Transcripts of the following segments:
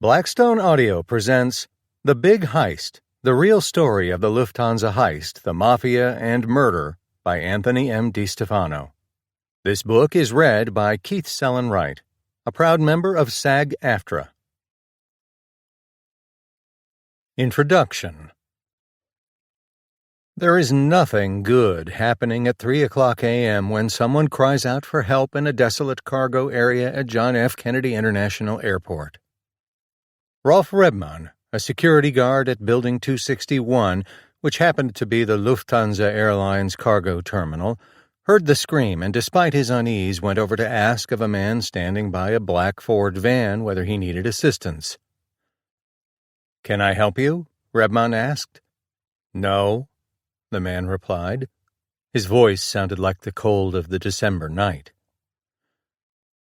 Blackstone Audio presents The Big Heist, the real story of the Lufthansa Heist, the Mafia, and Murder by Anthony M. DiStefano. This book is read by Keith Sellen-Wright, a proud member of SAG-AFTRA. Introduction. There is nothing good happening at 3 o'clock a.m. when someone cries out for help in a desolate cargo area at John F. Kennedy International Airport. Rolf Rebmann, a security guard at Building 261, which happened to be the Lufthansa Airlines cargo terminal, heard the scream and, despite his unease, went over to ask of a man standing by a black Ford van whether he needed assistance. "Can I help you?" Rebmann asked. "No," the man replied. His voice sounded like the cold of the December night.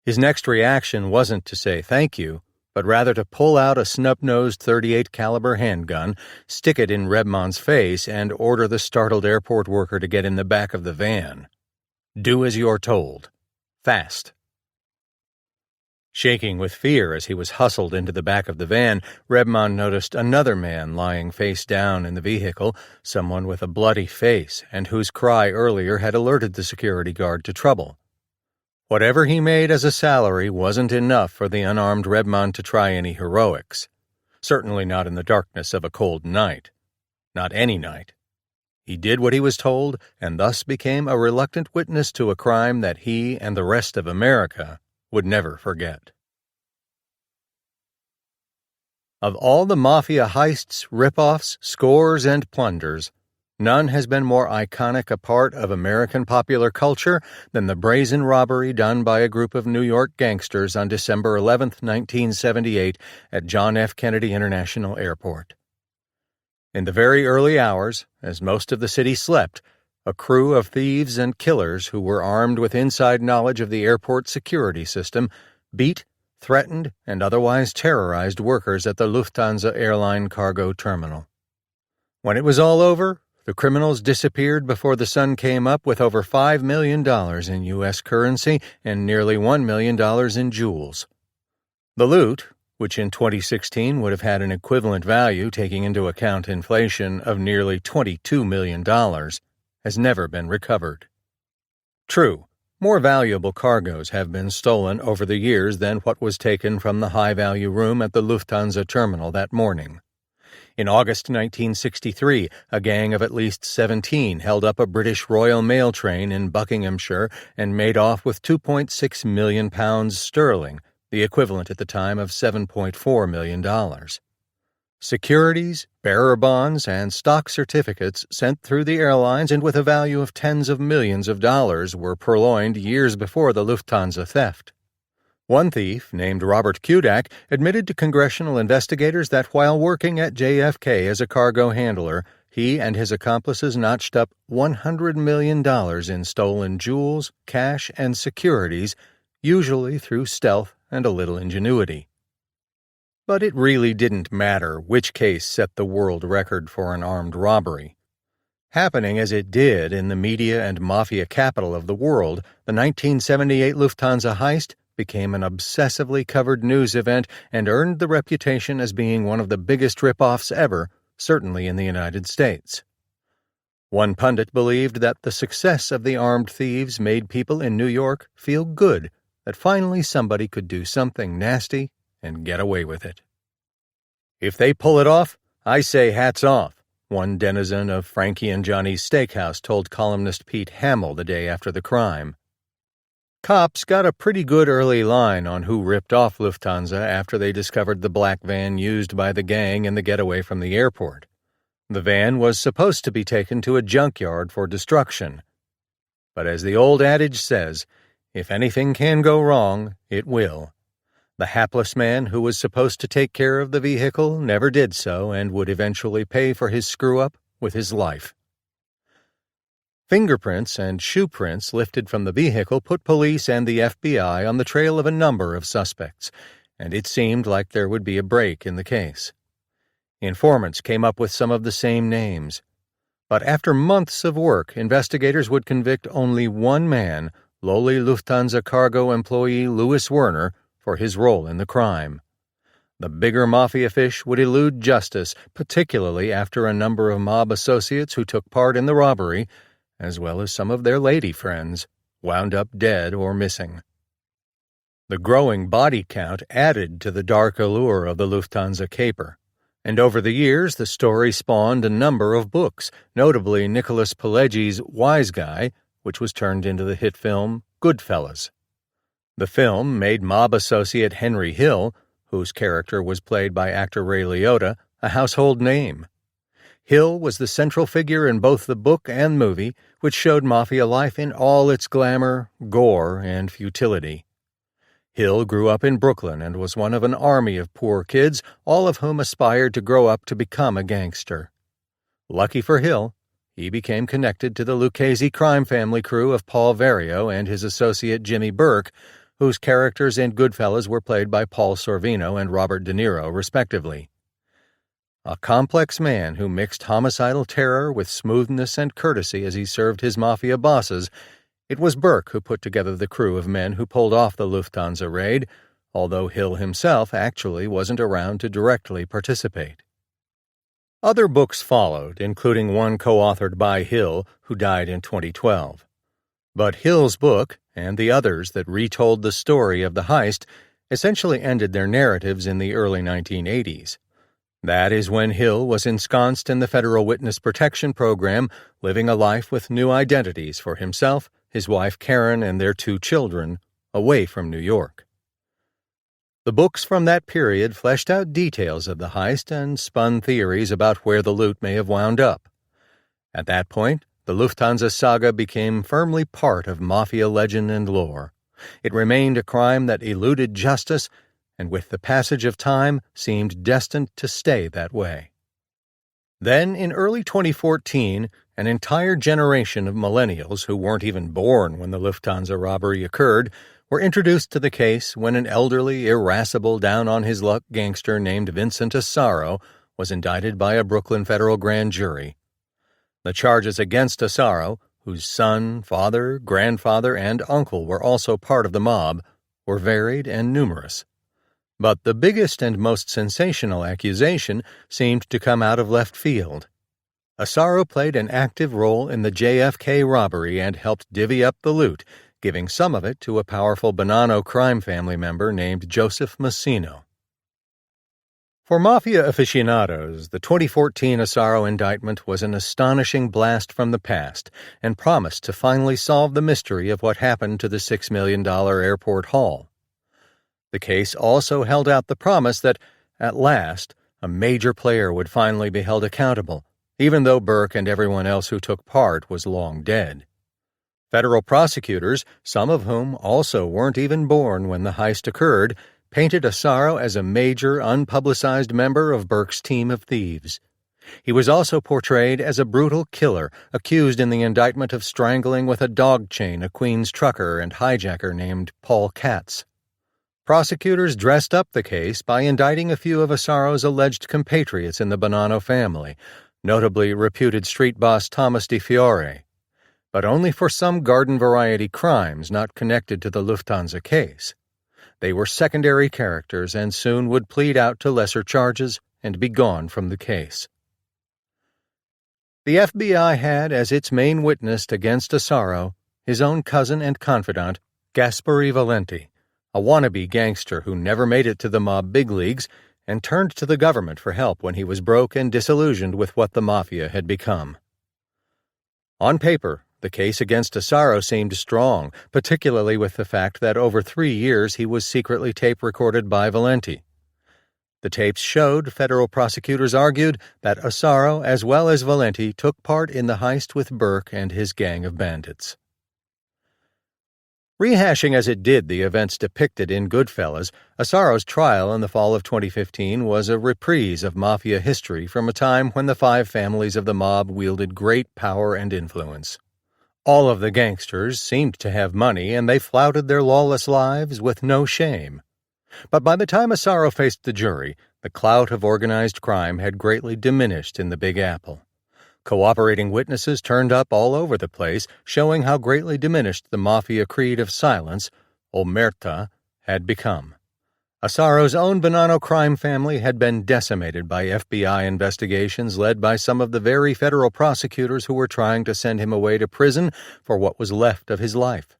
His next reaction wasn't to say thank you, but rather to pull out a snub-nosed .38 caliber handgun, stick it in Rebmann's face, and order the startled airport worker to get in the back of the van. "Do as you're told. Fast." Shaking with fear as he was hustled into the back of the van, Rebmann noticed another man lying face down in the vehicle, someone with a bloody face, and whose cry earlier had alerted the security guard to trouble. Whatever he made as a salary wasn't enough for the unarmed Rebmann to try any heroics. Certainly not in the darkness of a cold night. Not any night. He did what he was told, and thus became a reluctant witness to a crime that he and the rest of America would never forget. Of all the mafia heists, rip-offs, scores, and plunders, none has been more iconic a part of American popular culture than the brazen robbery done by a group of New York gangsters on December 11, 1978, at John F. Kennedy International Airport. In the very early hours, as most of the city slept, a crew of thieves and killers who were armed with inside knowledge of the airport security system beat, threatened, and otherwise terrorized workers at the Lufthansa airline cargo terminal. When it was all over, the criminals disappeared before the sun came up with over $5 million in U.S. currency and nearly $1 million in jewels. The loot, which in 2016 would have had an equivalent value taking into account inflation of nearly $22 million, has never been recovered. True, more valuable cargoes have been stolen over the years than what was taken from the high-value room at the Lufthansa terminal that morning. In August 1963, a gang of at least 17 held up a British Royal Mail train in Buckinghamshire and made off with £2.6 million sterling, the equivalent at the time of $7.4 million. Securities, bearer bonds, and stock certificates sent through the airlines and with a value of tens of millions of dollars were purloined years before the Lufthansa theft. One thief, named Robert Kudak, admitted to congressional investigators that while working at JFK as a cargo handler, he and his accomplices notched up $100 million in stolen jewels, cash, and securities, usually through stealth and a little ingenuity. But it really didn't matter which case set the world record for an armed robbery. Happening as it did in the media and mafia capital of the world, the 1978 Lufthansa Heist became an obsessively covered news event and earned the reputation as being one of the biggest rip-offs ever, certainly in the United States. One pundit believed that the success of the armed thieves made people in New York feel good, that finally somebody could do something nasty and get away with it. "If they pull it off, I say hats off," one denizen of Frankie and Johnny's Steakhouse told columnist Pete Hamill the day after the crime. Cops got a pretty good early line on who ripped off Lufthansa after they discovered the black van used by the gang in the getaway from the airport. The van was supposed to be taken to a junkyard for destruction. But as the old adage says, if anything can go wrong, it will. The hapless man who was supposed to take care of the vehicle never did so and would eventually pay for his screw-up with his life. Fingerprints and shoe prints lifted from the vehicle put police and the FBI on the trail of a number of suspects, and it seemed like there would be a break in the case. Informants came up with some of the same names. But after months of work, investigators would convict only one man, lowly Lufthansa cargo employee Louis Werner, for his role in the crime. The bigger mafia fish would elude justice, particularly after a number of mob associates who took part in the robbery, as well as some of their lady friends, wound up dead or missing. The growing body count added to the dark allure of the Lufthansa caper, and over the years the story spawned a number of books, notably Nicholas Pileggi's Wise Guy, which was turned into the hit film Goodfellas. The film made mob associate Henry Hill, whose character was played by actor Ray Liotta, a household name. Hill was the central figure in both the book and movie, which showed mafia life in all its glamour, gore, and futility. Hill grew up in Brooklyn and was one of an army of poor kids, all of whom aspired to grow up to become a gangster. Lucky for Hill, he became connected to the Lucchese crime family crew of Paul Vario and his associate Jimmy Burke, whose characters in Goodfellas were played by Paul Sorvino and Robert De Niro, respectively. A complex man who mixed homicidal terror with smoothness and courtesy as he served his mafia bosses, it was Burke who put together the crew of men who pulled off the Lufthansa raid, although Hill himself actually wasn't around to directly participate. Other books followed, including one co-authored by Hill, who died in 2012. But Hill's book, and the others that retold the story of the heist, essentially ended their narratives in the early 1980s. That is when Hill was ensconced in the Federal Witness Protection Program, living a life with new identities for himself, his wife Karen, and their 2 children, away from New York. The books from that period fleshed out details of the heist and spun theories about where the loot may have wound up. At that point, the Lufthansa saga became firmly part of mafia legend and lore. It remained a crime that eluded justice, and with the passage of time seemed destined to stay that way. Then, in early 2014, an entire generation of millennials who weren't even born when the Lufthansa robbery occurred were introduced to the case when an elderly, irascible, down-on-his-luck gangster named Vincent Asaro was indicted by a Brooklyn federal grand jury. The charges against Asaro, whose son, father, grandfather, and uncle were also part of the mob, were varied and numerous. But the biggest and most sensational accusation seemed to come out of left field. Asaro played an active role in the JFK robbery and helped divvy up the loot, giving some of it to a powerful Bonanno crime family member named Joseph Massino. For mafia aficionados, the 2014 Asaro indictment was an astonishing blast from the past and promised to finally solve the mystery of what happened to the $6 million airport haul. The case also held out the promise that, at last, a major player would finally be held accountable, even though Burke and everyone else who took part was long dead. Federal prosecutors, some of whom also weren't even born when the heist occurred, painted Asaro as a major, unpublicized member of Burke's team of thieves. He was also portrayed as a brutal killer, accused in the indictment of strangling with a dog chain a Queens trucker and hijacker named Paul Katz. Prosecutors dressed up the case by indicting a few of Asaro's alleged compatriots in the Bonanno family, notably reputed street boss Thomas Di Fiore, but only for some garden-variety crimes not connected to the Lufthansa case. They were secondary characters and soon would plead out to lesser charges and be gone from the case. The FBI had as its main witness against Asaro his own cousin and confidant, Gaspare Valenti, a wannabe gangster who never made it to the mob big leagues and turned to the government for help when he was broke and disillusioned with what the mafia had become. On paper, the case against Asaro seemed strong, particularly with the fact that over 3 years he was secretly tape-recorded by Valenti. The tapes showed, federal prosecutors argued, that Asaro as well as Valenti took part in the heist with Burke and his gang of bandits. Rehashing as it did the events depicted in Goodfellas, Asaro's trial in the fall of 2015 was a reprise of mafia history from a time when the 5 families of the mob wielded great power and influence. All of the gangsters seemed to have money, and they flouted their lawless lives with no shame. But by the time Asaro faced the jury, the clout of organized crime had greatly diminished in the Big Apple. Cooperating witnesses turned up all over the place, showing how greatly diminished the mafia creed of silence, omerta, had become. Assaro's own Bonanno crime family had been decimated by FBI investigations led by some of the very federal prosecutors who were trying to send him away to prison for what was left of his life.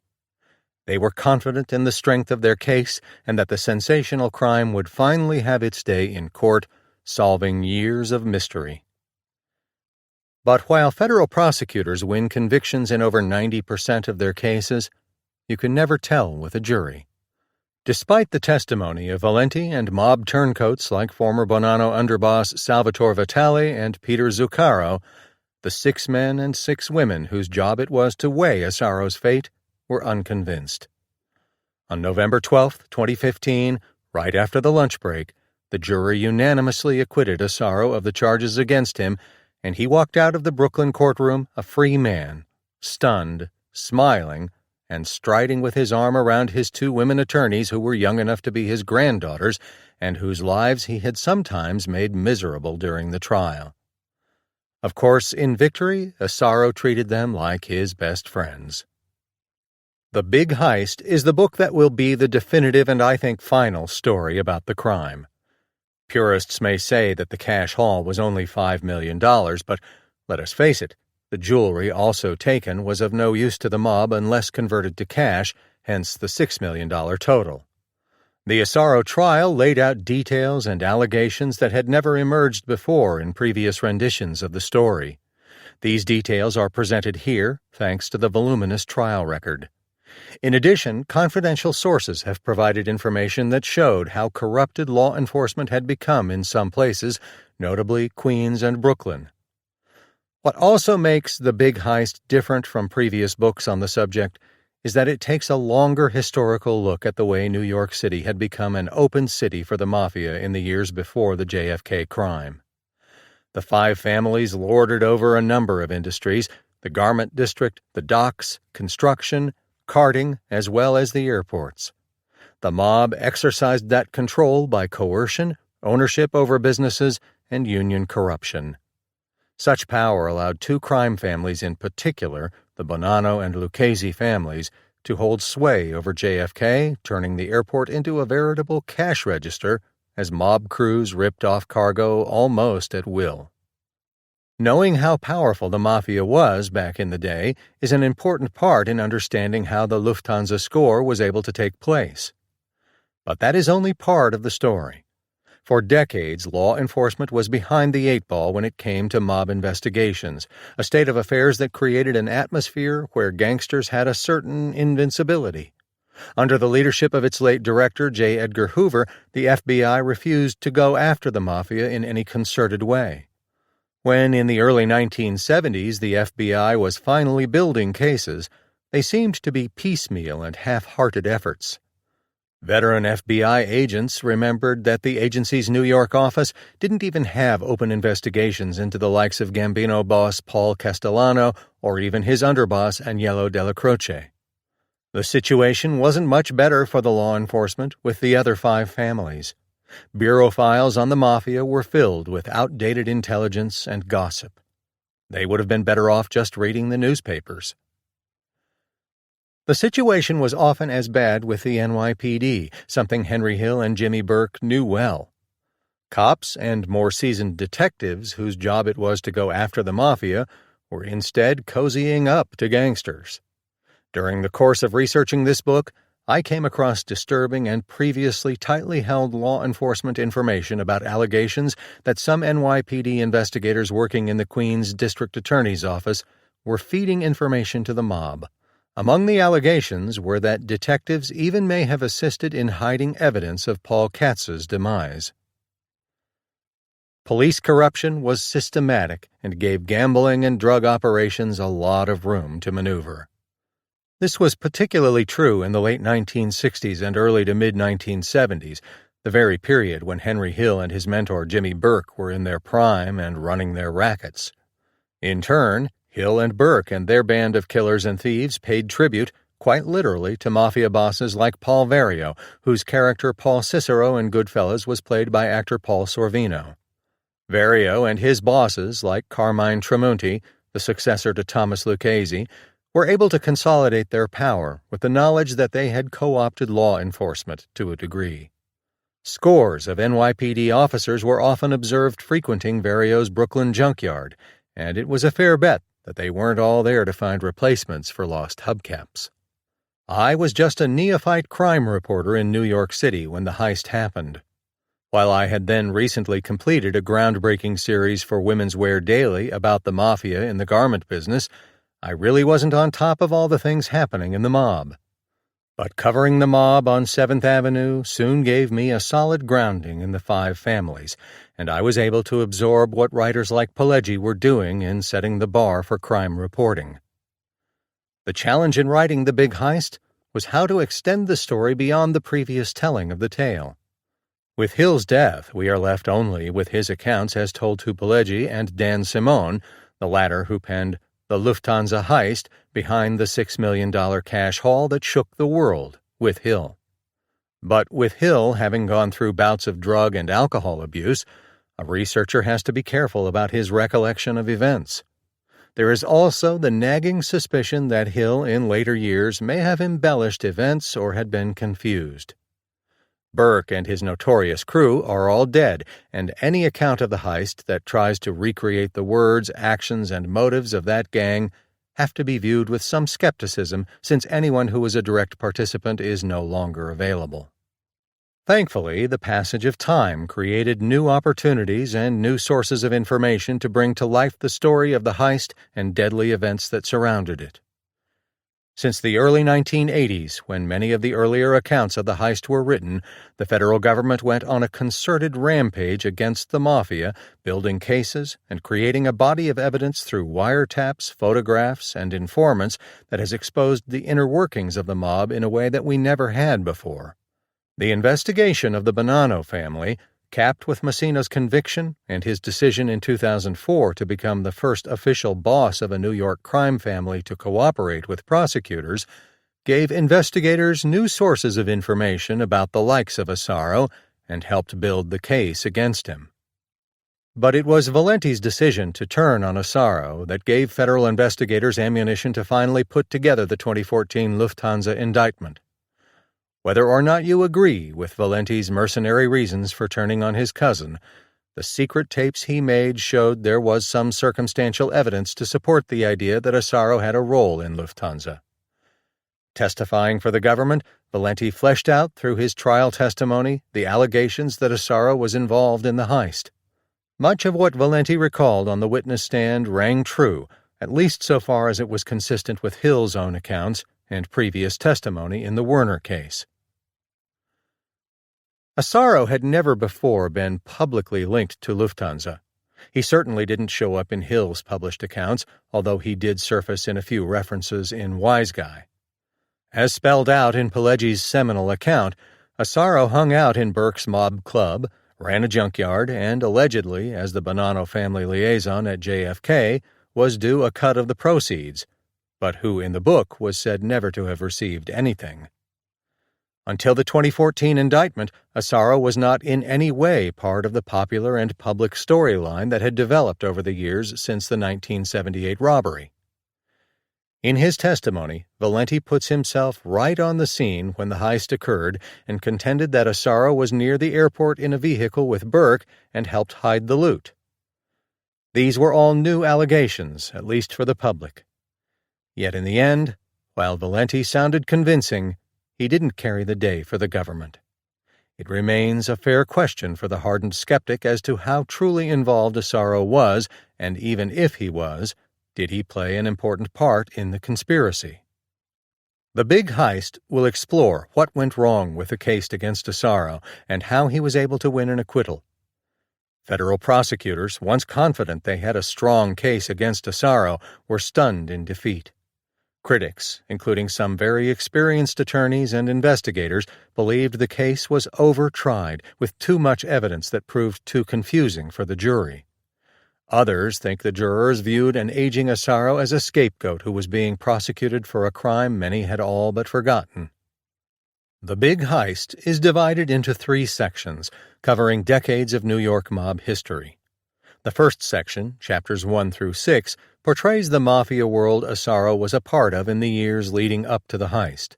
They were confident in the strength of their case and that the sensational crime would finally have its day in court, solving years of mystery. But while federal prosecutors win convictions in over 90% of their cases, you can never tell with a jury. Despite the testimony of Valenti and mob turncoats like former Bonanno underboss Salvatore Vitali and Peter Zuccaro, the 6 men and 6 women whose job it was to weigh Assaro's fate were unconvinced. On November 12, 2015, right after the lunch break, the jury unanimously acquitted Assaro of the charges against him, and he walked out of the Brooklyn courtroom a free man, stunned, smiling, and striding with his arm around his 2 women attorneys who were young enough to be his granddaughters and whose lives he had sometimes made miserable during the trial. Of course, in victory, Assaro treated them like his best friends. The Big Heist is the book that will be the definitive and I think final story about the crime. Purists may say that the cash haul was only $5 million, but let us face it, the jewelry also taken was of no use to the mob unless converted to cash, hence the $6 million total. The Assaro trial laid out details and allegations that had never emerged before in previous renditions of the story. These details are presented here thanks to the voluminous trial record. In addition, confidential sources have provided information that showed how corrupted law enforcement had become in some places, notably Queens and Brooklyn. What also makes The Big Heist different from previous books on the subject is that it takes a longer historical look at the way New York City had become an open city for the mafia in the years before the JFK crime. The 5 families lorded over a number of industries: the garment district, the docks, construction, carting, as well as the airports. The mob exercised that control by coercion, ownership over businesses, and union corruption. Such power allowed 2 crime families in particular, the Bonanno and Lucchese families, to hold sway over JFK, turning the airport into a veritable cash register as mob crews ripped off cargo almost at will. Knowing how powerful the mafia was back in the day is an important part in understanding how the Lufthansa score was able to take place. But that is only part of the story. For decades, law enforcement was behind the 8 ball when it came to mob investigations, a state of affairs that created an atmosphere where gangsters had a certain invincibility. Under the leadership of its late director, J. Edgar Hoover, the FBI refused to go after the mafia in any concerted way. When, in the early 1970s, the FBI was finally building cases, they seemed to be piecemeal and half-hearted efforts. Veteran FBI agents remembered that the agency's New York office didn't even have open investigations into the likes of Gambino boss Paul Castellano or even his underboss Agnello Della Croce. The situation wasn't much better for the law enforcement with the other 5 families. Bureau files on the mafia were filled with outdated intelligence and gossip. They would have been better off just reading the newspapers. The situation was often as bad with the NYPD, something Henry Hill and Jimmy Burke knew well. Cops and more seasoned detectives whose job it was to go after the mafia were instead cozying up to gangsters. During the course of researching this book, I came across disturbing and previously tightly held law enforcement information about allegations that some NYPD investigators working in the Queens District Attorney's Office were feeding information to the mob. Among the allegations were that detectives even may have assisted in hiding evidence of Paul Katz's demise. Police corruption was systematic and gave gambling and drug operations a lot of room to maneuver. This was particularly true in the late 1960s and early to mid-1970s, the very period when Henry Hill and his mentor Jimmy Burke were in their prime and running their rackets. In turn, Hill and Burke and their band of killers and thieves paid tribute, quite literally, to mafia bosses like Paul Vario, whose character Paul Cicero in Goodfellas was played by actor Paul Sorvino. Vario and his bosses, like Carmine Tramunti, the successor to Thomas Lucchese, were able to consolidate their power with the knowledge that they had co-opted law enforcement to a degree. Scores of NYPD officers were often observed frequenting Vario's Brooklyn junkyard, and it was a fair bet that they weren't all there to find replacements for lost hubcaps. I was just a neophyte crime reporter in New York City when the heist happened. While I had then recently completed a groundbreaking series for Women's Wear Daily about the mafia in the garment business, I really wasn't on top of all the things happening in the mob. But covering the mob on 7th Avenue soon gave me a solid grounding in the five families, and I was able to absorb what writers like Pileggi were doing in setting the bar for crime reporting. The challenge in writing The Big Heist was how to extend the story beyond the previous telling of the tale. With Hill's death, we are left only with his accounts as told to Pileggi and Dan Simone, the latter who penned The Lufthansa Heist behind the $6 million cash haul that shook the world, with Hill. But with Hill having gone through bouts of drug and alcohol abuse, a researcher has to be careful about his recollection of events. There is also the nagging suspicion that Hill in later years may have embellished events or had been confused. Burke and his notorious crew are all dead, and any account of the heist that tries to recreate the words, actions, and motives of that gang have to be viewed with some skepticism since anyone who was a direct participant is no longer available. Thankfully, the passage of time created new opportunities and new sources of information to bring to life the story of the heist and deadly events that surrounded it. Since the early 1980s, when many of the earlier accounts of the heist were written, the federal government went on a concerted rampage against the mafia, building cases and creating a body of evidence through wiretaps, photographs, and informants that has exposed the inner workings of the mob in a way that we never had before. The investigation of the Bonanno family, capped with Messina's conviction and his decision in 2004 to become the first official boss of a New York crime family to cooperate with prosecutors, gave investigators new sources of information about the likes of Asaro and helped build the case against him. But it was Valenti's decision to turn on Asaro that gave federal investigators ammunition to finally put together the 2014 Lufthansa indictment. Whether or not you agree with Valenti's mercenary reasons for turning on his cousin, the secret tapes he made showed there was some circumstantial evidence to support the idea that Asaro had a role in Lufthansa. Testifying for the government, Valenti fleshed out through his trial testimony the allegations that Asaro was involved in the heist. Much of what Valenti recalled on the witness stand rang true, at least so far as it was consistent with Hill's own accounts and previous testimony in the Werner case. Asaro had never before been publicly linked to Lufthansa. He certainly didn't show up in Hill's published accounts, although he did surface in a few references in Wise Guy. As spelled out in Pileggi's seminal account, Asaro hung out in Burke's mob club, ran a junkyard, and allegedly, as the Bonanno family liaison at JFK, was due a cut of the proceeds, but who in the book was said never to have received anything. Until the 2014 indictment, Asaro was not in any way part of the popular and public storyline that had developed over the years since the 1978 robbery. In his testimony, Valenti puts himself right on the scene when the heist occurred and contended that Asaro was near the airport in a vehicle with Burke and helped hide the loot. These were all new allegations, at least for the public. Yet in the end, while Valenti sounded convincing, he didn't carry the day for the government. It remains a fair question for the hardened skeptic as to how truly involved Asaro was, and even if he was, did he play an important part in the conspiracy? The Big Heist will explore what went wrong with the case against Asaro and how he was able to win an acquittal. Federal prosecutors, once confident they had a strong case against Asaro, were stunned in defeat. Critics, including some very experienced attorneys and investigators, believed the case was over-tried, with too much evidence that proved too confusing for the jury. Others think the jurors viewed an aging Asaro as a scapegoat who was being prosecuted for a crime many had all but forgotten. The Big Heist is divided into 3 sections, covering decades of New York mob history. The first section, chapters 1 through 6, portrays the mafia world Asaro was a part of in the years leading up to the heist.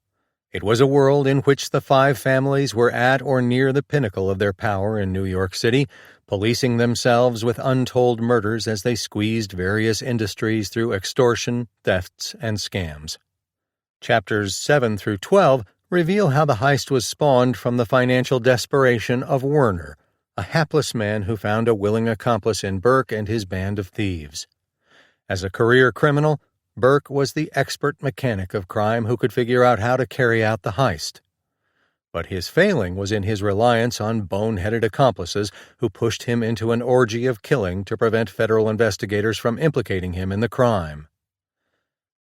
It was a world in which the five families were at or near the pinnacle of their power in New York City, policing themselves with untold murders as they squeezed various industries through extortion, thefts, and scams. Chapters 7 through 12 reveal how the heist was spawned from the financial desperation of Werner, a hapless man who found a willing accomplice in Burke and his band of thieves. As a career criminal, Burke was the expert mechanic of crime who could figure out how to carry out the heist. But his failing was in his reliance on boneheaded accomplices who pushed him into an orgy of killing to prevent federal investigators from implicating him in the crime.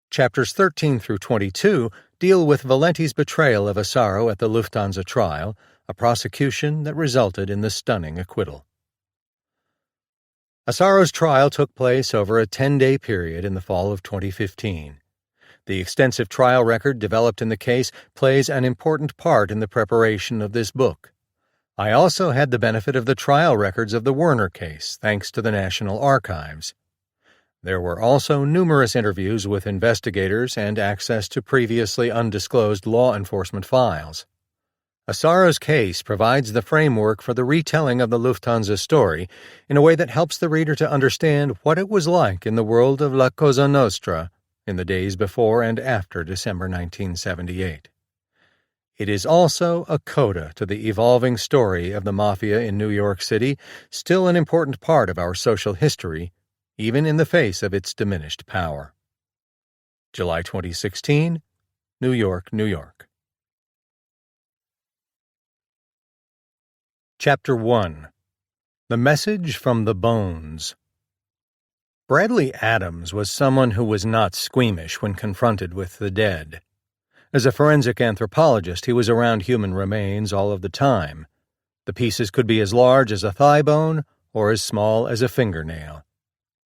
Chapters 13 through 22 deal with Valenti's betrayal of Asaro at the Lufthansa trial, a prosecution that resulted in the stunning acquittal. Asaro's trial took place over a 10-day period in the fall of 2015. The extensive trial record developed in the case plays an important part in the preparation of this book. I also had the benefit of the trial records of the Werner case, thanks to the National Archives. There were also numerous interviews with investigators and access to previously undisclosed law enforcement files. Asaro's case provides the framework for the retelling of the Lufthansa story in a way that helps the reader to understand what it was like in the world of La Cosa Nostra in the days before and after December 1978. It is also a coda to the evolving story of the Mafia in New York City, still an important part of our social history, even in the face of its diminished power. July 2016, New York, New York. Chapter 1. The Message from the Bones. Bradley Adams was someone who was not squeamish when confronted with the dead. As a forensic anthropologist, he was around human remains all of the time. The pieces could be as large as a thigh bone or as small as a fingernail.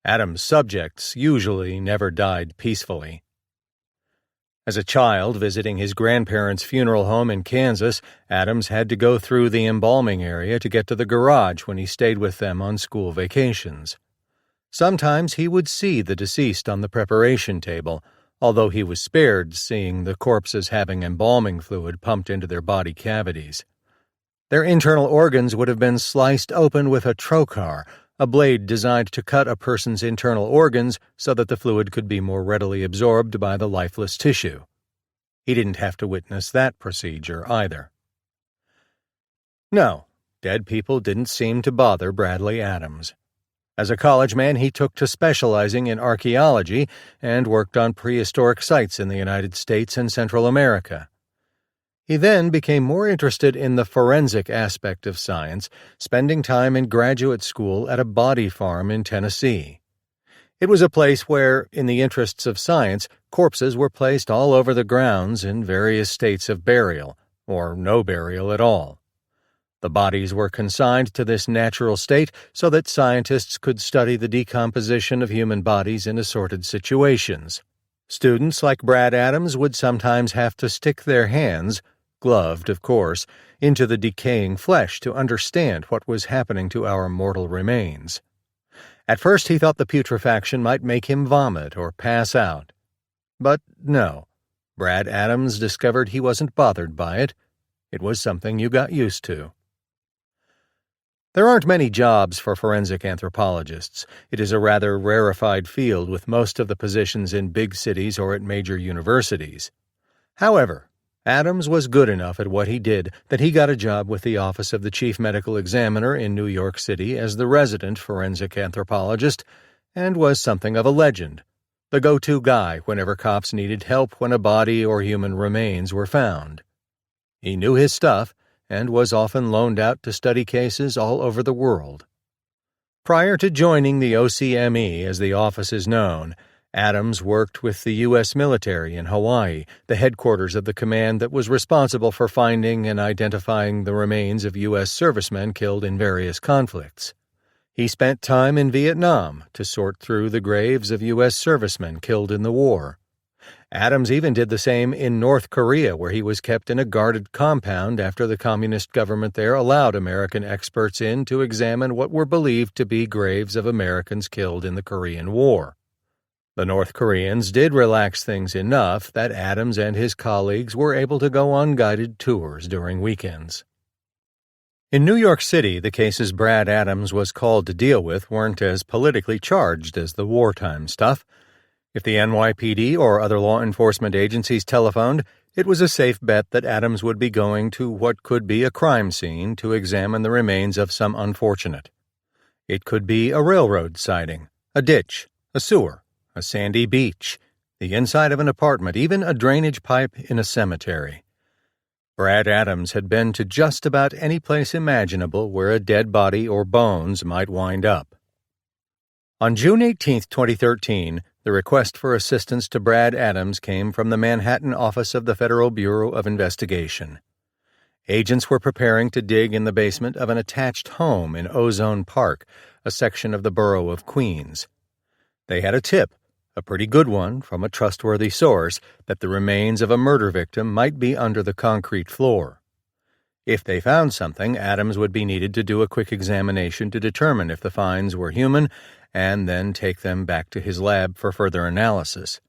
Adams' subjects usually never died peacefully. As a child visiting his grandparents' funeral home in Kansas, Adams had to go through the embalming area to get to the garage when he stayed with them on school vacations. Sometimes he would see the deceased on the preparation table, although he was spared seeing the corpses having embalming fluid pumped into their body cavities. Their internal organs would have been sliced open with a trocar, a blade designed to cut a person's internal organs so that the fluid could be more readily absorbed by the lifeless tissue. He didn't have to witness that procedure either. No, dead people didn't seem to bother Bradley Adams. As a college man, he took to specializing in archaeology and worked on prehistoric sites in the United States and Central America. He then became more interested in the forensic aspect of science, spending time in graduate school at a body farm in Tennessee. It was a place where, in the interests of science, corpses were placed all over the grounds in various states of burial, or no burial at all. The bodies were consigned to this natural state so that scientists could study the decomposition of human bodies in assorted situations. Students like Brad Adams would sometimes have to stick their hands, gloved, of course, into the decaying flesh to understand what was happening to our mortal remains. At first he thought the putrefaction might make him vomit or pass out. But no, Brad Adams discovered he wasn't bothered by it. It was something you got used to. There aren't many jobs for forensic anthropologists. It is a rather rarefied field with most of the positions in big cities or at major universities. However, Adams was good enough at what he did that he got a job with the Office of the Chief Medical Examiner in New York City as the resident forensic anthropologist, and was something of a legend, the go-to guy whenever cops needed help when a body or human remains were found. He knew his stuff and was often loaned out to study cases all over the world. Prior to joining the OCME, as the office is known, Adams worked with the U.S. military in Hawaii, the headquarters of the command that was responsible for finding and identifying the remains of U.S. servicemen killed in various conflicts. He spent time in Vietnam to sort through the graves of U.S. servicemen killed in the war. Adams even did the same in North Korea, where he was kept in a guarded compound after the communist government there allowed American experts in to examine what were believed to be graves of Americans killed in the Korean War. The North Koreans did relax things enough that Adams and his colleagues were able to go on guided tours during weekends. In New York City, the cases Brad Adams was called to deal with weren't as politically charged as the wartime stuff. If the NYPD or other law enforcement agencies telephoned, it was a safe bet that Adams would be going to what could be a crime scene to examine the remains of some unfortunate. It could be a railroad siding, a ditch, a sewer, a sandy beach, the inside of an apartment, even a drainage pipe in a cemetery. Brad Adams had been to just about any place imaginable where a dead body or bones might wind up. On June 18, 2013, the request for assistance to Brad Adams came from the Manhattan office of the Federal Bureau of Investigation. Agents were preparing to dig in the basement of an attached home in Ozone Park, a section of the borough of Queens. They had a tip, a pretty good one from a trustworthy source, that the remains of a murder victim might be under the concrete floor. If they found something, Adams would be needed to do a quick examination to determine if the finds were human and then take them back to his lab for further analysis.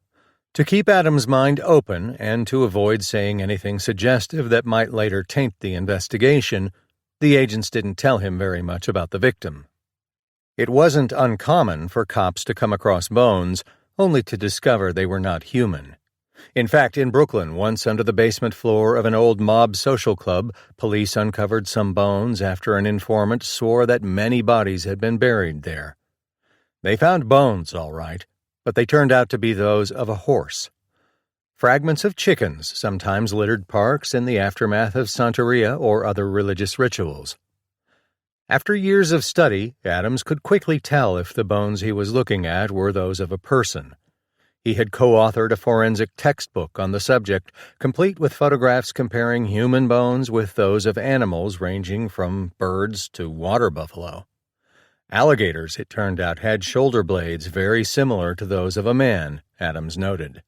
To keep Adams' mind open and to avoid saying anything suggestive that might later taint the investigation, the agents didn't tell him very much about the victim. It wasn't uncommon for cops to come across bones, only to discover they were not human. In fact, in Brooklyn, once under the basement floor of an old mob social club, police uncovered some bones after an informant swore that many bodies had been buried there. They found bones, all right, but they turned out to be those of a horse. Fragments of chickens sometimes littered parks in the aftermath of Santeria or other religious rituals. After years of study, Adams could quickly tell if the bones he was looking at were those of a person. He had co-authored a forensic textbook on the subject, complete with photographs comparing human bones with those of animals ranging from birds to water buffalo. Alligators, it turned out, had shoulder blades very similar to those of a man, Adams noted.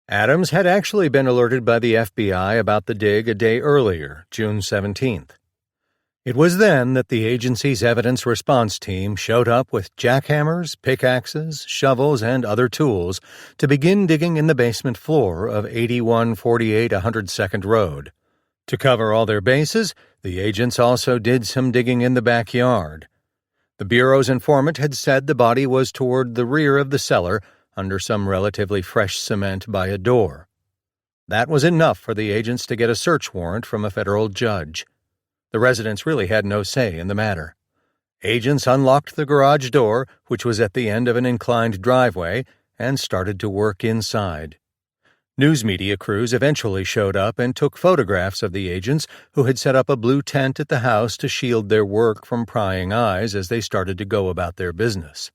Adams had actually been alerted by the FBI about the dig a day earlier, June 17th. It was then that the agency's evidence response team showed up with jackhammers, pickaxes, shovels, and other tools to begin digging in the basement floor of 8148 102nd Road. To cover all their bases, the agents also did some digging in the backyard. The Bureau's informant had said the body was toward the rear of the cellar, under some relatively fresh cement by a door. That was enough for the agents to get a search warrant from a federal judge. The residents really had no say in the matter. Agents unlocked the garage door, which was at the end of an inclined driveway, and started to work inside. News media crews eventually showed up and took photographs of the agents, who had set up a blue tent at the house to shield their work from prying eyes as they started to go about their business.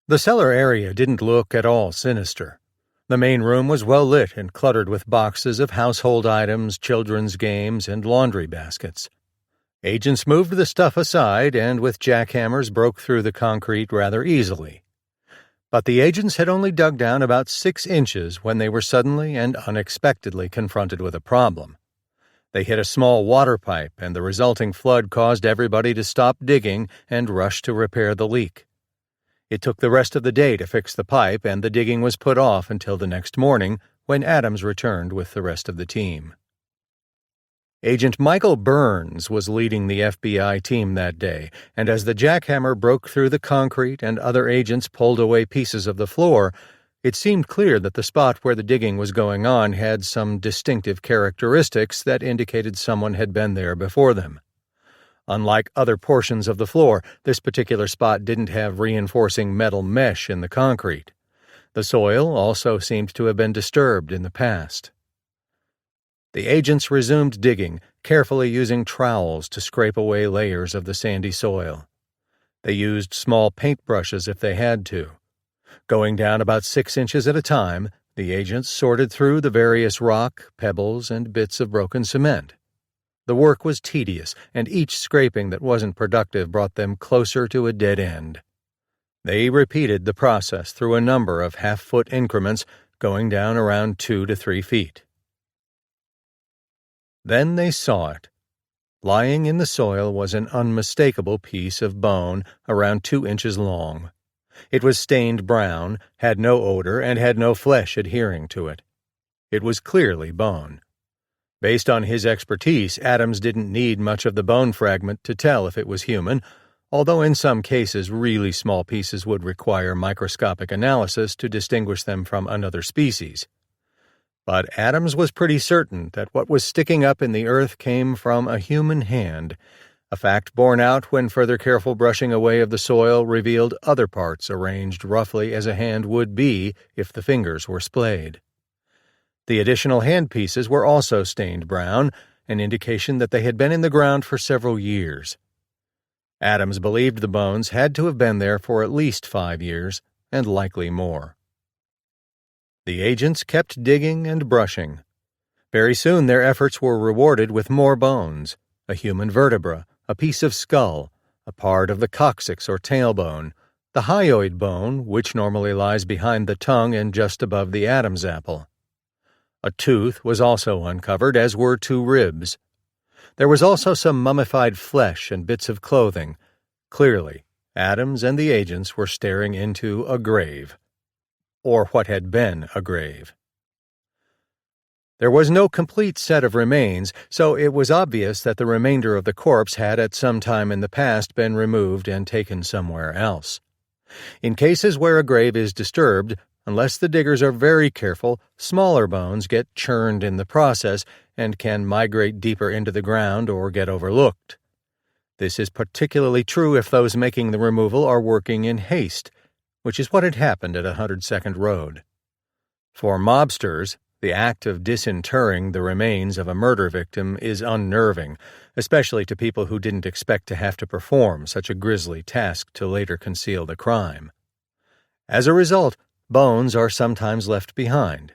The cellar area didn't look at all sinister. The main room was well lit and cluttered with boxes of household items, children's games, and laundry baskets. Agents moved the stuff aside and with jackhammers broke through the concrete rather easily. But the agents had only dug down about 6 inches when they were suddenly and unexpectedly confronted with a problem. They hit a small water pipe, and the resulting flood caused everybody to stop digging and rush to repair the leak. It took the rest of the day to fix the pipe, and the digging was put off until the next morning, when Adams returned with the rest of the team. Agent Michael Burns was leading the FBI team that day, and as the jackhammer broke through the concrete and other agents pulled away pieces of the floor, it seemed clear that the spot where the digging was going on had some distinctive characteristics that indicated someone had been there before them. Unlike other portions of the floor, this particular spot didn't have reinforcing metal mesh in the concrete. The soil also seemed to have been disturbed in the past. The agents resumed digging, carefully using trowels to scrape away layers of the sandy soil. They used small paintbrushes if they had to. Going down about 6 inches at a time, the agents sorted through the various rock, pebbles, and bits of broken cement. The work was tedious, and each scraping that wasn't productive brought them closer to a dead end. They repeated the process through a number of half-foot increments, going down around 2 to 3 feet. Then they saw it. Lying in the soil was an unmistakable piece of bone around 2 inches long. It was stained brown, had no odor, and had no flesh adhering to it. It was clearly bone. Based on his expertise, Adams didn't need much of the bone fragment to tell if it was human, although in some cases really small pieces would require microscopic analysis to distinguish them from another species. But Adams was pretty certain that what was sticking up in the earth came from a human hand, a fact borne out when further careful brushing away of the soil revealed other parts arranged roughly as a hand would be if the fingers were splayed. The additional hand pieces were also stained brown, an indication that they had been in the ground for several years. Adams believed the bones had to have been there for at least 5 years, and likely more. The agents kept digging and brushing. Very soon their efforts were rewarded with more bones, a human vertebra, a piece of skull, a part of the coccyx or tailbone, the hyoid bone, which normally lies behind the tongue and just above the Adam's apple. A tooth was also uncovered, as were 2 ribs. There was also some mummified flesh and bits of clothing. Clearly, Adams and the agents were staring into a grave. Or what had been a grave. There was no complete set of remains, so it was obvious that the remainder of the corpse had at some time in the past been removed and taken somewhere else. In cases where a grave is disturbed, unless the diggers are very careful, smaller bones get churned in the process and can migrate deeper into the ground or get overlooked. This is particularly true if those making the removal are working in haste, which is what had happened at 102nd Road. For mobsters, the act of disinterring the remains of a murder victim is unnerving, especially to people who didn't expect to have to perform such a grisly task to later conceal the crime. As a result, bones are sometimes left behind.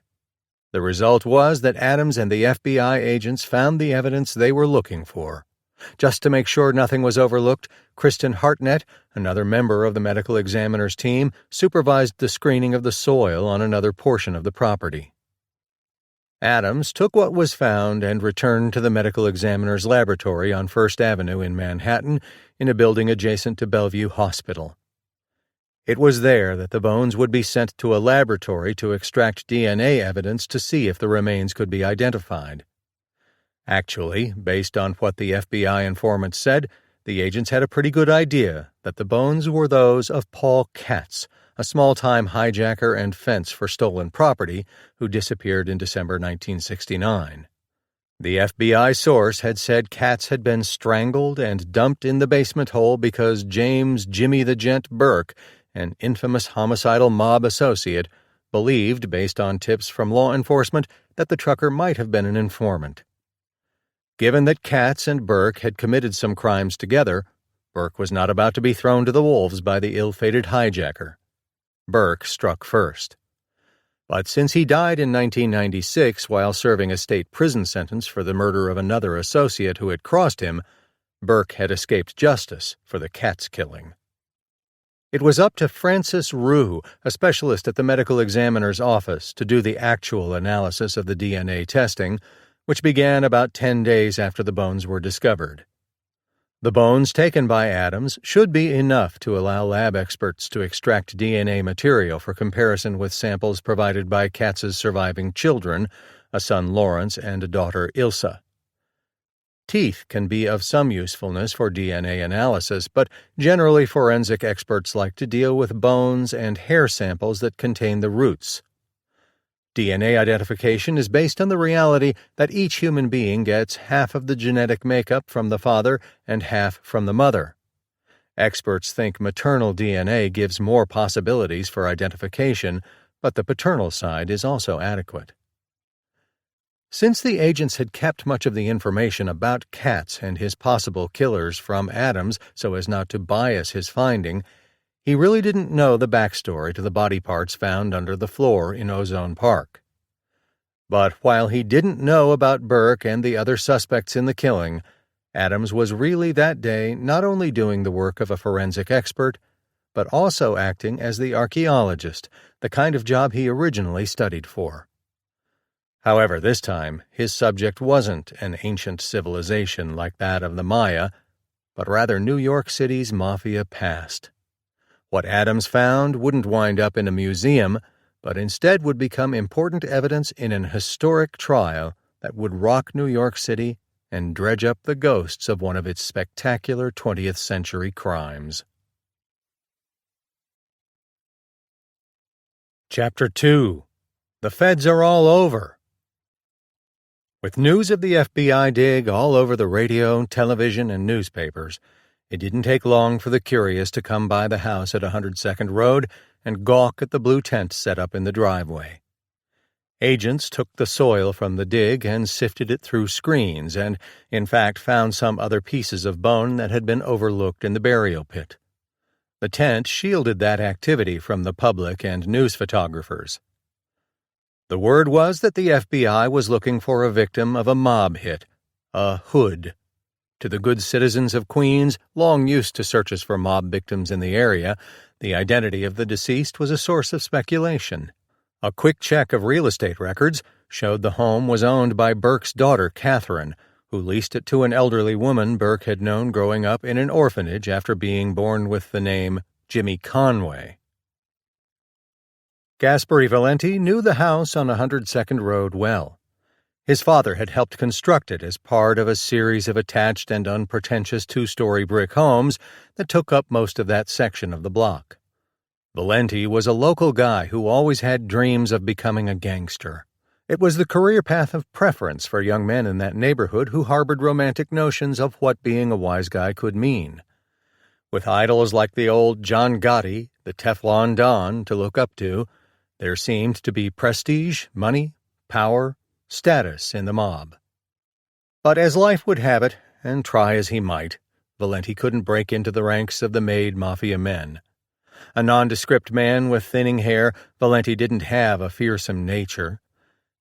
The result was that Adams and the FBI agents found the evidence they were looking for. Just to make sure nothing was overlooked, Kristen Hartnett, another member of the medical examiner's team, supervised the screening of the soil on another portion of the property. Adams took what was found and returned to the medical examiner's laboratory on First Avenue in Manhattan, in a building adjacent to Bellevue Hospital. It was there that the bones would be sent to a laboratory to extract DNA evidence to see if the remains could be identified. Actually, based on what the FBI informant said, the agents had a pretty good idea that the bones were those of Paul Katz, a small-time hijacker and fence for stolen property who disappeared in December 1969. The FBI source had said Katz had been strangled and dumped in the basement hole because James "Jimmy the Gent" Burke, an infamous homicidal mob associate, believed, based on tips from law enforcement, that the trucker might have been an informant. Given that Katz and Burke had committed some crimes together, Burke was not about to be thrown to the wolves by the ill-fated hijacker. Burke struck first. But since he died in 1996 while serving a state prison sentence for the murder of another associate who had crossed him, Burke had escaped justice for the Katz killing. It was up to Francis Rue, a specialist at the medical examiner's office, to do the actual analysis of the DNA testing, which began about 10 days after the bones were discovered. The bones taken by Adams should be enough to allow lab experts to extract DNA material for comparison with samples provided by Katz's surviving children, a son Lawrence and a daughter Ilsa. Teeth can be of some usefulness for DNA analysis, but generally forensic experts like to deal with bones and hair samples that contain the roots. DNA identification is based on the reality that each human being gets half of the genetic makeup from the father and half from the mother. Experts think maternal DNA gives more possibilities for identification, but the paternal side is also adequate. Since the agents had kept much of the information about Katz and his possible killers from Adams so as not to bias his finding, he really didn't know the backstory to the body parts found under the floor in Ozone Park. But while he didn't know about Burke and the other suspects in the killing, Adams was really that day not only doing the work of a forensic expert, but also acting as the archaeologist, the kind of job he originally studied for. However, this time, his subject wasn't an ancient civilization like that of the Maya, but rather New York City's mafia past. What Adams found wouldn't wind up in a museum, but instead would become important evidence in an historic trial that would rock New York City and dredge up the ghosts of one of its spectacular 20th century crimes. Chapter 2. The Feds Are All Over. With news of the FBI dig all over the radio, television, and newspapers, it didn't take long for the curious to come by the house at 102nd Road and gawk at the blue tent set up in the driveway. Agents took the soil from the dig and sifted it through screens and, in fact, found some other pieces of bone that had been overlooked in the burial pit. The tent shielded that activity from the public and news photographers. The word was that the FBI was looking for a victim of a mob hit, a hood. To the good citizens of Queens, long used to searches for mob victims in the area, the identity of the deceased was a source of speculation. A quick check of real estate records showed the home was owned by Burke's daughter, Catherine, who leased it to an elderly woman Burke had known growing up in an orphanage after being born with the name Jimmy Conway. Gaspare Valenti knew the house on 102nd Road well. His father had helped construct it as part of a series of attached and unpretentious two-story brick homes that took up most of that section of the block. Valenti was a local guy who always had dreams of becoming a gangster. It was the career path of preference for young men in that neighborhood who harbored romantic notions of what being a wise guy could mean. With idols like the old John Gotti, the Teflon Don, to look up to, there seemed to be prestige, money, power, status in the mob. But as life would have it, and try as he might, Valenti couldn't break into the ranks of the made mafia men. A nondescript man with thinning hair, Valenti didn't have a fearsome nature.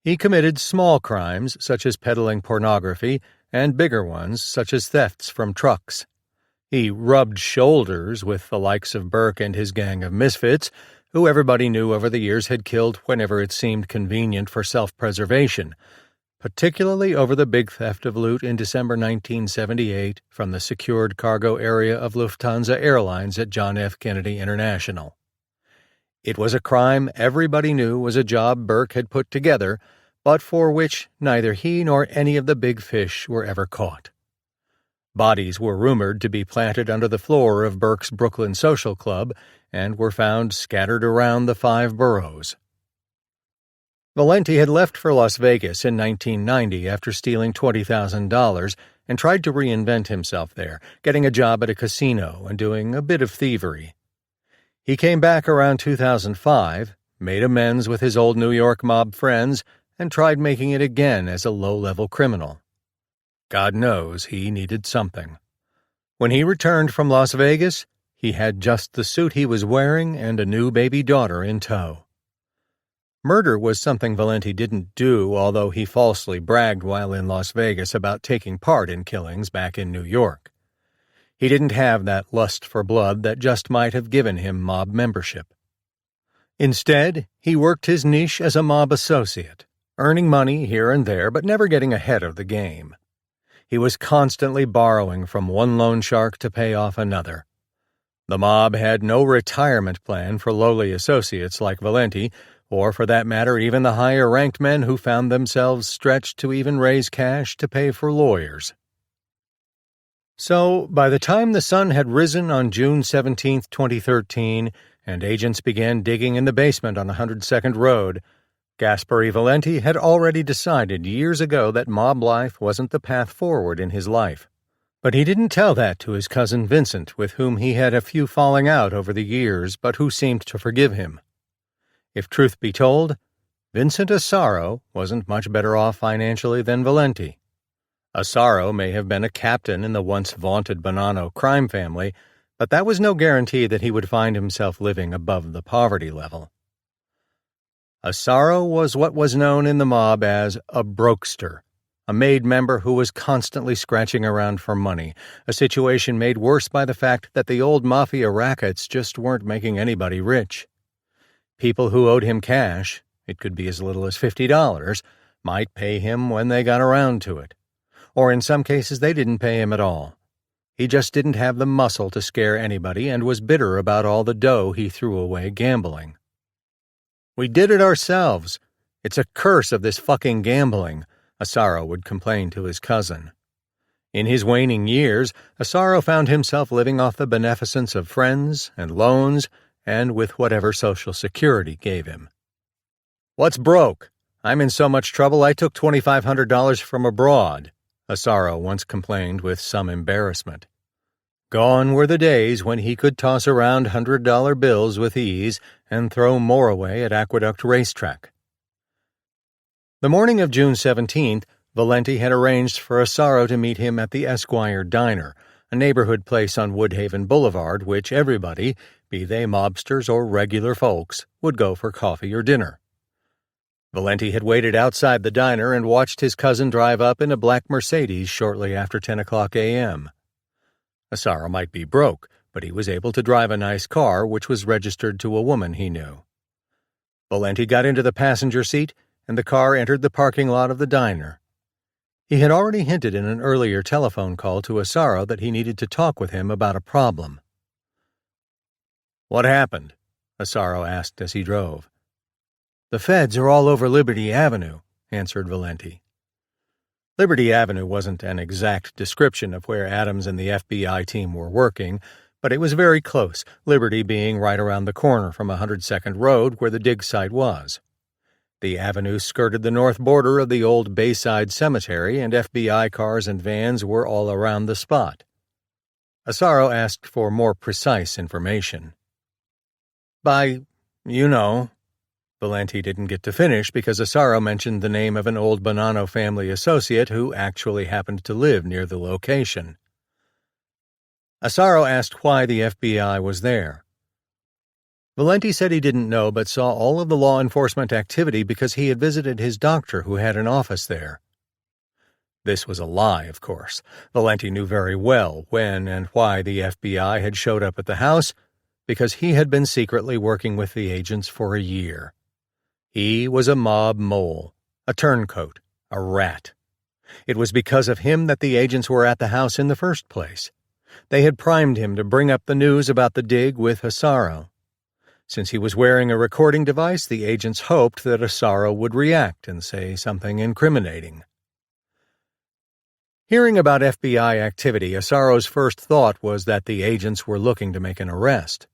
He committed small crimes, such as peddling pornography, and bigger ones, such as thefts from trucks. He rubbed shoulders with the likes of Burke and his gang of misfits, who everybody knew over the years had killed whenever it seemed convenient for self-preservation, particularly over the big theft of loot in December 1978 from the secured cargo area of Lufthansa Airlines at John F. Kennedy International. It was a crime everybody knew was a job Burke had put together, but for which neither he nor any of the big fish were ever caught. Bodies were rumored to be planted under the floor of Burke's Brooklyn Social Club and were found scattered around the 5 boroughs. Valenti had left for Las Vegas in 1990 after stealing $20,000 and tried to reinvent himself there, getting a job at a casino and doing a bit of thievery. He came back around 2005, made amends with his old New York mob friends, and tried making it again as a low-level criminal. God knows he needed something. When he returned from Las Vegas, he had just the suit he was wearing and a new baby daughter in tow. Murder was something Valenti didn't do, although he falsely bragged while in Las Vegas about taking part in killings back in New York. He didn't have that lust for blood that just might have given him mob membership. Instead, he worked his niche as a mob associate, earning money here and there but never getting ahead of the game. He was constantly borrowing from one loan shark to pay off another. The mob had no retirement plan for lowly associates like Valenti, or for that matter even the higher-ranked men who found themselves stretched to even raise cash to pay for lawyers. So, by the time the sun had risen on June 17, 2013, and agents began digging in the basement on 102nd Road, Gaspare Valenti had already decided years ago that mob life wasn't the path forward in his life. But he didn't tell that to his cousin Vincent, with whom he had a few falling out over the years, but who seemed to forgive him. If truth be told, Vincent Asaro wasn't much better off financially than Valenti. Asaro may have been a captain in the once vaunted Bonanno crime family, but that was no guarantee that he would find himself living above the poverty level. Asaro was what was known in the mob as a brokester, a made member who was constantly scratching around for money, a situation made worse by the fact that the old mafia rackets just weren't making anybody rich. People who owed him cash, it could be as little as $50, might pay him when they got around to it. Or in some cases they didn't pay him at all. He just didn't have the muscle to scare anybody and was bitter about all the dough he threw away gambling. "We did it ourselves. It's a curse of this fucking gambling," Asaro would complain to his cousin. In his waning years, Asaro found himself living off the beneficence of friends and loans and with whatever Social Security gave him. "What's broke? I'm in so much trouble I took $2,500 from abroad," Asaro once complained with some embarrassment. Gone were the days when he could toss around $100 bills with ease and throw more away at Aqueduct Racetrack. The morning of June 17th, Valenti had arranged for Asaro to meet him at the Esquire Diner, a neighborhood place on Woodhaven Boulevard which everybody, be they mobsters or regular folks, would go for coffee or dinner. Valenti had waited outside the diner and watched his cousin drive up in a black Mercedes shortly after 10 o'clock a.m. Asaro might be broke, but he was able to drive a nice car which was registered to a woman he knew. Valenti got into the passenger seat, and the car entered the parking lot of the diner. He had already hinted in an earlier telephone call to Asaro that he needed to talk with him about a problem. "What happened?" Asaro asked as he drove. "The feds are all over Liberty Avenue," answered Valenti. Liberty Avenue wasn't an exact description of where Adams and the FBI team were working, but it was very close, Liberty being right around the corner from 102nd Road where the dig site was. The avenue skirted the north border of the old Bayside Cemetery, and FBI cars and vans were all around the spot. Asaro asked for more precise information. "By, you know." Valenti didn't get to finish because Asaro mentioned the name of an old Bonanno family associate who actually happened to live near the location. Asaro asked why the FBI was there. Valenti said he didn't know but saw all of the law enforcement activity because he had visited his doctor who had an office there. This was a lie, of course. Valenti knew very well when and why the FBI had showed up at the house, because he had been secretly working with the agents for a year. He was a mob mole, a turncoat, a rat. It was because of him that the agents were at the house in the first place. They had primed him to bring up the news about the dig with Asaro. Since he was wearing a recording device, the agents hoped that Asaro would react and say something incriminating. Hearing about FBI activity, Asaro's first thought was that the agents were looking to make an arrest.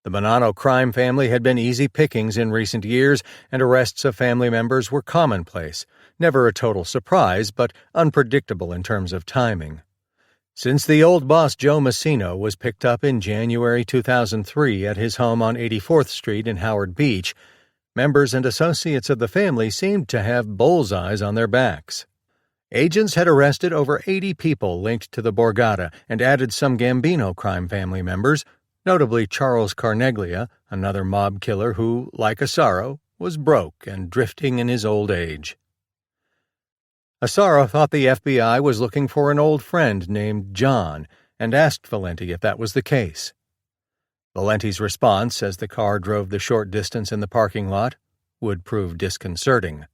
The Bonanno crime family had been easy pickings in recent years, and arrests of family members were commonplace, never a total surprise, but unpredictable in terms of timing. Since the old boss Joe Messino was picked up in January 2003 at his home on 84th Street in Howard Beach, members and associates of the family seemed to have bullseyes on their backs. Agents had arrested over 80 people linked to the Borgata and added some Gambino crime family members, notably Charles Carneglia, another mob killer who, like Asaro, was broke and drifting in his old age. Asaro thought the FBI was looking for an old friend named John and asked Valenti if that was the case. Valenti's response, as the car drove the short distance in the parking lot, would prove disconcerting.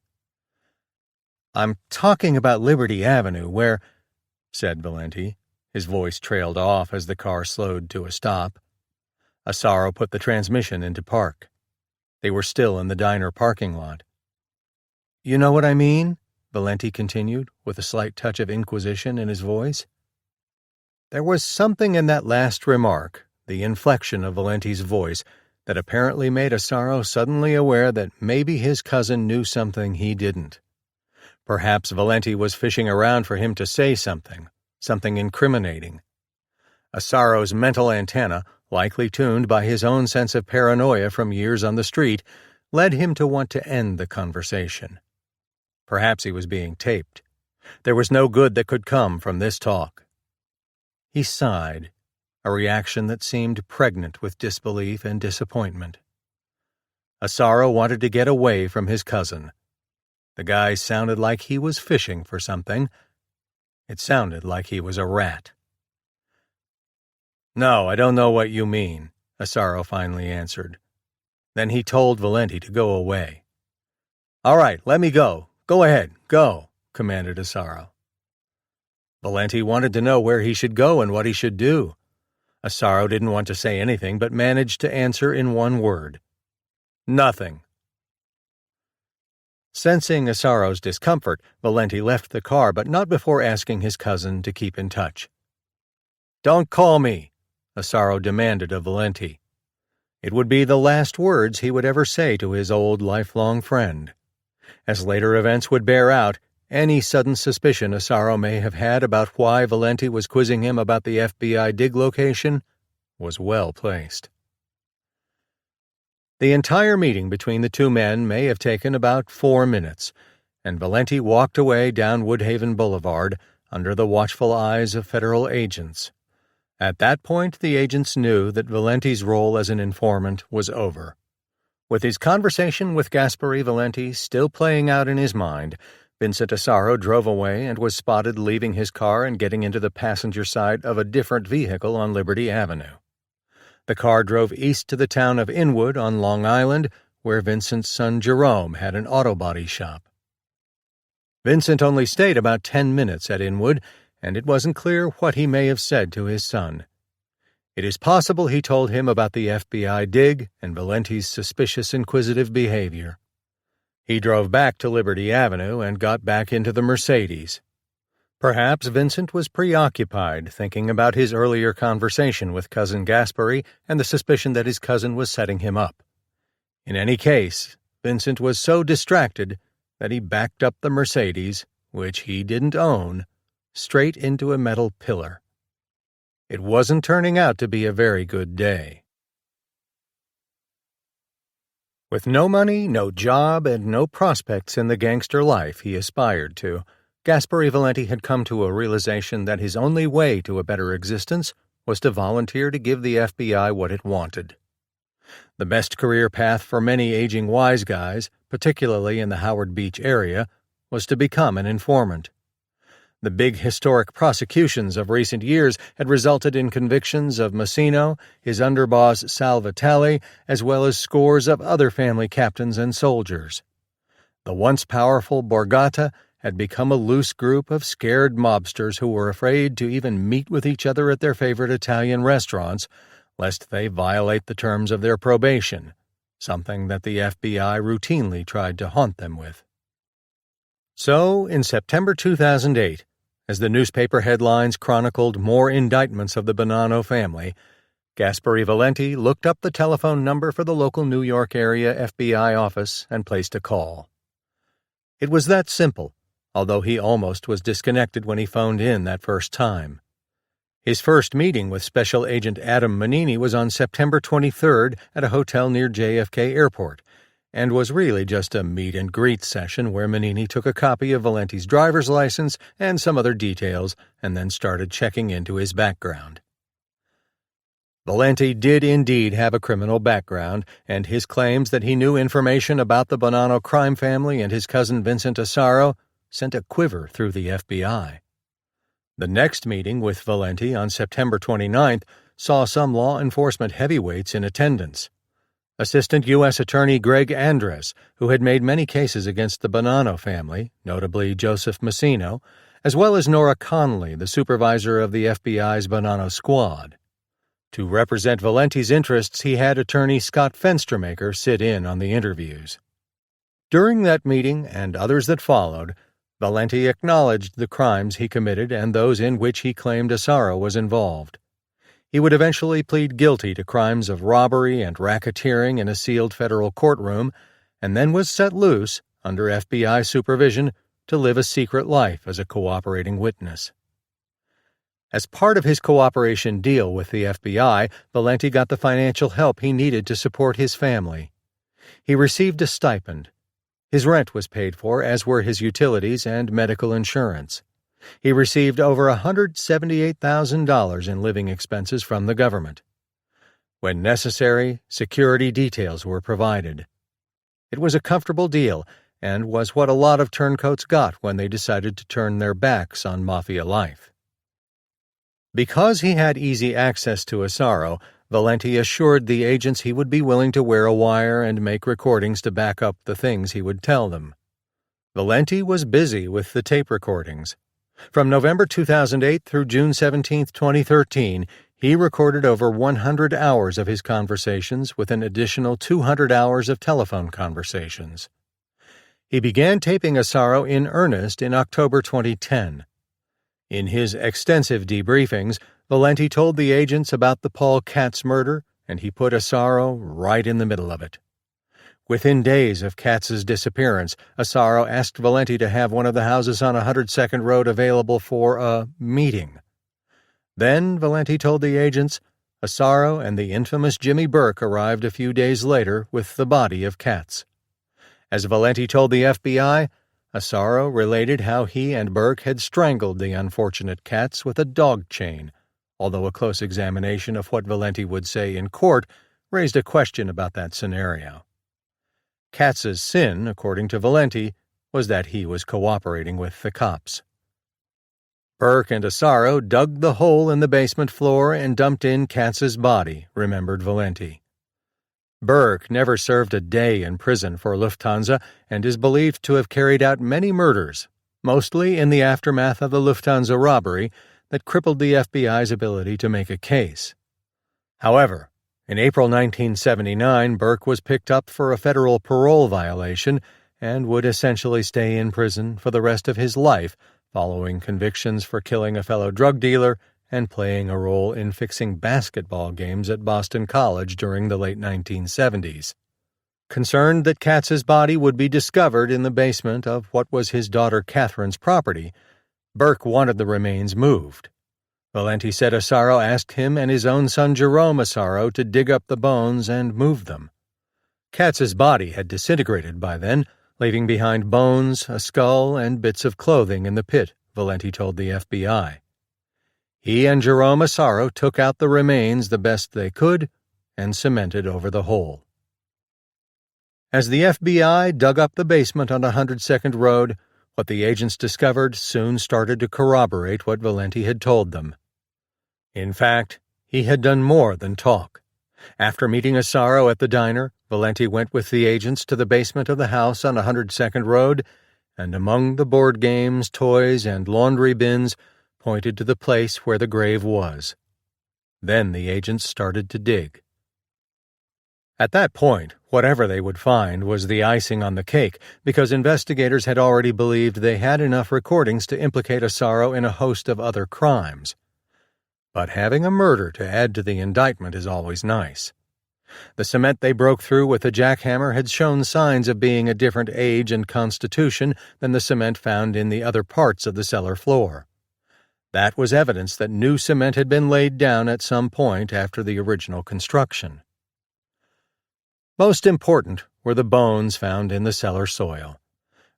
"I'm talking about Liberty Avenue, where," said Valenti. His voice trailed off as the car slowed to a stop. Asaro put the transmission into park. They were still in the diner parking lot. "You know what I mean?" Valenti continued, with a slight touch of inquisition in his voice. There was something in that last remark, the inflection of Valenti's voice, that apparently made Asaro suddenly aware that maybe his cousin knew something he didn't. Perhaps Valenti was fishing around for him to say something incriminating. Asaro's mental antenna, likely tuned by his own sense of paranoia from years on the street, led him to want to end the conversation. Perhaps he was being taped. There was no good that could come from this talk. He sighed, a reaction that seemed pregnant with disbelief and disappointment. Asaro wanted to get away from his cousin. The guy sounded like he was fishing for something. It sounded like he was a rat. "No, I don't know what you mean," Asaro finally answered. Then he told Valenti to go away. "All right, let me go. Go ahead, go," commanded Asaro. Valenti wanted to know where he should go and what he should do. Asaro didn't want to say anything, but managed to answer in one word. Nothing. Sensing Asaro's discomfort, Valenti left the car, but not before asking his cousin to keep in touch. "Don't call me," Asaro demanded of Valenti. It would be the last words he would ever say to his old lifelong friend. As later events would bear out, any sudden suspicion Asaro may have had about why Valenti was quizzing him about the FBI dig location was well placed. The entire meeting between the two men may have taken about 4 minutes, and Valenti walked away down Woodhaven Boulevard under the watchful eyes of federal agents. At that point, the agents knew that Valenti's role as an informant was over. With his conversation with Gaspare Valenti still playing out in his mind, Vincent Asaro drove away and was spotted leaving his car and getting into the passenger side of a different vehicle on Liberty Avenue. The car drove east to the town of Inwood on Long Island, where Vincent's son Jerome had an auto body shop. Vincent only stayed about 10 minutes at Inwood, and it wasn't clear what he may have said to his son. It is possible he told him about the FBI dig and Valenti's suspicious inquisitive behavior. He drove back to Liberty Avenue and got back into the Mercedes. Perhaps Vincent was preoccupied thinking about his earlier conversation with Cousin Gaspare and the suspicion that his cousin was setting him up. In any case, Vincent was so distracted that he backed up the Mercedes, which he didn't own, straight into a metal pillar. It wasn't turning out to be a very good day. With no money, no job, and no prospects in the gangster life he aspired to, Gaspare Valenti had come to a realization that his only way to a better existence was to volunteer to give the FBI what it wanted. The best career path for many aging wise guys, particularly in the Howard Beach area, was to become an informant. The big historic prosecutions of recent years had resulted in convictions of Massino, his underboss Sal Vitale, as well as scores of other family captains and soldiers. The once powerful Borgata had become a loose group of scared mobsters who were afraid to even meet with each other at their favorite Italian restaurants, lest they violate the terms of their probation, something that the FBI routinely tried to haunt them with. So, in September 2008, as the newspaper headlines chronicled more indictments of the Bonanno family, Gaspare Valenti looked up the telephone number for the local New York area FBI office and placed a call. It was that simple, although he almost was disconnected when he phoned in that first time. His first meeting with Special Agent Adam Manini was on September 23rd at a hotel near JFK Airport, and was really just a meet-and-greet session where Manini took a copy of Valenti's driver's license and some other details and then started checking into his background. Valenti did indeed have a criminal background, and his claims that he knew information about the Bonanno crime family and his cousin Vincent Asaro sent a quiver through the FBI. The next meeting with Valenti on September 29th saw some law enforcement heavyweights in attendance. Assistant U.S. Attorney Greg Andres, who had made many cases against the Bonanno family, notably Joseph Massino, as well as Nora Connolly, the supervisor of the FBI's Bonanno squad. To represent Valenti's interests, he had attorney Scott Fenstermaker sit in on the interviews. During that meeting, and others that followed, Valenti acknowledged the crimes he committed and those in which he claimed Asaro was involved. He would eventually plead guilty to crimes of robbery and racketeering in a sealed federal courtroom, and then was set loose, under FBI supervision, to live a secret life as a cooperating witness. As part of his cooperation deal with the FBI, Valenti got the financial help he needed to support his family. He received a stipend. His rent was paid for, as were his utilities and medical insurance. He received over $178,000 in living expenses from the government. When necessary, security details were provided. It was a comfortable deal, and was what a lot of turncoats got when they decided to turn their backs on mafia life. Because he had easy access to Asaro, Valenti assured the agents he would be willing to wear a wire and make recordings to back up the things he would tell them. Valenti was busy with the tape recordings. From November 2008 through June 17, 2013, he recorded over 100 hours of his conversations with an additional 200 hours of telephone conversations. He began taping Asaro in earnest in October 2010. In his extensive debriefings, Valenti told the agents about the Paul Katz murder, and he put Asaro right in the middle of it. Within days of Katz's disappearance, Asaro asked Valenti to have one of the houses on 102nd Road available for a meeting. Then, Valenti told the agents, Asaro and the infamous Jimmy Burke arrived a few days later with the body of Katz. As Valenti told the FBI, Asaro related how he and Burke had strangled the unfortunate Katz with a dog chain, although a close examination of what Valenti would say in court raised a question about that scenario. Katz's sin, according to Valenti, was that he was cooperating with the cops. Burke and Asaro dug the hole in the basement floor and dumped in Katz's body, remembered Valenti. Burke never served a day in prison for Lufthansa and is believed to have carried out many murders, mostly in the aftermath of the Lufthansa robbery that crippled the FBI's ability to make a case. However, in April 1979, Burke was picked up for a federal parole violation and would essentially stay in prison for the rest of his life following convictions for killing a fellow drug dealer and playing a role in fixing basketball games at Boston College during the late 1970s. Concerned that Katz's body would be discovered in the basement of what was his daughter Catherine's property, Burke wanted the remains moved. Valenti said Asaro asked him and his own son Jerome Asaro to dig up the bones and move them. Katz's body had disintegrated by then, leaving behind bones, a skull, and bits of clothing in the pit, Valenti told the FBI. He and Jerome Asaro took out the remains the best they could and cemented over the hole. As the FBI dug up the basement on 102nd Road, what the agents discovered soon started to corroborate what Valenti had told them. In fact, he had done more than talk. After meeting Asaro at the diner, Valenti went with the agents to the basement of the house on 102nd Road, and among the board games, toys, and laundry bins, pointed to the place where the grave was. Then the agents started to dig. At that point, whatever they would find was the icing on the cake, because investigators had already believed they had enough recordings to implicate Asaro in a host of other crimes. But having a murder to add to the indictment is always nice. The cement they broke through with the jackhammer had shown signs of being a different age and constitution than the cement found in the other parts of the cellar floor. That was evidence that new cement had been laid down at some point after the original construction. Most important were the bones found in the cellar soil.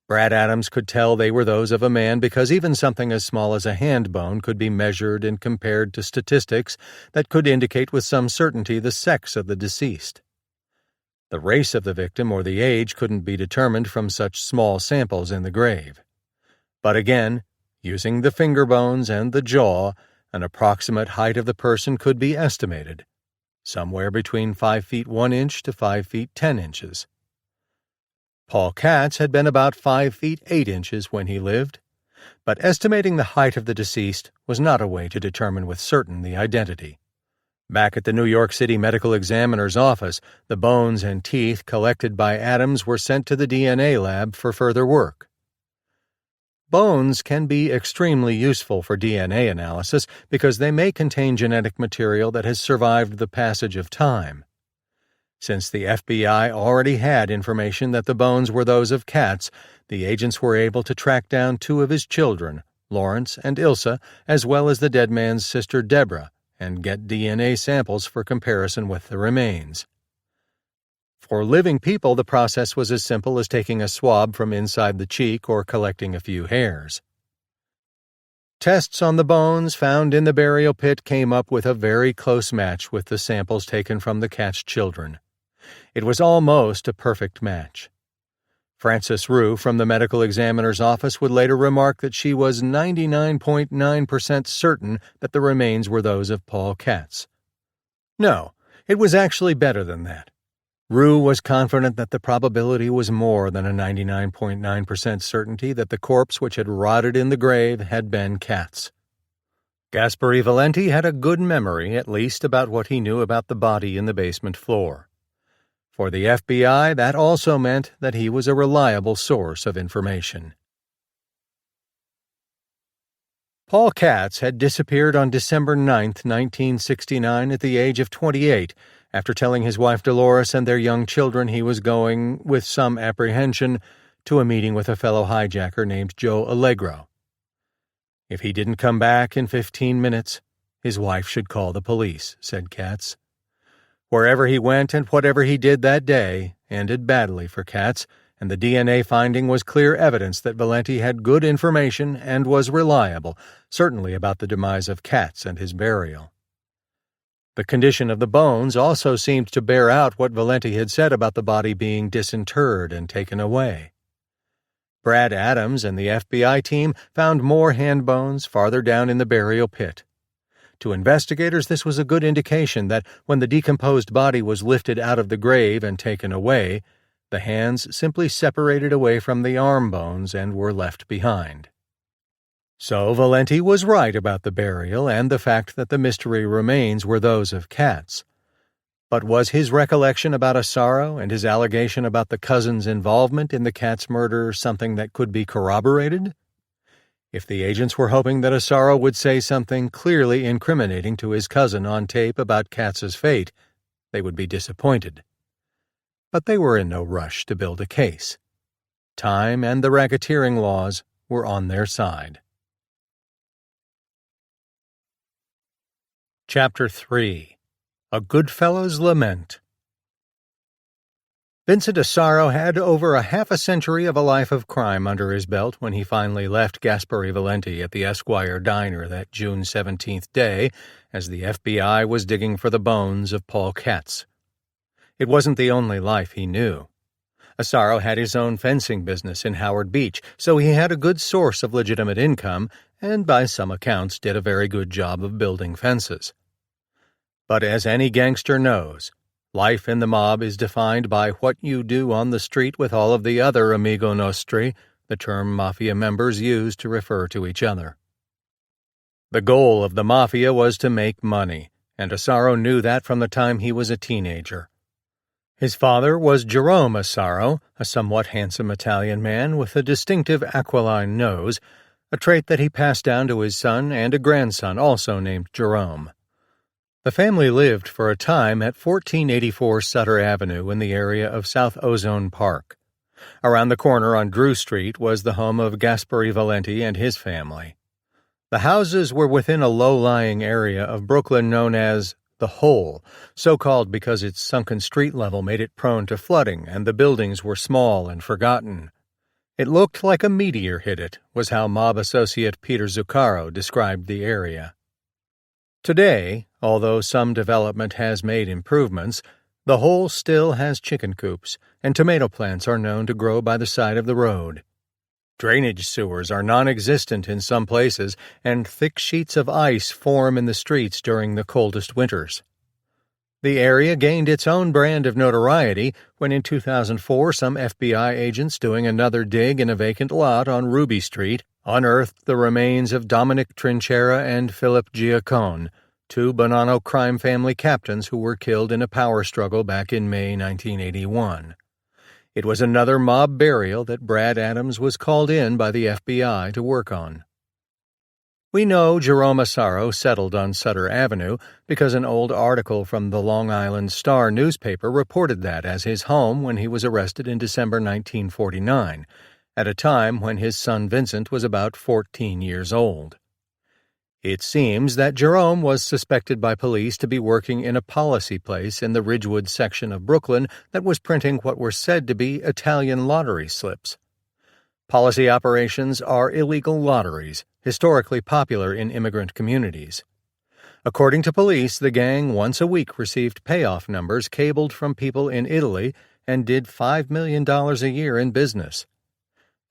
Brad Adams could tell they were those of a man because even something as small as a hand bone could be measured and compared to statistics that could indicate with some certainty the sex of the deceased. The race of the victim or the age couldn't be determined from such small samples in the grave. But again, using the finger bones and the jaw, an approximate height of the person could be estimated, somewhere between 5 feet 1 inch to 5 feet 10 inches. Paul Katz had been about 5 feet 8 inches when he lived, but estimating the height of the deceased was not a way to determine with certain the identity. Back at the New York City Medical Examiner's office, the bones and teeth collected by Adams were sent to the DNA lab for further work. Bones can be extremely useful for DNA analysis because they may contain genetic material that has survived the passage of time. Since the FBI already had information that the bones were those of Katz, the agents were able to track down 2 of his children, Lawrence and Ilsa, as well as the dead man's sister Deborah, and get DNA samples for comparison with the remains. For living people, the process was as simple as taking a swab from inside the cheek or collecting a few hairs. Tests on the bones found in the burial pit came up with a very close match with the samples taken from the Katz children. It was almost a perfect match. Frances Rue from the medical examiner's office would later remark that she was 99.9% certain that the remains were those of Paul Katz. No, it was actually better than that. Rue was confident that the probability was more than a 99.9% certainty that the corpse which had rotted in the grave had been Kat's. Gaspare Valenti had a good memory, at least, about what he knew about the body in the basement floor. For the FBI, that also meant that he was a reliable source of information. Paul Katz had disappeared on December 9, 1969, at the age of 28, after telling his wife Dolores and their young children he was going, with some apprehension, to a meeting with a fellow hijacker named Joe Allegro. If he didn't come back in 15 minutes, his wife should call the police, said Katz. Wherever he went and whatever he did that day ended badly for Katz, and the DNA finding was clear evidence that Valenti had good information and was reliable, certainly about the demise of Katz and his burial. The condition of the bones also seemed to bear out what Valenti had said about the body being disinterred and taken away. Brad Adams and the FBI team found more hand bones farther down in the burial pit. To investigators, this was a good indication that when the decomposed body was lifted out of the grave and taken away, the hands simply separated away from the arm bones and were left behind. So Valenti was right about the burial and the fact that the mystery remains were those of Katz. But was his recollection about Asaro and his allegation about the cousin's involvement in the Katz murder something that could be corroborated? If the agents were hoping that Asaro would say something clearly incriminating to his cousin on tape about Katz's fate, they would be disappointed. But they were in no rush to build a case. Time and the racketeering laws were on their side. Chapter 3. A Goodfellow's Lament. Vincent Asaro had over a half a century of a life of crime under his belt when he finally left Gaspare Valenti at the Esquire Diner that June 17th day as the FBI was digging for the bones of Paul Katz. It wasn't the only life he knew. Asaro had his own fencing business in Howard Beach, so he had a good source of legitimate income and, by some accounts, did a very good job of building fences. But as any gangster knows, life in the mob is defined by what you do on the street with all of the other amigo nostri, the term mafia members use to refer to each other. The goal of the mafia was to make money, and Asaro knew that from the time he was a teenager. His father was Jerome Asaro, a somewhat handsome Italian man with a distinctive aquiline nose, a trait that he passed down to his son and a grandson also named Jerome. The family lived for a time at 1484 Sutter Avenue in the area of South Ozone Park. Around the corner on Drew Street was the home of Gaspare Valenti and his family. The houses were within a low-lying area of Brooklyn known as the Hole, so called because its sunken street level made it prone to flooding and the buildings were small and forgotten. It looked like a meteor hit it, was how mob associate Peter Zuccaro described the area. Today, although some development has made improvements, the Hole still has chicken coops, and tomato plants are known to grow by the side of the road. Drainage sewers are non-existent in some places, and thick sheets of ice form in the streets during the coldest winters. The area gained its own brand of notoriety when in 2004 some FBI agents doing another dig in a vacant lot on Ruby Street unearthed the remains of Dominic Trinchera and Philip Giacone, two Bonanno crime family captains who were killed in a power struggle back in May 1981. It was another mob burial that Brad Adams was called in by the FBI to work on. We know Jerome Asaro settled on Sutter Avenue because an old article from the Long Island Star newspaper reported that as his home when he was arrested in December 1949, at a time when his son Vincent was about 14 years old. It seems that Jerome was suspected by police to be working in a policy place in the Ridgewood section of Brooklyn that was printing what were said to be Italian lottery slips. Policy operations are illegal lotteries, historically popular in immigrant communities. According to police, the gang once a week received payoff numbers cabled from people in Italy and did $5 million a year in business.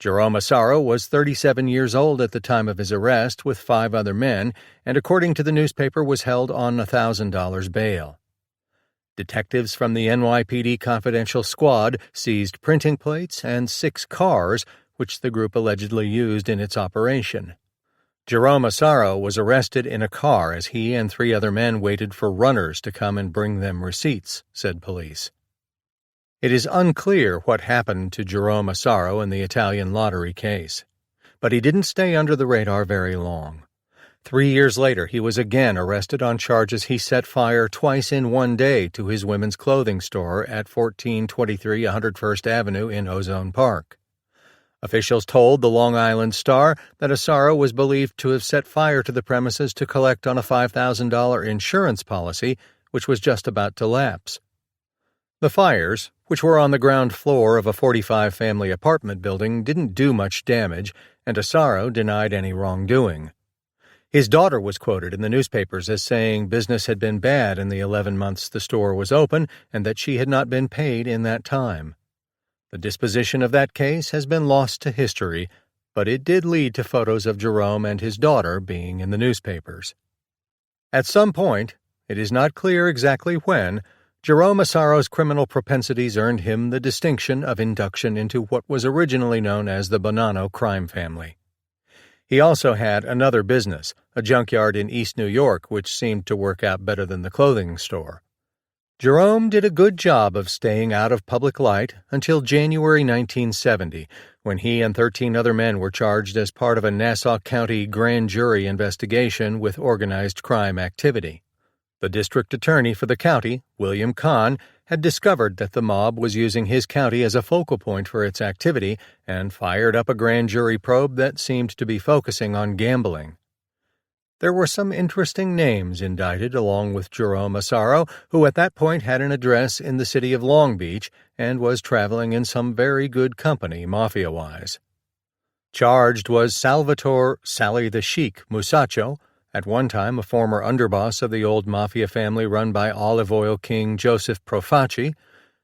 Jerome Asaro was 37 years old at the time of his arrest with 5 other men, and according to the newspaper was held on $1,000 bail. Detectives from the NYPD Confidential Squad seized printing plates and 6 cars, which the group allegedly used in its operation. Jerome Asaro was arrested in a car as he and 3 other men waited for runners to come and bring them receipts, said police. It is unclear what happened to Jerome Asaro in the Italian lottery case, but he didn't stay under the radar very long. 3 years later, he was again arrested on charges he set fire twice in one day to his women's clothing store at 1423 101st Avenue in Ozone Park. Officials told the Long Island Star that Asaro was believed to have set fire to the premises to collect on a $5,000 insurance policy, which was just about to lapse. The fires, which were on the ground floor of a 45-family apartment building, didn't do much damage, and Asaro denied any wrongdoing. His daughter was quoted in the newspapers as saying business had been bad in the 11 months the store was open and that she had not been paid in that time. The disposition of that case has been lost to history, but it did lead to photos of Jerome and his daughter being in the newspapers. At some point, it is not clear exactly when, Jerome Asaro's criminal propensities earned him the distinction of induction into what was originally known as the Bonanno crime family. He also had another business, a junkyard in East New York, which seemed to work out better than the clothing store. Jerome did a good job of staying out of public light until January 1970, when he and 13 other men were charged as part of a Nassau County grand jury investigation with organized crime activity. The district attorney for the county, William Kahn, had discovered that the mob was using his county as a focal point for its activity and fired up a grand jury probe that seemed to be focusing on gambling. There were some interesting names indicted along with Jerome Asaro, who at that point had an address in the city of Long Beach and was traveling in some very good company mafia-wise. Charged was Salvatore Sally the Sheik Musacho, at one time a former underboss of the old mafia family run by olive oil king Joseph Profaci,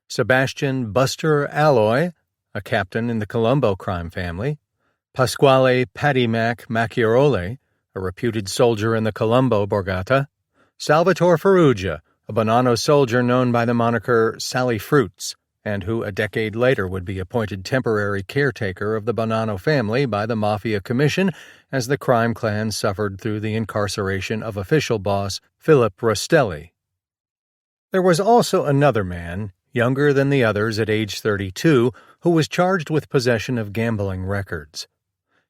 Sebastian Buster Alloy, a captain in the Colombo crime family, Pasquale Paddy Mac Macchiarole, a reputed soldier in the Colombo Borgata, Salvatore Ferrugia, a Bonanno soldier known by the moniker Sally Fruits, and who a decade later would be appointed temporary caretaker of the Bonanno family by the Mafia Commission as the crime clan suffered through the incarceration of official boss Philip Rostelli. There was also another man, younger than the others at age 32, who was charged with possession of gambling records.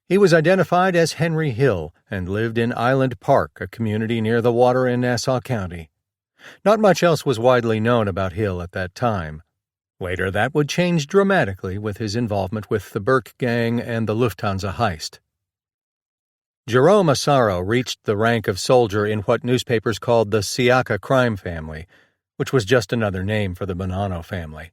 He was identified as Henry Hill and lived in Island Park, a community near the water in Nassau County. Not much else was widely known about Hill at that time. Later, that would change dramatically with his involvement with the Burke Gang and the Lufthansa Heist. Jerome Asaro reached the rank of soldier in what newspapers called the Siaka crime family, which was just another name for the Bonanno family.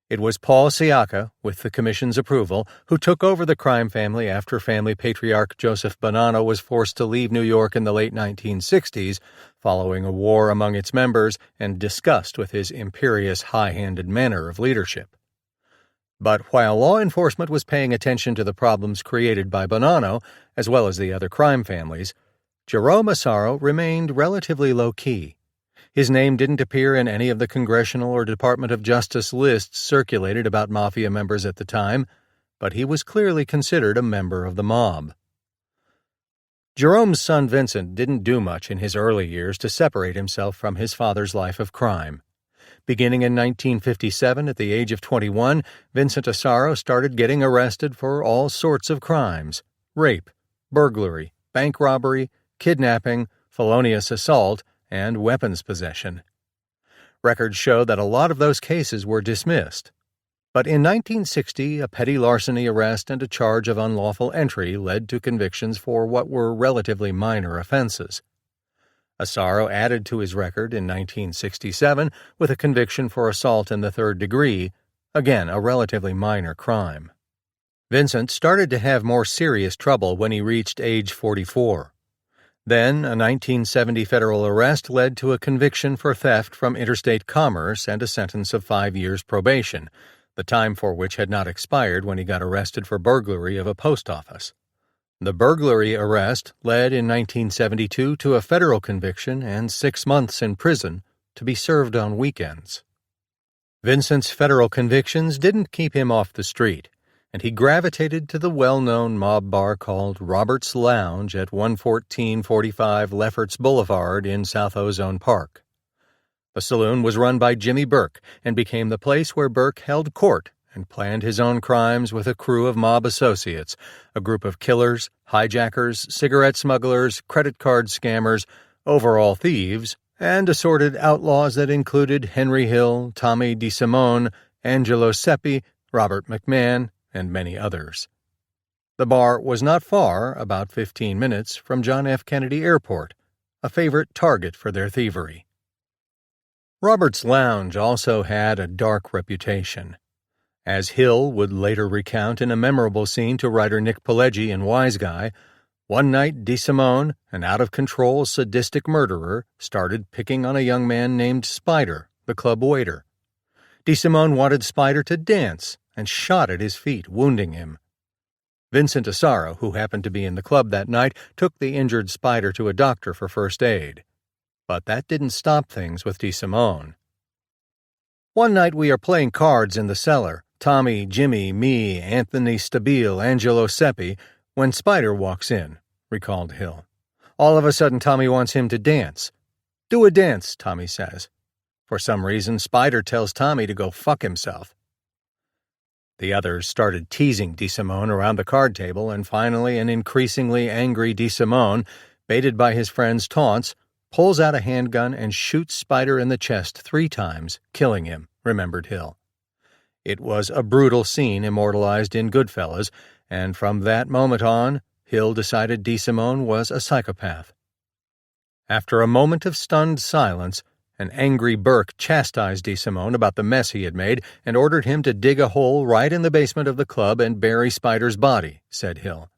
It was Paul Siaka, with the Commission's approval, who took over the crime family after family patriarch Joseph Bonanno was forced to leave New York in the late 1960s, following a war among its members and disgust with his imperious, high-handed manner of leadership. But while law enforcement was paying attention to the problems created by Bonanno, as well as the other crime families, Jerome Asaro remained relatively low-key. His name didn't appear in any of the Congressional or Department of Justice lists circulated about mafia members at the time, but he was clearly considered a member of the mob. Jerome's son Vincent didn't do much in his early years to separate himself from his father's life of crime. Beginning in 1957, at the age of 21, Vincent Asaro started getting arrested for all sorts of crimes: rape, burglary, bank robbery, kidnapping, felonious assault, and weapons possession. Records show that a lot of those cases were dismissed. But in 1960, a petty larceny arrest and a charge of unlawful entry led to convictions for what were relatively minor offenses. Asaro added to his record in 1967 with a conviction for assault in the third degree, again a relatively minor crime. Vincent started to have more serious trouble when he reached age 44. Then, a 1970 federal arrest led to a conviction for theft from interstate commerce and a sentence of 5 years probation, the time for which had not expired when he got arrested for burglary of a post office. The burglary arrest led in 1972 to a federal conviction and 6 months in prison, to be served on weekends. Vincent's federal convictions didn't keep him off the street, and he gravitated to the well-known mob bar called Robert's Lounge at 11445 Lefferts Boulevard in South Ozone Park. The saloon was run by Jimmy Burke and became the place where Burke held court and planned his own crimes with a crew of mob associates, a group of killers, hijackers, cigarette smugglers, credit card scammers, overall thieves, and assorted outlaws that included Henry Hill, Tommy DeSimone, Angelo Seppi, Robert McMahon, and many others. The bar was not far, about 15 minutes, from John F. Kennedy Airport, a favorite target for their thievery. Robert's Lounge also had a dark reputation. As Hill would later recount in a memorable scene to writer Nick Pileggi in Wise Guy, one night DeSimone, an out-of-control sadistic murderer, started picking on a young man named Spider, the club waiter. DeSimone wanted Spider to dance and shot at his feet, wounding him. Vincent Asaro, who happened to be in the club that night, took the injured Spider to a doctor for first aid. But that didn't stop things with DeSimone. One night we are playing cards in the cellar, Tommy, Jimmy, me, Anthony Stabile, Angelo Seppi, when Spider walks in, recalled Hill. All of a sudden Tommy wants him to dance. Do a dance, Tommy says. For some reason, Spider tells Tommy to go fuck himself. The others started teasing DeSimone around the card table, and finally an increasingly angry DeSimone, baited by his friends' taunts, pulls out a handgun and shoots Spider in the chest 3 times, killing him, remembered Hill. It was a brutal scene immortalized in Goodfellas, and from that moment on, Hill decided DeSimone was a psychopath. After a moment of stunned silence, an angry Burke chastised DeSimone about the mess he had made and ordered him to dig a hole right in the basement of the club and bury Spider's body, said Hill.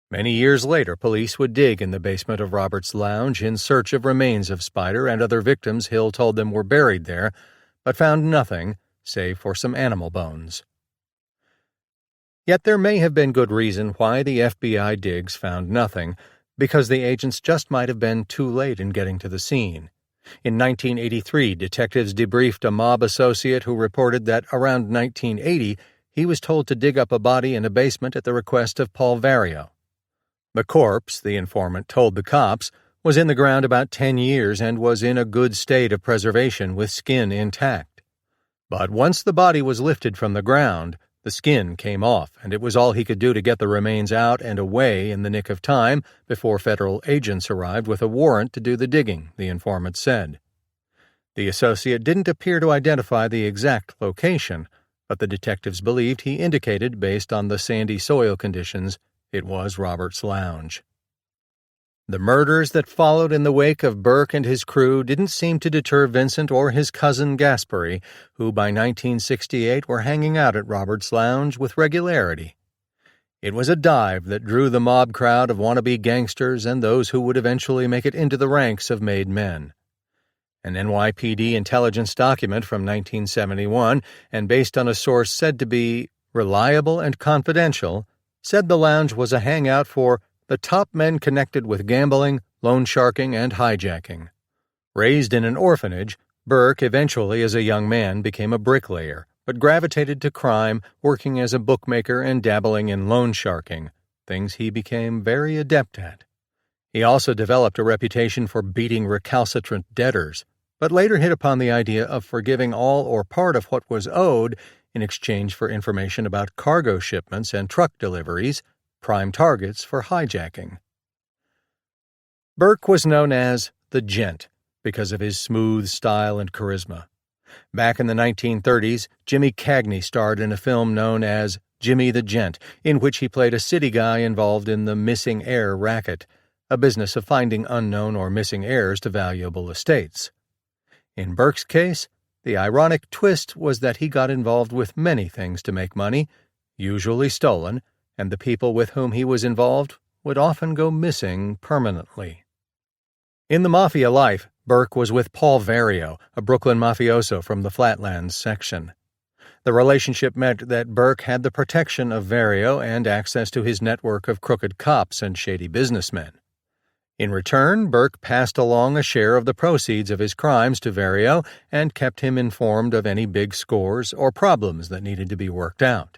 Many years later, police would dig in the basement of Robert's Lounge in search of remains of Spider and other victims Hill told them were buried there, but found nothing, save for some animal bones. Yet there may have been good reason why the FBI digs found nothing, because the agents just might have been too late in getting to the scene. In 1983, detectives debriefed a mob associate who reported that around 1980, he was told to dig up a body in a basement at the request of Paul Vario. The corpse, the informant told the cops, was in the ground about 10 years and was in a good state of preservation with skin intact. But once the body was lifted from the ground, the skin came off, and it was all he could do to get the remains out and away in the nick of time before federal agents arrived with a warrant to do the digging, the informant said. The associate didn't appear to identify the exact location, but the detectives believed he indicated, based on the sandy soil conditions, it was Robert's Lounge. The murders that followed in the wake of Burke and his crew didn't seem to deter Vincent or his cousin Gaspari, who by 1968 were hanging out at Robert's Lounge with regularity. It was a dive that drew the mob crowd of wannabe gangsters and those who would eventually make it into the ranks of made men. An NYPD intelligence document from 1971, and based on a source said to be reliable and confidential, said the lounge was a hangout for the top men connected with gambling, loan sharking, and hijacking. Raised in an orphanage, Burke eventually as a young man became a bricklayer, but gravitated to crime, working as a bookmaker and dabbling in loan sharking, things he became very adept at. He also developed a reputation for beating recalcitrant debtors, but later hit upon the idea of forgiving all or part of what was owed in exchange for information about cargo shipments and truck deliveries, prime targets for hijacking. Burke was known as the Gent because of his smooth style and charisma. Back in the 1930s, Jimmy Cagney starred in a film known as Jimmy the Gent, in which he played a city guy involved in the missing heir racket, a business of finding unknown or missing heirs to valuable estates. In Burke's case, the ironic twist was that he got involved with many things to make money, usually stolen, and the people with whom he was involved would often go missing permanently. In the mafia life, Burke was with Paul Vario, a Brooklyn mafioso from the Flatlands section. The relationship meant that Burke had the protection of Vario and access to his network of crooked cops and shady businessmen. In return, Burke passed along a share of the proceeds of his crimes to Vario and kept him informed of any big scores or problems that needed to be worked out.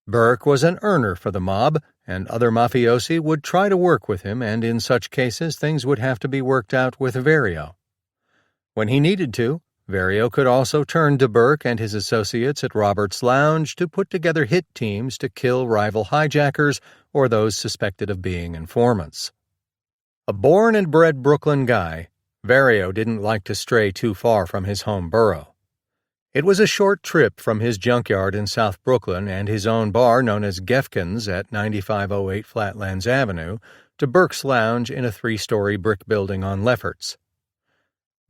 Burke was an earner for the mob, and other mafiosi would try to work with him, and in such cases things would have to be worked out with Vario. When he needed to, Vario could also turn to Burke and his associates at Robert's Lounge to put together hit teams to kill rival hijackers or those suspected of being informants. A born and bred Brooklyn guy, Vario didn't like to stray too far from his home borough. It was a short trip from his junkyard in South Brooklyn and his own bar known as Gefkin's at 9508 Flatlands Avenue to Burke's Lounge in a 3-story brick building on Lefferts.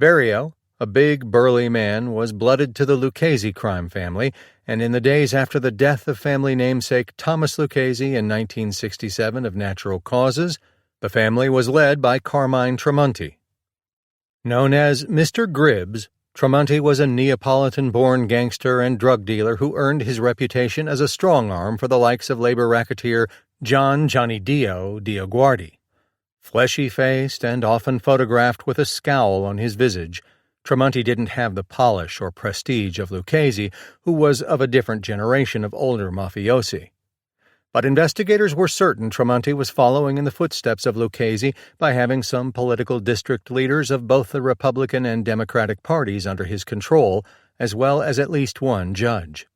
Vario, a big, burly man, was blooded to the Lucchese crime family, and in the days after the death of family namesake Thomas Lucchese in 1967 of natural causes, the family was led by Carmine Tremonti. Known as Mr. Gribbs, Tremonti was a Neapolitan-born gangster and drug dealer who earned his reputation as a strong-arm for the likes of labor racketeer Johnny Dio Guardi. Fleshy-faced and often photographed with a scowl on his visage, Tremonti didn't have the polish or prestige of Lucchese, who was of a different generation of older mafiosi. But investigators were certain Tremonti was following in the footsteps of Lucchese by having some political district leaders of both the Republican and Democratic parties under his control, as well as at least one judge.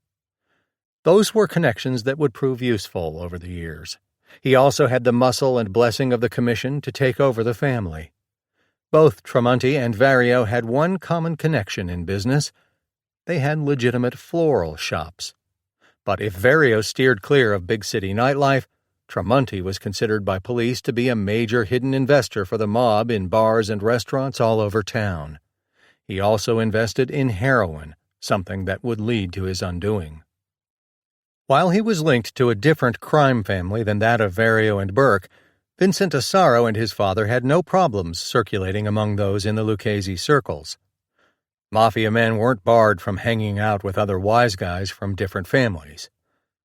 Those were connections that would prove useful over the years. He also had the muscle and blessing of the commission to take over the family. Both Tremonti and Vario had one common connection in business. They had legitimate floral shops. But if Vario steered clear of big city nightlife, Tremonti was considered by police to be a major hidden investor for the mob in bars and restaurants all over town. He also invested in heroin, something that would lead to his undoing. While he was linked to a different crime family than that of Vario and Burke, Vincent Asaro and his father had no problems circulating among those in the Lucchese circles. Mafia men weren't barred from hanging out with other wise guys from different families.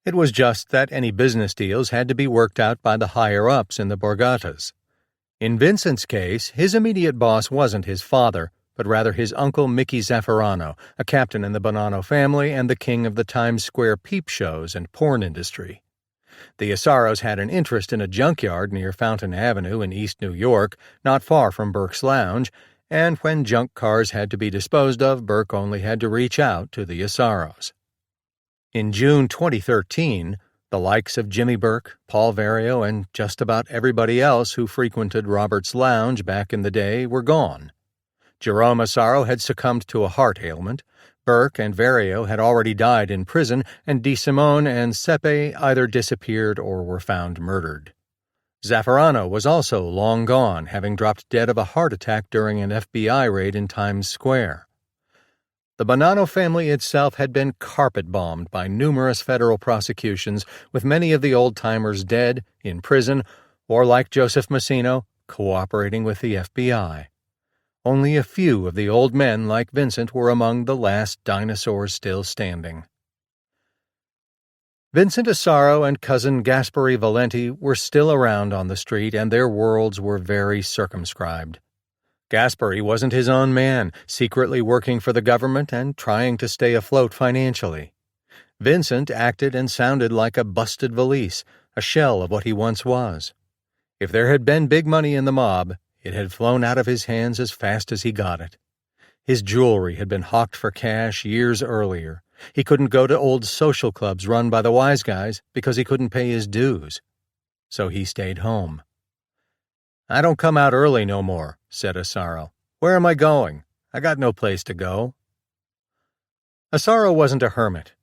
It was just that any business deals had to be worked out by the higher-ups in the Borgatas. In Vincent's case, his immediate boss wasn't his father, but rather his uncle Mickey Zaffarano, a captain in the Bonanno family and the king of the Times Square peep shows and porn industry. The Asaros had an interest in a junkyard near Fountain Avenue in East New York, not far from Burke's Lounge, and when junk cars had to be disposed of, Burke only had to reach out to the Asaros. In June 2013, the likes of Jimmy Burke, Paul Vario, and just about everybody else who frequented Robert's Lounge back in the day were gone. Jerome Asaro had succumbed to a heart ailment, Burke and Vario had already died in prison, and De Simone and Sepe either disappeared or were found murdered. Zaffarano was also long gone, having dropped dead of a heart attack during an FBI raid in Times Square. The Bonanno family itself had been carpet-bombed by numerous federal prosecutions, with many of the old-timers dead, in prison, or like Joseph Massino, cooperating with the FBI. Only a few of the old men like Vincent were among the last dinosaurs still standing. Vincent Asaro and cousin Gasperi Valenti were still around on the street, and their worlds were very circumscribed. Gasperi wasn't his own man, secretly working for the government and trying to stay afloat financially. Vincent acted and sounded like a busted valise, a shell of what he once was. If there had been big money in the mob, it had flown out of his hands as fast as he got it. His jewelry had been hawked for cash years earlier. He couldn't go to old social clubs run by the wise guys because he couldn't pay his dues. So he stayed home. "I don't come out early no more," said Asaro. "Where am I going? I got no place to go." Asaro wasn't a hermit.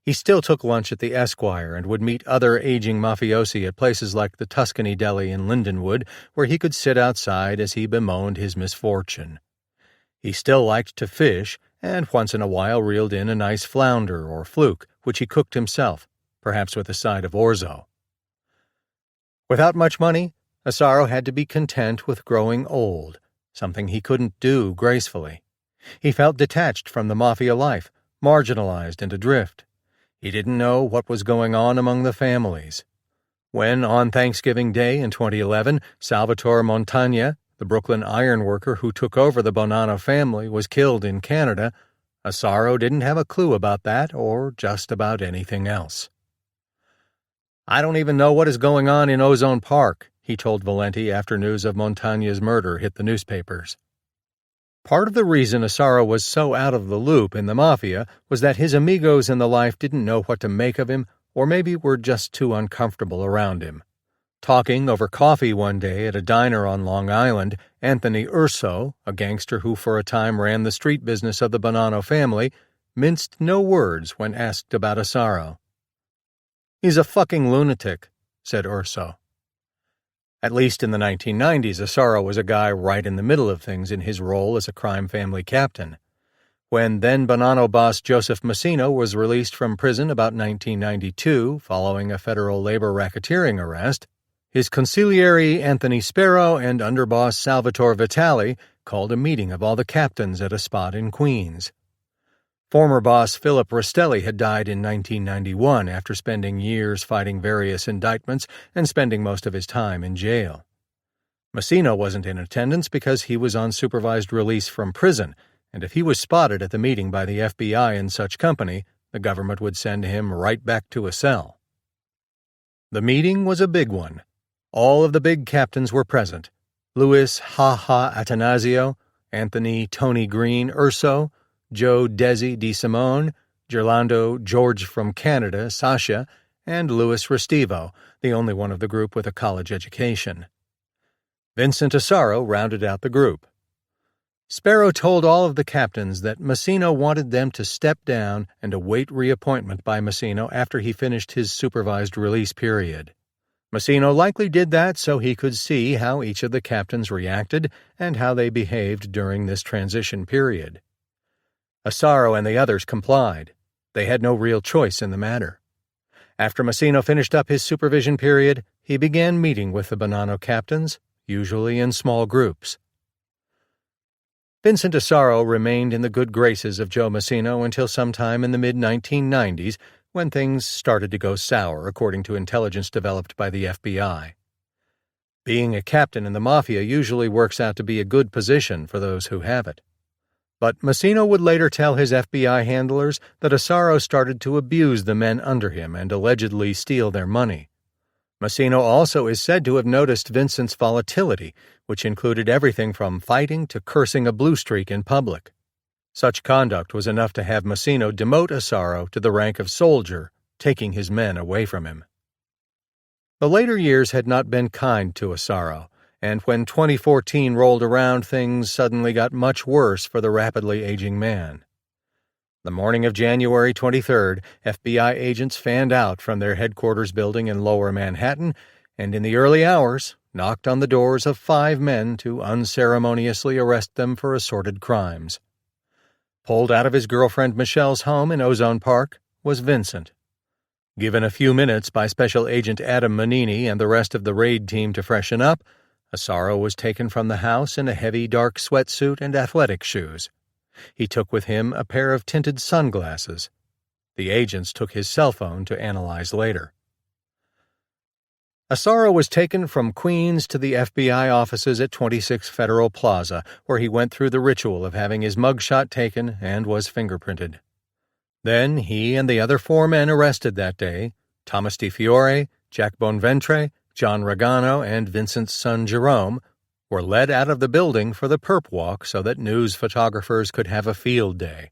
He still took lunch at the Esquire and would meet other aging mafiosi at places like the Tuscany Deli in Lindenwood, where he could sit outside as he bemoaned his misfortune. He still liked to fish, and once in a while reeled in a nice flounder or fluke, which he cooked himself, perhaps with a side of orzo. Without much money, Asaro had to be content with growing old, something he couldn't do gracefully. He felt detached from the mafia life, marginalized and adrift. He didn't know what was going on among the families. When, on Thanksgiving Day in 2011, Salvatore Montagna, the Brooklyn ironworker who took over the Bonanno family, was killed in Canada, Asaro didn't have a clue about that or just about anything else. "I don't even know what is going on in Ozone Park," he told Valenti after news of Montagna's murder hit the newspapers. Part of the reason Asaro was so out of the loop in the Mafia was that his amigos in the life didn't know what to make of him, or maybe were just too uncomfortable around him. Talking over coffee one day at a diner on Long Island, Anthony Urso, a gangster who for a time ran the street business of the Bonanno family, minced no words when asked about Asaro. "He's a fucking lunatic," said Urso. At least in the 1990s, Asaro was a guy right in the middle of things in his role as a crime family captain. When then-Bonanno boss Joseph Massino was released from prison about 1992 following a federal labor racketeering arrest, his consigliere Anthony Sparrow and underboss Salvatore Vitali called a meeting of all the captains at a spot in Queens. Former boss Philip Rastelli had died in 1991 after spending years fighting various indictments and spending most of his time in jail. Massino wasn't in attendance because he was on supervised release from prison, and if he was spotted at the meeting by the FBI in such company, the government would send him right back to a cell. The meeting was a big one. All of the big captains were present: Luis Ha Atanasio, Anthony Tony Green Urso, Joe Desi Di Simone, Gerlando George from Canada Sasha, and Louis Restivo, the only one of the group with a college education. Vincent Asaro rounded out the group. Sparrow told all of the captains that Massino wanted them to step down and await reappointment by Massino after he finished his supervised release period. Massino likely did that so he could see how each of the captains reacted and how they behaved during this transition period. Asaro and the others complied. They had no real choice in the matter. After Massino finished up his supervision period, he began meeting with the Bonanno captains, usually in small groups. Vincent Asaro remained in the good graces of Joe Massino until sometime in the mid-1990s, when things started to go sour, according to intelligence developed by the FBI. Being a captain in the Mafia usually works out to be a good position for those who have it. But Massino would later tell his FBI handlers that Asaro started to abuse the men under him and allegedly steal their money. Massino also is said to have noticed Vincent's volatility, which included everything from fighting to cursing a blue streak in public. Such conduct was enough to have Massino demote Asaro to the rank of soldier, taking his men away from him. The later years had not been kind to Asaro, and when 2014 rolled around, things suddenly got much worse for the rapidly aging man. The morning of January 23rd, FBI agents fanned out from their headquarters building in Lower Manhattan, and in the early hours knocked on the doors of 5 men to unceremoniously arrest them for assorted crimes. Pulled out of his girlfriend Michelle's home in Ozone Park was Vincent. Given a few minutes by Special Agent Adam Manini and the rest of the raid team to freshen up, Asaro was taken from the house in a heavy dark sweatsuit and athletic shoes. He took with him a pair of tinted sunglasses. The agents took his cell phone to analyze later. Asaro was taken from Queens to the FBI offices at 26 Federal Plaza, where he went through the ritual of having his mugshot taken and was fingerprinted. Then he and the other 4 men arrested that day, Thomas Di Fiore, Jack Bonventre, John Regano, and Vincent's son Jerome, were led out of the building for the perp walk so that news photographers could have a field day.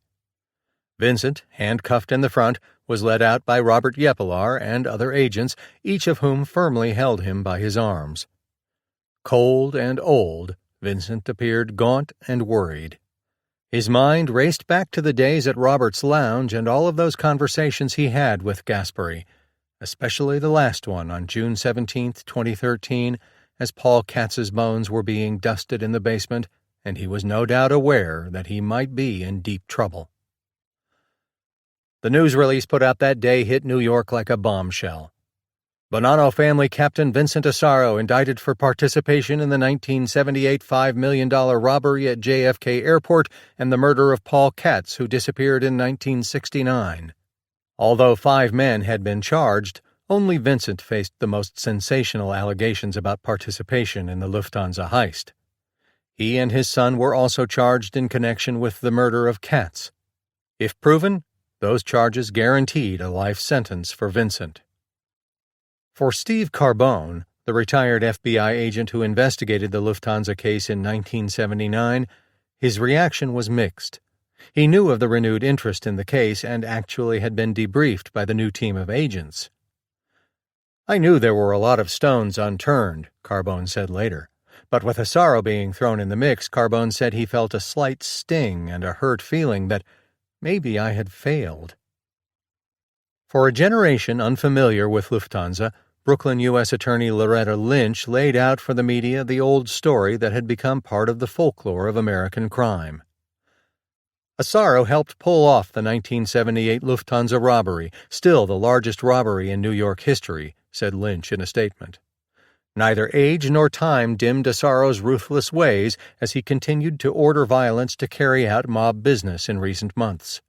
Vincent, handcuffed in the front, was led out by Robert Yepilar and other agents, each of whom firmly held him by his arms. Cold and old, Vincent appeared gaunt and worried. His mind raced back to the days at Robert's Lounge and all of those conversations he had with Gasperi, especially the last one on June 17, 2013, as Paul Katz's bones were being dusted in the basement, and he was no doubt aware that he might be in deep trouble. The news release put out that day hit New York like a bombshell. Bonanno family captain Vincent Asaro indicted for participation in the 1978 $5 million robbery at JFK Airport and the murder of Paul Katz, who disappeared in 1969. Although 5 men had been charged, Only Vincent faced the most sensational allegations about participation in the Lufthansa heist. He and his son were also charged in connection with the murder of Katz. If proven, those charges guaranteed a life sentence for Vincent. For Steve Carbone, the retired FBI agent who investigated the Lufthansa case in 1979, his reaction was mixed. He knew of the renewed interest in the case and actually had been debriefed by the new team of agents. "I knew there were a lot of stones unturned," Carbone said later. But with Asaro being thrown in the mix, Carbone said he felt a slight sting and a hurt feeling that maybe I had failed. For a generation unfamiliar with Lufthansa, Brooklyn U.S. Attorney Loretta Lynch laid out for the media the old story that had become part of the folklore of American crime. Asaro helped pull off the 1978 Lufthansa robbery, still the largest robbery in New York history, said Lynch in a statement. Neither age nor time dimmed Asaro's ruthless ways as he continued to order violence to carry out mob business in recent months.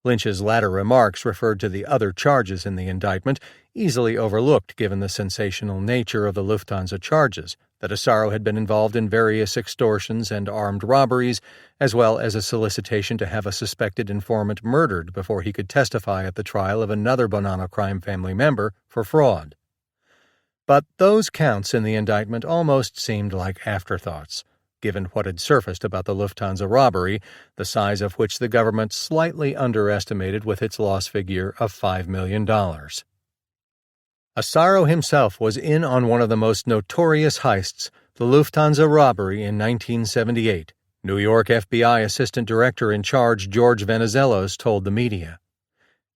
Lynch's latter remarks referred to the other charges in the indictment, easily overlooked given the sensational nature of the Lufthansa charges, that Asaro had been involved in various extortions and armed robberies, as well as a solicitation to have a suspected informant murdered before he could testify at the trial of another Bonanno crime family member for fraud. But those counts in the indictment almost seemed like afterthoughts, given what had surfaced about the Lufthansa robbery, the size of which the government slightly underestimated with its loss figure of $5 million. Asaro himself was in on one of the most notorious heists, the Lufthansa robbery in 1978, New York FBI Assistant Director in Charge George Venizelos told the media.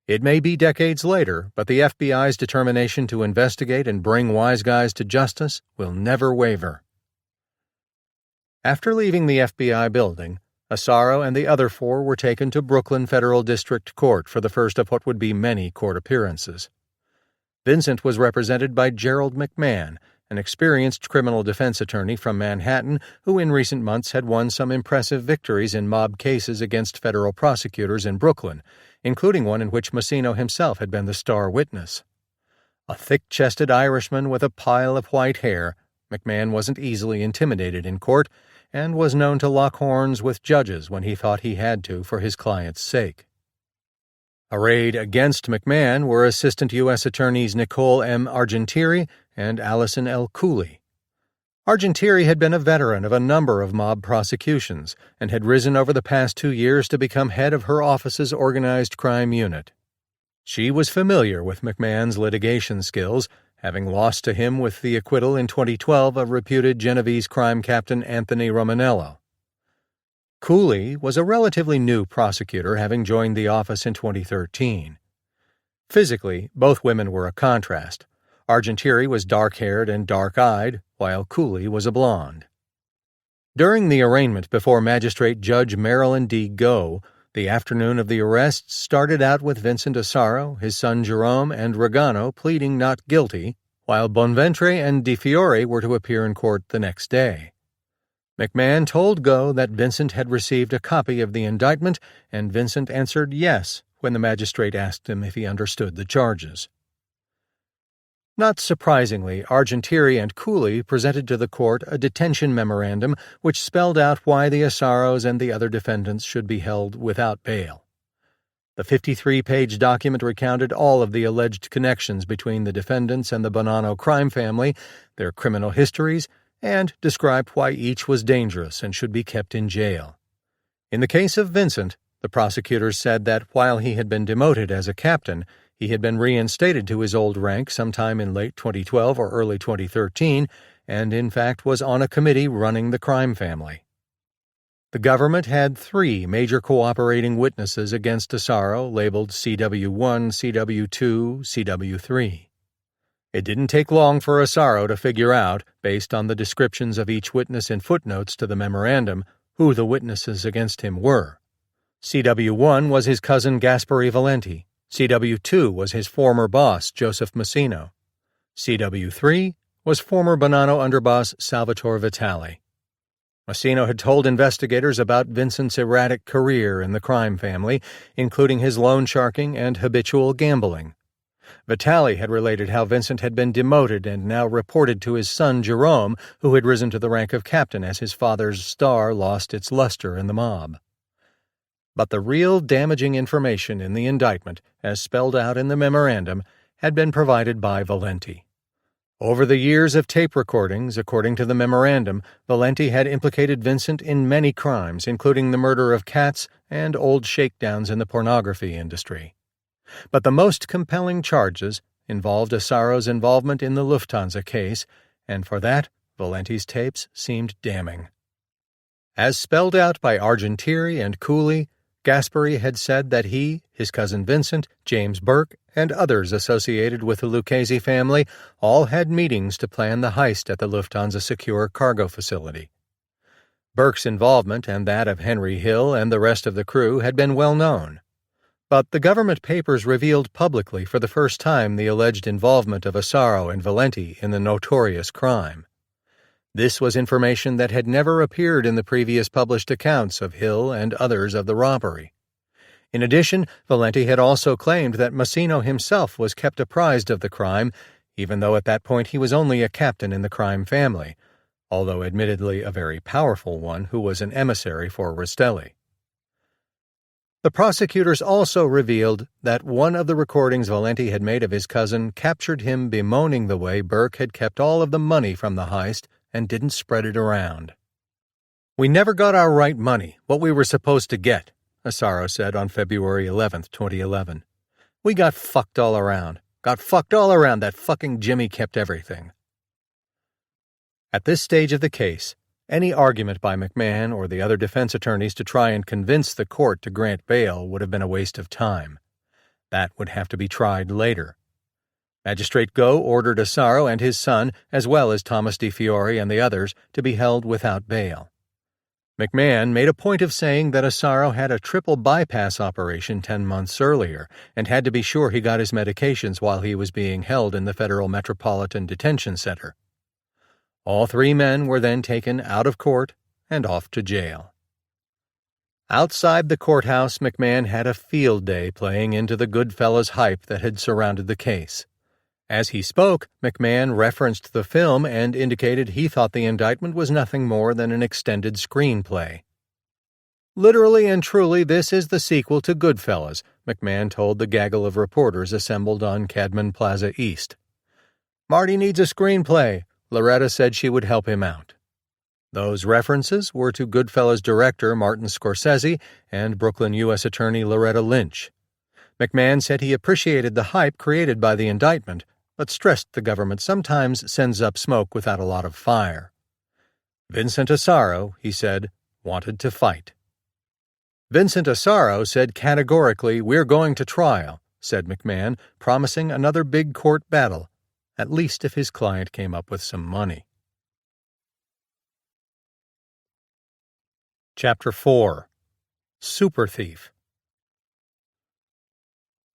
It may be decades later, but the FBI's determination to investigate and bring wise guys to justice will never waver. After leaving the FBI building, Asaro and the other four were taken to Brooklyn Federal District Court for the first of what would be many court appearances. Vincent was represented by Gerald McMahon, an experienced criminal defense attorney from Manhattan who in recent months had won some impressive victories in mob cases against federal prosecutors in Brooklyn, including one in which Massino himself had been the star witness. A thick-chested Irishman with a pile of white hair, McMahon wasn't easily intimidated in court and was known to lock horns with judges when he thought he had to for his client's sake. Arrayed against McMahon were Assistant U.S. Attorneys Nicole M. Argentieri and Allison L. Cooley. Argentieri had been a veteran of a number of mob prosecutions and had risen over the past 2 years to become head of her office's organized crime unit. She was familiar with McMahon's litigation skills, having lost to him with the acquittal in 2012 of reputed Genovese crime captain Anthony Romanello. Cooley was a relatively new prosecutor, having joined the office in 2013. Physically, both women were a contrast. Argentieri was dark-haired and dark-eyed, while Cooley was a blonde. During the arraignment before Magistrate Judge Marilyn D. Goh, the afternoon of the arrests started out with Vincent Asaro, his son Jerome, and Regano pleading not guilty, while Bonventre and Di Fiore were to appear in court the next day. McMahon told Goh that Vincent had received a copy of the indictment, and Vincent answered yes when the magistrate asked him if he understood the charges. Not surprisingly, Argentieri and Cooley presented to the court a detention memorandum which spelled out why the Asaros and the other defendants should be held without bail. The 53-page document recounted all of the alleged connections between the defendants and the Bonanno crime family, their criminal histories, and described why each was dangerous and should be kept in jail. In the case of Vincent, the prosecutors said that while he had been demoted as a captain, he had been reinstated to his old rank sometime in late 2012 or early 2013, and in fact was on a committee running the crime family. The government had 3 major cooperating witnesses against Asaro labeled CW1, CW2, CW3. It didn't take long for Asaro to figure out, based on the descriptions of each witness in footnotes to the memorandum, who the witnesses against him were. CW1 was his cousin Gaspari Valenti. CW2 was his former boss, Joseph Massino. CW3 was former Bonanno underboss Salvatore Vitali. Massino had told investigators about Vincent's erratic career in the crime family, including his loan sharking and habitual gambling. Vitali had related how Vincent had been demoted and now reported to his son Jerome, who had risen to the rank of captain as his father's star lost its luster in the mob. But the real damaging information in the indictment, as spelled out in the memorandum, had been provided by Valenti. Over the years of tape recordings, according to the memorandum, Valenti had implicated Vincent in many crimes, including the murder of cats and old shakedowns in the pornography industry. But the most compelling charges involved Assaro's involvement in the Lufthansa case, and for that, Valenti's tapes seemed damning. As spelled out by Argentieri and Cooley, Gasperi had said that he, his cousin Vincent, James Burke, and others associated with the Lucchese family all had meetings to plan the heist at the Lufthansa Secure Cargo Facility. Burke's involvement and that of Henry Hill and the rest of the crew had been well known. But the government papers revealed publicly for the first time the alleged involvement of Assaro and Valenti in the notorious crime. This was information that had never appeared in the previous published accounts of Hill and others of the robbery. In addition, Valenti had also claimed that Massino himself was kept apprised of the crime, even though at that point he was only a captain in the crime family, although admittedly a very powerful one who was an emissary for Rastelli. The prosecutors also revealed that one of the recordings Valenti had made of his cousin captured him bemoaning the way Burke had kept all of the money from the heist and didn't spread it around. "We never got our right money, what we were supposed to get," Assaro said on February 11, 2011. "We got fucked all around. That fucking Jimmy kept everything." At this stage of the case, any argument by McMahon or the other defense attorneys to try and convince the court to grant bail would have been a waste of time. That would have to be tried later. Magistrate Go ordered Assaro and his son, as well as Thomas Di Fiore and the others, to be held without bail. McMahon made a point of saying that Assaro had a triple bypass operation 10 months earlier and had to be sure he got his medications while he was being held in the Federal Metropolitan Detention Center. All three men were then taken out of court and off to jail. Outside the courthouse, McMahon had a field day playing into the Goodfellas hype that had surrounded the case. As he spoke, McMahon referenced the film and indicated he thought the indictment was nothing more than an extended screenplay. "Literally and truly, this is the sequel to Goodfellas," McMahon told the gaggle of reporters assembled on Cadman Plaza East. "Marty needs a screenplay. Loretta said she would help him out." Those references were to Goodfellas director Martin Scorsese and Brooklyn U.S. Attorney Loretta Lynch. McMahon said he appreciated the hype created by the indictment, but stressed the government sometimes sends up smoke without a lot of fire. Vincent Assaro, he said, wanted to fight. "Vincent Assaro said categorically, 'We're going to trial,'" said McMahon, promising another big court battle, at least if his client came up with some money. Chapter 4. Super Thief.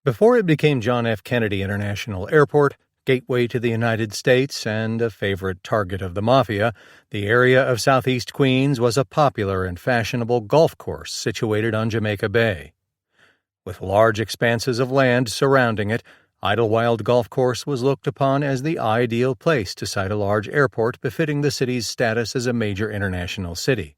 Before it became John F. Kennedy International Airport, gateway to the United States and a favorite target of the Mafia, the area of southeast Queens was a popular and fashionable golf course situated on Jamaica Bay. With large expanses of land surrounding it, Idlewild Golf Course was looked upon as the ideal place to site a large airport befitting the city's status as a major international city.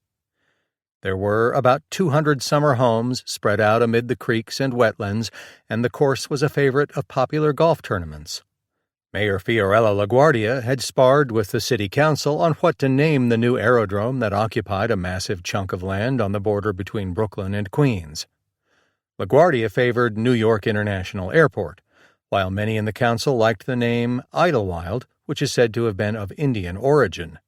There were about 200 summer homes spread out amid the creeks and wetlands, and the course was a favorite of popular golf tournaments. Mayor Fiorello LaGuardia had sparred with the city council on what to name the new aerodrome that occupied a massive chunk of land on the border between Brooklyn and Queens. LaGuardia favored New York International Airport, while many in the council liked the name Idlewild, which is said to have been of Indian origin.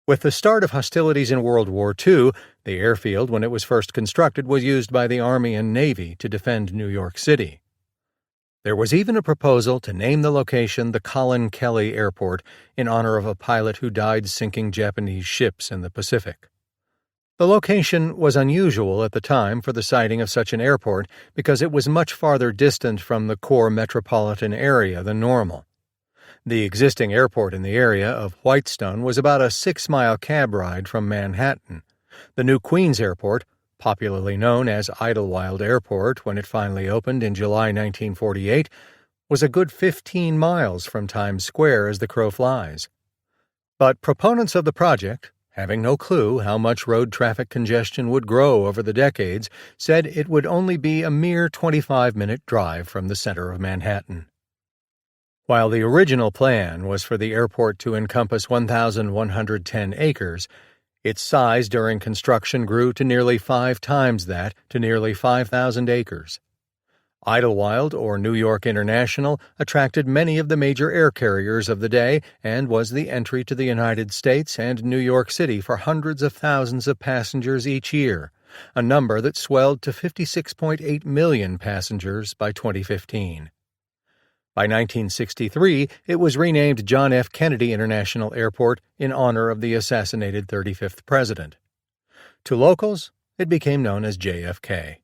With the start of hostilities in World War II, the airfield, when it was first constructed, was used by the Army and Navy to defend New York City. There was even a proposal to name the location the Colin Kelly Airport in honor of a pilot who died sinking Japanese ships in the Pacific. The location was unusual at the time for the siting of such an airport because it was much farther distant from the core metropolitan area than normal. The existing airport in the area of Whitestone was about a 6-mile cab ride from Manhattan. The new Queens Airport, popularly known as Idlewild Airport when it finally opened in July 1948, was a good 15 miles from Times Square as the crow flies. But proponents of the project, having no clue how much road traffic congestion would grow over the decades, said it would only be a mere 25-minute drive from the center of Manhattan. While the original plan was for the airport to encompass 1,110 acres, its size during construction grew to nearly 5 times that, to nearly 5,000 acres. Idlewild, or New York International, attracted many of the major air carriers of the day and was the entry to the United States and New York City for hundreds of thousands of passengers each year, a number that swelled to 56.8 million passengers by 2015. By 1963, it was renamed John F. Kennedy International Airport in honor of the assassinated 35th president. To locals, it became known as JFK.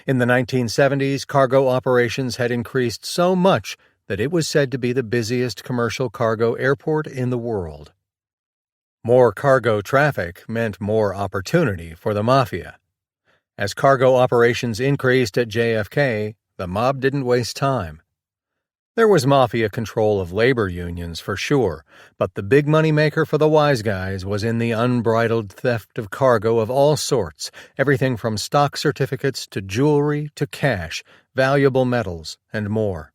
In the 1970s, cargo operations had increased so much that it was said to be the busiest commercial cargo airport in the world. More cargo traffic meant more opportunity for the mafia. As cargo operations increased at JFK, the mob didn't waste time. There was mafia control of labor unions for sure, but the big moneymaker for the wise guys was in the unbridled theft of cargo of all sorts, everything from stock certificates to jewelry to cash, valuable metals, and more.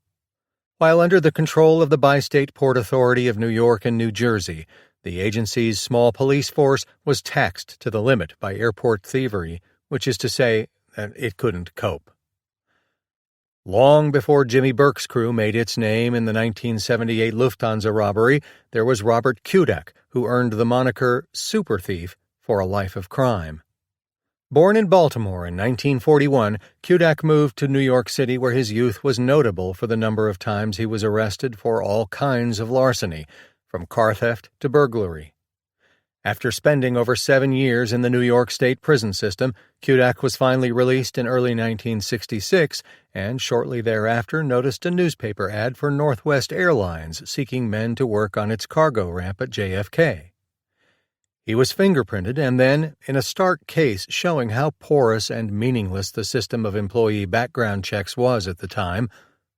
While under the control of the Bi-State Port Authority of New York and New Jersey, the agency's small police force was taxed to the limit by airport thievery, which is to say that it couldn't cope. Long before Jimmy Burke's crew made its name in the 1978 Lufthansa robbery, there was Robert Kudak, who earned the moniker Super Thief for a life of crime. Born in Baltimore in 1941, Kudak moved to New York City, where his youth was notable for the number of times he was arrested for all kinds of larceny, from car theft to burglary. After spending over 7 years in the New York State prison system, Kudak was finally released in early 1966 and shortly thereafter noticed a newspaper ad for Northwest Airlines seeking men to work on its cargo ramp at JFK. He was fingerprinted and then, in a stark case showing how porous and meaningless the system of employee background checks was at the time,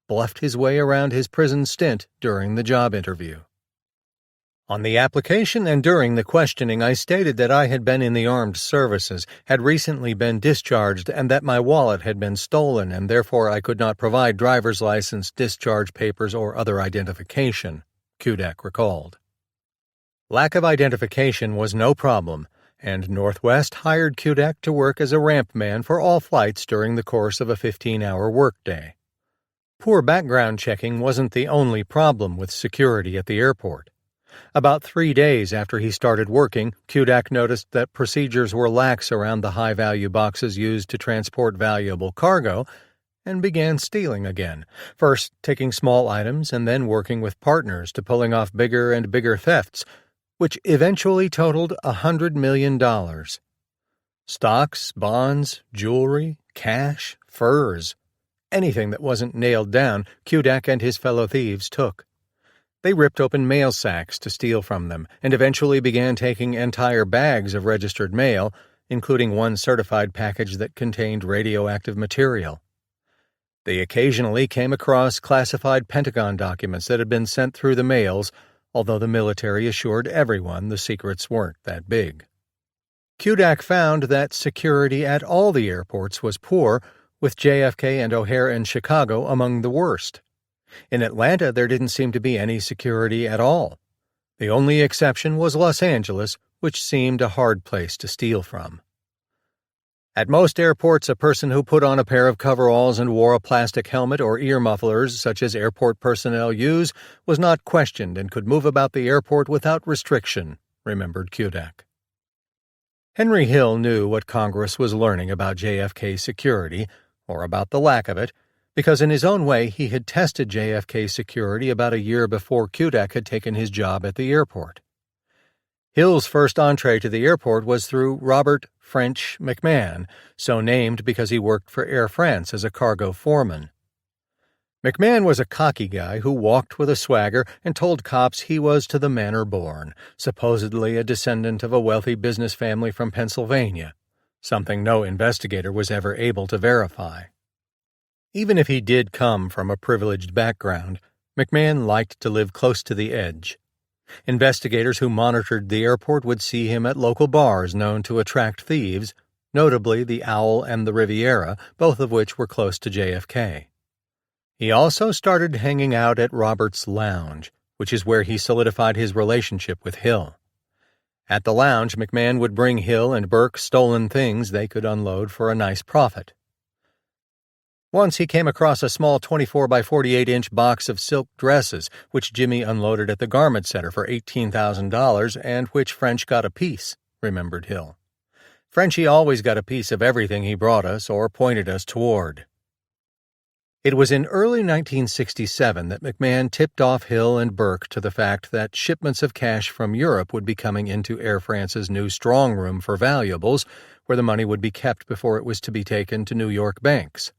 bluffed his way around his prison stint during the job interview. On the application and during the questioning, I stated that I had been in the armed services, had recently been discharged, and that my wallet had been stolen, and therefore I could not provide driver's license, discharge papers, or other identification, Kudak recalled. Lack of identification was no problem, and Northwest hired Kudak to work as a ramp man for all flights during the course of a 15-hour workday. Poor background checking wasn't the only problem with security at the airport. About 3 days after he started working, Kudak noticed that procedures were lax around the high-value boxes used to transport valuable cargo, and began stealing again, first taking small items and then working with partners to pulling off bigger and bigger thefts, which eventually totaled $100 million. Stocks, bonds, jewelry, cash, furs. Anything that wasn't nailed down, Kudak and his fellow thieves took. They ripped open mail sacks to steal from them and eventually began taking entire bags of registered mail, including one certified package that contained radioactive material. They occasionally came across classified Pentagon documents that had been sent through the mails, although the military assured everyone the secrets weren't that big. Kudak found that security at all the airports was poor, with JFK and O'Hare in Chicago among the worst. In Atlanta, there didn't seem to be any security at all. The only exception was Los Angeles, which seemed a hard place to steal from. At most airports, a person who put on a pair of coveralls and wore a plastic helmet or ear mufflers, such as airport personnel use, was not questioned and could move about the airport without restriction, remembered Kudak. Henry Hill knew what Congress was learning about JFK security, or about the lack of it, because in his own way he had tested JFK security about a year before Kudak had taken his job at the airport. Hill's first entree to the airport was through Robert French McMahon, so named because he worked for Air France as a cargo foreman. McMahon was a cocky guy who walked with a swagger and told cops he was to the manor born, supposedly a descendant of a wealthy business family from Pennsylvania, something no investigator was ever able to verify. Even if he did come from a privileged background, McMahon liked to live close to the edge. Investigators who monitored the airport would see him at local bars known to attract thieves, notably the Owl and the Riviera, both of which were close to JFK. He also started hanging out at Robert's Lounge, which is where he solidified his relationship with Hill. At the lounge, McMahon would bring Hill and Burke stolen things they could unload for a nice profit. Once he came across a small 24 by 48-inch box of silk dresses, which Jimmy unloaded at the garment center for $18,000 and which French got a piece, remembered Hill. Frenchy always got a piece of everything he brought us or pointed us toward. It was in early 1967 that McMahon tipped off Hill and Burke to the fact that shipments of cash from Europe would be coming into Air France's new strong room for valuables, where the money would be kept before it was to be taken to New York banks.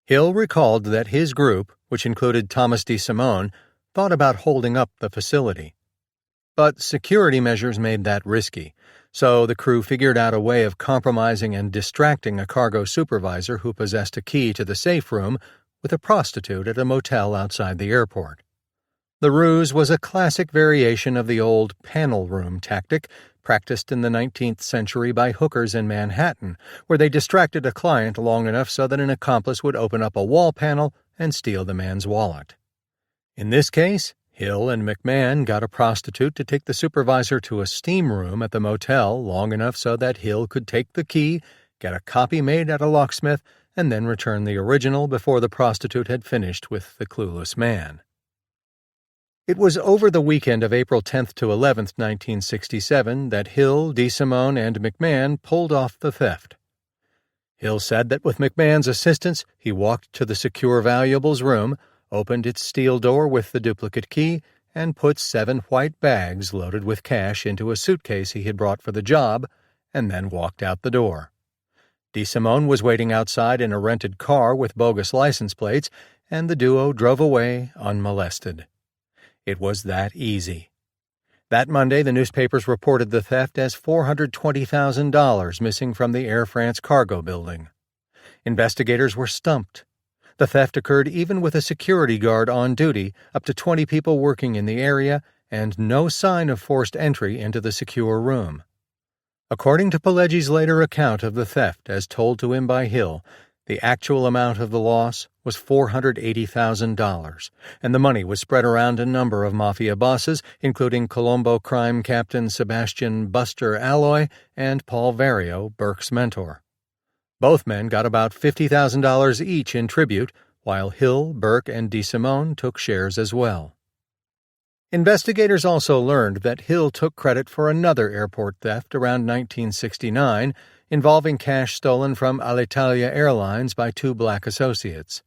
Hill recalled that his group, which included Thomas DeSimone, thought about holding up the facility. But security measures made that risky, so the crew figured out a way of compromising and distracting a cargo supervisor who possessed a key to the safe room with a prostitute at a motel outside the airport. The ruse was a classic variation of the old panel room tactic practiced in the 19th century by hookers in Manhattan, where they distracted a client long enough so that an accomplice would open up a wall panel and steal the man's wallet. In this case, Hill and McMahon got a prostitute to take the supervisor to a steam room at the motel long enough so that Hill could take the key, get a copy made at a locksmith, and then return the original before the prostitute had finished with the clueless man. It was over the weekend of April 10th to 11th, 1967, that Hill, DeSimone, and McMahon pulled off the theft. Hill said that with McMahon's assistance, he walked to the secure valuables room, opened its steel door with the duplicate key, and put 7 white bags loaded with cash into a suitcase he had brought for the job, and then walked out the door. DeSimone was waiting outside in a rented car with bogus license plates, and the duo drove away unmolested. It was that easy. That Monday, the newspapers reported the theft as $420,000 missing from the Air France cargo building. Investigators were stumped. The theft occurred even with a security guard on duty, up to 20 people working in the area, and no sign of forced entry into the secure room. According to Pileggi's later account of the theft, as told to him by Hill, the actual amount of the loss was $480,000, and the money was spread around a number of mafia bosses, including Colombo crime captain Sebastian Buster Alloy and Paul Vario, Burke's mentor. Both men got about $50,000 each in tribute, while Hill, Burke, and DeSimone took shares as well. Investigators also learned that Hill took credit for another airport theft around 1969, involving cash stolen from Alitalia Airlines by 2 black associates.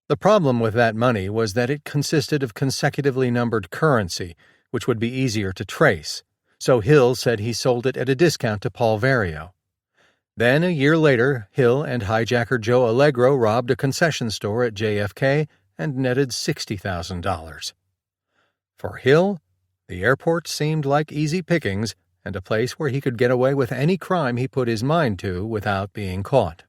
The problem with that money was that it consisted of consecutively numbered currency, which would be easier to trace, so Hill said he sold it at a discount to Paul Vario. Then, a year later, Hill and hijacker Joe Allegro robbed a concession store at JFK and netted $60,000. For Hill, the airport seemed like easy pickings and a place where he could get away with any crime he put his mind to without being caught.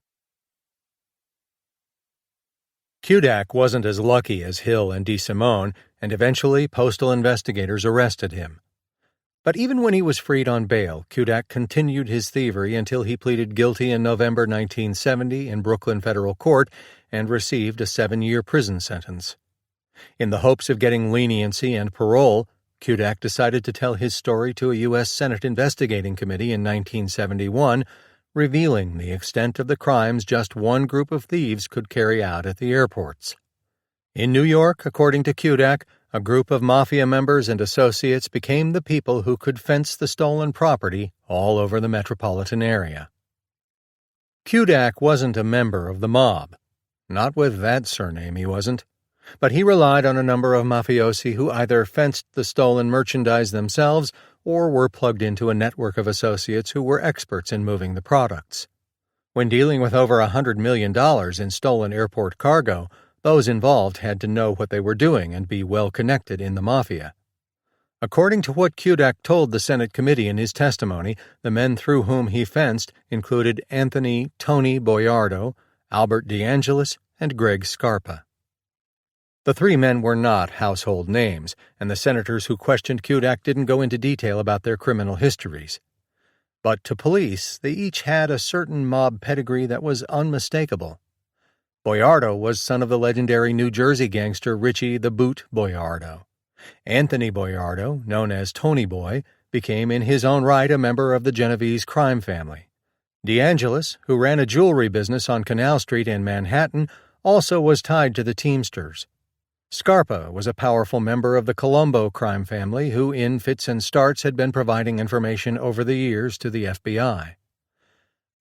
Kudak wasn't as lucky as Hill and DeSimone, and eventually postal investigators arrested him. But even when he was freed on bail, Kudak continued his thievery until he pleaded guilty in November 1970 in Brooklyn Federal Court and received a 7-year prison sentence. In the hopes of getting leniency and parole, Kudak decided to tell his story to a U.S. Senate investigating committee in 1971, revealing the extent of the crimes just one group of thieves could carry out at the airports. In New York, according to Kudak, a group of mafia members and associates became the people who could fence the stolen property all over the metropolitan area. Kudak wasn't a member of the mob. Not with that surname, he wasn't. But he relied on a number of mafiosi who either fenced the stolen merchandise themselves or were plugged into a network of associates who were experts in moving the products. When dealing with over $100 million in stolen airport cargo, those involved had to know what they were doing and be well connected in the mafia. According to what Kudak told the Senate committee in his testimony, the men through whom he fenced included Anthony Tony Boiardo, Albert DeAngelis, and Greg Scarpa. The three men were not household names, and the senators who questioned Kudak didn't go into detail about their criminal histories. But to police, they each had a certain mob pedigree that was unmistakable. Boiardo was son of the legendary New Jersey gangster Richie the Boot Boiardo. Anthony Boiardo, known as Tony Boy, became in his own right a member of the Genovese crime family. DeAngelis, who ran a jewelry business on Canal Street in Manhattan, also was tied to the Teamsters. Scarpa was a powerful member of the Colombo crime family who, in fits and starts, had been providing information over the years to the FBI.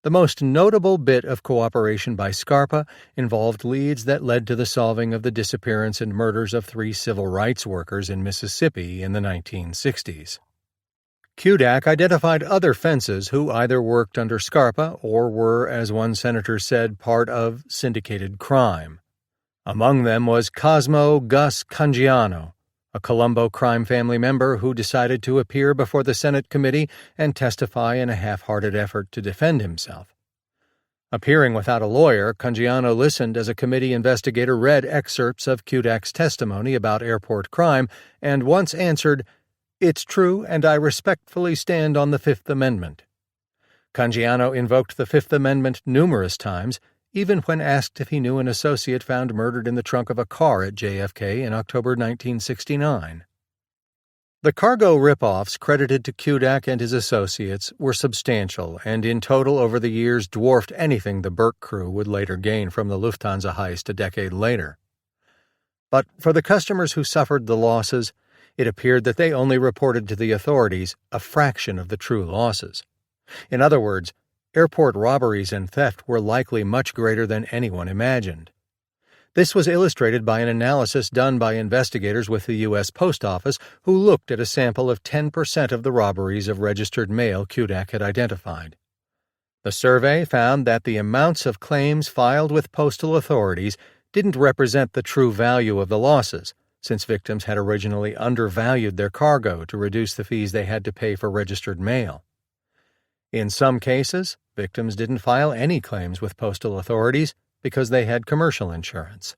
The most notable bit of cooperation by Scarpa involved leads that led to the solving of the disappearance and murders of 3 civil rights workers in Mississippi in the 1960s. Kudak identified other fences who either worked under Scarpa or were, as one senator said, part of syndicated crime. Among them was Cosmo Gus Cangiano, a Colombo crime family member who decided to appear before the Senate committee and testify in a half-hearted effort to defend himself. Appearing without a lawyer, Cangiano listened as a committee investigator read excerpts of Kudak's testimony about airport crime and once answered, "It's true, and I respectfully stand on the Fifth Amendment." Cangiano invoked the Fifth Amendment numerous times, even when asked if he knew an associate found murdered in the trunk of a car at JFK in October 1969. The cargo rip-offs credited to Kudak and his associates were substantial and in total over the years dwarfed anything the Burke crew would later gain from the Lufthansa heist a decade later. But for the customers who suffered the losses, it appeared that they only reported to the authorities a fraction of the true losses. In other words, airport robberies and theft were likely much greater than anyone imagined. This was illustrated by an analysis done by investigators with the U.S. Post Office who looked at a sample of 10% of the robberies of registered mail Kudak had identified. The survey found that the amounts of claims filed with postal authorities didn't represent the true value of the losses, since victims had originally undervalued their cargo to reduce the fees they had to pay for registered mail. In some cases, victims didn't file any claims with postal authorities because they had commercial insurance.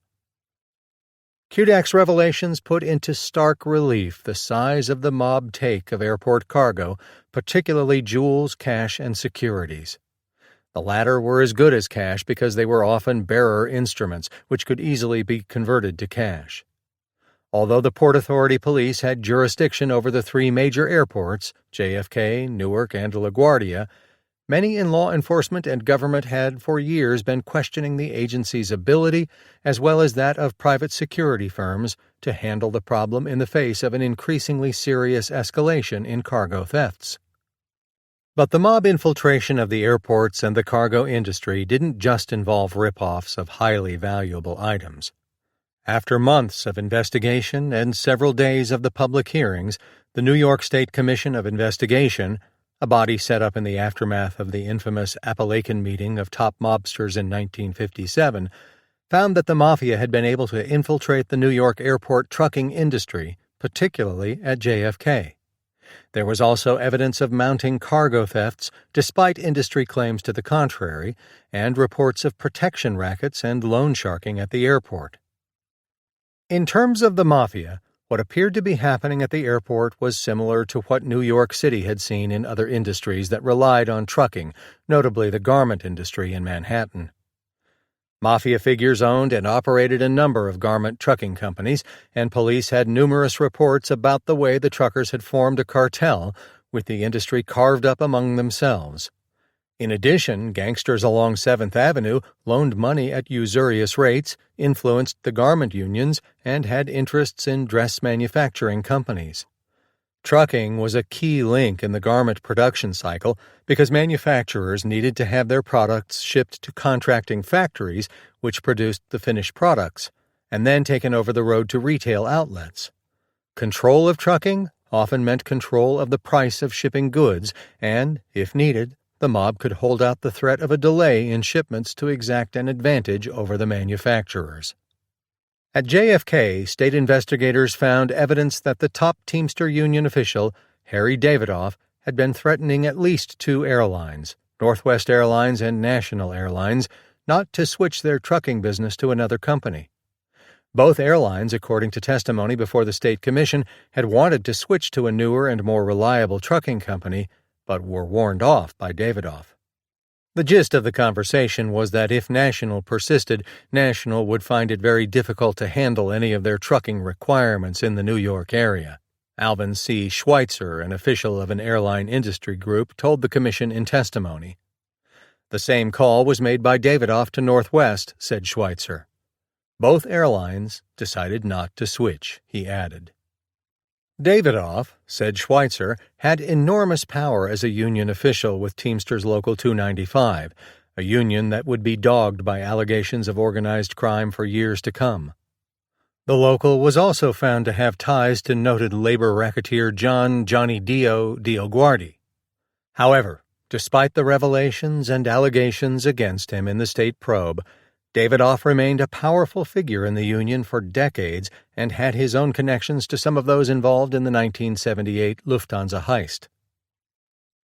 Kudak's revelations put into stark relief the size of the mob take of airport cargo, particularly jewels, cash, and securities. The latter were as good as cash because they were often bearer instruments, which could easily be converted to cash. Although the Port Authority Police had jurisdiction over the 3 major airports, JFK, Newark, and LaGuardia, many in law enforcement and government had for years been questioning the agency's ability, as well as that of private security firms, to handle the problem in the face of an increasingly serious escalation in cargo thefts. But the mob infiltration of the airports and the cargo industry didn't just involve rip-offs of highly valuable items. After months of investigation and several days of the public hearings, the New York State Commission of Investigation, a body set up in the aftermath of the infamous Appalachian meeting of top mobsters in 1957, found that the Mafia had been able to infiltrate the New York airport trucking industry, particularly at JFK. There was also evidence of mounting cargo thefts, despite industry claims to the contrary, and reports of protection rackets and loan sharking at the airport. In terms of the Mafia, what appeared to be happening at the airport was similar to what New York City had seen in other industries that relied on trucking, notably the garment industry in Manhattan. Mafia figures owned and operated a number of garment trucking companies, and police had numerous reports about the way the truckers had formed a cartel, with the industry carved up among themselves. In addition, gangsters along 7th Avenue loaned money at usurious rates, influenced the garment unions, and had interests in dress manufacturing companies. Trucking was a key link in the garment production cycle because manufacturers needed to have their products shipped to contracting factories which produced the finished products, and then taken over the road to retail outlets. Control of trucking often meant control of the price of shipping goods, and, if needed, the mob could hold out the threat of a delay in shipments to exact an advantage over the manufacturers. At JFK, state investigators found evidence that the top Teamster Union official, Harry Davidoff, had been threatening at least 2 airlines, Northwest Airlines and National Airlines, not to switch their trucking business to another company. Both airlines, according to testimony before the State Commission, had wanted to switch to a newer and more reliable trucking company, but were warned off by Davidoff. The gist of the conversation was that if National persisted, National would find it very difficult to handle any of their trucking requirements in the New York area. Alvin C. Schweitzer, an official of an airline industry group, told the commission in testimony. The same call was made by Davidoff to Northwest, said Schweitzer. Both airlines decided not to switch, he added. Davidoff, said Schweitzer, had enormous power as a union official with Teamsters Local 295, a union that would be dogged by allegations of organized crime for years to come. The local was also found to have ties to noted labor racketeer Johnny Dio DioGuardi. However, despite the revelations and allegations against him in the state probe, Davidoff remained a powerful figure in the union for decades and had his own connections to some of those involved in the 1978 Lufthansa Heist.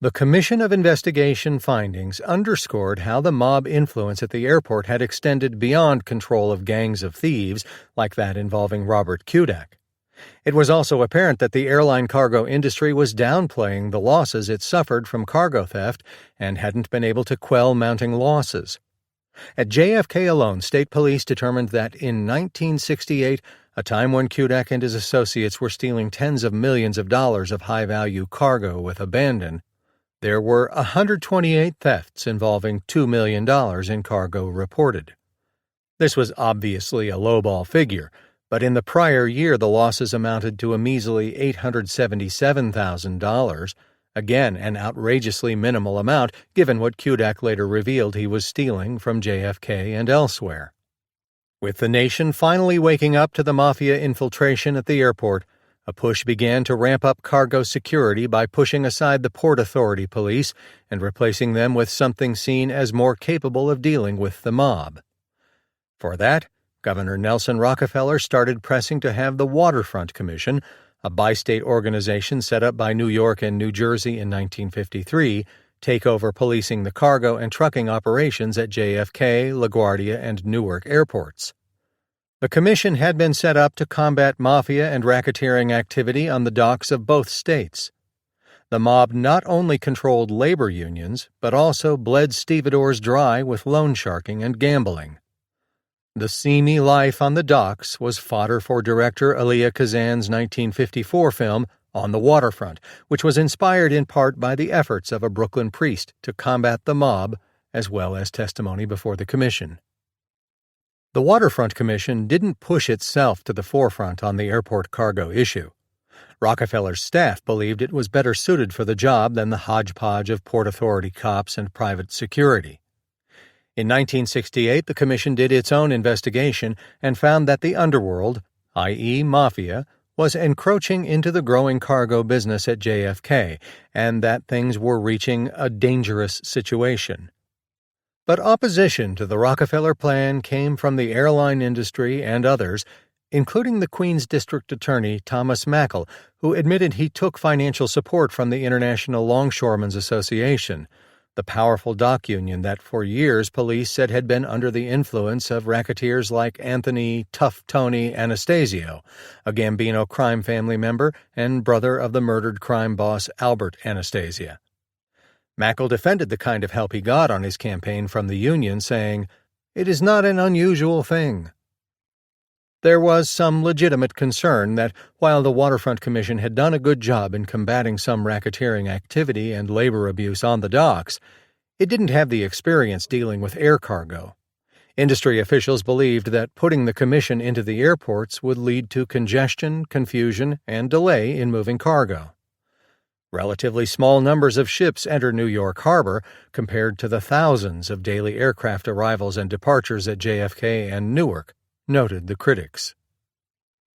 The Commission of Investigation findings underscored how the mob influence at the airport had extended beyond control of gangs of thieves like that involving Robert Kudak. It was also apparent that the airline cargo industry was downplaying the losses it suffered from cargo theft and hadn't been able to quell mounting losses. At JFK alone, state police determined that in 1968, a time when Kudak and his associates were stealing tens of millions of dollars of high-value cargo with abandon, there were 128 thefts involving $2 million in cargo reported. This was obviously a lowball figure, but in the prior year the losses amounted to a measly $877,000, again an outrageously minimal amount given what Kudak later revealed he was stealing from JFK and elsewhere. With the nation finally waking up to the mafia infiltration at the airport, a push began to ramp up cargo security by pushing aside the Port Authority police and replacing them with something seen as more capable of dealing with the mob. For that, Governor Nelson Rockefeller started pressing to have the Waterfront Commission, a bi-state organization set up by New York and New Jersey in 1953, take over policing the cargo and trucking operations at JFK, LaGuardia, and Newark airports. The commission had been set up to combat mafia and racketeering activity on the docks of both states. The mob not only controlled labor unions, but also bled stevedores dry with loan sharking and gambling. The seamy life on the docks was fodder for director Elia Kazan's 1954 film On the Waterfront, which was inspired in part by the efforts of a Brooklyn priest to combat the mob, as well as testimony before the commission. The Waterfront Commission didn't push itself to the forefront on the airport cargo issue. Rockefeller's staff believed it was better suited for the job than the hodgepodge of Port Authority cops and private security. In 1968, the commission did its own investigation and found that the underworld, i.e. mafia, was encroaching into the growing cargo business at JFK and that things were reaching a dangerous situation. But opposition to the Rockefeller plan came from the airline industry and others, including the Queens District Attorney Thomas Mackle, who admitted he took financial support from the International Longshoremen's Association, the powerful dock union that for years police said had been under the influence of racketeers like Anthony Tough Tony Anastasio, a Gambino crime family member and brother of the murdered crime boss Albert Anastasia. Mackle defended the kind of help he got on his campaign from the union, saying, "It is not an unusual thing." There was some legitimate concern that while the Waterfront Commission had done a good job in combating some racketeering activity and labor abuse on the docks, it didn't have the experience dealing with air cargo. Industry officials believed that putting the commission into the airports would lead to congestion, confusion, and delay in moving cargo. Relatively small numbers of ships enter New York Harbor compared to the thousands of daily aircraft arrivals and departures at JFK and Newark, noted the critics.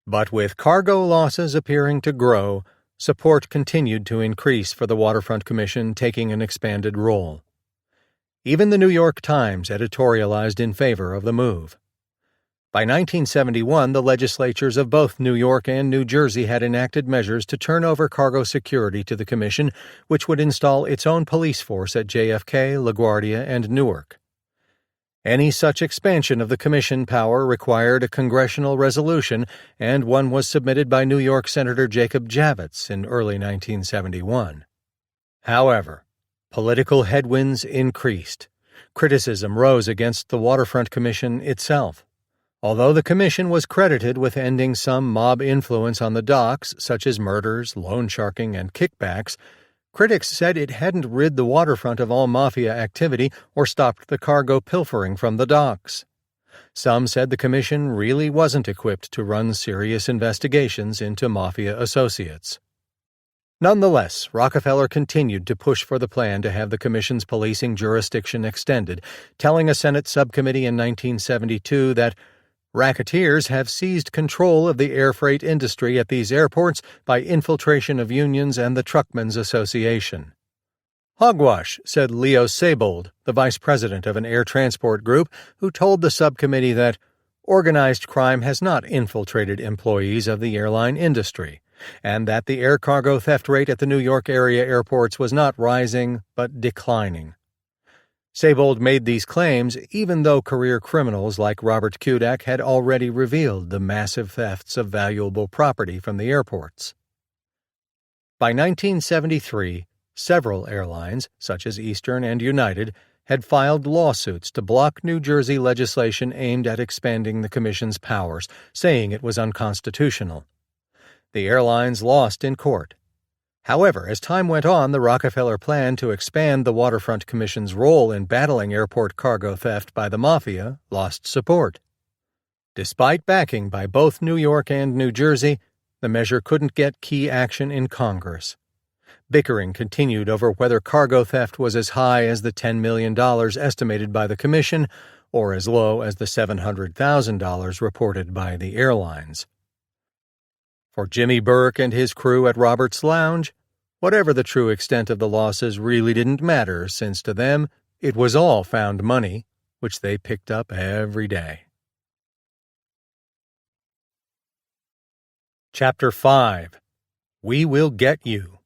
But with cargo losses appearing to grow, support continued to increase for the Waterfront Commission taking an expanded role. Even the New York Times editorialized in favor of the move. By 1971, the legislatures of both New York and New Jersey had enacted measures to turn over cargo security to the Commission, which would install its own police force at JFK, LaGuardia, and Newark. Any such expansion of the commission power required a congressional resolution, and one was submitted by New York Senator Jacob Javits in early 1971. However, political headwinds increased. Criticism rose against the Waterfront Commission itself. Although the commission was credited with ending some mob influence on the docks, such as murders, loan sharking, and kickbacks, critics said it hadn't rid the waterfront of all mafia activity or stopped the cargo pilfering from the docks. Some said the commission really wasn't equipped to run serious investigations into mafia associates. Nonetheless, Rockefeller continued to push for the plan to have the commission's policing jurisdiction extended, telling a Senate subcommittee in 1972 that racketeers have seized control of the air freight industry at these airports by infiltration of unions and the Truckmen's Association. Hogwash, said Leo Seybold, the vice president of an air transport group, who told the subcommittee that organized crime has not infiltrated employees of the airline industry, and that the air cargo theft rate at the New York area airports was not rising, but declining. Seybold made these claims even though career criminals like Robert Kudak had already revealed the massive thefts of valuable property from the airports. By 1973, several airlines, such as Eastern and United, had filed lawsuits to block New Jersey legislation aimed at expanding the Commission's powers, saying it was unconstitutional. The airlines lost in court. However, as time went on, the Rockefeller plan to expand the Waterfront Commission's role in battling airport cargo theft by the mafia lost support. Despite backing by both New York and New Jersey, the measure couldn't get key action in Congress. Bickering continued over whether cargo theft was as high as the $10 million estimated by the Commission or as low as the $700,000 reported by the airlines. For Jimmy Burke and his crew at Robert's Lounge, whatever the true extent of the losses really didn't matter, since to them it was all found money, which they picked up every day. Chapter 5. We Will Get You.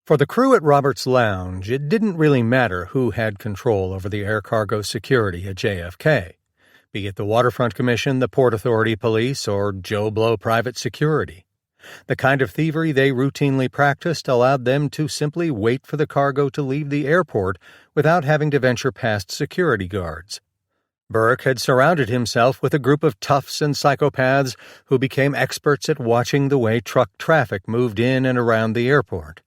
For the crew at Robert's Lounge, it didn't really matter who had control over the air cargo security at JFK. Be it the Waterfront Commission, the Port Authority Police, or Joe Blow Private Security. The kind of thievery they routinely practiced allowed them to simply wait for the cargo to leave the airport without having to venture past security guards. Burke had surrounded himself with a group of toughs and psychopaths who became experts at watching the way truck traffic moved in and around the airport.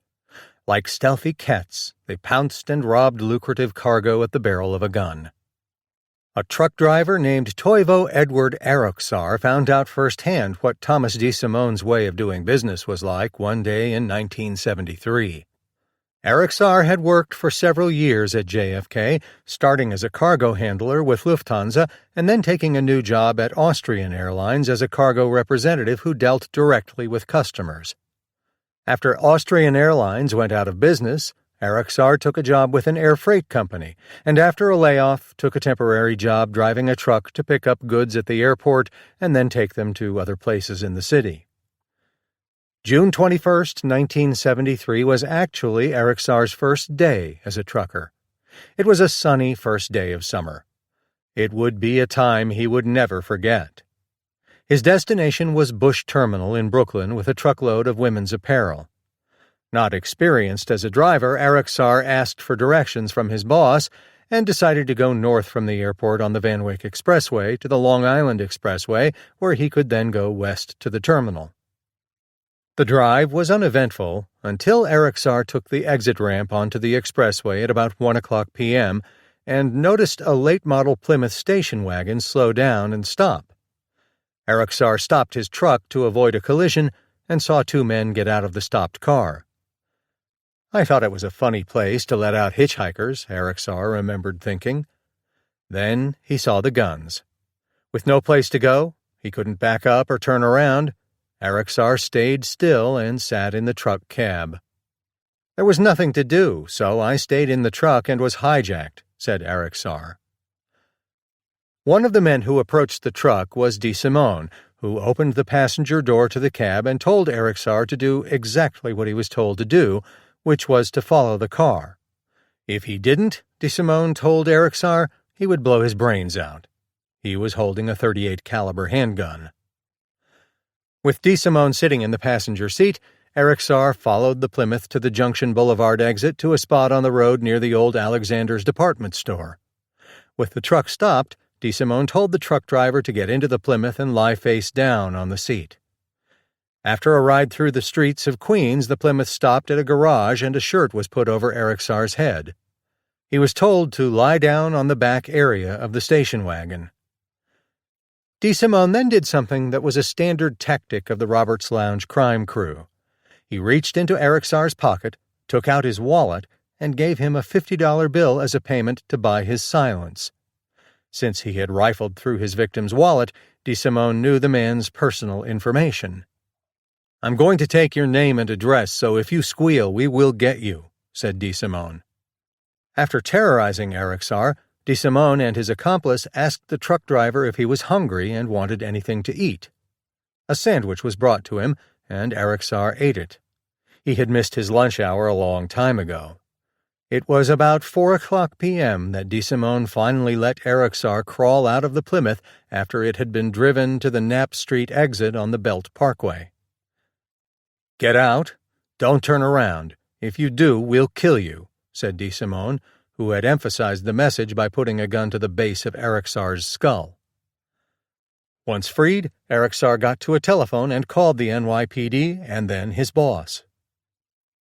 Like stealthy cats, they pounced and robbed lucrative cargo at the barrel of a gun. A truck driver named Toivo Edward Aroksar found out firsthand what Thomas DeSimone's way of doing business was like one day in 1973. Aroksar had worked for several years at JFK, starting as a cargo handler with Lufthansa and then taking a new job at Austrian Airlines as a cargo representative who dealt directly with customers. After Austrian Airlines went out of business, Aroksar took a job with an air freight company, and after a layoff, took a temporary job driving a truck to pick up goods at the airport and then take them to other places in the city. June 21, 1973 was actually Aroksar's first day as a trucker. It was a sunny first day of summer. It would be a time he would never forget. His destination was Bush Terminal in Brooklyn with a truckload of women's apparel. Not experienced as a driver, Aroksar asked for directions from his boss and decided to go north from the airport on the Van Wyck Expressway to the Long Island Expressway, where he could then go west to the terminal. The drive was uneventful until Aroksar took the exit ramp onto the expressway at about 1 o'clock p.m. and noticed a late-model Plymouth station wagon slow down and stop. Aroksar stopped his truck to avoid a collision and saw two men get out of the stopped car. I thought it was a funny place to let out hitchhikers, Aroksar remembered thinking. Then he saw the guns. With no place to go, he couldn't back up or turn around. Aroksar stayed still and sat in the truck cab. There was nothing to do, so I stayed in the truck and was hijacked, said Aroksar. One of the men who approached the truck was DeSimone, who opened the passenger door to the cab and told Aroksar to do exactly what he was told to do, which was to follow the car. If he didn't, DeSimone told Erixar, he would blow his brains out. He was holding a .38 caliber handgun. With DeSimone sitting in the passenger seat, Erixar followed the Plymouth to the Junction Boulevard exit to a spot on the road near the old Alexander's department store. With the truck stopped, DeSimone told the truck driver to get into the Plymouth and lie face down on the seat. After a ride through the streets of Queens, the Plymouth stopped at a garage and a shirt was put over Erixar's head. He was told to lie down on the back area of the station wagon. DeSimone then did something that was a standard tactic of the Roberts Lounge crime crew. He reached into Erixar's pocket, took out his wallet, and gave him a $50 bill as a payment to buy his silence. Since he had rifled through his victim's wallet, DeSimone knew the man's personal information. "I'm going to take your name and address, so if you squeal, we will get you," said DeSimone. After terrorizing Erixar, DeSimone and his accomplice asked the truck driver if he was hungry and wanted anything to eat. A sandwich was brought to him, and Erixar ate it. He had missed his lunch hour a long time ago. It was about 4:00 p.m. that DeSimone finally let Erixar crawl out of the Plymouth after it had been driven to the Knapp Street exit on the Belt Parkway. "Get out. Don't turn around. If you do, we'll kill you," said DeSimone, who had emphasized the message by putting a gun to the base of Erixar's skull. Once freed, Erixar got to a telephone and called the NYPD and then his boss.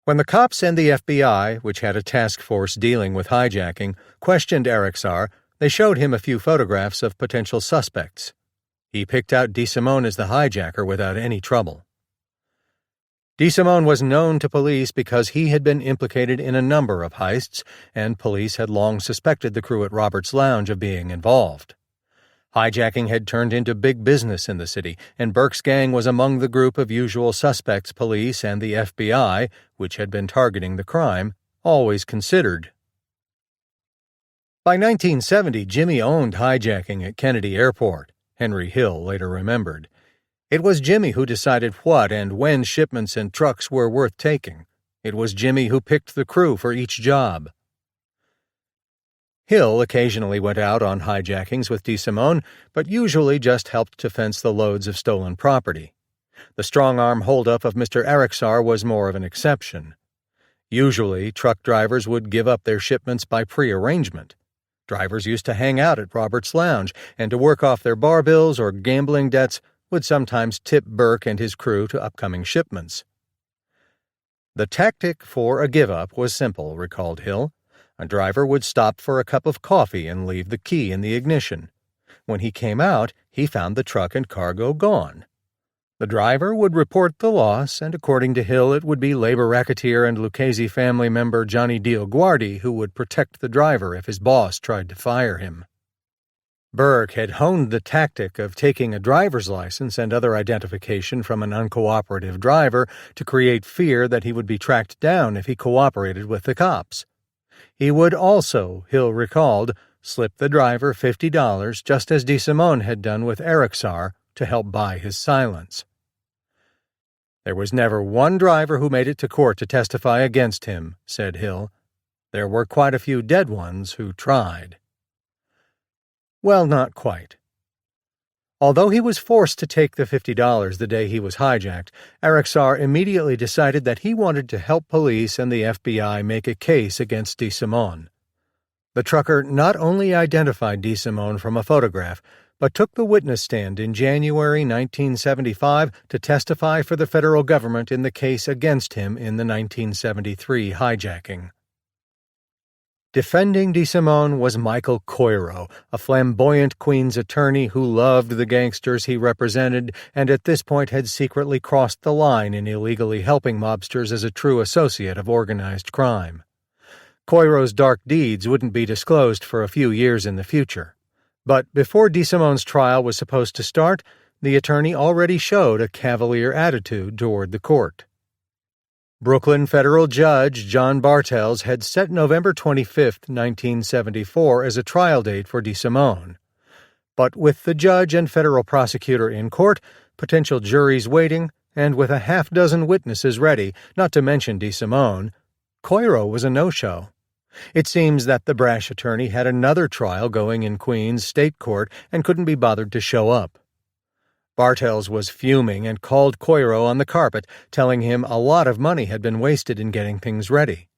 When the cops and the FBI, which had a task force dealing with hijacking, questioned Erixar, they showed him a few photographs of potential suspects. He picked out DeSimone as the hijacker without any trouble. DeSimone was known to police because he had been implicated in a number of heists, and police had long suspected the crew at Roberts Lounge of being involved. Hijacking had turned into big business in the city, and Burke's gang was among the group of usual suspects police and the FBI, which had been targeting the crime, always considered. By 1970, Jimmy owned hijacking at Kennedy Airport, Henry Hill later remembered. It was Jimmy who decided what and when shipments and trucks were worth taking. It was Jimmy who picked the crew for each job. Hill occasionally went out on hijackings with DeSimone, but usually just helped to fence the loads of stolen property. The strong-arm holdup of Mr. Erixar was more of an exception. Usually, truck drivers would give up their shipments by pre-arrangement. Drivers used to hang out at Roberts Lounge, and to work off their bar bills or gambling debts would sometimes tip Burke and his crew to upcoming shipments. The tactic for a give-up was simple, recalled Hill. A driver would stop for a cup of coffee and leave the key in the ignition. When he came out, he found the truck and cargo gone. The driver would report the loss, and according to Hill, it would be labor racketeer and Lucchese family member Johnny DiOguardi who would protect the driver if his boss tried to fire him. Burke had honed the tactic of taking a driver's license and other identification from an uncooperative driver to create fear that he would be tracked down if he cooperated with the cops. He would also, Hill recalled, slip the driver $50 just as DeSimone had done with Erixar to help buy his silence. There was never one driver who made it to court to testify against him, said Hill. There were quite a few dead ones who tried. Well, not quite. Although he was forced to take the $50 the day he was hijacked, Erixar immediately decided that he wanted to help police and the FBI make a case against DeSimone. The trucker not only identified DeSimone from a photograph, but took the witness stand in January 1975 to testify for the federal government in the case against him in the 1973 hijacking. Defending DeSimone was Michael Coiro, a flamboyant Queens attorney who loved the gangsters he represented and at this point had secretly crossed the line in illegally helping mobsters as a true associate of organized crime. Coiro's dark deeds wouldn't be disclosed for a few years in the future. But before DeSimone's trial was supposed to start, the attorney already showed a cavalier attitude toward the court. Brooklyn federal judge John Bartels had set November 25, 1974 as a trial date for DeSimone. But with the judge and federal prosecutor in court, potential juries waiting, and with a half-dozen witnesses ready, not to mention DeSimone, Coiro was a no-show. It seems that the brash attorney had another trial going in Queens State Court and couldn't be bothered to show up. Bartels was fuming and called Coiro on the carpet, telling him a lot of money had been wasted in getting things ready.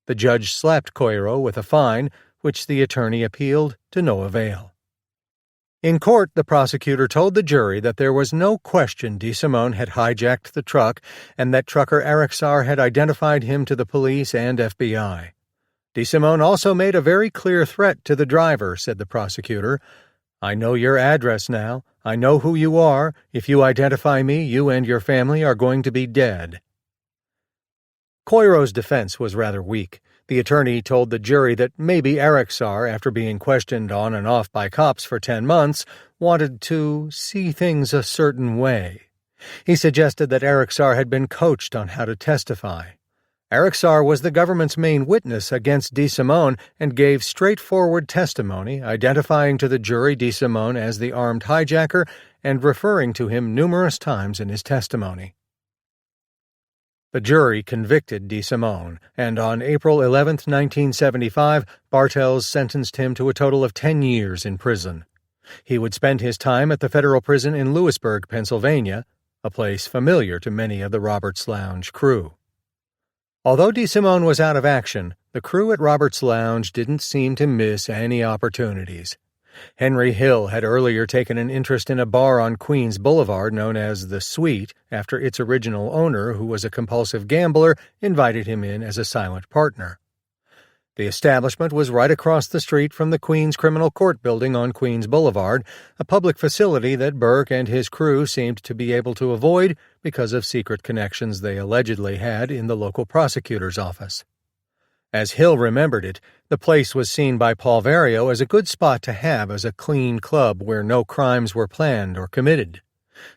The judge slapped Coiro with a fine, which the attorney appealed to no avail. In court, the prosecutor told the jury that there was no question DeSimone had hijacked the truck and that trucker Eriksar had identified him to the police and FBI. DeSimone also made a very clear threat to the driver, said the prosecutor. I know your address now. I know who you are. If you identify me, you and your family are going to be dead. Coiro's defense was rather weak. The attorney told the jury that maybe Eriksar, after being questioned on and off by cops for 10 months, wanted to see things a certain way. He suggested that Eriksar had been coached on how to testify. Eriksar was the government's main witness against DeSimone and gave straightforward testimony, identifying to the jury DeSimone as the armed hijacker and referring to him numerous times in his testimony. The jury convicted DeSimone, and on April 11, 1975, Bartels sentenced him to a total of 10 years in prison. He would spend his time at the federal prison in Lewisburg, Pennsylvania, a place familiar to many of the Roberts Lounge crew. Although DeSimone was out of action, the crew at Roberts Lounge didn't seem to miss any opportunities. Henry Hill had earlier taken an interest in a bar on Queens Boulevard known as The Suite after its original owner, who was a compulsive gambler, invited him in as a silent partner. The establishment was right across the street from the Queens Criminal Court building on Queens Boulevard, a public facility that Burke and his crew seemed to be able to avoid because of secret connections they allegedly had in the local prosecutor's office. As Hill remembered it, the place was seen by Paul Vario as a good spot to have as a clean club where no crimes were planned or committed.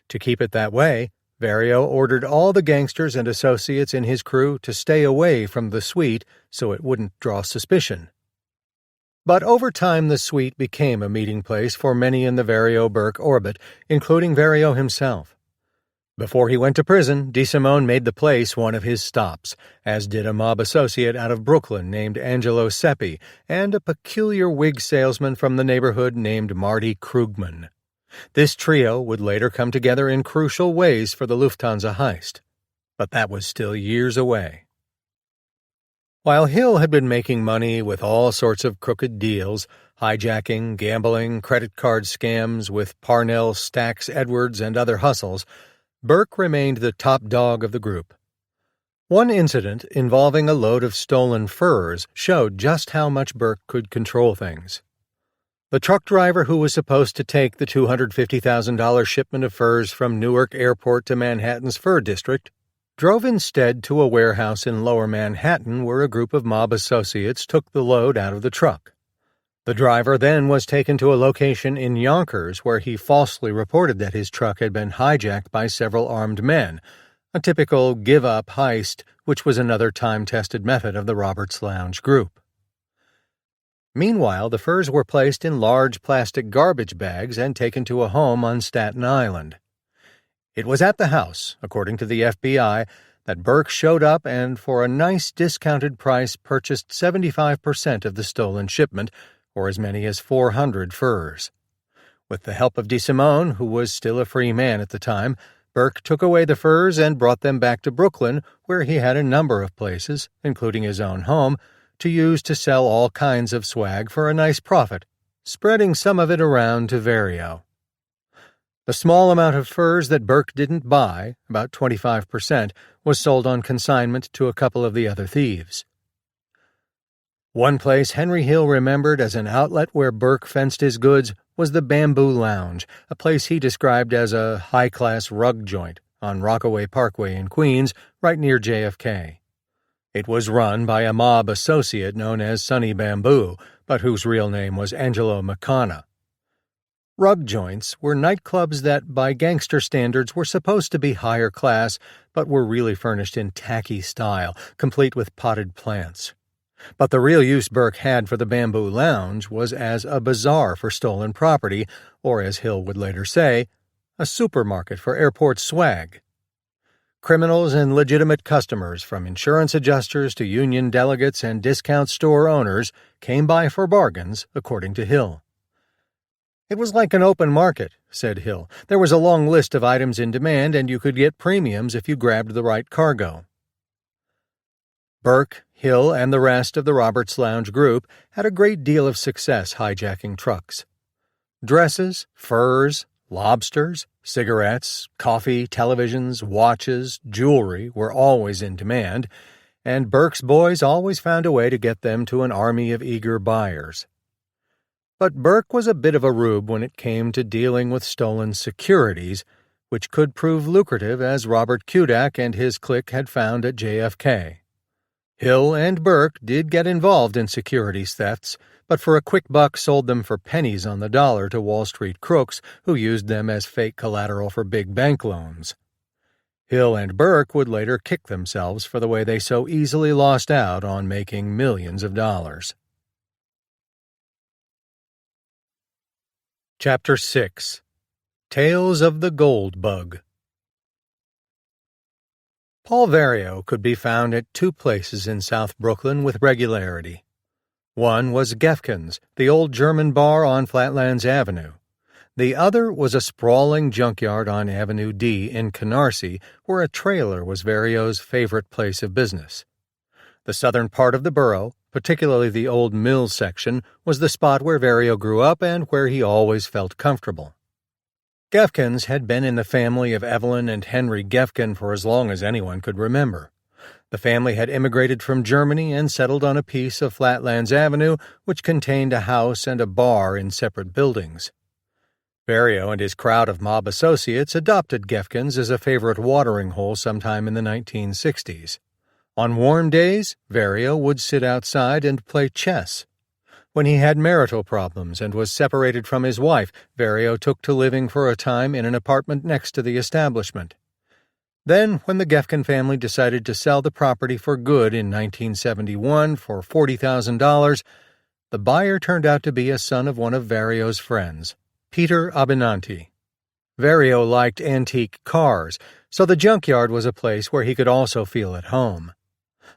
To keep it that way, Vario ordered all the gangsters and associates in his crew to stay away from the suite so it wouldn't draw suspicion. But over time the suite became a meeting place for many in the Vario-Burke orbit, including Vario himself. Before he went to prison, DeSimone made the place one of his stops, as did a mob associate out of Brooklyn named Angelo Seppi and a peculiar wig salesman from the neighborhood named Marty Krugman. This trio would later come together in crucial ways for the Lufthansa Heist, but that was still years away. While Hill had been making money with all sorts of crooked deals, hijacking, gambling, credit card scams with Parnell, Stax, Edwards, and other hustles, Burke remained the top dog of the group. One incident involving a load of stolen furs showed just how much Burke could control things. The truck driver who was supposed to take the $250,000 shipment of furs from Newark Airport to Manhattan's Fur District drove instead to a warehouse in Lower Manhattan where a group of mob associates took the load out of the truck. The driver then was taken to a location in Yonkers where he falsely reported that his truck had been hijacked by several armed men, a typical give-up heist, which was another time-tested method of the Roberts Lounge group. Meanwhile, the furs were placed in large plastic garbage bags and taken to a home on Staten Island. It was at the house, according to the FBI, that Burke showed up and for a nice discounted price purchased 75% of the stolen shipment, or as many as 400 furs. With the help of DeSimone, who was still a free man at the time, Burke took away the furs and brought them back to Brooklyn, where he had a number of places, including his own home, to use to sell all kinds of swag for a nice profit, spreading some of it around to Vario. The small amount of furs that Burke didn't buy, about 25%, was sold on consignment to a couple of the other thieves. One place Henry Hill remembered as an outlet where Burke fenced his goods was the Bamboo Lounge, a place he described as a high-class rug joint on Rockaway Parkway in Queens, right near JFK. It was run by a mob associate known as Sonny Bamboo, but whose real name was Angelo McConna. Rug joints were nightclubs that, by gangster standards, were supposed to be higher class, but were really furnished in tacky style, complete with potted plants. But the real use Burke had for the Bamboo Lounge was as a bazaar for stolen property, or as Hill would later say, a supermarket for airport swag. Criminals and legitimate customers, from insurance adjusters to union delegates and discount store owners, came by for bargains, according to Hill. "It was like an open market," said Hill. "There was a long list of items in demand, and you could get premiums if you grabbed the right cargo." Burke, Hill, and the rest of the Roberts Lounge group had a great deal of success hijacking trucks. Dresses, furs, lobsters, cigarettes, coffee, televisions, watches, jewelry were always in demand, and Burke's boys always found a way to get them to an army of eager buyers. But Burke was a bit of a rube when it came to dealing with stolen securities, which could prove lucrative, as Robert Kudak and his clique had found at JFK. Hill and Burke did get involved in securities thefts, but for a quick buck sold them for pennies on the dollar to Wall Street crooks who used them as fake collateral for big bank loans. Hill and Burke would later kick themselves for the way they so easily lost out on making millions of dollars. Chapter 6. Tales of the Gold Bug. Paul Vario could be found at two places in South Brooklyn with regularity. One was Gefkin's, the old German bar on Flatlands Avenue. The other was a sprawling junkyard on Avenue D in Canarsie, where a trailer was Vario's favorite place of business. The southern part of the borough, particularly the old Mills section, was the spot where Vario grew up and where he always felt comfortable. Gefkin's had been in the family of Evelyn and Henry Gefkin for as long as anyone could remember. The family had immigrated from Germany and settled on a piece of Flatlands Avenue which contained a house and a bar in separate buildings. Vario and his crowd of mob associates adopted Gefkin's as a favorite watering hole sometime in the 1960s. On warm days, Vario would sit outside and play chess. When he had marital problems and was separated from his wife, Vario took to living for a time in an apartment next to the establishment. Then, when the Gefkin family decided to sell the property for good in 1971 for $40,000, the buyer turned out to be a son of one of Vario's friends, Peter Abenanti. Vario liked antique cars, so the junkyard was a place where he could also feel at home.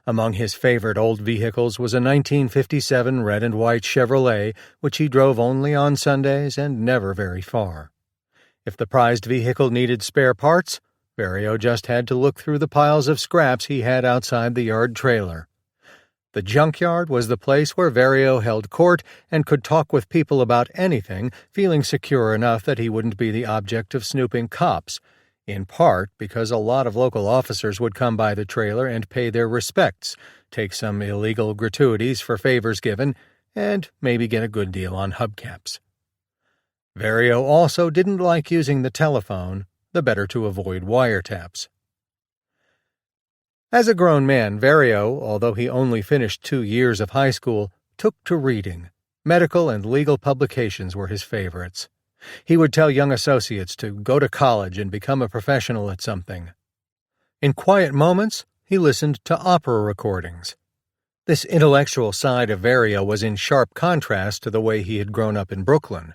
Among his favorite old vehicles was a 1957 red and white Chevrolet, which he drove only on Sundays and never very far. If the prized vehicle needed spare parts, Vario just had to look through the piles of scraps he had outside the yard trailer. The junkyard was the place where Vario held court and could talk with people about anything, feeling secure enough that he wouldn't be the object of snooping cops, in part because a lot of local officers would come by the trailer and pay their respects, take some illegal gratuities for favors given, and maybe get a good deal on hubcaps. Vario also didn't like using the telephone, the better to avoid wiretaps. As a grown man, Vario, although he only finished 2 years of high school, took to reading. Medical and legal publications were his favorites. He would tell young associates to go to college and become a professional at something. In quiet moments, he listened to opera recordings. This intellectual side of Vario was in sharp contrast to the way he had grown up in Brooklyn.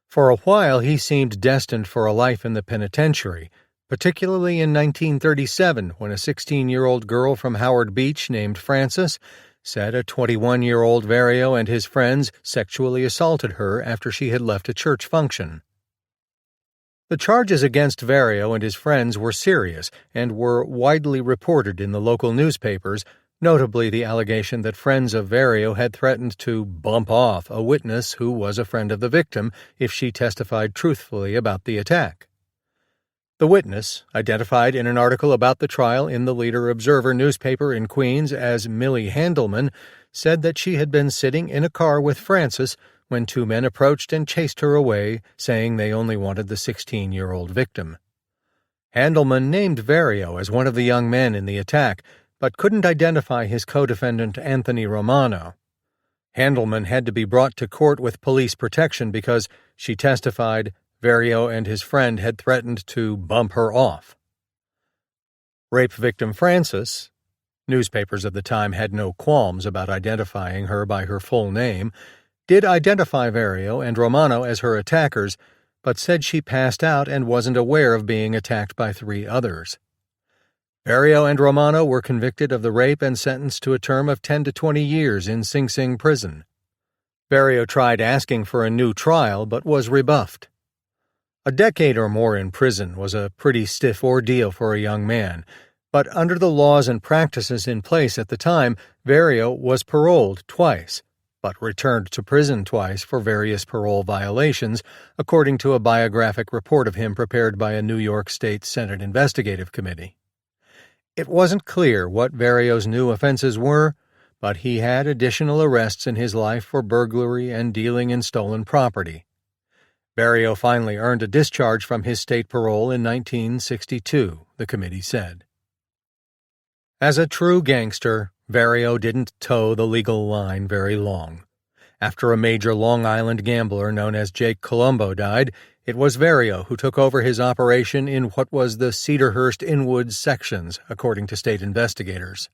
For a while, he seemed destined for a life in the penitentiary, particularly in 1937 when a 16-year-old girl from Howard Beach named Frances said a 21-year-old Vario and his friends sexually assaulted her after she had left a church function. The charges against Vario and his friends were serious and were widely reported in the local newspapers, notably the allegation that friends of Vario had threatened to bump off a witness who was a friend of the victim if she testified truthfully about the attack. The witness, identified in an article about the trial in the Leader-Observer newspaper in Queens as Millie Handelman, said that she had been sitting in a car with Frances when 2 men approached and chased her away, saying they only wanted the 16-year-old victim. Handelman named Vario as one of the young men in the attack, but couldn't identify his co-defendant Anthony Romano. Handelman had to be brought to court with police protection because, she testified, Vario and his friend had threatened to bump her off. Rape victim Frances, newspapers of the time had no qualms about identifying her by her full name, did identify Vario and Romano as her attackers, but said she passed out and wasn't aware of being attacked by 3 others. Vario and Romano were convicted of the rape and sentenced to a term of 10 to 20 years in Sing Sing prison. Vario tried asking for a new trial but was rebuffed. A decade or more in prison was a pretty stiff ordeal for a young man, but under the laws and practices in place at the time, Vario was paroled twice, but returned to prison twice for various parole violations, according to a biographic report of him prepared by a New York State Senate investigative committee. It wasn't clear what Vario's new offenses were, but he had additional arrests in his life for burglary and dealing in stolen property. Vario finally earned a discharge from his state parole in 1962, the committee said. As a true gangster, Vario didn't toe the legal line very long. After a major Long Island gambler known as Jake Colombo died, it was Vario who took over his operation in what was the Cedarhurst Inwood sections, according to state investigators.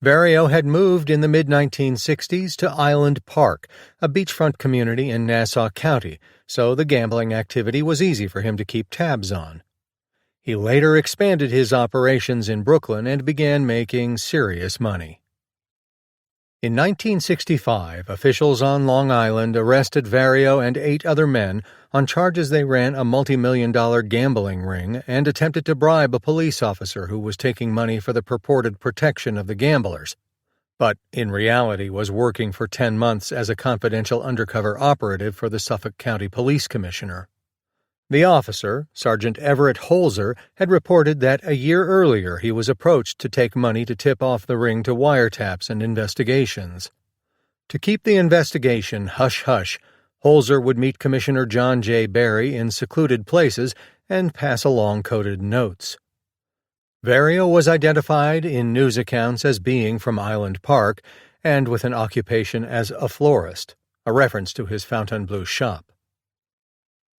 Vario had moved in the mid-1960s to Island Park, a beachfront community in Nassau County, so the gambling activity was easy for him to keep tabs on. He later expanded his operations in Brooklyn and began making serious money. In 1965, officials on Long Island arrested Vario and 8 other men on charges they ran a multi-million-dollar gambling ring and attempted to bribe a police officer who was taking money for the purported protection of the gamblers, but in reality was working for 10 months as a confidential undercover operative for the Suffolk County Police Commissioner. The officer, Sergeant Everett Holzer, had reported that a year earlier he was approached to take money to tip off the ring to wiretaps and investigations. To keep the investigation hush-hush, Holzer would meet Commissioner John J. Barry in secluded places and pass along coded notes. Vario was identified in news accounts as being from Island Park and with an occupation as a florist, a reference to his Fontainebleau shop.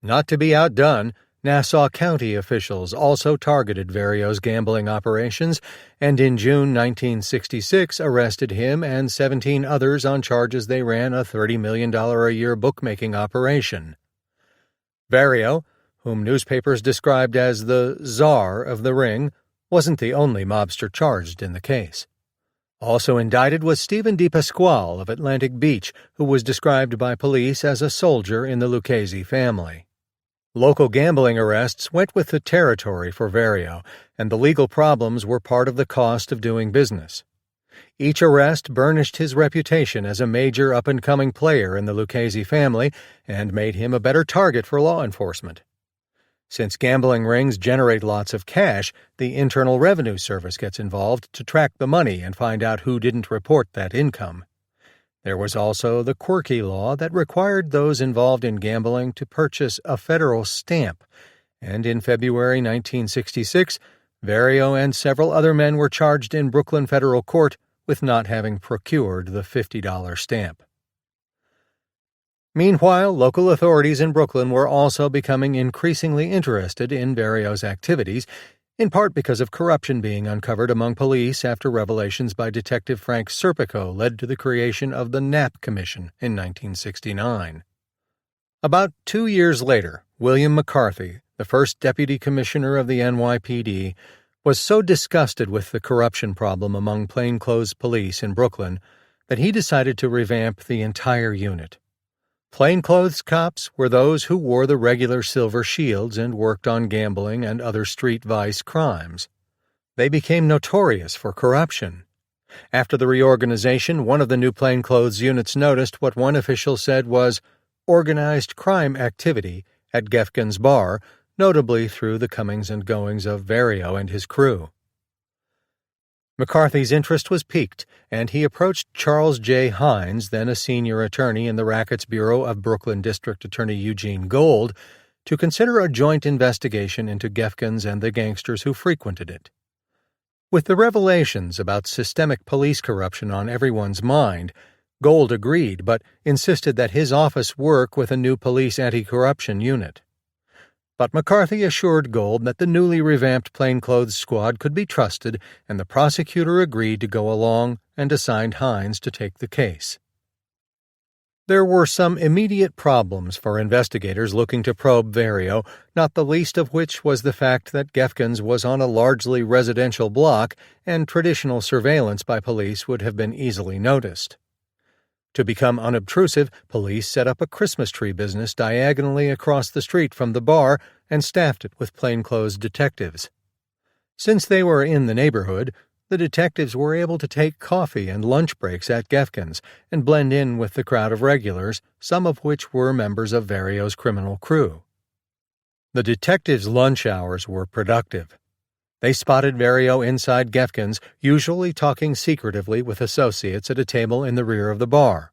Not to be outdone, Nassau County officials also targeted Vario's gambling operations and in June 1966 arrested him and 17 others on charges they ran a $30 million a year bookmaking operation. Vario, whom newspapers described as the czar of the ring, wasn't the only mobster charged in the case. Also indicted was Stephen DePasquale of Atlantic Beach, who was described by police as a soldier in the Lucchese family. Local gambling arrests went with the territory for Vario, and the legal problems were part of the cost of doing business. Each arrest burnished his reputation as a major up-and-coming player in the Lucchese family and made him a better target for law enforcement. Since gambling rings generate lots of cash, the Internal Revenue Service gets involved to track the money and find out who didn't report that income. There was also the quirky law that required those involved in gambling to purchase a federal stamp, and in February 1966, Vario and several other men were charged in Brooklyn federal court with not having procured the $50 stamp. Meanwhile, local authorities in Brooklyn were also becoming increasingly interested in Vario's activities, in part because of corruption being uncovered among police after revelations by Detective Frank Serpico led to the creation of the Knapp Commission in 1969. About 2 years later, William McCarthy, the first deputy commissioner of the NYPD, was so disgusted with the corruption problem among plainclothes police in Brooklyn that he decided to revamp the entire unit. Plainclothes cops were those who wore the regular silver shields and worked on gambling and other street vice crimes. They became notorious for corruption. After the reorganization, one of the new plainclothes units noticed what one official said was organized crime activity at Gefkin's bar, notably through the comings and goings of Vario and his crew. McCarthy's interest was piqued, and he approached Charles J. Hines, then a senior attorney in the Rackets Bureau of Brooklyn District Attorney Eugene Gold, to consider a joint investigation into Gefkin's and the gangsters who frequented it. With the revelations about systemic police corruption on everyone's mind, Gold agreed but insisted that his office work with a new police anti-corruption unit. But McCarthy assured Gold that the newly revamped plainclothes squad could be trusted, and the prosecutor agreed to go along and assigned Hines to take the case. There were some immediate problems for investigators looking to probe Vario, not the least of which was the fact that Gefkins was on a largely residential block and traditional surveillance by police would have been easily noticed. To become unobtrusive, police set up a Christmas tree business diagonally across the street from the bar and staffed it with plainclothes detectives. Since they were in the neighborhood, the detectives were able to take coffee and lunch breaks at Gefkins and blend in with the crowd of regulars, some of which were members of Vario's criminal crew. The detectives' lunch hours were productive. They spotted Vario inside Gefkins, usually talking secretively with associates at a table in the rear of the bar.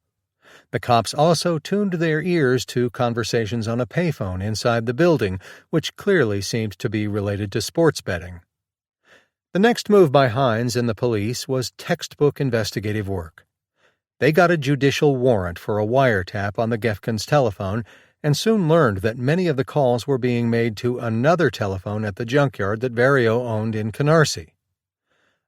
The cops also tuned their ears to conversations on a payphone inside the building, which clearly seemed to be related to sports betting. The next move by Hines and the police was textbook investigative work. They got a judicial warrant for a wiretap on the Gefkins telephone and soon learned that many of the calls were being made to another telephone at the junkyard that Vario owned in Canarsie.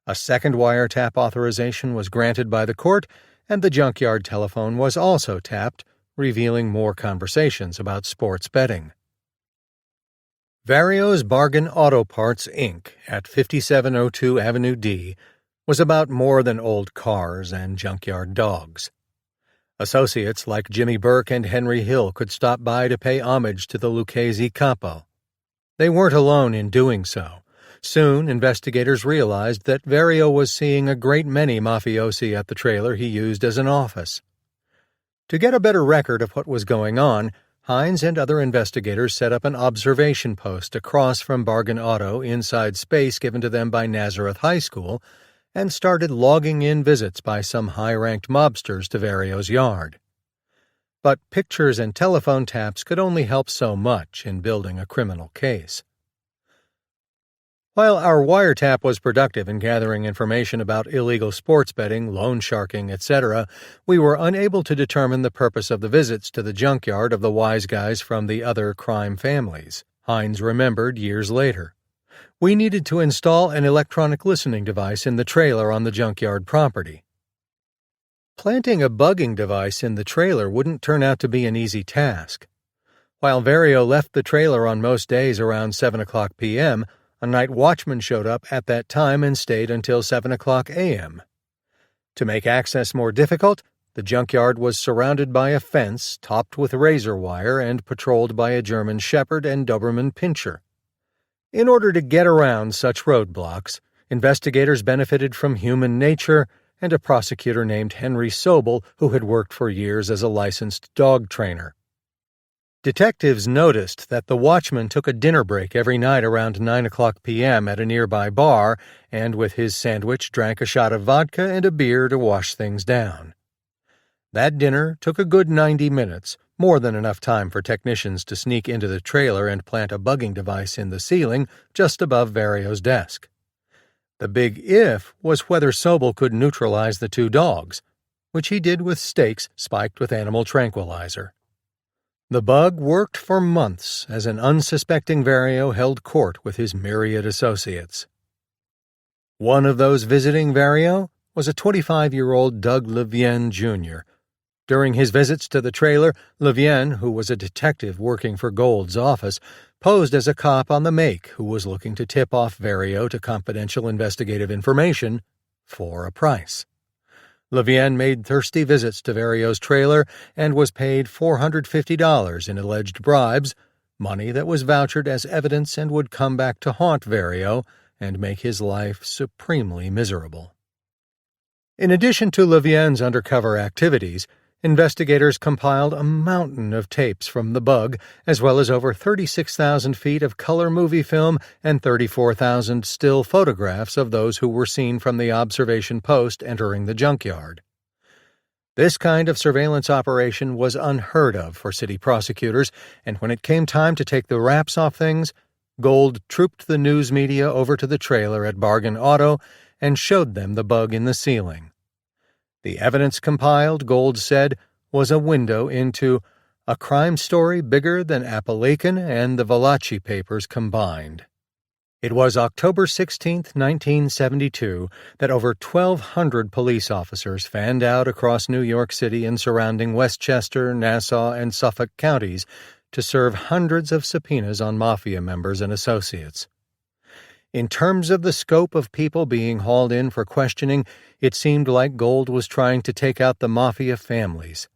A second wiretap authorization was granted by the court, and the junkyard telephone was also tapped, revealing more conversations about sports betting. Vario's Bargain Auto Parts, Inc. at 5702 Avenue D was about more than old cars and junkyard dogs. Associates like Jimmy Burke and Henry Hill could stop by to pay homage to the Lucchese capo. They weren't alone in doing so. Soon, investigators realized that Vario was seeing a great many mafiosi at the trailer he used as an office. To get a better record of what was going on, Hines and other investigators set up an observation post across from Bargain Auto inside space given to them by Nazareth High School and started logging in visits by some high-ranked mobsters to Vario's yard. But pictures and telephone taps could only help so much in building a criminal case. While our wiretap was productive in gathering information about illegal sports betting, loan sharking, etc., we were unable to determine the purpose of the visits to the junkyard of the wise guys from the other crime families, Hines remembered years later. We needed to install an electronic listening device in the trailer on the junkyard property. Planting a bugging device in the trailer wouldn't turn out to be an easy task. While Vario left the trailer on most days around 7 o'clock p.m., a night watchman showed up at that time and stayed until 7 o'clock a.m. To make access more difficult, the junkyard was surrounded by a fence topped with razor wire and patrolled by a German Shepherd and Doberman Pinscher. In order to get around such roadblocks, investigators benefited from human nature and a prosecutor named Henry Sobel who had worked for years as a licensed dog trainer. Detectives noticed that the watchman took a dinner break every night around 9 o'clock p.m. at a nearby bar and with his sandwich drank a shot of vodka and a beer to wash things down. That dinner took a good 90 minutes, more than enough time for technicians to sneak into the trailer and plant a bugging device in the ceiling just above Vario's desk. The big if was whether Sobel could neutralize the two dogs, which he did with stakes spiked with animal tranquilizer. The bug worked for months as an unsuspecting Vario held court with his myriad associates. One of those visiting Vario was a 25-year-old Doug Levienne, Jr. During his visits to the trailer, Levienne, who was a detective working for Gold's office, posed as a cop on the make who was looking to tip off Vario to confidential investigative information for a price. Levienne made thirsty visits to Vario's trailer and was paid $450 in alleged bribes, money that was vouchered as evidence and would come back to haunt Vario and make his life supremely miserable. In addition to Levienne's undercover activities, investigators compiled a mountain of tapes from the bug, as well as over 36,000 feet of color movie film and 34,000 still photographs of those who were seen from the observation post entering the junkyard. This kind of surveillance operation was unheard of for city prosecutors, and when it came time to take the wraps off things, Gold trooped the news media over to the trailer at Bargain Auto and showed them the bug in the ceiling. The evidence compiled, Gold said, was a window into a crime story bigger than Appalachian and the Valachi papers combined. It was October 16, 1972, that over 1,200 police officers fanned out across New York City and surrounding Westchester, Nassau, and Suffolk counties to serve hundreds of subpoenas on mafia members and associates. In terms of the scope of people being hauled in for questioning, it seemed like Gold was trying to take out the mafia families.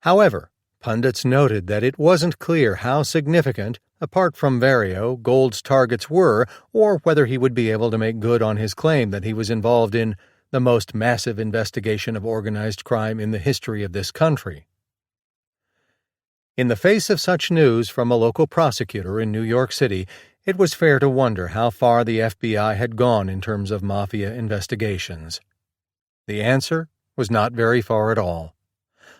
However, pundits noted that it wasn't clear how significant, apart from Vario, Gold's targets were, or whether he would be able to make good on his claim that he was involved in the most massive investigation of organized crime in the history of this country. In the face of such news from a local prosecutor in New York City, it was fair to wonder how far the FBI had gone in terms of mafia investigations. The answer was not very far at all.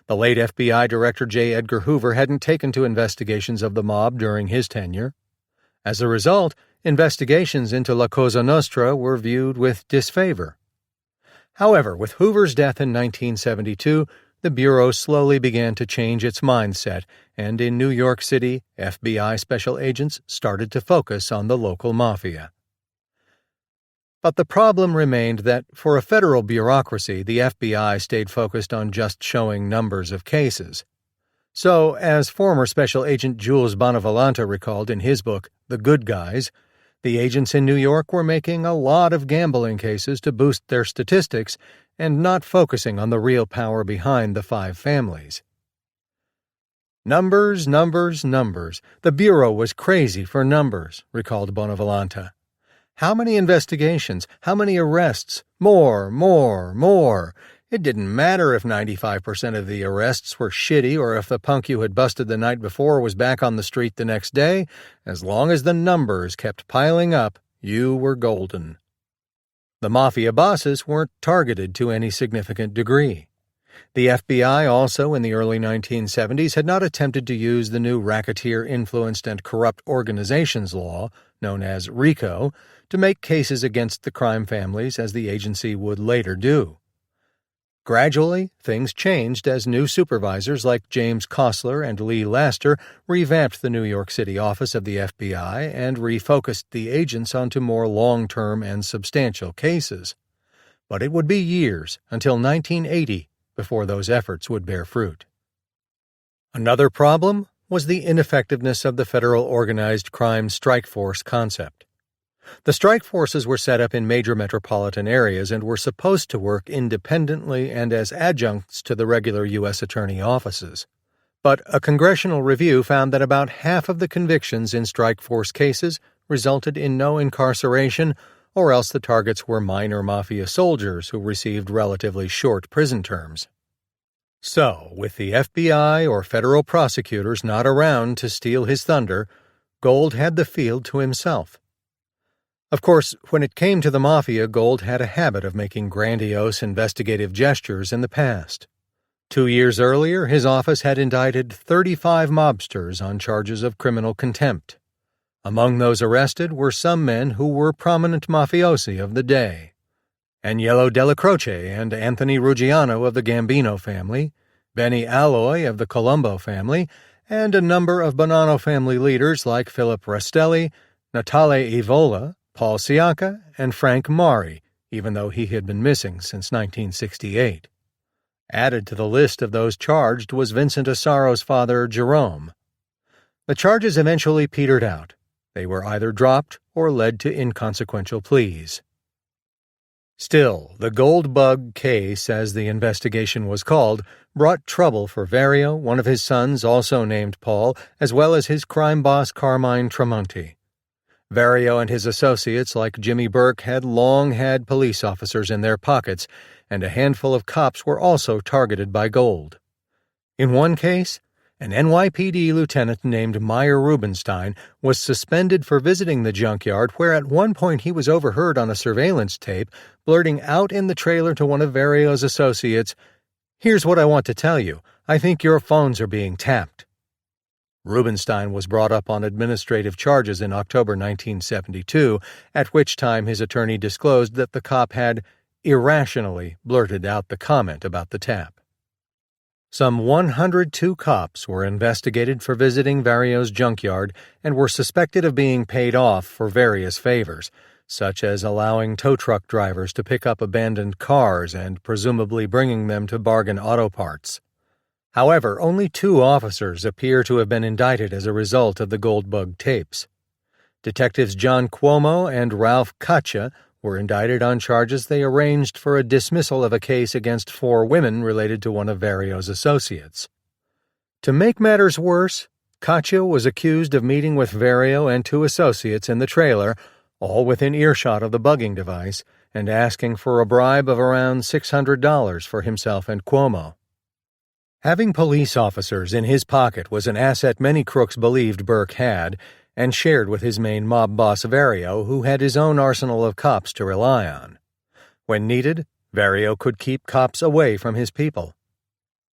The late FBI Director J. Edgar Hoover hadn't taken to investigations of the mob during his tenure. As a result, investigations into La Cosa Nostra were viewed with disfavor. However, with Hoover's death in 1972, the Bureau slowly began to change its mindset, and in New York City, FBI special agents started to focus on the local mafia. But the problem remained that, for a federal bureaucracy, the FBI stayed focused on just showing numbers of cases. So, as former Special Agent Jules Bonavolanta recalled in his book, The Good Guys, the agents in New York were making a lot of gambling cases to boost their statistics and not focusing on the real power behind the 5 families. Numbers, numbers, numbers. The Bureau was crazy for numbers, recalled Bonavolanta. How many investigations? How many arrests? More, more, more. It didn't matter if 95% of the arrests were shitty or if the punk you had busted the night before was back on the street the next day. As long as the numbers kept piling up, you were golden. The mafia bosses weren't targeted to any significant degree. The FBI also, in the early 1970s, had not attempted to use the new Racketeer-Influenced and Corrupt Organizations Law, known as RICO, to make cases against the crime families as the agency would later do. Gradually, things changed as new supervisors like James Kostler and Lee Laster revamped the New York City office of the FBI and refocused the agents onto more long-term and substantial cases. But it would be years, until 1980, before those efforts would bear fruit. Another problem was the ineffectiveness of the federal organized crime strike force concept. The strike forces were set up in major metropolitan areas and were supposed to work independently and as adjuncts to the regular U.S. attorney offices. But a congressional review found that about half of the convictions in strike force cases resulted in no incarceration, or else the targets were minor mafia soldiers who received relatively short prison terms. So, with the FBI or federal prosecutors not around to steal his thunder, Gold had the field to himself. Of course, when it came to the mafia, Gold had a habit of making grandiose investigative gestures in the past. 2 years earlier, his office had indicted 35 mobsters on charges of criminal contempt. Among those arrested were some men who were prominent mafiosi of the day: Agnello Della Croce and Anthony Ruggiano of the Gambino family, Benny Alloy of the Colombo family, and a number of Bonanno family leaders like Philip Rastelli, Natale Evola, Paul Siaka, and Frank Mari, even though he had been missing since 1968. Added to the list of those charged was Vincent Assaro's father, Jerome. The charges eventually petered out. They were either dropped or led to inconsequential pleas. Still, the Gold Bug case, as the investigation was called, brought trouble for Vario, one of his sons also named Paul, as well as his crime boss Carmine Tramonti. Vario and his associates like Jimmy Burke had long had police officers in their pockets, and a handful of cops were also targeted by Gold. In one case, an NYPD lieutenant named Meyer Rubenstein was suspended for visiting the junkyard, where at one point he was overheard on a surveillance tape blurting out in the trailer to one of Vario's associates, "Here's what I want to tell you. I think your phones are being tapped." Rubenstein was brought up on administrative charges in October 1972, at which time his attorney disclosed that the cop had irrationally blurted out the comment about the tap. Some 102 cops were investigated for visiting Vario's junkyard and were suspected of being paid off for various favors, such as allowing tow truck drivers to pick up abandoned cars and presumably bringing them to Bargain Auto Parts. However, only 2 officers appear to have been indicted as a result of the Goldbug tapes. Detectives John Cuomo and Ralph Katcha were indicted on charges they arranged for a dismissal of a case against 4 women related to one of Vario's associates. To make matters worse, Katcha was accused of meeting with Vario and 2 associates in the trailer, all within earshot of the bugging device, and asking for a bribe of around $600 for himself and Cuomo. Having police officers in his pocket was an asset many crooks believed Burke had, and shared with his main mob boss Vario, who had his own arsenal of cops to rely on. When needed, Vario could keep cops away from his people.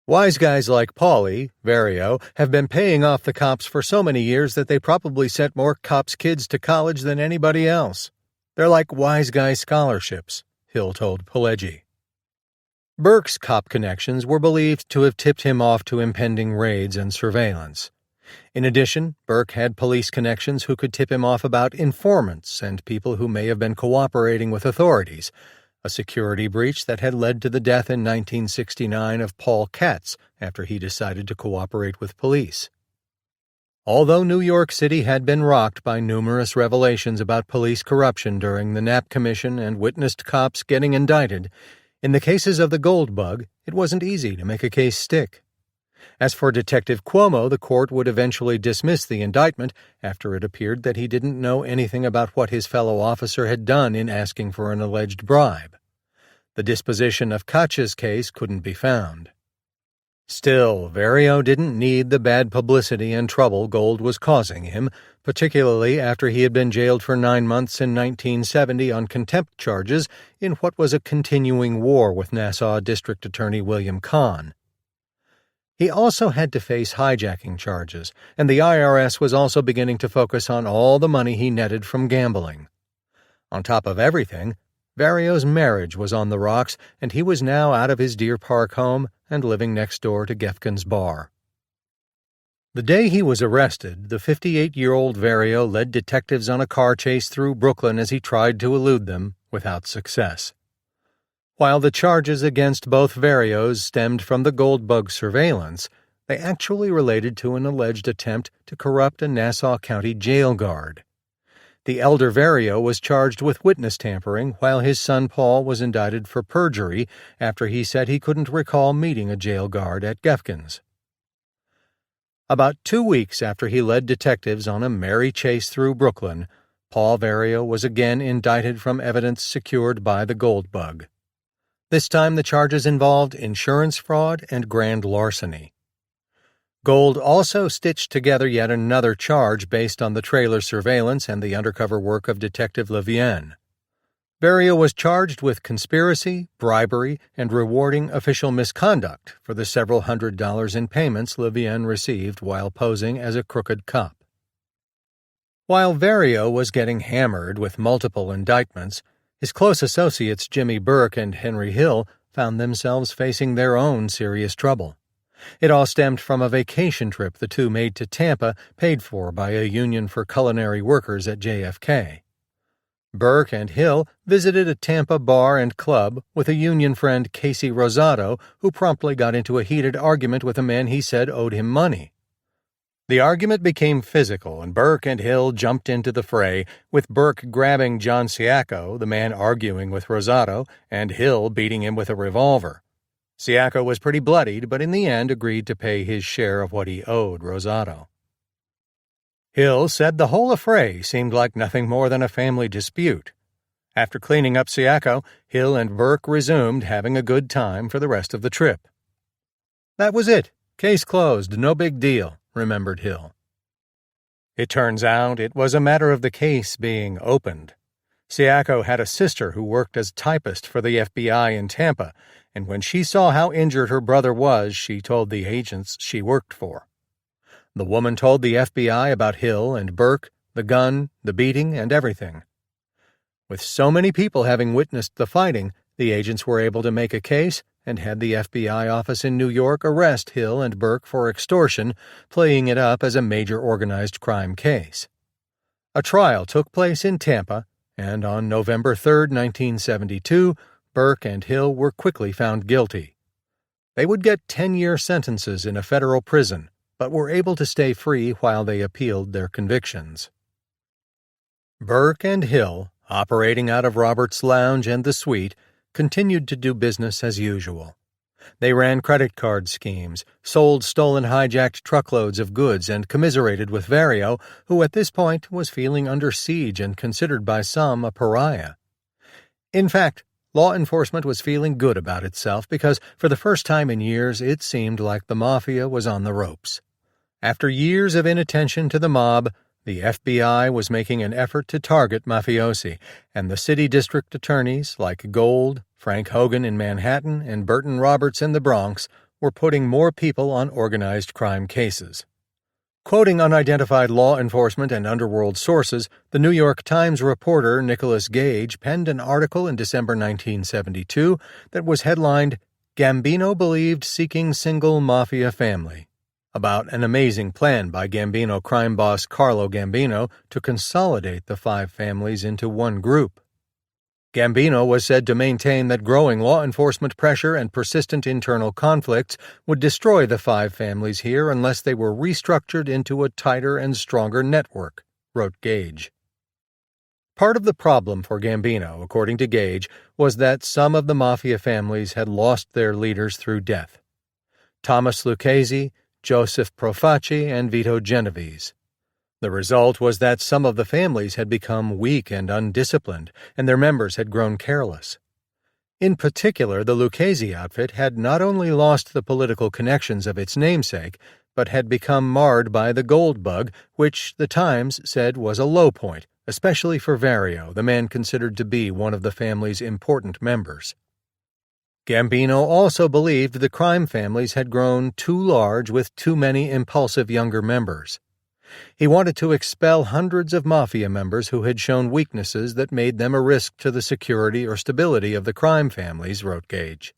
Wise guys like Paulie, Vario, have been paying off the cops for so many years that they probably sent more cops' kids to college than anybody else. They're like wise guy scholarships, Hill told Pileggi. Burke's cop connections were believed to have tipped him off to impending raids and surveillance. In addition, Burke had police connections who could tip him off about informants and people who may have been cooperating with authorities, a security breach that had led to the death in 1969 of Paul Katz after he decided to cooperate with police. Although New York City had been rocked by numerous revelations about police corruption during the Knapp Commission and witnessed cops getting indicted, in the cases of the Goldbug, it wasn't easy to make a case stick. As for Detective Cuomo, the court would eventually dismiss the indictment after it appeared that he didn't know anything about what his fellow officer had done in asking for an alleged bribe. The disposition of Katcha's case couldn't be found. Still, Vario didn't need the bad publicity and trouble Gold was causing him, particularly after he had been jailed for 9 months in 1970 on contempt charges in what was a continuing war with Nassau District Attorney William Kahn. He also had to face hijacking charges, and the IRS was also beginning to focus on all the money he netted from gambling. On top of everything, Vario's marriage was on the rocks, and he was now out of his Deer Park home and living next door to Gefkin's bar. The day he was arrested, the 58-year-old Vario led detectives on a car chase through Brooklyn as he tried to elude them, without success. While the charges against both Varios stemmed from the Goldbug surveillance, they actually related to an alleged attempt to corrupt a Nassau County jail guard. The elder Vario was charged with witness tampering, while his son Paul was indicted for perjury after he said he couldn't recall meeting a jail guard at Gefkin's. About 2 weeks after he led detectives on a merry chase through Brooklyn, Paul Vario was again indicted from evidence secured by the Goldbug. This time the charges involved insurance fraud and grand larceny. Gold also stitched together yet another charge based on the trailer surveillance and the undercover work of Detective Levienne. Vario was charged with conspiracy, bribery, and rewarding official misconduct for the several $100s in payments Levienne received while posing as a crooked cop. While Vario was getting hammered with multiple indictments, his close associates Jimmy Burke and Henry Hill found themselves facing their own serious trouble. It all stemmed from a vacation trip the two made to Tampa, paid for by a union for culinary workers at JFK. Burke and Hill visited a Tampa bar and club with a union friend, Casey Rosado, who promptly got into a heated argument with a man he said owed him money. The argument became physical, and Burke and Hill jumped into the fray, with Burke grabbing John Siacco, the man arguing with Rosado, and Hill beating him with a revolver. Siacco was pretty bloodied, but in the end agreed to pay his share of what he owed Rosado. Hill said the whole affray seemed like nothing more than a family dispute. After cleaning up Siacco, Hill and Burke resumed having a good time for the rest of the trip. That was it. Case closed. No big deal, remembered Hill. It turns out it was a matter of the case being opened. Siacco had a sister who worked as typist for the FBI in Tampa, and when she saw how injured her brother was, she told the agents she worked for. The woman told the FBI about Hill and Burke, the gun, the beating, and everything. With so many people having witnessed the fighting, the agents were able to make a case, and had the FBI office in New York arrest Hill and Burke for extortion, playing it up as a major organized crime case. A trial took place in Tampa, and on November 3, 1972, Burke and Hill were quickly found guilty. They would get 10-year sentences in a federal prison, but were able to stay free while they appealed their convictions. Burke and Hill, operating out of Robert's Lounge and the Suite, continued to do business as usual. They ran credit card schemes, sold stolen hijacked truckloads of goods, and commiserated with Vario, who at this point was feeling under siege and considered by some a pariah. In fact, law enforcement was feeling good about itself because, for the first time in years, it seemed like the Mafia was on the ropes. After years of inattention to the mob, the FBI was making an effort to target mafiosi, and the city district attorneys like Gold, Frank Hogan in Manhattan, and Burton Roberts in the Bronx were putting more people on organized crime cases. Quoting unidentified law enforcement and underworld sources, the New York Times reporter Nicholas Gage penned an article in December 1972 that was headlined, "Gambino Believed Seeking Single Mafia Family," about an amazing plan by Gambino crime boss Carlo Gambino to consolidate the five families into one group. Gambino was said to maintain that growing law enforcement pressure and persistent internal conflicts would destroy the five families here unless they were restructured into a tighter and stronger network, wrote Gage. Part of the problem for Gambino, according to Gage, was that some of the mafia families had lost their leaders through death. Thomas Lucchese, Joseph Profaci, and Vito Genovese. The result was that some of the families had become weak and undisciplined, and their members had grown careless. In particular, the Lucchese outfit had not only lost the political connections of its namesake, but had become marred by the gold bug, which the Times said was a low point, especially for Vario, the man considered to be one of the family's important members. Gambino also believed the crime families had grown too large with too many impulsive younger members. He wanted to expel hundreds of mafia members who had shown weaknesses that made them a risk to the security or stability of the crime families, wrote Gage.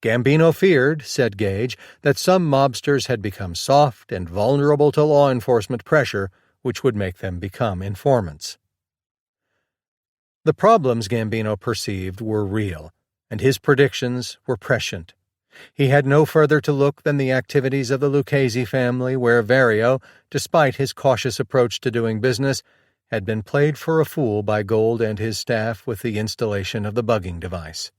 Gambino feared, said Gage, that some mobsters had become soft and vulnerable to law enforcement pressure, which would make them become informants. The problems Gambino perceived were real, and his predictions were prescient. He had no further to look than the activities of the Lucchese family, where Vario, despite his cautious approach to doing business, had been played for a fool by Gold and his staff with the installation of the bugging device.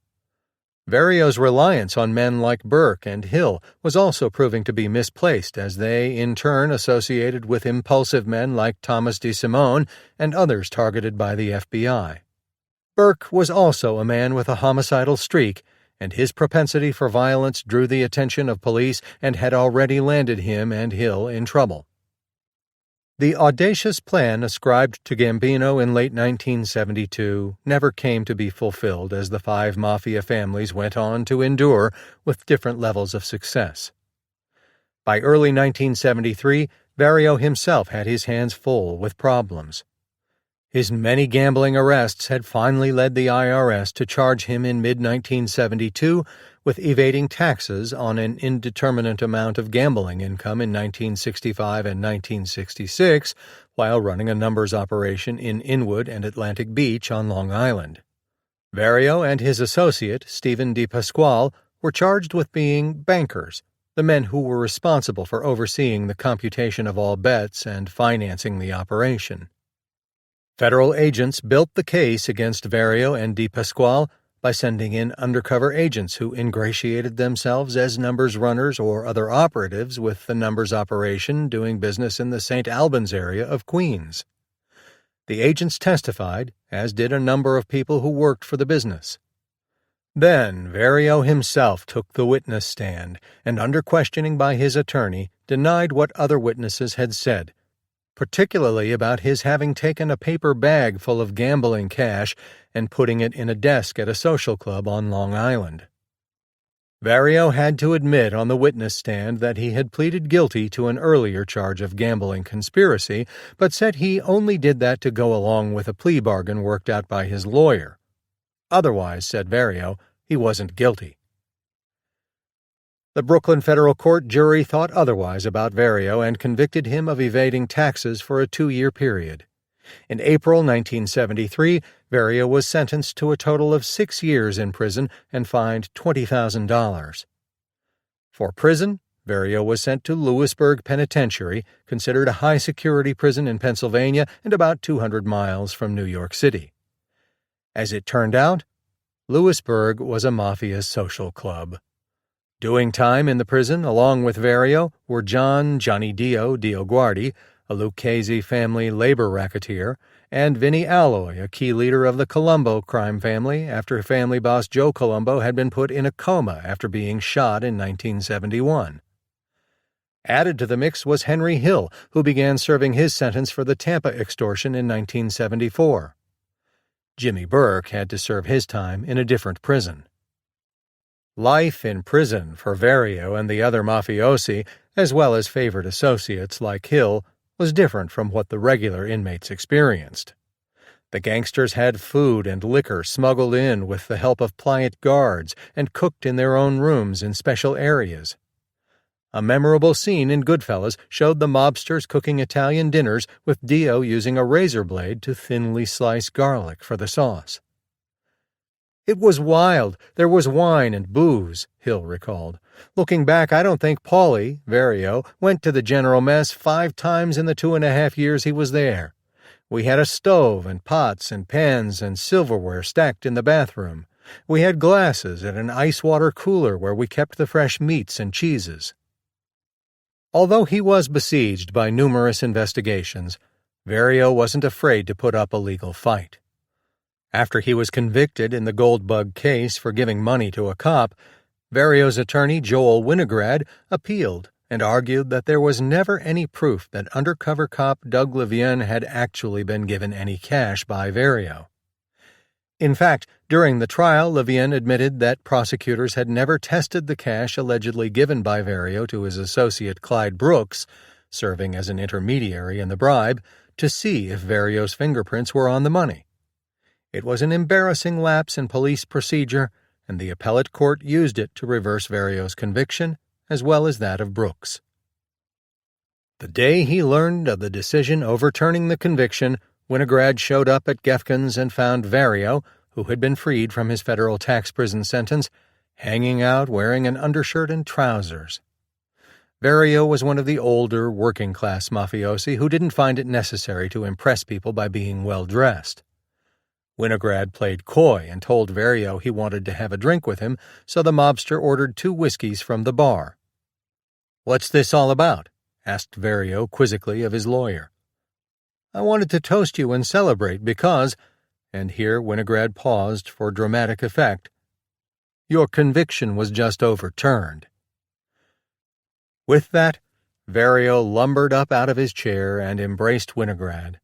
Vario's reliance on men like Burke and Hill was also proving to be misplaced, as they, in turn, associated with impulsive men like Thomas DeSimone and others targeted by the FBI. Burke was also a man with a homicidal streak, and his propensity for violence drew the attention of police and had already landed him and Hill in trouble. The audacious plan ascribed to Gambino in late 1972 never came to be fulfilled as the five mafia families went on to endure with different levels of success. By early 1973, Vario himself had his hands full with problems. His many gambling arrests had finally led the IRS to charge him in mid-1972 with evading taxes on an indeterminate amount of gambling income in 1965 and 1966 while running a numbers operation in Inwood and Atlantic Beach on Long Island. Vario and his associate, Stephen DePasquale, were charged with being bankers, the men who were responsible for overseeing the computation of all bets and financing the operation. Federal agents built the case against Vario and DePasquale by sending in undercover agents who ingratiated themselves as numbers runners or other operatives with the numbers operation doing business in the St. Albans area of Queens. The agents testified, as did a number of people who worked for the business. Then Vario himself took the witness stand and, under questioning by his attorney, denied what other witnesses had said, particularly about his having taken a paper bag full of gambling cash and putting it in a desk at a social club on Long Island. Vario had to admit on the witness stand that he had pleaded guilty to an earlier charge of gambling conspiracy, but said he only did that to go along with a plea bargain worked out by his lawyer. Otherwise, said Vario, he wasn't guilty. The Brooklyn federal court jury thought otherwise about Vario and convicted him of evading taxes for a 2-year period. In April 1973, Vario was sentenced to a total of 6 years in prison and fined $20,000. For prison, Vario was sent to Lewisburg Penitentiary, considered a high-security prison in Pennsylvania and about 200 miles from New York City. As it turned out, Lewisburg was a mafia social club. Doing time in the prison along with Vario were Johnny Dio Guardi, a Lucchese family labor racketeer, and Vinnie Alloy, a key leader of the Colombo crime family after family boss Joe Colombo had been put in a coma after being shot in 1971. Added to the mix was Henry Hill, who began serving his sentence for the Tampa extortion in 1974. Jimmy Burke had to serve his time in a different prison. Life in prison for Vario and the other mafiosi, as well as favored associates like Hill, was different from what the regular inmates experienced. The gangsters had food and liquor smuggled in with the help of pliant guards and cooked in their own rooms in special areas. A memorable scene in Goodfellas showed the mobsters cooking Italian dinners with Dio using a razor blade to thinly slice garlic for the sauce. "It was wild. There was wine and booze," Hill recalled. "Looking back, I don't think Paulie, Vario, went to the general mess 5 times in the 2.5 years he was there. We had a stove and pots and pans and silverware stacked in the bathroom. We had glasses and an ice water cooler where we kept the fresh meats and cheeses." Although he was besieged by numerous investigations, Vario wasn't afraid to put up a legal fight. After he was convicted in the Goldbug case for giving money to a cop, Vario's attorney Joel Winograd appealed and argued that there was never any proof that undercover cop Doug Levien had actually been given any cash by Vario. In fact, during the trial, Levien admitted that prosecutors had never tested the cash allegedly given by Vario to his associate Clyde Brooks, serving as an intermediary in the bribe, to see if Vario's fingerprints were on the money. It was an embarrassing lapse in police procedure, and the appellate court used it to reverse Vario's conviction, as well as that of Brooks. The day he learned of the decision overturning the conviction, Winograd showed up at Gefkin's and found Vario, who had been freed from his federal tax prison sentence, hanging out wearing an undershirt and trousers. Vario was one of the older, working-class mafiosi who didn't find it necessary to impress people by being well-dressed. Winograd played coy and told Vario he wanted to have a drink with him, so the mobster ordered 2 whiskeys from the bar. "What's this all about?" asked Vario quizzically of his lawyer. "I wanted to toast you and celebrate because," and here Winograd paused for dramatic effect, "your conviction was just overturned." With that, Vario lumbered up out of his chair and embraced Winograd.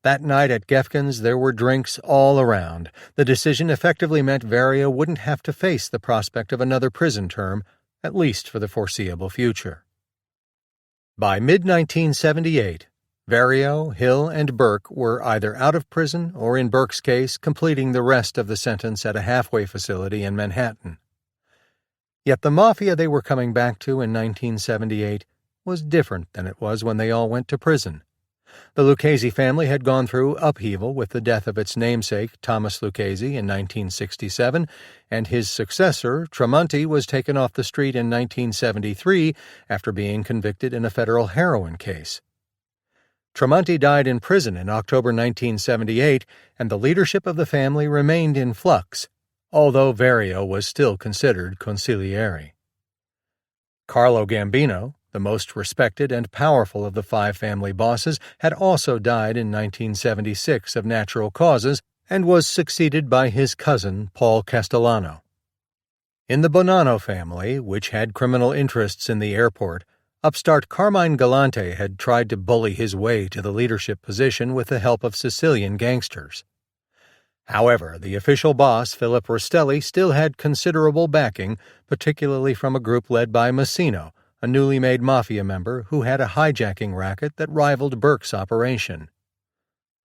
That night at Gefkin's there were drinks all around. The decision effectively meant Vario wouldn't have to face the prospect of another prison term, at least for the foreseeable future. By mid-1978, Vario, Hill, and Burke were either out of prison or, in Burke's case, completing the rest of the sentence at a halfway facility in Manhattan. Yet the mafia they were coming back to in 1978 was different than it was when they all went to prison. The Lucchese family had gone through upheaval with the death of its namesake, Thomas Lucchese, in 1967, and his successor, Tremonti, was taken off the street in 1973 after being convicted in a federal heroin case. Tremonti died in prison in October 1978, and the leadership of the family remained in flux, although Vario was still considered consigliere. Carlo Gambino, the most respected and powerful of the 5 family bosses, had also died in 1976 of natural causes and was succeeded by his cousin, Paul Castellano. In the Bonanno family, which had criminal interests in the airport, upstart Carmine Galante had tried to bully his way to the leadership position with the help of Sicilian gangsters. However, the official boss, Philip Rostelli, still had considerable backing, particularly from a group led by Massino, a newly made mafia member who had a hijacking racket that rivaled Burke's operation.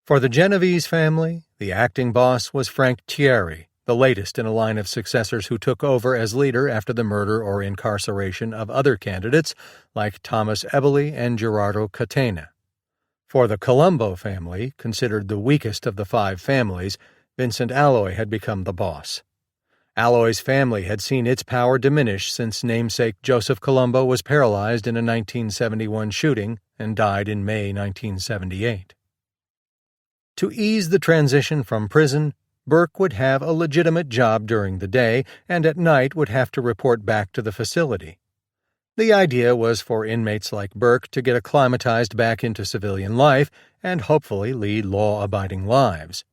For the Genovese family, the acting boss was Frank Thierry, the latest in a line of successors who took over as leader after the murder or incarceration of other candidates like Thomas Eboli and Gerardo Catena. For the Colombo family, considered the weakest of the five families, Vincent Alloy had become the boss. Alloy's family had seen its power diminish since namesake Joseph Colombo was paralyzed in a 1971 shooting and died in May 1978. To ease the transition from prison, Burke would have a legitimate job during the day and at night would have to report back to the facility. The idea was for inmates like Burke to get acclimatized back into civilian life and hopefully lead law-abiding lives.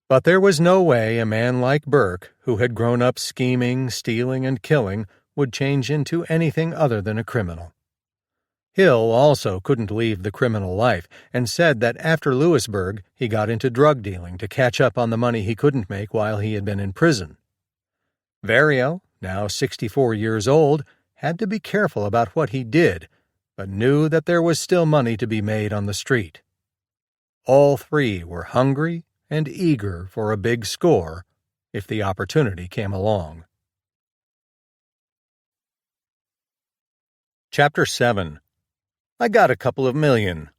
But there was no way a man like Burke, who had grown up scheming, stealing, and killing, would change into anything other than a criminal. Hill also couldn't leave the criminal life and said that after Lewisburg he got into drug dealing to catch up on the money he couldn't make while he had been in prison. Vario, now 64 years old, had to be careful about what he did, but knew that there was still money to be made on the street. All three were hungry and eager for a big score if the opportunity came along. Chapter 7. I got a couple of million.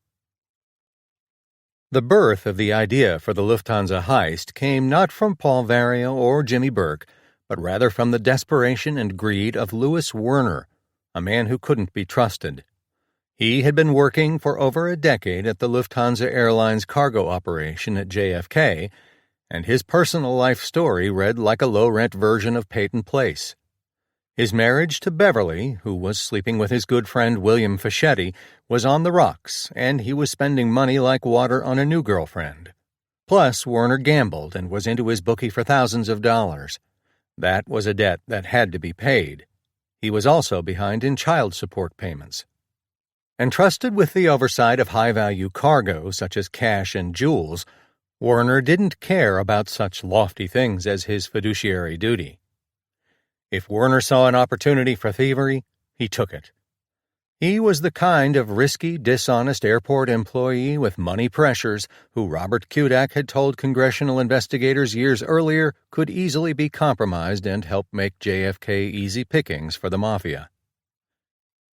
The birth of the idea for the Lufthansa heist came not from Paul Vario or Jimmy Burke, but rather from the desperation and greed of Louis Werner, a man who couldn't be trusted. He had been working for over a decade at the Lufthansa Airlines cargo operation at JFK, and his personal life story read like a low-rent version of Peyton Place. His marriage to Beverly, who was sleeping with his good friend William Fischetti, was on the rocks, and he was spending money like water on a new girlfriend. Plus, Werner gambled and was into his bookie for thousands of dollars. That was a debt that had to be paid. He was also behind in child support payments. Entrusted with the oversight of high-value cargo such as cash and jewels, Werner didn't care about such lofty things as his fiduciary duty. If Werner saw an opportunity for thievery, he took it. He was the kind of risky, dishonest airport employee with money pressures who Robert Kudak had told congressional investigators years earlier could easily be compromised and help make JFK easy pickings for the Mafia.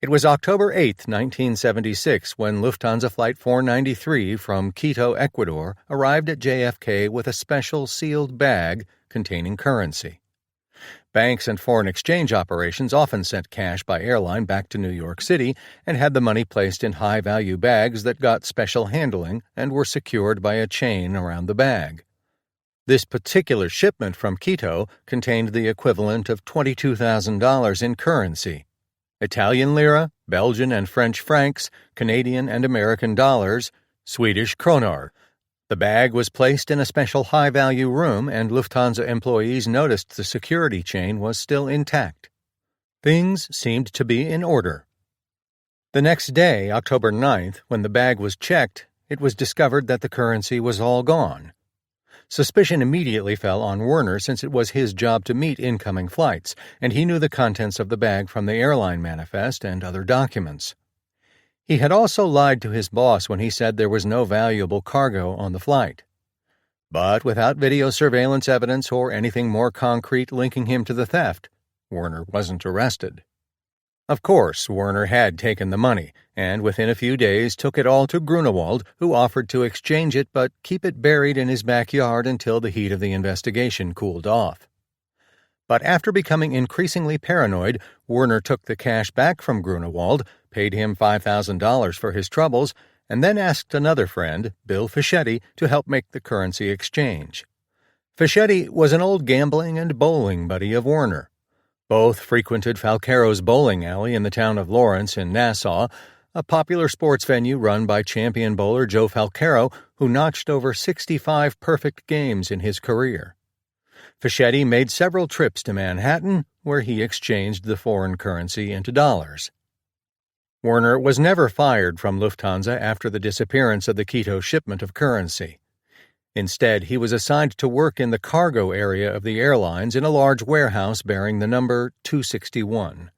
It was October 8, 1976, when Lufthansa Flight 493 from Quito, Ecuador, arrived at JFK with a special sealed bag containing currency. Banks and foreign exchange operations often sent cash by airline back to New York City and had the money placed in high-value bags that got special handling and were secured by a chain around the bag. This particular shipment from Quito contained the equivalent of $22,000 in currency: Italian lira, Belgian and French francs, Canadian and American dollars, Swedish kroner. The bag was placed in a special high-value room, and Lufthansa employees noticed the security chain was still intact. Things seemed to be in order. The next day, October 9th, when the bag was checked, it was discovered that the currency was all gone. Suspicion immediately fell on Werner since it was his job to meet incoming flights, and he knew the contents of the bag from the airline manifest and other documents. He had also lied to his boss when he said there was no valuable cargo on the flight. But without video surveillance evidence or anything more concrete linking him to the theft, Werner wasn't arrested. Of course, Werner had taken the money, and within a few days took it all to Grunewald, who offered to exchange it but keep it buried in his backyard until the heat of the investigation cooled off. But after becoming increasingly paranoid, Werner took the cash back from Grunewald, paid him $5,000 for his troubles, and then asked another friend, Bill Fischetti, to help make the currency exchange. Fischetti was an old gambling and bowling buddy of Werner. Both frequented Falcaro's bowling alley in the town of Lawrence in Nassau, a popular sports venue run by champion bowler Joe Falcaro, who notched over 65 perfect games in his career. Fischetti made several trips to Manhattan, where he exchanged the foreign currency into dollars. Werner was never fired from Lufthansa after the disappearance of the Quito shipment of currency. Instead, he was assigned to work in the cargo area of the airlines in a large warehouse bearing the number 261.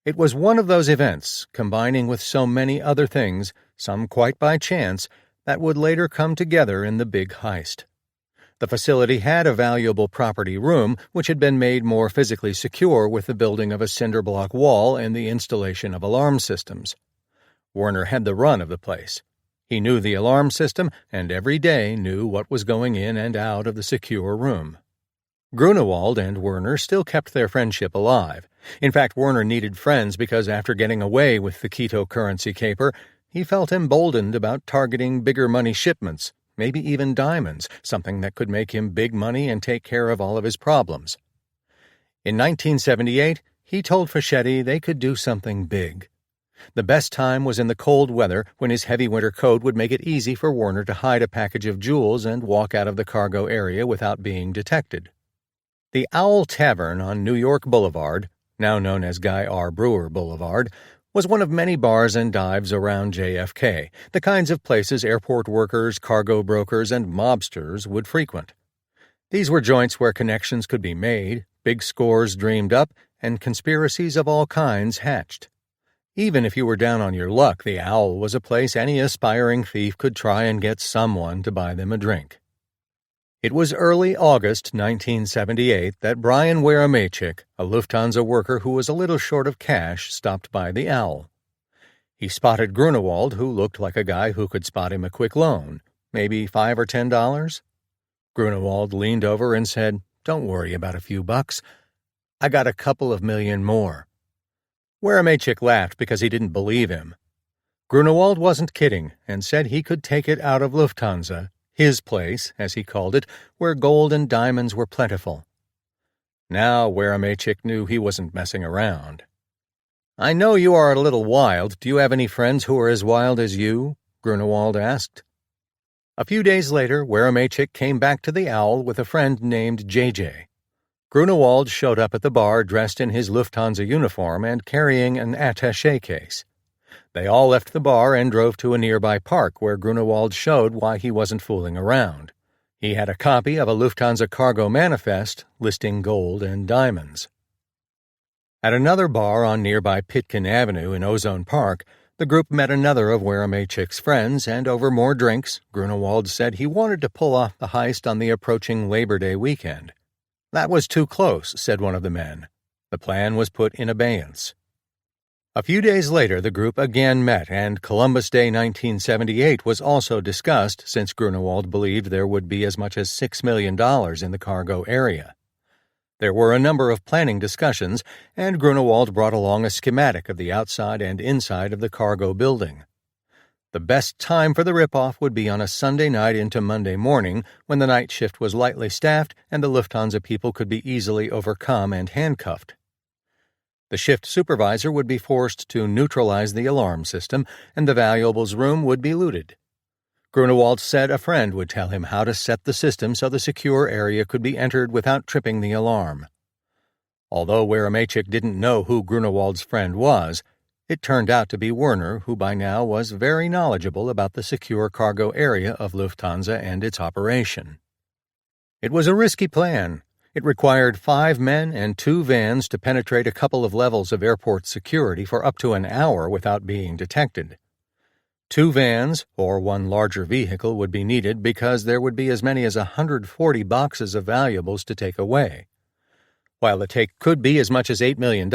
It was one of those events, combining with so many other things, some quite by chance, that would later come together in the big heist. The facility had a valuable property room, which had been made more physically secure with the building of a cinder block wall and the installation of alarm systems. Werner had the run of the place. He knew the alarm system and every day knew what was going in and out of the secure room. Grunewald and Werner still kept their friendship alive. In fact, Werner needed friends because after getting away with the Quito currency caper, he felt emboldened about targeting bigger money shipments, maybe even diamonds, something that could make him big money and take care of all of his problems. In 1978, he told Fischetti they could do something big. The best time was in the cold weather when his heavy winter coat would make it easy for Werner to hide a package of jewels and walk out of the cargo area without being detected. The Owl Tavern on New York Boulevard, now known as Guy R. Brewer Boulevard, was one of many bars and dives around JFK, the kinds of places airport workers, cargo brokers, and mobsters would frequent. These were joints where connections could be made, big scores dreamed up, and conspiracies of all kinds hatched. Even if you were down on your luck, the Owl was a place any aspiring thief could try and get someone to buy them a drink. It was early August 1978 that Brian Weramechik, a Lufthansa worker who was a little short of cash, stopped by the Owl. He spotted Grunewald, who looked like a guy who could spot him a quick loan, maybe $5 or $10. Grunewald leaned over and said, "Don't worry about a few bucks. I got a couple of million more." Weramechik laughed because he didn't believe him. Grunewald wasn't kidding and said he could take it out of Lufthansa, his place, as he called it, where gold and diamonds were plentiful. Now Weramechik knew he wasn't messing around. "I know you are a little wild. Do you have any friends who are as wild as you?" Grunewald asked. A few days later, Weramechik came back to the Owl with a friend named JJ. Grunewald showed up at the bar dressed in his Lufthansa uniform and carrying an attaché case. They all left the bar and drove to a nearby park where Grunewald showed why he wasn't fooling around. He had a copy of a Lufthansa cargo manifest listing gold and diamonds. At another bar on nearby Pitkin Avenue in Ozone Park, the group met another of Weramechik's friends, and over more drinks, Grunewald said he wanted to pull off the heist on the approaching Labor Day weekend. "That was too close," said one of the men. The plan was put in abeyance. A few days later, the group again met, and Columbus Day 1978 was also discussed since Grunewald believed there would be as much as $6 million in the cargo area. There were a number of planning discussions, and Grunewald brought along a schematic of the outside and inside of the cargo building. The best time for the ripoff would be on a Sunday night into Monday morning, when the night shift was lightly staffed and the Lufthansa people could be easily overcome and handcuffed. The shift supervisor would be forced to neutralize the alarm system, and the valuables room would be looted. Grunewald said a friend would tell him how to set the system so the secure area could be entered without tripping the alarm. Although Weramechik didn't know who Grunewald's friend was, it turned out to be Werner, who by now was very knowledgeable about the secure cargo area of Lufthansa and its operation. It was a risky plan. It required 5 men and 2 vans to penetrate a couple of levels of airport security for up to an hour without being detected. 2 vans, or 1 larger vehicle, would be needed because there would be as many as 140 boxes of valuables to take away. While the take could be as much as $8 million,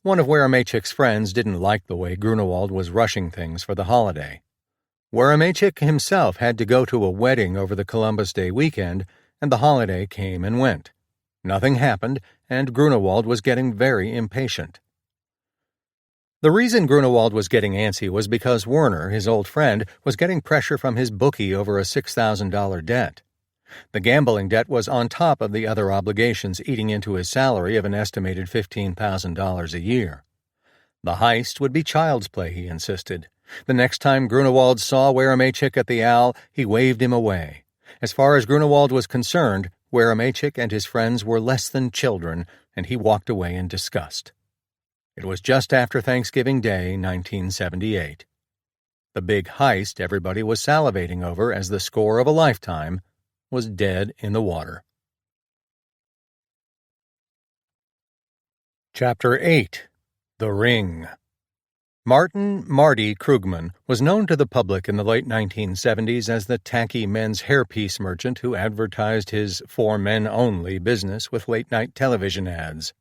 one of Weramechik's friends didn't like the way Grunewald was rushing things for the holiday. Weramechik himself had to go to a wedding over the Columbus Day weekend, and the holiday came and went. Nothing happened, and Grunewald was getting very impatient. The reason Grunewald was getting antsy was because Werner, his old friend, was getting pressure from his bookie over a $6,000 debt. The gambling debt was on top of the other obligations eating into his salary of an estimated $15,000 a year. The heist would be child's play, he insisted. The next time Grunewald saw Weramechik at the Owl, he waved him away. As far as Grunewald was concerned, Weramechik and his friends were less than children, and he walked away in disgust. It was just after Thanksgiving Day, 1978. The big heist everybody was salivating over as the score of a lifetime was dead in the water. Chapter 8. The Ring. Martin "Marty" Krugman was known to the public in the late 1970s as the tacky men's hairpiece merchant who advertised his for men only business with late-night television ads.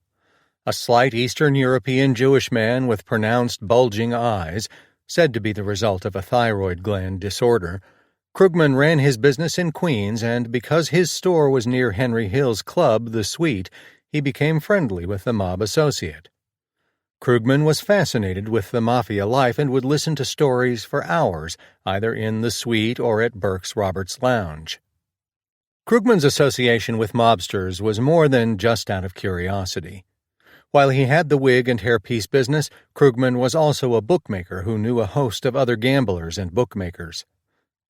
A slight Eastern European Jewish man with pronounced bulging eyes, said to be the result of a thyroid gland disorder, Krugman ran his business in Queens, and because his store was near Henry Hill's club, The Suite, he became friendly with the mob associate. Krugman was fascinated with the mafia life and would listen to stories for hours, either in The Suite or at Burke's Roberts Lounge. Krugman's association with mobsters was more than just out of curiosity. While he had the wig and hairpiece business, Krugman was also a bookmaker who knew a host of other gamblers and bookmakers.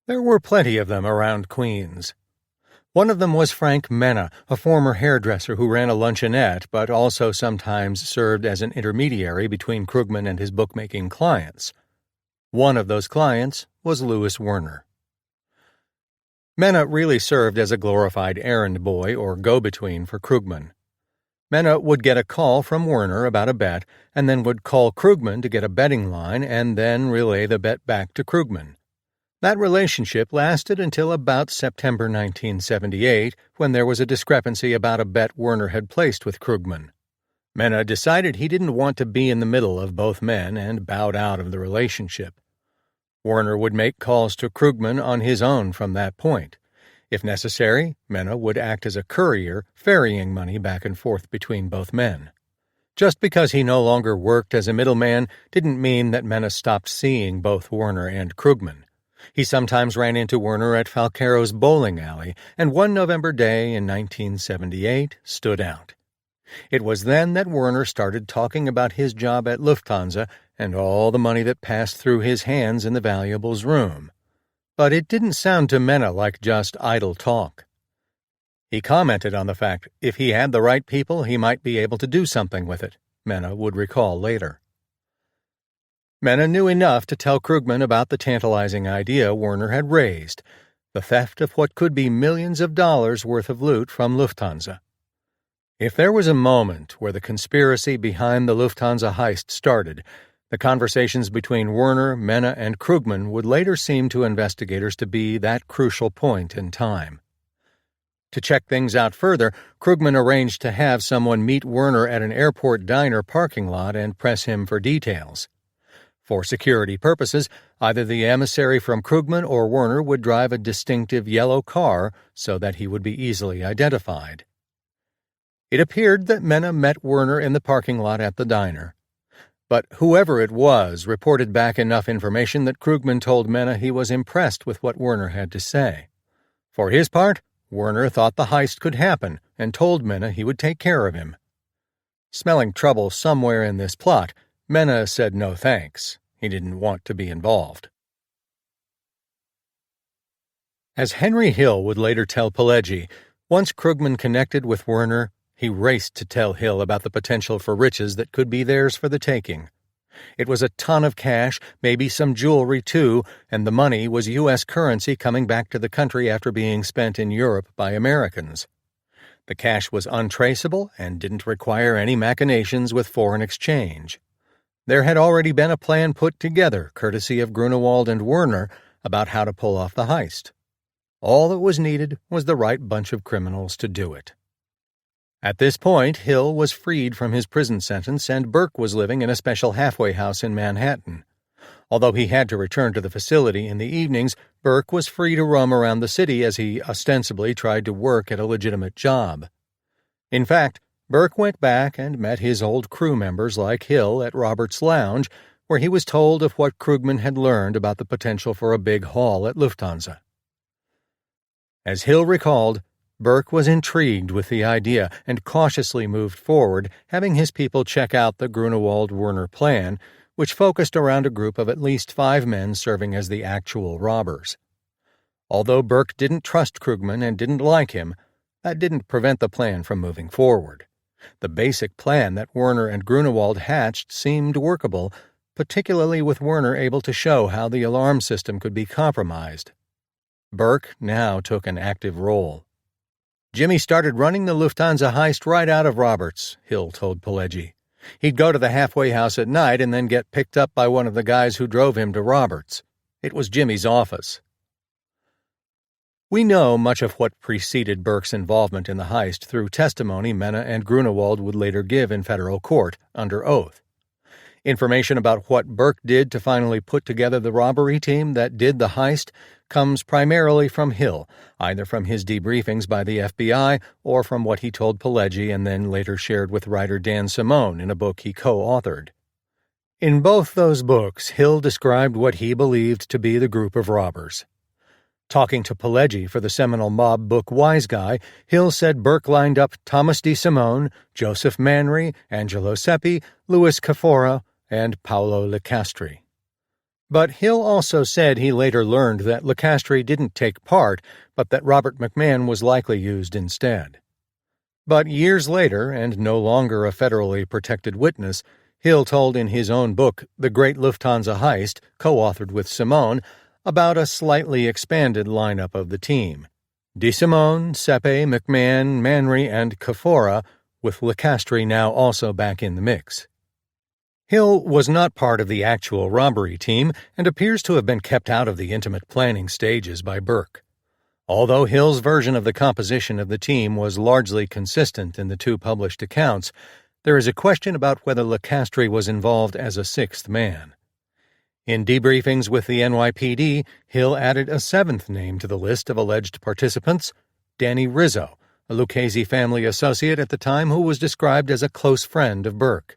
There were plenty of them around Queens. One of them was Frank Mena, a former hairdresser who ran a luncheonette but also sometimes served as an intermediary between Krugman and his bookmaking clients. One of those clients was Louis Werner. Mena really served as a glorified errand boy or go-between for Krugman. Mena would get a call from Werner about a bet and then would call Krugman to get a betting line and then relay the bet back to Krugman. That relationship lasted until about September 1978, when there was a discrepancy about a bet Werner had placed with Krugman. Mena decided he didn't want to be in the middle of both men and bowed out of the relationship. Werner would make calls to Krugman on his own from that point. If necessary, Mena would act as a courier, ferrying money back and forth between both men. Just because he no longer worked as a middleman didn't mean that Mena stopped seeing both Werner and Krugman. He sometimes ran into Werner at Falcaro's bowling alley, and one November day in 1978 stood out. It was then that Werner started talking about his job at Lufthansa and all the money that passed through his hands in the valuables room. But it didn't sound to Mena like just idle talk. He commented on the fact if he had the right people, he might be able to do something with it, Mena would recall later. Mena knew enough to tell Krugman about the tantalizing idea Werner had raised, the theft of what could be millions of dollars worth of loot from Lufthansa. If there was a moment where the conspiracy behind the Lufthansa heist started, the conversations between Werner, Mena, and Krugman would later seem to investigators to be that crucial point in time. To check things out further, Krugman arranged to have someone meet Werner at an airport diner parking lot and press him for details. For security purposes, either the emissary from Krugman or Werner would drive a distinctive yellow car so that he would be easily identified. It appeared that Mena met Werner in the parking lot at the diner. But whoever it was reported back enough information that Krugman told Mena he was impressed with what Werner had to say. For his part, Werner thought the heist could happen and told Mena he would take care of him. Smelling trouble somewhere in this plot, Mena said no thanks. He didn't want to be involved. As Henry Hill would later tell Pileggi, once Krugman connected with Werner, he raced to tell Hill about the potential for riches that could be theirs for the taking. It was a ton of cash, maybe some jewelry too, and the money was U.S. currency coming back to the country after being spent in Europe by Americans. The cash was untraceable and didn't require any machinations with foreign exchange. There had already been a plan put together, courtesy of Grunewald and Werner, about how to pull off the heist. All that was needed was the right bunch of criminals to do it. At this point, Hill was freed from his prison sentence, and Burke was living in a special halfway house in Manhattan. Although he had to return to the facility in the evenings, Burke was free to roam around the city as he ostensibly tried to work at a legitimate job. In fact, Burke went back and met his old crew members like Hill at Roberts Lounge, where he was told of what Krugman had learned about the potential for a big haul at Lufthansa. As Hill recalled, Burke was intrigued with the idea and cautiously moved forward, having his people check out the Grunewald-Werner plan, which focused around a group of at least 5 men serving as the actual robbers. Although Burke didn't trust Krugman and didn't like him, that didn't prevent the plan from moving forward. The basic plan that Werner and Grunewald hatched seemed workable, particularly with Werner able to show how the alarm system could be compromised. Burke now took an active role. Jimmy started running the Lufthansa heist right out of Roberts, Hill told Pileggi. He'd go to the halfway house at night and then get picked up by one of the guys who drove him to Roberts. It was Jimmy's office. We know much of what preceded Burke's involvement in the heist through testimony Mena and Grunewald would later give in federal court, under oath. Information about what Burke did to finally put together the robbery team that did the heist comes primarily from Hill, either from his debriefings by the FBI or from what he told Pileggi and then later shared with writer Dan Simone in a book he co-authored. In both those books, Hill described what he believed to be the group of robbers. Talking to Pileggi for the seminal mob book Wise Guy, Hill said Burke lined up Thomas DeSimone, Joseph Manry, Angelo Seppi, Louis Cafora, and Paolo Licastri. But Hill also said he later learned that Licastri didn't take part, but that Robert McMahon was likely used instead. But years later, and no longer a federally protected witness, Hill told in his own book, The Great Lufthansa Heist, co-authored with Simone, about a slightly expanded lineup of the team. DeSimone, Seppi, McMahon, Manry, and Cafora, with Licastri now also back in the mix. Hill was not part of the actual robbery team and appears to have been kept out of the intimate planning stages by Burke. Although Hill's version of the composition of the team was largely consistent in the two published accounts, there is a question about whether Licastri was involved as a sixth man. In debriefings with the NYPD, Hill added a seventh name to the list of alleged participants, Danny Rizzo, a Lucchese family associate at the time who was described as a close friend of Burke.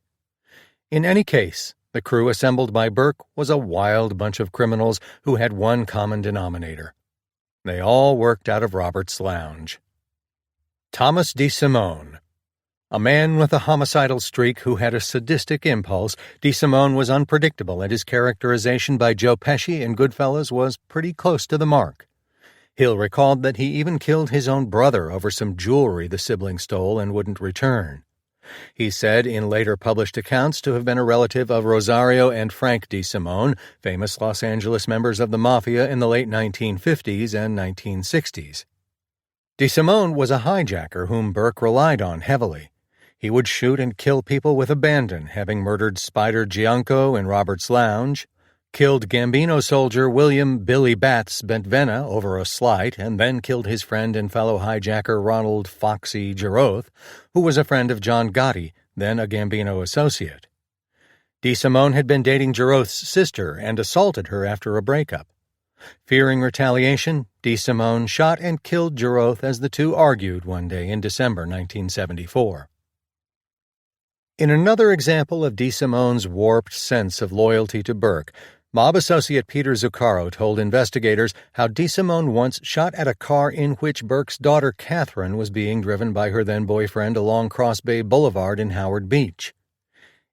In any case, the crew assembled by Burke was a wild bunch of criminals who had one common denominator. They all worked out of Robert's Lounge. Thomas DeSimone. A man with a homicidal streak who had a sadistic impulse, DeSimone was unpredictable, and his characterization by Joe Pesci in Goodfellas was pretty close to the mark. Hill recalled that he even killed his own brother over some jewelry the sibling stole and wouldn't return. He said in later published accounts to have been a relative of Rosario and Frank DeSimone, famous Los Angeles members of the Mafia in the late 1950s and 1960s. DeSimone was a hijacker whom Burke relied on heavily. He would shoot and kill people with abandon, having murdered Spider Gianco in Robert's Lounge, killed Gambino soldier William Billy Bats Bentvena over a slight, and then killed his friend and fellow hijacker Ronald Foxy Giroth, who was a friend of John Gotti, then a Gambino associate. DeSimone had been dating Giroth's sister and assaulted her after a breakup. Fearing retaliation, DeSimone shot and killed Giroth as the two argued one day in December 1974. In another example of DeSimone's warped sense of loyalty to Burke, mob associate Peter Zuccaro told investigators how DeSimone once shot at a car in which Burke's daughter Catherine was being driven by her then-boyfriend along Cross Bay Boulevard in Howard Beach.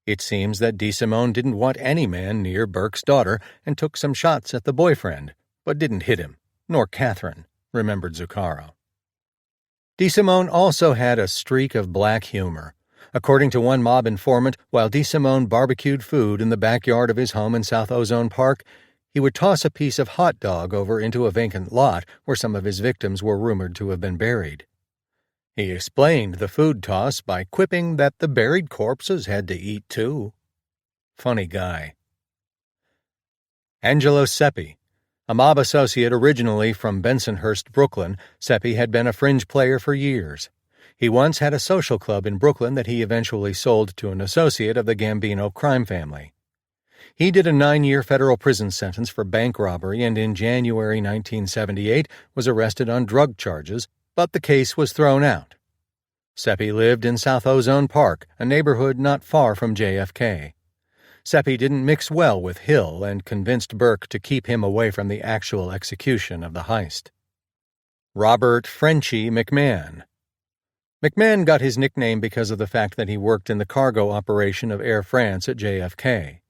It seems that DeSimone didn't want any man near Burke's daughter and took some shots at the boyfriend, but didn't hit him, nor Catherine, remembered Zuccaro. DeSimone also had a streak of black humor. According to one mob informant, while DeSimone barbecued food in the backyard of his home in South Ozone Park, he would toss a piece of hot dog over into a vacant lot where some of his victims were rumored to have been buried. He explained the food toss by quipping that the buried corpses had to eat too. Funny guy. Angelo Seppi. A mob associate originally from Bensonhurst, Brooklyn, Seppi had been a fringe player for years. He once had a social club in Brooklyn that he eventually sold to an associate of the Gambino crime family. He did a 9-year federal prison sentence for bank robbery and in January 1978 was arrested on drug charges, but the case was thrown out. Seppi lived in South Ozone Park, a neighborhood not far from JFK. Seppi didn't mix well with Hill and convinced Burke to keep him away from the actual execution of the heist. Robert Frenchie McMahon. McMahon got his nickname because of the fact that he worked in the cargo operation of Air France at JFK.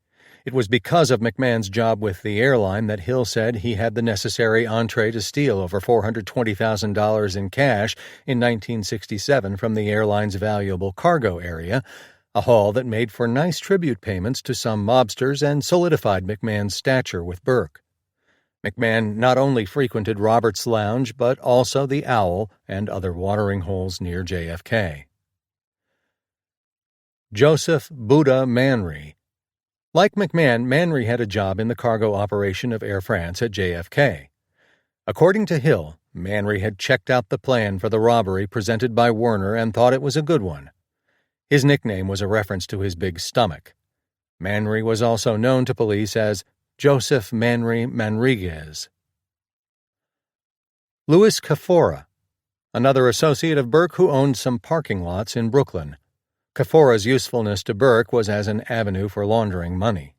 It was because of McMahon's job with the airline that Hill said he had the necessary entree to steal over $420,000 in cash in 1967 from the airline's valuable cargo area, a haul that made for nice tribute payments to some mobsters and solidified McMahon's stature with Burke. McMahon not only frequented Robert's Lounge, but also the Owl and other watering holes near JFK. Joseph Buddha Manry. Like McMahon, Manry had a job in the cargo operation of Air France at JFK. According to Hill, Manry had checked out the plan for the robbery presented by Werner and thought it was a good one. His nickname was a reference to his big stomach. Manry was also known to police as Joseph Manry Manriguez. Louis Cafora, another associate of Burke who owned some parking lots in Brooklyn. Cafora's usefulness to Burke was as an avenue for laundering money.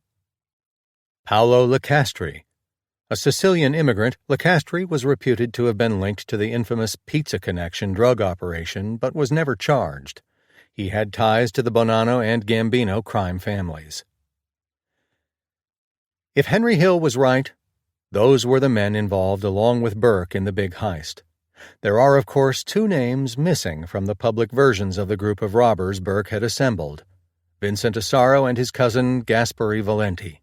Paolo Lecastri. A Sicilian immigrant, Lecastri was reputed to have been linked to the infamous Pizza Connection drug operation, but was never charged. He had ties to the Bonanno and Gambino crime families. If Henry Hill was right, those were the men involved along with Burke in the big heist. There are, of course, two names missing from the public versions of the group of robbers Burke had assembled: Vincent Asaro and his cousin Gasperi Valenti.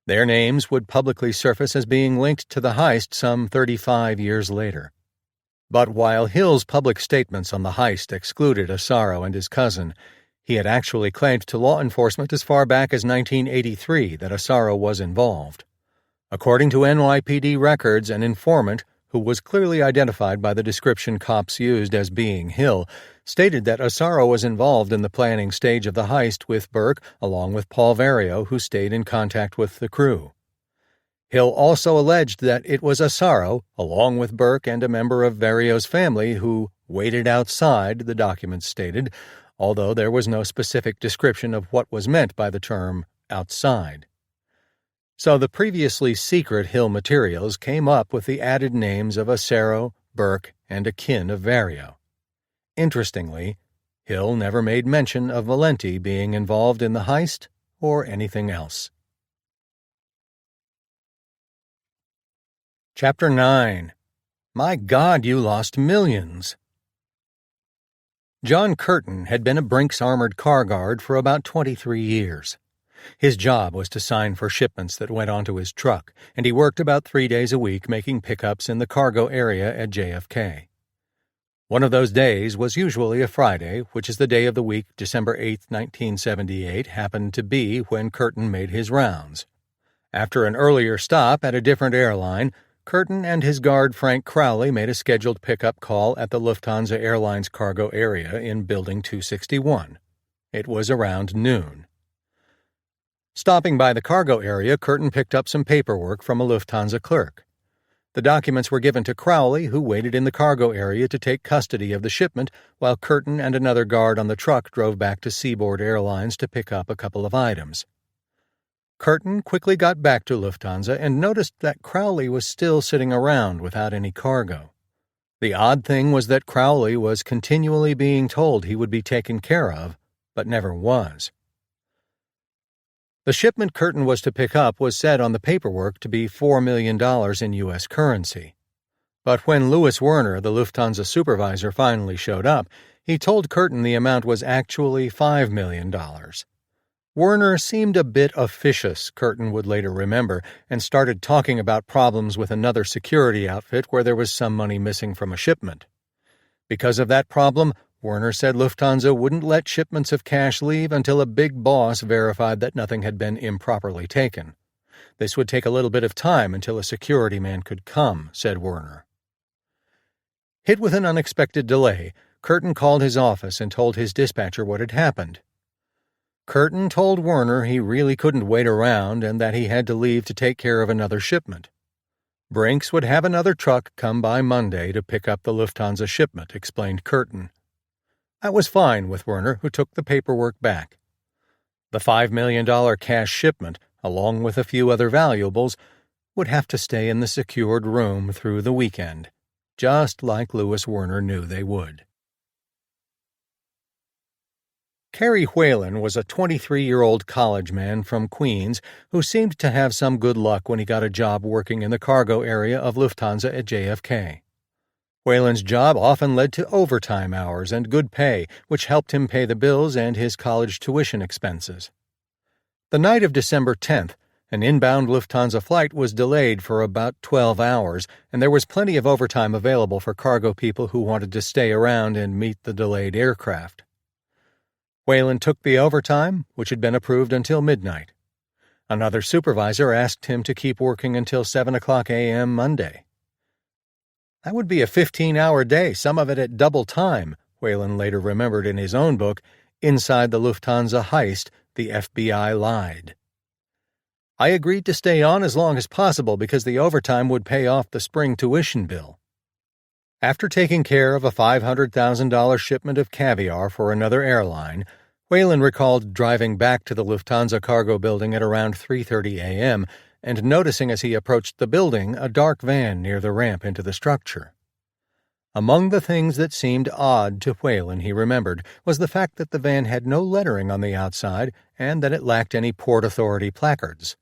Their names would publicly surface as being linked to the heist some 35 years later. But while Hill's public statements on the heist excluded Asaro and his cousin, he had actually claimed to law enforcement as far back as 1983 that Asaro was involved. According to NYPD records, an informant, who was clearly identified by the description cops used as being Hill, stated that Asaro was involved in the planning stage of the heist with Burke, along with Paul Vario, who stayed in contact with the crew. Hill also alleged that it was Asaro, along with Burke and a member of Vario's family, who waited outside, the documents stated, although there was no specific description of what was meant by the term outside. So the previously secret Hill materials came up with the added names of Asaro, Burke, and a kin of Vario. Interestingly, Hill never made mention of Valenti being involved in the heist or anything else. Chapter 9. My God, you lost millions! John Curtin had been a Brinks armored car guard for about 23 years. His job was to sign for shipments that went onto his truck, and he worked about 3 days a week making pickups in the cargo area at JFK. One of those days was usually a Friday, which is the day of the week December 8, 1978, happened to be when Curtin made his rounds. After an earlier stop at a different airline, Curtin and his guard Frank Crowley made a scheduled pickup call at the Lufthansa Airlines cargo area in Building 261. It was around noon. Stopping by the cargo area, Curtin picked up some paperwork from a Lufthansa clerk. The documents were given to Crowley, who waited in the cargo area to take custody of the shipment, while Curtin and another guard on the truck drove back to Seaboard Airlines to pick up a couple of items. Curtin quickly got back to Lufthansa and noticed that Crowley was still sitting around without any cargo. The odd thing was that Crowley was continually being told he would be taken care of, but never was. The shipment Curtin was to pick up was said on the paperwork to be $4 million in U.S. currency. But when Louis Werner, the Lufthansa supervisor, finally showed up, he told Curtin the amount was actually $5 million. Werner seemed a bit officious, Curtin would later remember, and started talking about problems with another security outfit where there was some money missing from a shipment. Because of that problem, Werner said Lufthansa wouldn't let shipments of cash leave until a big boss verified that nothing had been improperly taken. This would take a little bit of time until a security man could come, said Werner. Hit with an unexpected delay, Curtin called his office and told his dispatcher what had happened. Curtin told Werner he really couldn't wait around and that he had to leave to take care of another shipment. Brinks would have another truck come by Monday to pick up the Lufthansa shipment, explained Curtin. That was fine with Werner, who took the paperwork back. The $5 million cash shipment, along with a few other valuables, would have to stay in the secured room through the weekend, just like Louis Werner knew they would. Kerry Whalen was a 23-year-old college man from Queens who seemed to have some good luck when he got a job working in the cargo area of Lufthansa at JFK. Whalen's job often led to overtime hours and good pay, which helped him pay the bills and his college tuition expenses. The night of December 10th, an inbound Lufthansa flight was delayed for about 12 hours, and there was plenty of overtime available for cargo people who wanted to stay around and meet the delayed aircraft. Whalen took the overtime, which had been approved until midnight. Another supervisor asked him to keep working until 7:00 a.m. Monday. That would be a 15-hour day, some of it at double time, Whalen later remembered in his own book, Inside the Lufthansa Heist, the FBI Lied. I agreed to stay on as long as possible because the overtime would pay off the spring tuition bill. After taking care of a $500,000 shipment of caviar for another airline, Whalen recalled driving back to the Lufthansa cargo building at around 3:30 a.m. and noticing as he approached the building a dark van near the ramp into the structure. Among the things that seemed odd to Whalen, he remembered, was the fact that the van had no lettering on the outside and that it lacked any Port Authority placards.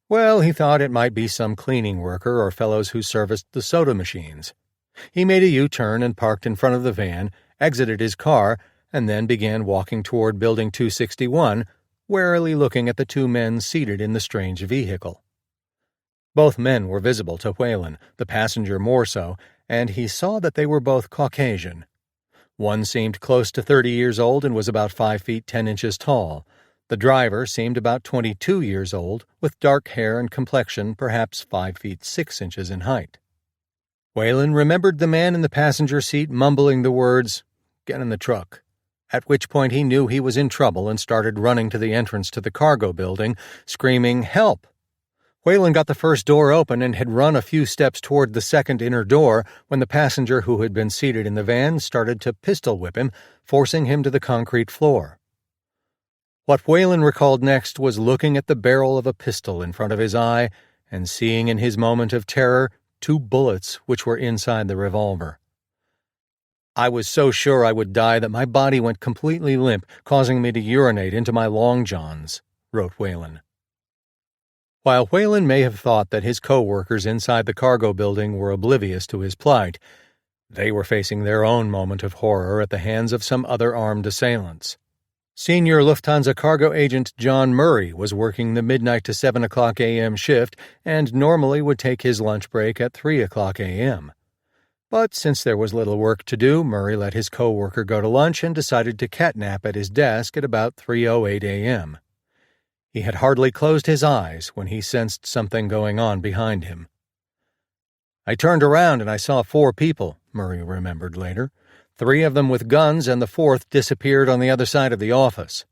Well, he thought it might be some cleaning worker or fellows who serviced the soda machines. He made a U-turn and parked in front of the van, exited his car, and then began walking toward Building 261, warily looking at the two men seated in the strange vehicle. Both men were visible to Whalen, the passenger more so, and he saw that they were both Caucasian. One seemed close to 30 years old and was about 5 feet 10 inches tall. The driver seemed about 22 years old, with dark hair and complexion perhaps 5 feet 6 inches in height. Whalen remembered the man in the passenger seat mumbling the words, "Get in the truck," at which point he knew he was in trouble and started running to the entrance to the cargo building, screaming, "Help!" Whalen got the first door open and had run a few steps toward the second inner door when the passenger who had been seated in the van started to pistol whip him, forcing him to the concrete floor. What Whalen recalled next was looking at the barrel of a pistol in front of his eye and seeing in his moment of terror 2 bullets which were inside the revolver. "I was so sure I would die that my body went completely limp, causing me to urinate into my long johns," wrote Whalen. While Whalen may have thought that his co-workers inside the cargo building were oblivious to his plight, they were facing their own moment of horror at the hands of some other armed assailants. Senior Lufthansa cargo agent John Murray was working the midnight to 7:00 a.m. shift and normally would take his lunch break at 3:00 a.m. But since there was little work to do, Murray let his co-worker go to lunch and decided to catnap at his desk at about 3:08 a.m. He had hardly closed his eyes when he sensed something going on behind him. "I turned around and I saw 4 people," Murray remembered later. 3 of them with guns and the 4th disappeared on the other side of the office.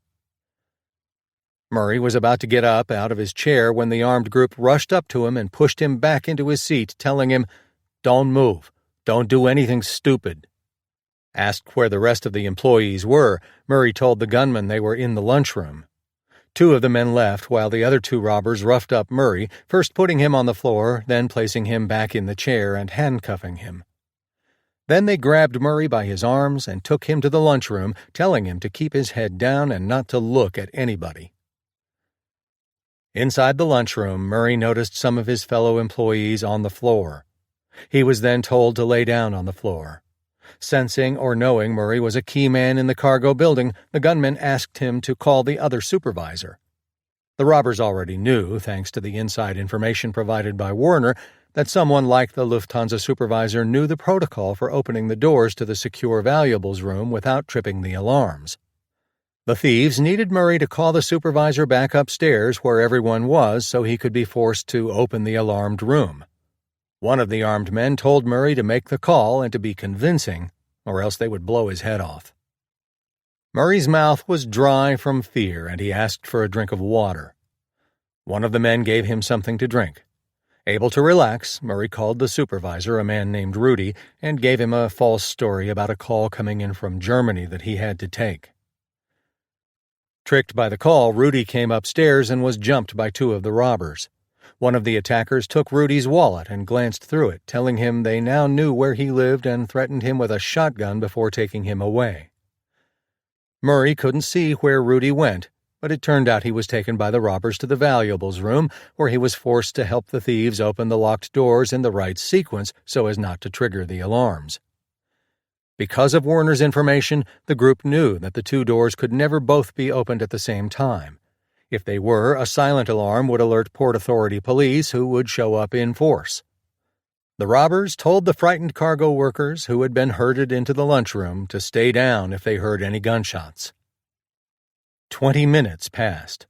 Murray was about to get up out of his chair when the armed group rushed up to him and pushed him back into his seat, telling him, "Don't move. Don't do anything stupid." Asked where the rest of the employees were, Murray told the gunman they were in the lunchroom. 2 of the men left while the other 2 robbers roughed up Murray, first putting him on the floor, then placing him back in the chair and handcuffing him. Then they grabbed Murray by his arms and took him to the lunchroom, telling him to keep his head down and not to look at anybody. Inside the lunchroom, Murray noticed some of his fellow employees on the floor. He was then told to lay down on the floor. Sensing or knowing Murray was a key man in the cargo building, the gunman asked him to call the other supervisor. The robbers already knew, thanks to the inside information provided by Warner, that someone like the Lufthansa supervisor knew the protocol for opening the doors to the secure valuables room without tripping the alarms. The thieves needed Murray to call the supervisor back upstairs where everyone was so he could be forced to open the alarmed room. One of the armed men told Murray to make the call and to be convincing, or else they would blow his head off. Murray's mouth was dry from fear, and he asked for a drink of water. One of the men gave him something to drink. Able to relax, Murray called the supervisor, a man named Rudy, and gave him a false story about a call coming in from Germany that he had to take. Tricked by the call, Rudy came upstairs and was jumped by 2 of the robbers. One of the attackers took Rudy's wallet and glanced through it, telling him they now knew where he lived and threatened him with a shotgun before taking him away. Murray couldn't see where Rudy went, but it turned out he was taken by the robbers to the valuables room, where he was forced to help the thieves open the locked doors in the right sequence so as not to trigger the alarms. Because of Warner's information, the group knew that the 2 doors could never both be opened at the same time. If they were, a silent alarm would alert Port Authority police, who would show up in force. The robbers told the frightened cargo workers who had been herded into the lunchroom to stay down if they heard any gunshots. 20 minutes passed.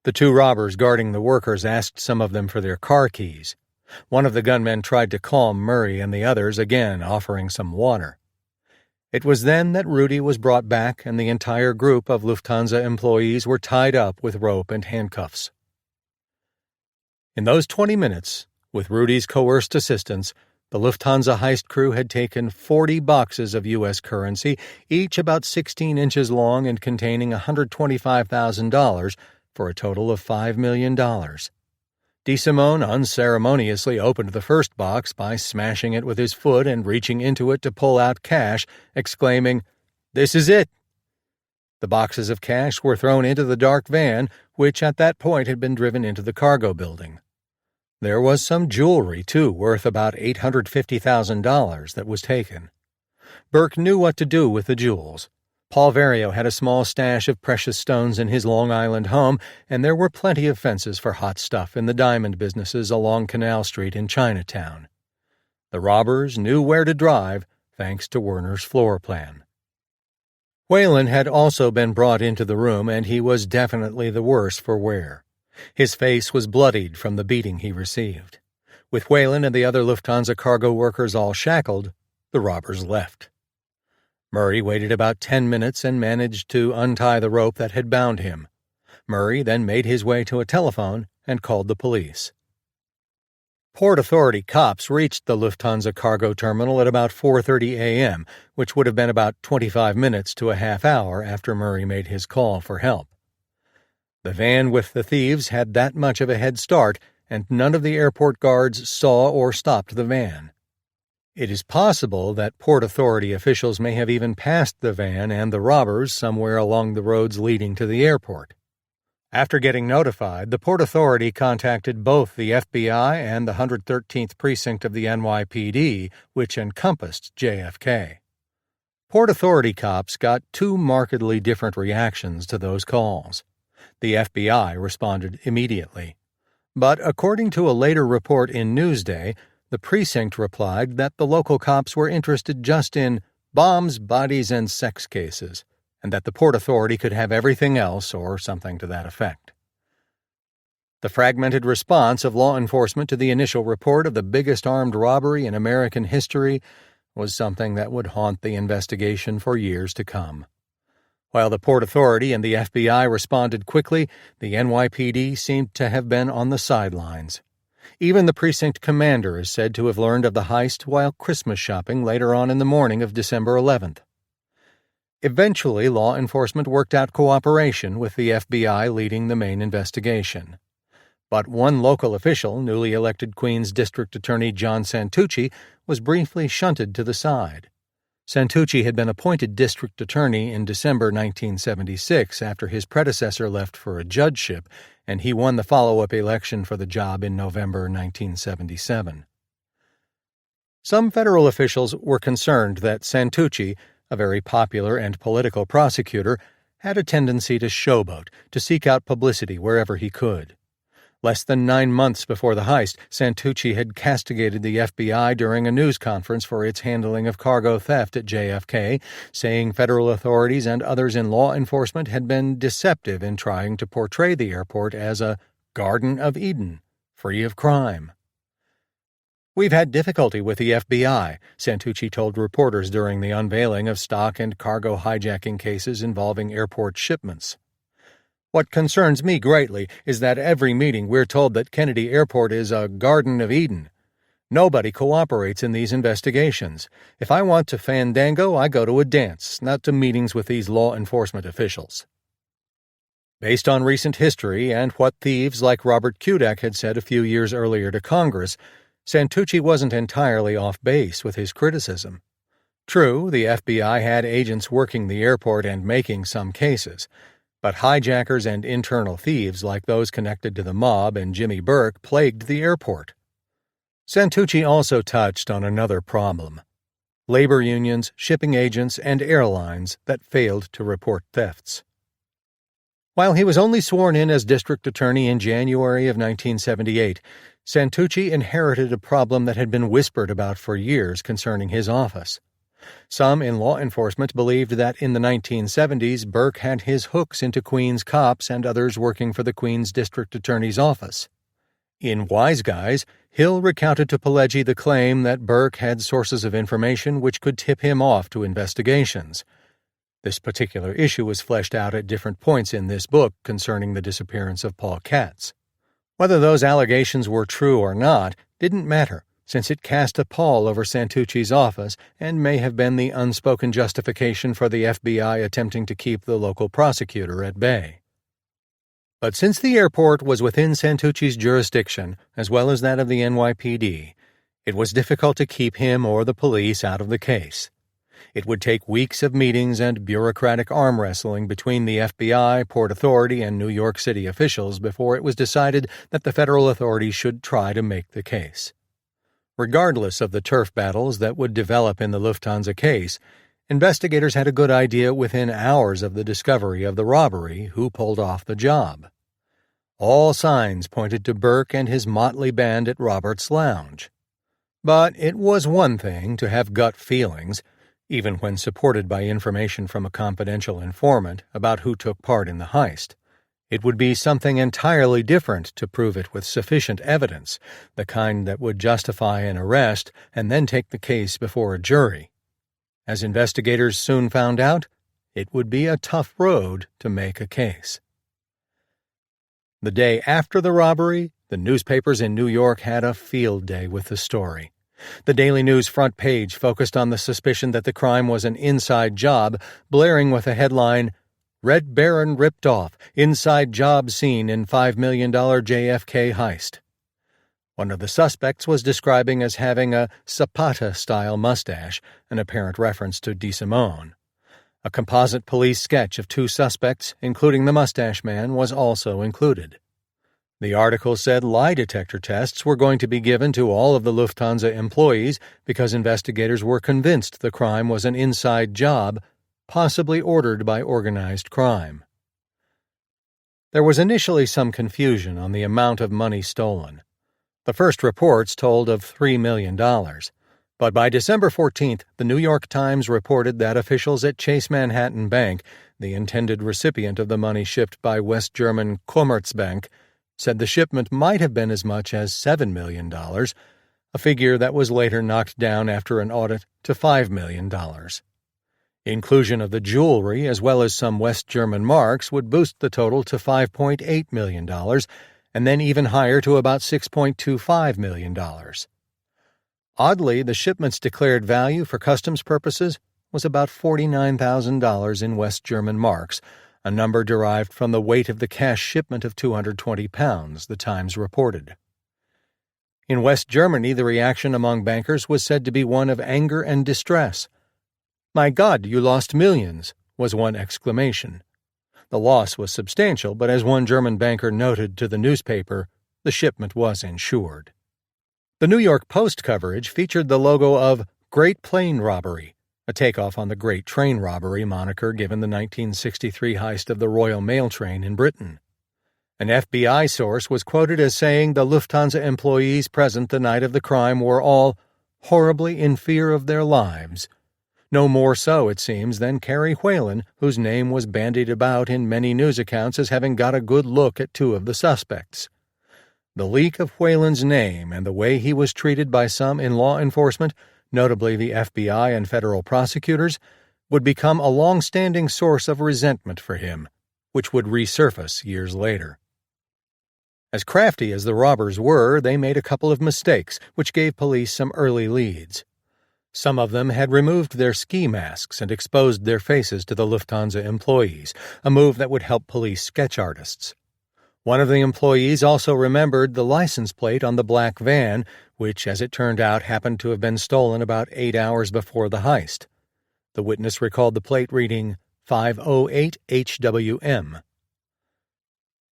The two robbers guarding the workers asked some of them for their car keys. One of the gunmen tried to calm Murray and the others, again offering some water. It was then that Rudy was brought back and the entire group of Lufthansa employees were tied up with rope and handcuffs. In those 20 minutes, with Rudy's coerced assistance, the Lufthansa heist crew had taken 40 boxes of U.S. currency, each about 16 inches long and containing $125,000 for a total of $5 million. DeSimone unceremoniously opened the first box by smashing it with his foot and reaching into it to pull out cash, exclaiming, "This is it!" The boxes of cash were thrown into the dark van, which at that point had been driven into the cargo building. There was some jewelry, too, worth about $850,000 that was taken. Burke knew what to do with the jewels. Paul Vario had a small stash of precious stones in his Long Island home, and there were plenty of fences for hot stuff in the diamond businesses along Canal Street in Chinatown. The robbers knew where to drive, thanks to Werner's floor plan. Whalen had also been brought into the room, and he was definitely the worse for wear. His face was bloodied from the beating he received. With Whalen and the other Lufthansa cargo workers all shackled, the robbers left. Murray waited about 10 minutes and managed to untie the rope that had bound him. Murray then made his way to a telephone and called the police. Port Authority cops reached the Lufthansa cargo terminal at about 4:30 a.m., which would have been about 25 minutes to a half hour after Murray made his call for help. The van with the thieves had that much of a head start, and none of the airport guards saw or stopped the van. It is possible that Port Authority officials may have even passed the van and the robbers somewhere along the roads leading to the airport. After getting notified, the Port Authority contacted both the FBI and the 113th Precinct of the NYPD, which encompassed JFK. Port Authority cops got two markedly different reactions to those calls. The FBI responded immediately. But according to a later report in Newsday, the precinct replied that the local cops were interested just in bombs, bodies, and sex cases, and that the Port Authority could have everything else, or something to that effect. The fragmented response of law enforcement to the initial report of the biggest armed robbery in American history was something that would haunt the investigation for years to come. While the Port Authority and the FBI responded quickly, the NYPD seemed to have been on the sidelines. Even the precinct commander is said to have learned of the heist while Christmas shopping later on in the morning of December 11th. Eventually, law enforcement worked out cooperation with the FBI leading the main investigation. But one local official, newly elected Queens District Attorney John Santucci, was briefly shunted to the side. Santucci had been appointed district attorney in December 1976 after his predecessor left for a judgeship, and he won the follow-up election for the job in November 1977. Some federal officials were concerned that Santucci, a very popular and political prosecutor, had a tendency to showboat, to seek out publicity wherever he could. Less than 9 months before the heist, Santucci had castigated the FBI during a news conference for its handling of cargo theft at JFK, saying federal authorities and others in law enforcement had been deceptive in trying to portray the airport as a Garden of Eden, free of crime. "We've had difficulty with the FBI," Santucci told reporters during the unveiling of stock and cargo hijacking cases involving airport shipments. "What concerns me greatly is that every meeting we're told that Kennedy Airport is a Garden of Eden. Nobody cooperates in these investigations. If I want to fandango, I go to a dance, not to meetings with these law enforcement officials." Based on recent history and what thieves like Robert Kudak had said a few years earlier to Congress, Santucci wasn't entirely off base with his criticism. True, the FBI had agents working the airport and making some cases, but hijackers and internal thieves like those connected to the mob and Jimmy Burke plagued the airport. Santucci also touched on another problem: labor unions, shipping agents, and airlines that failed to report thefts. While he was only sworn in as district attorney in January of 1978, Santucci inherited a problem that had been whispered about for years concerning his office. Some in law enforcement believed that in the 1970s Burke had his hooks into Queens cops and others working for the Queens District Attorney's Office. In Wise Guys, Hill recounted to Pileggi the claim that Burke had sources of information which could tip him off to investigations. This particular issue was fleshed out at different points in this book concerning the disappearance of Paul Katz. Whether those allegations were true or not didn't matter, since it cast a pall over Santucci's office and may have been the unspoken justification for the FBI attempting to keep the local prosecutor at bay. But since the airport was within Santucci's jurisdiction, as well as that of the NYPD, it was difficult to keep him or the police out of the case. It would take weeks of meetings and bureaucratic arm wrestling between the FBI, Port Authority, and New York City officials before it was decided that the federal authorities should try to make the case. Regardless of the turf battles that would develop in the Lufthansa case, investigators had a good idea within hours of the discovery of the robbery who pulled off the job. All signs pointed to Burke and his motley band at Robert's Lounge. But it was one thing to have gut feelings, even when supported by information from a confidential informant about who took part in the heist. It would be something entirely different to prove it with sufficient evidence, the kind that would justify an arrest and then take the case before a jury. As investigators soon found out, it would be a tough road to make a case. The day after the robbery, the newspapers in New York had a field day with the story. The Daily News front page focused on the suspicion that the crime was an inside job, blaring with a headline, "Red Baron ripped off, inside job seen in $5 million JFK heist." One of the suspects was describing as having a Zapata-style mustache, an apparent reference to DeSimone. A composite police sketch of two suspects, including the mustache man, was also included. The article said lie detector tests were going to be given to all of the Lufthansa employees because investigators were convinced the crime was an inside job, possibly ordered by organized crime. There was initially some confusion on the amount of money stolen. The first reports told of $3 million, but by December 14th, the New York Times reported that officials at Chase Manhattan Bank, the intended recipient of the money shipped by West German Commerzbank, said the shipment might have been as much as $7 million, a figure that was later knocked down after an audit to $5 million. Inclusion of the jewelry as well as some West German marks would boost the total to $5.8 million, and then even higher to about $6.25 million. Oddly, the shipment's declared value for customs purposes was about $49,000 in West German marks, a number derived from the weight of the cash shipment of 220 pounds, the Times reported. In West Germany, the reaction among bankers was said to be one of anger and distress. "My God, you lost millions," was one exclamation. The loss was substantial, but as one German banker noted to the newspaper, the shipment was insured. The New York Post coverage featured the logo of Great Plane Robbery, a takeoff on the Great Train Robbery moniker given the 1963 heist of the Royal Mail train in Britain. An FBI source was quoted as saying the Lufthansa employees present the night of the crime were all horribly in fear of their lives. No more so, it seems, than Carrie Whalen, whose name was bandied about in many news accounts as having got a good look at two of the suspects. The leak of Whalen's name and the way he was treated by some in law enforcement, notably the FBI and federal prosecutors, would become a long-standing source of resentment for him, which would resurface years later. As crafty as the robbers were, they made a couple of mistakes, which gave police some early leads. Some of them had removed their ski masks and exposed their faces to the Lufthansa employees, a move that would help police sketch artists. One of the employees also remembered the license plate on the black van, which, as it turned out, happened to have been stolen about 8 hours before the heist. The witness recalled the plate reading 508 HWM.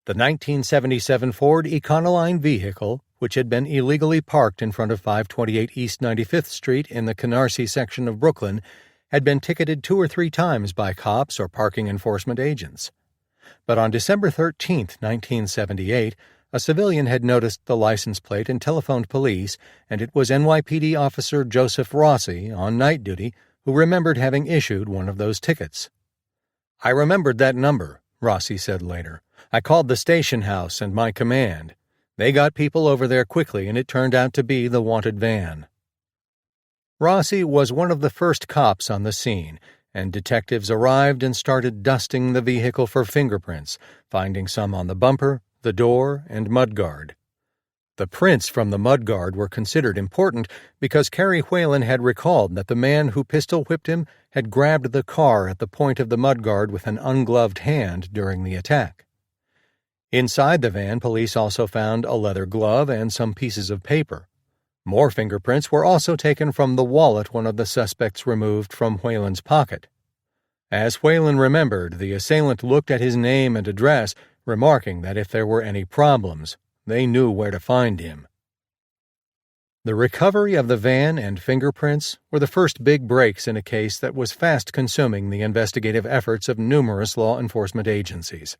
The 1977 Ford Econoline vehicle, which had been illegally parked in front of 528 East 95th Street in the Canarsie section of Brooklyn, had been ticketed 2 or 3 times by cops or parking enforcement agents. But on December 13, 1978, a civilian had noticed the license plate and telephoned police, and it was NYPD officer Joseph Rossi, on night duty, who remembered having issued one of those tickets. "I remembered that number," Rossi said later. "I called the station house and my command. They got people over there quickly, and it turned out to be the wanted van." Rossi was one of the first cops on the scene, and detectives arrived and started dusting the vehicle for fingerprints, finding some on the bumper, the door, and mudguard. The prints from the mudguard were considered important because Kerry Whalen had recalled that the man who pistol-whipped him had grabbed the car at the point of the mudguard with an ungloved hand during the attack. Inside the van, police also found a leather glove and some pieces of paper. More fingerprints were also taken from the wallet one of the suspects removed from Whalen's pocket. As Whalen remembered, the assailant looked at his name and address, remarking that if there were any problems, they knew where to find him. The recovery of the van and fingerprints were the first big breaks in a case that was fast consuming the investigative efforts of numerous law enforcement agencies.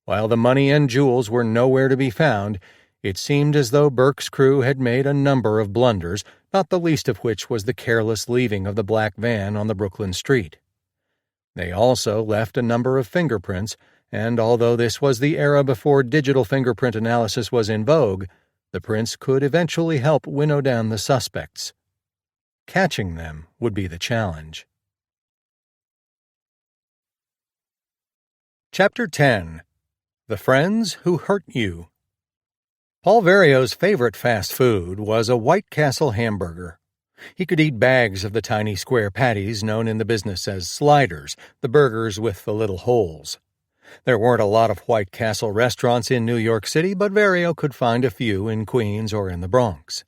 While the money and jewels were nowhere to be found, it seemed as though Burke's crew had made a number of blunders, not the least of which was the careless leaving of the black van on the Brooklyn street. They also left a number of fingerprints, and although this was the era before digital fingerprint analysis was in vogue, the prints could eventually help winnow down the suspects. Catching them would be the challenge. Chapter 10. The Friends Who Hurt You. Paul Verio's favorite fast food was a White Castle hamburger. He could eat bags of the tiny square patties known in the business as sliders, the burgers with the little holes. There weren't a lot of White Castle restaurants in New York City, but Verio could find a few in Queens or in the Bronx.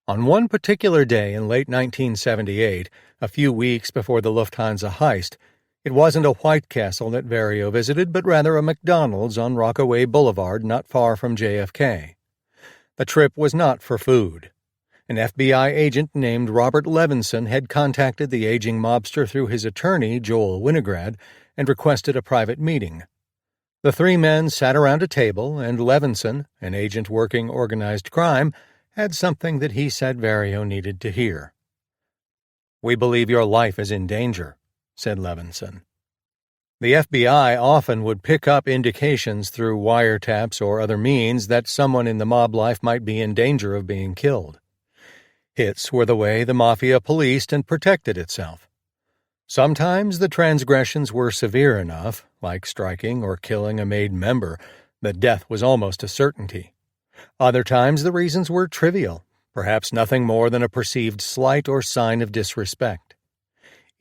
On one particular day in late 1978, a few weeks before the Lufthansa Heist, it wasn't a White Castle that Verio visited, but rather a McDonald's on Rockaway Boulevard not far from JFK. The trip was not for food. An FBI agent named Robert Levinson had contacted the aging mobster through his attorney, Joel Winograd, and requested a private meeting. The three men sat around a table, and Levinson, an agent working organized crime, had something that he said Verio needed to hear. "We believe your life is in danger," said Levinson. The FBI often would pick up indications through wiretaps or other means that someone in the mob life might be in danger of being killed. Hits were the way the mafia policed and protected itself. Sometimes the transgressions were severe enough, like striking or killing a made member, that death was almost a certainty. Other times the reasons were trivial, perhaps nothing more than a perceived slight or sign of disrespect.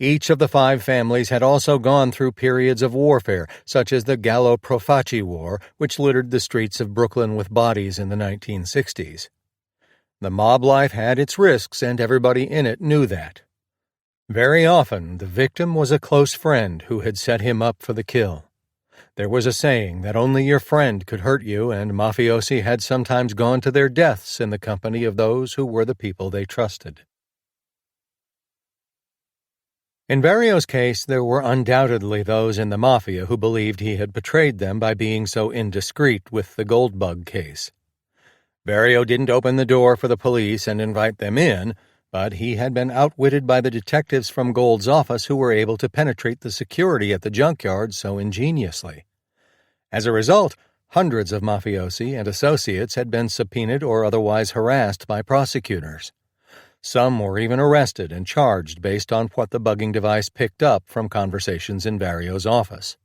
Each of the five families had also gone through periods of warfare, such as the Gallo Profaci War, which littered the streets of Brooklyn with bodies in the 1960s. The mob life had its risks, and everybody in it knew that. Very often, the victim was a close friend who had set him up for the kill. There was a saying that only your friend could hurt you, and mafiosi had sometimes gone to their deaths in the company of those who were the people they trusted. In Verio's case, there were undoubtedly those in the mafia who believed he had betrayed them by being so indiscreet with the Goldbug case. Verio didn't open the door for the police and invite them in, but he had been outwitted by the detectives from Gold's office who were able to penetrate the security at the junkyard so ingeniously. As a result, hundreds of mafiosi and associates had been subpoenaed or otherwise harassed by prosecutors. Some were even arrested and charged based on what the bugging device picked up from conversations in Verio's office.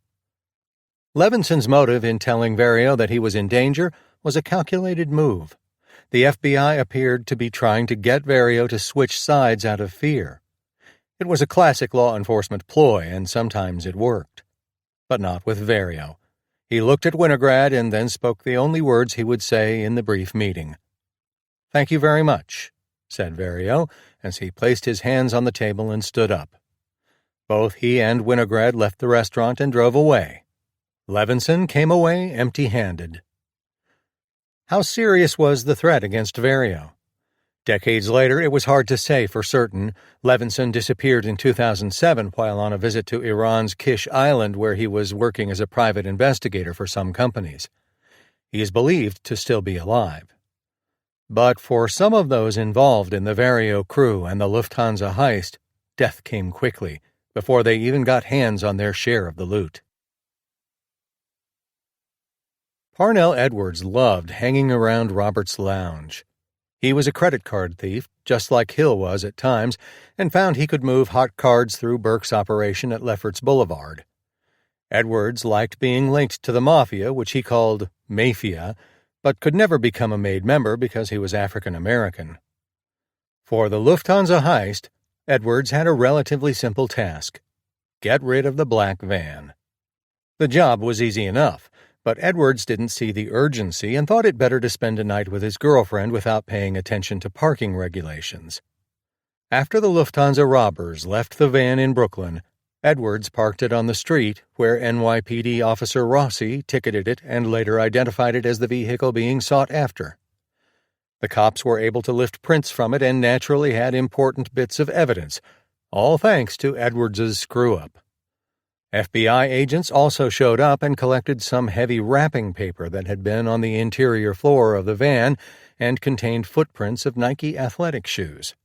Levinson's motive in telling Verio that he was in danger was a calculated move. The FBI appeared to be trying to get Verio to switch sides out of fear. It was a classic law enforcement ploy, and sometimes it worked. But not with Verio. He looked at Winograd and then spoke the only words he would say in the brief meeting. "Thank you very much," said Verio, as he placed his hands on the table and stood up. Both he and Winograd left the restaurant and drove away. Levinson came away empty-handed. How serious was the threat against Verio? Decades later, it was hard to say for certain. Levinson disappeared in 2007 while on a visit to Iran's Kish Island, where he was working as a private investigator for some companies. He is believed to still be alive. But for some of those involved in the Verio crew and the Lufthansa heist, death came quickly, before they even got hands on their share of the loot. Parnell Edwards loved hanging around Robert's lounge. He was a credit card thief, just like Hill was at times, and found he could move hot cards through Burke's operation at Lefferts Boulevard. Edwards liked being linked to the Mafia, which he called Mafia, but could never become a made member because he was African American. For the Lufthansa Heist, Edwards had a relatively simple task: get rid of the black van. The job was easy enough, but Edwards didn't see the urgency and thought it better to spend a night with his girlfriend without paying attention to parking regulations. After the Lufthansa robbers left the van in Brooklyn, Edwards parked it on the street where NYPD Officer Rossi ticketed it and later identified it as the vehicle being sought after. The cops were able to lift prints from it and naturally had important bits of evidence, all thanks to Edwards's screw-up. FBI agents also showed up and collected some heavy wrapping paper that had been on the interior floor of the van and contained footprints of Nike athletic shoes.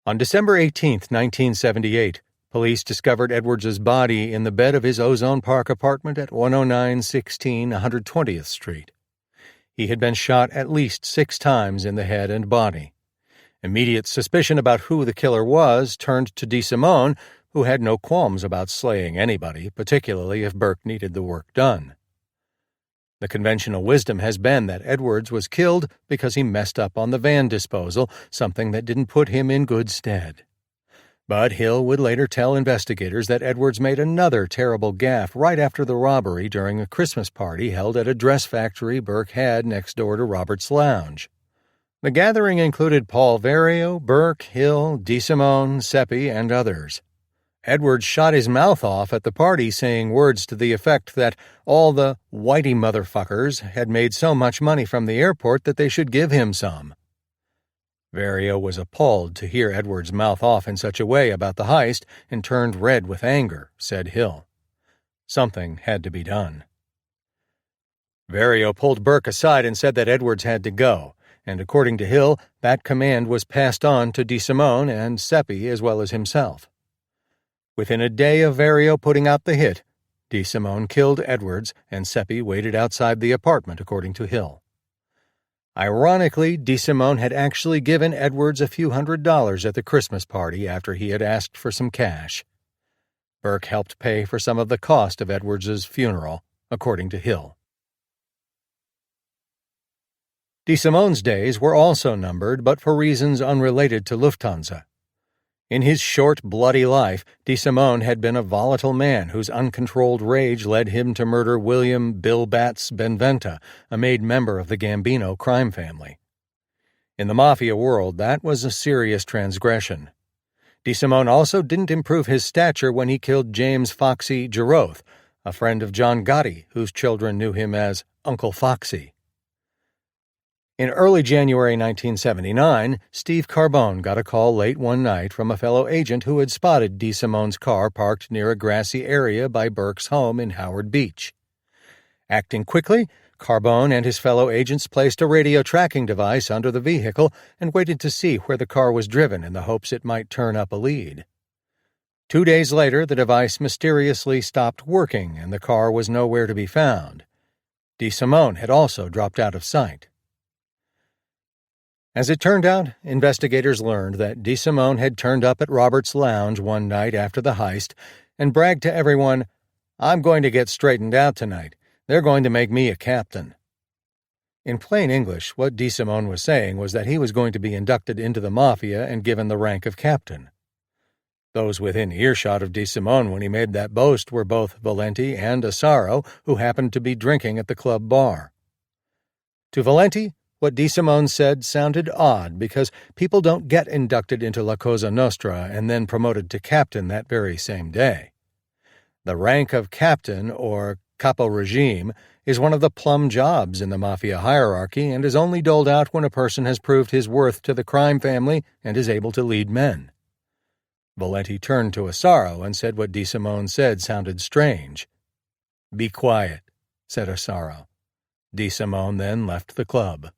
On December 18, 1978, police discovered Edwards's body in the bed of his Ozone Park apartment at 10916 120th Street. He had been shot at least 6 times in the head and body. Immediate suspicion about who the killer was turned to DeSimone, who had no qualms about slaying anybody, particularly if Burke needed the work done. The conventional wisdom has been that Edwards was killed because he messed up on the van disposal, something that didn't put him in good stead. But Hill would later tell investigators that Edwards made another terrible gaffe right after the robbery during a Christmas party held at a dress factory Burke had next door to Robert's lounge. The gathering included Paul Vario, Burke, Hill, DeSimone, Seppi, and others. Edwards shot his mouth off at the party, saying words to the effect that all the whitey motherfuckers had made so much money from the airport that they should give him some. Vario was appalled to hear Edwards mouth off in such a way about the heist and turned red with anger, said Hill. Something had to be done. Vario pulled Burke aside and said that Edwards had to go, and according to Hill, that command was passed on to DeSimone and Seppi as well as himself. Within a day of Vario putting out the hit, DeSimone killed Edwards and Seppi waited outside the apartment, according to Hill. Ironically, DeSimone had actually given Edwards a few $100s at the Christmas party after he had asked for some cash. Burke helped pay for some of the cost of Edwards's funeral, according to Hill. DeSimone's days were also numbered, but for reasons unrelated to Lufthansa. In his short, bloody life, DeSimone had been a volatile man whose uncontrolled rage led him to murder William Bill Bats Benventa, a made member of the Gambino crime family. In the Mafia world, that was a serious transgression. DeSimone also didn't improve his stature when he killed James Foxy Giroth, a friend of John Gotti, whose children knew him as Uncle Foxy. In early January 1979, Steve Carbone got a call late one night from a fellow agent who had spotted DeSimone's car parked near a grassy area by Burke's home in Howard Beach. Acting quickly, Carbone and his fellow agents placed a radio tracking device under the vehicle and waited to see where the car was driven in the hopes it might turn up a lead. 2 days later, the device mysteriously stopped working and the car was nowhere to be found. DeSimone had also dropped out of sight. As it turned out, investigators learned that DeSimone had turned up at Robert's lounge one night after the heist and bragged to everyone, "I'm going to get straightened out tonight. They're going to make me a captain." In plain English, what DeSimone was saying was that he was going to be inducted into the Mafia and given the rank of captain. Those within earshot of DeSimone when he made that boast were both Valenti and Asaro, who happened to be drinking at the club bar. To Valenti, what DeSimone said sounded odd because people don't get inducted into La Cosa Nostra and then promoted to captain that very same day. The rank of captain, or capo regime, is one of the plum jobs in the Mafia hierarchy and is only doled out when a person has proved his worth to the crime family and is able to lead men. Valenti turned to Asaro and said what DeSimone said sounded strange. "Be quiet," said Asaro. DeSimone then left the club.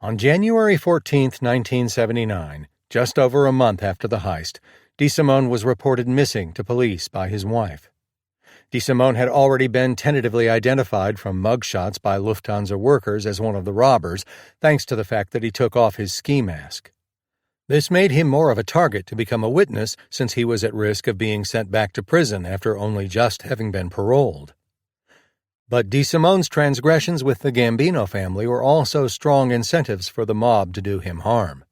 On January 14, 1979, Just over a month after the heist, DeSimone was reported missing to police by his wife. DeSimone had already been tentatively identified from mugshots by Lufthansa workers as one of the robbers, thanks to the fact that he took off his ski mask. This made him more of a target to become a witness, since he was at risk of being sent back to prison after only just having been paroled. But DeSimone's transgressions with the Gambino family were also strong incentives for the mob to do him harm.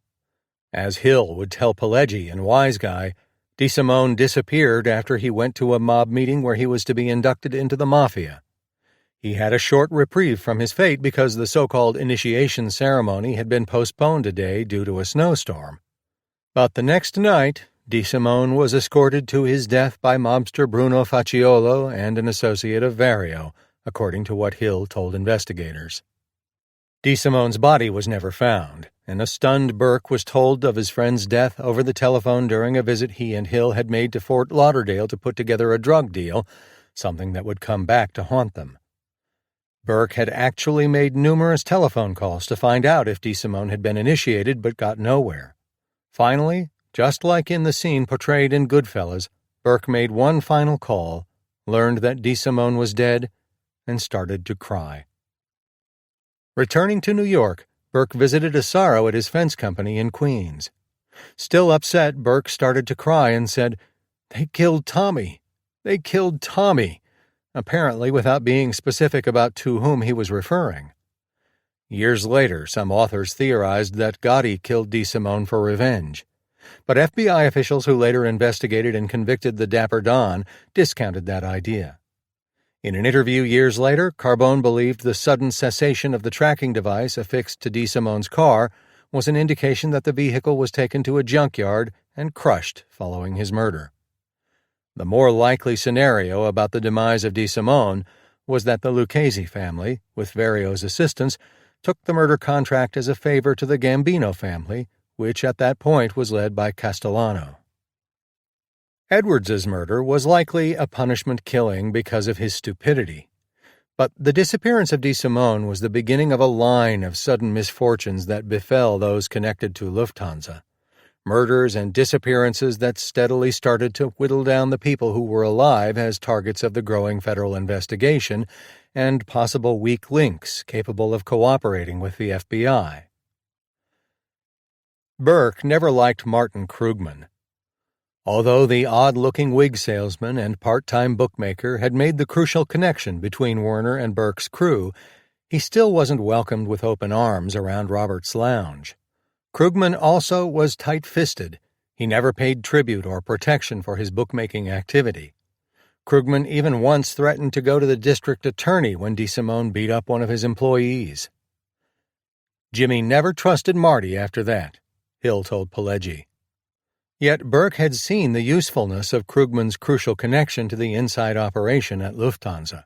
As Hill would tell Pileggi in Wise Guy, DeSimone disappeared after he went to a mob meeting where he was to be inducted into the Mafia. He had a short reprieve from his fate because the so-called initiation ceremony had been postponed a day due to a snowstorm. But the next night, DeSimone was escorted to his death by mobster Bruno Facciolo and an associate of Vario, according to what Hill told investigators. DeSimone's body was never found, and a stunned Burke was told of his friend's death over the telephone during a visit he and Hill had made to Fort Lauderdale to put together a drug deal, something that would come back to haunt them. Burke had actually made numerous telephone calls to find out if DeSimone had been initiated but got nowhere. Finally, just like in the scene portrayed in Goodfellas, Burke made one final call, learned that DeSimone was dead, and started to cry. Returning to New York, Burke visited Asaro at his fence company in Queens. Still upset, Burke started to cry and said, "They killed Tommy! They killed Tommy!" apparently without being specific about to whom he was referring. Years later, some authors theorized that Gotti killed DeSimone for revenge. But FBI officials who later investigated and convicted the Dapper Don discounted that idea. In an interview years later, Carbone believed the sudden cessation of the tracking device affixed to DeSimone's car was an indication that the vehicle was taken to a junkyard and crushed following his murder. The more likely scenario about the demise of DeSimone was that the Lucchese family, with Vario's assistance, took the murder contract as a favor to the Gambino family, which at that point was led by Castellano. Edwards's murder was likely a punishment killing because of his stupidity. But the disappearance of DeSimone was the beginning of a line of sudden misfortunes that befell those connected to Lufthansa. Murders and disappearances that steadily started to whittle down the people who were alive as targets of the growing federal investigation and possible weak links capable of cooperating with the FBI. Burke never liked Martin Krugman. Although the odd-looking wig salesman and part-time bookmaker had made the crucial connection between Werner and Burke's crew, he still wasn't welcomed with open arms around Robert's lounge. Krugman also was tight-fisted. He never paid tribute or protection for his bookmaking activity. Krugman even once threatened to go to the district attorney when DeSimone beat up one of his employees. Jimmy never trusted Marty after that, Hill told Pileggi. Yet Burke had seen the usefulness of Krugman's crucial connection to the inside operation at Lufthansa.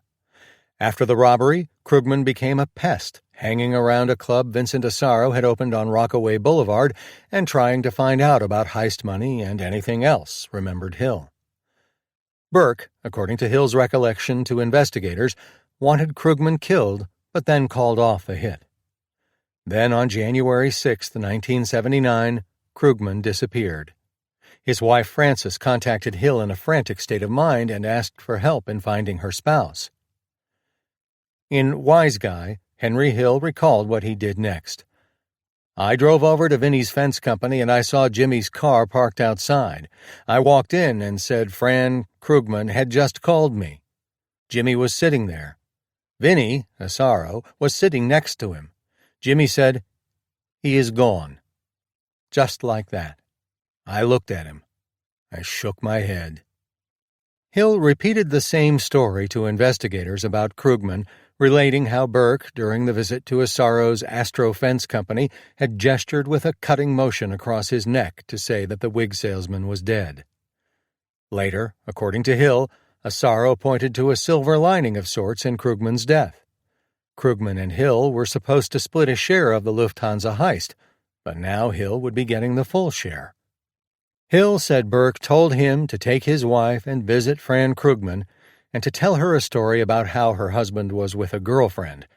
After the robbery, Krugman became a pest, hanging around a club Vincent Asaro had opened on Rockaway Boulevard and trying to find out about heist money and anything else, remembered Hill. Burke, according to Hill's recollection to investigators, wanted Krugman killed, but then called off the hit. Then on January 6, 1979, Krugman disappeared. His wife Frances contacted Hill in a frantic state of mind and asked for help in finding her spouse. In Wise Guy, Henry Hill recalled what he did next. "I drove over to Vinnie's fence company and I saw Jimmy's car parked outside. I walked in and said Fran Krugman had just called me. Jimmy was sitting there. Vinnie, Asaro, was sitting next to him. Jimmy said, 'He is gone.' Just like that. I looked at him. I shook my head." Hill repeated the same story to investigators about Krugman, relating how Burke, during the visit to Asaro's Astro Fence Company, had gestured with a cutting motion across his neck to say that the wig salesman was dead. Later, according to Hill, Asaro pointed to a silver lining of sorts in Krugman's death. Krugman and Hill were supposed to split a share of the Lufthansa heist, but now Hill would be getting the full share. Hill said Burke told him to take his wife and visit Fran Krugman and to tell her a story about how her husband was with a girlfriend,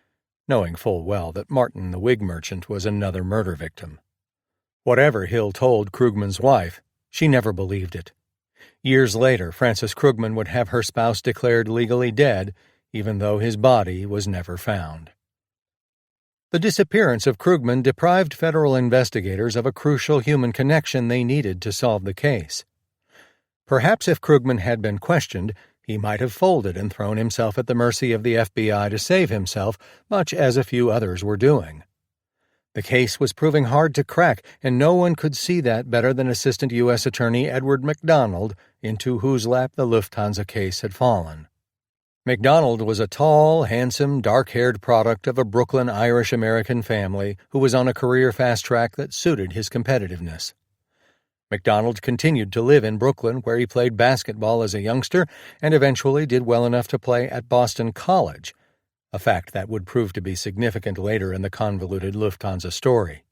knowing full well that Martin the wig merchant was another murder victim. Whatever Hill told Krugman's wife, she never believed it. Years later, Frances Krugman would have her spouse declared legally dead, even though his body was never found. The disappearance of Krugman deprived federal investigators of a crucial human connection they needed to solve the case. Perhaps if Krugman had been questioned, he might have folded and thrown himself at the mercy of the FBI to save himself, much as a few others were doing. The case was proving hard to crack, and no one could see that better than Assistant U.S. Attorney Edward MacDonald, into whose lap the Lufthansa case had fallen. MacDonald was a tall, handsome, dark-haired product of a Brooklyn Irish-American family who was on a career fast-track that suited his competitiveness. MacDonald continued to live in Brooklyn, where he played basketball as a youngster and eventually did well enough to play at Boston College, a fact that would prove to be significant later in the convoluted Lufthansa story.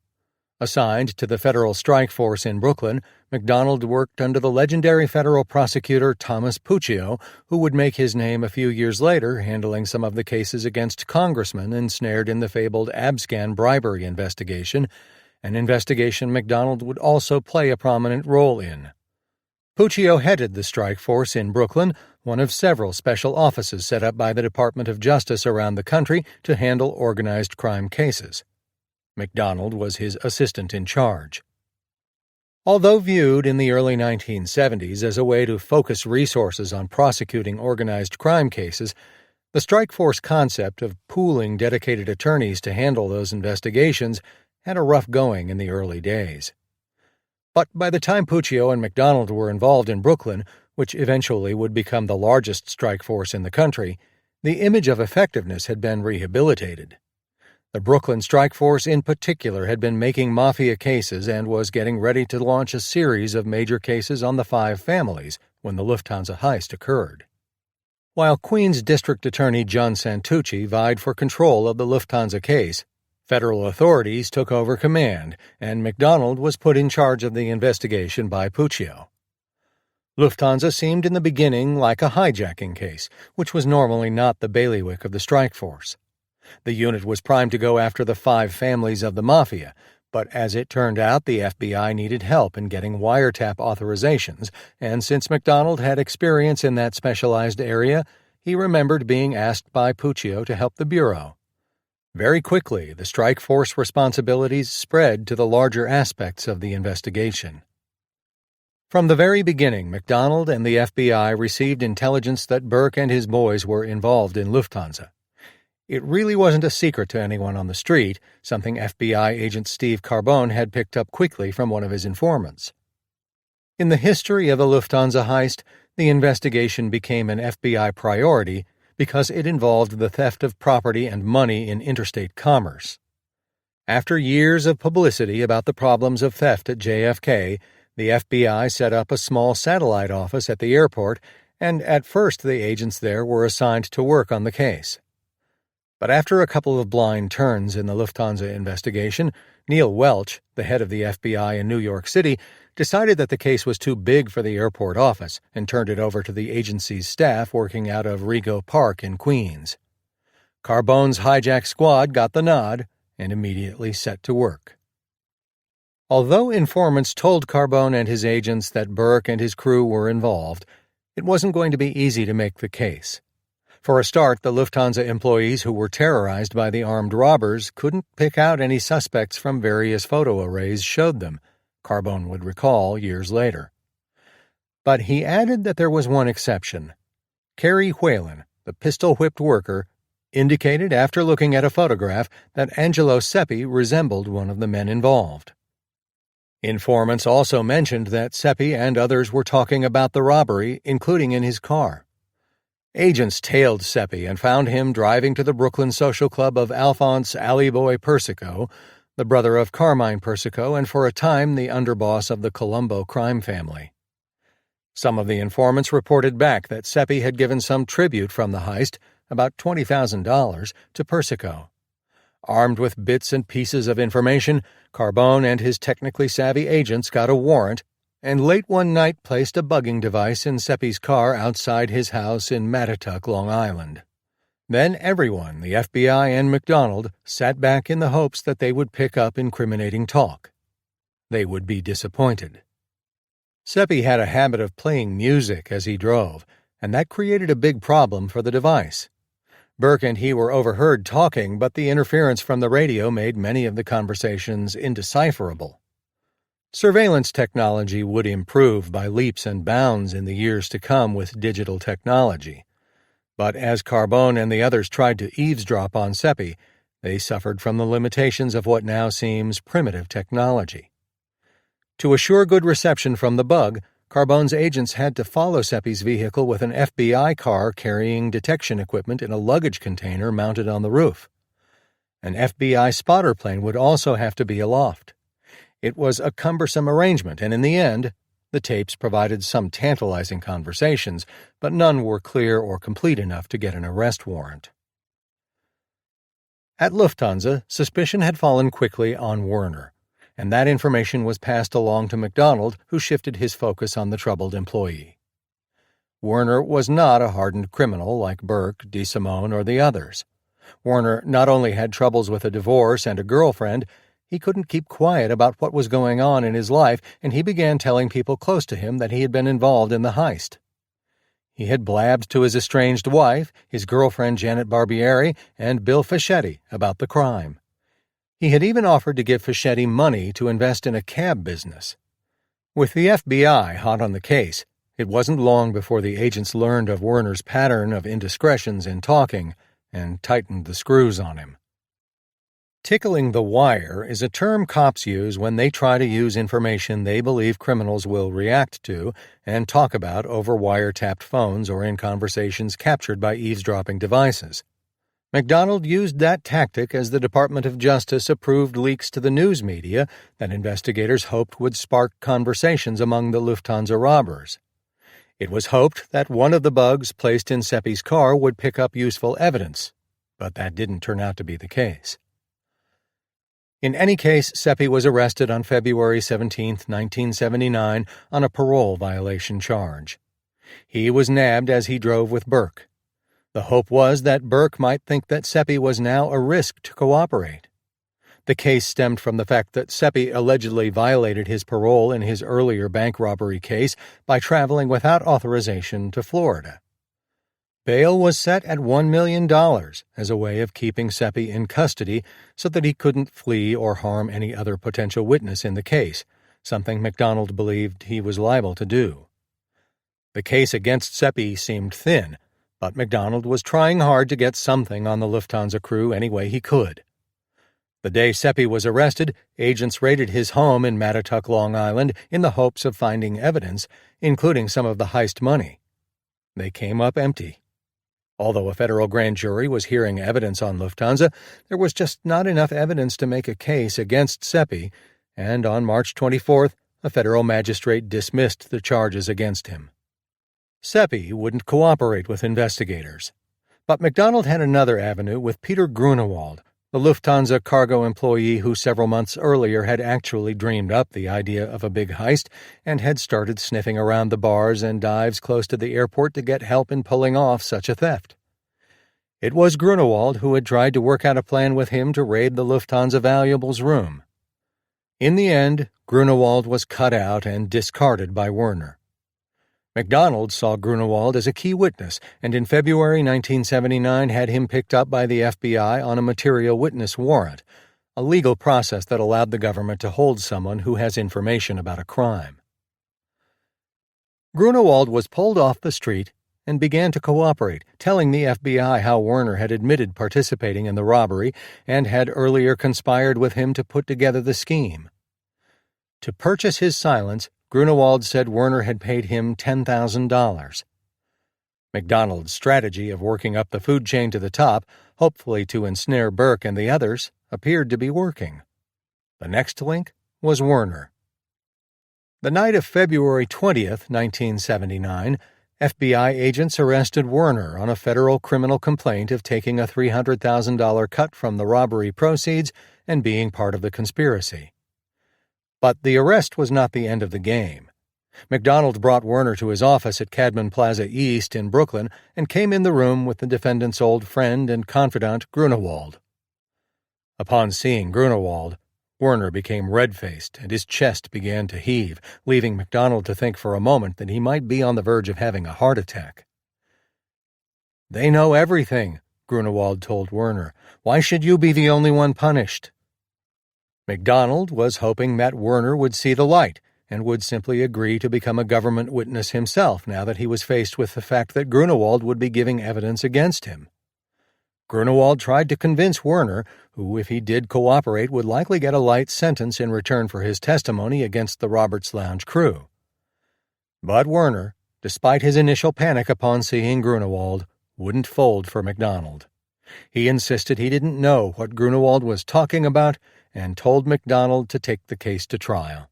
Assigned to the federal strike force in Brooklyn, MacDonald worked under the legendary federal prosecutor Thomas Puccio, who would make his name a few years later handling some of the cases against congressmen ensnared in the fabled Abscan bribery investigation, an investigation MacDonald would also play a prominent role in. Puccio headed the strike force in Brooklyn, one of several special offices set up by the Department of Justice around the country to handle organized crime cases. MacDonald was his assistant in charge. Although viewed in the early 1970s as a way to focus resources on prosecuting organized crime cases, the strike force concept of pooling dedicated attorneys to handle those investigations had a rough going in the early days. But by the time Puccio and MacDonald were involved in Brooklyn, which eventually would become the largest strike force in the country, the image of effectiveness had been rehabilitated. The Brooklyn strike force in particular had been making mafia cases and was getting ready to launch a series of major cases on the five families when the Lufthansa Heist occurred. While Queens District Attorney John Santucci vied for control of the Lufthansa case, federal authorities took over command, and MacDonald was put in charge of the investigation by Puccio. Lufthansa seemed in the beginning like a hijacking case, which was normally not the bailiwick of the strike force. The unit was primed to go after the five families of the mafia, but as it turned out, the FBI needed help in getting wiretap authorizations, and since MacDonald had experience in that specialized area, he remembered being asked by Puccio to help the Bureau. Very quickly, the strike force responsibilities spread to the larger aspects of the investigation. From the very beginning, MacDonald and the FBI received intelligence that Burke and his boys were involved in Lufthansa. It really wasn't a secret to anyone on the street, something FBI agent Steve Carbone had picked up quickly from one of his informants. In the history of the Lufthansa heist, the investigation became an FBI priority because it involved the theft of property and money in interstate commerce. After years of publicity about the problems of theft at JFK, the FBI set up a small satellite office at the airport, and at first the agents there were assigned to work on the case. But after a couple of blind turns in the Lufthansa investigation, Neil Welch, the head of the FBI in New York City, decided that the case was too big for the airport office and turned it over to the agency's staff working out of Rego Park in Queens. Carbone's hijack squad got the nod and immediately set to work. Although informants told Carbone and his agents that Burke and his crew were involved, it wasn't going to be easy to make the case. For a start, the Lufthansa employees who were terrorized by the armed robbers couldn't pick out any suspects from various photo arrays showed them, Carbone would recall years later. But he added that there was one exception. Carrie Whalen, the pistol-whipped worker, indicated after looking at a photograph that Angelo Seppi resembled one of the men involved. Informants also mentioned that Seppi and others were talking about the robbery, including in his car. Agents tailed Seppi and found him driving to the Brooklyn social club of Alphonse Alleyboy Persico, the brother of Carmine Persico and for a time the underboss of the Colombo crime family. Some of the informants reported back that Seppi had given some tribute from the heist, about $20,000, to Persico. Armed with bits and pieces of information, Carbone and his technically savvy agents got a warrant and late one night placed a bugging device in Seppi's car outside his house in Mattituck, Long Island. Then everyone, the FBI and MacDonald, sat back in the hopes that they would pick up incriminating talk. they would be disappointed. Seppi had a habit of playing music as he drove, and that created a big problem for the device. Burke and he were overheard talking, but the interference from the radio made many of the conversations indecipherable. Surveillance technology would improve by leaps and bounds in the years to come with digital technology. But as Carbone and the others tried to eavesdrop on Seppi, they suffered from the limitations of what now seems primitive technology. To assure good reception from the bug, Carbone's agents had to follow Seppi's vehicle with an FBI car carrying detection equipment in a luggage container mounted on the roof. An FBI spotter plane would also have to be aloft. It was a cumbersome arrangement, and in the end, the tapes provided some tantalizing conversations, but none were clear or complete enough to get an arrest warrant. At Lufthansa, suspicion had fallen quickly on Werner, and that information was passed along to MacDonald, who shifted his focus on the troubled employee. Werner was not a hardened criminal like Burke, DeSimone, or the others. Werner not only had troubles with a divorce and a girlfriend, he couldn't keep quiet about what was going on in his life, and he began telling people close to him that he had been involved in the heist. He had blabbed to his estranged wife, his girlfriend Janet Barbieri, and Bill Fischetti about the crime. He had even offered to give Fischetti money to invest in a cab business. With the FBI hot on the case, it wasn't long before the agents learned of Werner's pattern of indiscretions in talking and tightened the screws on him. Tickling the wire is a term cops use when they try to use information they believe criminals will react to and talk about over wiretapped phones or in conversations captured by eavesdropping devices. MacDonald used that tactic as the Department of Justice approved leaks to the news media that investigators hoped would spark conversations among the Lufthansa robbers. It was hoped that one of the bugs placed in Seppi's car would pick up useful evidence, but that didn't turn out to be the case. In any case, Seppi was arrested on February 17, 1979, on a parole violation charge. He was nabbed as he drove with Burke. The hope was that Burke might think that Seppi was now a risk to cooperate. The case stemmed from the fact that Seppi allegedly violated his parole in his earlier bank robbery case by traveling without authorization to Florida. Bail was set at $1 million as a way of keeping Seppi in custody so that he couldn't flee or harm any other potential witness in the case, something MacDonald believed he was liable to do. The case against Seppi seemed thin, but MacDonald was trying hard to get something on the Lufthansa crew any way he could. The day Seppi was arrested, agents raided his home in Mattituck, Long Island, in the hopes of finding evidence, including some of the heist money. They came up empty. Although a federal grand jury was hearing evidence on Lufthansa, there was just not enough evidence to make a case against Seppi, and on March 24th, a federal magistrate dismissed the charges against him. Seppi wouldn't cooperate with investigators. But MacDonald had another avenue with Peter Grunewald, the Lufthansa cargo employee who several months earlier had actually dreamed up the idea of a big heist and had started sniffing around the bars and dives close to the airport to get help in pulling off such a theft. It was Grunewald who had tried to work out a plan with him to raid the Lufthansa valuables room. In the end, Grunewald was cut out and discarded by Werner. MacDonald saw Grunewald as a key witness, and in February 1979 had him picked up by the FBI on a material witness warrant, a legal process that allowed the government to hold someone who has information about a crime. Grunewald was pulled off the street and began to cooperate, telling the FBI how Werner had admitted participating in the robbery and had earlier conspired with him to put together the scheme. To purchase his silence, Grunewald said Werner had paid him $10,000. MacDonald's strategy of working up the food chain to the top, hopefully to ensnare Burke and the others, appeared to be working. The next link was Werner. The night of February 20th, 1979, FBI agents arrested Werner on a federal criminal complaint of taking a $300,000 cut from the robbery proceeds and being part of the conspiracy. But the arrest was not the end of the game. MacDonald brought Werner to his office at Cadman Plaza East in Brooklyn and came in the room with the defendant's old friend and confidant, Grunewald. Upon seeing Grunewald, Werner became red-faced, and his chest began to heave, leaving MacDonald to think for a moment that he might be on the verge of having a heart attack. "They know everything," Grunewald told Werner. "Why should you be the only one punished?" MacDonald was hoping that Werner would see the light and would simply agree to become a government witness himself now that he was faced with the fact that Grunewald would be giving evidence against him. Grunewald tried to convince Werner, who, if he did cooperate, would likely get a light sentence in return for his testimony against the Roberts Lounge crew. But Werner, despite his initial panic upon seeing Grunewald, wouldn't fold for MacDonald. He insisted he didn't know what Grunewald was talking about and told MacDonald to take the case to trial.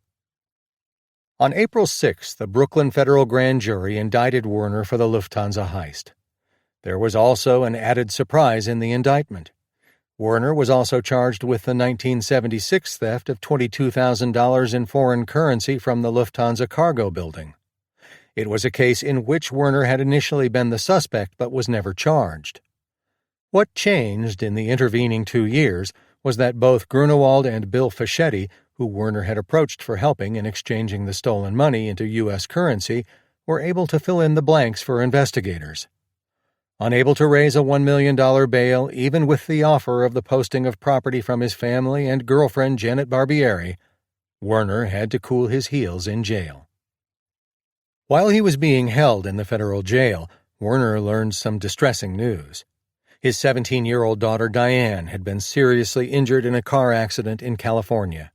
On April 6, the Brooklyn federal grand jury indicted Werner for the Lufthansa heist. There was also an added surprise in the indictment. Werner was also charged with the 1976 theft of $22,000 in foreign currency from the Lufthansa cargo building. It was a case in which Werner had initially been the suspect but was never charged. What changed in the intervening 2 years was that both Grunewald and Bill Fischetti, who Werner had approached for helping in exchanging the stolen money into U.S. currency, were able to fill in the blanks for investigators. Unable to raise a $1 million bail even with the offer of the posting of property from his family and girlfriend Janet Barbieri, Werner had to cool his heels in jail. While he was being held in the federal jail, Werner learned some distressing news. His 17-year-old daughter Diane had been seriously injured in a car accident in California.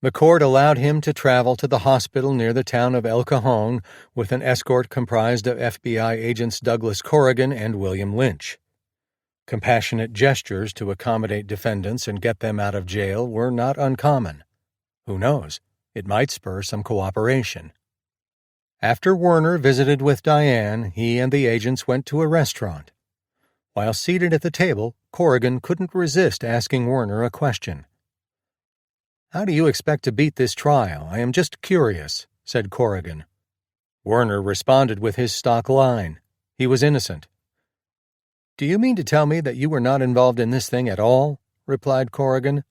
The court allowed him to travel to the hospital near the town of El Cajon with an escort comprised of FBI agents Douglas Corrigan and William Lynch. Compassionate gestures to accommodate defendants and get them out of jail were not uncommon. Who knows, it might spur some cooperation. After Werner visited with Diane, he and the agents went to a restaurant. While seated at the table, Corrigan couldn't resist asking Werner a question. "How do you expect to beat this trial? I am just curious," said Corrigan. Werner responded with his stock line. He was innocent. "Do you mean to tell me that you were not involved in this thing at all?" replied Corrigan.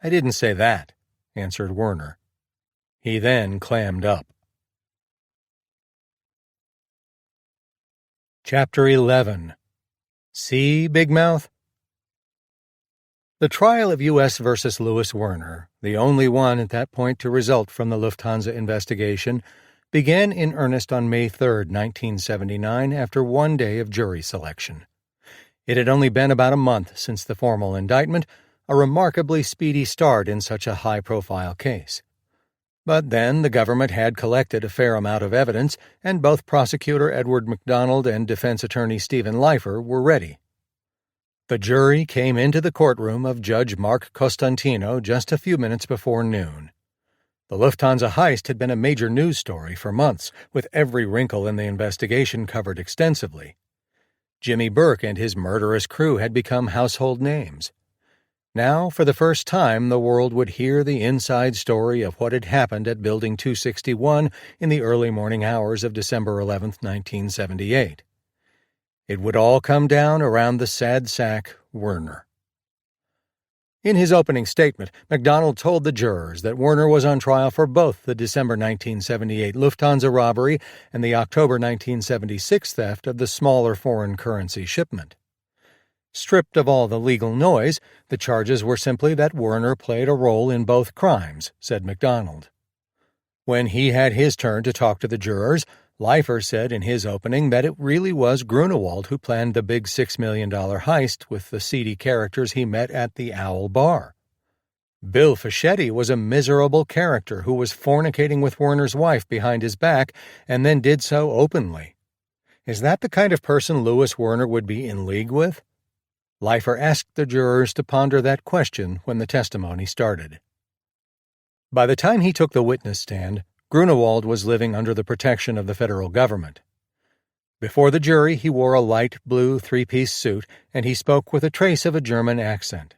"I didn't say that," answered Werner. He then clammed up. Chapter 11. See, Big Mouth? The trial of U.S. versus Louis Werner, the only one at that point to result from the Lufthansa investigation, began in earnest on May 3, 1979, after 1 day of jury selection. It had only been about a month since the formal indictment, a remarkably speedy start in such a high-profile case. But then the government had collected a fair amount of evidence, and both prosecutor Edward MacDonald and defense attorney Stephen Leifer were ready. The jury came into the courtroom of Judge Mark Costantino just a few minutes before noon. The Lufthansa heist had been a major news story for months, with every wrinkle in the investigation covered extensively. Jimmy Burke and his murderous crew had become household names. Now, for the first time, the world would hear the inside story of what had happened at Building 261 in the early morning hours of December 11, 1978. It would all come down around the sad sack Werner. In his opening statement, MacDonald told the jurors that Werner was on trial for both the December 1978 Lufthansa robbery and the October 1976 theft of the smaller foreign currency shipment. Stripped of all the legal noise, the charges were simply that Werner played a role in both crimes, said MacDonald. When he had his turn to talk to the jurors, Leifer said in his opening that it really was Grunewald who planned the big $6 million heist with the seedy characters he met at the Owl Bar. Bill Fischetti was a miserable character who was fornicating with Werner's wife behind his back and then did so openly. Is that the kind of person Louis Werner would be in league with? Leifer asked the jurors to ponder that question when the testimony started. By the time he took the witness stand, Grunewald was living under the protection of the federal government. Before the jury, he wore a light blue three-piece suit, and he spoke with a trace of a German accent.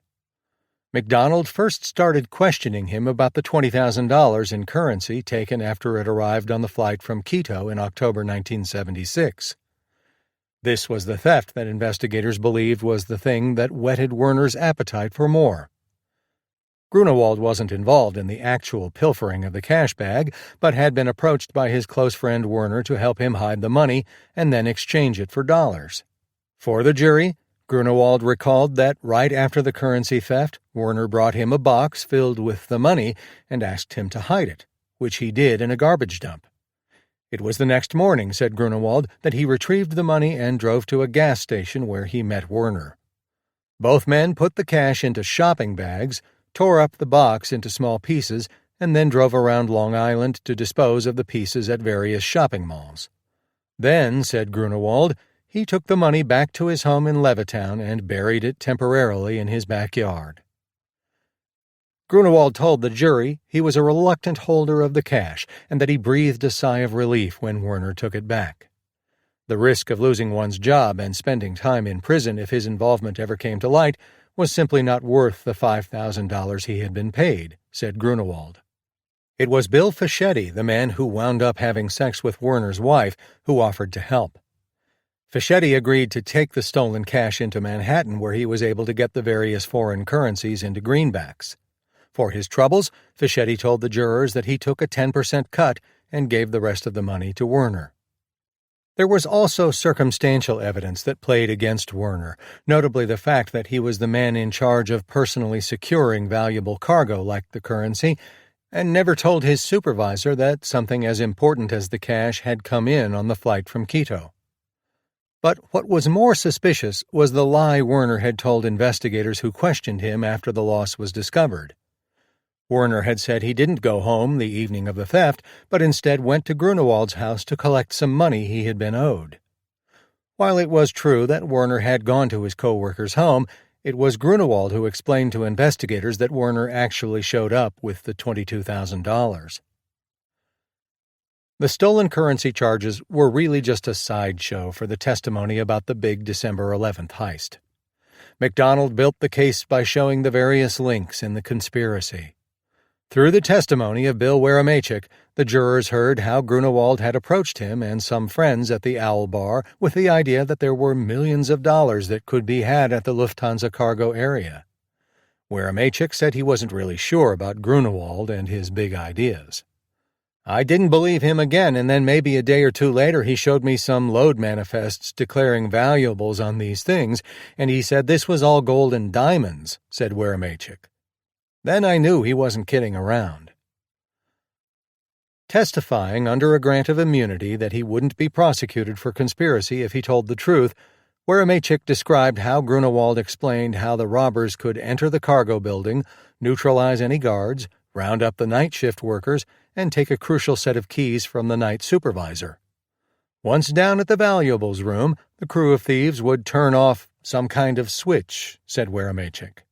MacDonald first started questioning him about the $20,000 in currency taken after it arrived on the flight from Quito in October 1976. This was the theft that investigators believed was the thing that whetted Werner's appetite for more. Grunewald wasn't involved in the actual pilfering of the cash bag, but had been approached by his close friend Werner to help him hide the money and then exchange it for dollars. For the jury, Grunewald recalled that right after the currency theft, Werner brought him a box filled with the money and asked him to hide it, which he did in a garbage dump. It was the next morning, said Grunewald, that he retrieved the money and drove to a gas station where he met Werner. Both men put the cash into shopping bags, tore up the box into small pieces, and then drove around Long Island to dispose of the pieces at various shopping malls. Then, said Grunewald, he took the money back to his home in Levittown and buried it temporarily in his backyard. Grunewald told the jury he was a reluctant holder of the cash and that he breathed a sigh of relief when Werner took it back. The risk of losing one's job and spending time in prison if his involvement ever came to light was simply not worth the $5,000 he had been paid, said Grunewald. It was Bill Fischetti, the man who wound up having sex with Werner's wife, who offered to help. Fischetti agreed to take the stolen cash into Manhattan, where he was able to get the various foreign currencies into greenbacks. For his troubles, Fischetti told the jurors that he took a 10% cut and gave the rest of the money to Werner. There was also circumstantial evidence that played against Werner, notably the fact that he was the man in charge of personally securing valuable cargo like the currency, and never told his supervisor that something as important as the cash had come in on the flight from Quito. But what was more suspicious was the lie Werner had told investigators who questioned him after the loss was discovered. Werner had said he didn't go home the evening of the theft, but instead went to Grunewald's house to collect some money he had been owed. While it was true that Werner had gone to his co-worker's home, it was Grunewald who explained to investigators that Werner actually showed up with the $22,000. The stolen currency charges were really just a sideshow for the testimony about the big December 11th heist. MacDonald built the case by showing the various links in the conspiracy. Through the testimony of Bill Weramachik, the jurors heard how Grunewald had approached him and some friends at the Owl Bar with the idea that there were millions of dollars that could be had at the Lufthansa cargo area. Weramachik said he wasn't really sure about Grunewald and his big ideas. I didn't believe him again, and then maybe a day or two later he showed me some load manifests declaring valuables on these things, and he said this was all gold and diamonds, said Weramachik. Then I knew he wasn't kidding around. Testifying under a grant of immunity that he wouldn't be prosecuted for conspiracy if he told the truth, Weramachik described how Grunewald explained how the robbers could enter the cargo building, neutralize any guards, round up the night shift workers, and take a crucial set of keys from the night supervisor. Once down at the valuables room, the crew of thieves would turn off some kind of switch, said Weramachik.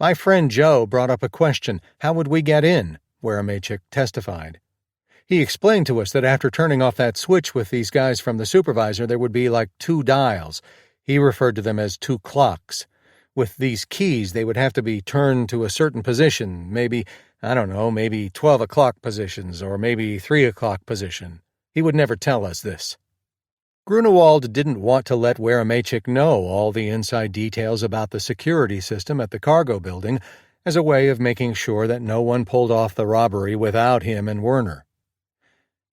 My friend Joe brought up a question, how would we get in? Weramachik testified. He explained to us that after turning off that switch with these guys from the supervisor, there would be like 2 dials. He referred to them as 2 clocks. With these keys, they would have to be turned to a certain position, maybe 12 o'clock positions, or maybe 3 o'clock position. He would never tell us this. Grunewald didn't want to let Weramachik know all the inside details about the security system at the cargo building as a way of making sure that no one pulled off the robbery without him and Werner.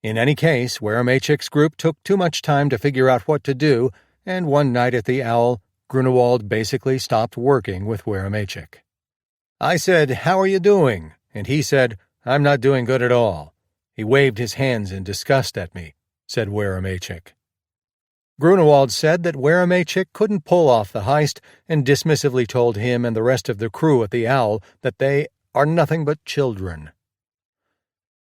In any case, Weramachik's group took too much time to figure out what to do, and one night at the Owl, Grunewald basically stopped working with Weramachik. I said, "How are you doing?" And he said, "I'm not doing good at all." He waved his hands in disgust at me, said Weramachik. Grunewald said that Weramachik couldn't pull off the heist and dismissively told him and the rest of the crew at the Owl that they are nothing but children.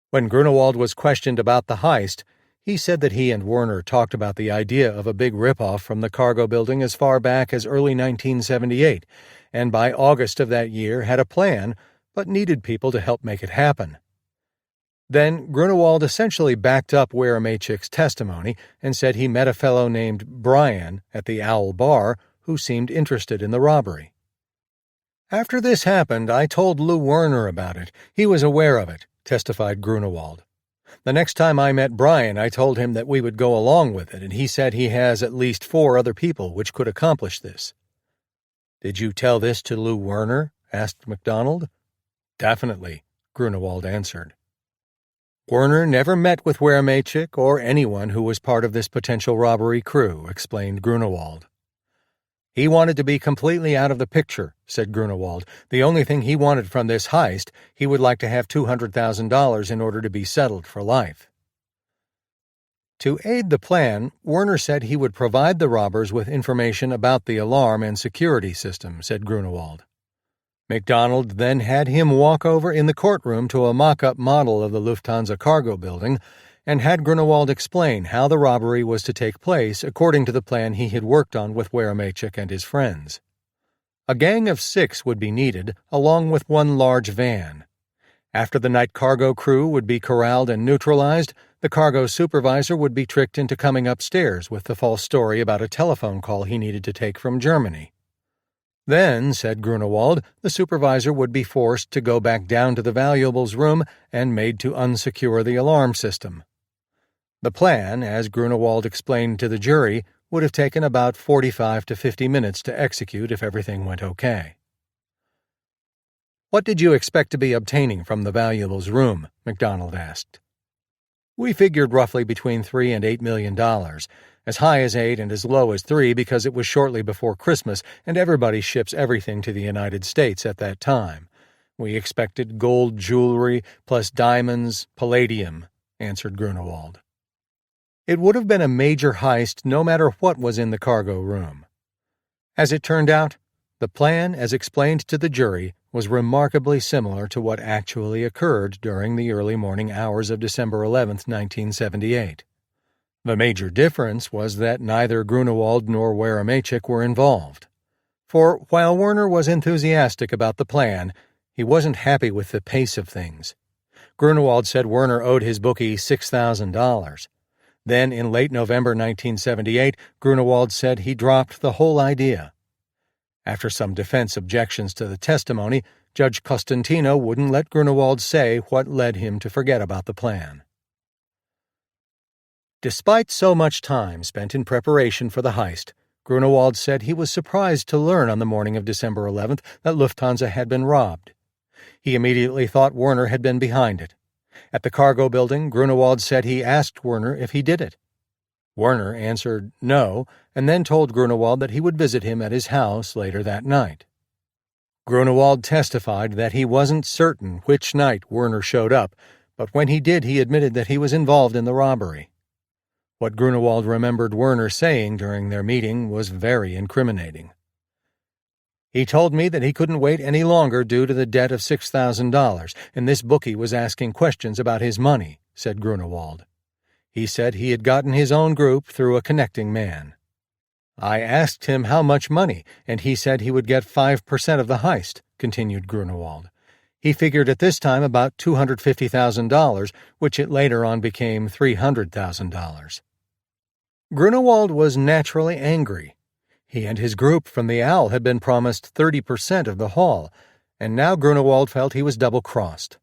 When Grunewald was questioned about the heist, he said that he and Werner talked about the idea of a big ripoff from the cargo building as far back as early 1978, and by August of that year had a plan, but needed people to help make it happen. Then Grunewald essentially backed up Weramachik's testimony and said he met a fellow named Brian at the Owl Bar who seemed interested in the robbery. After this happened, I told Lou Werner about it. He was aware of it, testified Grunewald. The next time I met Brian, I told him that we would go along with it, and he said he has at least 4 other people which could accomplish this. Did you tell this to Lou Werner? asked MacDonald. "Definitely," Grunewald answered. "Werner never met with Weremeychik or anyone who was part of this potential robbery crew," explained Grunewald. "He wanted to be completely out of the picture," said Grunewald. "The only thing he wanted from this heist, he would like to have $200,000 in order to be settled for life." To aid the plan, Werner said he would provide the robbers with information about the alarm and security system, said Grunewald. MacDonald then had him walk over in the courtroom to a mock-up model of the Lufthansa cargo building and had Grunewald explain how the robbery was to take place according to the plan he had worked on with Weremeychik and his friends. A gang of 6 would be needed, along with one large van. After the night cargo crew would be corralled and neutralized, the cargo supervisor would be tricked into coming upstairs with the false story about a telephone call he needed to take from Germany. Then, said Grunewald, the supervisor would be forced to go back down to the valuables room and made to unsecure the alarm system. The plan, as Grunewald explained to the jury, would have taken about 45 to 50 minutes to execute if everything went okay. "What did you expect to be obtaining from the valuables room?" MacDonald asked. "We figured roughly between $3 and $8 million, as high as 8 and as low as 3 because it was shortly before Christmas and everybody ships everything to the United States at that time. We expected gold jewelry plus diamonds, palladium," answered Grunewald. It would have been a major heist no matter what was in the cargo room. As it turned out, the plan, as explained to the jury, was remarkably similar to what actually occurred during the early morning hours of December 11, 1978. The major difference was that neither Grunewald nor Weremeychik were involved. For while Werner was enthusiastic about the plan, he wasn't happy with the pace of things. Grunewald said Werner owed his bookie $6,000. Then, in late November 1978, Grunewald said he dropped the whole idea. After some defense objections to the testimony, Judge Costantino wouldn't let Grunewald say what led him to forget about the plan. Despite so much time spent in preparation for the heist, Grunewald said he was surprised to learn on the morning of December 11th that Lufthansa had been robbed. He immediately thought Werner had been behind it. At the cargo building, Grunewald said he asked Werner if he did it. Werner answered no, and then told Grunewald that he would visit him at his house later that night. Grunewald testified that he wasn't certain which night Werner showed up, but when he did, he admitted that he was involved in the robbery. What Grunewald remembered Werner saying during their meeting was very incriminating. "He told me that he couldn't wait any longer due to the debt of $6,000, and this bookie was asking questions about his money," said Grunewald. He said he had gotten his own group through a connecting man. "I asked him how much money, and he said he would get 5% of the heist," continued Grunewald. "He figured at this time about $250,000, which it later on became $300,000. Grunewald was naturally angry. He and his group from the Owl had been promised 30% of the haul, and now Grunewald felt he was double-crossed.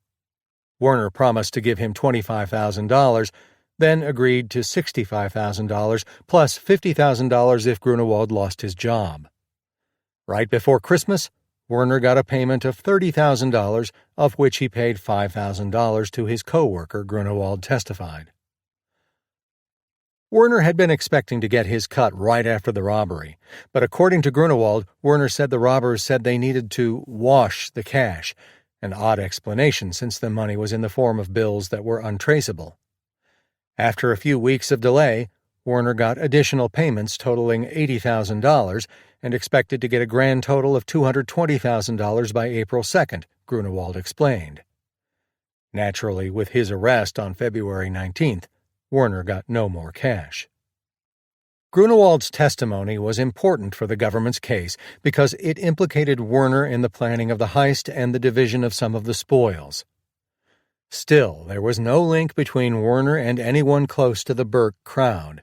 Werner promised to give him $25,000, then agreed to $65,000 plus $50,000 if Grunewald lost his job. Right before Christmas, Werner got a payment of $30,000, of which he paid $5,000 to his co-worker, Grunewald testified. Werner had been expecting to get his cut right after the robbery, but according to Grunewald, Werner said the robbers said they needed to wash the cash, an odd explanation since the money was in the form of bills that were untraceable. After a few weeks of delay, Werner got additional payments totaling $80,000 and expected to get a grand total of $220,000 by April 2nd, Grunewald explained. Naturally, with his arrest on February 19th, Werner got no more cash. Grunewald's testimony was important for the government's case because it implicated Werner in the planning of the heist and the division of some of the spoils. Still, there was no link between Werner and anyone close to the Burke crowd.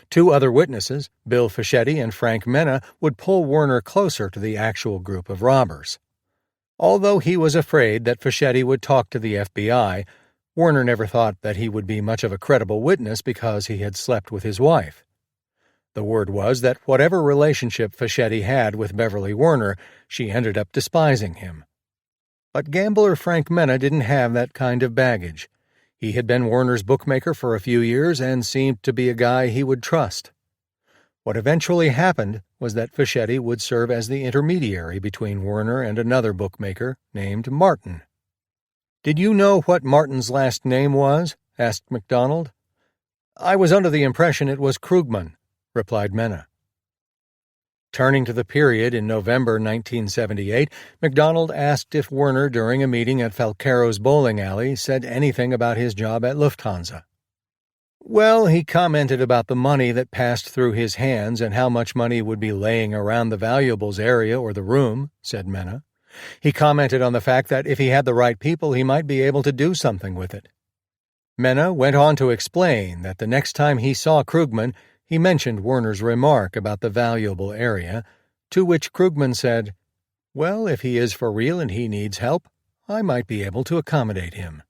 2 other witnesses, Bill Fischetti and Frank Mena, would pull Werner closer to the actual group of robbers. Although he was afraid that Fischetti would talk to the FBI, Werner never thought that he would be much of a credible witness because he had slept with his wife. The word was that whatever relationship Fischetti had with Beverly Werner, she ended up despising him. But gambler Frank Mena didn't have that kind of baggage. He had been Werner's bookmaker for a few years and seemed to be a guy he would trust. What eventually happened was that Fischetti would serve as the intermediary between Werner and another bookmaker named Martin. "Did you know what Martin's last name was?" asked MacDonald. "I was under the impression it was Krugman," replied Mena. Turning to the period in November 1978, MacDonald asked if Werner, during a meeting at Falcaro's bowling alley, said anything about his job at Lufthansa. "Well, he commented about the money that passed through his hands and how much money would be laying around the valuables area or the room," said Mena. "He commented on the fact that if he had the right people, he might be able to do something with it." Mena went on to explain that the next time he saw Krugman, he mentioned Werner's remark about the valuable area, to which Krugman said, "Well, if he is for real and he needs help, I might be able to accommodate him."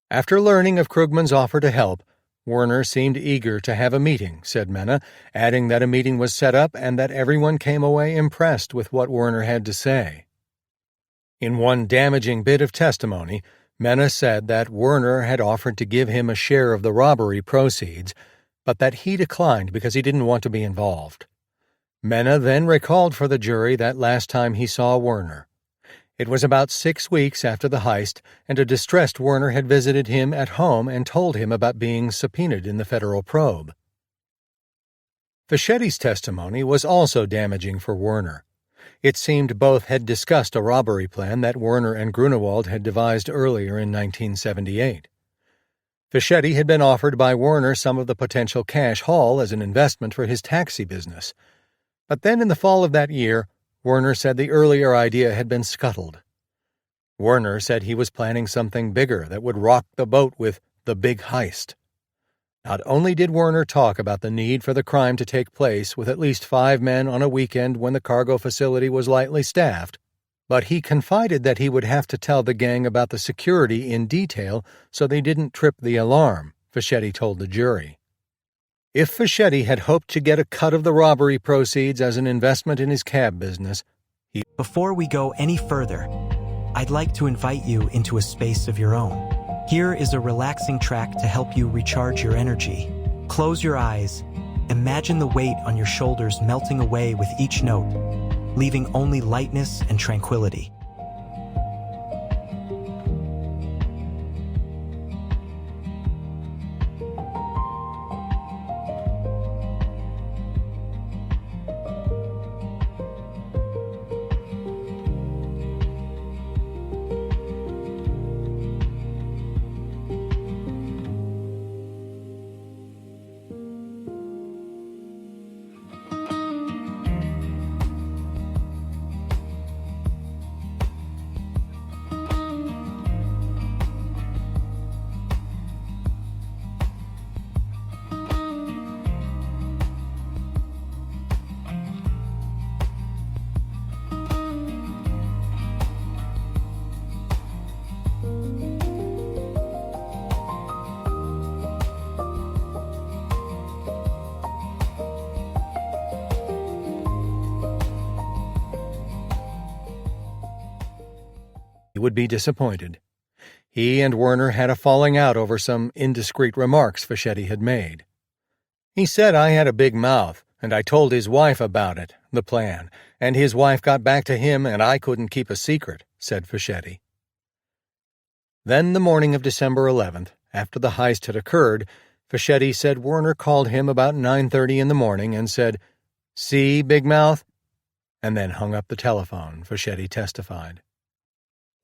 After learning of Krugman's offer to help, Werner seemed eager to have a meeting, said Mena, adding that a meeting was set up and that everyone came away impressed with what Werner had to say. In one damaging bit of testimony, Mena said that Werner had offered to give him a share of the robbery proceeds, but that he declined because he didn't want to be involved. Mena then recalled for the jury that last time he saw Werner. It was about 6 weeks after the heist, and a distressed Werner had visited him at home and told him about being subpoenaed in the federal probe. Fischetti's testimony was also damaging for Werner. It seemed both had discussed a robbery plan that Werner and Grunewald had devised earlier in 1978. Fischetti had been offered by Werner some of the potential cash haul as an investment for his taxi business. But then in the fall of that year, Werner said the earlier idea had been scuttled. Werner said he was planning something bigger that would rock the boat with the big heist. Not only did Werner talk about the need for the crime to take place with at least 5 men on a weekend when the cargo facility was lightly staffed, but he confided that he would have to tell the gang about the security in detail so they didn't trip the alarm, Fischetti told the jury. If Fischetti had hoped to get a cut of the robbery proceeds as an investment in his cab business, Before we go any further, I'd like to invite you into a space of your own. Here is a relaxing track to help you recharge your energy. Close your eyes. Imagine the weight on your shoulders melting away with each note, leaving only lightness and tranquility. He would be disappointed. He and Werner had a falling out over some indiscreet remarks Fischetti had made. "He said I had a big mouth, and I told his wife about it, the plan, and his wife got back to him and I couldn't keep a secret," said Fischetti. Then the morning of December 11th, after the heist had occurred, Fischetti said Werner called him about 9:30 in the morning and said, "See, Big Mouth?" and then hung up the telephone, Fischetti testified.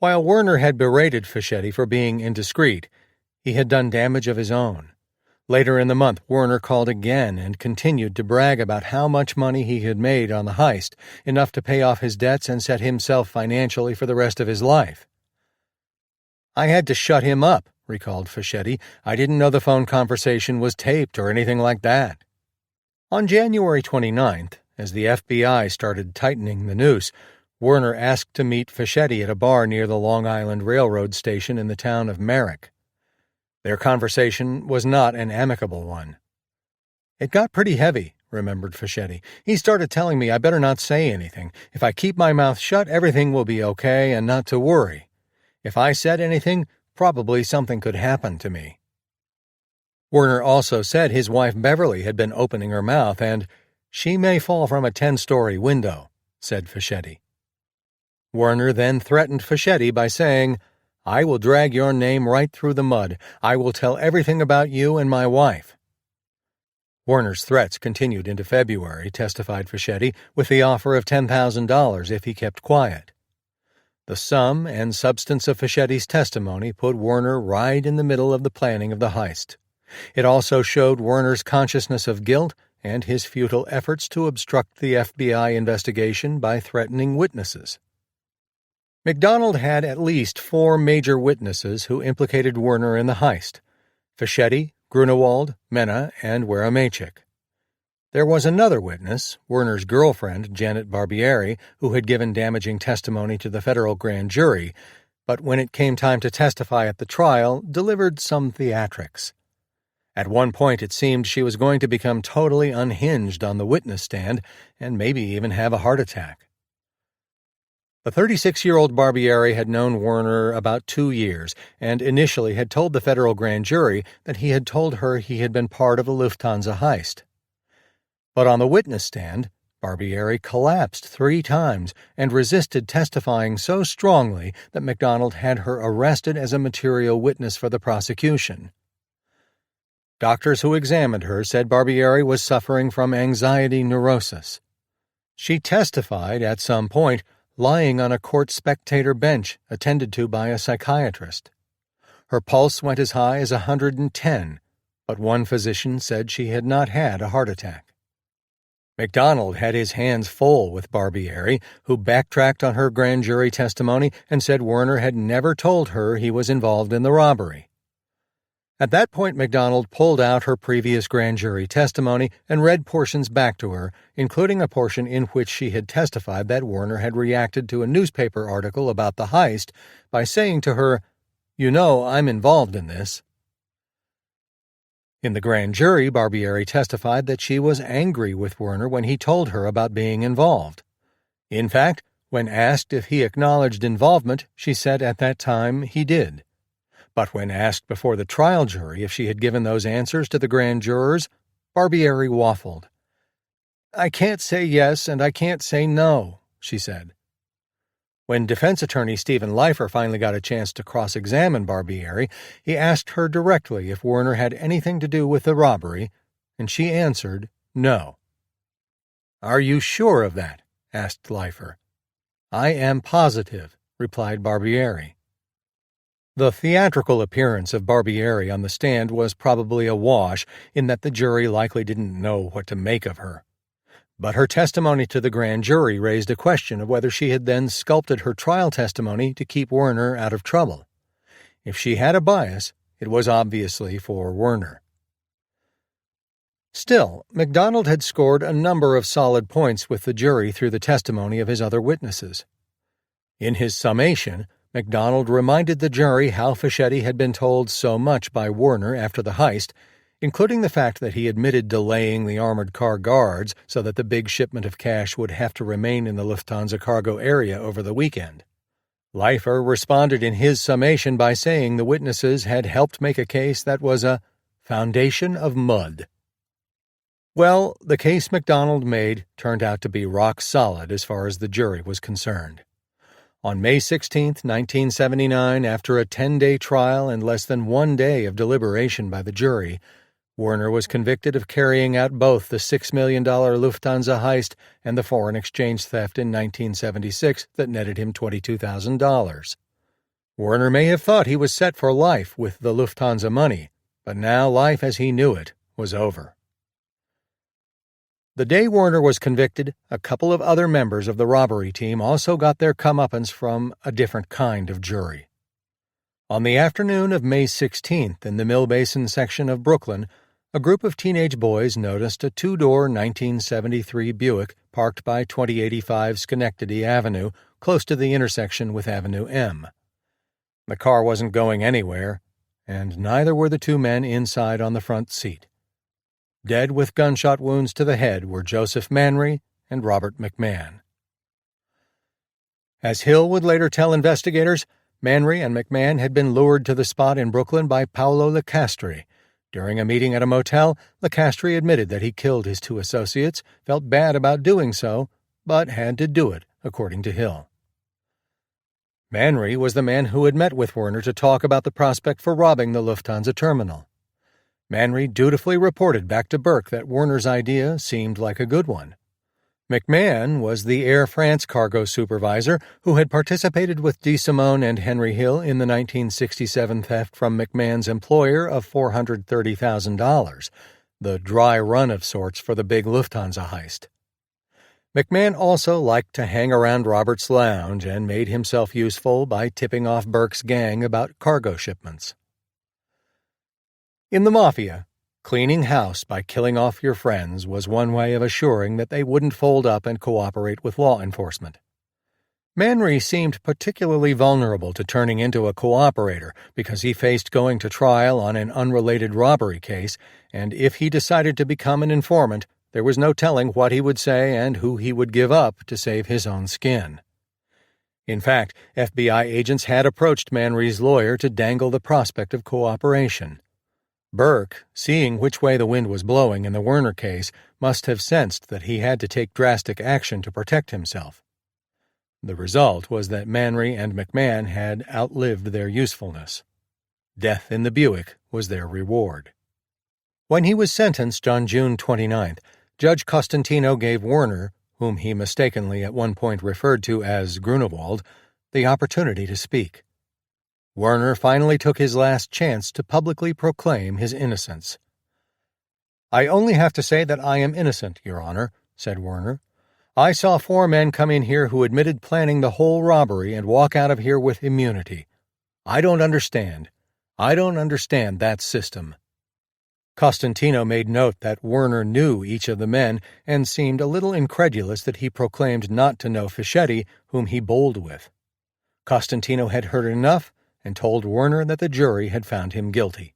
While Werner had berated Fischetti for being indiscreet, he had done damage of his own. Later in the month, Werner called again and continued to brag about how much money he had made on the heist, enough to pay off his debts and set himself financially for the rest of his life. "I had to shut him up," recalled Fischetti. "I didn't know the phone conversation was taped or anything like that." On January 29th, as the FBI started tightening the noose, Werner asked to meet Fischetti at a bar near the Long Island Railroad station in the town of Merrick. Their conversation was not an amicable one. "It got pretty heavy," remembered Fischetti. "He started telling me I better not say anything. If I keep my mouth shut, everything will be okay and not to worry. If I said anything, probably something could happen to me." Werner also said his wife Beverly had been opening her mouth and, "She may fall from a 10-story window," said Fischetti. Werner then threatened Fischetti by saying, "I will drag your name right through the mud. I will tell everything about you and my wife." Werner's threats continued into February, testified Fischetti, with the offer of $10,000 if he kept quiet. The sum and substance of Fischetti's testimony put Werner right in the middle of the planning of the heist. It also showed Werner's consciousness of guilt and his futile efforts to obstruct the FBI investigation by threatening witnesses. MacDonald had at least 4 major witnesses who implicated Werner in the heist: Fischetti, Grunewald, Mena, and Weramechik. There was another witness, Werner's girlfriend, Janet Barbieri, who had given damaging testimony to the federal grand jury, but when it came time to testify at the trial, delivered some theatrics. At one point it seemed she was going to become totally unhinged on the witness stand and maybe even have a heart attack. The 36-year-old Barbieri had known Werner about 2 years and initially had told the federal grand jury that he had told her he had been part of a Lufthansa heist. But on the witness stand, Barbieri collapsed 3 times and resisted testifying so strongly that MacDonald had her arrested as a material witness for the prosecution. Doctors who examined her said Barbieri was suffering from anxiety neurosis. She testified at some point lying on a court spectator bench attended to by a psychiatrist. Her pulse went as high as 110, but one physician said she had not had a heart attack. MacDonald had his hands full with Barbieri, who backtracked on her grand jury testimony and said Werner had never told her he was involved in the robbery. At that point, MacDonald pulled out her previous grand jury testimony and read portions back to her, including a portion in which she had testified that Werner had reacted to a newspaper article about the heist by saying to her, "You know, I'm involved in this." In the grand jury, Barbieri testified that she was angry with Werner when he told her about being involved. In fact, when asked if he acknowledged involvement, she said at that time he did. But when asked before the trial jury if she had given those answers to the grand jurors, Barbieri waffled. "I can't say yes and I can't say no," she said. When defense attorney Stephen Leifer finally got a chance to cross-examine Barbieri, he asked her directly if Werner had anything to do with the robbery, and she answered no. "Are you sure of that?" asked Leifer. "I am positive," replied Barbieri. The theatrical appearance of Barbieri on the stand was probably a wash in that the jury likely didn't know what to make of her. But her testimony to the grand jury raised a question of whether she had then sculpted her trial testimony to keep Werner out of trouble. If she had a bias, it was obviously for Werner. Still, MacDonald had scored a number of solid points with the jury through the testimony of his other witnesses. In his summation, MacDonald reminded the jury how Fischetti had been told so much by Werner after the heist, including the fact that he admitted delaying the armored car guards so that the big shipment of cash would have to remain in the Lufthansa cargo area over the weekend. Leifer responded in his summation by saying the witnesses had helped make a case that was a foundation of mud. Well, the case MacDonald made turned out to be rock solid as far as the jury was concerned. On May 16, 1979, after a 10-day trial and less than 1 day of deliberation by the jury, Werner was convicted of carrying out both the $6 million Lufthansa heist and the foreign exchange theft in 1976 that netted him $22,000. Werner may have thought he was set for life with the Lufthansa money, but now life as he knew it was over. The day Werner was convicted, a couple of other members of the robbery team also got their comeuppance from a different kind of jury. On the afternoon of May 16th in the Mill Basin section of Brooklyn, a group of teenage boys noticed a 2-door 1973 Buick parked by 2085 Schenectady Avenue, close to the intersection with Avenue M. The car wasn't going anywhere, and neither were the 2 men inside on the front seat. Dead with gunshot wounds to the head were Joseph Manry and Robert McMahon. As Hill would later tell investigators, Manry and McMahon had been lured to the spot in Brooklyn by Paolo Lecastri. During a meeting at a motel, Lecastri admitted that he killed his two associates, felt bad about doing so, but had to do it, according to Hill. Manry was the man who had met with Werner to talk about the prospect for robbing the Lufthansa terminal. Manry dutifully reported back to Burke that Werner's idea seemed like a good one. McMahon was the Air France cargo supervisor who had participated with DeSimone and Henry Hill in the 1967 theft from McMahon's employer of $430,000, the dry run of sorts for the big Lufthansa heist. McMahon also liked to hang around Robert's lounge and made himself useful by tipping off Burke's gang about cargo shipments. In the Mafia, cleaning house by killing off your friends was one way of assuring that they wouldn't fold up and cooperate with law enforcement. Manry seemed particularly vulnerable to turning into a cooperator because he faced going to trial on an unrelated robbery case, and if he decided to become an informant, there was no telling what he would say and who he would give up to save his own skin. In fact, FBI agents had approached Manry's lawyer to dangle the prospect of cooperation. Burke, seeing which way the wind was blowing in the Werner case, must have sensed that he had to take drastic action to protect himself. The result was that Manry and McMahon had outlived their usefulness. Death in the Buick was their reward. When he was sentenced on June 29th, Judge Costantino gave Werner, whom he mistakenly at one point referred to as Grunewald, the opportunity to speak. Werner finally took his last chance to publicly proclaim his innocence. "I only have to say that I am innocent, Your Honor," said Werner. "I saw 4 men come in here who admitted planning the whole robbery and walk out of here with immunity. I don't understand. I don't understand that system." Costantino made note that Werner knew each of the men and seemed a little incredulous that he proclaimed not to know Fischetti, whom he bowled with. Costantino had heard enough and told Werner that the jury had found him guilty.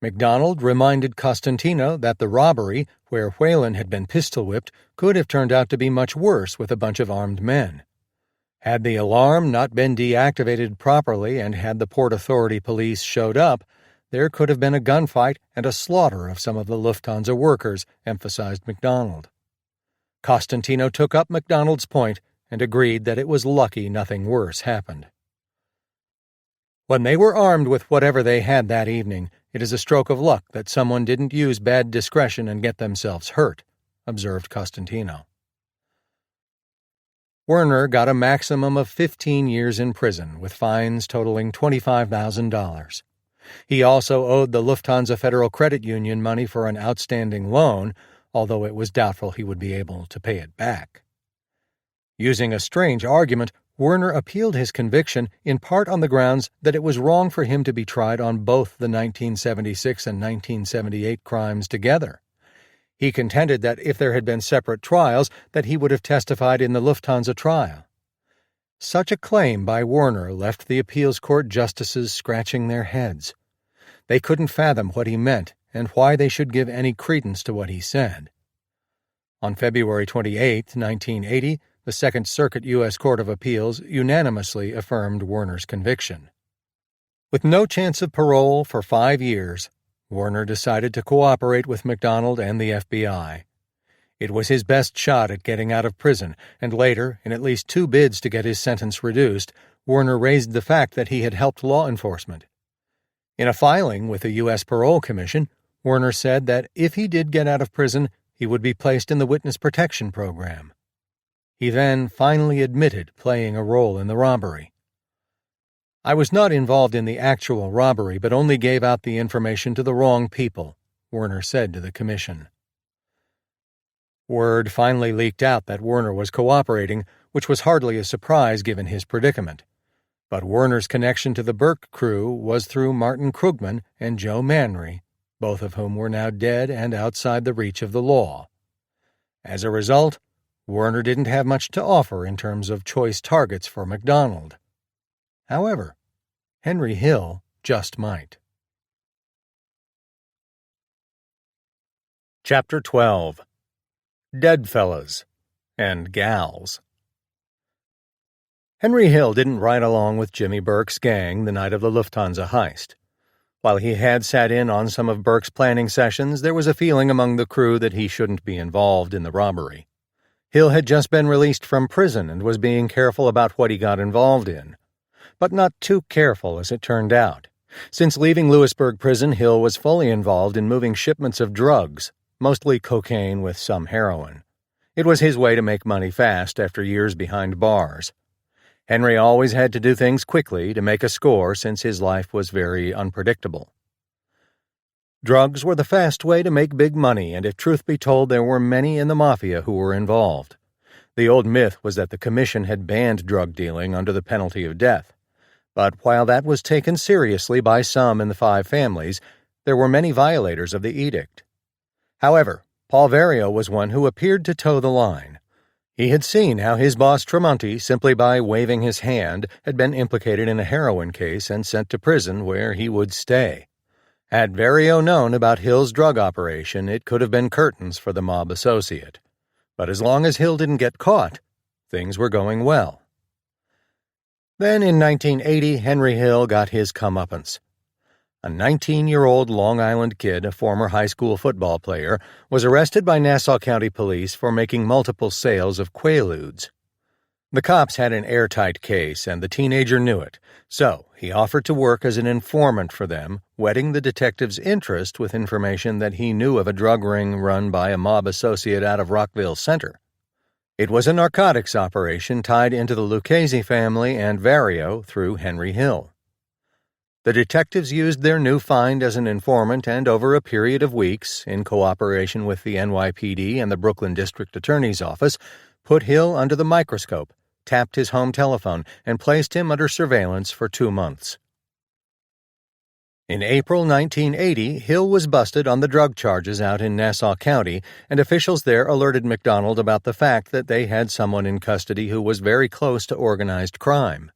MacDonald reminded Costantino that the robbery, where Whalen had been pistol-whipped, could have turned out to be much worse with a bunch of armed men. Had the alarm not been deactivated properly and had the Port Authority police showed up, there could have been a gunfight and a slaughter of some of the Lufthansa workers, emphasized MacDonald. Costantino took up MacDonald's point and agreed that it was lucky nothing worse happened. "When they were armed with whatever they had that evening, it is a stroke of luck that someone didn't use bad discretion and get themselves hurt," observed Costantino. Werner got a maximum of 15 years in prison, with fines totaling $25,000. He also owed the Lufthansa Federal Credit Union money for an outstanding loan, although it was doubtful he would be able to pay it back. Using a strange argument, Werner appealed his conviction in part on the grounds that it was wrong for him to be tried on both the 1976 and 1978 crimes together. He contended that if there had been separate trials, that he would have testified in the Lufthansa trial. Such a claim by Werner left the appeals court justices scratching their heads. They couldn't fathom what he meant and why they should give any credence to what he said. On February 28, 1980, the Second Circuit U.S. Court of Appeals unanimously affirmed Werner's conviction. With no chance of parole for 5 years, Werner decided to cooperate with MacDonald and the FBI. It was his best shot at getting out of prison, and later, in at least 2 bids to get his sentence reduced, Werner raised the fact that he had helped law enforcement. In a filing with the U.S. Parole Commission, Werner said that if he did get out of prison, he would be placed in the Witness Protection Program. He then finally admitted playing a role in the robbery. "I was not involved in the actual robbery, but only gave out the information to the wrong people," Werner said to the commission. Word finally leaked out that Werner was cooperating, which was hardly a surprise given his predicament. But Werner's connection to the Burke crew was through Martin Krugman and Joe Manry, both of whom were now dead and outside the reach of the law. As a result, Werner didn't have much to offer in terms of choice targets for MacDonald. However, Henry Hill just might. Chapter 12. Dead Fellas and Gals. Henry Hill didn't ride along with Jimmy Burke's gang the night of the Lufthansa heist. While he had sat in on some of Burke's planning sessions, there was a feeling among the crew that he shouldn't be involved in the robbery. Hill had just been released from prison and was being careful about what he got involved in. But not too careful, as it turned out. Since leaving Lewisburg prison, Hill was fully involved in moving shipments of drugs, mostly cocaine with some heroin. It was his way to make money fast after years behind bars. Henry always had to do things quickly to make a score since his life was very unpredictable. Drugs were the fast way to make big money, and if truth be told, there were many in the mafia who were involved. The old myth was that the commission had banned drug dealing under the penalty of death. But while that was taken seriously by some in the five families, there were many violators of the edict. However, Paul Vario was one who appeared to toe the line. He had seen how his boss Tremonti, simply by waving his hand, had been implicated in a heroin case and sent to prison where he would stay. Had Vario known about Hill's drug operation, it could have been curtains for the mob associate. But as long as Hill didn't get caught, things were going well. Then in 1980, Henry Hill got his comeuppance. A 19-year-old Long Island kid, a former high school football player, was arrested by Nassau County Police for making multiple sales of Quaaludes. The cops had an airtight case, and the teenager knew it, so he offered to work as an informant for them, whetting the detective's interest with information that he knew of a drug ring run by a mob associate out of Rockville Center. It was a narcotics operation tied into the Lucchese family and Vario through Henry Hill. The detectives used their new find as an informant and over a period of weeks, in cooperation with the NYPD and the Brooklyn District Attorney's Office, put Hill under the microscope, tapped his home telephone, and placed him under surveillance for 2 months. In April 1980, Hill was busted on the drug charges out in Nassau County, and officials there alerted McDonald about the fact that they had someone in custody who was very close to organized crime.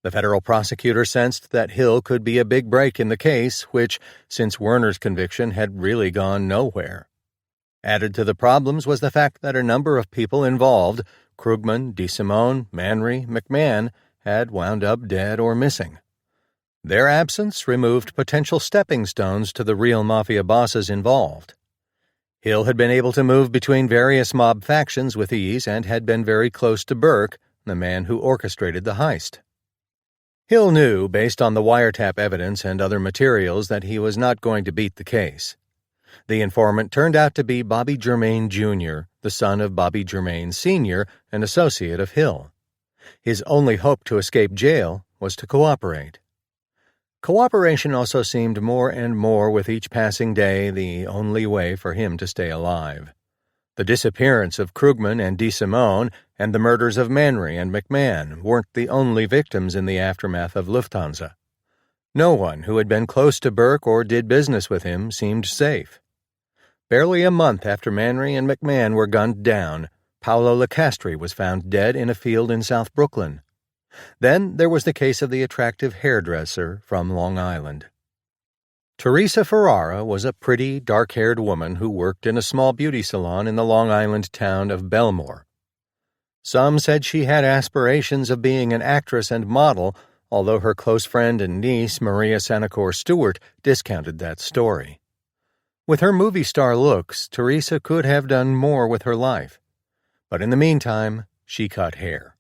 The federal prosecutor sensed that Hill could be a big break in the case, which, since Werner's conviction, had really gone nowhere. Added to the problems was the fact that a number of people involved, Krugman, DeSimone, Manry, McMahon, had wound up dead or missing. Their absence removed potential stepping stones to the real mafia bosses involved. Hill had been able to move between various mob factions with ease and had been very close to Burke, the man who orchestrated the heist. Hill knew, based on the wiretap evidence and other materials, that he was not going to beat the case. The informant turned out to be Bobby Germain Jr., the son of Bobby Germain Sr., an associate of Hill. His only hope to escape jail was to cooperate. Cooperation also seemed more and more with each passing day the only way for him to stay alive. The disappearance of Krugman and DeSimone and the murders of Manry and McMahon weren't the only victims in the aftermath of Lufthansa. No one who had been close to Burke or did business with him seemed safe. Barely a month after Manry and McMahon were gunned down, Paolo Lecastri was found dead in a field in South Brooklyn. Then there was the case of the attractive hairdresser from Long Island. Teresa Ferrara was a pretty, dark-haired woman who worked in a small beauty salon in the Long Island town of Belmore. Some said she had aspirations of being an actress and model, although her close friend and niece, Maria Sanacor Stewart, discounted that story. With her movie star looks, Teresa could have done more with her life. But in the meantime, she cut hair.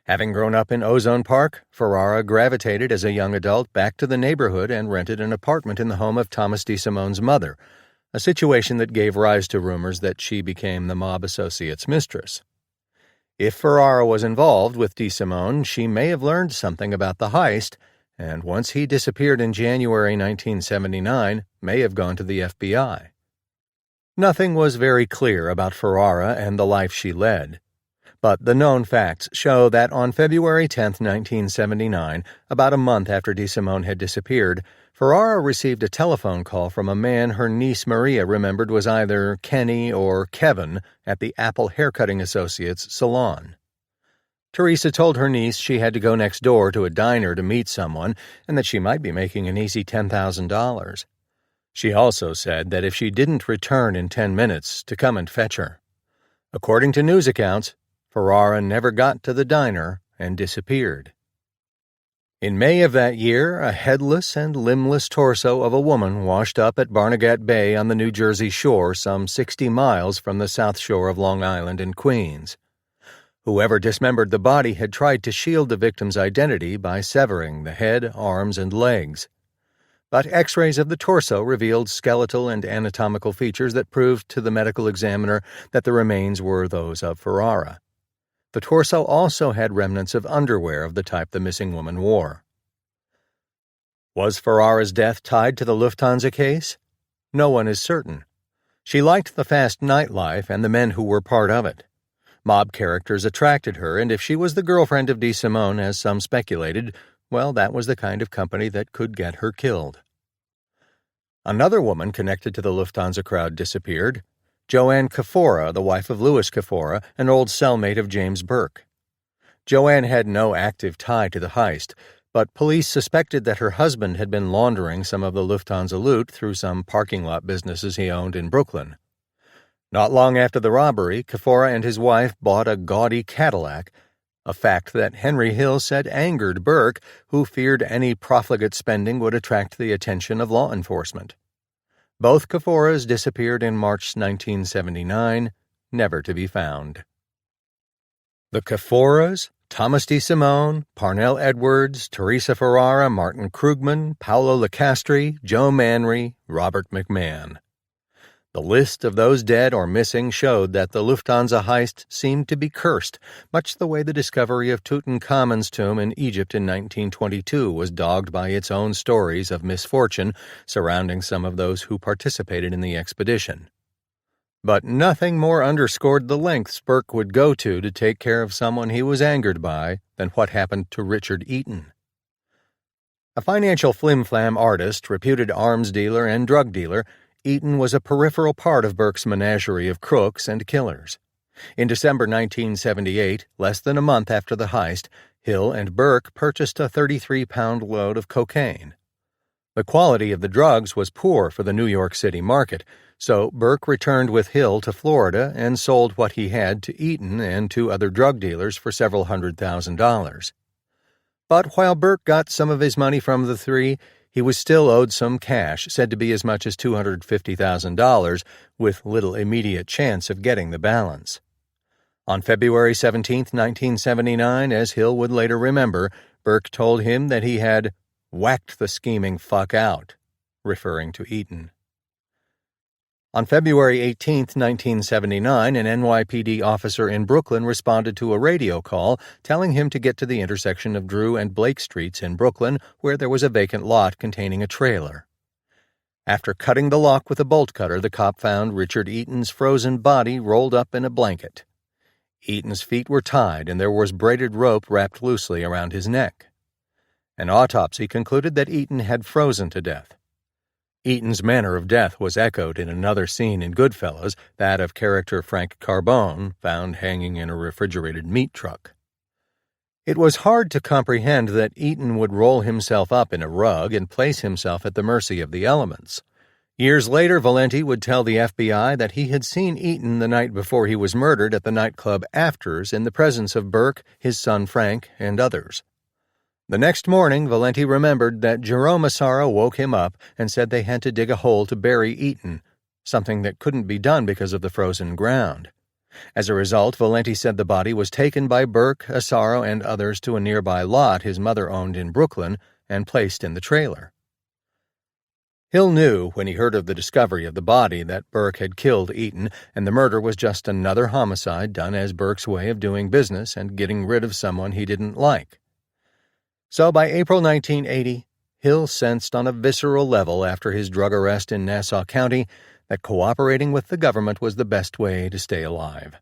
Having grown up in Ozone Park, Ferrara gravitated as a young adult back to the neighborhood and rented an apartment in the home of Thomas DeSimone's mother, a situation that gave rise to rumors that she became the mob associate's mistress. If Ferrara was involved with DeSimone, she may have learned something about the heist, and once he disappeared in January 1979, may have gone to the FBI. Nothing was very clear about Ferrara and the life she led. But the known facts show that on February 10, 1979, about a month after DeSimone had disappeared, Ferrara received a telephone call from a man her niece Maria remembered was either Kenny or Kevin at the Apple Haircutting Associates salon. Teresa told her niece she had to go next door to a diner to meet someone and that she might be making an easy $10,000. She also said that if she didn't return in 10 minutes, to come and fetch her. According to news accounts, Ferrara never got to the diner and disappeared. In May of that year, a headless and limbless torso of a woman washed up at Barnegat Bay on the New Jersey shore some 60 miles from the south shore of Long Island in Queens. Whoever dismembered the body had tried to shield the victim's identity by severing the head, arms, and legs. But X-rays of the torso revealed skeletal and anatomical features that proved to the medical examiner that the remains were those of Ferrara. The torso also had remnants of underwear of the type the missing woman wore. Was Ferrara's death tied to the Lufthansa case? No one is certain. She liked the fast nightlife and the men who were part of it. Mob characters attracted her, and if she was the girlfriend of DeSimone, as some speculated, well, that was the kind of company that could get her killed. Another woman connected to the Lufthansa crowd disappeared. Joanne Kafora, the wife of Louis Kafora, an old cellmate of James Burke. Joanne had no active tie to the heist, but police suspected that her husband had been laundering some of the Lufthansa loot through some parking lot businesses he owned in Brooklyn. Not long after the robbery, Kafora and his wife bought a gaudy Cadillac, a fact that Henry Hill said angered Burke, who feared any profligate spending would attract the attention of law enforcement. Both Kaforas disappeared in March 1979, never to be found. The Kaforas, Thomas DeSimone, Parnell Edwards, Teresa Ferrara, Martin Krugman, Paolo Licastri, Joe Manry, Robert McMahon. The list of those dead or missing showed that the Lufthansa heist seemed to be cursed, much the way the discovery of Tutankhamun's tomb in Egypt in 1922 was dogged by its own stories of misfortune surrounding some of those who participated in the expedition. But nothing more underscored the lengths Burke would go to take care of someone he was angered by than what happened to Richard Eaton. A financial flim-flam artist, reputed arms dealer and drug dealer, Eaton was a peripheral part of Burke's menagerie of crooks and killers. In December 1978, less than a month after the heist, Hill and Burke purchased a 33-pound load of cocaine. The quality of the drugs was poor for the New York City market, so Burke returned with Hill to Florida and sold what he had to Eaton and two other drug dealers for several $100,000. But while Burke got some of his money from the three, he was still owed some cash, said to be as much as $250,000, with little immediate chance of getting the balance. On February 17, 1979, as Hill would later remember, Burke told him that he had whacked the scheming fuck out, referring to Eaton. On February 18, 1979, an NYPD officer in Brooklyn responded to a radio call telling him to get to the intersection of Drew and Blake Streets in Brooklyn, where there was a vacant lot containing a trailer. After cutting the lock with a bolt cutter, the cop found Richard Eaton's frozen body rolled up in a blanket. Eaton's feet were tied, and there was braided rope wrapped loosely around his neck. An autopsy concluded that Eaton had frozen to death. Eaton's manner of death was echoed in another scene in Goodfellas, that of character Frank Carbone, found hanging in a refrigerated meat truck. It was hard to comprehend that Eaton would roll himself up in a rug and place himself at the mercy of the elements. Years later, Valenti would tell the FBI that he had seen Eaton the night before he was murdered at the nightclub Afters in the presence of Burke, his son Frank, and others. The next morning, Valenti remembered that Jerome Asaro woke him up and said they had to dig a hole to bury Eaton, something that couldn't be done because of the frozen ground. As a result, Valenti said the body was taken by Burke, Asaro, and others to a nearby lot his mother owned in Brooklyn and placed in the trailer. Hill knew, when he heard of the discovery of the body, that Burke had killed Eaton, and the murder was just another homicide done as Burke's way of doing business and getting rid of someone he didn't like. So by April 1980, Hill sensed on a visceral level after his drug arrest in Nassau County that cooperating with the government was the best way to stay alive.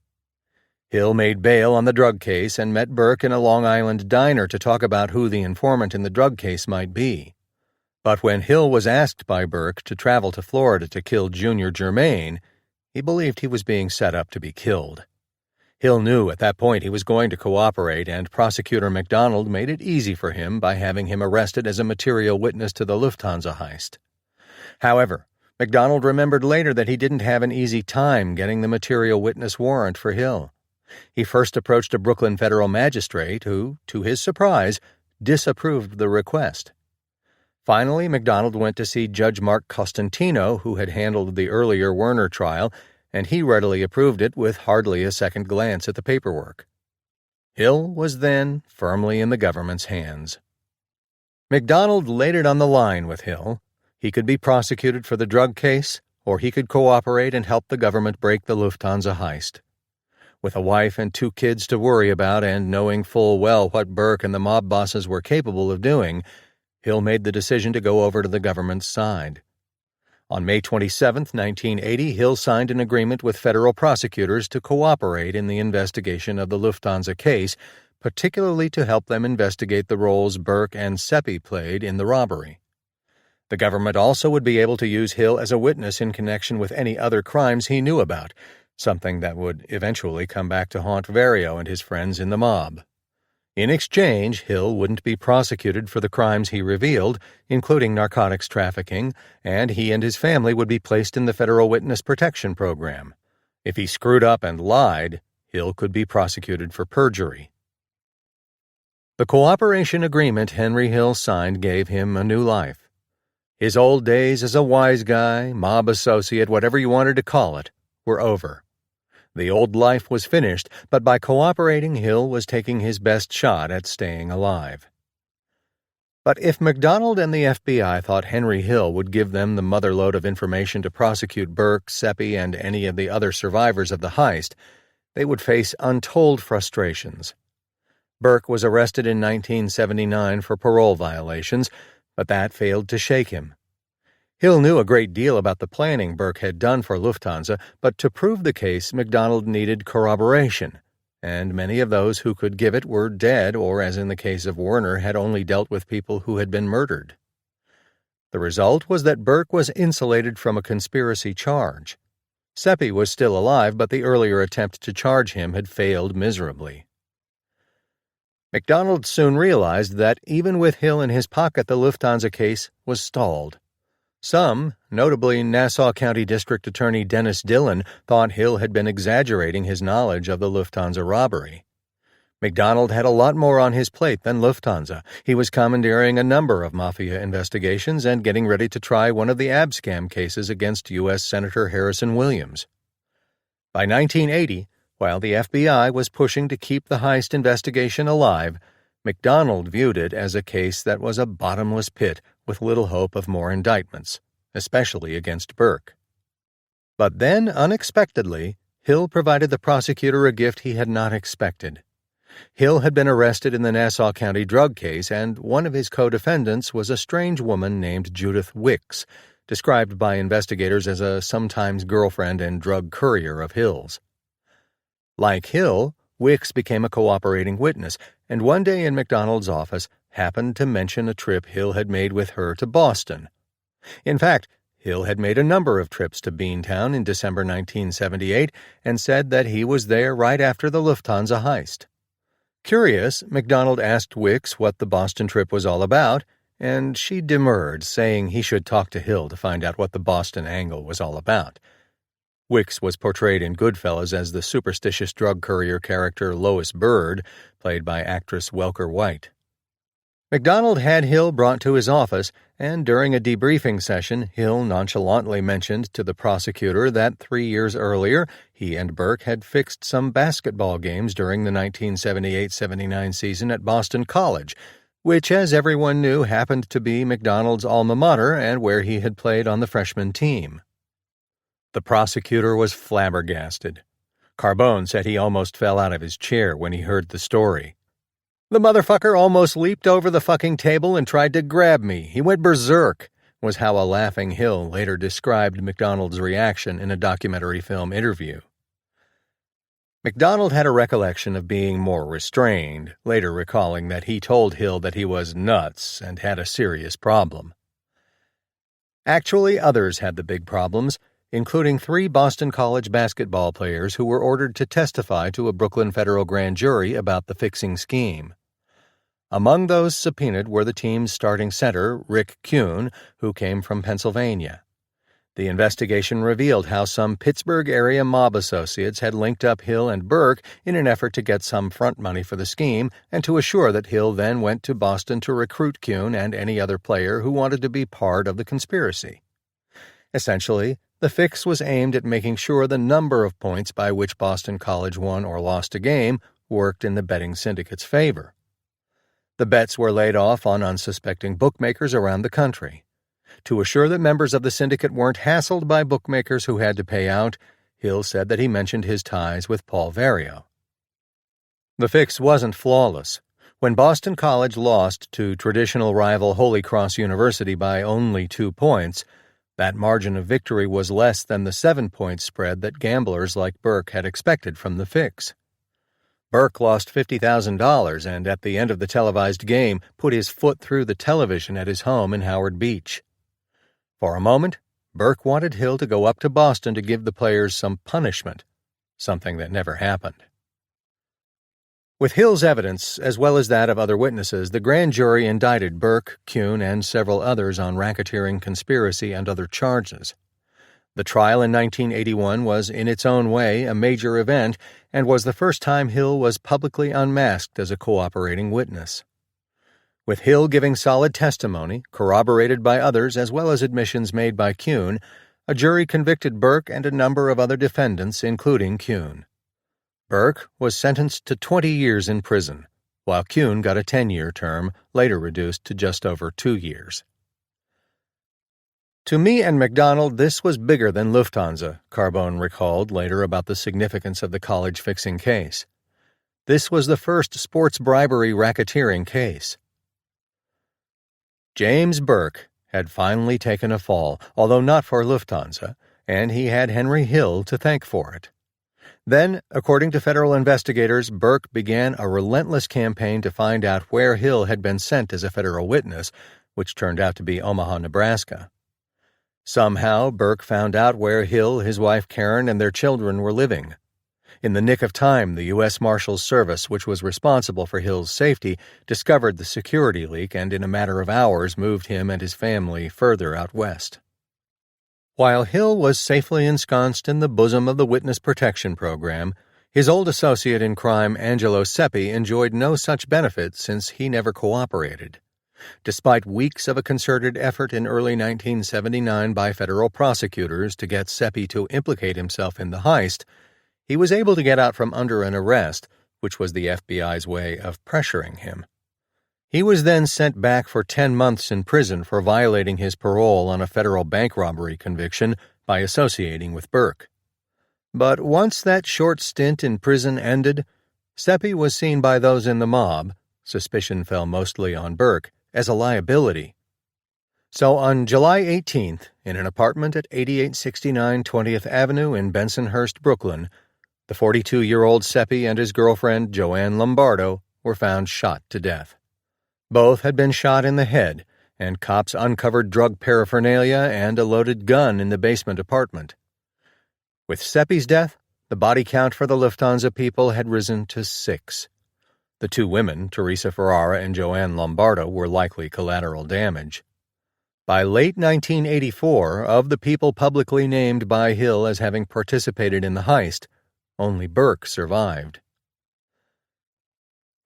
Hill made bail on the drug case and met Burke in a Long Island diner to talk about who the informant in the drug case might be. But when Hill was asked by Burke to travel to Florida to kill Junior Germain, he believed he was being set up to be killed. Hill knew at that point he was going to cooperate, and Prosecutor McDonald made it easy for him by having him arrested as a material witness to the Lufthansa heist. However, MacDonald remembered later that he didn't have an easy time getting the material witness warrant for Hill. He first approached a Brooklyn federal magistrate who, to his surprise, disapproved the request. Finally, MacDonald went to see Judge Mark Costantino, who had handled the earlier Werner trial, and he readily approved it with hardly a second glance at the paperwork. Hill was then firmly in the government's hands. MacDonald laid it on the line with Hill. He could be prosecuted for the drug case, or he could cooperate and help the government break the Lufthansa heist. With a wife and 2 kids to worry about and knowing full well what Burke and the mob bosses were capable of doing, Hill made the decision to go over to the government's side. On May 27, 1980, Hill signed an agreement with federal prosecutors to cooperate in the investigation of the Lufthansa case, particularly to help them investigate the roles Burke and Seppi played in the robbery. The government also would be able to use Hill as a witness in connection with any other crimes he knew about, something that would eventually come back to haunt Vario and his friends in the mob. In exchange, Hill wouldn't be prosecuted for the crimes he revealed, including narcotics trafficking, and he and his family would be placed in the Federal Witness Protection Program. If he screwed up and lied, Hill could be prosecuted for perjury. The cooperation agreement Henry Hill signed gave him a new life. His old days as a wise guy, mob associate, whatever you wanted to call it, were over. The old life was finished, but by cooperating, Hill was taking his best shot at staying alive. But if MacDonald and the FBI thought Henry Hill would give them the motherlode of information to prosecute Burke, Seppi, and any of the other survivors of the heist, they would face untold frustrations. Burke was arrested in 1979 for parole violations, but that failed to shake him. Hill knew a great deal about the planning Burke had done for Lufthansa, but to prove the case, MacDonald needed corroboration, and many of those who could give it were dead or, as in the case of Werner, had only dealt with people who had been murdered. The result was that Burke was insulated from a conspiracy charge. Seppi was still alive, but the earlier attempt to charge him had failed miserably. MacDonald soon realized that, even with Hill in his pocket, the Lufthansa case was stalled. Some, notably Nassau County District Attorney Dennis Dillon, thought Hill had been exaggerating his knowledge of the Lufthansa robbery. MacDonald had a lot more on his plate than Lufthansa. He was commandeering a number of mafia investigations and getting ready to try one of the abscam cases against U.S. Senator Harrison Williams. By 1980, while the FBI was pushing to keep the heist investigation alive, MacDonald viewed it as a case that was a bottomless pit with little hope of more indictments, especially against Burke. But then, unexpectedly, Hill provided the prosecutor a gift he had not expected. Hill had been arrested in the Nassau County drug case, and one of his co-defendants was a strange woman named Judith Wicks, described by investigators as a sometimes girlfriend and drug courier of Hill's. Like Hill, Wicks became a cooperating witness, and one day in MacDonald's office happened to mention a trip Hill had made with her to Boston. In fact, Hill had made a number of trips to Beantown in December 1978 and said that he was there right after the Lufthansa heist. Curious, MacDonald asked Wicks what the Boston trip was all about, and she demurred, saying he should talk to Hill to find out what the Boston angle was all about. Wicks was portrayed in Goodfellas as the superstitious drug courier character Lois Bird, played by actress Welker White. MacDonald had Hill brought to his office, and during a debriefing session, Hill nonchalantly mentioned to the prosecutor that 3 years earlier he and Burke had fixed some basketball games during the 1978-79 season at Boston College, which, as everyone knew, happened to be MacDonald's alma mater and where he had played on the freshman team. The prosecutor was flabbergasted. Carbone said he almost fell out of his chair when he heard the story. "The motherfucker almost leaped over the fucking table and tried to grab me. He went berserk," was how a laughing Hill later described MacDonald's reaction in a documentary film interview. MacDonald had a recollection of being more restrained, later recalling that he told Hill that he was nuts and had a serious problem. Actually, others had the big problems, including 3 Boston College basketball players who were ordered to testify to a Brooklyn federal grand jury about the fixing scheme. Among those subpoenaed were the team's starting center, Rick Kuhn, who came from Pennsylvania. The investigation revealed how some Pittsburgh-area mob associates had linked up Hill and Burke in an effort to get some front money for the scheme and to assure that Hill then went to Boston to recruit Kuhn and any other player who wanted to be part of the conspiracy. Essentially, the fix was aimed at making sure the number of points by which Boston College won or lost a game worked in the betting syndicate's favor. The bets were laid off on unsuspecting bookmakers around the country. To assure that members of the syndicate weren't hassled by bookmakers who had to pay out, Hill said that he mentioned his ties with Paul Vario. The fix wasn't flawless. When Boston College lost to traditional rival Holy Cross University by only 2 points, that margin of victory was less than the 7-point spread that gamblers like Burke had expected from the fix. Burke lost $50,000 and, at the end of the televised game, put his foot through the television at his home in Howard Beach. For a moment, Burke wanted Hill to go up to Boston to give the players some punishment, something that never happened. With Hill's evidence, as well as that of other witnesses, the grand jury indicted Burke, Kuhn, and several others on racketeering, conspiracy, and other charges. The trial in 1981 was, in its own way, a major event and was the first time Hill was publicly unmasked as a cooperating witness. With Hill giving solid testimony, corroborated by others as well as admissions made by Kuhn, a jury convicted Burke and a number of other defendants, including Kuhn. Burke was sentenced to 20 years in prison, while Kuhn got a 10-year term, later reduced to just over 2 years. To me and McDonald, this was bigger than Lufthansa, Carbone recalled later about the significance of the college-fixing case. This was the first sports bribery racketeering case. James Burke had finally taken a fall, although not for Lufthansa, and he had Henry Hill to thank for it. Then, according to federal investigators, Burke began a relentless campaign to find out where Hill had been sent as a federal witness, which turned out to be Omaha, Nebraska. Somehow, Burke found out where Hill, his wife Karen, and their children were living. In the nick of time, the U.S. Marshals Service, which was responsible for Hill's safety, discovered the security leak and in a matter of hours moved him and his family further out west. While Hill was safely ensconced in the bosom of the Witness Protection Program, his old associate in crime, Angelo Seppi, enjoyed no such benefit since he never cooperated. Despite weeks of a concerted effort in early 1979 by federal prosecutors to get Seppi to implicate himself in the heist, he was able to get out from under an arrest, which was the FBI's way of pressuring him. He was then sent back for 10 months in prison for violating his parole on a federal bank robbery conviction by associating with Burke. But once that short stint in prison ended, Seppi was seen by those in the mob, suspicion fell mostly on Burke, as a liability. So on July 18th, in an apartment at 8869 20th Avenue in Bensonhurst, Brooklyn, the 42-year-old Seppi and his girlfriend, Joanne Lombardo, were found shot to death. Both had been shot in the head, and cops uncovered drug paraphernalia and a loaded gun in the basement apartment. With Seppi's death, the body count for the Lufthansa people had risen to 6. The 2 women, Teresa Ferrara and Joanne Lombardo, were likely collateral damage. By late 1984, of the people publicly named by Hill as having participated in the heist, only Burke survived.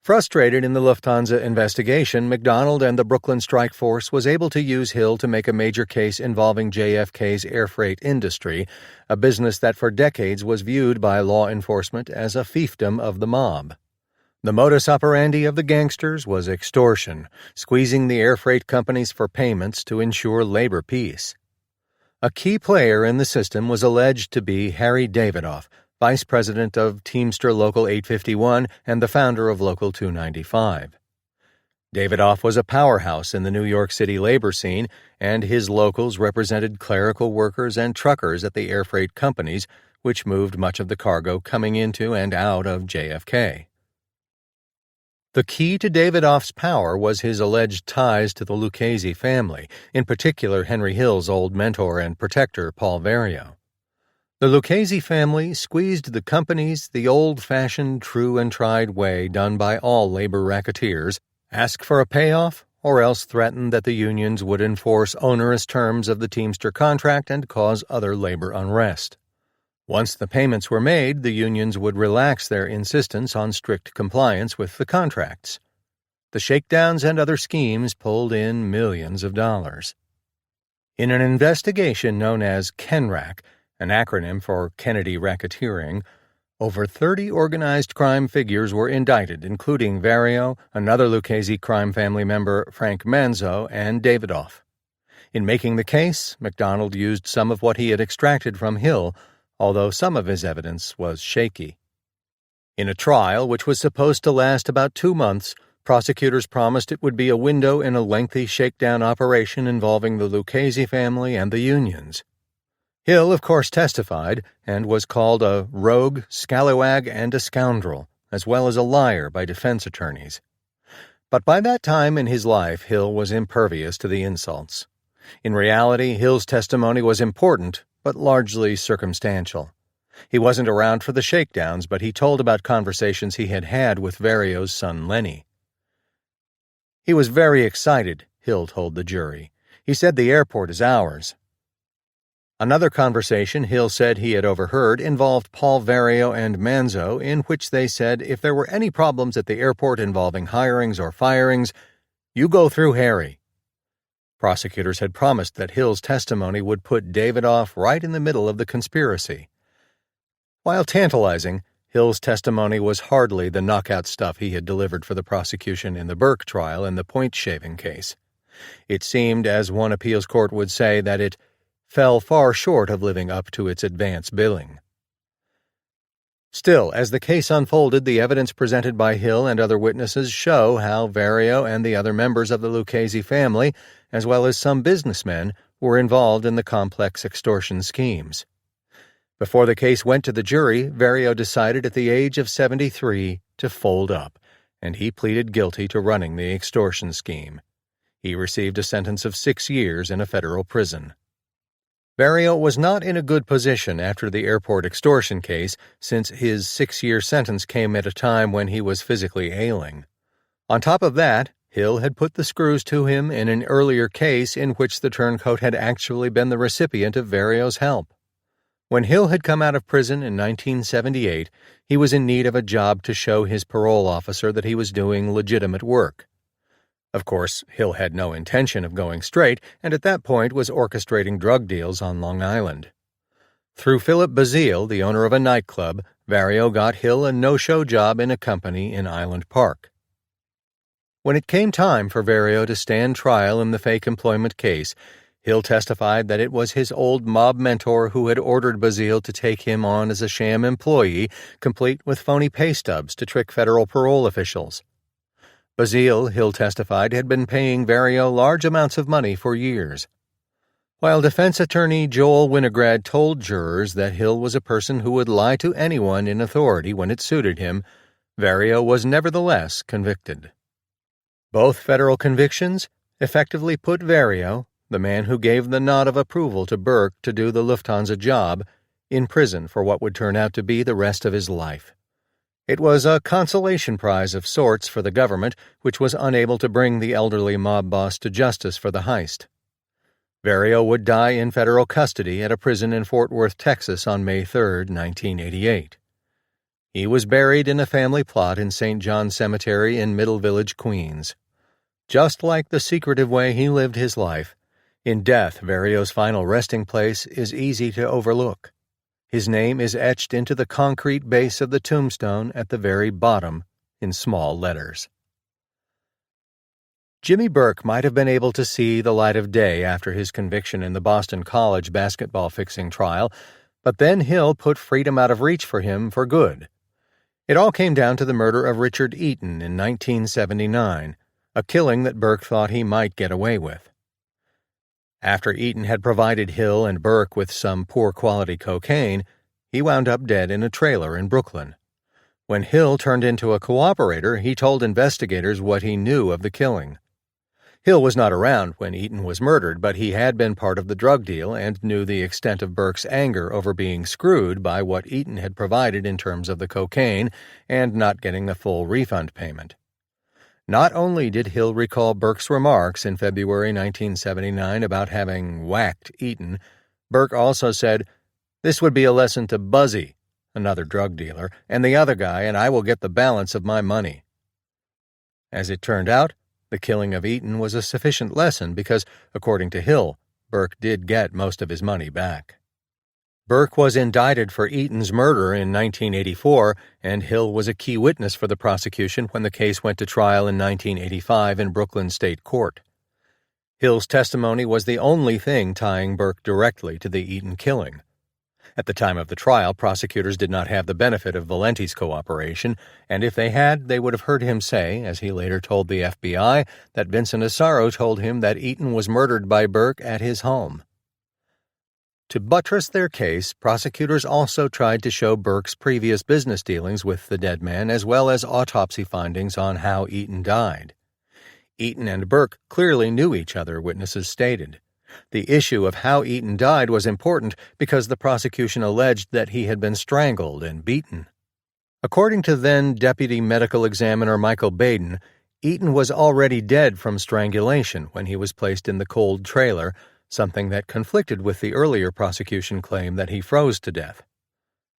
Frustrated in the Lufthansa investigation, McDonald and the Brooklyn Strike Force was able to use Hill to make a major case involving JFK's air freight industry, a business that for decades was viewed by law enforcement as a fiefdom of the mob. The modus operandi of the gangsters was extortion, squeezing the air freight companies for payments to ensure labor peace. A key player in the system was alleged to be Harry Davidoff, vice president of Teamster Local 851 and the founder of Local 295. Davidoff was a powerhouse in the New York City labor scene, and his locals represented clerical workers and truckers at the air freight companies, which moved much of the cargo coming into and out of JFK. The key to Davidoff's power was his alleged ties to the Lucchese family, in particular Henry Hill's old mentor and protector, Paul Vario. The Lucchese family squeezed the companies the old-fashioned, true and tried way done by all labor racketeers: ask for a payoff or else threatened that the unions would enforce onerous terms of the Teamster contract and cause other labor unrest. Once the payments were made, the unions would relax their insistence on strict compliance with the contracts. The shakedowns and other schemes pulled in millions of dollars. In an investigation known as KENRAC, an acronym for Kennedy Racketeering, over 30 organized crime figures were indicted, including Vario, another Lucchese crime family member, Frank Manzo, and Davidoff. In making the case, MacDonald used some of what he had extracted from Hill, although some of his evidence was shaky. In a trial which was supposed to last about 2 months, prosecutors promised it would be a window in a lengthy shakedown operation involving the Lucchese family and the unions. Hill, of course, testified and was called a rogue, scallywag, and a scoundrel, as well as a liar by defense attorneys. But by that time in his life, Hill was impervious to the insults. In reality, Hill's testimony was important, but largely circumstantial. He wasn't around for the shakedowns, but he told about conversations he had had with Vario's son Lenny. He was very excited, Hill told the jury. He said the airport is ours. Another conversation Hill said he had overheard involved Paul Vario and Manzo, in which they said if there were any problems at the airport involving hirings or firings, you go through Harry. Prosecutors had promised that Hill's testimony would put Davidoff right in the middle of the conspiracy. While tantalizing, Hill's testimony was hardly the knockout stuff he had delivered for the prosecution in the Burke trial and the point-shaving case. It seemed, as one appeals court would say, that it fell far short of living up to its advance billing. Still, as the case unfolded, the evidence presented by Hill and other witnesses show how Vario and the other members of the Lucchese family, as well as some businessmen, were involved in the complex extortion schemes. Before the case went to the jury, Vario decided at the age of 73 to fold up, and he pleaded guilty to running the extortion scheme. He received a sentence of 6 years in a federal prison. Vario was not in a good position after the airport extortion case, since his 6-year sentence came at a time when he was physically ailing. On top of that, Hill had put the screws to him in an earlier case in which the turncoat had actually been the recipient of Vario's help. When Hill had come out of prison in 1978, he was in need of a job to show his parole officer that he was doing legitimate work. Of course, Hill had no intention of going straight, and at that point was orchestrating drug deals on Long Island. Through Philip Bazile, the owner of a nightclub, Vario got Hill a no-show job in a company in Island Park. When it came time for Vario to stand trial in the fake employment case, Hill testified that it was his old mob mentor who had ordered Bazile to take him on as a sham employee, complete with phony pay stubs to trick federal parole officials. Bazile, Hill testified, had been paying Vario large amounts of money for years. While defense attorney Joel Winograd told jurors that Hill was a person who would lie to anyone in authority when it suited him, Vario was nevertheless convicted. Both federal convictions effectively put Vario, the man who gave the nod of approval to Burke to do the Lufthansa job, in prison for what would turn out to be the rest of his life. It was a consolation prize of sorts for the government, which was unable to bring the elderly mob boss to justice for the heist. Vario would die in federal custody at a prison in Fort Worth, Texas on May 3, 1988. He was buried in a family plot in St. John's Cemetery in Middle Village, Queens. Just like the secretive way he lived his life, in death Vario's final resting place is easy to overlook. His name is etched into the concrete base of the tombstone at the very bottom in small letters. Jimmy Burke might have been able to see the light of day after his conviction in the Boston College basketball fixing trial, but then Hill put freedom out of reach for him for good. It all came down to the murder of Richard Eaton in 1979, a killing that Burke thought he might get away with. After Eaton had provided Hill and Burke with some poor-quality cocaine, he wound up dead in a trailer in Brooklyn. When Hill turned into a cooperator, he told investigators what he knew of the killing. Hill was not around when Eaton was murdered, but he had been part of the drug deal and knew the extent of Burke's anger over being screwed by what Eaton had provided in terms of the cocaine and not getting a full refund payment. Not only did Hill recall Burke's remarks in February 1979 about having whacked Eaton, Burke also said, "This would be a lesson to Buzzy," another drug dealer, "and the other guy, and I will get the balance of my money." As it turned out, the killing of Eaton was a sufficient lesson because, according to Hill, Burke did get most of his money back. Burke was indicted for Eaton's murder in 1984, and Hill was a key witness for the prosecution when the case went to trial in 1985 in Brooklyn State Court. Hill's testimony was the only thing tying Burke directly to the Eaton killing. At the time of the trial, prosecutors did not have the benefit of Valenti's cooperation, and if they had, they would have heard him say, as he later told the FBI, that Vincent Asaro told him that Eaton was murdered by Burke at his home. To buttress their case, prosecutors also tried to show Burke's previous business dealings with the dead man as well as autopsy findings on how Eaton died. Eaton and Burke clearly knew each other, witnesses stated. The issue of how Eaton died was important because the prosecution alleged that he had been strangled and beaten. According to then Deputy Medical Examiner Michael Baden, Eaton was already dead from strangulation when he was placed in the cold trailer, something that conflicted with the earlier prosecution claim that he froze to death.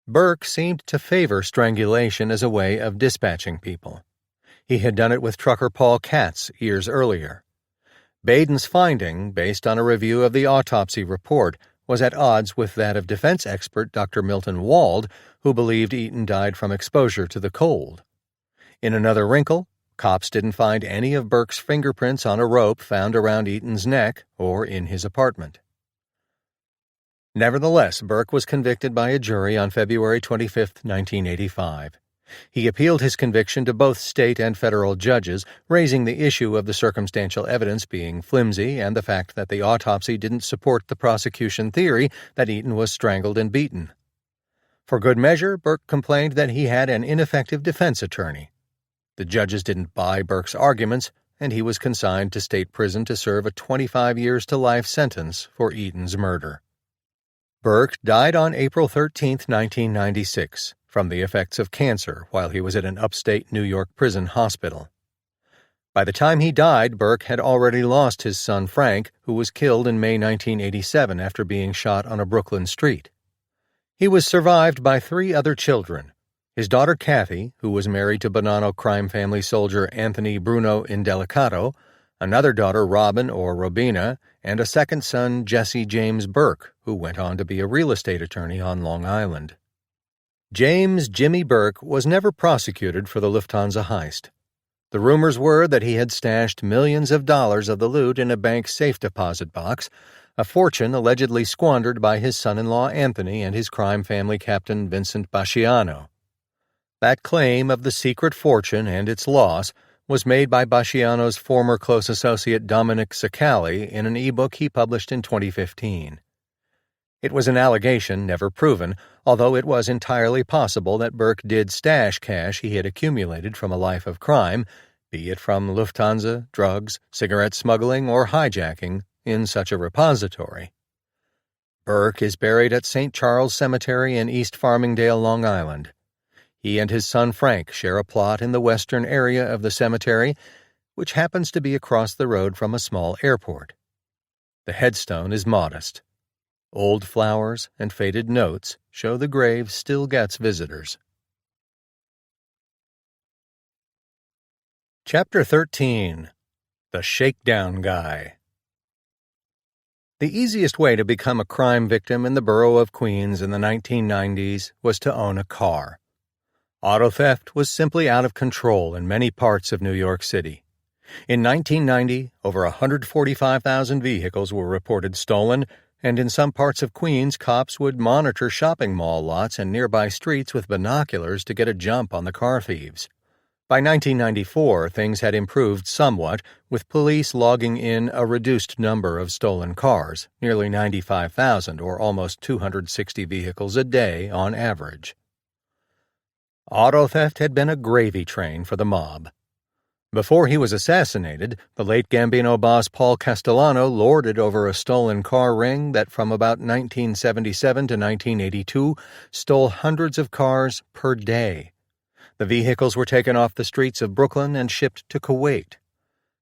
Burke seemed to favor strangulation as a way of dispatching people. He had done it with trucker Paul Katz years earlier. Baden's finding, based on a review of the autopsy report, was at odds with that of defense expert Dr. Milton Wald, who believed Eaton died from exposure to the cold. In another wrinkle, cops didn't find any of Burke's fingerprints on a rope found around Eaton's neck or in his apartment. Nevertheless, Burke was convicted by a jury on February 25, 1985. He appealed his conviction to both state and federal judges, raising the issue of the circumstantial evidence being flimsy and the fact that the autopsy didn't support the prosecution theory that Eaton was strangled and beaten. For good measure, Burke complained that he had an ineffective defense attorney. The judges didn't buy Burke's arguments, and he was consigned to state prison to serve a 25 years to life sentence for Eaton's murder. Burke died on April 13, 1996, from the effects of cancer while he was at an upstate New York prison hospital. By the time he died, Burke had already lost his son Frank, who was killed in May 1987 after being shot on a Brooklyn street. He was survived by 3 other children: his daughter Kathy, who was married to Bonanno crime family soldier Anthony Bruno Indelicato, another daughter Robin or Robina, and a second son Jesse James Burke, who went on to be a real estate attorney on Long Island. James Jimmy Burke was never prosecuted for the Lufthansa heist. The rumors were that he had stashed millions of dollars of the loot in a bank safe deposit box, a fortune allegedly squandered by his son-in-law Anthony and his crime family captain Vincent Basciano. That claim of the secret fortune and its loss was made by Basciano's former close associate Dominic Sacali in an e-book he published in 2015. It was an allegation never proven, although it was entirely possible that Burke did stash cash he had accumulated from a life of crime, be it from Lufthansa, drugs, cigarette smuggling, or hijacking, in such a repository. Burke is buried at St. Charles Cemetery in East Farmingdale, Long Island. He and his son Frank share a plot in the western area of the cemetery, which happens to be across the road from a small airport. The headstone is modest. Old flowers and faded notes show the grave still gets visitors. Chapter 13. The Shakedown Guy. The easiest way to become a crime victim in the borough of Queens in the 1990s was to own a car. Auto theft was simply out of control in many parts of New York City. In 1990, over 145,000 vehicles were reported stolen, and in some parts of Queens, cops would monitor shopping mall lots and nearby streets with binoculars to get a jump on the car thieves. By 1994, things had improved somewhat, with police logging in a reduced number of stolen cars, nearly 95,000 or almost 260 vehicles a day on average. Auto theft had been a gravy train for the mob. Before he was assassinated, the late Gambino boss Paul Castellano lorded over a stolen car ring that from about 1977 to 1982 stole hundreds of cars per day. The vehicles were taken off the streets of Brooklyn and shipped to Kuwait.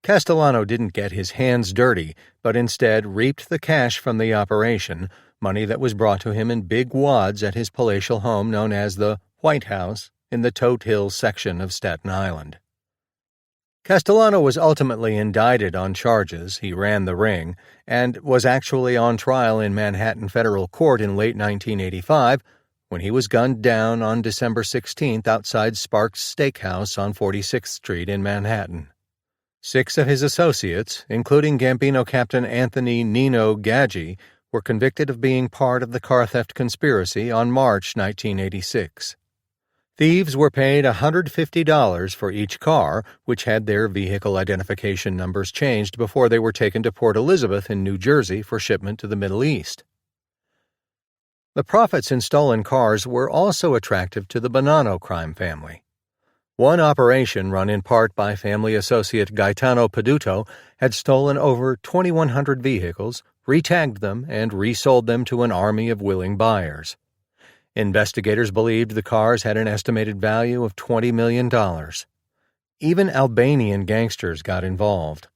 Castellano didn't get his hands dirty, but instead reaped the cash from the operation, money that was brought to him in big wads at his palatial home known as the White House in the Tote Hill section of Staten Island. Castellano was ultimately indicted on charges he ran the ring and was actually on trial in Manhattan federal court in late 1985 when he was gunned down on December 16th outside Sparks Steakhouse on 46th Street in Manhattan. 6 of his associates, including Gambino captain Anthony Nino Gaggi, were convicted of being part of the car theft conspiracy on March 1986. Thieves were paid $150 for each car, which had their vehicle identification numbers changed before they were taken to Port Elizabeth in New Jersey for shipment to the Middle East. The profits in stolen cars were also attractive to the Bonanno crime family. One operation, run in part by family associate Gaetano Peduto, had stolen over 2,100 vehicles, retagged them, and resold them to an army of willing buyers. Investigators believed the cars had an estimated value of $20 million. Even Albanian gangsters got involved.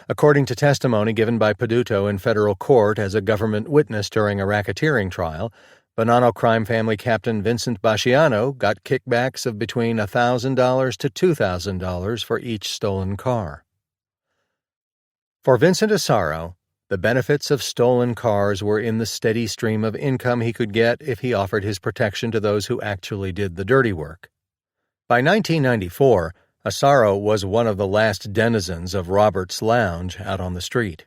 According to testimony given by Peduto in federal court as a government witness during a racketeering trial, Bonanno crime family captain Vincent Basciano got kickbacks of between $1,000 to $2,000 for each stolen car. For Vincent Asaro, the benefits of stolen cars were in the steady stream of income he could get if he offered his protection to those who actually did the dirty work. By 1994, Asaro was one of the last denizens of Robert's Lounge out on the street.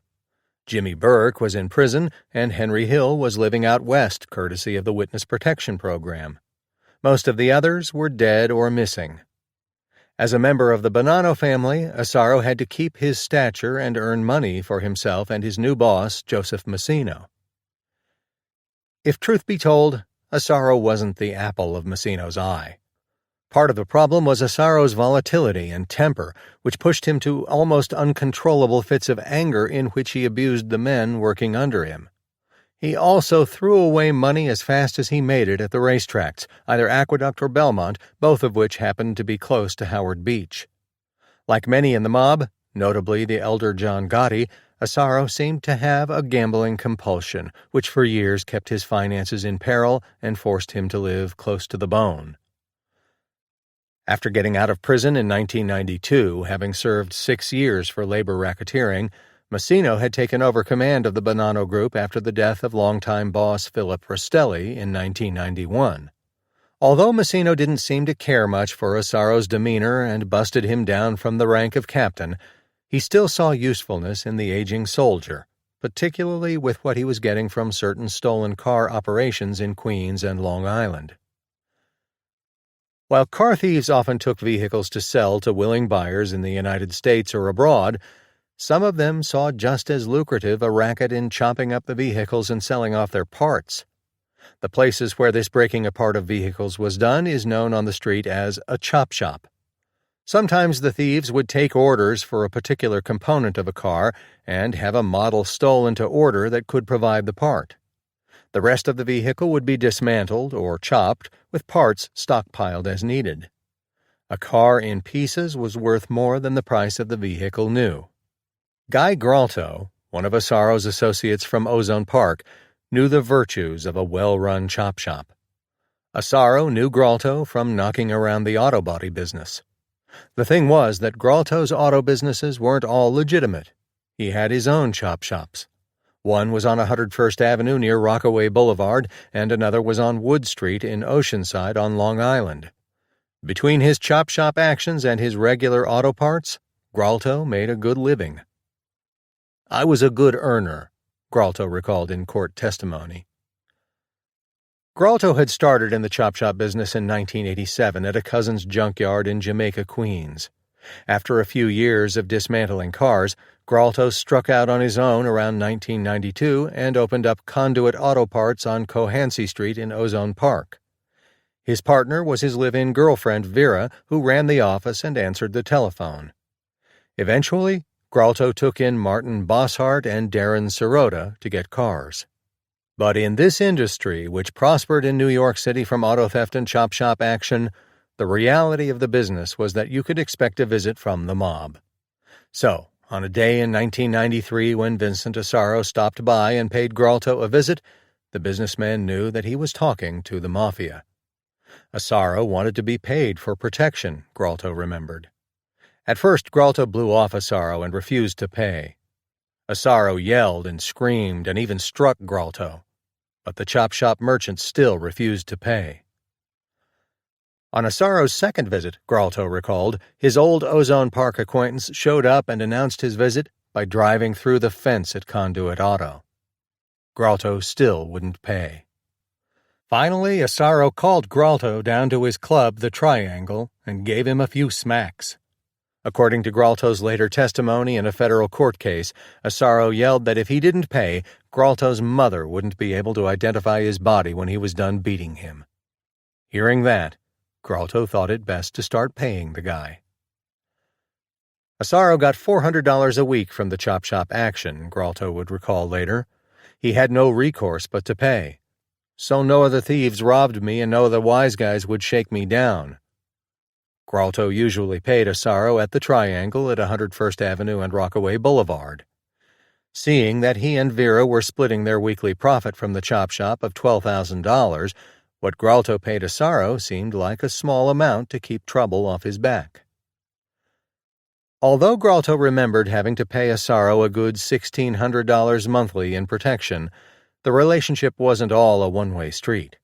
Jimmy Burke was in prison, and Henry Hill was living out west, courtesy of the Witness Protection Program. Most of the others were dead or missing. As a member of the Bonanno family, Asaro had to keep his stature and earn money for himself and his new boss, Joseph Massino. If truth be told, Asaro wasn't the apple of Massino's eye. Part of the problem was Asaro's volatility and temper, which pushed him to almost uncontrollable fits of anger in which he abused the men working under him. He also threw away money as fast as he made it at the racetracks, either Aqueduct or Belmont, both of which happened to be close to Howard Beach. Like many in the mob, notably the elder John Gotti, Asaro seemed to have a gambling compulsion, which for years kept his finances in peril and forced him to live close to the bone. After getting out of prison in 1992, having served 6 years for labor racketeering, Massino had taken over command of the Bonanno Group after the death of longtime boss Philip Rastelli in 1991. Although Massino didn't seem to care much for Asaro's demeanor and busted him down from the rank of captain, he still saw usefulness in the aging soldier, particularly with what he was getting from certain stolen car operations in Queens and Long Island. While car thieves often took vehicles to sell to willing buyers in the United States or abroad, some of them saw just as lucrative a racket in chopping up the vehicles and selling off their parts. The places where this breaking apart of vehicles was done is known on the street as a chop shop. Sometimes the thieves would take orders for a particular component of a car and have a model stolen to order that could provide the part. The rest of the vehicle would be dismantled or chopped, with parts stockpiled as needed. A car in pieces was worth more than the price of the vehicle new. Guy Gralto, one of Asaro's associates from Ozone Park, knew the virtues of a well-run chop shop. Asaro knew Gralto from knocking around the auto body business. The thing was that Gralto's auto businesses weren't all legitimate. He had his own chop shops. One was on 101st Avenue near Rockaway Boulevard, and another was on Wood Street in Oceanside on Long Island. Between his chop shop actions and his regular auto parts, Gralto made a good living. "I was a good earner," Gralto recalled in court testimony. Gralto had started in the chop shop business in 1987 at a cousin's junkyard in Jamaica, Queens. After a few years of dismantling cars, Gralto struck out on his own around 1992 and opened up Conduit Auto Parts on Cohansey Street in Ozone Park. His partner was his live-in girlfriend Vera, who ran the office and answered the telephone. Eventually, Gralto took in Martin Bosshart and Darren Sirota to get cars. But in this industry, which prospered in New York City from auto theft and chop shop action, The reality of the business was that you could expect a visit from the mob. So, on a day in 1993 when Vincent Asaro stopped by and paid Gralto a visit, the businessman knew that he was talking to the mafia. Asaro wanted to be paid for protection, Gralto remembered. At first, Gralto blew off Asaro and refused to pay. Asaro yelled and screamed and even struck Gralto, but the chop shop merchant still refused to pay. On Asaro's second visit, Gralto recalled, his old Ozone Park acquaintance showed up and announced his visit by driving through the fence at Conduit Auto. Gralto still wouldn't pay. Finally, Asaro called Gralto down to his club, the Triangle, and gave him a few smacks. According to Gralto's later testimony in a federal court case, Asaro yelled that if he didn't pay, Gralto's mother wouldn't be able to identify his body when he was done beating him. Hearing that, Gralto thought it best to start paying the guy. Asaro got $400 a week from the chop shop action, Gralto would recall later. He had no recourse but to pay. So no other thieves robbed me and no other wise guys would shake me down. Gralto usually paid Asaro at the Triangle at 101st Avenue and Rockaway Boulevard. Seeing that he and Vera were splitting their weekly profit from the chop shop of $12,000, what Gralto paid Asaro seemed like a small amount to keep trouble off his back. Although Gralto remembered having to pay Asaro a good $1,600 monthly in protection, the relationship wasn't all a one-way street.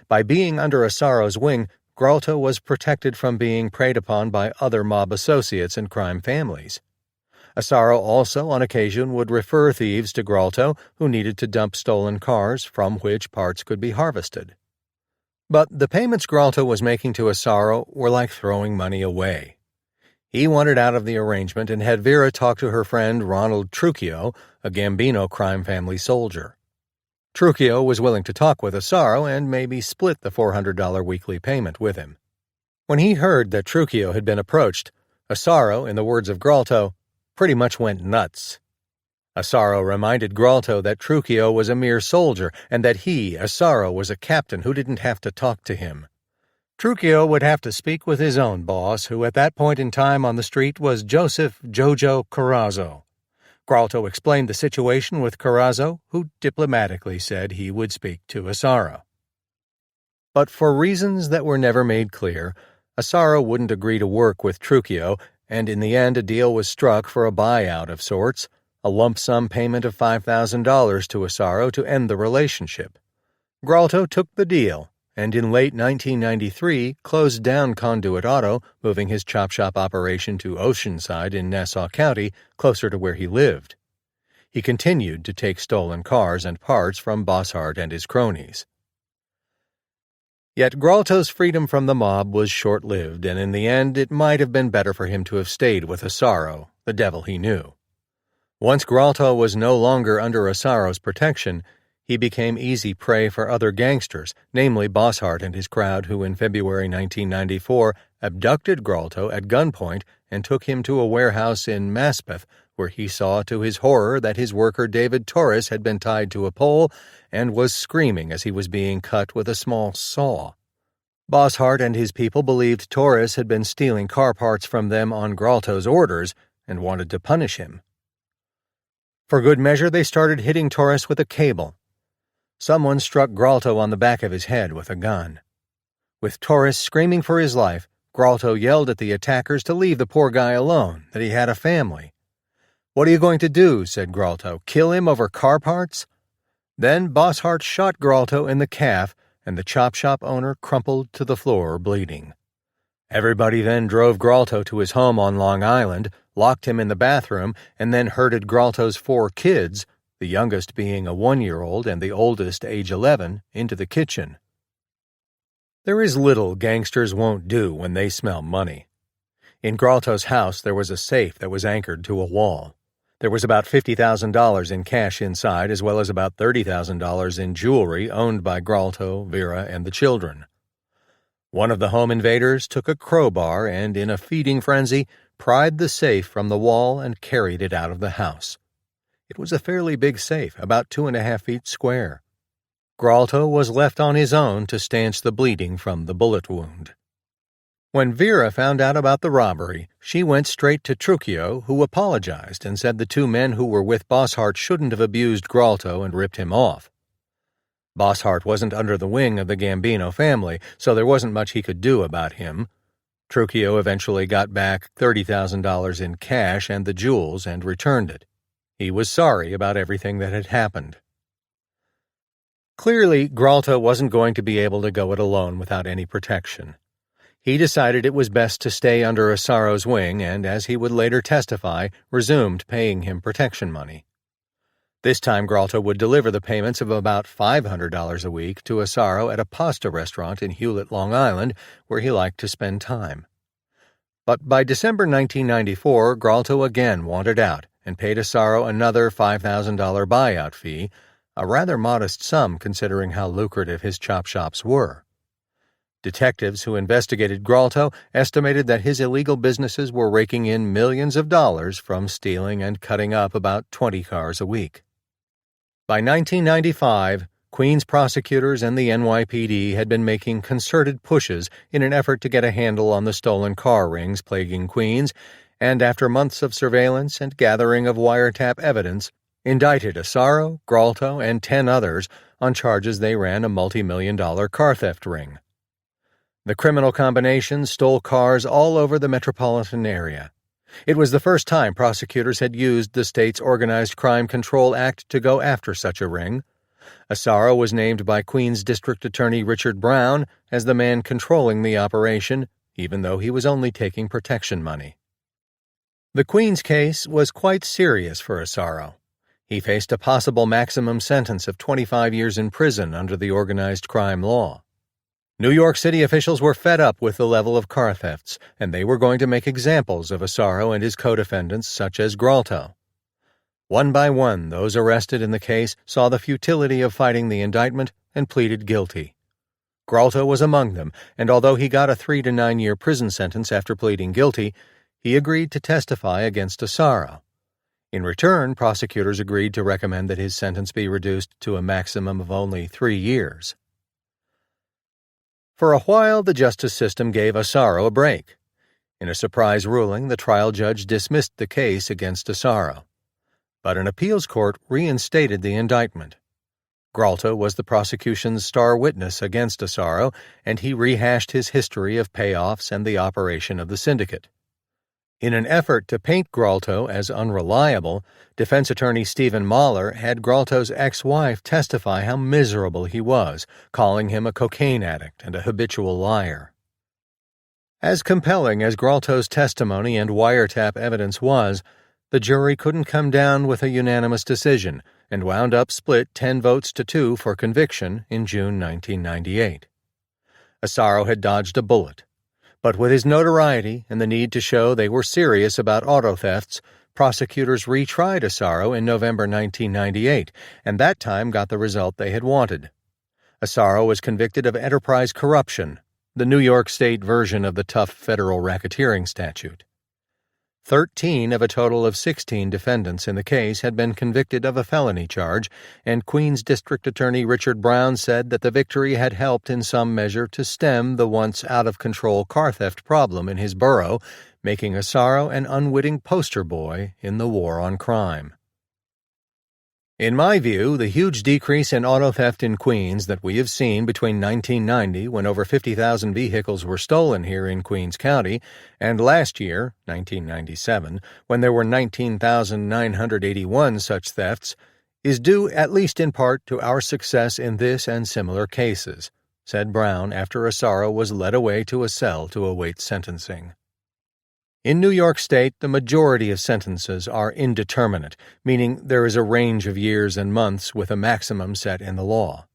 By being under Asaro's wing, Gralto was protected from being preyed upon by other mob associates and crime families. Asaro also, on occasion, would refer thieves to Gralto who needed to dump stolen cars from which parts could be harvested. But the payments Gralto was making to Asaro were like throwing money away. He wanted out of the arrangement and had Vera talk to her friend Ronald Trucchio, a Gambino crime family soldier. Trucchio was willing to talk with Asaro and maybe split the $400 weekly payment with him. When he heard that Trucchio had been approached, Asaro, in the words of Gralto, pretty much went nuts. Asaro reminded Gralto that Trucchio was a mere soldier and that he, Asaro, was a captain who didn't have to talk to him. Trucchio would have to speak with his own boss, who at that point in time on the street was Joseph Jojo Corazzo. Gralto explained the situation with Corazzo, who diplomatically said he would speak to Asaro. But for reasons that were never made clear, Asaro wouldn't agree to work with Trucchio, and in the end a deal was struck for a buyout of sorts, a lump sum payment of $5,000 to Asaro to end the relationship. Gralto took the deal, and in late 1993 closed down Conduit Auto, moving his chop shop operation to Oceanside in Nassau County, closer to where he lived. He continued to take stolen cars and parts from Bosshart and his cronies. Yet Gralto's freedom from the mob was short-lived, and in the end it might have been better for him to have stayed with Asaro, the devil he knew. Once Gralto was no longer under Asaro's protection, he became easy prey for other gangsters, namely Bosshart and his crowd, who in February 1994 abducted Gralto at gunpoint and took him to a warehouse in Maspeth, where he saw to his horror that his worker David Torres had been tied to a pole and was screaming as he was being cut with a small saw. Bosshart and his people believed Torres had been stealing car parts from them on Gralto's orders and wanted to punish him. For good measure, they started hitting Torres with a cable. Someone struck Gralto on the back of his head with a gun. With Torres screaming for his life, Gralto yelled at the attackers to leave the poor guy alone, that he had a family. "What are you going to do?" said Gralto. "Kill him over car parts?" Then Bosshart shot Gralto in the calf, and the chop shop owner crumpled to the floor bleeding. Everybody then drove Gralto to his home on Long Island, locked him in the bathroom, and then herded Gralto's 4 kids, the youngest being a 1-year-old and the oldest, age 11, into the kitchen. There is little gangsters won't do when they smell money. In Gralto's house there was a safe that was anchored to a wall. There was about $50,000 in cash inside, as well as about $30,000 in jewelry owned by Gralto, Vera, and the children. One of the home invaders took a crowbar and, in a feeding frenzy, pried the safe from the wall and carried it out of the house. It was a fairly big safe, about 2.5 feet square. Gralto was left on his own to stanch the bleeding from the bullet wound. When Vera found out about the robbery, she went straight to Trucchio, who apologized and said the two men who were with Bosshart shouldn't have abused Gralto and ripped him off. Bosshart wasn't under the wing of the Gambino family, so there wasn't much he could do about him. Trucchio eventually got back $30,000 in cash and the jewels and returned it. He was sorry about everything that had happened. Clearly, Gralto wasn't going to be able to go it alone without any protection. He decided it was best to stay under Assaro's wing and, as he would later testify, resumed paying him protection money. This time Gralto would deliver the payments of about $500 a week to Assaro at a pasta restaurant in Hewlett, Long Island, where he liked to spend time. But by December 1994, Gralto again wanted out and paid Assaro another $5,000 buyout fee, a rather modest sum considering how lucrative his chop shops were. Detectives who investigated Gralto estimated that his illegal businesses were raking in millions of dollars from stealing and cutting up about 20 cars a week. By 1995, Queens prosecutors and the NYPD had been making concerted pushes in an effort to get a handle on the stolen car rings plaguing Queens, and after months of surveillance and gathering of wiretap evidence, indicted Assaro, Gralto, and 10 others on charges they ran a multi-million-dollar car theft ring. The criminal combination stole cars all over the metropolitan area. It was the first time prosecutors had used the state's Organized Crime Control Act to go after such a ring. Assaro was named by Queens District Attorney Richard Brown as the man controlling the operation, even though he was only taking protection money. The Queens case was quite serious for Assaro. He faced a possible maximum sentence of 25 years in prison under the organized crime law. New York City officials were fed up with the level of car thefts, and they were going to make examples of Assaro and his co-defendants, such as Gralto. One by one, those arrested in the case saw the futility of fighting the indictment and pleaded guilty. Gralto was among them, and although he got a 3 to 9 year prison sentence after pleading guilty, he agreed to testify against Assaro. In return, prosecutors agreed to recommend that his sentence be reduced to a maximum of only 3 years. For a while, the justice system gave Assaro a break. In a surprise ruling, the trial judge dismissed the case against Assaro. But an appeals court reinstated the indictment. Gralto was the prosecution's star witness against Assaro, and he rehashed his history of payoffs and the operation of the syndicate. In an effort to paint Gralto as unreliable, defense attorney Stephen Mahler had Gralto's ex-wife testify how miserable he was, calling him a cocaine addict and a habitual liar. As compelling as Gralto's testimony and wiretap evidence was, the jury couldn't come down with a unanimous decision and wound up split 10 votes to 2 for conviction in June 1998. Assaro had dodged a bullet. But with his notoriety and the need to show they were serious about auto thefts, prosecutors retried Assaro in November 1998, and that time got the result they had wanted. Assaro was convicted of enterprise corruption, the New York State version of the tough federal racketeering statute. 13 of a total of 16 defendants in the case had been convicted of a felony charge, and Queens District Attorney Richard Brown said that the victory had helped in some measure to stem the once out-of-control car theft problem in his borough, making Assaro an unwitting poster boy in the war on crime. In my view, the huge decrease in auto theft in Queens that we have seen between 1990, when over 50,000 vehicles were stolen here in Queens County, and last year, 1997, when there were 19,981 such thefts, is due at least in part to our success in this and similar cases, said Brown after Assaro was led away to a cell to await sentencing. In New York State, the majority of sentences are indeterminate, meaning there is a range of years and months with a maximum set in the law.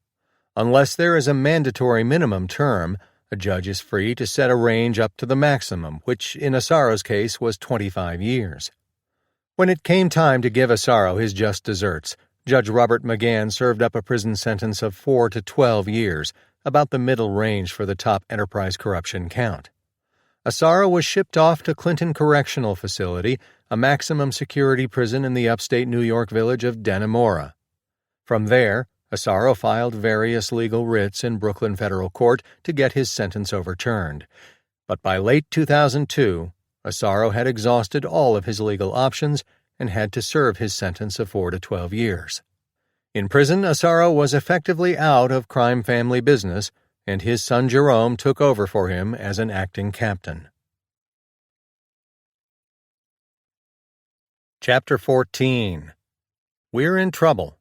Unless there is a mandatory minimum term, a judge is free to set a range up to the maximum, which in Assaro's case was 25 years. When it came time to give Assaro his just desserts, Judge Robert McGann served up a prison sentence of 4 to 12 years, about the middle range for the top enterprise corruption count. Assaro was shipped off to Clinton Correctional Facility, a maximum security prison in the upstate New York village of Dannemora. From there, Assaro filed various legal writs in Brooklyn Federal Court to get his sentence overturned. But by late 2002, Asaro had exhausted all of his legal options and had to serve his sentence of 4 to 12 years. In prison, Asaro was effectively out of crime family business, and his son Jerome took over for him as an acting captain. Chapter 14. We're in Trouble.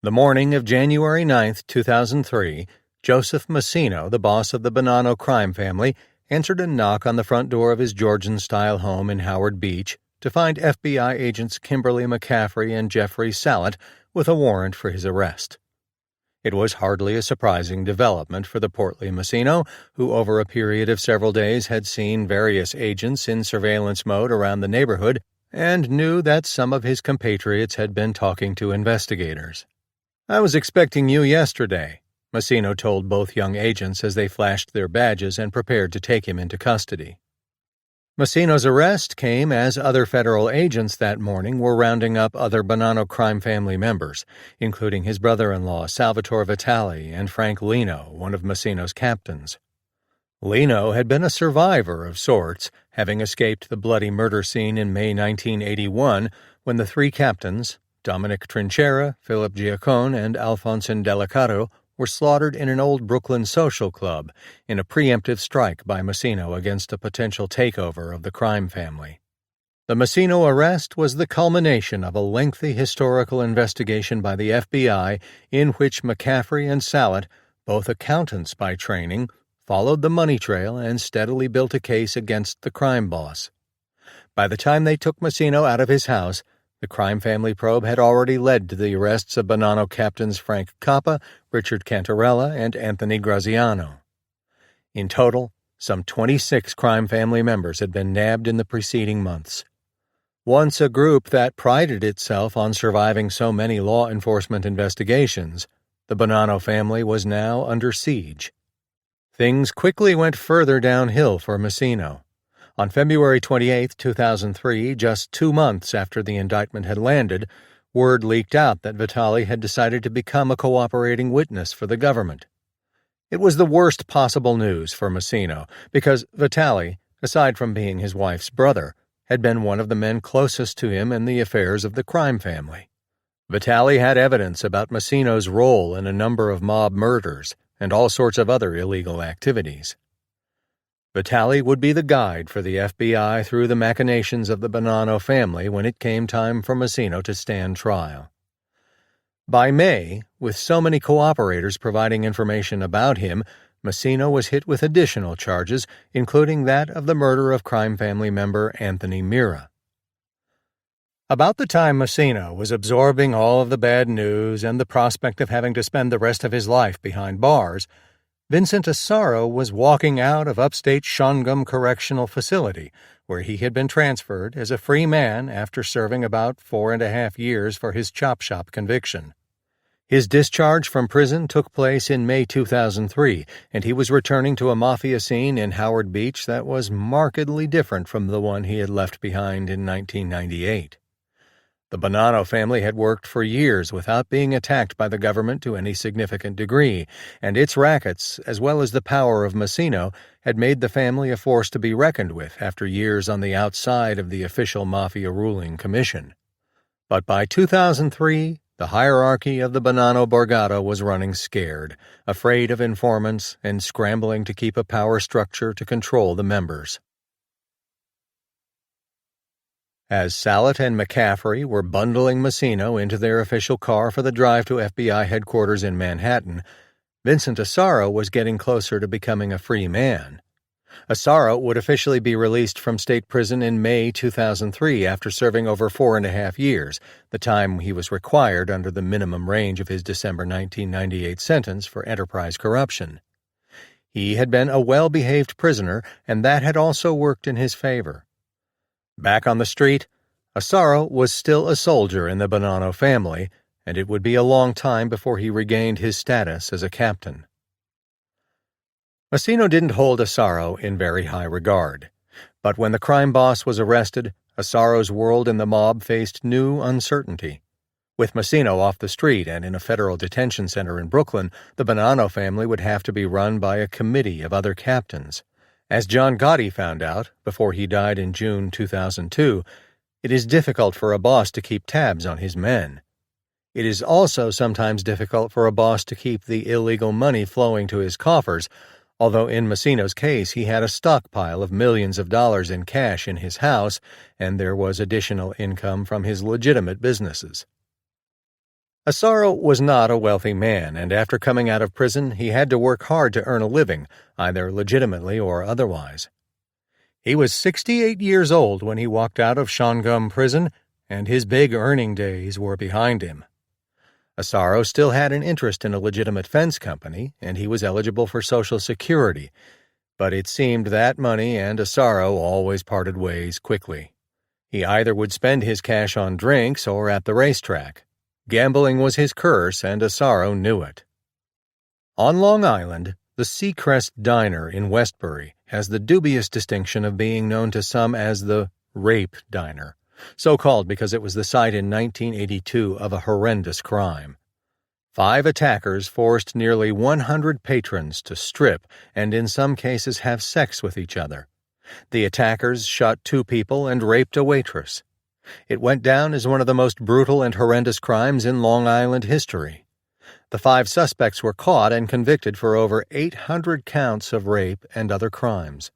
The morning of January 9, 2003, Joseph Massino, the boss of the Bonanno crime family, answered a knock on the front door of his Georgian-style home in Howard Beach to find FBI agents Kimberly McCaffrey and Jeffrey Sallet with a warrant for his arrest. It was hardly a surprising development for the portly Massino, who over a period of several days had seen various agents in surveillance mode around the neighborhood and knew that some of his compatriots had been talking to investigators. "I was expecting you yesterday," Massino told both young agents as they flashed their badges and prepared to take him into custody. Massino's arrest came as other federal agents that morning were rounding up other Bonanno crime family members, including his brother-in-law Salvatore Vitali and Frank Lino, one of Massino's captains. Lino had been a survivor of sorts, having escaped the bloody murder scene in May 1981 when the three captains, Dominic Trinchera, Philip Giacone, and Alfonso Delicato, were slaughtered in an old Brooklyn social club in a preemptive strike by Massino against a potential takeover of the crime family. The Massino arrest was the culmination of a lengthy historical investigation by the FBI in which McCaffrey and Sallet, both accountants by training, followed the money trail and steadily built a case against the crime boss. By the time they took Massino out of his house, the crime family probe had already led to the arrests of Bonanno captains Frank Cappa, Richard Cantarella, and Anthony Graziano. In total, some 26 crime family members had been nabbed in the preceding months. Once a group that prided itself on surviving so many law enforcement investigations, the Bonanno family was now under siege. Things quickly went further downhill for Massino. On February 28, 2003, just 2 months after the indictment had landed, word leaked out that Vitali had decided to become a cooperating witness for the government. It was the worst possible news for Massino, because Vitali, aside from being his wife's brother, had been one of the men closest to him in the affairs of the crime family. Vitali had evidence about Massino's role in a number of mob murders and all sorts of other illegal activities. Vitali would be the guide for the FBI through the machinations of the Bonanno family when it came time for Massino to stand trial. By May, with so many cooperators providing information about him, Massino was hit with additional charges, including that of the murder of crime family member Anthony Mira. About the time Massino was absorbing all of the bad news and the prospect of having to spend the rest of his life behind bars, Vincent Asaro was walking out of upstate Shongum Correctional Facility, where he had been transferred as a free man after serving about 4.5 years for his chop shop conviction. His discharge from prison took place in May 2003, and he was returning to a mafia scene in Howard Beach that was markedly different from the one he had left behind in 1998. The Bonanno family had worked for years without being attacked by the government to any significant degree, and its rackets, as well as the power of Massino, had made the family a force to be reckoned with after years on the outside of the official mafia ruling commission. But by 2003, the hierarchy of the Bonanno Borgata was running scared, afraid of informants, and scrambling to keep a power structure to control the members. As Sallet and McCaffrey were bundling Massino into their official car for the drive to FBI headquarters in Manhattan, Vincent Asaro was getting closer to becoming a free man. Asaro would officially be released from state prison in May 2003 after serving over 4.5 years, the time he was required under the minimum range of his December 1998 sentence for enterprise corruption. He had been a well-behaved prisoner, and that had also worked in his favor. Back on the street, Asaro was still a soldier in the Bonanno family, and it would be a long time before he regained his status as a captain. Massino didn't hold Asaro in very high regard, but when the crime boss was arrested, Asaro's world in the mob faced new uncertainty. With Massino off the street and in a federal detention center in Brooklyn, the Bonanno family would have to be run by a committee of other captains. As John Gotti found out, before he died in June 2002, it is difficult for a boss to keep tabs on his men. It is also sometimes difficult for a boss to keep the illegal money flowing to his coffers, although in Massino's case he had a stockpile of millions of dollars in cash in his house, and there was additional income from his legitimate businesses. Asaro was not a wealthy man, and after coming out of prison he had to work hard to earn a living, either legitimately or otherwise. He was 68 years old when he walked out of Shangum prison, and his big earning days were behind him. Asaro still had an interest in a legitimate fence company, and he was eligible for Social Security, but it seemed that money and Asaro always parted ways quickly. He either would spend his cash on drinks or at the racetrack. Gambling was his curse, and Asaro knew it. On Long Island, the Seacrest Diner in Westbury has the dubious distinction of being known to some as the Rape Diner, so called because it was the site in 1982 of a horrendous crime. 5 attackers forced nearly 100 patrons to strip and in some cases have sex with each other. The attackers shot 2 people and raped a waitress. It went down as one of the most brutal and horrendous crimes in Long Island history. The 5 suspects were caught and convicted for over 800 counts of rape and other crimes.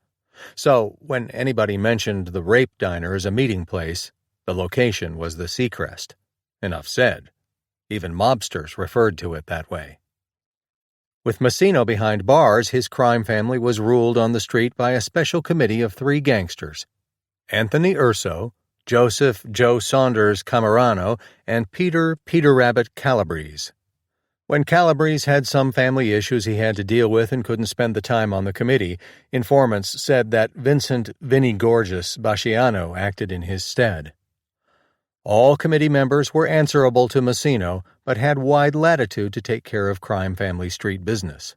So, when anybody mentioned the Rape Diner as a meeting place, the location was the Seacrest. Enough said. Even mobsters referred to it that way. With Massino behind bars, his crime family was ruled on the street by a special committee of 3 gangsters: Anthony Urso, Joseph Joe Saunders Camerano, and Peter Rabbit Calabrese. When Calabrese had some family issues he had to deal with and couldn't spend the time on the committee, informants said that Vincent Vinnie Gorgeous Basciano acted in his stead. All committee members were answerable to Massino, but had wide latitude to take care of crime family street business.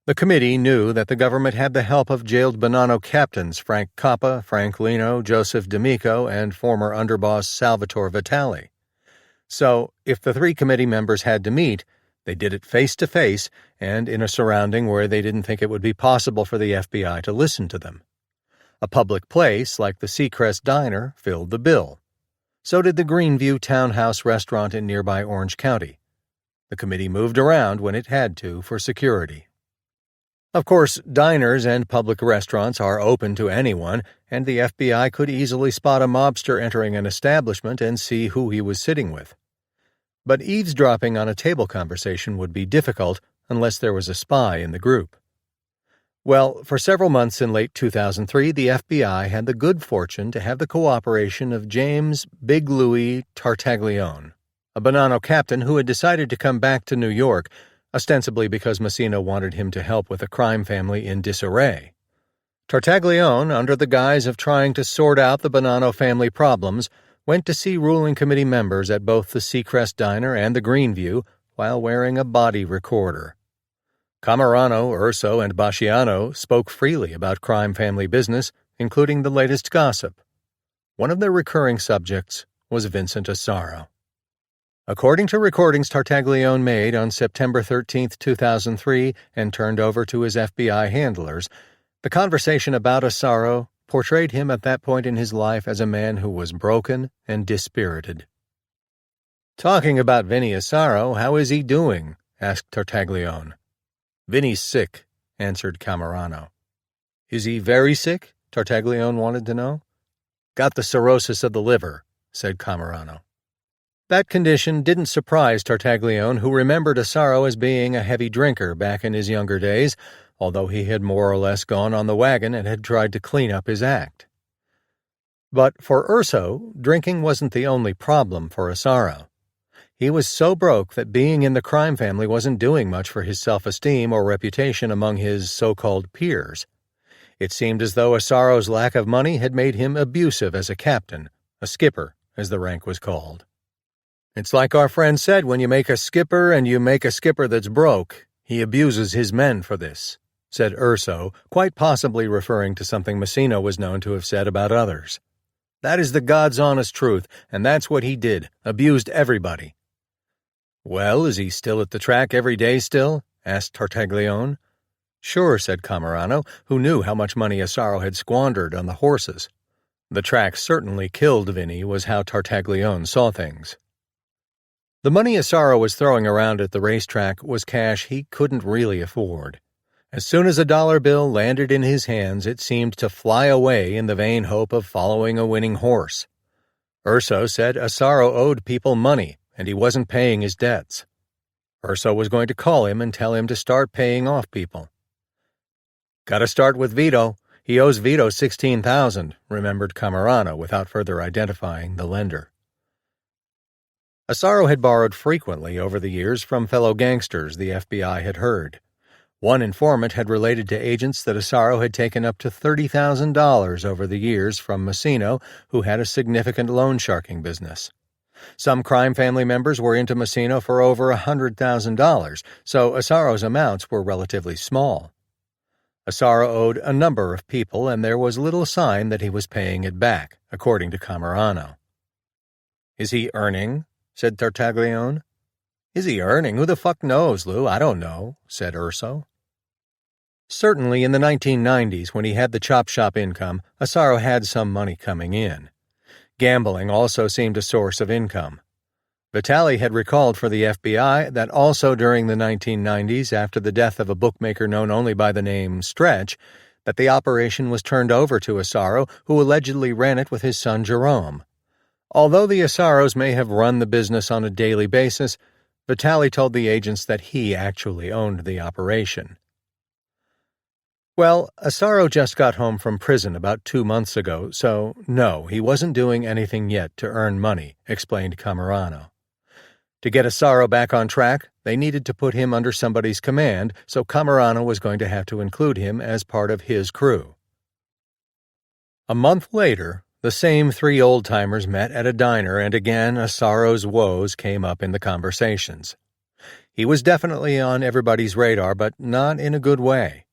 The committee knew that the government had the help of jailed Bonanno captains Frank Coppa, Frank Lino, Joseph D'Amico, and former underboss Salvatore Vitali. So, if the 3 committee members had to meet, they did it face-to-face and in a surrounding where they didn't think it would be possible for the FBI to listen to them. A public place, like the Seacrest Diner, filled the bill. So did the Greenview Townhouse restaurant in nearby Orange County. The committee moved around when it had to for security. Of course, diners and public restaurants are open to anyone, and the FBI could easily spot a mobster entering an establishment and see who he was sitting with. But eavesdropping on a table conversation would be difficult unless there was a spy in the group. Well, for several months in late 2003, the FBI had the good fortune to have the cooperation of James Big Louie Tartaglione, a Bonanno captain who had decided to come back to New York, ostensibly because Massino wanted him to help with a crime family in disarray. Tartaglione, under the guise of trying to sort out the Bonanno family problems, went to see ruling committee members at both the Seacrest Diner and the Greenview while wearing a body recorder. Camerano, Urso, and Basciano spoke freely about crime family business, including the latest gossip. One of their recurring subjects was Vincent Asaro. According to recordings Tartaglione made on September 13, 2003, and turned over to his FBI handlers, the conversation about Asaro portrayed him at that point in his life as a man who was broken and dispirited. "Talking about Vinny Asaro, how is he doing?" asked Tartaglione. "Vinny's sick," answered Camerano. "Is he very sick?" Tartaglione wanted to know. "Got the cirrhosis of the liver," said Camerano. That condition didn't surprise Tartaglione, who remembered Asaro as being a heavy drinker back in his younger days, although he had more or less gone on the wagon and had tried to clean up his act. But for Urso, drinking wasn't the only problem for Asaro. He was so broke that being in the crime family wasn't doing much for his self-esteem or reputation among his so-called peers. It seemed as though Asaro's lack of money had made him abusive as a captain, a skipper, as the rank was called. "It's like our friend said, when you make a skipper and you make a skipper that's broke, he abuses his men for this," said Urso, quite possibly referring to something Massino was known to have said about others. "That is the God's honest truth, and that's what he did, abused everybody. "Well, is he still at the track every day still?" asked Tartaglione. "Sure," said Camerano, who knew how much money Asaro had squandered on the horses. The track certainly killed Vinny, was how Tartaglione saw things. The money Asaro was throwing around at the racetrack was cash he couldn't really afford. As soon as a dollar bill landed in his hands, it seemed to fly away in the vain hope of following a winning horse. Urso said Asaro owed people money, and he wasn't paying his debts. Urso was going to call him and tell him to start paying off people. "Gotta start with Vito. He owes Vito $16,000, remembered Camerano without further identifying the lender. Asaro had borrowed frequently over the years from fellow gangsters, the FBI had heard. One informant had related to agents that Asaro had taken up to $30,000 over the years from Massino, who had a significant loan sharking business. Some crime family members were into Massino for over $100,000, so Asaro's amounts were relatively small. Asaro owed a number of people, and there was little sign that he was paying it back, according to Camerano. "Is he earning?" said Tartaglione. "Is he earning? Who the fuck knows, Lou? I don't know," said Urso. Certainly in the 1990s, when he had the chop shop income, Asaro had some money coming in. Gambling also seemed a source of income. Vitali had recalled for the FBI that also during the 1990s, after the death of a bookmaker known only by the name Stretch, that the operation was turned over to Asaro, who allegedly ran it with his son Jerome. Although the Asaros may have run the business on a daily basis, Vitali told the agents that he actually owned the operation. Well, Asaro just got home from prison about 2 months ago, so no, he wasn't doing anything yet to earn money, explained Camerano. To get Asaro back on track, they needed to put him under somebody's command, so Camerano was going to have to include him as part of his crew. A month later, the same 3 old-timers met at a diner, and again Asaro's woes came up in the conversations. He was definitely on everybody's radar, but not in a good way.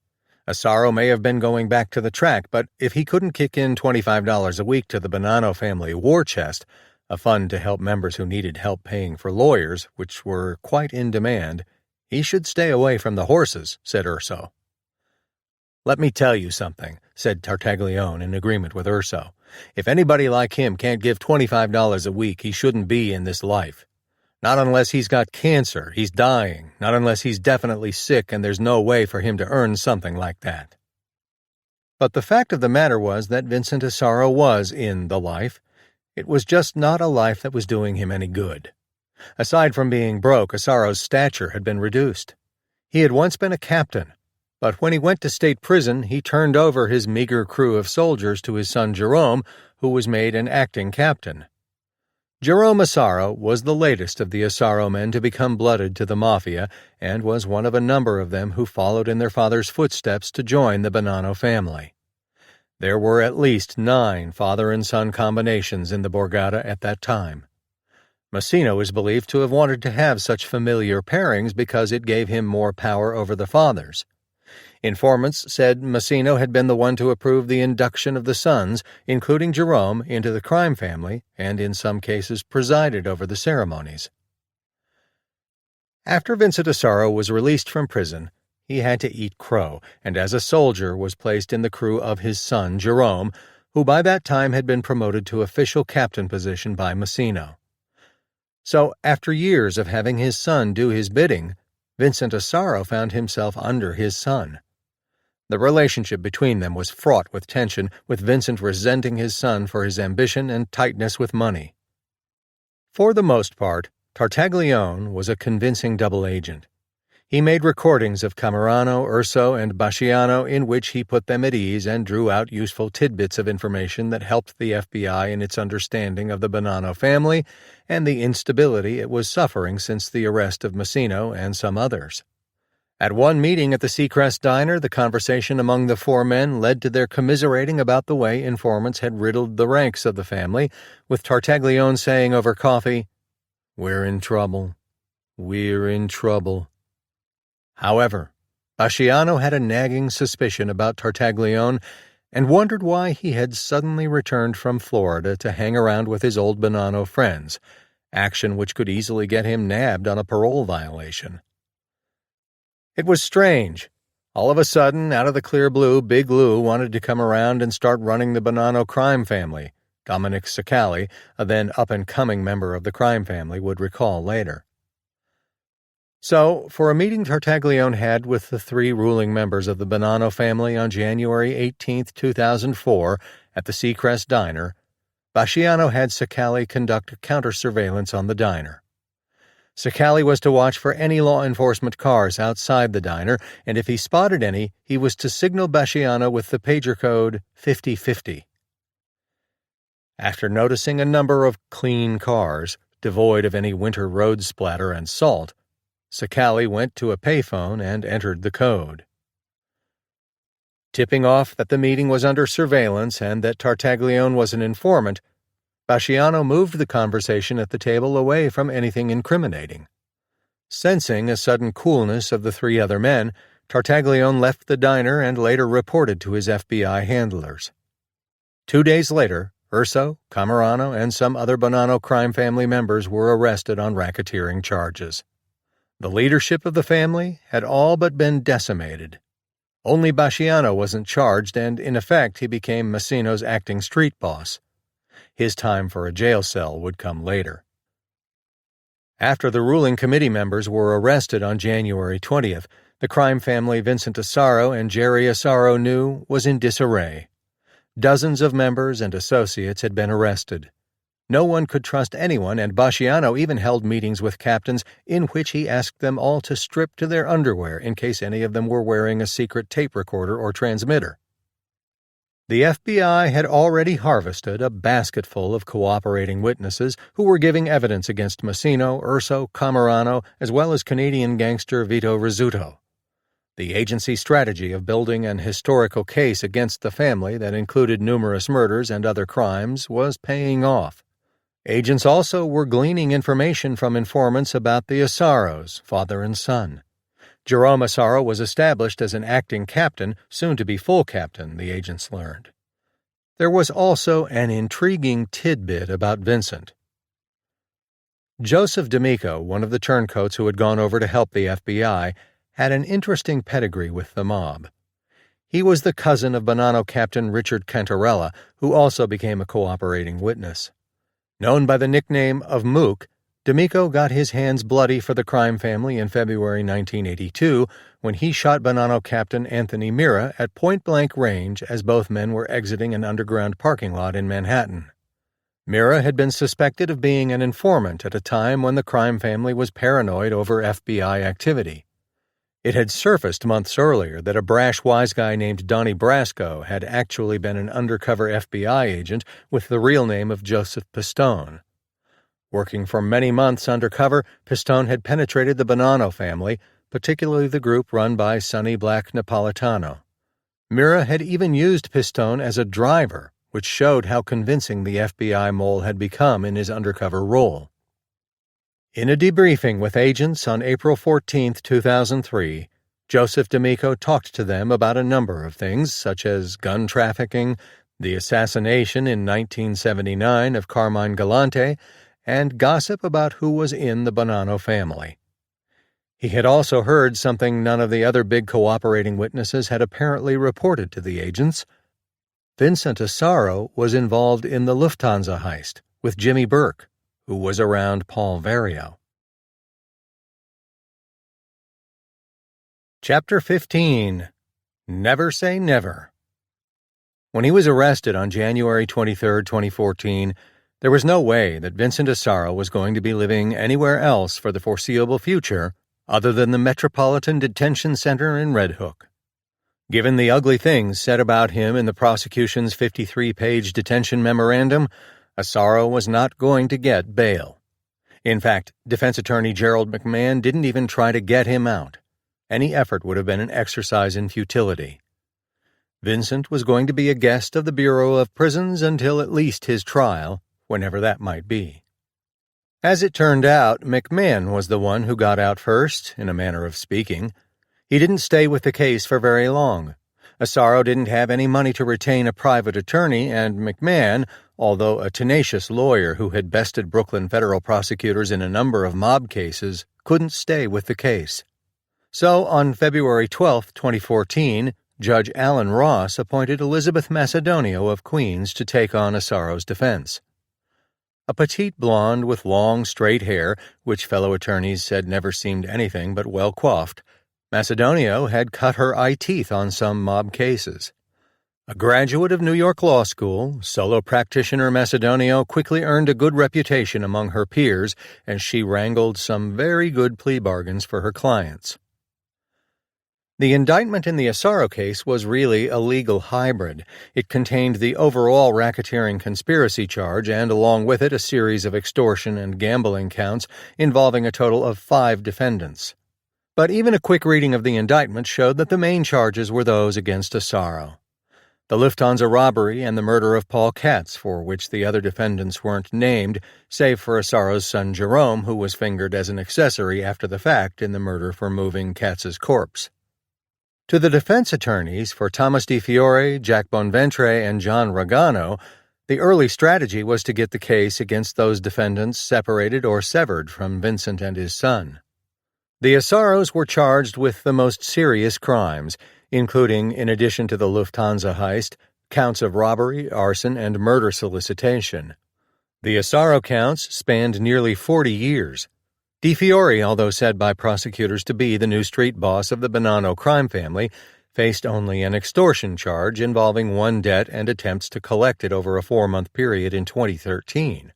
Asaro may have been going back to the track, but if he couldn't kick in $25 a week to the Bonanno family war chest, a fund to help members who needed help paying for lawyers, which were quite in demand, he should stay away from the horses, said Urso. "Let me tell you something," said Tartaglione in agreement with Urso. "If anybody like him can't give $25 a week, he shouldn't be in this life. Not unless he's got cancer, he's dying, not unless he's definitely sick and there's no way for him to earn something like that." But the fact of the matter was that Vincent Asaro was in the life. It was just not a life that was doing him any good. Aside from being broke, Asaro's stature had been reduced. He had once been a captain, but when he went to state prison, he turned over his meager crew of soldiers to his son Jerome, who was made an acting captain. Jerome Asaro was the latest of the Asaro men to become blooded to the Mafia, and was one of a number of them who followed in their father's footsteps to join the Bonanno family. There were at least 9 father and son combinations in the Borgata at that time. Massino is believed to have wanted to have such familiar pairings because it gave him more power over the fathers. Informants said Massino had been the one to approve the induction of the sons, including Jerome, into the crime family, and in some cases presided over the ceremonies. After Vincent Asaro was released from prison, he had to eat crow, and as a soldier was placed in the crew of his son Jerome, who by that time had been promoted to official captain position by Massino. So, after years of having his son do his bidding, Vincent Asaro found himself under his son. The relationship between them was fraught with tension, with Vincent resenting his son for his ambition and tightness with money. For the most part, Tartaglione was a convincing double agent. He made recordings of Camerano, Urso, and Basciano in which he put them at ease and drew out useful tidbits of information that helped the FBI in its understanding of the Bonanno family and the instability it was suffering since the arrest of Massino and some others. At one meeting at the Seacrest Diner, the conversation among the 4 men led to their commiserating about the way informants had riddled the ranks of the family, with Tartaglione saying over coffee, "We're in trouble. We're in trouble." However, Basciano had a nagging suspicion about Tartaglione and wondered why he had suddenly returned from Florida to hang around with his old Bonanno friends, action which could easily get him nabbed on a parole violation. It was strange. All of a sudden, out of the clear blue, Big Lou wanted to come around and start running the Bonanno crime family, Dominic Sicali, a then up-and-coming member of the crime family, would recall later. So, for a meeting Tartaglione had with the three ruling members of the Bonanno family on January 18, 2004, at the Seacrest Diner, Basciano had Sicali conduct counter-surveillance on the diner. Sicali was to watch for any law enforcement cars outside the diner, and if he spotted any, he was to signal Basciano with the pager code 5050. After noticing a number of clean cars, devoid of any winter road splatter and salt, Sicali went to a payphone and entered the code. Tipping off that the meeting was under surveillance and that Tartaglione was an informant, Basciano moved the conversation at the table away from anything incriminating. Sensing a sudden coolness of the three other men, Tartaglione left the diner and later reported to his FBI handlers. 2 days later, Urso, Camerano, and some other Bonanno crime family members were arrested on racketeering charges. The leadership of the family had all but been decimated. Only Basciano wasn't charged, and in effect he became Massino's acting street boss. His time for a jail cell would come later. After the ruling committee members were arrested on January 20th, the crime family Vincent Asaro and Jerry Asaro knew was in disarray. Dozens of members and associates had been arrested. No one could trust anyone, and Basciano even held meetings with captains in which he asked them all to strip to their underwear in case any of them were wearing a secret tape recorder or transmitter. The FBI had already harvested a basketful of cooperating witnesses who were giving evidence against Massino, Urso, Camerano, as well as Canadian gangster Vito Rizzuto. The agency's strategy of building an historical case against the family that included numerous murders and other crimes was paying off. Agents also were gleaning information from informants about the Asaros, father and son. Jerome Asaro was established as an acting captain, soon to be full captain, the agents learned. There was also an intriguing tidbit about Vincent. Joseph D'Amico, one of the turncoats who had gone over to help the FBI, had an interesting pedigree with the mob. He was the cousin of Bonanno Captain Richard Cantarella, who also became a cooperating witness. Known by the nickname of Mook, D'Amico got his hands bloody for the crime family in February 1982 when he shot Bonanno Captain Anthony Mira at point-blank range as both men were exiting an underground parking lot in Manhattan. Mira had been suspected of being an informant at a time when the crime family was paranoid over FBI activity. It had surfaced months earlier that a brash wise guy named Donnie Brasco had actually been an undercover FBI agent with the real name of Joseph Pistone. Working for many months undercover, Pistone had penetrated the Bonanno family, particularly the group run by Sonny Black Napolitano. Mira had even used Pistone as a driver, which showed how convincing the FBI mole had become in his undercover role. In a debriefing with agents on April 14, 2003, Joseph D'Amico talked to them about a number of things, such as gun trafficking, the assassination in 1979 of Carmine Galante, and gossip about who was in the Bonanno family. He had also heard something none of the other big cooperating witnesses had apparently reported to the agents. Vincent Asaro was involved in the Lufthansa Heist with Jimmy Burke, who was around Paul Vario. Chapter 15. Never Say Never. When he was arrested on January 23, 2014, there was no way that Vincent Asaro was going to be living anywhere else for the foreseeable future other than the Metropolitan Detention Center in Red Hook. Given the ugly things said about him in the prosecution's 53-page detention memorandum, Asaro was not going to get bail. In fact, defense attorney Gerald McMahon didn't even try to get him out. Any effort would have been an exercise in futility. Vincent was going to be a guest of the Bureau of Prisons until at least his trial, whenever that might be. As it turned out, McMahon was the one who got out first, in a manner of speaking. He didn't stay with the case for very long. Asaro didn't have any money to retain a private attorney, and McMahon, although a tenacious lawyer who had bested Brooklyn federal prosecutors in a number of mob cases, couldn't stay with the case. So, on February 12, 2014, Judge Alan Ross appointed Elizabeth Macedonio of Queens to take on Asaro's defense. A petite blonde with long, straight hair, which fellow attorneys said never seemed anything but well coiffed, Macedonio had cut her eye teeth on some mob cases. A graduate of New York Law School, solo practitioner Macedonio quickly earned a good reputation among her peers as she wrangled some very good plea bargains for her clients. The indictment in the Asaro case was really a legal hybrid. It contained the overall racketeering conspiracy charge and, along with it, a series of extortion and gambling counts involving a total of 5 defendants. But even a quick reading of the indictment showed that the main charges were those against Asaro. The Lufthansa robbery and the murder of Paul Katz, for which the other defendants weren't named, save for Asaro's son Jerome, who was fingered as an accessory after the fact in the murder for moving Katz's corpse. To the defense attorneys for Thomas Di Fiore, Jack Bonventre, and John Ragano, the early strategy was to get the case against those defendants separated or severed from Vincent and his son. The Asaros were charged with the most serious crimes, including, in addition to the Lufthansa heist, counts of robbery, arson, and murder solicitation. The Asaro counts spanned nearly 40 years. Di Fiore, although said by prosecutors to be the new street boss of the Bonanno crime family, faced only an extortion charge involving one debt and attempts to collect it over a 4-month period in 2013.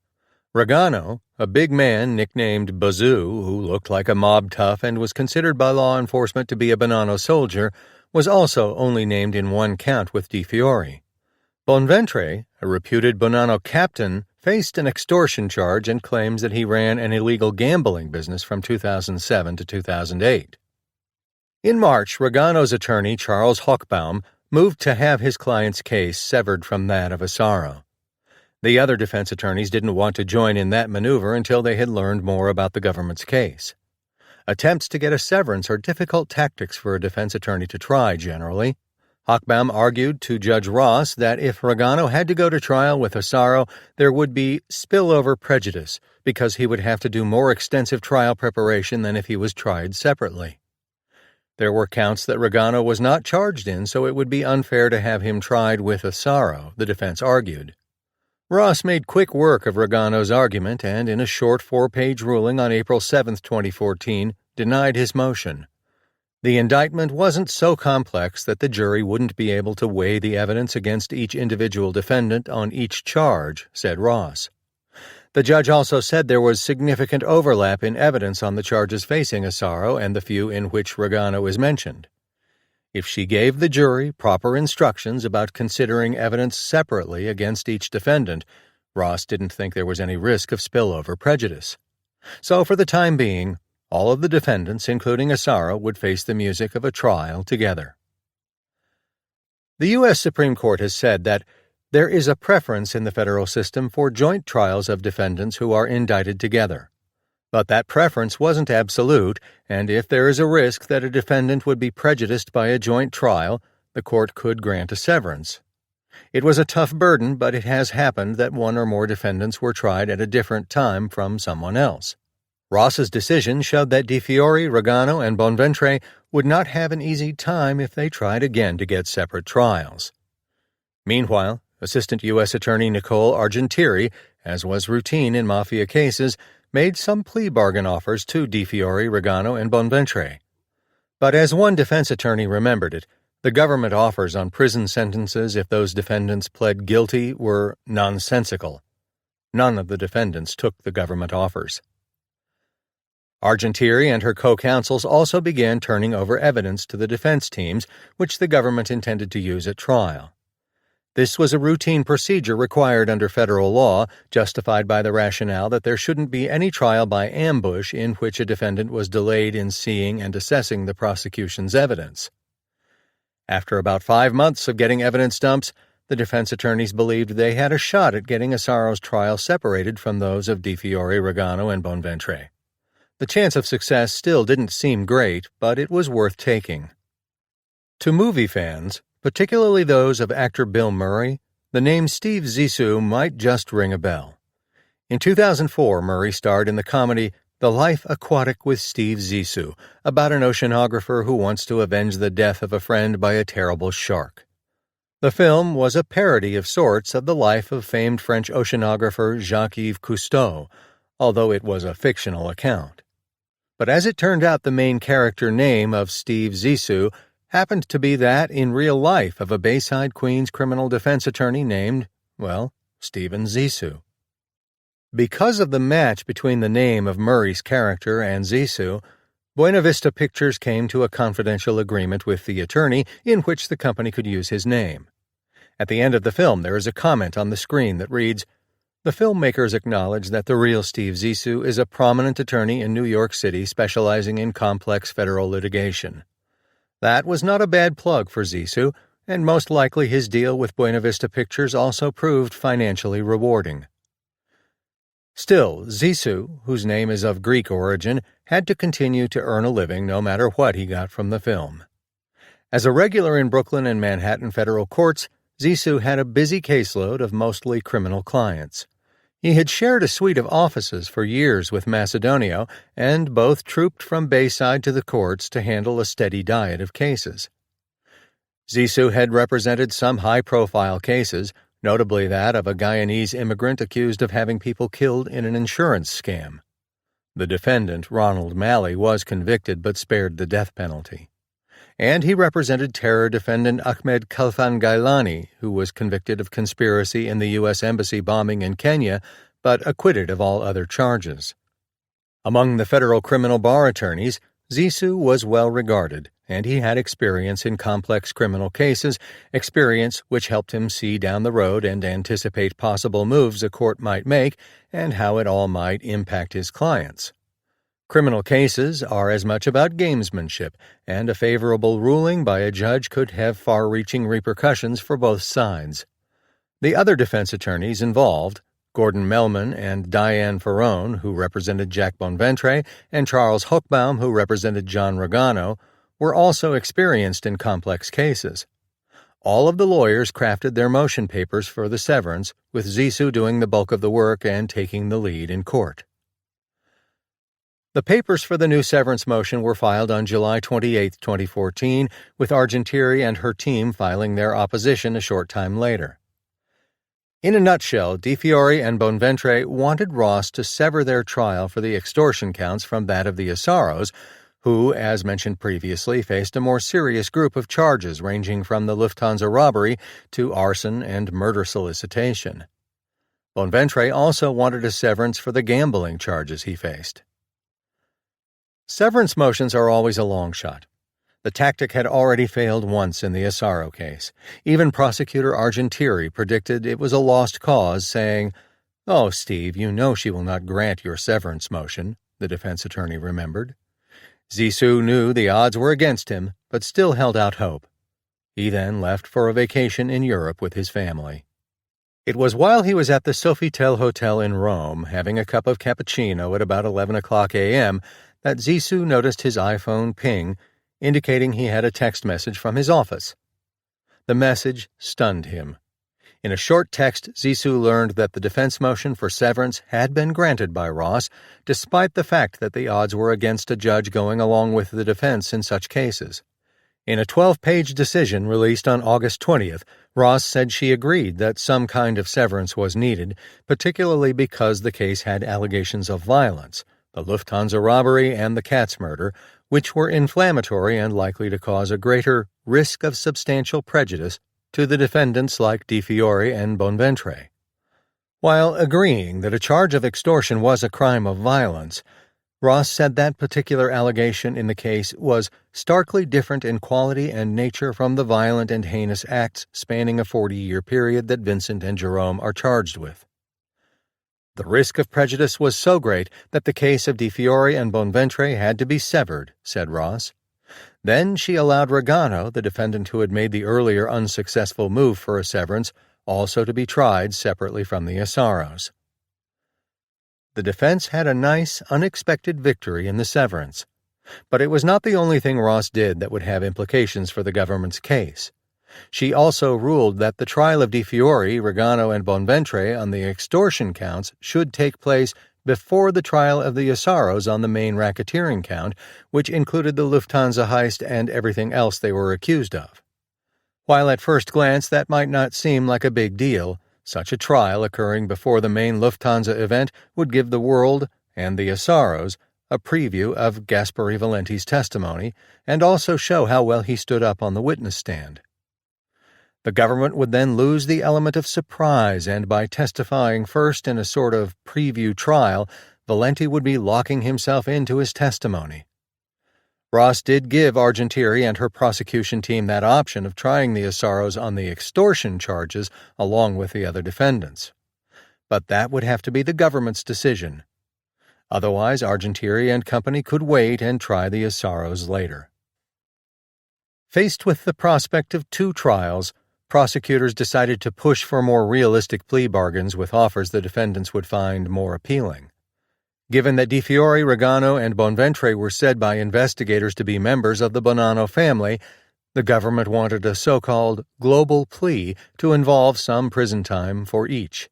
Ragano, a big man nicknamed Bazoo, who looked like a mob tough and was considered by law enforcement to be a Bonanno soldier, was also only named in one count with Di Fiore. Bonventre, a reputed Bonanno captain, faced an extortion charge and claims that he ran an illegal gambling business from 2007 to 2008. In March, Ragano's attorney, Charles Hochbaum, moved to have his client's case severed from that of Asaro. The other defense attorneys didn't want to join in that maneuver until they had learned more about the government's case. Attempts to get a severance are difficult tactics for a defense attorney to try, generally. Hochbaum argued to Judge Ross that if Ragano had to go to trial with Asaro, there would be spillover prejudice because he would have to do more extensive trial preparation than if he was tried separately. There were counts that Ragano was not charged in, so it would be unfair to have him tried with Asaro, the defense argued. Ross made quick work of Ragano's argument and, in a short 4-page ruling on April 7, 2014, denied his motion. The indictment wasn't so complex that the jury wouldn't be able to weigh the evidence against each individual defendant on each charge, said Ross. The judge also said there was significant overlap in evidence on the charges facing Asaro and the few in which Ragano is mentioned. If she gave the jury proper instructions about considering evidence separately against each defendant, Ross didn't think there was any risk of spillover prejudice. So, for the time being, all of the defendants, including Asaro, would face the music of a trial together. The U.S. Supreme Court has said that there is a preference in the federal system for joint trials of defendants who are indicted together. But that preference wasn't absolute, and if there is a risk that a defendant would be prejudiced by a joint trial, the court could grant a severance. It was a tough burden, but it has happened that one or more defendants were tried at a different time from someone else. Ross's decision showed that Di Fiore, Ragano, and Bonventre would not have an easy time if they tried again to get separate trials. Meanwhile, Assistant U.S. Attorney Nicole Argentieri, as was routine in mafia cases, made some plea bargain offers to Di Fiore, Ragano, and Bonventre. But as one defense attorney remembered it, the government offers on prison sentences if those defendants pled guilty were nonsensical. None of the defendants took the government offers. Argentieri and her co-counsels also began turning over evidence to the defense teams, which the government intended to use at trial. This was a routine procedure required under federal law, justified by the rationale that there shouldn't be any trial by ambush in which a defendant was delayed in seeing and assessing the prosecution's evidence. After about 5 months of getting evidence dumps, the defense attorneys believed they had a shot at getting Asaro's trial separated from those of Di Fiore, Ragano, and Bonventre. The chance of success still didn't seem great, but it was worth taking. To movie fans, particularly those of actor Bill Murray, the name Steve Zissou might just ring a bell. In 2004, Murray starred in the comedy The Life Aquatic with Steve Zissou, about an oceanographer who wants to avenge the death of a friend by a terrible shark. The film was a parody of sorts of the life of famed French oceanographer Jacques-Yves Cousteau, although it was a fictional account. But as it turned out, the main character name of Steve Zissou happened to be that in real life of a Bayside, Queens criminal defense attorney named, well, Stephen Zissou. Because of the match between the name of Murray's character and Zissou, Buena Vista Pictures came to a confidential agreement with the attorney in which the company could use his name. At the end of the film, there is a comment on the screen that reads, "The filmmakers acknowledge that the real Steve Zissou is a prominent attorney in New York City specializing in complex federal litigation." That was not a bad plug for Zissou, and most likely his deal with Buena Vista Pictures also proved financially rewarding. Still, Zissou, whose name is of Greek origin, had to continue to earn a living no matter what he got from the film. As a regular in Brooklyn and Manhattan federal courts, Zissou had a busy caseload of mostly criminal clients. He had shared a suite of offices for years with Macedonio, and both trooped from Bayside to the courts to handle a steady diet of cases. Zissou had represented some high-profile cases, notably that of a Guyanese immigrant accused of having people killed in an insurance scam. The defendant, Ronald Malley, was convicted but spared the death penalty. And he represented terror defendant Ahmed Khalfan Gailani, who was convicted of conspiracy in the U.S. Embassy bombing in Kenya, but acquitted of all other charges. Among the federal criminal bar attorneys, Zissou was well regarded, and he had experience in complex criminal cases, experience which helped him see down the road and anticipate possible moves a court might make and how it all might impact his clients. Criminal cases are as much about gamesmanship, and a favorable ruling by a judge could have far-reaching repercussions for both sides. The other defense attorneys involved, Gordon Melman and Diane Ferrone, who represented Jack Bonventre, and Charles Hochbaum, who represented John Regano, were also experienced in complex cases. All of the lawyers crafted their motion papers for the severance, with Zissou doing the bulk of the work and taking the lead in court. The papers for the new severance motion were filed on July 28, 2014, with Argentieri and her team filing their opposition a short time later. In a nutshell, Di Fiore and Bonventre wanted Ross to sever their trial for the extortion counts from that of the Assaros, who, as mentioned previously, faced a more serious group of charges ranging from the Lufthansa robbery to arson and murder solicitation. Bonventre also wanted a severance for the gambling charges he faced. Severance motions are always a long shot. The tactic had already failed once in the Assaro case. Even prosecutor Argentieri predicted it was a lost cause, saying, "Oh, Steve, you know she will not grant your severance motion," the defense attorney remembered. Zissou knew the odds were against him, but still held out hope. He then left for a vacation in Europe with his family. It was while he was at the Sofitel Hotel in Rome, having a cup of cappuccino at about 11 o'clock a.m., that Zissou noticed his iPhone ping, indicating he had a text message from his office. The message stunned him. In a short text, Zissou learned that the defense motion for severance had been granted by Ross, despite the fact that the odds were against a judge going along with the defense in such cases. In a 12-page decision released on August 20th, Ross said she agreed that some kind of severance was needed, particularly because the case had allegations of violence, the Lufthansa robbery and the Katz murder, which were inflammatory and likely to cause a greater risk of substantial prejudice to the defendants like Di Fiore and Bonventre. While agreeing that a charge of extortion was a crime of violence, Ross said that particular allegation in the case was starkly different in quality and nature from the violent and heinous acts spanning a 40-year period that Vincent and Jerome are charged with. The risk of prejudice was so great that the case of Di Fiore and Bonventre had to be severed, said Ross. Then she allowed Regano, the defendant who had made the earlier unsuccessful move for a severance, also to be tried separately from the Assaros. The defense had a nice, unexpected victory in the severance. But it was not the only thing Ross did that would have implications for the government's case. She also ruled that the trial of Di Fiore, Regano, and Bonventre on the extortion counts should take place before the trial of the Assaros on the main racketeering count, which included the Lufthansa heist and everything else they were accused of. While at first glance that might not seem like a big deal, such a trial occurring before the main Lufthansa event would give the world, and the Assaros, a preview of Gasperi Valenti's testimony, and also show how well he stood up on the witness stand. The government would then lose the element of surprise, and by testifying first in a sort of preview trial, Valenti would be locking himself into his testimony. Ross did give Argentieri and her prosecution team that option of trying the Assaros on the extortion charges along with the other defendants. But that would have to be the government's decision. Otherwise, Argentieri and company could wait and try the Assaros later. Faced with the prospect of two trials, prosecutors decided to push for more realistic plea bargains with offers the defendants would find more appealing. Given that Di Fiore, Regano, and Bonventre were said by investigators to be members of the Bonanno family, the government wanted a so-called global plea to involve some prison time for each.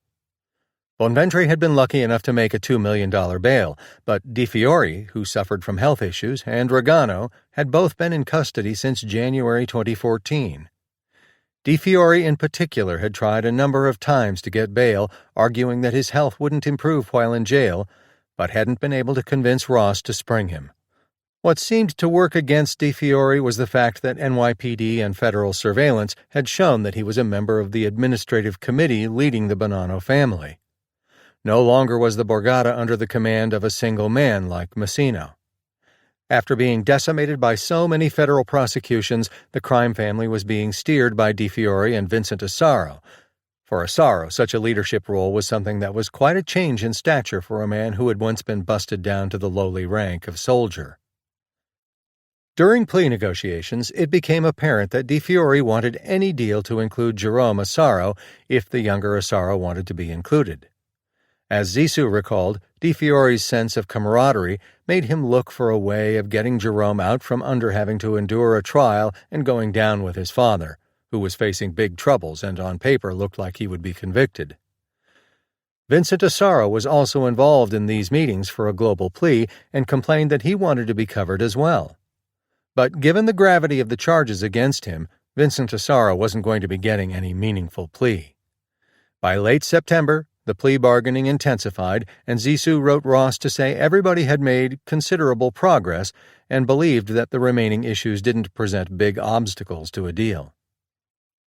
Bonventre had been lucky enough to make a $2 million bail, but Di Fiore, who suffered from health issues, and Regano had both been in custody since January 2014. Di Fiore in particular had tried a number of times to get bail, arguing that his health wouldn't improve while in jail, but hadn't been able to convince Ross to spring him. What seemed to work against Di Fiore was the fact that NYPD and federal surveillance had shown that he was a member of the administrative committee leading the Bonanno family. No longer was the Borgata under the command of a single man like Massino. After being decimated by so many federal prosecutions, the crime family was being steered by Di Fiore and Vincent Assaro. For Assaro, such a leadership role was something that was quite a change in stature for a man who had once been busted down to the lowly rank of soldier. During plea negotiations, it became apparent that Di Fiore wanted any deal to include Jerome Assaro if the younger Assaro wanted to be included. As Zissou recalled, Di Fiore's sense of camaraderie made him look for a way of getting Jerome out from under having to endure a trial and going down with his father, who was facing big troubles and on paper looked like he would be convicted. Vincent Assaro was also involved in these meetings for a global plea and complained that he wanted to be covered as well. But given the gravity of the charges against him, Vincent Assaro wasn't going to be getting any meaningful plea. By late September, the plea bargaining intensified, and Zissou wrote Ross to say everybody had made considerable progress and believed that the remaining issues didn't present big obstacles to a deal.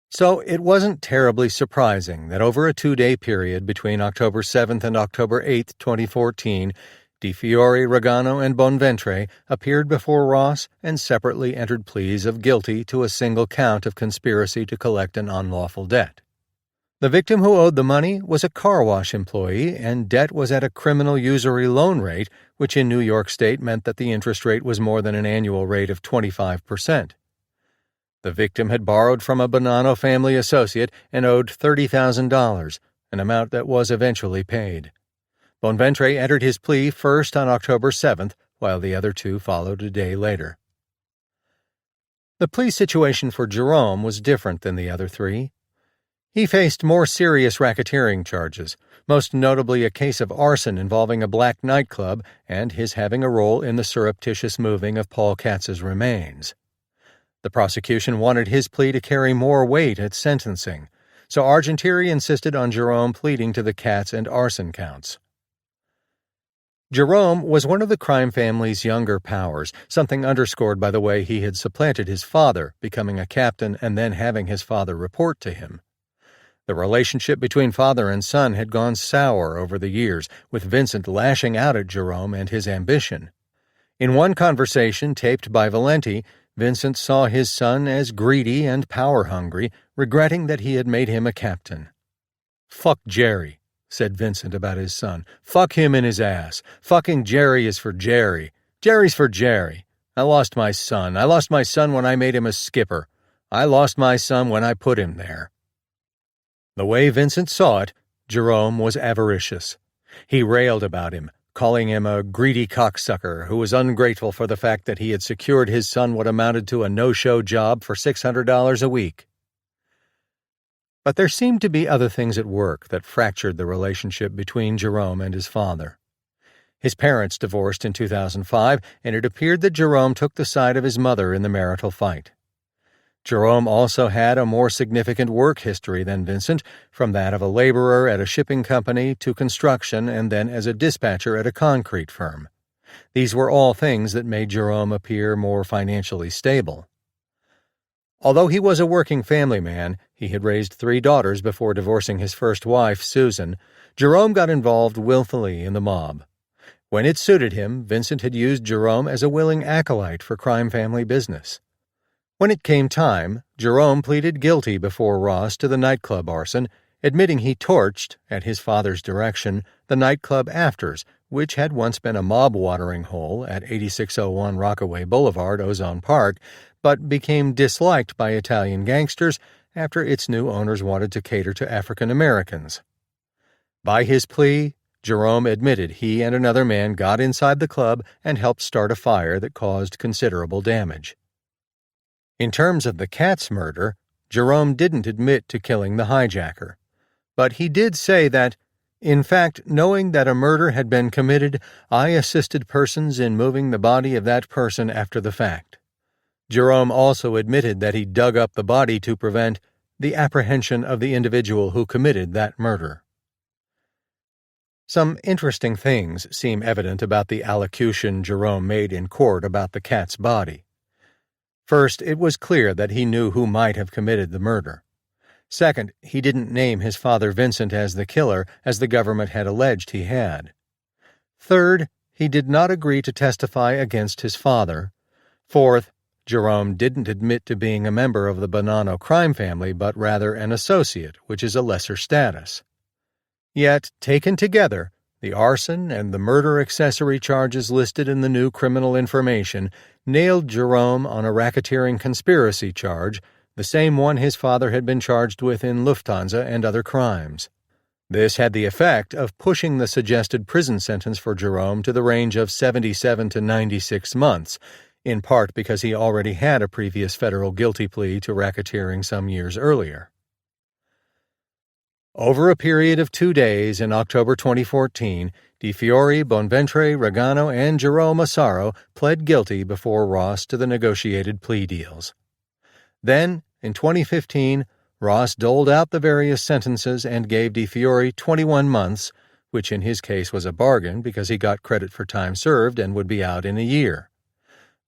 So it wasn't terribly surprising that over a 2-day period between October 7th and October 8th, 2014, Di Fiore, Regano, and Bonventre appeared before Ross and separately entered pleas of guilty to a single count of conspiracy to collect an unlawful debt. The victim who owed the money was a car wash employee, and debt was at a criminal usury loan rate, which in New York State meant that the interest rate was more than an annual rate of 25%. The victim had borrowed from a Bonanno family associate and owed $30,000, an amount that was eventually paid. Bonventre entered his plea first on October 7th, while the other two followed a day later. The plea situation for Jerome was different than the other three. He faced more serious racketeering charges, most notably a case of arson involving a black nightclub and his having a role in the surreptitious moving of Paul Katz's remains. The prosecution wanted his plea to carry more weight at sentencing, so Argentieri insisted on Jerome pleading to the Katz and arson counts. Jerome was one of the crime family's younger powers, something underscored by the way he had supplanted his father, becoming a captain and then having his father report to him. The relationship between father and son had gone sour over the years, with Vincent lashing out at Jerome and his ambition. In one conversation taped by Valenti, Vincent saw his son as greedy and power-hungry, regretting that he had made him a captain. "Fuck Jerry," said Vincent about his son. "Fuck him in his ass. Fucking Jerry is for Jerry. Jerry's for Jerry. I lost my son. I lost my son when I made him a skipper. I lost my son when I put him there." The way Vincent saw it, Jerome was avaricious. He railed about him, calling him a greedy cocksucker who was ungrateful for the fact that he had secured his son what amounted to a no-show job for $600 a week. But there seemed to be other things at work that fractured the relationship between Jerome and his father. His parents divorced in 2005, and it appeared that Jerome took the side of his mother in the marital fight. Jerome also had a more significant work history than Vincent, from that of a laborer at a shipping company to construction and then as a dispatcher at a concrete firm. These were all things that made Jerome appear more financially stable. Although he was a working family man, he had raised 3 daughters before divorcing his first wife, Susan. Jerome got involved willfully in the mob. When it suited him, Vincent had used Jerome as a willing acolyte for crime family business. When it came time, Jerome pleaded guilty before Ross to the nightclub arson, admitting he torched, at his father's direction, the nightclub Afters, which had once been a mob watering hole at 8601 Rockaway Boulevard, Ozone Park, but became disliked by Italian gangsters after its new owners wanted to cater to African Americans. By his plea, Jerome admitted he and another man got inside the club and helped start a fire that caused considerable damage. In terms of the Katz murder, Jerome didn't admit to killing the hijacker, but he did say that, "In fact, knowing that a murder had been committed, I assisted persons in moving the body of that person after the fact." Jerome also admitted that he dug up the body to prevent the apprehension of the individual who committed that murder. Some interesting things seem evident about the allocution Jerome made in court about the Katz body. First, it was clear that he knew who might have committed the murder. Second, he didn't name his father Vincent as the killer, as the government had alleged he had. Third, he did not agree to testify against his father. Fourth, Jerome didn't admit to being a member of the Bonanno crime family, but rather an associate, which is a lesser status. Yet, taken together, the arson and the murder accessory charges listed in the new criminal information nailed Jerome on a racketeering conspiracy charge, the same one his father had been charged with in Lufthansa and other crimes. This had the effect of pushing the suggested prison sentence for Jerome to the range of 77 to 96 months, in part because he already had a previous federal guilty plea to racketeering some years earlier. Over a period of 2 days in October 2014, Di Fiore, Bonventre, Regano, and Jerome Asaro pled guilty before Ross to the negotiated plea deals. Then, in 2015, Ross doled out the various sentences and gave Di Fiore 21 months, which in his case was a bargain because he got credit for time served and would be out in a year.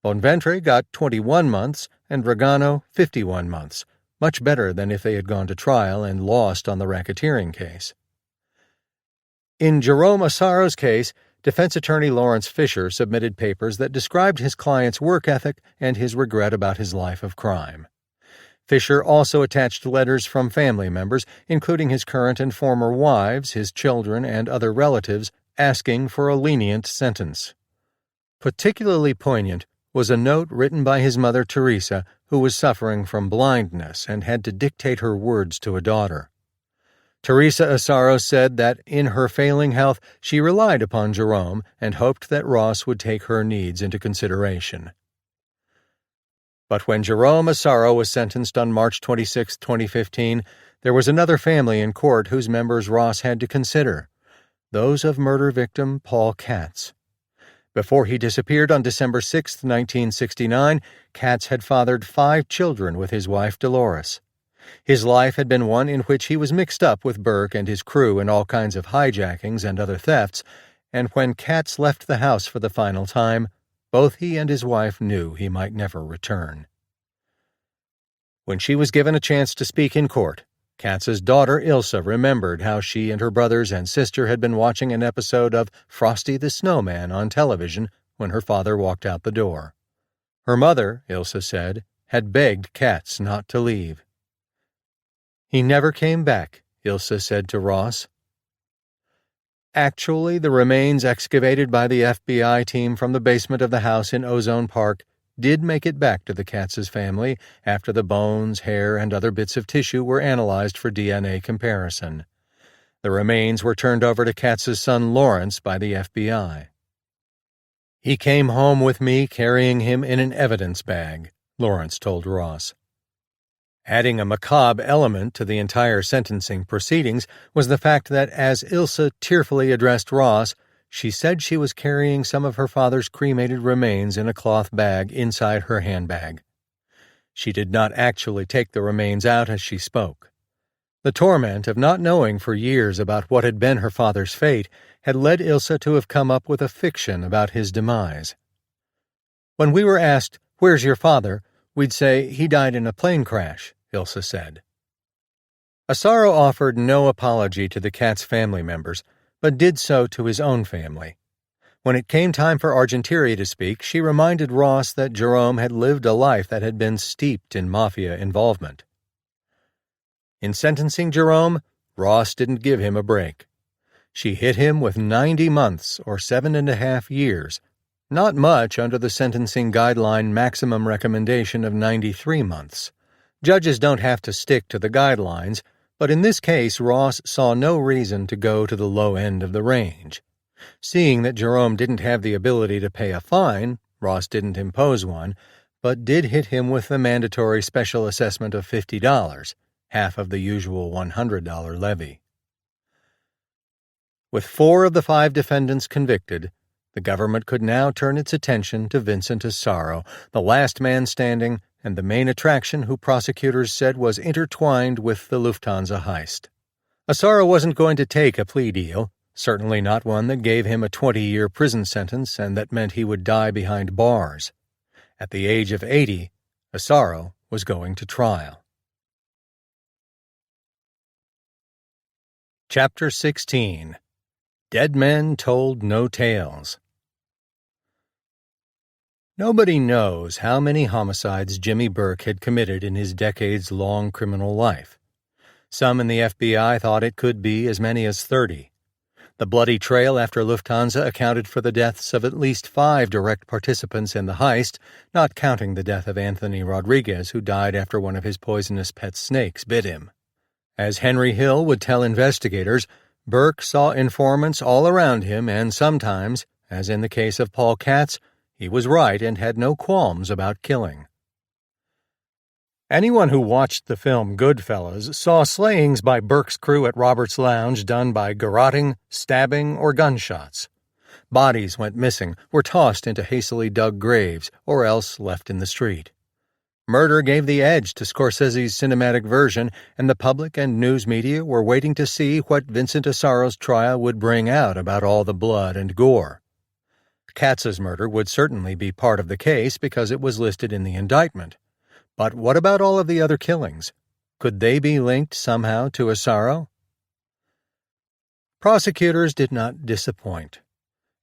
Bonventre got 21 months and Regano 51 months, much better than if they had gone to trial and lost on the racketeering case. In Jerome Asaro's case, defense attorney Lawrence Fisher submitted papers that described his client's work ethic and his regret about his life of crime. Fisher also attached letters from family members, including his current and former wives, his children, and other relatives, asking for a lenient sentence. Particularly poignant was a note written by his mother Teresa, who was suffering from blindness and had to dictate her words to a daughter. Teresa Asaro said that in her failing health she relied upon Jerome and hoped that Ross would take her needs into consideration. But when Jerome Asaro was sentenced on March 26, 2015, there was another family in court whose members Ross had to consider, those of murder victim Paul Katz. Before he disappeared on December 6, 1969, Katz had fathered 5 children with his wife Dolores. His life had been one in which he was mixed up with Burke and his crew in all kinds of hijackings and other thefts, and when Katz left the house for the final time, both he and his wife knew he might never return. When she was given a chance to speak in court, Katz's daughter Ilsa remembered how she and her brothers and sister had been watching an episode of Frosty the Snowman on television when her father walked out the door. Her mother, Ilsa said, had begged Katz not to leave. "He never came back," Ilsa said to Ross. Actually, the remains excavated by the FBI team from the basement of the house in Ozone Park did make it back to the Katz's family after the bones, hair, and other bits of tissue were analyzed for DNA comparison. The remains were turned over to Katz's son Lawrence by the FBI. "He came home with me carrying him in an evidence bag," Lawrence told Ross. Adding a macabre element to the entire sentencing proceedings was the fact that as Ilse tearfully addressed Ross, she said she was carrying some of her father's cremated remains in a cloth bag inside her handbag. She did not actually take the remains out as she spoke. The torment of not knowing for years about what had been her father's fate had led Ilse to have come up with a fiction about his demise. When we were asked, "Where's your father?" we'd say, "He died in a plane crash," Ilse said. Asaro offered no apology to the cat's family members, but did so to his own family. When it came time for Argentieri to speak, she reminded Ross that Jerome had lived a life that had been steeped in mafia involvement. In sentencing Jerome, Ross didn't give him a break. She hit him with 90 months, or 7.5 years, not much under the sentencing guideline maximum recommendation of 93 months. Judges don't have to stick to the guidelines, but in this case Ross saw no reason to go to the low end of the range. Seeing that Jerome didn't have the ability to pay a fine, Ross didn't impose one, but did hit him with the mandatory special assessment of $50, half of the usual $100 levy. With 4 of the 5 defendants convicted, the government could now turn its attention to Vincent Asaro, the last man standing and the main attraction who prosecutors said was intertwined with the Lufthansa heist. Asaro wasn't going to take a plea deal, certainly not one that gave him a 20-year prison sentence and that meant he would die behind bars. At the age of 80, Asaro was going to trial. Chapter 16. Dead Men Told No Tales. Nobody knows how many homicides Jimmy Burke had committed in his decades-long criminal life. Some in the FBI thought it could be as many as 30. The bloody trail after Lufthansa accounted for the deaths of at least 5 direct participants in the heist, not counting the death of Anthony Rodriguez, who died after one of his poisonous pet snakes bit him. As Henry Hill would tell investigators, Burke saw informants all around him, and sometimes, as in the case of Paul Katz, he was right and had no qualms about killing. Anyone who watched the film Goodfellas saw slayings by Burke's crew at Robert's Lounge done by garroting, stabbing, or gunshots. Bodies went missing, were tossed into hastily dug graves, or else left in the street. Murder gave the edge to Scorsese's cinematic version, and the public and news media were waiting to see what Vincent Asaro's trial would bring out about all the blood and gore. Katz's murder would certainly be part of the case because it was listed in the indictment. But what about all of the other killings? Could they be linked somehow to Asaro? Prosecutors did not disappoint.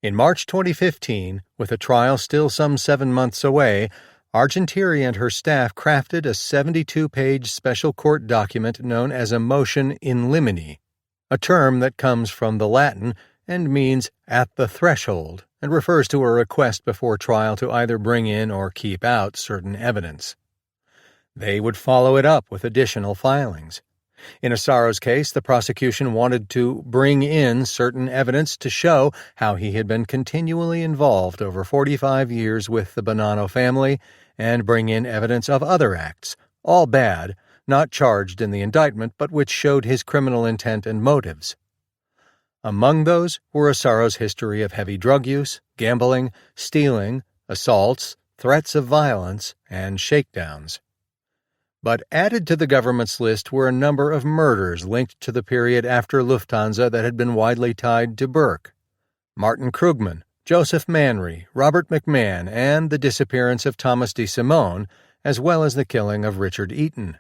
In March 2015, with a trial still some 7 months away, Argentieri and her staff crafted a 72-page special court document known as a motion in limine, a term that comes from the Latin and means at the threshold and refers to a request before trial to either bring in or keep out certain evidence. They would follow it up with additional filings. In Asaro's case, the prosecution wanted to bring in certain evidence to show how he had been continually involved over 45 years with the Bonanno family and bring in evidence of other acts, all bad, not charged in the indictment but which showed his criminal intent and motives. Among those were Asaro's history of heavy drug use, gambling, stealing, assaults, threats of violence, and shakedowns. But added to the government's list were a number of murders linked to the period after Lufthansa that had been widely tied to Burke. Martin Krugman, Joseph Manry, Robert McMahon, and the disappearance of Thomas DeSimone, as well as the killing of Richard Eaton.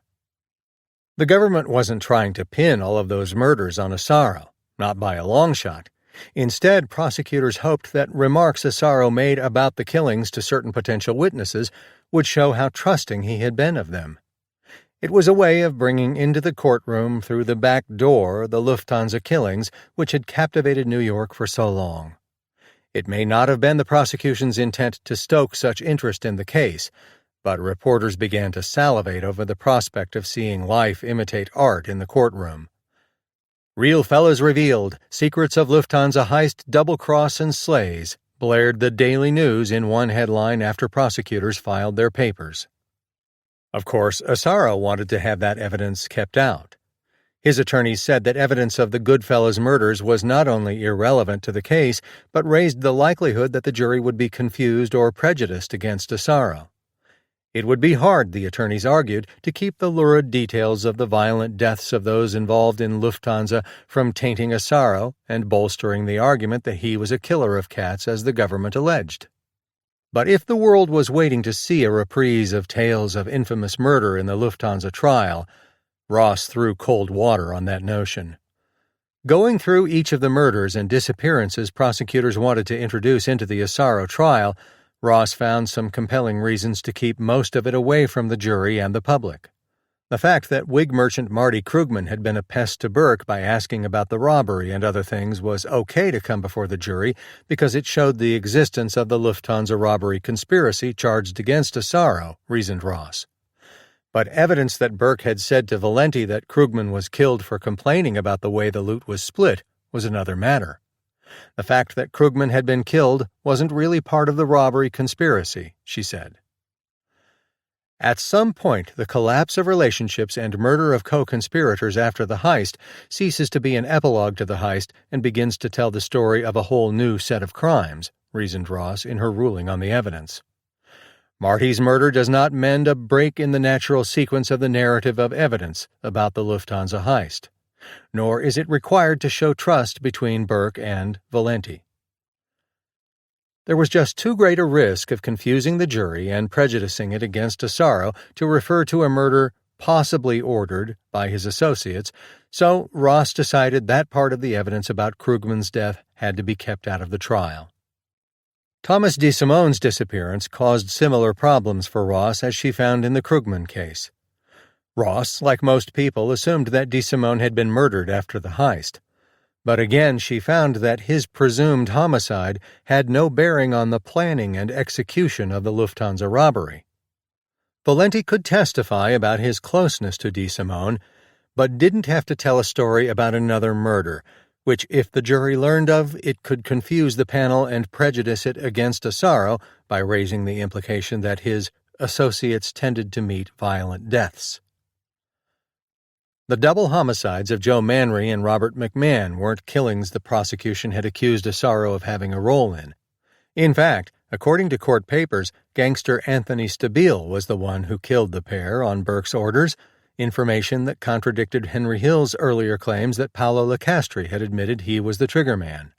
The government wasn't trying to pin all of those murders on Asaro, not by a long shot. Instead, prosecutors hoped that remarks Asaro made about the killings to certain potential witnesses would show how trusting he had been of them. It was a way of bringing into the courtroom through the back door the Lufthansa killings, which had captivated New York for so long. It may not have been the prosecution's intent to stoke such interest in the case, but reporters began to salivate over the prospect of seeing life imitate art in the courtroom. "Real fellas revealed, secrets of Lufthansa heist double-cross and slays," blared the Daily News in one headline after prosecutors filed their papers. Of course, Asaro wanted to have that evidence kept out. His attorneys said that evidence of the Goodfellas murders was not only irrelevant to the case, but raised the likelihood that the jury would be confused or prejudiced against Asaro. It would be hard, the attorneys argued, to keep the lurid details of the violent deaths of those involved in Lufthansa from tainting Asaro and bolstering the argument that he was a killer of cats as the government alleged. But if the world was waiting to see a reprise of tales of infamous murder in the Lufthansa trial, Ross threw cold water on that notion. Going through each of the murders and disappearances prosecutors wanted to introduce into the Asaro trial, Ross found some compelling reasons to keep most of it away from the jury and the public. The fact that wig merchant Marty Krugman had been a pest to Burke by asking about the robbery and other things was okay to come before the jury because it showed the existence of the Lufthansa robbery conspiracy charged against Asaro, reasoned Ross. But evidence that Burke had said to Valenti that Krugman was killed for complaining about the way the loot was split was another matter. The fact that Krugman had been killed wasn't really part of the robbery conspiracy, she said. At some point, the collapse of relationships and murder of co-conspirators after the heist ceases to be an epilogue to the heist and begins to tell the story of a whole new set of crimes, reasoned Ross in her ruling on the evidence. Marty's murder does not mend a break in the natural sequence of the narrative of evidence about the Lufthansa heist, nor is it required to show trust between Burke and Valenti. There was just too great a risk of confusing the jury and prejudicing it against Asaro to refer to a murder possibly ordered by his associates, so Ross decided that part of the evidence about Krugman's death had to be kept out of the trial. Thomas DeSimone's disappearance caused similar problems for Ross as she found in the Krugman case. Ross, like most people, assumed that DeSimone had been murdered after the heist. But again she found that his presumed homicide had no bearing on the planning and execution of the Lufthansa robbery. Valenti could testify about his closeness to DeSimone, but didn't have to tell a story about another murder, which, if the jury learned of, it could confuse the panel and prejudice it against Asaro by raising the implication that his associates tended to meet violent deaths. The double homicides of Joe Manry and Robert McMahon weren't killings the prosecution had accused Asaro of having a role in. In fact, according to court papers, gangster Anthony Stabile was the one who killed the pair on Burke's orders, information that contradicted Henry Hill's earlier claims that Paolo Lecastri had admitted he was the triggerman.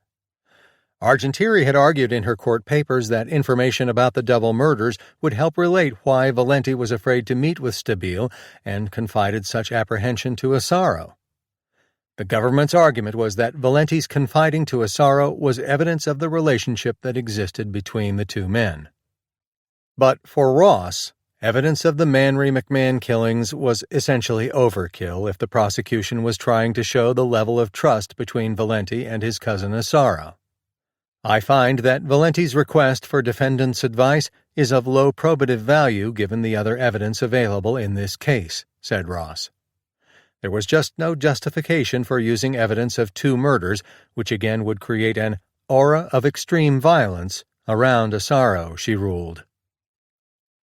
Argentieri had argued in her court papers that information about the double murders would help relate why Valenti was afraid to meet with Stabile and confided such apprehension to Asaro. The government's argument was that Valenti's confiding to Asaro was evidence of the relationship that existed between the two men. But for Ross, evidence of the Manry-McMahon killings was essentially overkill if the prosecution was trying to show the level of trust between Valenti and his cousin Asaro. I find that Valenti's request for defendant's advice is of low probative value given the other evidence available in this case, said Ross. There was just no justification for using evidence of two murders, which again would create an aura of extreme violence around Asaro, she ruled.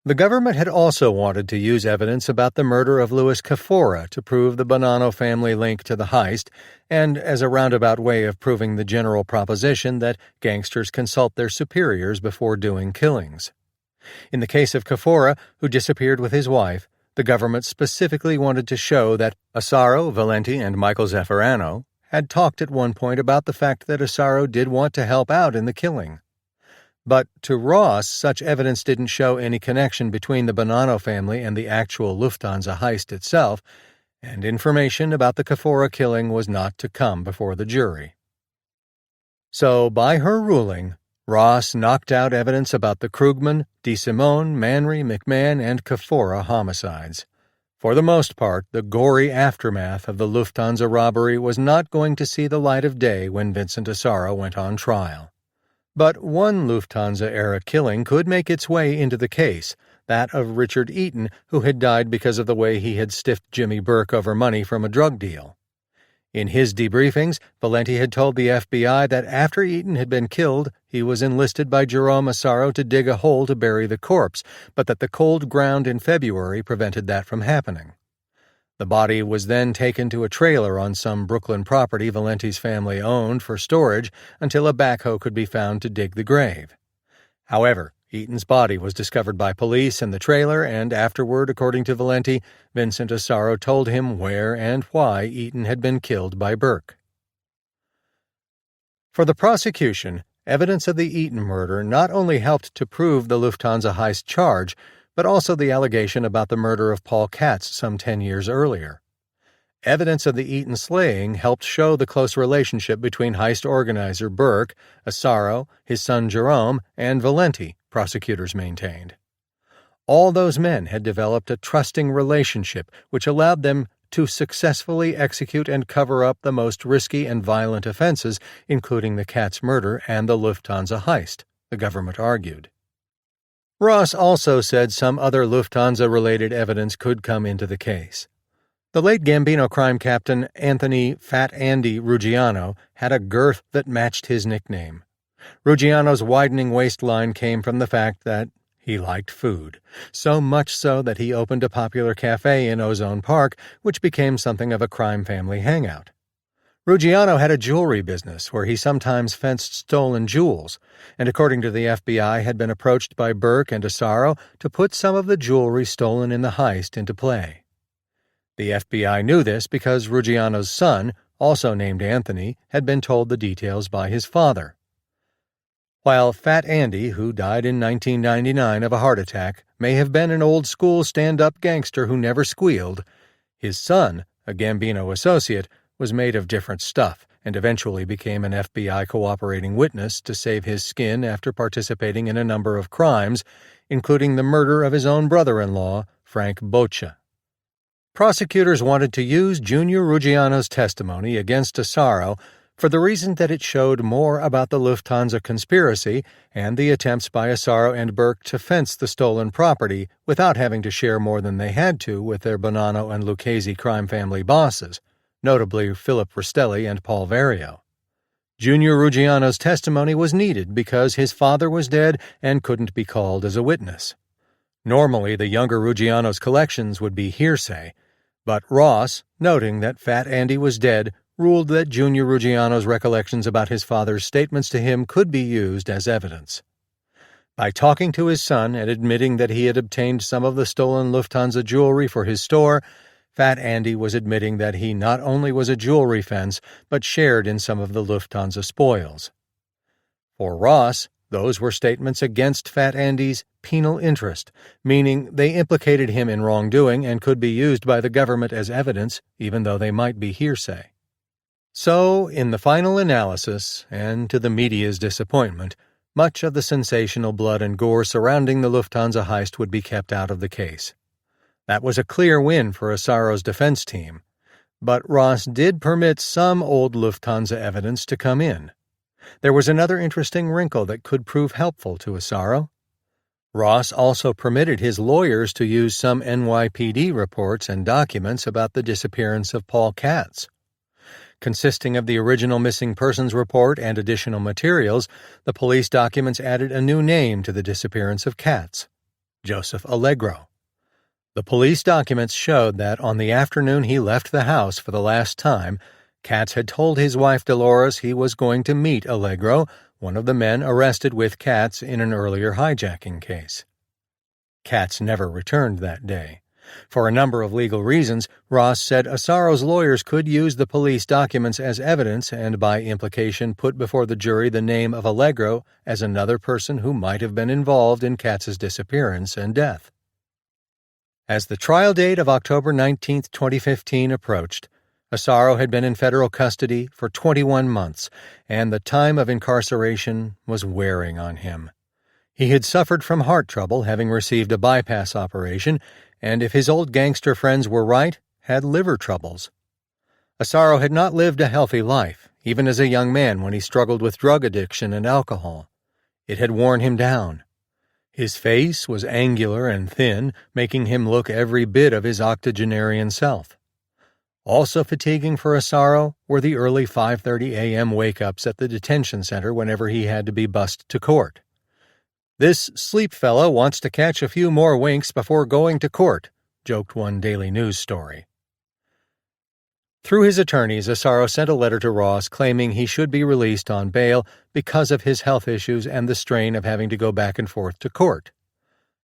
The government had also wanted to use evidence about the murder of Louis Cafora to prove the Bonanno family link to the heist, and as a roundabout way of proving the general proposition that gangsters consult their superiors before doing killings. In the case of Cafora, who disappeared with his wife, the government specifically wanted to show that Asaro, Valenti, and Michael Zaffarano had talked at one point about the fact that Asaro did want to help out in the killing. But to Ross, such evidence didn't show any connection between the Bonanno family and the actual Lufthansa heist itself, and information about the Cafora killing was not to come before the jury. So, by her ruling, Ross knocked out evidence about the Krugman, DeSimone, Manry, McMahon, and Cafora homicides. For the most part, the gory aftermath of the Lufthansa robbery was not going to see the light of day when Vincent Asaro went on trial. But one Lufthansa-era killing could make its way into the case, that of Richard Eaton, who had died because of the way he had stiffed Jimmy Burke over money from a drug deal. In his debriefings, Valenti had told the FBI that after Eaton had been killed, he was enlisted by Jerome Asaro to dig a hole to bury the corpse, but that the cold ground in February prevented that from happening. The body was then taken to a trailer on some Brooklyn property Valenti's family owned for storage until a backhoe could be found to dig the grave. However, Eaton's body was discovered by police in the trailer, and afterward, according to Valenti, Vincent Asaro told him where and why Eaton had been killed by Burke. For the prosecution, evidence of the Eaton murder not only helped to prove the Lufthansa Heist charge, but also the allegation about the murder of Paul Katz some 10 years earlier. Evidence of the Eaton slaying helped show the close relationship between heist organizer Burke, Asaro, his son Jerome, and Valenti, prosecutors maintained. All those men had developed a trusting relationship which allowed them to successfully execute and cover up the most risky and violent offenses, including the Katz murder and the Lufthansa heist, the government argued. Ross also said some other Lufthansa-related evidence could come into the case. The late Gambino crime captain Anthony Fat Andy Ruggiano had a girth that matched his nickname. Ruggiano's widening waistline came from the fact that he liked food, so much so that he opened a popular cafe in Ozone Park, which became something of a crime family hangout. Ruggiano had a jewelry business where he sometimes fenced stolen jewels, and according to the FBI had been approached by Burke and Asaro to put some of the jewelry stolen in the heist into play. The FBI knew this because Ruggiano's son, also named Anthony, had been told the details by his father. While Fat Andy, who died in 1999 of a heart attack, may have been an old-school stand-up gangster who never squealed, his son, a Gambino associate, was made of different stuff and eventually became an FBI cooperating witness to save his skin after participating in a number of crimes, including the murder of his own brother-in-law, Frank Boccia. Prosecutors wanted to use Junior Ruggiano's testimony against Asaro for the reason that it showed more about the Lufthansa conspiracy and the attempts by Asaro and Burke to fence the stolen property without having to share more than they had to with their Bonanno and Lucchese crime family bosses, notably Philip Rastelli and Paul Vario. Junior Ruggiano's testimony was needed because his father was dead and couldn't be called as a witness. Normally, the younger Ruggiano's collections would be hearsay, but Ross, noting that Fat Andy was dead, ruled that Junior Ruggiano's recollections about his father's statements to him could be used as evidence. By talking to his son and admitting that he had obtained some of the stolen Lufthansa jewelry for his store, Fat Andy was admitting that he not only was a jewelry fence, but shared in some of the Lufthansa spoils. For Ross, those were statements against Fat Andy's penal interest, meaning they implicated him in wrongdoing and could be used by the government as evidence, even though they might be hearsay. So, in the final analysis, and to the media's disappointment, much of the sensational blood and gore surrounding the Lufthansa heist would be kept out of the case. That was a clear win for Asaro's defense team, but Ross did permit some old Lufthansa evidence to come in. There was another interesting wrinkle that could prove helpful to Asaro. Ross also permitted his lawyers to use some NYPD reports and documents about the disappearance of Paul Katz. Consisting of the original missing persons report and additional materials, the police documents added a new name to the disappearance of Katz, Joseph Allegro. The police documents showed that on the afternoon he left the house for the last time, Katz had told his wife Dolores he was going to meet Allegro, one of the men arrested with Katz in an earlier hijacking case. Katz never returned that day. For a number of legal reasons, Ross said Asaro's lawyers could use the police documents as evidence and by implication put before the jury the name of Allegro as another person who might have been involved in Katz's disappearance and death. As the trial date of October 19, 2015 approached, Asaro had been in federal custody for 21 months, and the time of incarceration was wearing on him. He had suffered from heart trouble, having received a bypass operation, and if his old gangster friends were right, had liver troubles. Asaro had not lived a healthy life, even as a young man when he struggled with drug addiction and alcohol. It had worn him down. His face was angular and thin, making him look every bit of his octogenarian self. Also fatiguing for Asaro were the early 5:30 a.m. wake-ups at the detention center whenever he had to be bussed to court. "This sleep fellow wants to catch a few more winks before going to court," joked one Daily News story. Through his attorneys, Asaro sent a letter to Ross claiming he should be released on bail because of his health issues and the strain of having to go back and forth to court.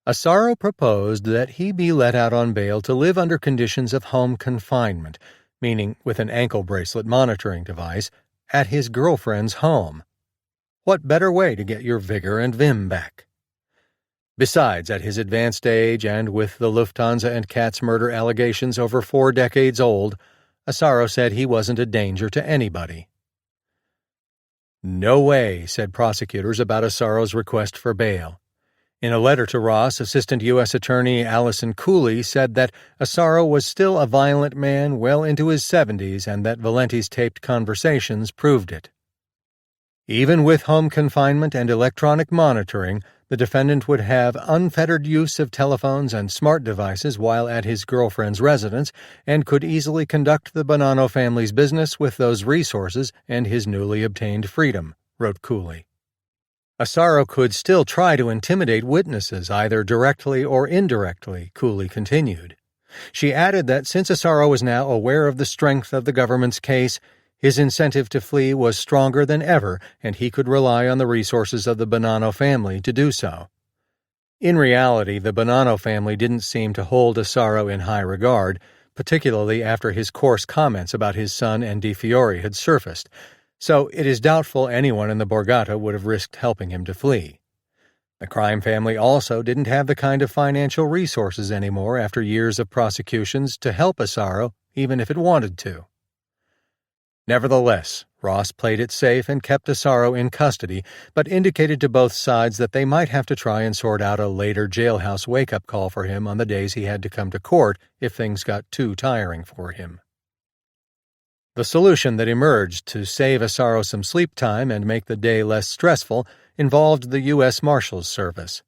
Asaro proposed that he be let out on bail to live under conditions of home confinement, meaning with an ankle bracelet monitoring device, at his girlfriend's home. What better way to get your vigor and vim back? Besides, at his advanced age and with the Lufthansa and Katz murder allegations over 4 decades old, Asaro said he wasn't a danger to anybody. "No way," said prosecutors about Asaro's request for bail. In a letter to Ross, Assistant U.S. Attorney Allison Cooley said that Asaro was still a violent man well into his 70s and that Valenti's taped conversations proved it. Even with home confinement and electronic monitoring, the defendant would have unfettered use of telephones and smart devices while at his girlfriend's residence and could easily conduct the Bonanno family's business with those resources and his newly obtained freedom, wrote Cooley. Asaro could still try to intimidate witnesses either directly or indirectly, Cooley continued. She added that since Asaro was now aware of the strength of the government's case, his incentive to flee was stronger than ever, and he could rely on the resources of the Bonanno family to do so. In reality, the Bonanno family didn't seem to hold Asaro in high regard, particularly after his coarse comments about his son and Di Fiore had surfaced, so it is doubtful anyone in the Borgata would have risked helping him to flee. The crime family also didn't have the kind of financial resources anymore after years of prosecutions to help Asaro, even if it wanted to. Nevertheless, Ross played it safe and kept Asaro in custody, but indicated to both sides that they might have to try and sort out a later jailhouse wake-up call for him on the days he had to come to court if things got too tiring for him. The solution that emerged to save Asaro some sleep time and make the day less stressful involved the U.S. Marshals Service.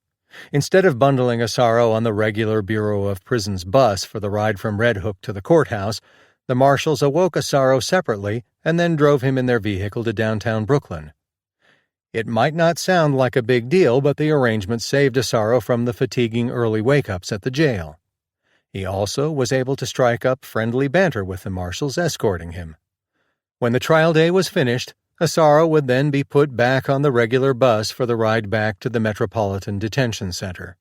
Instead of bundling Asaro on the regular Bureau of Prisons bus for the ride from Red Hook to the courthouse, the marshals awoke Asaro separately and then drove him in their vehicle to downtown Brooklyn. It might not sound like a big deal, but the arrangement saved Asaro from the fatiguing early wake-ups at the jail. He also was able to strike up friendly banter with the marshals escorting him. When the trial day was finished, Asaro would then be put back on the regular bus for the ride back to the Metropolitan Detention Center.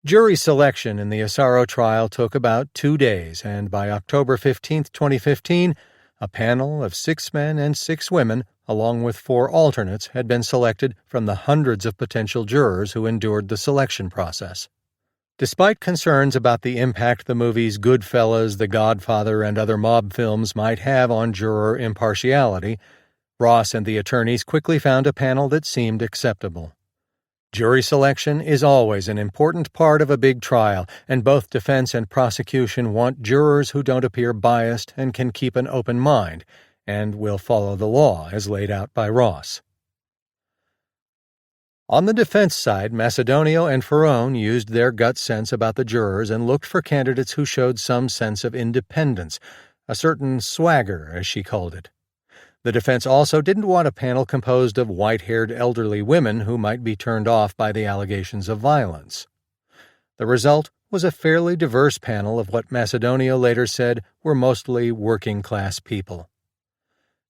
Jury selection in the Asaro trial took about 2 days, and by October 15, 2015, a panel of 6 men and 6 women, along with 4 alternates, had been selected from the hundreds of potential jurors who endured the selection process. Despite concerns about the impact the movies Goodfellas, The Godfather, and other mob films might have on juror impartiality, Ross and the attorneys quickly found a panel that seemed acceptable. Jury selection is always an important part of a big trial, and both defense and prosecution want jurors who don't appear biased and can keep an open mind, and will follow the law as laid out by Ross. On the defense side, Macedonio and Ferrone used their gut sense about the jurors and looked for candidates who showed some sense of independence, a certain swagger, as she called it. The defense also didn't want a panel composed of white-haired elderly women who might be turned off by the allegations of violence. The result was a fairly diverse panel of what Macedonio later said were mostly working-class people.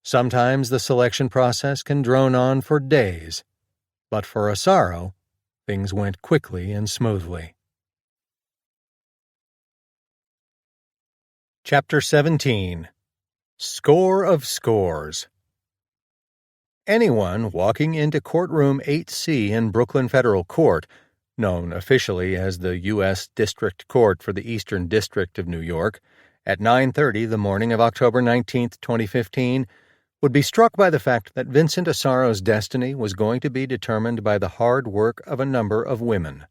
Sometimes the selection process can drone on for days, but for Asaro, things went quickly and smoothly. Chapter 17. Score of Scores. Anyone walking into courtroom 8C in Brooklyn Federal Court, known officially as the U.S. District Court for the Eastern District of New York, at 9:30 the morning of October 19, 2015, would be struck by the fact that Vincent Asaro's destiny was going to be determined by the hard work of a number of women.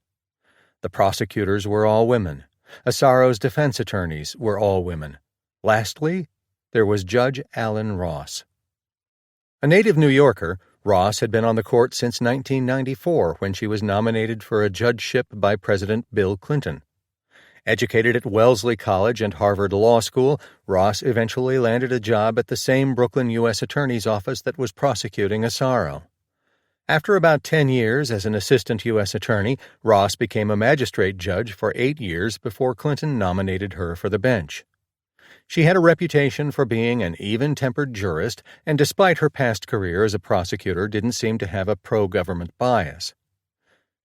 The prosecutors were all women. Asaro's defense attorneys were all women. Lastly, there was Judge Alan Ross. A native New Yorker, Ross had been on the court since 1994 when she was nominated for a judgeship by President Bill Clinton. Educated at Wellesley College and Harvard Law School, Ross eventually landed a job at the same Brooklyn U.S. Attorney's Office that was prosecuting Asaro. After about 10 years as an assistant U.S. attorney, Ross became a magistrate judge for 8 years before Clinton nominated her for the bench. She had a reputation for being an even-tempered jurist, and despite her past career as a prosecutor, didn't seem to have a pro-government bias.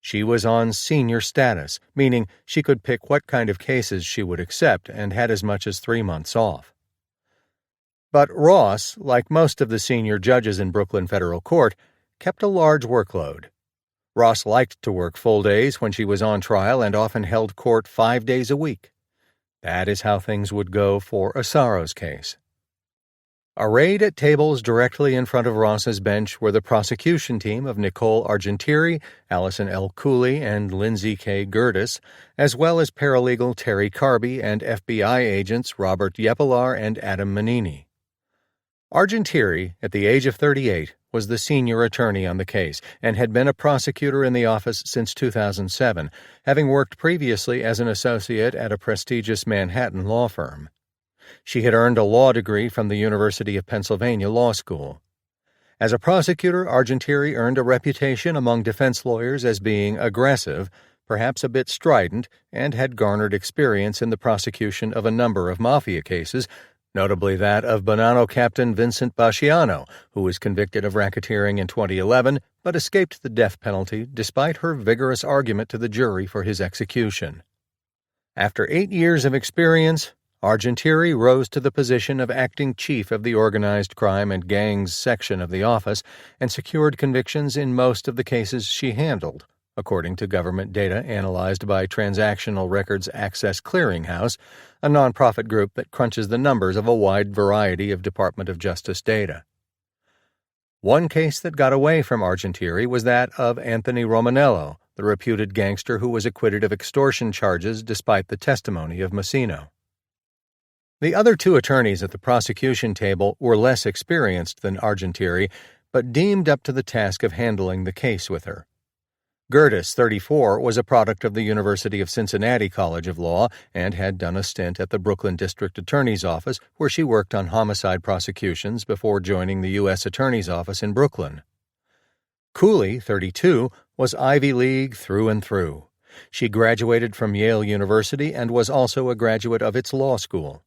She was on senior status, meaning she could pick what kind of cases she would accept and had as much as 3 months off. But Ross, like most of the senior judges in Brooklyn Federal Court, kept a large workload. Ross liked to work full days when she was on trial and often held court 5 days a week. That is how things would go for Asaro's case. Arrayed at tables directly in front of Ross's bench were the prosecution team of Nicole Argentieri, Allison L. Cooley, and Lindsay K. Gertis, as well as paralegal Terry Carby and FBI agents Robert Yepelar and Adam Manini. Argentieri, at the age of 38, was the senior attorney on the case and had been a prosecutor in the office since 2007, having worked previously as an associate at a prestigious Manhattan law firm. She had earned a law degree from the University of Pennsylvania Law School. As a prosecutor, Argentieri earned a reputation among defense lawyers as being aggressive, perhaps a bit strident, and had garnered experience in the prosecution of a number of mafia cases, notably that of Bonanno Captain Vincent Basciano, who was convicted of racketeering in 2011 but escaped the death penalty despite her vigorous argument to the jury for his execution. After 8 years of experience, Argentieri rose to the position of acting chief of the Organized Crime and Gangs section of the office and secured convictions in most of the cases she handled, according to government data analyzed by Transactional Records Access Clearinghouse, a nonprofit group that crunches the numbers of a wide variety of Department of Justice data. One case that got away from Argentieri was that of Anthony Romanello, the reputed gangster who was acquitted of extortion charges despite the testimony of Massino. The other two attorneys at the prosecution table were less experienced than Argentieri, but deemed up to the task of handling the case with her. Gertis, 34, was a product of the University of Cincinnati College of Law and had done a stint at the Brooklyn District Attorney's Office, where she worked on homicide prosecutions before joining the U.S. Attorney's Office in Brooklyn. Cooley, 32, was Ivy League through and through. She graduated from Yale University and was also a graduate of its law school.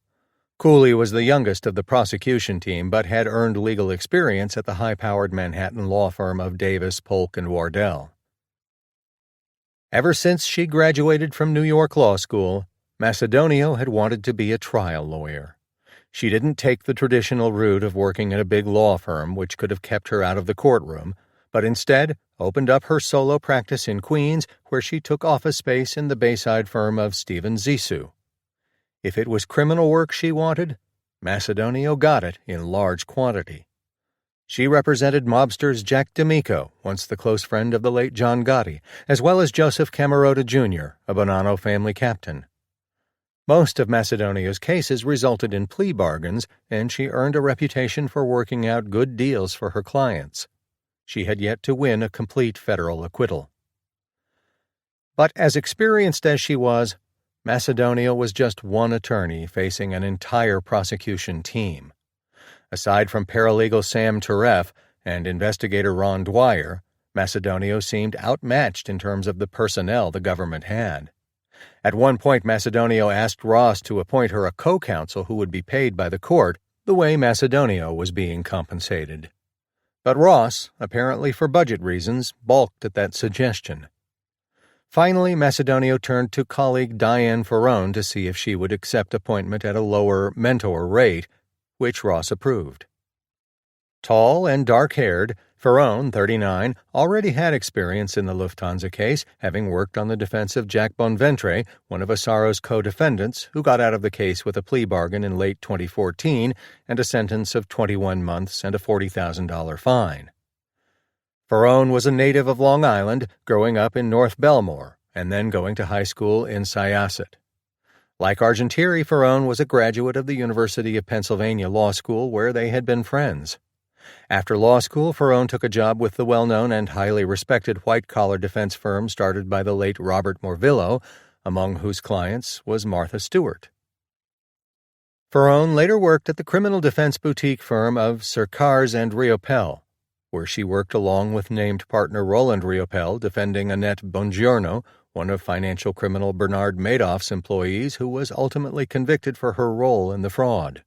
Cooley was the youngest of the prosecution team but had earned legal experience at the high-powered Manhattan law firm of Davis, Polk, and Wardell. Ever since she graduated from New York Law School, Macedonio had wanted to be a trial lawyer. She didn't take the traditional route of working at a big law firm, which could have kept her out of the courtroom, but instead opened up her solo practice in Queens, where she took office space in the Bayside firm of Stephen Zissou. If it was criminal work she wanted, Macedonio got it in large quantity. She represented mobsters Jack D'Amico, once the close friend of the late John Gotti, as well as Joseph Camarota Jr., a Bonanno family captain. Most of Macedonio's cases resulted in plea bargains, and she earned a reputation for working out good deals for her clients. She had yet to win a complete federal acquittal. But as experienced as she was, Macedonio was just one attorney facing an entire prosecution team. Aside from paralegal Sam Tereff and investigator Ron Dwyer, Macedonio seemed outmatched in terms of the personnel the government had. At one point, Macedonio asked Ross to appoint her a co-counsel who would be paid by the court, the way Macedonio was being compensated. But Ross, apparently for budget reasons, balked at that suggestion. Finally, Macedonio turned to colleague Diane Ferrone to see if she would accept appointment at a lower mentor rate, which Ross approved. Tall and dark-haired, Ferrone, 39, already had experience in the Lufthansa case, having worked on the defense of Jack Bonventre, one of Asaro's co-defendants, who got out of the case with a plea bargain in late 2014 and a sentence of 21 months and a $40,000 fine. Ferrone was a native of Long Island, growing up in North Belmore, and then going to high school in Syosset. Like Argentieri, Ferrone was a graduate of the University of Pennsylvania Law School, where they had been friends. After law school, Ferrone took a job with the well-known and highly respected white-collar defense firm started by the late Robert Morvillo, among whose clients was Martha Stewart. Ferrone later worked at the criminal defense boutique firm of Cercars and Riopel, where she worked along with named partner Roland Riopel defending Annette Bongiorno, one of financial criminal Bernard Madoff's employees who was ultimately convicted for her role in the fraud.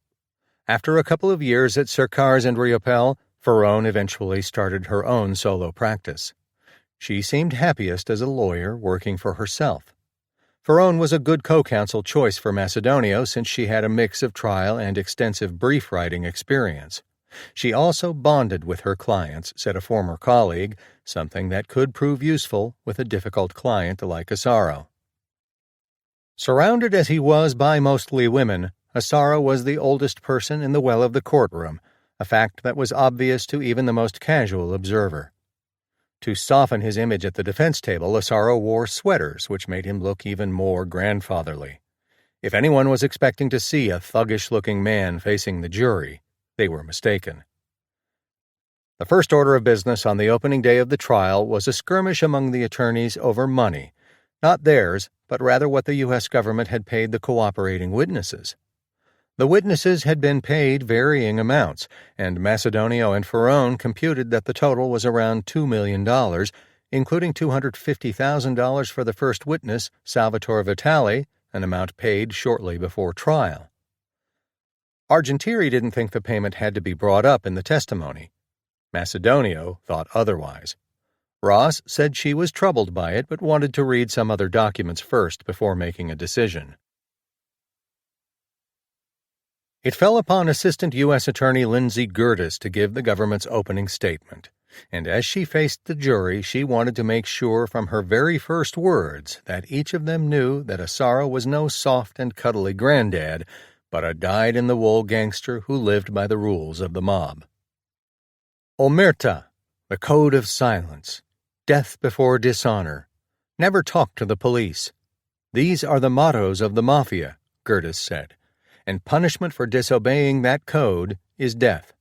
After a couple of years at Cercars and Riopel, Ferrone eventually started her own solo practice. She seemed happiest as a lawyer working for herself. Ferrone was a good co-counsel choice for Macedonio since she had a mix of trial and extensive brief writing experience. She also bonded with her clients, said a former colleague, something that could prove useful with a difficult client like Asaro. Surrounded as he was by mostly women, Asaro was the oldest person in the well of the courtroom, a fact that was obvious to even the most casual observer. To soften his image at the defense table, Asaro wore sweaters, which made him look even more grandfatherly. If anyone was expecting to see a thuggish-looking man facing the jury, they were mistaken. The first order of business on the opening day of the trial was a skirmish among the attorneys over money, not theirs, but rather what the U.S. government had paid the cooperating witnesses. The witnesses had been paid varying amounts, and Macedonio and Ferrone computed that the total was around $2 million, including $250,000 for the first witness, Salvatore Vitali, an amount paid shortly before trial. Argentieri didn't think the payment had to be brought up in the testimony. Macedonio thought otherwise. Ross said she was troubled by it but wanted to read some other documents first before making a decision. It fell upon Assistant U.S. Attorney Lindsay Gertis to give the government's opening statement, and as she faced the jury, she wanted to make sure from her very first words that each of them knew that Asaro was no soft and cuddly granddad, but a dyed-in-the-wool gangster who lived by the rules of the mob. Omerta, the code of silence, death before dishonor, never talk to the police. These are the mottos of the mafia, Gertis said, and punishment for disobeying that code is death.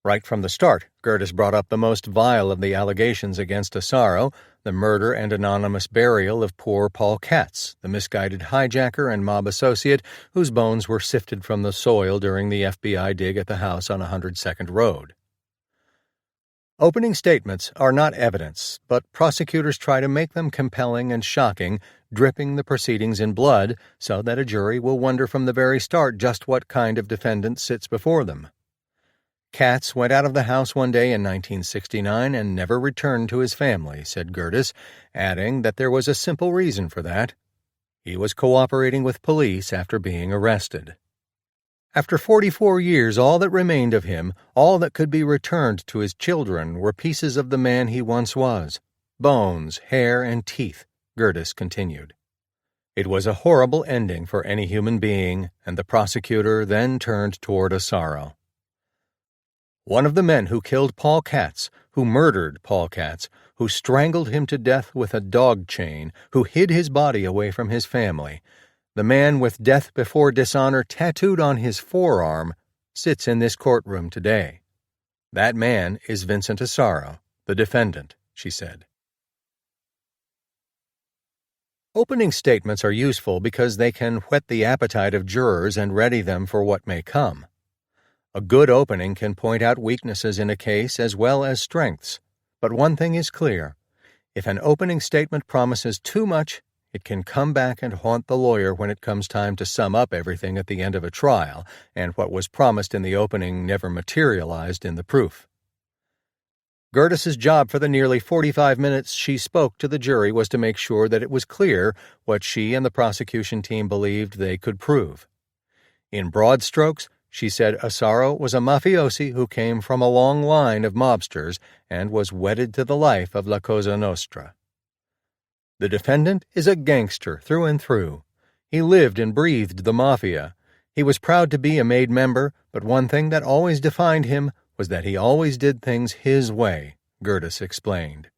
Right from the start, Gertis brought up the most vile of the allegations against Asaro, the murder and anonymous burial of poor Paul Katz, the misguided hijacker and mob associate whose bones were sifted from the soil during the FBI dig at the house on 102nd Road. Opening statements are not evidence, but prosecutors try to make them compelling and shocking, dripping the proceedings in blood so that a jury will wonder from the very start just what kind of defendant sits before them. Katz went out of the house one day in 1969 and never returned to his family, said Gertis, adding that there was a simple reason for that. He was cooperating with police after being arrested. After 44 years, all that remained of him, all that could be returned to his children, were pieces of the man he once was. Bones, hair, and teeth, Gertis continued. It was a horrible ending for any human being, and the prosecutor then turned toward Asaro. One of the men who killed Paul Katz, who murdered Paul Katz, who strangled him to death with a dog chain, who hid his body away from his family, the man with death before dishonor tattooed on his forearm, sits in this courtroom today. That man is Vincent Asaro, the defendant, she said. Opening statements are useful because they can whet the appetite of jurors and ready them for what may come. A good opening can point out weaknesses in a case as well as strengths, but one thing is clear. If an opening statement promises too much, it can come back and haunt the lawyer when it comes time to sum up everything at the end of a trial, and what was promised in the opening never materialized in the proof. Gertis's job for the nearly 45 minutes she spoke to the jury was to make sure that it was clear what she and the prosecution team believed they could prove. In broad strokes, she said Asaro was a mafiosi who came from a long line of mobsters and was wedded to the life of La Cosa Nostra. The defendant is a gangster through and through. He lived and breathed the mafia. He was proud to be a made member, but one thing that always defined him was that he always did things his way, Gertis explained.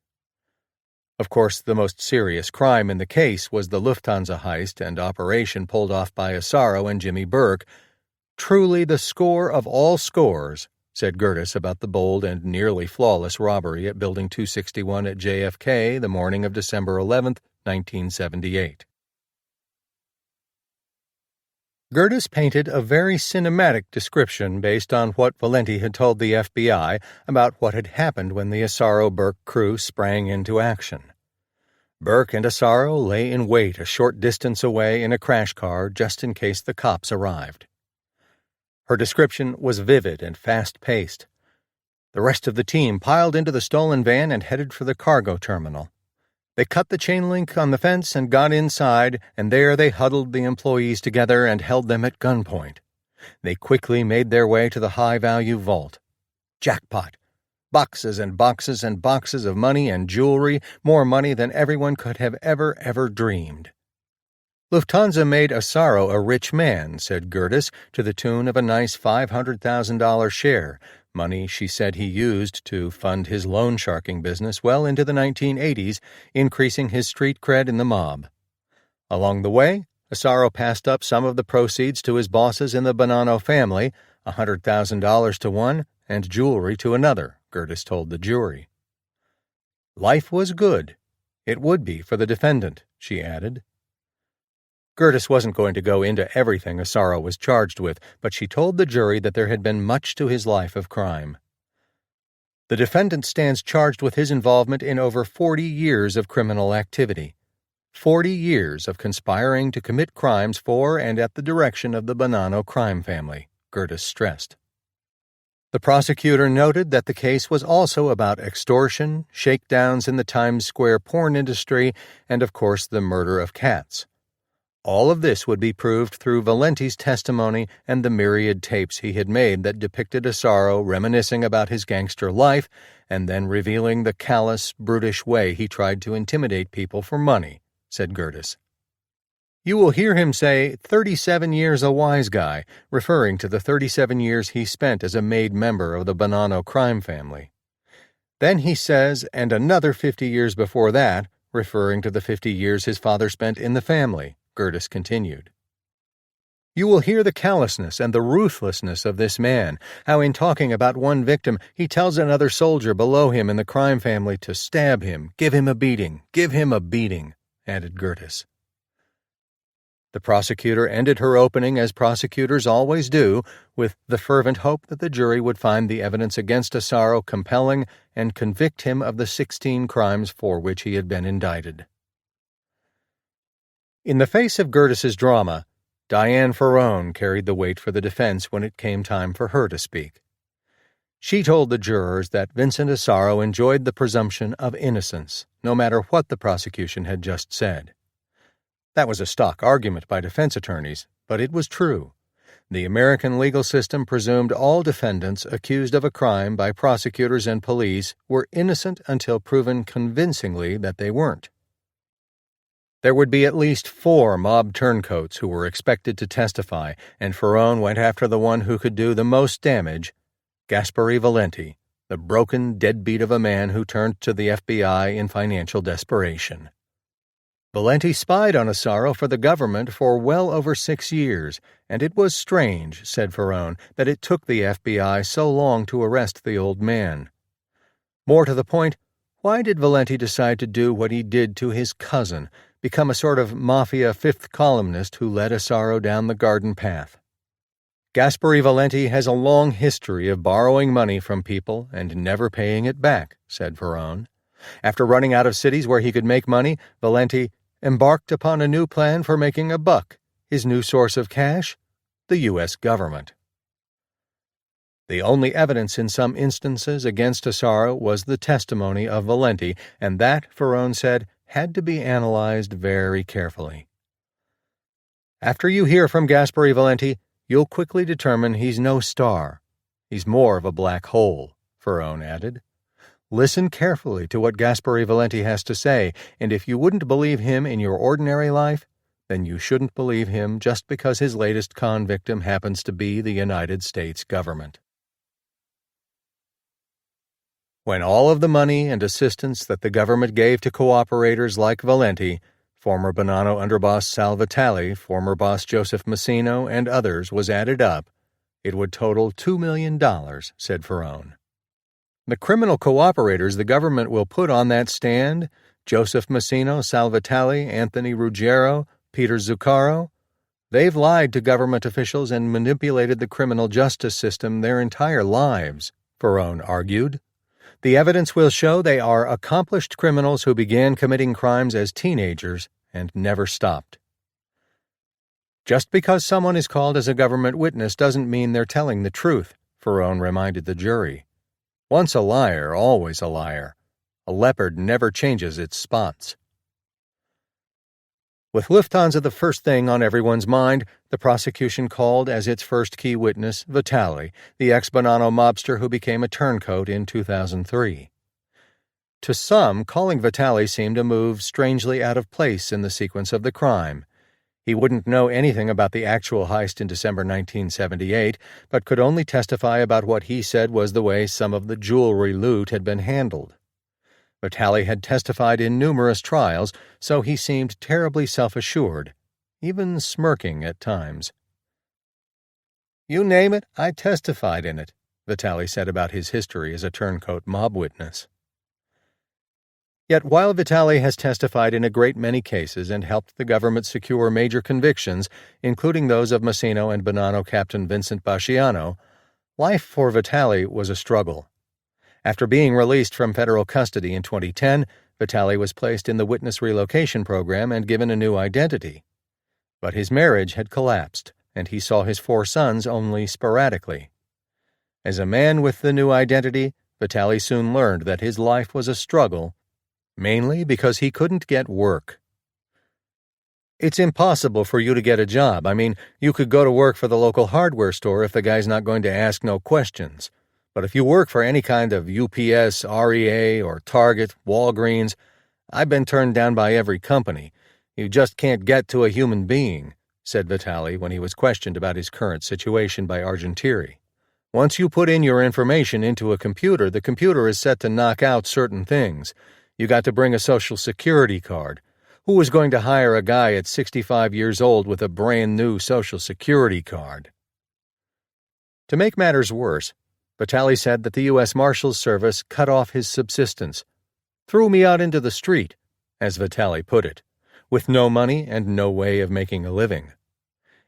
Of course, the most serious crime in the case was the Lufthansa heist and operation pulled off by Asaro and Jimmy Burke. Truly the score of all scores, said Gertis about the bold and nearly flawless robbery at Building 261 at JFK the morning of December 11, 1978. Gerdes painted a very cinematic description based on what Valenti had told the FBI about what had happened when the Asaro-Burke crew sprang into action. Burke and Asaro lay in wait a short distance away in a crash car just in case the cops arrived. Her description was vivid and fast-paced. The rest of the team piled into the stolen van and headed for the cargo terminal. They cut the chain link on the fence and got inside, and there they huddled the employees together and held them at gunpoint. They quickly made their way to the high-value vault. Jackpot! Boxes and boxes and boxes of money and jewelry, more money than everyone could have ever dreamed. Lufthansa made Asaro a rich man, said Gerdes, to the tune of a nice $500,000 share, money she said he used to fund his loan sharking business well into the 1980s, increasing his street cred in the mob. Along the way, Asaro passed up some of the proceeds to his bosses in the Bonanno family, $100,000 to one and jewelry to another, Gerdes told the jury. Life was good. It would be for the defendant, she added. Gerdes wasn't going to go into everything Asaro was charged with, but she told the jury that there had been much to his life of crime. The defendant stands charged with his involvement in over 40 years of criminal activity. 40 years of conspiring to commit crimes for and at the direction of the Bonanno crime family, Gerdes stressed. The prosecutor noted that the case was also about extortion, shakedowns in the Times Square porn industry, and of course the murder of cats. All of this would be proved through Valenti's testimony and the myriad tapes he had made that depicted Asaro reminiscing about his gangster life and then revealing the callous, brutish way he tried to intimidate people for money, said Gerdes. You will hear him say, 37 years a wise guy, referring to the 37 years he spent as a made member of the Bonanno crime family. Then he says, and another 50 years before that, referring to the 50 years his father spent in the family, Gerdes continued. You will hear the callousness and the ruthlessness of this man, how in talking about one victim he tells another soldier below him in the crime family to stab him, give him a beating, added Gerdes. The prosecutor ended her opening, as prosecutors always do, with the fervent hope that the jury would find the evidence against Asaro compelling and convict him of the 16 crimes for which he had been indicted. In the face of Gerdes's drama, Diane Ferrone carried the weight for the defense when it came time for her to speak. She told the jurors that Vincent Asaro enjoyed the presumption of innocence, no matter what the prosecution had just said. That was a stock argument by defense attorneys, but it was true. The American legal system presumed all defendants accused of a crime by prosecutors and police were innocent until proven convincingly that they weren't. There would be at least 4 mob turncoats who were expected to testify, and Ferrone went after the one who could do the most damage, Gaspare Valenti, the broken deadbeat of a man who turned to the FBI in financial desperation. Valenti spied on Asaro for the government for well over 6 years, and it was strange, said Ferrone, that it took the FBI so long to arrest the old man. More to the point, why did Valenti decide to do what he did to his cousin, become a sort of mafia fifth columnist who led Asaro down the garden path? Gaspare Valenti has a long history of borrowing money from people and never paying it back, said Ferrone. After running out of cities where he could make money, Valenti embarked upon a new plan for making a buck. His new source of cash? The U.S. government. The only evidence in some instances against Asaro was the testimony of Valenti, and that, Ferrone said, had to be analyzed very carefully. After you hear from Gaspare Valenti, you'll quickly determine he's no star. He's more of a black hole, Ferrone added. Listen carefully to what Gaspare Valenti has to say, and if you wouldn't believe him in your ordinary life, then you shouldn't believe him just because his latest con victim happens to be the United States government. When all of the money and assistance that the government gave to cooperators like Valenti, former Bonanno underboss Sal Vitale, former boss Joseph Massino, and others was added up, it would total $2 million, said Ferrone. The criminal cooperators the government will put on that stand, Joseph Massino, Sal Vitale, Anthony Ruggiero, Peter Zuccaro, they've lied to government officials and manipulated the criminal justice system their entire lives, Ferrone argued. The evidence will show they are accomplished criminals who began committing crimes as teenagers and never stopped. Just because someone is called as a government witness doesn't mean they're telling the truth, Ferrone reminded the jury. Once a liar, always a liar. A leopard never changes its spots. With Lufthansa the first thing on everyone's mind, the prosecution called as its first key witness Vitale, the ex-Bonanno mobster who became a turncoat in 2003. To some, calling Vitale seemed a move strangely out of place in the sequence of the crime. He wouldn't know anything about the actual heist in December 1978, but could only testify about what he said was the way some of the jewelry loot had been handled. Vitale had testified in numerous trials, so he seemed terribly self-assured, even smirking at times. "You name it, I testified in it," Vitale said about his history as a turncoat mob witness. Yet while Vitale has testified in a great many cases and helped the government secure major convictions, including those of Massino and Bonanno Captain Vincent Basciano, life for Vitale was a struggle. After being released from federal custody in 2010, Vitale was placed in the witness relocation program and given a new identity. But his marriage had collapsed, and he saw his 4 sons only sporadically. As a man with the new identity, Vitale soon learned that his life was a struggle, mainly because he couldn't get work. "It's impossible for you to get a job. I mean, you could go to work for the local hardware store if the guy's not going to ask no questions. But if you work for any kind of UPS, REA, or Target, Walgreens, I've been turned down by every company. You just can't get to a human being," said Vitale when he was questioned about his current situation by Argentieri. "Once you put in your information into a computer, the computer is set to knock out certain things. You got to bring a Social Security card. Who is going to hire a guy at 65 years old with a brand new Social Security card?" To make matters worse, Vitale said that the U.S. Marshals Service cut off his subsistence, "threw me out into the street," as Vitale put it, with no money and no way of making a living.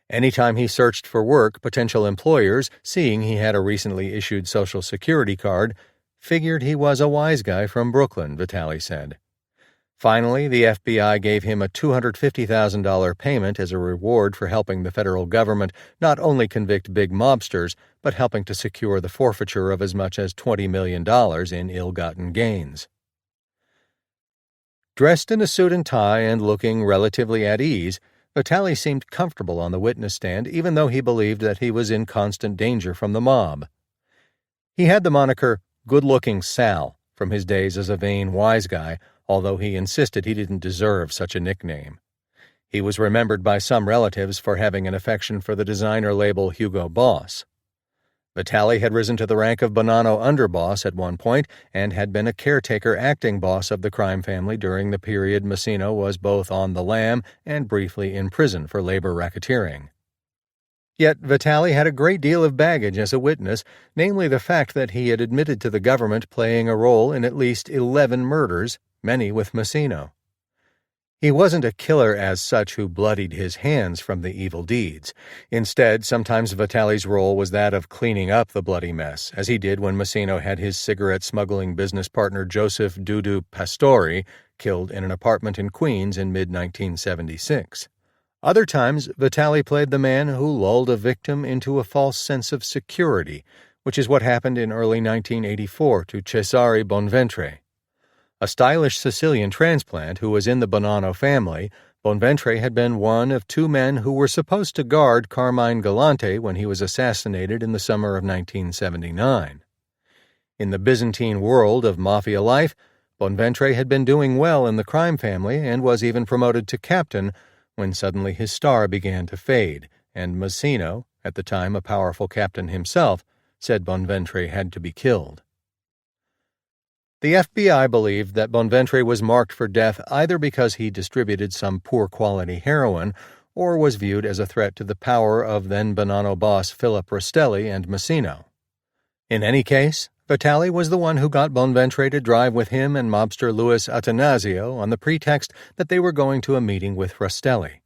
Anytime he searched for work, potential employers, seeing he had a recently issued Social Security card, figured he was a wise guy from Brooklyn, Vitale said. Finally, the FBI gave him a $250,000 payment as a reward for helping the federal government not only convict big mobsters, but helping to secure the forfeiture of as much as $20 million in ill-gotten gains. Dressed in a suit and tie and looking relatively at ease, Vitale seemed comfortable on the witness stand even though he believed that he was in constant danger from the mob. He had the moniker "Good-Looking Sal" from his days as a vain wise guy, although he insisted he didn't deserve such a nickname. He was remembered by some relatives for having an affection for the designer label Hugo Boss. Vitale had risen to the rank of Bonanno underboss at one point and had been a caretaker acting boss of the crime family during the period Massino was both on the lam and briefly in prison for labor racketeering. Yet Vitale had a great deal of baggage as a witness, namely the fact that he had admitted to the government playing a role in at least 11 murders, many with Massino. He wasn't a killer as such who bloodied his hands from the evil deeds. Instead, sometimes Vitale's role was that of cleaning up the bloody mess, as he did when Massino had his cigarette-smuggling business partner Joseph Dudu Pastori killed in an apartment in Queens in mid-1976. Other times, Vitale played the man who lulled a victim into a false sense of security, which is what happened in early 1984 to Cesare Bonventre. A stylish Sicilian transplant who was in the Bonanno family, Bonventre had been one of 2 men who were supposed to guard Carmine Galante when he was assassinated in the summer of 1979. In the Byzantine world of mafia life, Bonventre had been doing well in the crime family and was even promoted to captain when suddenly his star began to fade, and Massino, at the time a powerful captain himself, said Bonventre had to be killed. The FBI believed that Bonventre was marked for death either because he distributed some poor-quality heroin or was viewed as a threat to the power of then-Bonanno boss Philip Rastelli and Massino. In any case, Vitali was the one who got Bonventre to drive with him and mobster Louis Attanasio on the pretext that they were going to a meeting with Rastelli.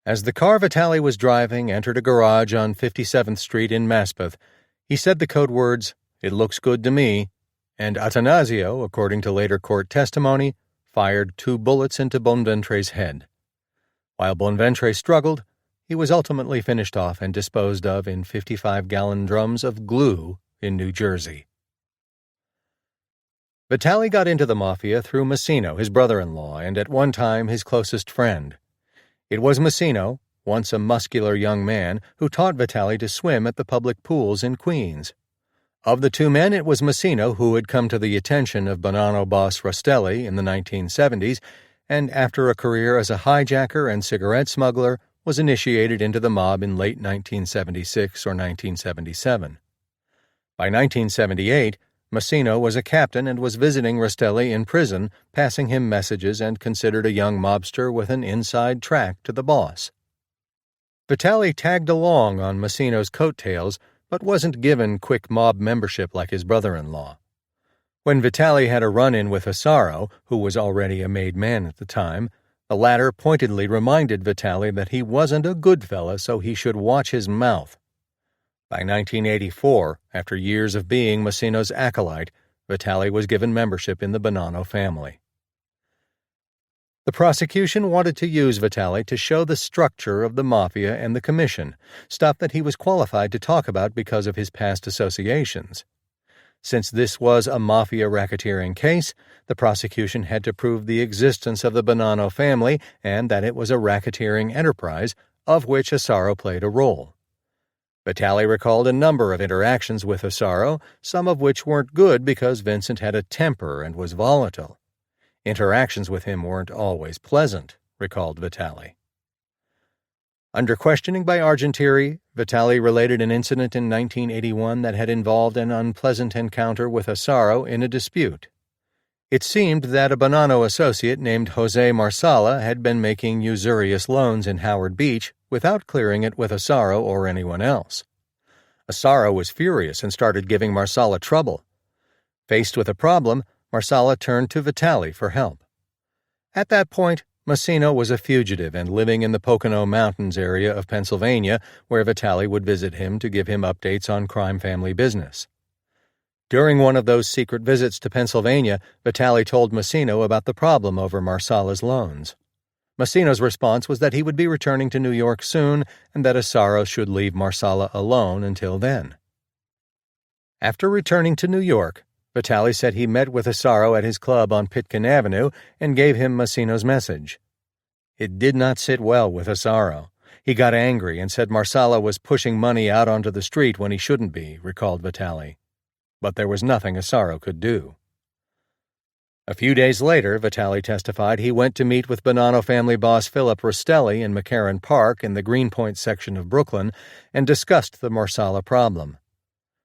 As the car Vitali was driving entered a garage on 57th Street in Maspeth, he said the code words, "It looks good to me," and Attanasio, according to later court testimony, fired 2 bullets into Bonventre's head. While Bonventre struggled, he was ultimately finished off and disposed of in 55-gallon drums of glue in New Jersey. Vitali got into the Mafia through Massino, his brother-in-law, and at one time his closest friend. It was Massino, once a muscular young man, who taught Vitali to swim at the public pools in Queens. Of the 2 men, it was Massino who had come to the attention of Bonanno boss Rastelli in the 1970s, and after a career as a hijacker and cigarette smuggler, was initiated into the mob in late 1976 or 1977. By 1978, Massino was a captain and was visiting Rastelli in prison, passing him messages and considered a young mobster with an inside track to the boss. Vitali tagged along on Massino's coattails, but wasn't given quick mob membership like his brother-in-law. When Vitali had a run-in with Asaro, who was already a made man at the time, the latter pointedly reminded Vitali that he wasn't a good fella, so he should watch his mouth. By 1984, after years of being Massino's acolyte, Vitali was given membership in the Bonanno family. The prosecution wanted to use Vitali to show the structure of the Mafia and the Commission, stuff that he was qualified to talk about because of his past associations. Since this was a Mafia racketeering case, the prosecution had to prove the existence of the Bonanno family and that it was a racketeering enterprise, of which Asaro played a role. Vitali recalled a number of interactions with Asaro, some of which weren't good because Vincent had a temper and was volatile. Interactions with him weren't always pleasant, recalled Vitali. Under questioning by Argentieri, Vitali related an incident in 1981 that had involved an unpleasant encounter with Asaro in a dispute. It seemed that a Bonanno associate named Jose Marsala had been making usurious loans in Howard Beach without clearing it with Asaro or anyone else. Asaro was furious and started giving Marsala trouble. Faced with a problem, Marsala turned to Vitali for help. At that point, Massino was a fugitive and living in the Pocono Mountains area of Pennsylvania, where Vitali would visit him to give him updates on crime family business. During one of those secret visits to Pennsylvania, Vitali told Massino about the problem over Marsala's loans. Massino's response was that he would be returning to New York soon and that Asaro should leave Marsala alone until then. After returning to New York, Vitali said he met with Asaro at his club on Pitkin Avenue and gave him Massino's message. It did not sit well with Asaro. He got angry and said Marsala was pushing money out onto the street when he shouldn't be, recalled Vitali. But there was nothing Asaro could do. A few days later, Vitali testified he went to meet with Bonanno family boss Philip Rastelli in McCarran Park in the Greenpoint section of Brooklyn and discussed the Marsala problem.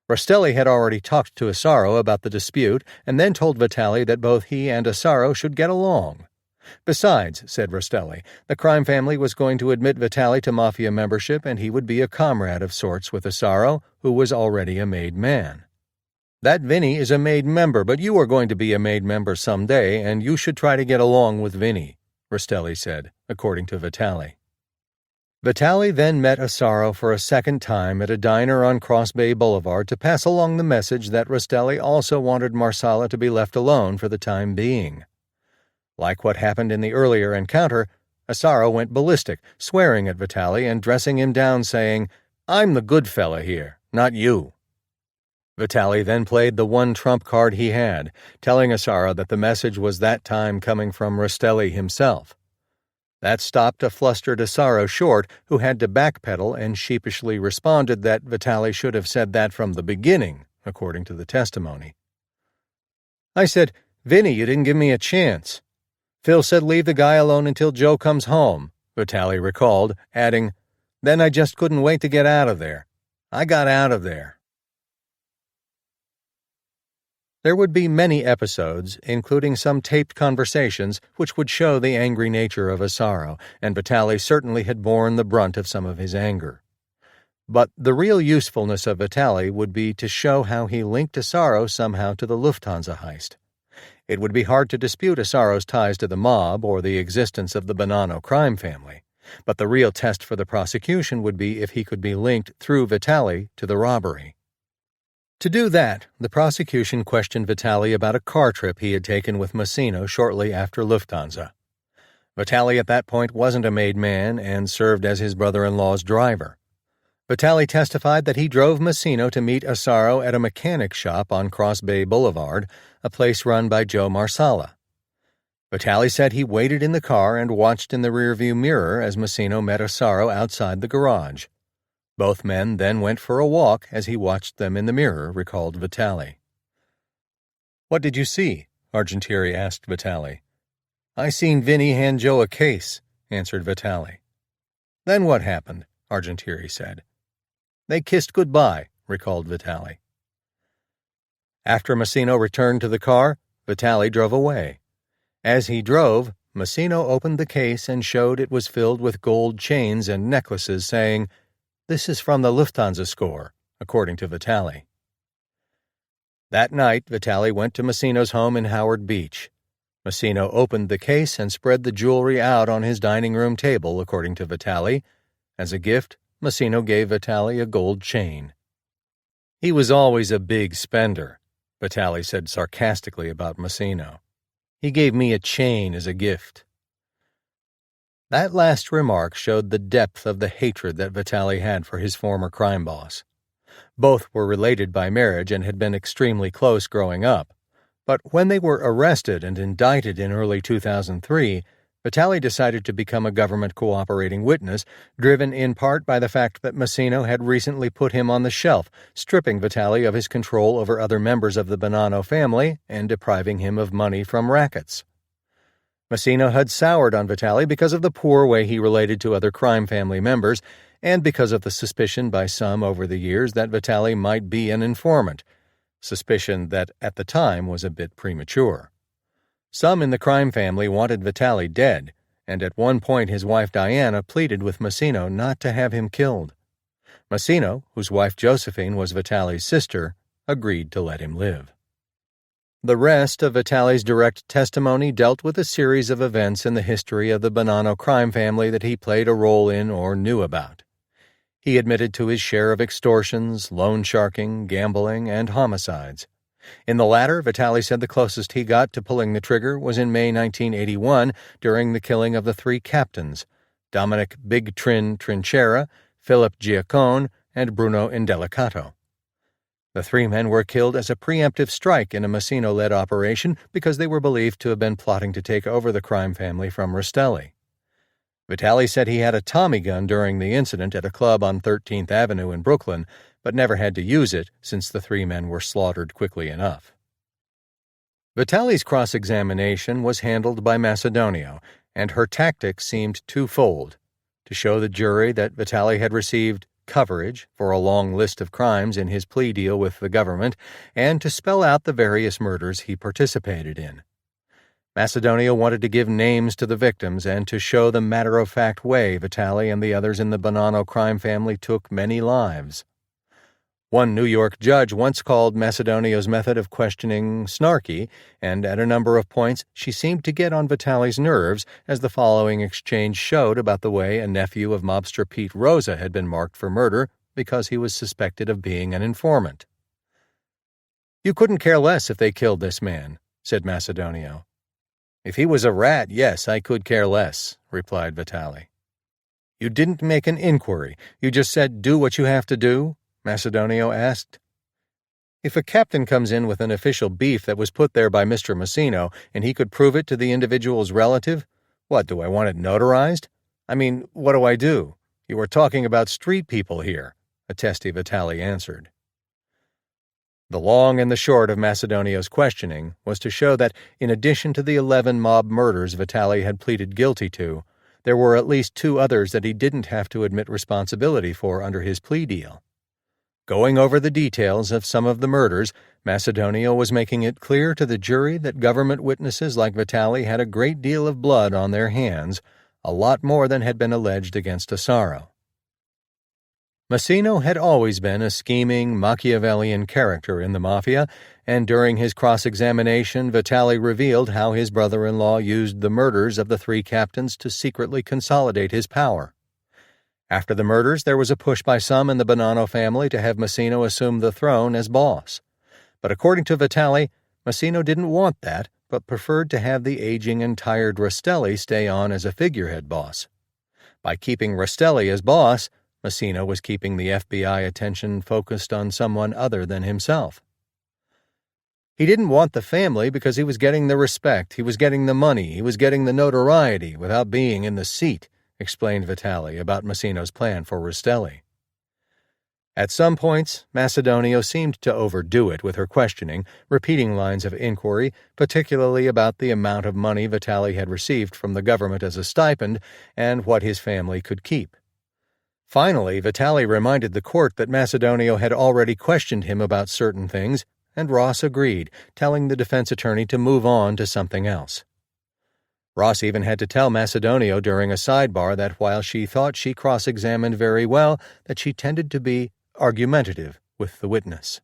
Rastelli had already talked to Asaro about the dispute and then told Vitali that both he and Asaro should get along. Besides, said Rastelli, the crime family was going to admit Vitali to Mafia membership and he would be a comrade of sorts with Asaro, who was already a made man. That Vinny is a made member, but you are going to be a made member someday, and you should try to get along with Vinny, Rastelli said, according to Vitali. Vitali then met Asaro for a second time at a diner on Cross Bay Boulevard to pass along the message that Rastelli also wanted Marsala to be left alone for the time being. Like what happened in the earlier encounter, Asaro went ballistic, swearing at Vitali and dressing him down, saying, "I'm the good fella here, not you." Vitali then played the one trump card he had, telling Asaro that the message was that time coming from Rastelli himself. That stopped a flustered Asaro short, who had to backpedal and sheepishly responded that Vitali should have said that from the beginning, according to the testimony. I said, "Vinny, you didn't give me a chance." Phil said leave the guy alone until Joe comes home, Vitali recalled, adding, "Then I just couldn't wait to get out of there. I got out of there." There would be many episodes, including some taped conversations, which would show the angry nature of Asaro, and Vitali certainly had borne the brunt of some of his anger. But the real usefulness of Vitaly would be to show how he linked Asaro somehow to the Lufthansa heist. It would be hard to dispute Asaro's ties to the mob or the existence of the Bonanno crime family, but the real test for the prosecution would be if he could be linked through Vitaly to the robbery. To do that, the prosecution questioned Vitaly about a car trip he had taken with Massino shortly after Lufthansa. Vitaly at that point wasn't a made man and served as his brother-in-law's driver. Vitaly testified that he drove Massino to meet Asaro at a mechanic shop on Cross Bay Boulevard, a place run by Joe Marsala. Vitaly said he waited in the car and watched in the rearview mirror as Massino met Asaro outside the garage. Both men then went for a walk as he watched them in the mirror, recalled Vitaly. "What did you see?" Argentieri asked Vitaly. "I seen Vinny hand Joe a case," answered Vitaly. "Then what happened?" Argentieri said. "They kissed goodbye," recalled Vitaly. After Massino returned to the car, Vitaly drove away. As he drove, Massino opened the case and showed it was filled with gold chains and necklaces, saying, "This is from the Lufthansa score," according to Vitaly. That night, Vitaly went to Massino's home in Howard Beach. Massino opened the case and spread the jewelry out on his dining room table, according to Vitaly. As a gift, Massino gave Vitaly a gold chain. "He was always a big spender," Vitaly said sarcastically about Massino. "He gave me a chain as a gift." That last remark showed the depth of the hatred that Vitaly had for his former crime boss. Both were related by marriage and had been extremely close growing up. But when they were arrested and indicted in early 2003, Vitaly decided to become a government cooperating witness, driven in part by the fact that Massino had recently put him on the shelf, stripping Vitaly of his control over other members of the Bonanno family and depriving him of money from rackets. Massino had soured on Vitaly because of the poor way he related to other crime family members and because of the suspicion by some over the years that Vitaly might be an informant, suspicion that at the time was a bit premature. Some in the crime family wanted Vitaly dead, and at one point his wife Diana pleaded with Massino not to have him killed. Massino, whose wife Josephine was Vitaly's sister, agreed to let him live. The rest of Vitaly's direct testimony dealt with a series of events in the history of the Bonanno crime family that he played a role in or knew about. He admitted to his share of extortions, loan sharking, gambling, and homicides. In the latter, Vitaly said the closest he got to pulling the trigger was in May 1981 during the killing of the three captains, Dominic Big Trin Trinchera, Philip Giacone, and Bruno Indelicato. The three men were killed as a preemptive strike in a Massino-led operation because they were believed to have been plotting to take over the crime family from Rastelli. Vitaly said he had a Tommy gun during the incident at a club on 13th Avenue in Brooklyn, but never had to use it since the three men were slaughtered quickly enough. Vitaly's cross-examination was handled by Macedonio, and her tactics seemed twofold: to show the jury that Vitaly had received coverage for a long list of crimes in his plea deal with the government, and to spell out the various murders he participated in. Macedonio wanted to give names to the victims and to show the matter-of-fact way Vitaly and the others in the Bonanno crime family took many lives. One New York judge once called Macedonio's method of questioning snarky, and at a number of points she seemed to get on Vitaly's nerves, as the following exchange showed about the way a nephew of mobster Pete Rosa had been marked for murder because he was suspected of being an informant. "You couldn't care less if they killed this man," said Macedonio. "If he was a rat, yes, I could care less," replied Vitaly. "You didn't make an inquiry. You just said, 'Do what you have to do'?" Macedonio asked. "If a captain comes in with an official beef that was put there by Mr. Massino and he could prove it to the individual's relative, what, do I want it notarized? I mean, what do I do? You are talking about street people here," a testy Vitaly answered. The long and the short of Macedonio's questioning was to show that, in addition to the 11 mob murders Vitaly had pleaded guilty to, there were at least 2 others that he didn't have to admit responsibility for under his plea deal. Going over the details of some of the murders, Macedonio was making it clear to the jury that government witnesses like Vitaly had a great deal of blood on their hands, a lot more than had been alleged against Asaro. Massino had always been a scheming, Machiavellian character in the Mafia, and during his cross-examination, Vitali revealed how his brother-in-law used the murders of the three captains to secretly consolidate his power. After the murders, there was a push by some in the Bonanno family to have Massino assume the throne as boss. But according to Vitali, Massino didn't want that, but preferred to have the aging and tired Rastelli stay on as a figurehead boss. By keeping Rastelli as boss, Massino was keeping the FBI attention focused on someone other than himself. He didn't want the family because he was getting the respect, he was getting the money, he was getting the notoriety without being in the seat, explained Vitali about Massino's plan for Rastelli. At some points, Macedonio seemed to overdo it with her questioning, repeating lines of inquiry, particularly about the amount of money Vitali had received from the government as a stipend and what his family could keep. Finally, Vitali reminded the court that Macedonio had already questioned him about certain things, and Ross agreed, telling the defense attorney to move on to something else. Ross even had to tell Macedonio during a sidebar that while she thought she cross-examined very well, that she tended to be argumentative with the witness.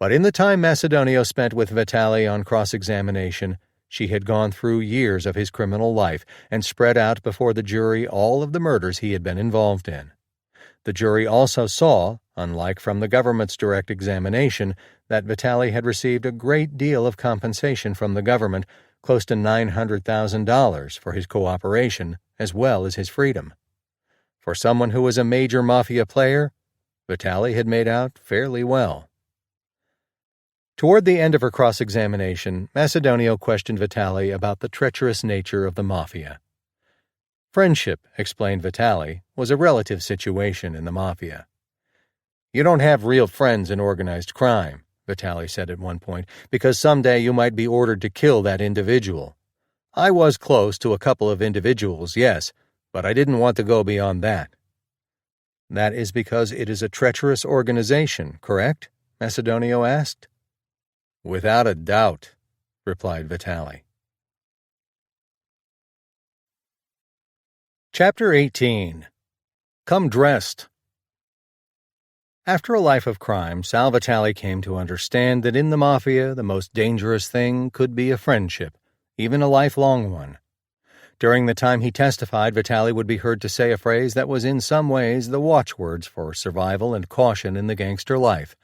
But in the time Macedonio spent with Vitali on cross-examination, she had gone through years of his criminal life and spread out before the jury all of the murders he had been involved in. The jury also saw, unlike from the government's direct examination, that Vitali had received a great deal of compensation from the government, close to $900,000 for his cooperation as well as his freedom. For someone who was a major mafia player, Vitali had made out fairly well. Toward the end of her cross-examination, Macedonio questioned Vitali about the treacherous nature of the mafia. Friendship, explained Vitali, was a relative situation in the mafia. You don't have real friends in organized crime, Vitali said at one point, because someday you might be ordered to kill that individual. I was close to a couple of individuals, yes, but I didn't want to go beyond that. That is because it is a treacherous organization, correct? Macedonio asked. Without a doubt, replied Vitali. Chapter 18. Come Dressed. After a life of crime, Sal Vitali came to understand that in the Mafia the most dangerous thing could be a friendship, even a lifelong one. During the time he testified, Vitali would be heard to say a phrase that was in some ways the watchwords for survival and caution in the gangster life.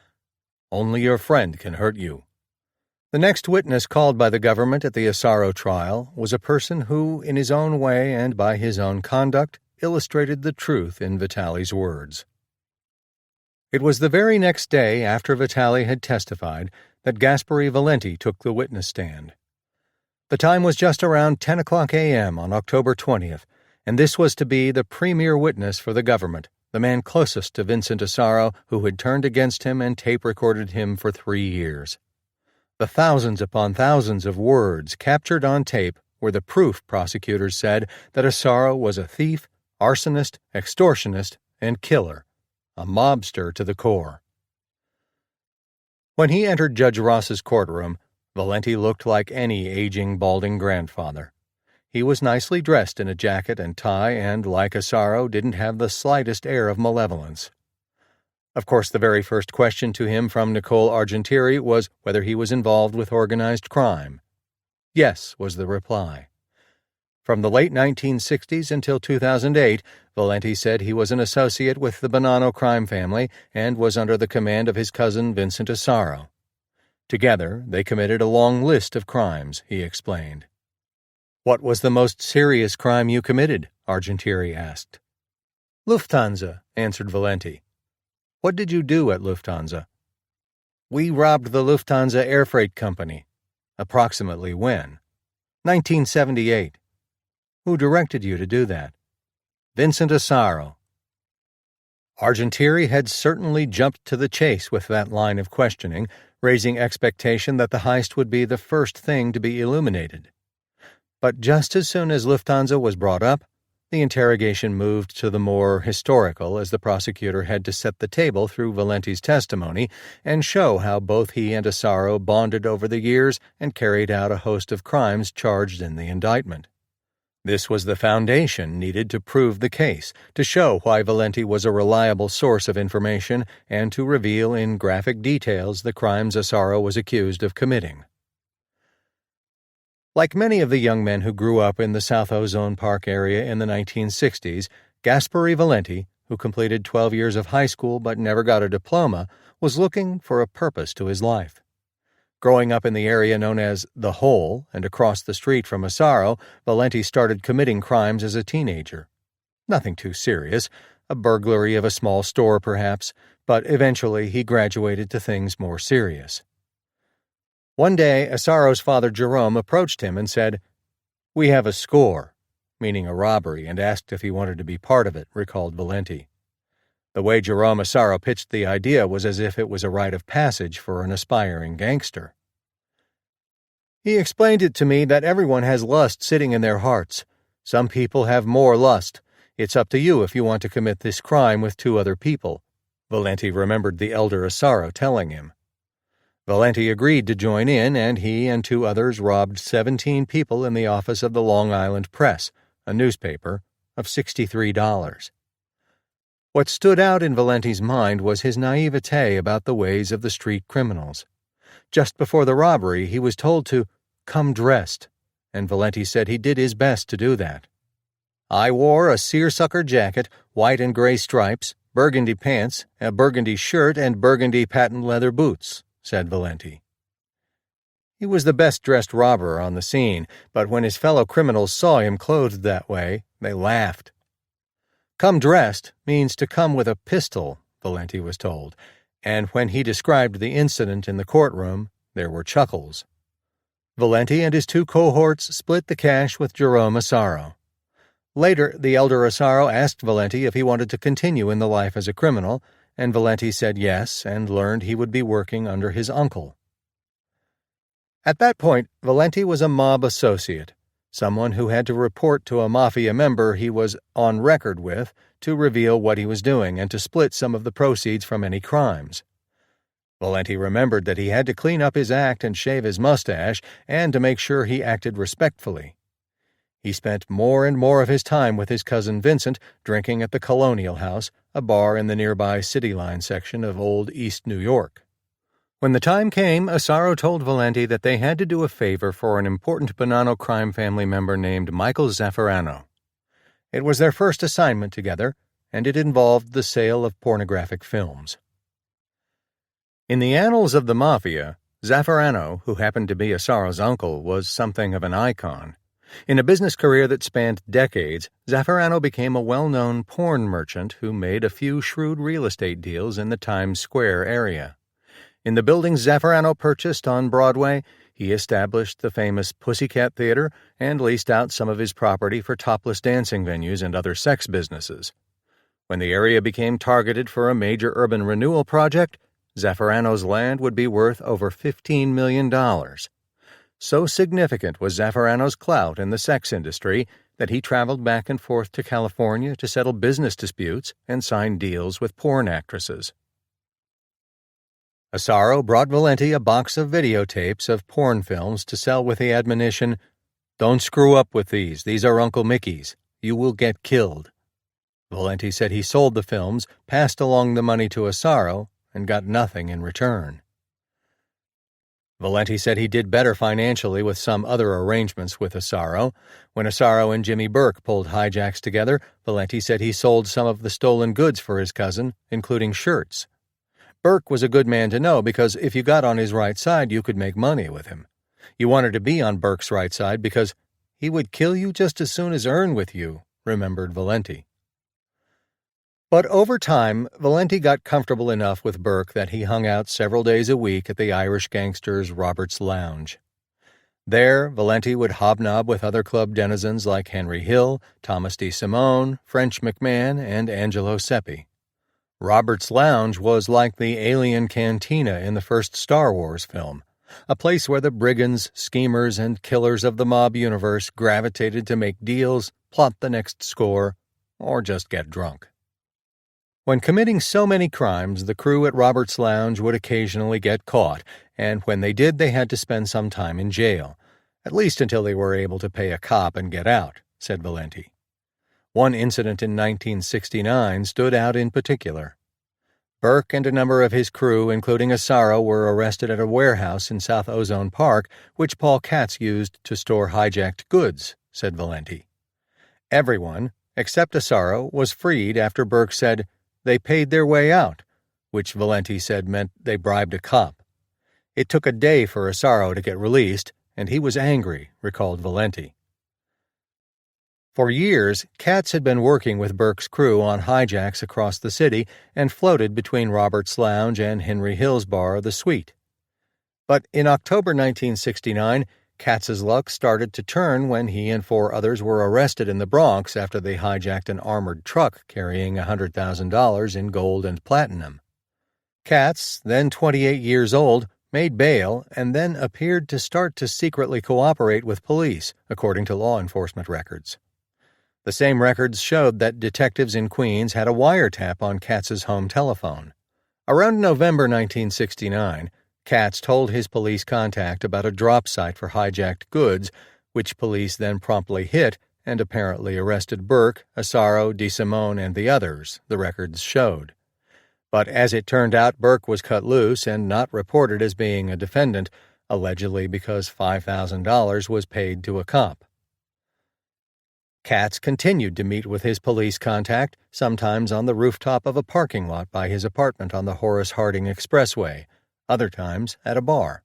Only your friend can hurt you. The next witness called by the government at the Asaro trial was a person who, in his own way and by his own conduct, illustrated the truth in Vitali's words. It was the very next day after Vitali had testified that Gasperi Valenti took the witness stand. The time was just around 10 o'clock a.m. on October 20th, and this was to be the premier witness for the government, the man closest to Vincent Asaro who had turned against him and tape-recorded him for 3 years. The thousands upon thousands of words captured on tape were the proof, prosecutors said, that Asaro was a thief, arsonist, extortionist, and killer, a mobster to the core. When he entered Judge Ross's courtroom, Valenti looked like any aging, balding grandfather. He was nicely dressed in a jacket and tie and, like Asaro, didn't have the slightest air of malevolence. Of course, the very first question to him from Nicole Argentieri was whether he was involved with organized crime. Yes, was the reply. From the late 1960s until 2008, Valenti said he was an associate with the Bonanno crime family and was under the command of his cousin Vincent Asaro. Together, they committed a long list of crimes, he explained. What was the most serious crime you committed? Argentieri asked. Lufthansa, answered Valenti. What did you do at Lufthansa? We robbed the Lufthansa air freight company. Approximately when? 1978. Who directed you to do that? Vincent Asaro. Argentieri had certainly jumped to the chase with that line of questioning, raising expectation that the heist would be the first thing to be illuminated. But just as soon as Lufthansa was brought up, the interrogation moved to the more historical as the prosecutor had to set the table through Valenti's testimony and show how both he and Asaro bonded over the years and carried out a host of crimes charged in the indictment. This was the foundation needed to prove the case, to show why Valenti was a reliable source of information, and to reveal in graphic details the crimes Asaro was accused of committing. Like many of the young men who grew up in the South Ozone Park area in the 1960s, Gaspare Valenti, who completed 12 years of high school but never got a diploma, was looking for a purpose to his life. Growing up in the area known as The Hole and across the street from Asaro, Valenti started committing crimes as a teenager. Nothing too serious, a burglary of a small store perhaps, but eventually he graduated to things more serious. One day, Asaro's father Jerome approached him and said, "We have a score," meaning a robbery, and asked if he wanted to be part of it, recalled Valenti. The way Jerome Asaro pitched the idea was as if it was a rite of passage for an aspiring gangster. "He explained it to me that everyone has lust sitting in their hearts. Some people have more lust. It's up to you if you want to commit this crime with 2 other people," Valenti remembered the elder Asaro telling him. Valenti agreed to join in, and he and 2 others robbed 17 people in the office of the Long Island Press, a newspaper, of $63. What stood out in Valenti's mind was his naivete about the ways of the street criminals. Just before the robbery, he was told to come dressed, and Valenti said he did his best to do that. "I wore a seersucker jacket, white and gray stripes, burgundy pants, a burgundy shirt, and burgundy patent leather boots," said Valenti. He was the best-dressed robber on the scene, but when his fellow criminals saw him clothed that way, they laughed. "Come dressed" means to come with a pistol, Valenti was told, and when he described the incident in the courtroom, there were chuckles. Valenti and his 2 cohorts split the cash with Jerome Asaro. Later, the elder Asaro asked Valenti if he wanted to continue in the life as a criminal, and Valenti said yes and learned he would be working under his uncle. At that point, Valenti was a mob associate, someone who had to report to a mafia member he was on record with to reveal what he was doing and to split some of the proceeds from any crimes. Valenti remembered that he had to clean up his act and shave his mustache, and to make sure he acted respectfully. He spent more and more of his time with his cousin Vincent, drinking at the Colonial House, a bar in the nearby City Line section of Old East New York. When the time came, Asaro told Valenti that they had to do a favor for an important Bonanno crime family member named Michael Zaffarano. It was their first assignment together, and it involved the sale of pornographic films. In the annals of the Mafia, Zaffarano, who happened to be Asaro's uncle, was something of an icon. In a business career that spanned decades, Zaffarano became a well-known porn merchant who made a few shrewd real estate deals in the Times Square area. In the buildings Zaffarano purchased on Broadway, he established the famous Pussycat Theater and leased out some of his property for topless dancing venues and other sex businesses. When the area became targeted for a major urban renewal project, Zaffarano's land would be worth over $15 million. So significant was Zaffarano's clout in the sex industry that he traveled back and forth to California to settle business disputes and sign deals with porn actresses. Asaro brought Valenti a box of videotapes of porn films to sell with the admonition, "Don't screw up with these are Uncle Mickey's. You will get killed." Valenti said he sold the films, passed along the money to Asaro, and got nothing in return. Valenti said he did better financially with some other arrangements with Asaro. When Asaro and Jimmy Burke pulled hijacks together, Valenti said he sold some of the stolen goods for his cousin, including shirts. Burke was a good man to know because if you got on his right side, you could make money with him. You wanted to be on Burke's right side because he would kill you just as soon as earn with you, remembered Valenti. But over time, Valenti got comfortable enough with Burke that he hung out several days a week at the Irish gangster's Robert's Lounge. There, Valenti would hobnob with other club denizens like Henry Hill, Thomas D. Simone, French McMahon, and Angelo Seppi. Robert's Lounge was like the alien cantina in the first Star Wars film, a place where the brigands, schemers, and killers of the mob universe gravitated to make deals, plot the next score, or just get drunk. When committing so many crimes, the crew at Robert's Lounge would occasionally get caught, and when they did, they had to spend some time in jail, at least until they were able to pay a cop and get out, said Valenti. One incident in 1969 stood out in particular. Burke and a number of his crew, including Asaro, were arrested at a warehouse in South Ozone Park, which Paul Katz used to store hijacked goods, said Valenti. Everyone, except Asaro, was freed after Burke said they paid their way out, which Valenti said meant they bribed a cop. It took a day for Asaro to get released, and he was angry, recalled Valenti. For years, Katz had been working with Burke's crew on hijacks across the city and floated between Robert's Lounge and Henry Hill's bar, The Suite. But in October 1969, Katz's luck started to turn when he and 4 others were arrested in the Bronx after they hijacked an armored truck carrying $100,000 in gold and platinum. Katz, then 28 years old, made bail and then appeared to start to secretly cooperate with police, according to law enforcement records. The same records showed that detectives in Queens had a wiretap on Katz's home telephone. Around November 1969, Katz told his police contact about a drop site for hijacked goods, which police then promptly hit and apparently arrested Burke, Asaro, DeSimone, and the others, the records showed. But as it turned out, Burke was cut loose and not reported as being a defendant, allegedly because $5,000 was paid to a cop. Katz continued to meet with his police contact, sometimes on the rooftop of a parking lot by his apartment on the Horace Harding Expressway, other times at a bar.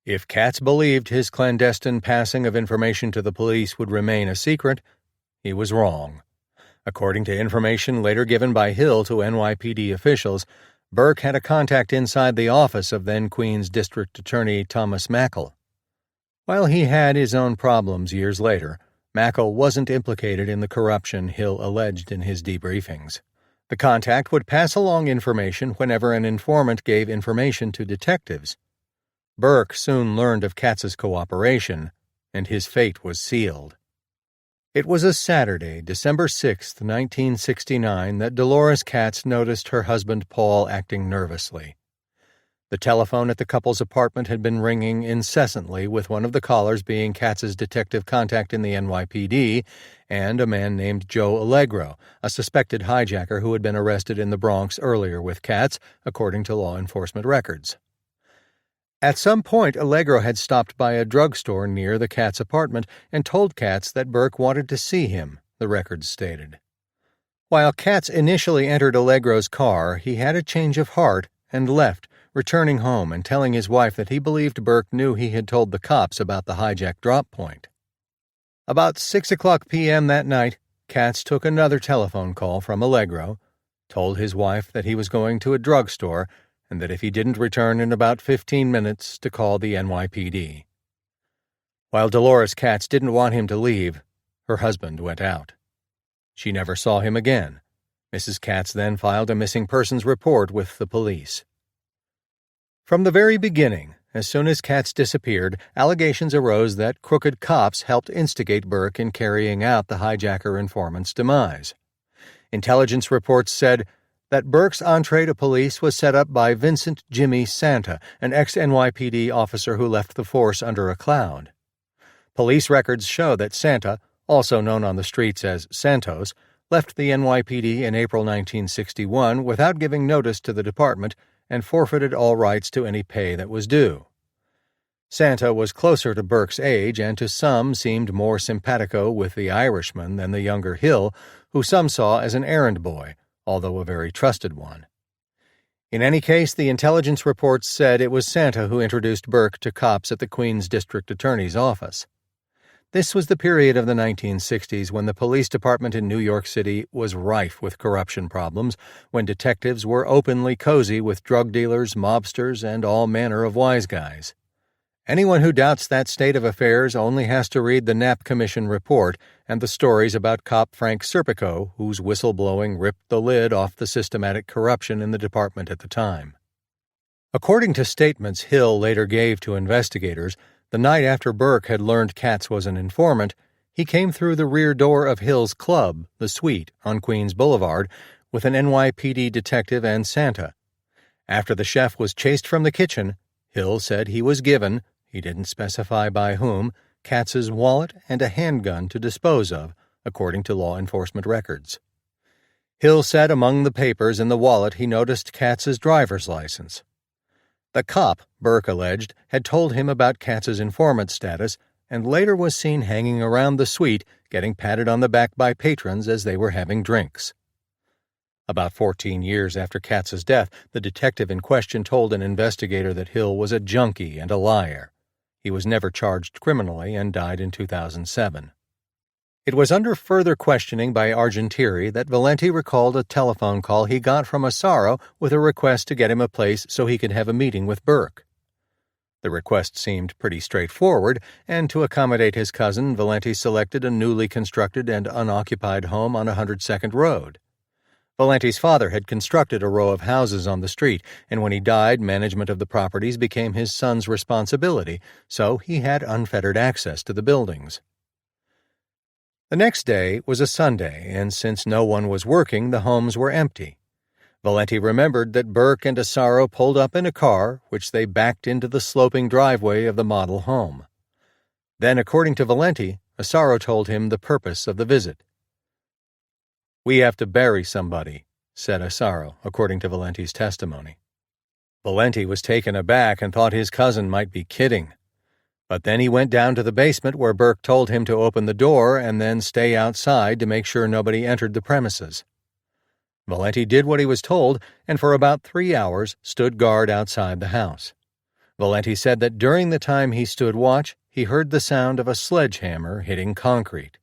If Katz believed his clandestine passing of information to the police would remain a secret, he was wrong. According to information later given by Hill to NYPD officials, Burke had a contact inside the office of then Queens District Attorney Thomas Mackle. While he had his own problems years later, Mackle wasn't implicated in the corruption Hill alleged in his debriefings. The contact would pass along information whenever an informant gave information to detectives. Burke soon learned of Katz's cooperation, and his fate was sealed. It was a Saturday, December 6, 1969, that Dolores Katz noticed her husband Paul acting nervously. The telephone at the couple's apartment had been ringing incessantly, with one of the callers being Katz's detective contact in the NYPD and a man named Joe Allegro, a suspected hijacker who had been arrested in the Bronx earlier with Katz, according to law enforcement records. At some point, Allegro had stopped by a drugstore near the Katz apartment and told Katz that Burke wanted to see him, the records stated. While Katz initially entered Allegro's car, he had a change of heart and left, returning home and telling his wife that he believed Burke knew he had told the cops about the hijack drop point. About 6:00 p.m. that night, Katz took another telephone call from Allegro, told his wife that he was going to a drugstore and that if he didn't return in about 15 minutes to call the NYPD. While Dolores Katz didn't want him to leave, her husband went out. She never saw him again. Mrs. Katz then filed a missing persons report with the police. From the very beginning, as soon as Katz disappeared, allegations arose that crooked cops helped instigate Burke in carrying out the hijacker informant's demise. Intelligence reports said that Burke's entree to police was set up by Vincent Jimmy Santa, an ex-NYPD officer who left the force under a cloud. Police records show that Santa, also known on the streets as Santos, left the NYPD in April 1961 without giving notice to the department and forfeited all rights to any pay that was due. Santa was closer to Burke's age and to some seemed more simpatico with the Irishman than the younger Hill, who some saw as an errand boy, although a very trusted one. In any case, the intelligence reports said it was Santa who introduced Burke to cops at the Queens District Attorney's office. This was the period of the 1960s when the police department in New York City was rife with corruption problems, when detectives were openly cozy with drug dealers, mobsters, and all manner of wise guys. Anyone who doubts that state of affairs only has to read the Knapp Commission report and the stories about cop Frank Serpico, whose whistleblowing ripped the lid off the systematic corruption in the department at the time. According to statements Hill later gave to investigators, the night after Burke had learned Katz was an informant, he came through the rear door of Hill's club, The Suite, on Queens Boulevard, with an NYPD detective and Santa. After the chef was chased from the kitchen, Hill said he was given, he didn't specify by whom, Katz's wallet and a handgun to dispose of, according to law enforcement records. Hill said among the papers in the wallet he noticed Katz's driver's license. The cop, Burke alleged, had told him about Katz's informant status and later was seen hanging around the suite, getting patted on the back by patrons as they were having drinks. About 14 years after Katz's death, the detective in question told an investigator that Hill was a junkie and a liar. He was never charged criminally and died in 2007. It was under further questioning by Argentieri that Valenti recalled a telephone call he got from Asaro with a request to get him a place so he could have a meeting with Burke. The request seemed pretty straightforward, and to accommodate his cousin, Valenti selected a newly constructed and unoccupied home on 102nd Road. Valenti's father had constructed a row of houses on the street, and when he died, management of the properties became his son's responsibility, so he had unfettered access to the buildings. The next day was a Sunday, and since no one was working, the homes were empty. Valenti remembered that Burke and Asaro pulled up in a car, which they backed into the sloping driveway of the model home. Then, according to Valenti, Asaro told him the purpose of the visit. "We have to bury somebody," said Asaro, according to Valenti's testimony. Valenti was taken aback and thought his cousin might be kidding. But then he went down to the basement where Burke told him to open the door and then stay outside to make sure nobody entered the premises. Valenti did what he was told and for about 3 hours stood guard outside the house. Valenti said that during the time he stood watch, he heard the sound of a sledgehammer hitting concrete.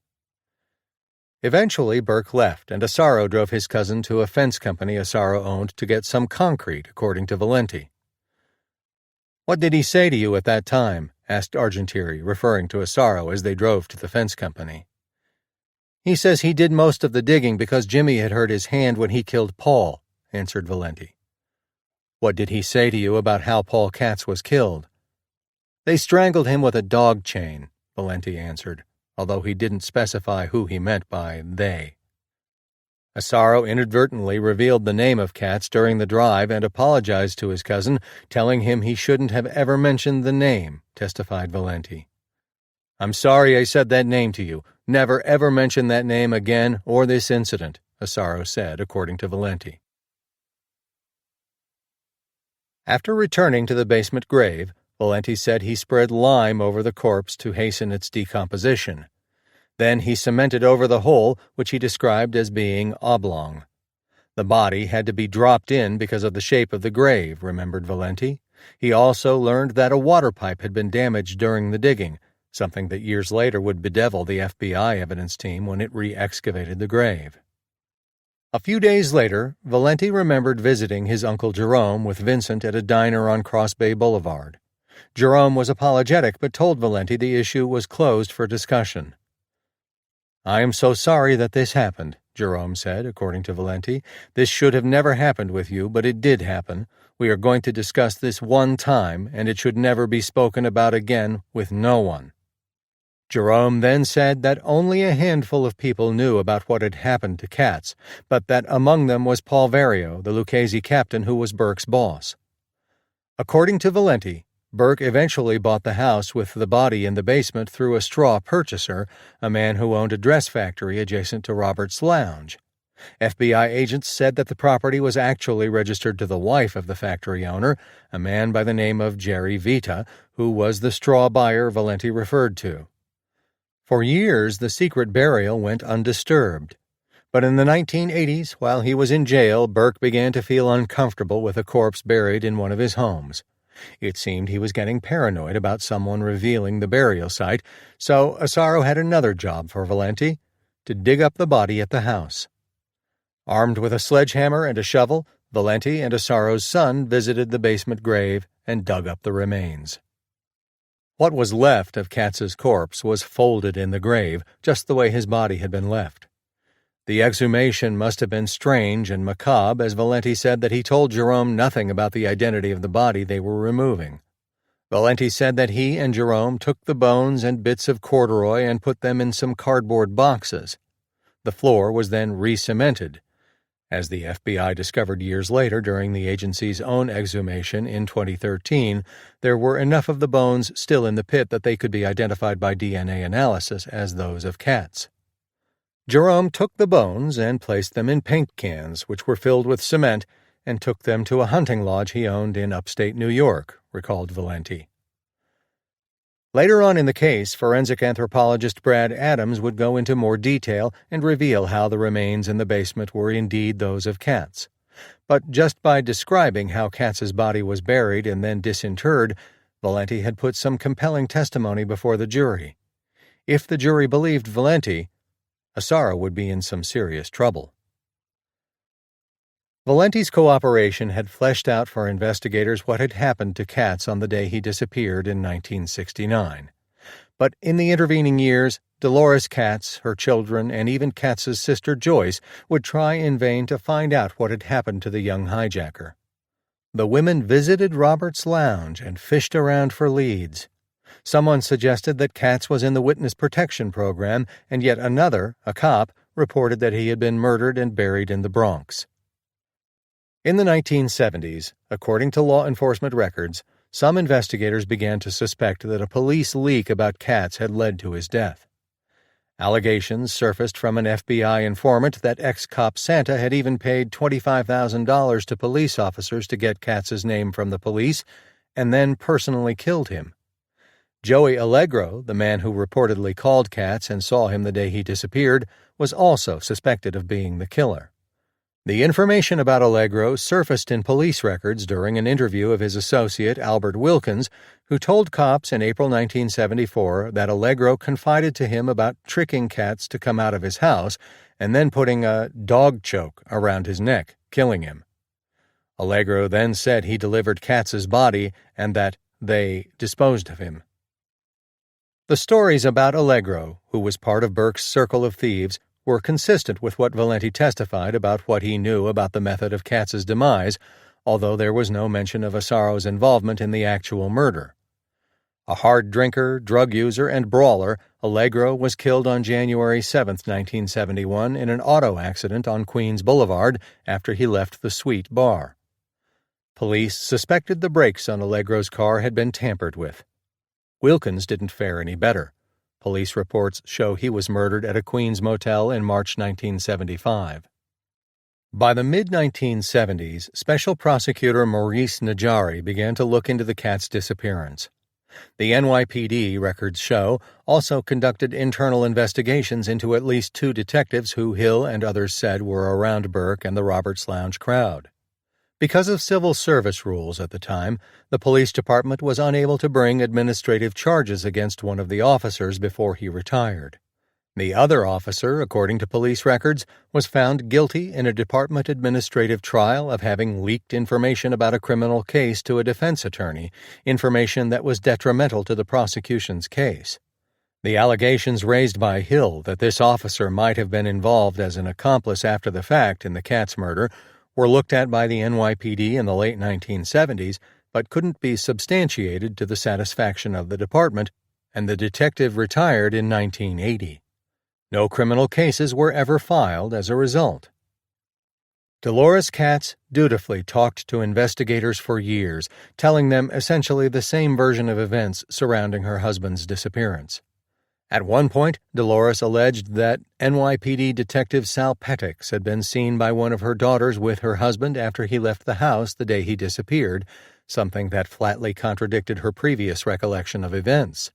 Eventually, Burke left, and Asaro drove his cousin to a fence company Asaro owned to get some concrete, according to Valenti. "What did he say to you at that time?" asked Argentieri, referring to Asaro as they drove to the fence company. "He says he did most of the digging because Jimmy had hurt his hand when he killed Paul," answered Valenti. "What did he say to you about how Paul Katz was killed?" "They strangled him with a dog chain," Valenti answered, although he didn't specify who he meant by they. Asaro inadvertently revealed the name of Katz during the drive and apologized to his cousin, telling him he shouldn't have ever mentioned the name, testified Valenti. "I'm sorry I said that name to you. Never ever mention that name again or this incident," Asaro said, according to Valenti. After returning to the basement grave, Valenti said he spread lime over the corpse to hasten its decomposition. Then he cemented over the hole, which he described as being oblong. The body had to be dropped in because of the shape of the grave, remembered Valenti. He also learned that a water pipe had been damaged during the digging, something that years later would bedevil the FBI evidence team when it re-excavated the grave. A few days later, Valenti remembered visiting his Uncle Jerome with Vincent at a diner on Cross Bay Boulevard. Jerome was apologetic but told Valenti the issue was closed for discussion. "I am so sorry that this happened," Jerome said, according to Valenti. "This should have never happened with you, but it did happen. We are going to discuss this one time, and it should never be spoken about again with no one." Jerome then said that only a handful of people knew about what had happened to Katz, but that among them was Paul Vario, the Lucchese captain who was Burke's boss. According to Valenti, Burke eventually bought the house with the body in the basement through a straw purchaser, a man who owned a dress factory adjacent to Robert's Lounge. FBI agents said that the property was actually registered to the wife of the factory owner, a man by the name of Jerry Vita, who was the straw buyer Valenti referred to. For years, the secret burial went undisturbed. But in the 1980s, while he was in jail, Burke began to feel uncomfortable with a corpse buried in one of his homes. It seemed he was getting paranoid about someone revealing the burial site, so Asaro had another job for Valenti, to dig up the body at the house. Armed with a sledgehammer and a shovel, Valenti and Asaro's son visited the basement grave and dug up the remains. What was left of Katz's corpse was folded in the grave, just the way his body had been left. The exhumation must have been strange and macabre, as Valenti said that he told Jerome nothing about the identity of the body they were removing. Valenti said that he and Jerome took the bones and bits of corduroy and put them in some cardboard boxes. The floor was then re-cemented, As the FBI discovered years later during the agency's own exhumation in 2013, there were enough of the bones still in the pit that they could be identified by DNA analysis as those of cats. Jerome took the bones and placed them in paint cans, which were filled with cement, and took them to a hunting lodge he owned in upstate New York, recalled Valenti. Later on in the case, forensic anthropologist Brad Adams would go into more detail and reveal how the remains in the basement were indeed those of cats. But just by describing how Katz's body was buried and then disinterred, Valenti had put some compelling testimony before the jury. If the jury believed Valenti, Asaro would be in some serious trouble. Valenti's cooperation had fleshed out for investigators what had happened to Katz on the day he disappeared in 1969. But in the intervening years, Dolores Katz, her children, and even Katz's sister Joyce would try in vain to find out what had happened to the young hijacker. The women visited Robert's lounge and fished around for leads. Someone suggested that Katz was in the witness protection program, and yet another, a cop, reported that he had been murdered and buried in the Bronx. In the 1970s, according to law enforcement records, some investigators began to suspect that a police leak about Katz had led to his death. Allegations surfaced from an FBI informant that ex-cop Santa had even paid $25,000 to police officers to get Katz's name from the police, and then personally killed him. Joey Allegro, the man who reportedly called Katz and saw him the day he disappeared, was also suspected of being the killer. The information about Allegro surfaced in police records during an interview of his associate Albert Wilkins, who told cops in April 1974 that Allegro confided to him about tricking Katz to come out of his house and then putting a dog choke around his neck, killing him. Allegro then said he delivered Katz's body and that they disposed of him. The stories about Allegro, who was part of Burke's circle of thieves, were consistent with what Valenti testified about what he knew about the method of Katz's demise, although there was no mention of Asaro's involvement in the actual murder. A hard drinker, drug user, and brawler, Allegro was killed on January 7, 1971, in an auto accident on Queens Boulevard after he left the Sweet Bar. Police suspected the brakes on Allegro's car had been tampered with. Wilkins didn't fare any better. Police reports show he was murdered at a Queens motel in March 1975. By the mid-1970s, Special Prosecutor Maurice Najari began to look into the Katz disappearance. The NYPD, records show, also conducted internal investigations into at least 2 detectives who Hill and others said were around Burke and the Roberts Lounge crowd. Because of civil service rules at the time, the police department was unable to bring administrative charges against one of the officers before he retired. The other officer, according to police records, was found guilty in a department administrative trial of having leaked information about a criminal case to a defense attorney, information that was detrimental to the prosecution's case. The allegations raised by Hill that this officer might have been involved as an accomplice after the fact in the Katz murder were looked at by the NYPD in the late 1970s, but couldn't be substantiated to the satisfaction of the department, and the detective retired in 1980. No criminal cases were ever filed as a result. Dolores Katz dutifully talked to investigators for years, telling them essentially the same version of events surrounding her husband's disappearance. At one point, Dolores alleged that NYPD Detective Sal Petix had been seen by one of her daughters with her husband after he left the house the day he disappeared, something that flatly contradicted her previous recollection of events.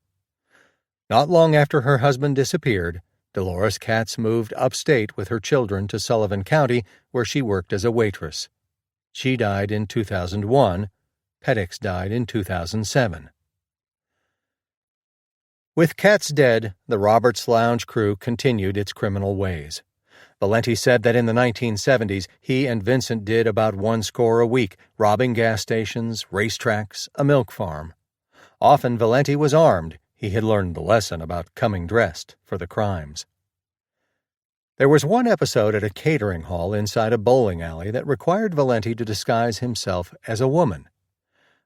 Not long after her husband disappeared, Dolores Katz moved upstate with her children to Sullivan County, where she worked as a waitress. She died in 2001. Petix died in 2007. With Katz dead, the Roberts Lounge crew continued its criminal ways. Valenti said that in the 1970s, he and Vincent did about 1 score a week, robbing gas stations, racetracks, a milk farm. Often Valenti was armed. He had learned the lesson about coming dressed for the crimes. There was one episode at a catering hall inside a bowling alley that required Valenti to disguise himself as a woman.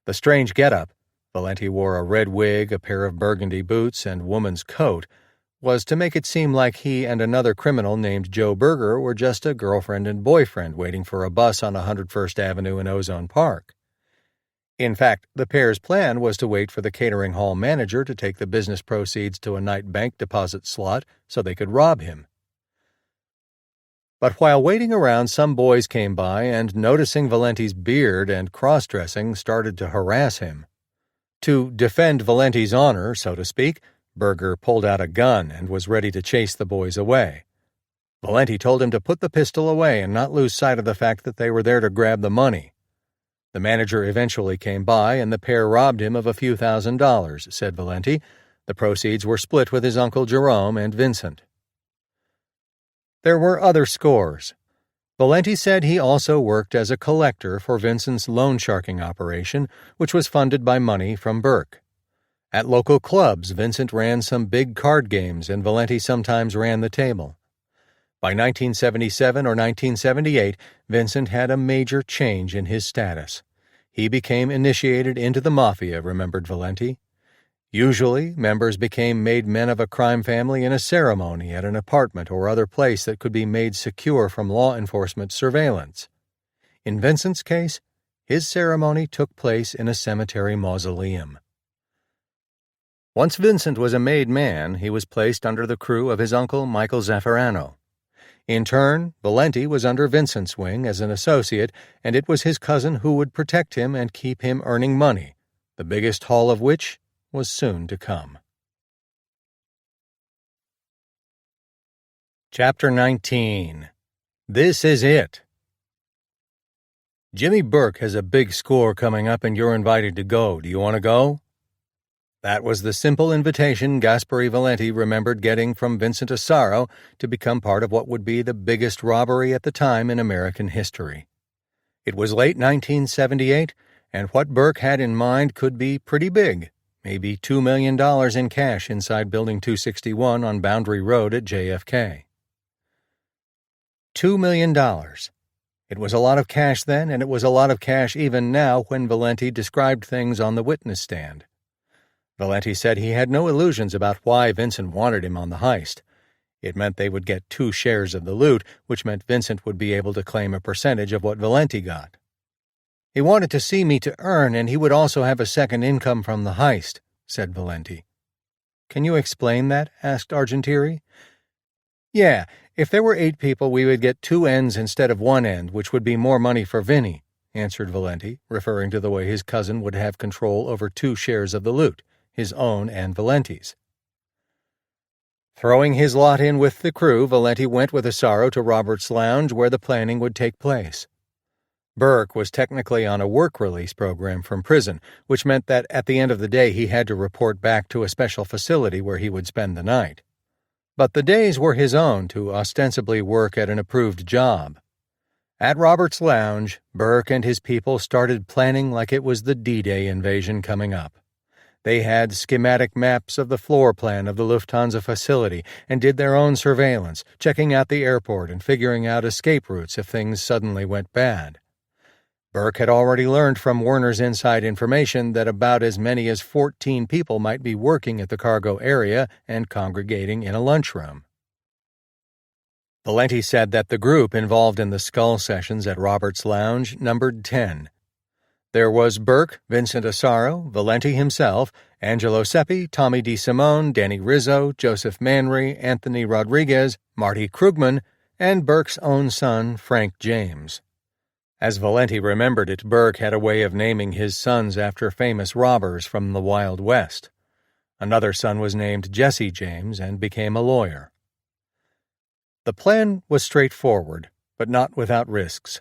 The strange getup, Valenti wore a red wig, a pair of burgundy boots, and woman's coat, was to make it seem like he and another criminal named Joe Berger were just a girlfriend and boyfriend waiting for a bus on 101st Avenue in Ozone Park. In fact, the pair's plan was to wait for the catering hall manager to take the business proceeds to a night bank deposit slot so they could rob him. But while waiting around, some boys came by and, noticing Valenti's beard and cross-dressing, started to harass him. To defend Valenti's honor, so to speak, Berger pulled out a gun and was ready to chase the boys away. Valenti told him to put the pistol away and not lose sight of the fact that they were there to grab the money. The manager eventually came by, and the pair robbed him of a few $1,000s, said Valenti. The proceeds were split with his uncle Jerome and Vincent. There were other scores. Valenti said he also worked as a collector for Vincent's loan sharking operation, which was funded by money from Burke. At local clubs, Vincent ran some big card games, and Valenti sometimes ran the table. By 1977 or 1978, Vincent had a major change in his status. He became initiated into the mafia, remembered Valenti. Usually, members became made men of a crime family in a ceremony at an apartment or other place that could be made secure from law enforcement surveillance. In Vincent's case, his ceremony took place in a cemetery mausoleum. Once Vincent was a made man, he was placed under the crew of his uncle Michael Zaffarano. In turn, Valenti was under Vincent's wing as an associate, and it was his cousin who would protect him and keep him earning money, the biggest haul of which was soon to come. Chapter 19. This is it. Jimmy Burke has a big score coming up and you're invited to go. Do you want to go? That was the simple invitation Gasperi Valenti remembered getting from Vincent Asaro to become part of what would be the biggest robbery at the time in American history. It was late 1978, and what Burke had in mind could be pretty big, maybe $2 million in cash inside Building 261 on Boundary Road at JFK. $2 million. It was a lot of cash then, and it was a lot of cash even now when Valenti described things on the witness stand. Valenti said he had no illusions about why Vincent wanted him on the heist. It meant they would get 2 shares of the loot, which meant Vincent would be able to claim a percentage of what Valenti got. He wanted to see me to earn, and he would also have a second income from the heist, said Valenti. Can you explain that? Asked Argentieri. Yeah, if there were 8 people, we would get 2 ends instead of 1 end, which would be more money for Vinny, answered Valenti, referring to the way his cousin would have control over 2 shares of the loot, his own and Valenti's. Throwing his lot in with the crew, Valenti went with Asaro to Robert's Lounge where the planning would take place. Burke was technically on a work release program from prison, which meant that at the end of the day he had to report back to a special facility where he would spend the night. But the days were his own to ostensibly work at an approved job. At Robert's Lounge, Burke and his people started planning like it was the D-Day invasion coming up. They had schematic maps of the floor plan of the Lufthansa facility and did their own surveillance, checking out the airport and figuring out escape routes if things suddenly went bad. Burke had already learned from Werner's inside information that about as many as 14 people might be working at the cargo area and congregating in a lunchroom. Valenti said that the group involved in the skull sessions at Robert's Lounge numbered 10. There was Burke, Vincent Asaro, Valenti himself, Angelo Seppi, Tommy DeSimone, Danny Rizzo, Joseph Manry, Anthony Rodriguez, Marty Krugman, and Burke's own son, Frank James. As Valenti remembered it, Burke had a way of naming his sons after famous robbers from the Wild West. Another son was named Jesse James and became a lawyer. The plan was straightforward, but not without risks.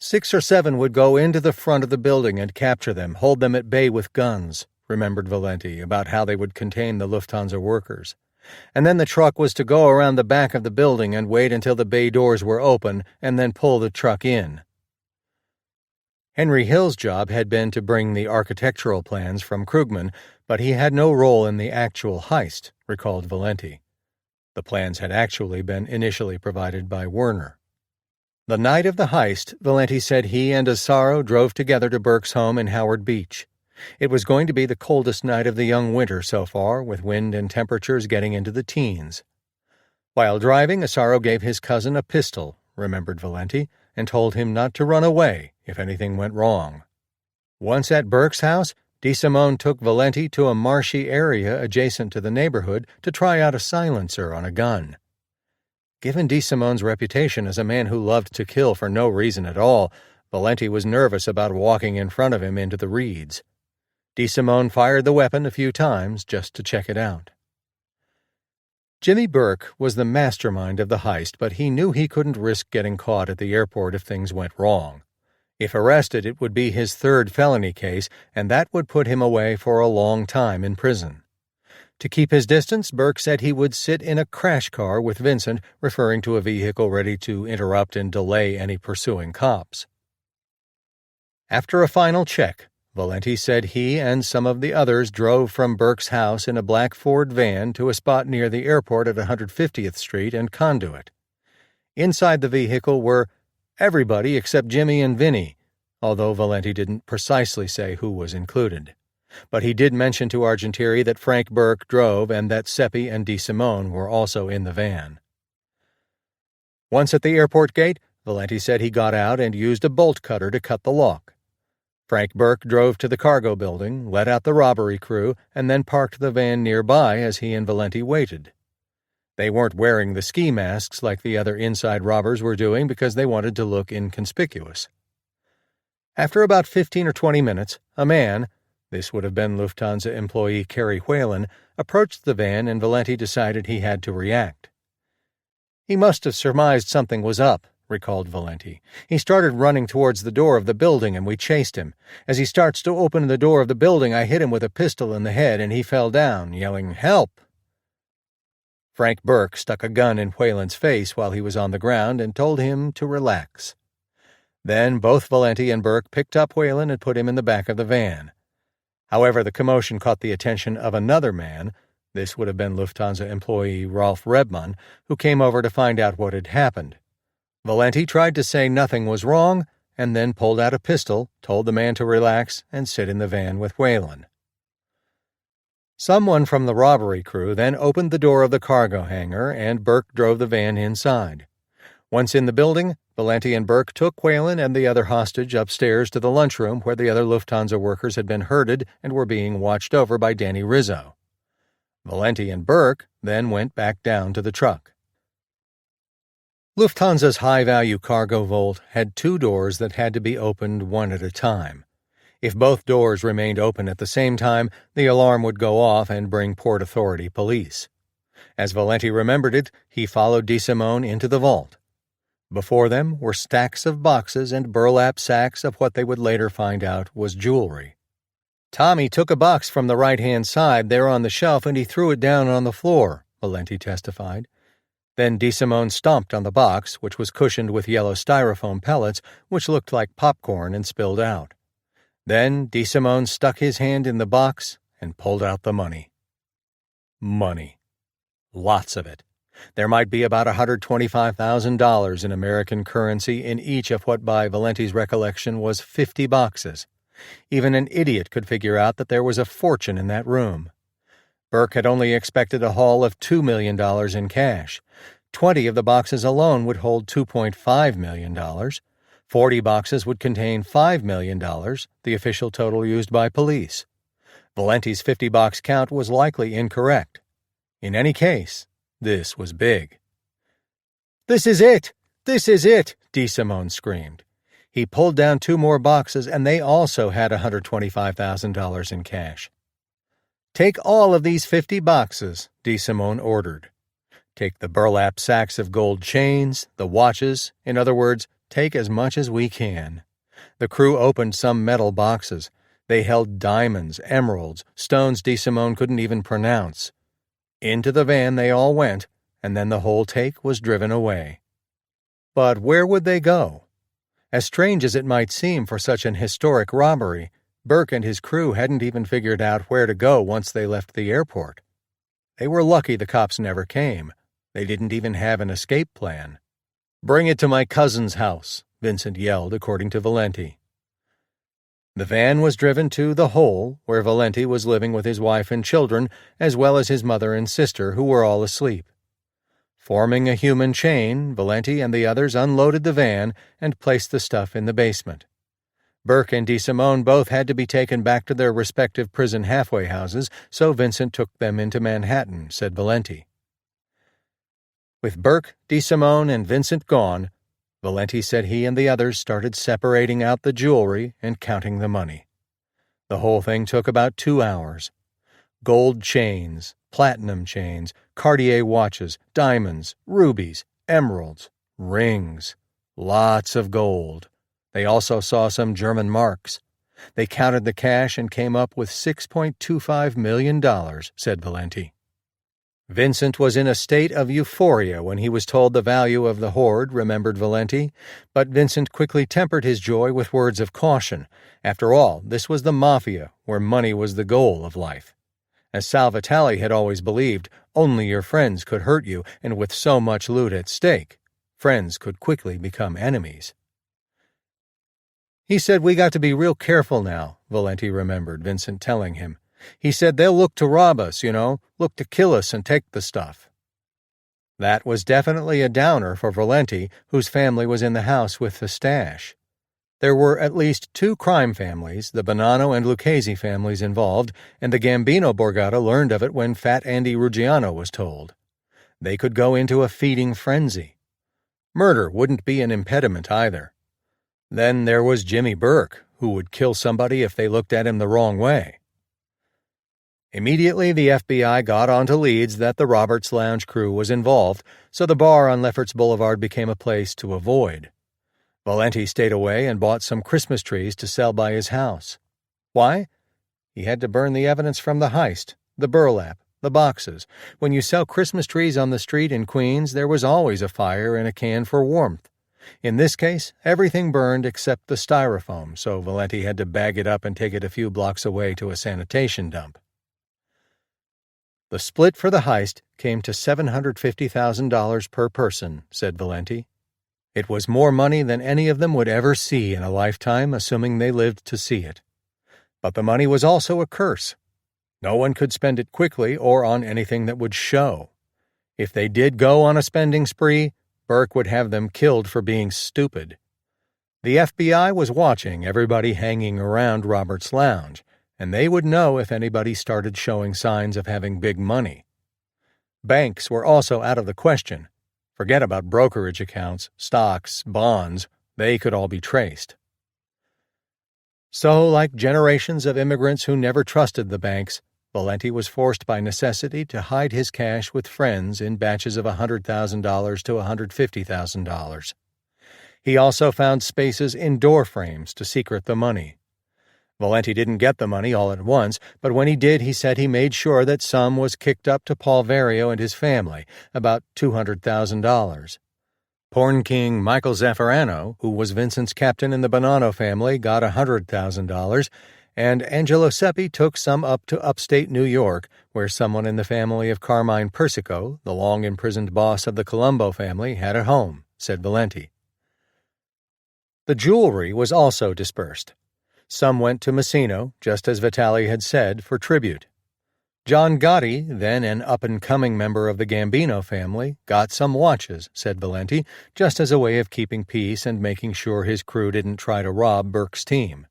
6 or 7 would go into the front of the building and capture them, hold them at bay with guns, remembered Valenti about how they would contain the Lufthansa workers. And then the truck was to go around the back of the building and wait until the bay doors were open and then pull the truck in. Henry Hill's job had been to bring the architectural plans from Krugman, but he had no role in the actual heist, recalled Valenti. The plans had actually been initially provided by Werner. The night of the heist, Valenti said he and Asaro drove together to Burke's home in Howard Beach. It was going to be the coldest night of the young winter so far, with wind and temperatures getting into the teens. While driving, Asaro gave his cousin a pistol, remembered Valenti, and told him not to run away if anything went wrong. Once at Burke's house, DeSimone took Valenti to a marshy area adjacent to the neighborhood to try out a silencer on a gun. Given DeSimone's reputation as a man who loved to kill for no reason at all, Valenti was nervous about walking in front of him into the reeds. DeSimone fired the weapon a few times just to check it out. Jimmy Burke was the mastermind of the heist, but he knew he couldn't risk getting caught at the airport if things went wrong. If arrested, it would be his third felony case, and that would put him away for a long time in prison. To keep his distance, Burke said he would sit in a crash car with Vincent, referring to a vehicle ready to interrupt and delay any pursuing cops. After a final check, Valenti said he and some of the others drove from Burke's house in a black Ford van to a spot near the airport at 150th Street and Conduit. Inside the vehicle were everybody except Jimmy and Vinny, although Valenti didn't precisely say who was included. But he did mention to Argentieri that Frank Burke drove and that Seppi and DeSimone were also in the van. Once at the airport gate, Valenti said he got out and used a bolt cutter to cut the lock. Frank Burke drove to the cargo building, let out the robbery crew, and then parked the van nearby as he and Valenti waited. They weren't wearing the ski masks like the other inside robbers were doing because they wanted to look inconspicuous. After about 15 or 20 minutes, a man, this would have been Lufthansa employee Kerry Whalen, approached the van and Valenti decided he had to react. He must have surmised something was up, recalled Valenti. He started running towards the door of the building and we chased him. As he starts to open the door of the building, I hit him with a pistol in the head and he fell down, yelling, "Help!" Frank Burke stuck a gun in Whalen's face while he was on the ground and told him to relax. Then both Valenti and Burke picked up Whalen and put him in the back of the van. However, the commotion caught the attention of another man, this would have been Lufthansa employee Rolf Rebmann, who came over to find out what had happened. Valenti tried to say nothing was wrong, and then pulled out a pistol, told the man to relax, and sit in the van with Whalen. Someone from the robbery crew then opened the door of the cargo hangar, and Burke drove the van inside. Once in the building, Valenti and Burke took Whalen and the other hostage upstairs to the lunchroom where the other Lufthansa workers had been herded and were being watched over by Danny Rizzo. Valenti and Burke then went back down to the truck. Lufthansa's high-value cargo vault had two doors that had to be opened one at a time. If both doors remained open at the same time, the alarm would go off and bring Port Authority police. As Valenti remembered it, he followed DeSimone into the vault. Before them were stacks of boxes and burlap sacks of what they would later find out was jewelry. "Tommy took a box from the right-hand side there on the shelf and he threw it down on the floor," Valenti testified. Then DeSimone stomped on the box, which was cushioned with yellow styrofoam pellets, which looked like popcorn and spilled out. Then DeSimone stuck his hand in the box and pulled out the money. Money. Lots of it. There might be about $125,000 in American currency in each of what by Valenti's recollection was 50 boxes. Even an idiot could figure out that there was a fortune in that room. Burke had only expected a haul of $2 million in cash. 20 of the boxes alone would hold $2.5 million. 40 boxes would contain $5 million, the official total used by police. Valenti's 50-box count was likely incorrect. In any case, this was big. "This is it! This is it!" DeSimone screamed. He pulled down 2 more boxes, and they also had $125,000 in cash. "Take all of these 50 boxes," DeSimone ordered. "Take the burlap sacks of gold chains, the watches, in other words, take as much as we can." The crew opened some metal boxes. They held diamonds, emeralds, stones DeSimone couldn't even pronounce. Into the van they all went, and then the whole take was driven away. But where would they go? As strange as it might seem for such an historic robbery, Burke and his crew hadn't even figured out where to go once they left the airport. They were lucky the cops never came. They didn't even have an escape plan. "Bring it to my cousin's house," Vincent yelled, according to Valenti. The van was driven to The Hole, where Valenti was living with his wife and children, as well as his mother and sister, who were all asleep. Forming a human chain, Valenti and the others unloaded the van and placed the stuff in the basement. Burke and DeSimone both had to be taken back to their respective prison halfway houses, so Vincent took them into Manhattan, said Valenti. With Burke, DeSimone, and Vincent gone, Valenti said he and the others started separating out the jewelry and counting the money. The whole thing took about 2 hours. Gold chains, platinum chains, Cartier watches, diamonds, rubies, emeralds, rings, lots of gold. They also saw some German marks. They counted the cash and came up with $6.25 million, said Valenti. Vincent was in a state of euphoria when he was told the value of the hoard, remembered Valenti, but Vincent quickly tempered his joy with words of caution. After all, this was the Mafia, where money was the goal of life. As Sal Vitale had always believed, only your friends could hurt you, and with so much loot at stake, friends could quickly become enemies. He said we got to be real careful now, Valenti remembered Vincent telling him. He said they'll look to rob us, look to kill us and take the stuff. That was definitely a downer for Valenti, whose family was in the house with the stash. There were at least 2 crime families, the Bonanno and Lucchese families, involved, and the Gambino Borgata learned of it when Fat Andy Ruggiano was told. They could go into a feeding frenzy. Murder wouldn't be an impediment either. Then there was Jimmy Burke, who would kill somebody if they looked at him the wrong way. Immediately, the FBI got onto leads that the Roberts Lounge crew was involved, so the bar on Lefferts Boulevard became a place to avoid. Valenti stayed away and bought some Christmas trees to sell by his house. Why? He had to burn the evidence from the heist, the burlap, the boxes. When you sell Christmas trees on the street in Queens, there was always a fire in a can for warmth. In this case, everything burned except the styrofoam, so Valenti had to bag it up and take it a few blocks away to a sanitation dump. The split for the heist came to $750,000 per person, said Valenti. It was more money than any of them would ever see in a lifetime, assuming they lived to see it. But the money was also a curse. No one could spend it quickly or on anything that would show. If they did go on a spending spree, Burke would have them killed for being stupid. The FBI was watching everybody hanging around Roberts Lounge, and they would know if anybody started showing signs of having big money. Banks were also out of the question. Forget about brokerage accounts, stocks, bonds. They could all be traced. So, like generations of immigrants who never trusted the banks, Valenti was forced by necessity to hide his cash with friends in batches of $100,000 to $150,000. He also found spaces in door frames to secret the money. Valenti didn't get the money all at once, but when he did, he said he made sure that some was kicked up to Paul Vario and his family, about $200,000. Porn king Michael Zaffarano, who was Vincent's captain in the Bonanno family, got $100,000, and Angelo Seppi took some up to upstate New York, where someone in the family of Carmine Persico, the long-imprisoned boss of the Colombo family, had a home, said Valenti. The jewelry was also dispersed. Some went to Messino, just as Vitale had said, for tribute. John Gotti, then an up-and-coming member of the Gambino family, got some watches, said Valenti, just as a way of keeping peace and making sure his crew didn't try to rob Burke's team.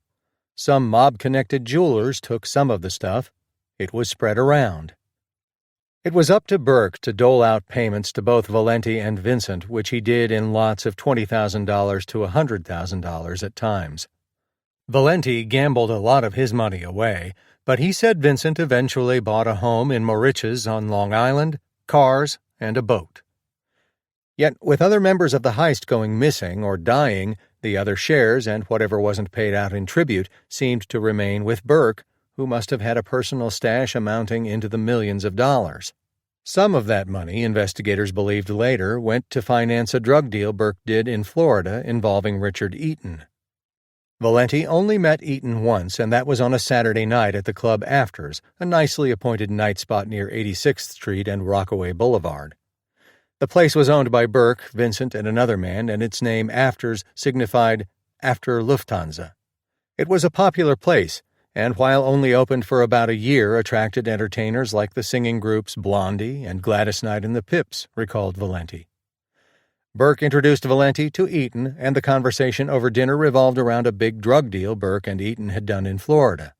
Some mob-connected jewelers took some of the stuff. It was spread around. It was up to Burke to dole out payments to both Valenti and Vincent, which he did in lots of $20,000 to $100,000 at times. Valenti gambled a lot of his money away, but he said Vincent eventually bought a home in Moriches on Long Island, cars, and a boat. Yet, with other members of the heist going missing or dying, the other shares and whatever wasn't paid out in tribute seemed to remain with Burke, who must have had a personal stash amounting into the millions of dollars. Some of that money, investigators believed later, went to finance a drug deal Burke did in Florida involving Richard Eaton. Valenti only met Eaton once, and that was on a Saturday night at the Club Afters, a nicely appointed night spot near 86th Street and Rockaway Boulevard. The place was owned by Burke, Vincent, and another man, and its name Afters signified after Lufthansa. It was a popular place, and while only opened for about a year, attracted entertainers like the singing groups Blondie and Gladys Knight and the Pips, recalled Valenti. Burke introduced Valenti to Eaton, and the conversation over dinner revolved around a big drug deal Burke and Eaton had done in Florida.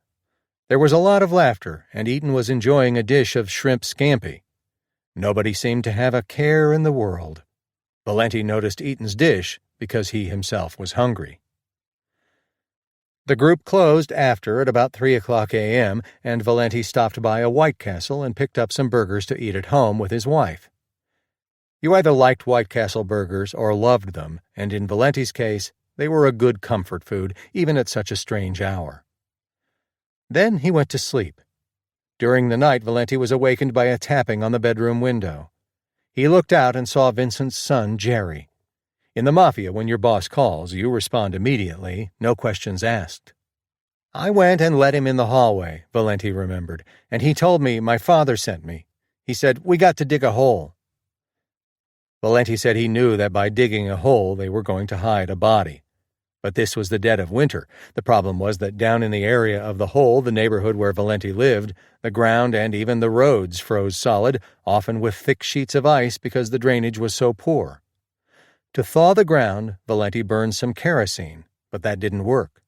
There was a lot of laughter, and Eaton was enjoying a dish of shrimp scampi. Nobody seemed to have a care in the world. Valenti noticed Eaton's dish because he himself was hungry. The group closed after at about 3:00 a.m., and Valenti stopped by a White Castle and picked up some burgers to eat at home with his wife. You either liked White Castle burgers or loved them, and in Valenti's case, they were a good comfort food, even at such a strange hour. Then he went to sleep. During the night, Valenti was awakened by a tapping on the bedroom window. He looked out and saw Vincent's son, Jerry. In the Mafia, when your boss calls, you respond immediately, no questions asked. I went and let him in the hallway, Valenti remembered, and he told me my father sent me. He said, "We got to dig a hole." Valenti said he knew that by digging a hole they were going to hide a body. But this was the dead of winter. The problem was that down in the area of the hole, the neighborhood where Valenti lived, the ground and even the roads froze solid, often with thick sheets of ice because the drainage was so poor. To thaw the ground, Valenti burned some kerosene, but that didn't work.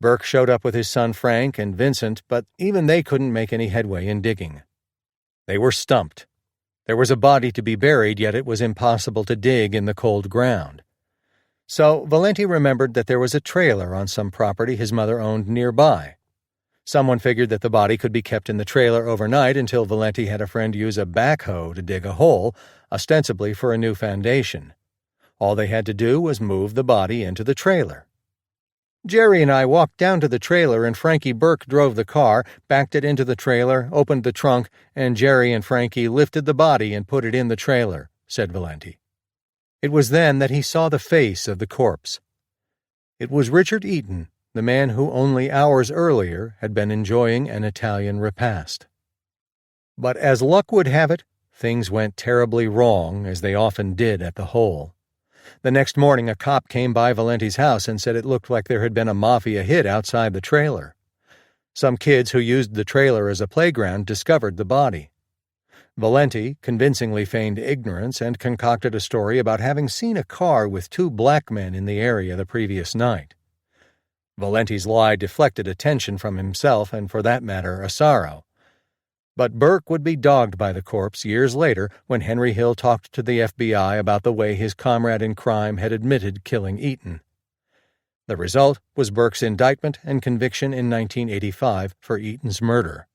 Burke showed up with his son Frank and Vincent, but even they couldn't make any headway in digging. They were stumped. There was a body to be buried, yet it was impossible to dig in the cold ground. So Valenti remembered that there was a trailer on some property his mother owned nearby. Someone figured that the body could be kept in the trailer overnight until Valenti had a friend use a backhoe to dig a hole, ostensibly for a new foundation. All they had to do was move the body into the trailer. Jerry and I walked down to the trailer, and Frankie Burke drove the car, backed it into the trailer, opened the trunk, and Jerry and Frankie lifted the body and put it in the trailer, said Valenti. It was then that he saw the face of the corpse. It was Richard Eaton, the man who only hours earlier had been enjoying an Italian repast. But as luck would have it, things went terribly wrong, as they often did at the hole. The next morning a cop came by Valenti's house and said it looked like there had been a mafia hit outside the trailer. Some kids who used the trailer as a playground discovered the body. Valenti convincingly feigned ignorance and concocted a story about having seen a car with two black men in the area the previous night. Valenti's lie deflected attention from himself and, for that matter, Asaro. But Burke would be dogged by the corpse years later when Henry Hill talked to the FBI about the way his comrade in crime had admitted killing Eaton. The result was Burke's indictment and conviction in 1985 for Eaton's murder.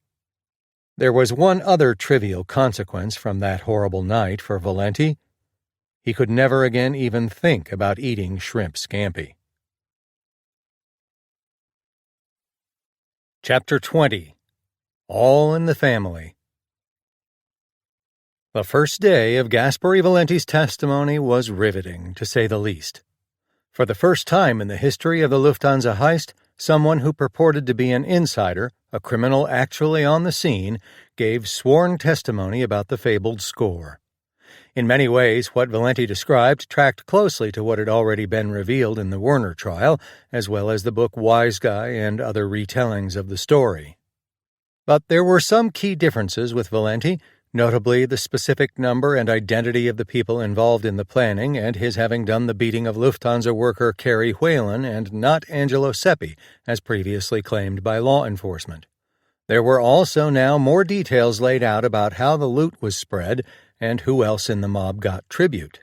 There was one other trivial consequence from that horrible night for Valenti. He could never again even think about eating shrimp scampi. Chapter 20. All in the Family. The first day of Gaspare Valenti's testimony was riveting, to say the least. For the first time in the history of the Lufthansa Heist, someone who purported to be an insider, a criminal actually on the scene, gave sworn testimony about the fabled score. In many ways, what Valenti described tracked closely to what had already been revealed in the Werner trial, as well as the book Wise Guy and other retellings of the story. But there were some key differences with Valenti, notably the specific number and identity of the people involved in the planning and his having done the beating of Lufthansa worker Carrie Whalen and not Angelo Seppi, as previously claimed by law enforcement. There were also now more details laid out about how the loot was spread and who else in the mob got tribute.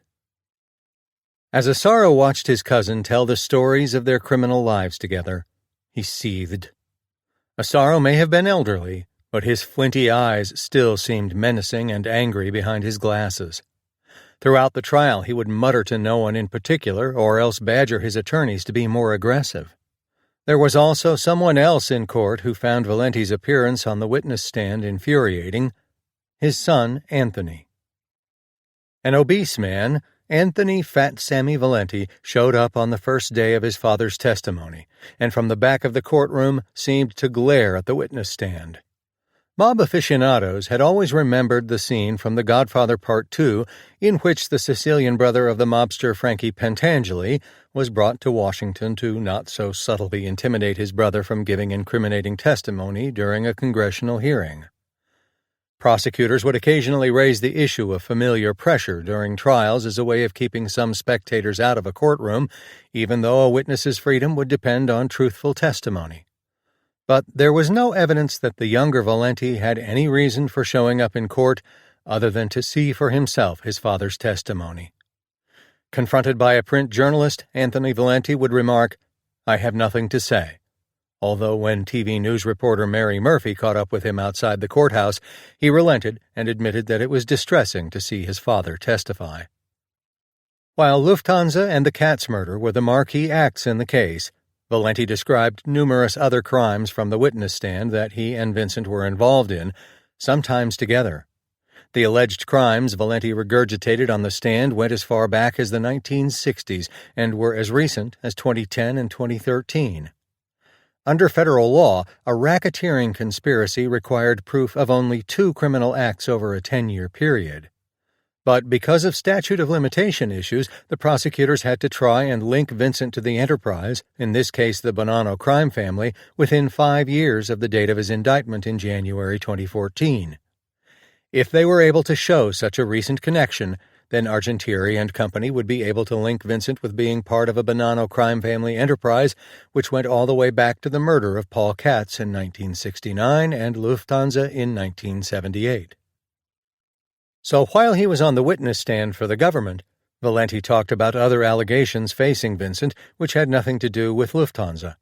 As Asaro watched his cousin tell the stories of their criminal lives together, he seethed. Asaro may have been elderly, but his flinty eyes still seemed menacing and angry behind his glasses. Throughout the trial he would mutter to no one in particular, or else badger his attorneys to be more aggressive. There was also someone else in court who found Valenti's appearance on the witness stand infuriating: his son, Anthony. An obese man, Anthony Fat Sammy Valenti, showed up on the first day of his father's testimony, and from the back of the courtroom seemed to glare at the witness stand. Mob aficionados had always remembered the scene from The Godfather Part II in which the Sicilian brother of the mobster Frankie Pentangeli was brought to Washington to not so subtly intimidate his brother from giving incriminating testimony during a congressional hearing. Prosecutors would occasionally raise the issue of familiar pressure during trials as a way of keeping some spectators out of a courtroom, even though a witness's freedom would depend on truthful testimony. But there was no evidence that the younger Valenti had any reason for showing up in court other than to see for himself his father's testimony. Confronted by a print journalist, Anthony Valenti would remark, "I have nothing to say," although when TV news reporter Mary Murphy caught up with him outside the courthouse, he relented and admitted that it was distressing to see his father testify. While Lufthansa and the Katz murder were the marquee acts in the case, Valenti described numerous other crimes from the witness stand that he and Vincent were involved in, sometimes together. The alleged crimes Valenti regurgitated on the stand went as far back as the 1960s and were as recent as 2010 and 2013. Under federal law, a racketeering conspiracy required proof of only 2 criminal acts over a 10-year period. But because of statute of limitation issues, the prosecutors had to try and link Vincent to the enterprise, in this case the Bonanno crime family, within 5 years of the date of his indictment in January 2014. If they were able to show such a recent connection, then Argentieri and company would be able to link Vincent with being part of a Bonanno crime family enterprise, which went all the way back to the murder of Paul Katz in 1969 and Lufthansa in 1978. So while he was on the witness stand for the government, Valenti talked about other allegations facing Vincent which had nothing to do with Lufthansa.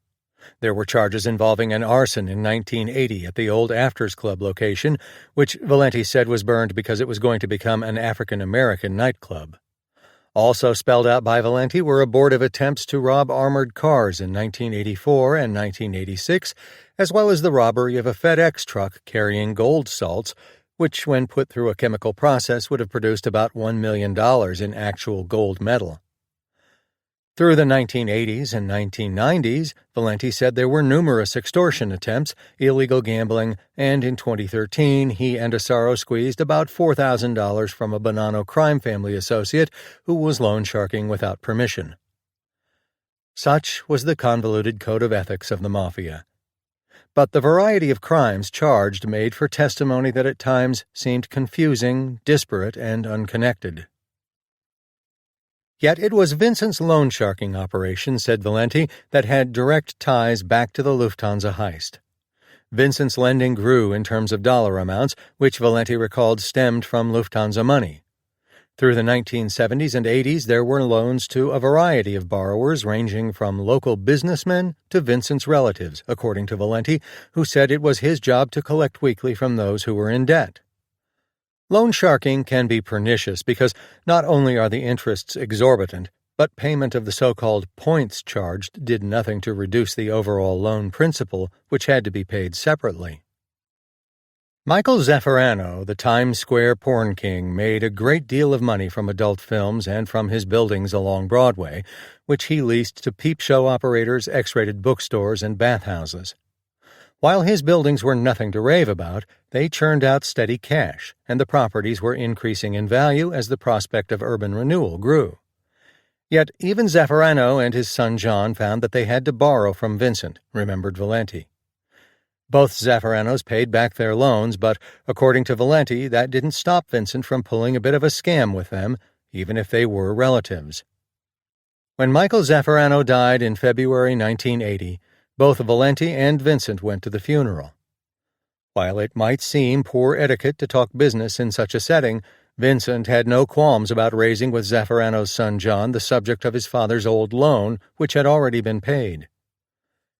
There were charges involving an arson in 1980 at the old Afters Club location, which Valenti said was burned because it was going to become an African-American nightclub. Also spelled out by Valenti were abortive attempts to rob armored cars in 1984 and 1986, as well as the robbery of a FedEx truck carrying gold salts, which, when put through a chemical process, would have produced about $1 million in actual gold metal. Through the 1980s and 1990s, Valenti said there were numerous extortion attempts, illegal gambling, and in 2013 he and Asaro squeezed about $4,000 from a Bonanno crime family associate who was loan sharking without permission. Such was the convoluted code of ethics of the Mafia. But the variety of crimes charged made for testimony that at times seemed confusing, disparate, and unconnected. Yet it was Vincent's loan sharking operation, said Valenti, that had direct ties back to the Lufthansa heist. Vincent's lending grew in terms of dollar amounts, which Valenti recalled stemmed from Lufthansa money. Through the 1970s and 80s, there were loans to a variety of borrowers ranging from local businessmen to Vincent's relatives, according to Valenti, who said it was his job to collect weekly from those who were in debt. Loan sharking can be pernicious because not only are the interests exorbitant, but payment of the so-called points charged did nothing to reduce the overall loan principal, which had to be paid separately. Michael Zaffarano, the Times Square porn king, made a great deal of money from adult films and from his buildings along Broadway, which he leased to peep show operators, X-rated bookstores, and bathhouses. While his buildings were nothing to rave about, they churned out steady cash, and the properties were increasing in value as the prospect of urban renewal grew. Yet even Zaffarano and his son John found that they had to borrow from Vincent, remembered Valenti. Both Zaffaranos paid back their loans, but, according to Valenti, that didn't stop Vincent from pulling a bit of a scam with them, even if they were relatives. When Michael Zaffarano died in February 1980, both Valenti and Vincent went to the funeral. While it might seem poor etiquette to talk business in such a setting, Vincent had no qualms about raising with Zaffarano's son John the subject of his father's old loan, which had already been paid.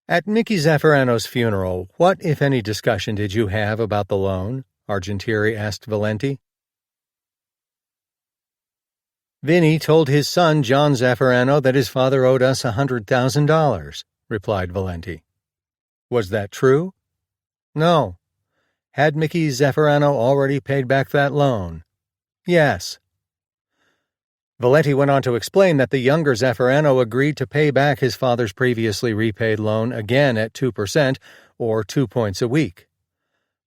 At Mickey Zaffarano's funeral, what, if any, discussion did you have about the loan? Argentieri asked Valenti. Vinny told his son, John Zaffarano, that his father owed us $100,000, replied Valenti. Was that true? No. Had Mickey Zaffarano already paid back that loan? Yes. Valenti went on to explain that the younger Zaffarano agreed to pay back his father's previously repaid loan again at 2%, or 2 points a week.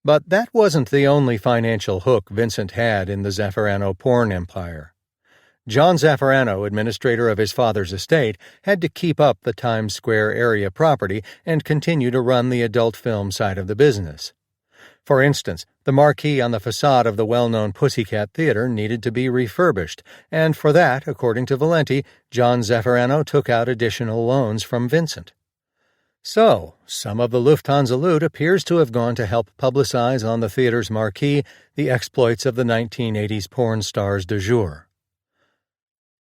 But that wasn't the only financial hook Vincent had in the Zaffarano porn empire. John Zaffarano, administrator of his father's estate, had to keep up the Times Square area property and continue to run the adult film side of the business. For instance, the marquee on the facade of the well-known Pussycat Theater needed to be refurbished, and for that, according to Valenti, John Zaffarano took out additional loans from Vincent. So, some of the Lufthansa loot appears to have gone to help publicize on the theater's marquee the exploits of the 1980s porn stars du jour.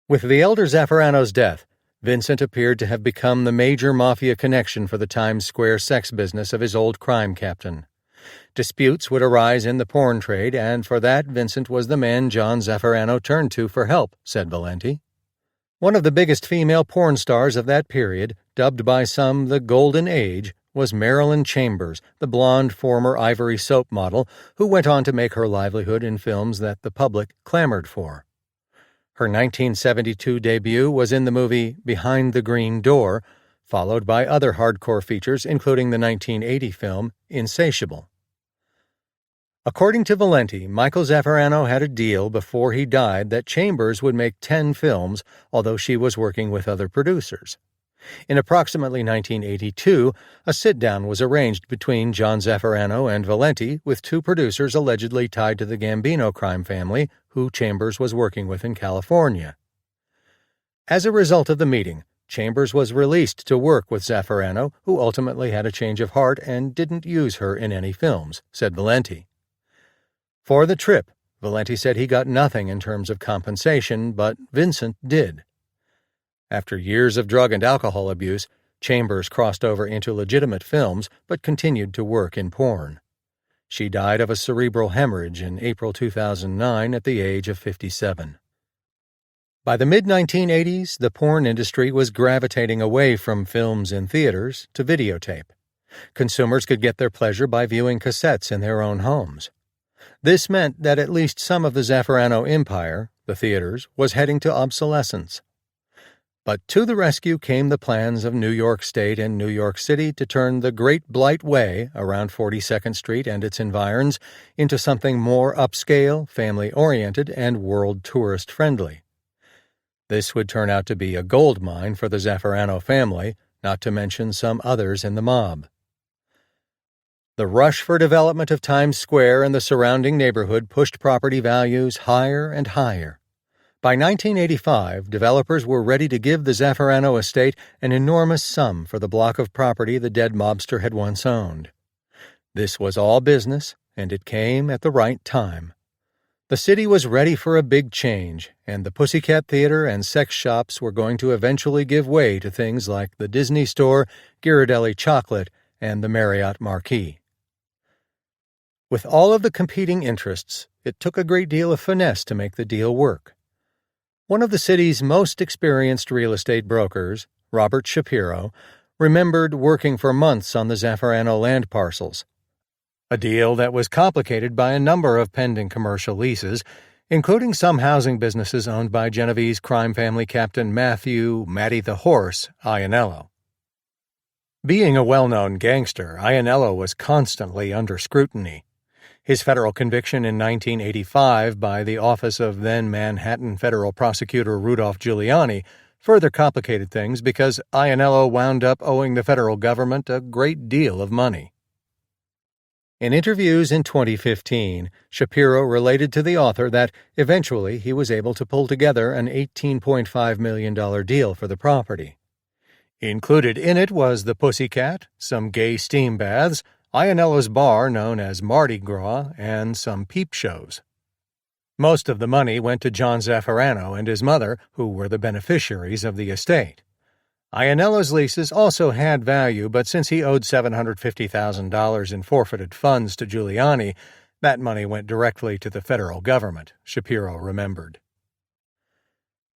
With the elder Zaffarano's death, Vincent appeared to have become the major mafia connection for the Times Square sex business of his old crime captain. Disputes would arise in the porn trade, and for that Vincent was the man John Zaffarano turned to for help, said Valenti. One of the biggest female porn stars of that period, dubbed by some the Golden Age, was Marilyn Chambers, the blonde former Ivory soap model who went on to make her livelihood in films that the public clamored for. Her 1972 debut was in the movie Behind the Green Door, followed by other hardcore features including the 1980 film Insatiable. According to Valenti, Michael Zaffarano had a deal before he died that Chambers would make 10 films, although she was working with other producers. In approximately 1982, a sit-down was arranged between John Zaffarano and Valenti, with 2 producers allegedly tied to the Gambino crime family, who Chambers was working with in California. As a result of the meeting, Chambers was released to work with Zaffarano, who ultimately had a change of heart and didn't use her in any films, said Valenti. For the trip, Valenti said he got nothing in terms of compensation, but Vincent did. After years of drug and alcohol abuse, Chambers crossed over into legitimate films but continued to work in porn. She died of a cerebral hemorrhage in April 2009 at the age of 57. By the mid-1980s, the porn industry was gravitating away from films in theaters to videotape. Consumers could get their pleasure by viewing cassettes in their own homes. This meant that at least some of the Zaffarano empire, the theaters, was heading to obsolescence. But to the rescue came the plans of New York State and New York City to turn the Great Blight Way around 42nd Street and its environs into something more upscale, family-oriented, and world tourist-friendly. This would turn out to be a gold mine for the Zaffarano family, not to mention some others in the mob. The rush for development of Times Square and the surrounding neighborhood pushed property values higher and higher. By 1985, developers were ready to give the Zaffarano estate an enormous sum for the block of property the dead mobster had once owned. This was all business, and it came at the right time. The city was ready for a big change, and the Pussycat Theater and sex shops were going to eventually give way to things like the Disney Store, Ghirardelli Chocolate, and the Marriott Marquis. With all of the competing interests, it took a great deal of finesse to make the deal work. One of the city's most experienced real estate brokers, Robert Shapiro, remembered working for months on the Zaffarano land parcels, a deal that was complicated by a number of pending commercial leases, including some housing businesses owned by Genovese crime family captain Matty the Horse Ianello. Being a well-known gangster, Ianello was constantly under scrutiny. His federal conviction in 1985 by the office of then Manhattan federal prosecutor Rudolph Giuliani further complicated things because Ianello wound up owing the federal government a great deal of money. In interviews in 2015, Shapiro related to the author that eventually he was able to pull together an $18.5 million deal for the property. Included in it was the Pussycat, some gay steam baths, Ianello's bar known as Mardi Gras, and some peep shows. Most of the money went to John Zaffarano and his mother, who were the beneficiaries of the estate. Ianello's leases also had value, but since he owed $750,000 in forfeited funds to Giuliani, that money went directly to the federal government, Shapiro remembered.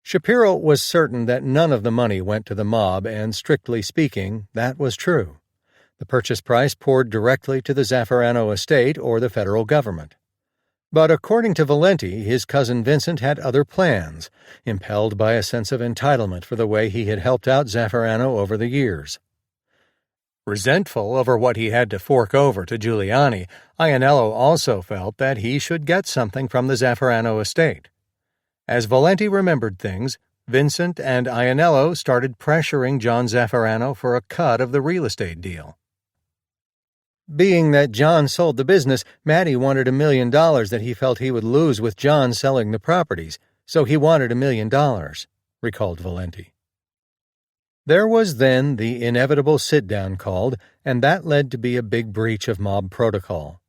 Shapiro was certain that none of the money went to the mob, and strictly speaking, that was true. The purchase price poured directly to the Zaffarano estate or the federal government. But according to Valenti, his cousin Vincent had other plans, impelled by a sense of entitlement for the way he had helped out Zaffarano over the years. Resentful over what he had to fork over to Giuliani, Aianello also felt that he should get something from the Zaffarano estate. As Valenti remembered things, Vincent and Aianello started pressuring John Zaffarano for a cut of the real estate deal. Being that John sold the business, Matty wanted $1 million that he felt he would lose with John selling the properties, so he wanted $1 million, recalled Valenti. There was then the inevitable sit-down called, and that led to be a big breach of mob protocol.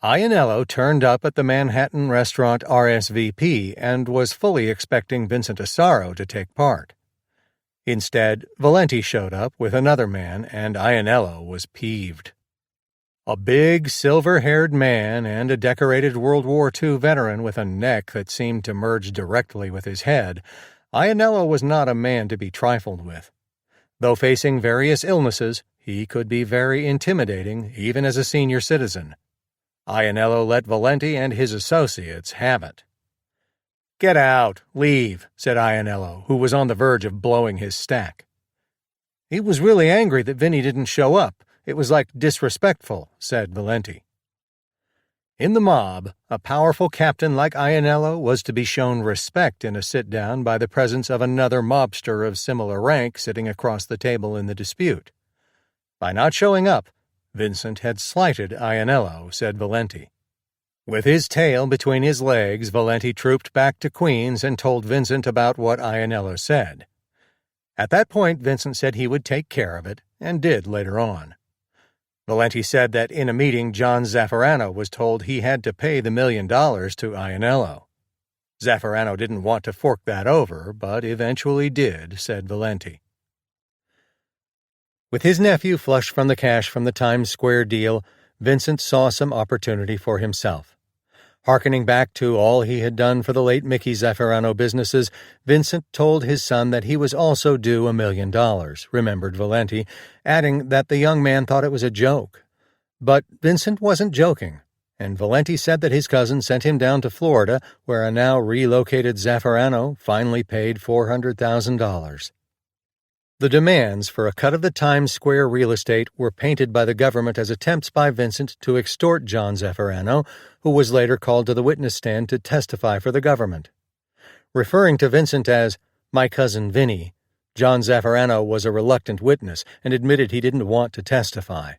Aianello turned up at the Manhattan restaurant RSVP and was fully expecting Vincent Asaro to take part. Instead, Valenti showed up with another man, and Aianello was peeved. A big, silver-haired man and a decorated World War II veteran with a neck that seemed to merge directly with his head, Aianello was not a man to be trifled with. Though facing various illnesses, he could be very intimidating even as a senior citizen. Aianello let Valenti and his associates have it. "Get out, leave," said Aianello, who was on the verge of blowing his stack. "He was really angry that Vinny didn't show up. It was like disrespectful," said Valenti. In the mob, a powerful captain like Aianello was to be shown respect in a sit-down by the presence of another mobster of similar rank sitting across the table in the dispute. By not showing up, Vincent had slighted Aianello, said Valenti. With his tail between his legs, Valenti trooped back to Queens and told Vincent about what Aianello said. At that point, Vincent said he would take care of it, and did later on. Valenti said that in a meeting John Zaffarano was told he had to pay the $1 million to Aianello. Zaffarano didn't want to fork that over, but eventually did, said Valenti. With his nephew flush from the cash from the Times Square deal, Vincent saw some opportunity for himself. Harkening back to all he had done for the late Mickey Zaffarano businesses, Vincent told his son that he was also due $1 million, remembered Valenti, adding that the young man thought it was a joke. But Vincent wasn't joking, and Valenti said that his cousin sent him down to Florida, where a now relocated Zaffarano finally paid $400,000. The demands for a cut of the Times Square real estate were painted by the government as attempts by Vincent to extort John Zaffarano, who was later called to the witness stand to testify for the government. Referring to Vincent as "my cousin Vinny," John Zaffarano was a reluctant witness and admitted he didn't want to testify.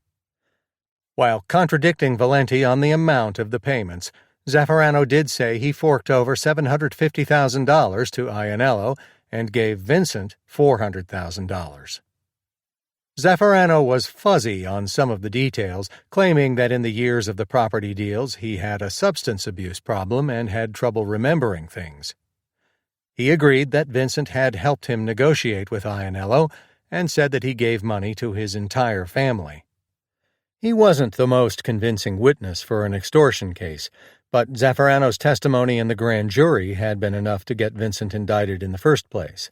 While contradicting Valenti on the amount of the payments, Zaffarano did say he forked over $750,000 to Aianello and gave Vincent $400,000. Zaffarano was fuzzy on some of the details, claiming that in the years of the property deals he had a substance abuse problem and had trouble remembering things. He agreed that Vincent had helped him negotiate with Aianello and said that he gave money to his entire family. He wasn't the most convincing witness for an extortion case, but Zaffarano's testimony in the grand jury had been enough to get Vincent indicted in the first place.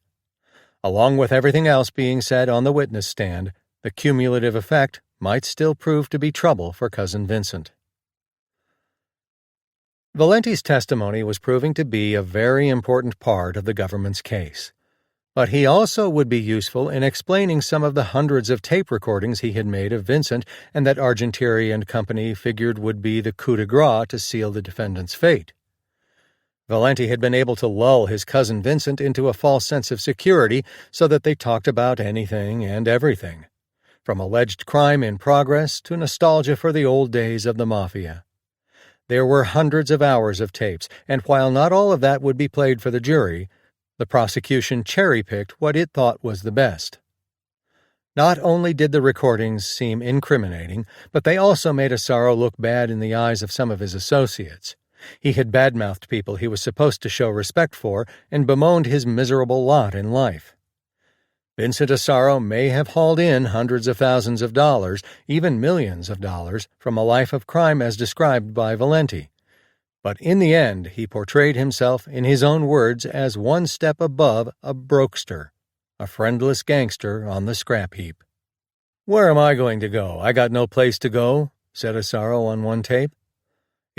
Along with everything else being said on the witness stand, the cumulative effect might still prove to be trouble for Cousin Vincent. Valenti's testimony was proving to be a very important part of the government's case. But he also would be useful in explaining some of the hundreds of tape recordings he had made of Vincent and that Argentieri and Company figured would be the coup de grace to seal the defendant's fate. Valenti had been able to lull his cousin Vincent into a false sense of security so that they talked about anything and everything, from alleged crime in progress to nostalgia for the old days of the mafia. There were hundreds of hours of tapes, and while not all of that would be played for the jury, the prosecution cherry-picked what it thought was the best. Not only did the recordings seem incriminating, but they also made Asaro look bad in the eyes of some of his associates. He had badmouthed people he was supposed to show respect for and bemoaned his miserable lot in life. Vincent Asaro may have hauled in hundreds of thousands of dollars, even millions of dollars, from a life of crime as described by Valenti. But in the end, he portrayed himself, in his own words, as one step above a brokester, a friendless gangster on the scrap heap. "Where am I going to go? I got no place to go," said Asaro on one tape.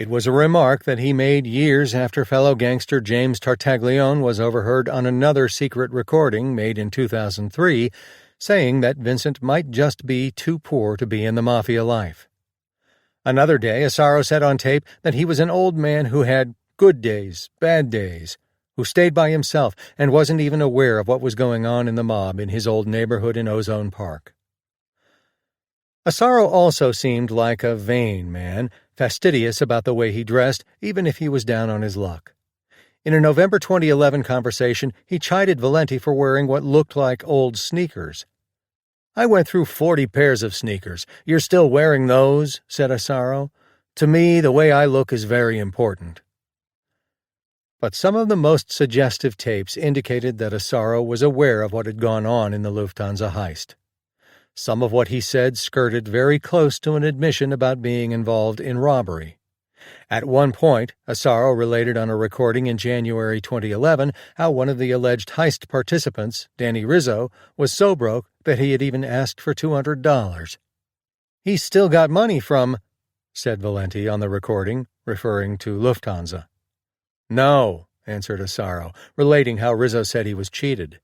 It was a remark that he made years after fellow gangster James Tartaglione was overheard on another secret recording made in 2003, saying that Vincent might just be too poor to be in the mafia life. Another day, Asaro said on tape that he was an old man who had good days, bad days, who stayed by himself and wasn't even aware of what was going on in the mob in his old neighborhood in Ozone Park. Asaro also seemed like a vain man, fastidious about the way he dressed, even if he was down on his luck. In a November 2011 conversation, he chided Valenti for wearing what looked like old sneakers. "I went through 40 pairs of sneakers. You're still wearing those?" said Asaro. "To me, the way I look is very important." But some of the most suggestive tapes indicated that Asaro was aware of what had gone on in the Lufthansa heist. Some of what he said skirted very close to an admission about being involved in robbery. At one point, Asaro related on a recording in January 2011 how one of the alleged heist participants, Danny Rizzo, was so broke that he had even asked for $200. "He's still got money from," said Valenti on the recording, referring to Lufthansa. "No," answered Asaro, relating how Rizzo said he was cheated.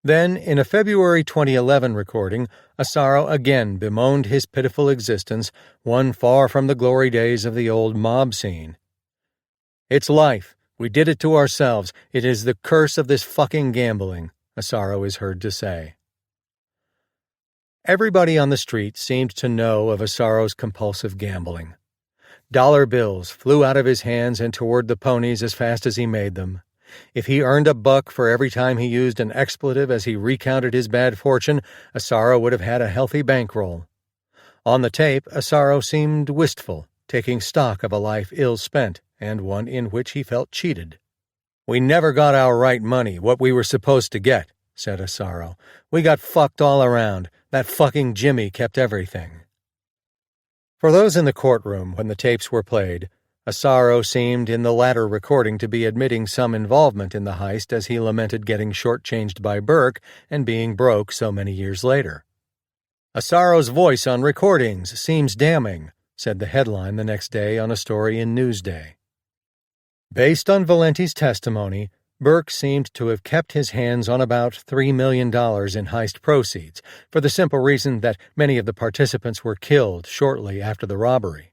Then, in a February 2011 recording, Asaro again bemoaned his pitiful existence, one far from the glory days of the old mob scene. "It's life. We did it to ourselves. It is the curse of this fucking gambling," Asaro is heard to say. Everybody on the street seemed to know of Asaro's compulsive gambling. Dollar bills flew out of his hands and toward the ponies as fast as he made them. If he earned $1 for every time he used an expletive as he recounted his bad fortune, Asaro would have had a healthy bankroll. On the tape, Asaro seemed wistful, taking stock of a life ill spent and one in which he felt cheated. "We never got our right money, what we were supposed to get," said Asaro. "We got fucked all around. That fucking Jimmy kept everything." For those in the courtroom when the tapes were played, Asaro seemed in the latter recording to be admitting some involvement in the heist as he lamented getting shortchanged by Burke and being broke so many years later. "Asaro's voice on recordings seems damning," said the headline the next day on a story in Newsday. Based on Valenti's testimony, Burke seemed to have kept his hands on about $3 million in heist proceeds, for the simple reason that many of the participants were killed shortly after the robbery.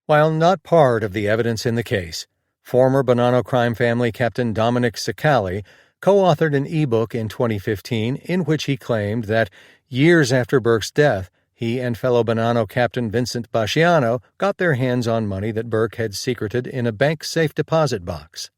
While not part of the evidence in the case, former Bonanno crime family captain Dominic Cicali co-authored an e-book in 2015 in which he claimed that, years after Burke's death, he and fellow Bonanno captain Vincent Basciano got their hands on money that Burke had secreted in a bank safe deposit box.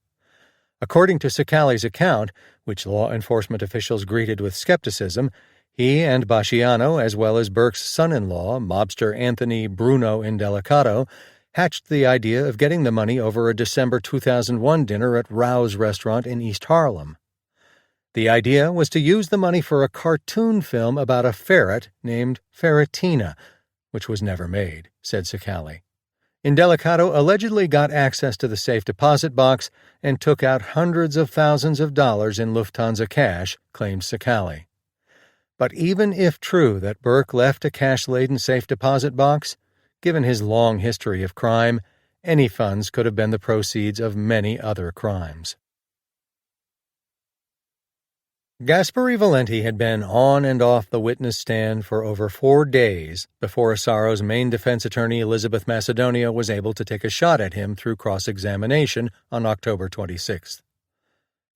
According to Cicali's account, which law enforcement officials greeted with skepticism, he and Basciano, as well as Burke's son-in-law, mobster Anthony Bruno Indelicato, hatched the idea of getting the money over a December 2001 dinner at Rao's restaurant in East Harlem. The idea was to use the money for a cartoon film about a ferret named Ferretina, which was never made, said Cicali. Indelicato allegedly got access to the safe deposit box and took out hundreds of thousands of dollars in Lufthansa cash, claimed Cicali. But even if true that Burke left a cash-laden safe deposit box, given his long history of crime, any funds could have been the proceeds of many other crimes. Gasperi Valenti had been on and off the witness stand for over 4 days before Asaro's main defense attorney Elizabeth Macedonia was able to take a shot at him through cross-examination on October 26th.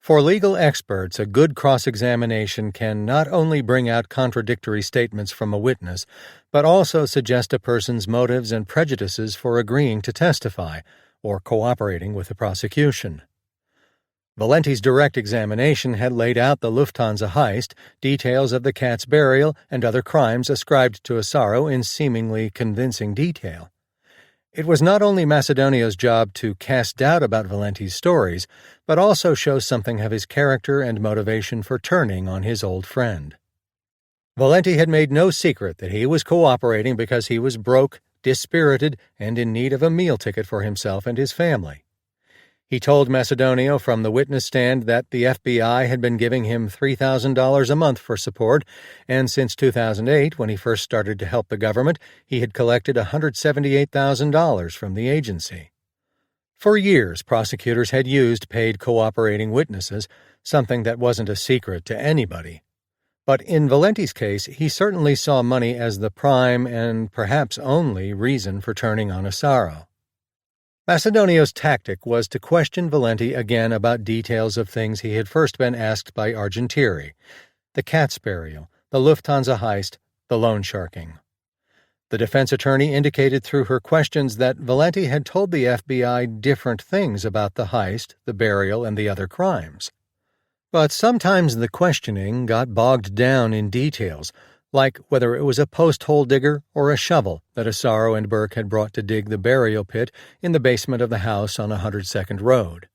For legal experts, a good cross-examination can not only bring out contradictory statements from a witness, but also suggest a person's motives and prejudices for agreeing to testify or cooperating with the prosecution. Valenti's direct examination had laid out the Lufthansa heist, details of the cat's burial, and other crimes ascribed to Asaro in seemingly convincing detail. It was not only Macedonia's job to cast doubt about Valenti's stories, but also show something of his character and motivation for turning on his old friend. Valenti had made no secret that he was cooperating because he was broke, dispirited, and in need of a meal ticket for himself and his family. He told Macedonio from the witness stand that the FBI had been giving him $3,000 a month for support, and since 2008, when he first started to help the government, he had collected $178,000 from the agency. For years, prosecutors had used paid cooperating witnesses, something that wasn't a secret to anybody. But in Valenti's case, he certainly saw money as the prime and perhaps only reason for turning on Asaro. Macedonio's tactic was to question Valenti again about details of things he had first been asked by Argentieri: the cat's burial, the Lufthansa heist, the loan sharking. The defense attorney indicated through her questions that Valenti had told the FBI different things about the heist, the burial, and the other crimes. But sometimes the questioning got bogged down in details, like whether it was a post-hole digger or a shovel that Asaro and Burke had brought to dig the burial pit in the basement of the house on 102nd Road.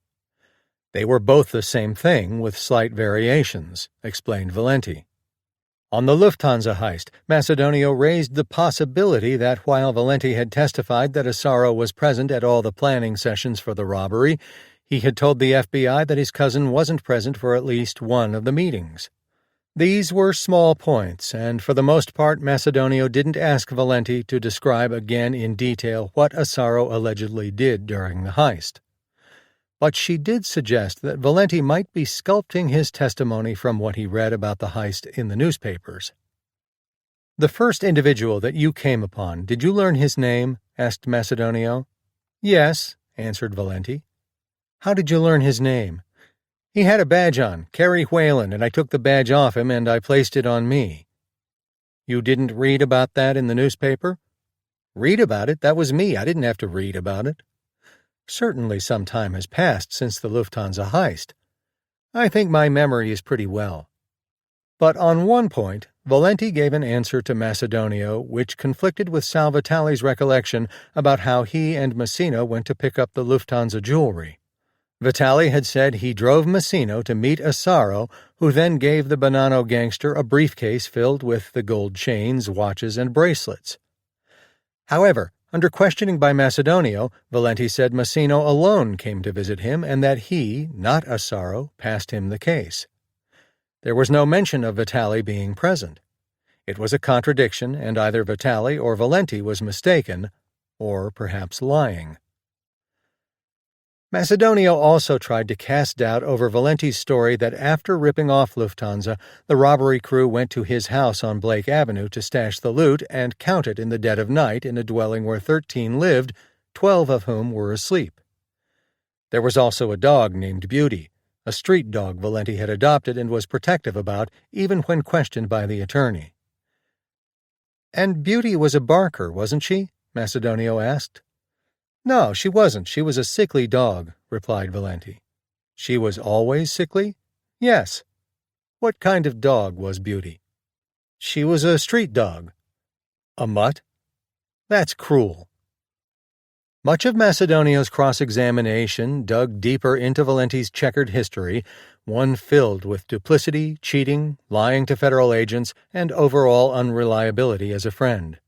They were both the same thing with slight variations, explained Valenti. On the Lufthansa heist, Macedonio raised the possibility that while Valenti had testified that Asaro was present at all the planning sessions for the robbery, he had told the FBI that his cousin wasn't present for at least one of the meetings. These were small points, and for the most part Macedonio didn't ask Valenti to describe again in detail what Asaro allegedly did during the heist. But she did suggest that Valenti might be sculpting his testimony from what he read about the heist in the newspapers. "The first individual that you came upon, did you learn his name?" asked Macedonio. "Yes," answered Valenti. "How did you learn his name?" "He had a badge on, Kerry Whalen, and I took the badge off him and I placed it on me." "You didn't read about that in the newspaper?" "Read about it? That was me. I didn't have to read about it." "Certainly some time has passed since the Lufthansa heist." "I think my memory is pretty well." But on one point, Valenti gave an answer to Macedonio which conflicted with Sal Vitale's recollection about how he and Messina went to pick up the Lufthansa jewelry. Vitale had said he drove Messina to meet Asaro, who then gave the Bonanno gangster a briefcase filled with the gold chains, watches, and bracelets. However, under questioning by Macedonio, Valenti said Messina alone came to visit him and that he, not Asaro, passed him the case. There was no mention of Vitale being present. It was a contradiction, and either Vitale or Valenti was mistaken, or perhaps lying. Macedonio also tried to cast doubt over Valenti's story that after ripping off Lufthansa, the robbery crew went to his house on Blake Avenue to stash the loot and count it in the dead of night in a dwelling where 13 lived, 12 of whom were asleep. There was also a dog named Beauty, a street dog Valenti had adopted and was protective about, even when questioned by the attorney. "And Beauty was a barker, wasn't she?" Macedonio asked. "No, she wasn't. She was a sickly dog," replied Valenti. "She was always sickly?" "Yes." "What kind of dog was Beauty?" "She was a street dog." "A mutt?" "That's cruel." Much of Macedonio's cross-examination dug deeper into Valenti's checkered history, one filled with duplicity, cheating, lying to federal agents, and overall unreliability as a friend.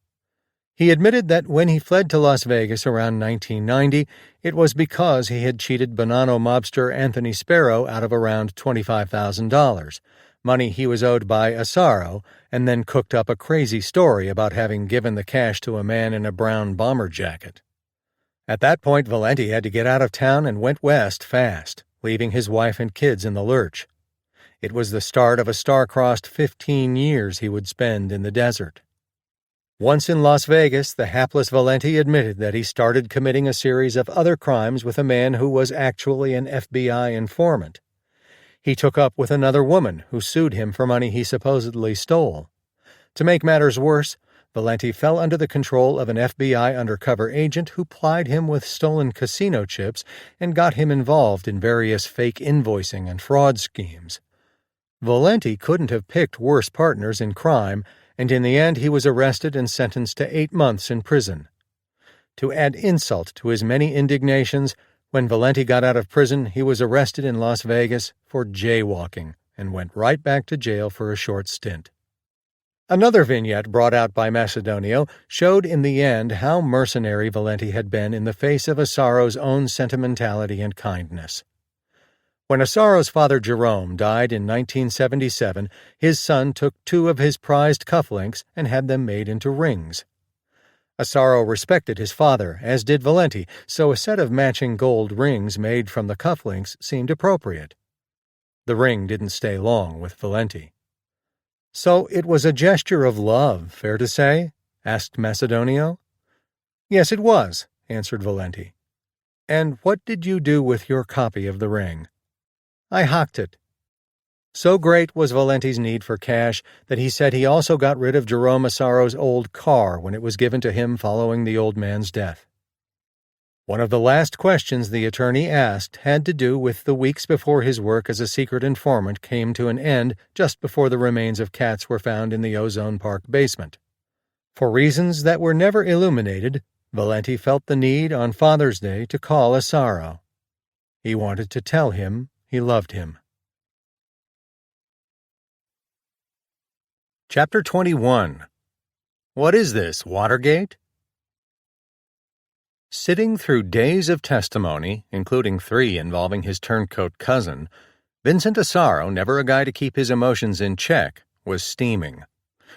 He admitted that when he fled to Las Vegas around 1990, it was because he had cheated Bonanno mobster Anthony Sparrow out of around $25,000, money he was owed by Asaro, and then cooked up a crazy story about having given the cash to a man in a brown bomber jacket. At that point, Valenti had to get out of town and went west fast, leaving his wife and kids in the lurch. It was the start of a star-crossed 15 years he would spend in the desert. Once in Las Vegas, the hapless Valenti admitted that he started committing a series of other crimes with a man who was actually an FBI informant. He took up with another woman who sued him for money he supposedly stole. To make matters worse, Valenti fell under the control of an FBI undercover agent who plied him with stolen casino chips and got him involved in various fake invoicing and fraud schemes. Valenti couldn't have picked worse partners in crime, and in the end he was arrested and sentenced to 8 months in prison. To add insult to his many indignations, when Valenti got out of prison, he was arrested in Las Vegas for jaywalking and went right back to jail for a short stint. Another vignette brought out by Macedonio showed in the end how mercenary Valenti had been in the face of Asaro's own sentimentality and kindness. When Asaro's father Jerome died in 1977, his son took 2 of his prized cufflinks and had them made into rings. Asaro respected his father, as did Valenti, so a set of matching gold rings made from the cufflinks seemed appropriate. The ring didn't stay long with Valenti. "So it was a gesture of love, fair to say?" asked Macedonio. "Yes, it was," answered Valenti. "And what did you do with your copy of the ring?" "I hocked it." So great was Valenti's need for cash that he said he also got rid of Jerome Assaro's old car when it was given to him following the old man's death. One of the last questions the attorney asked had to do with the weeks before his work as a secret informant came to an end just before the remains of Katz were found in the Ozone Park basement. For reasons that were never illuminated, Valenti felt the need on Father's Day to call Assaro. He wanted to tell him he loved him. Chapter 21. What is this, Watergate? Sitting through days of testimony, including 3 involving his turncoat cousin, Vincent Assaro, never a guy to keep his emotions in check, was steaming.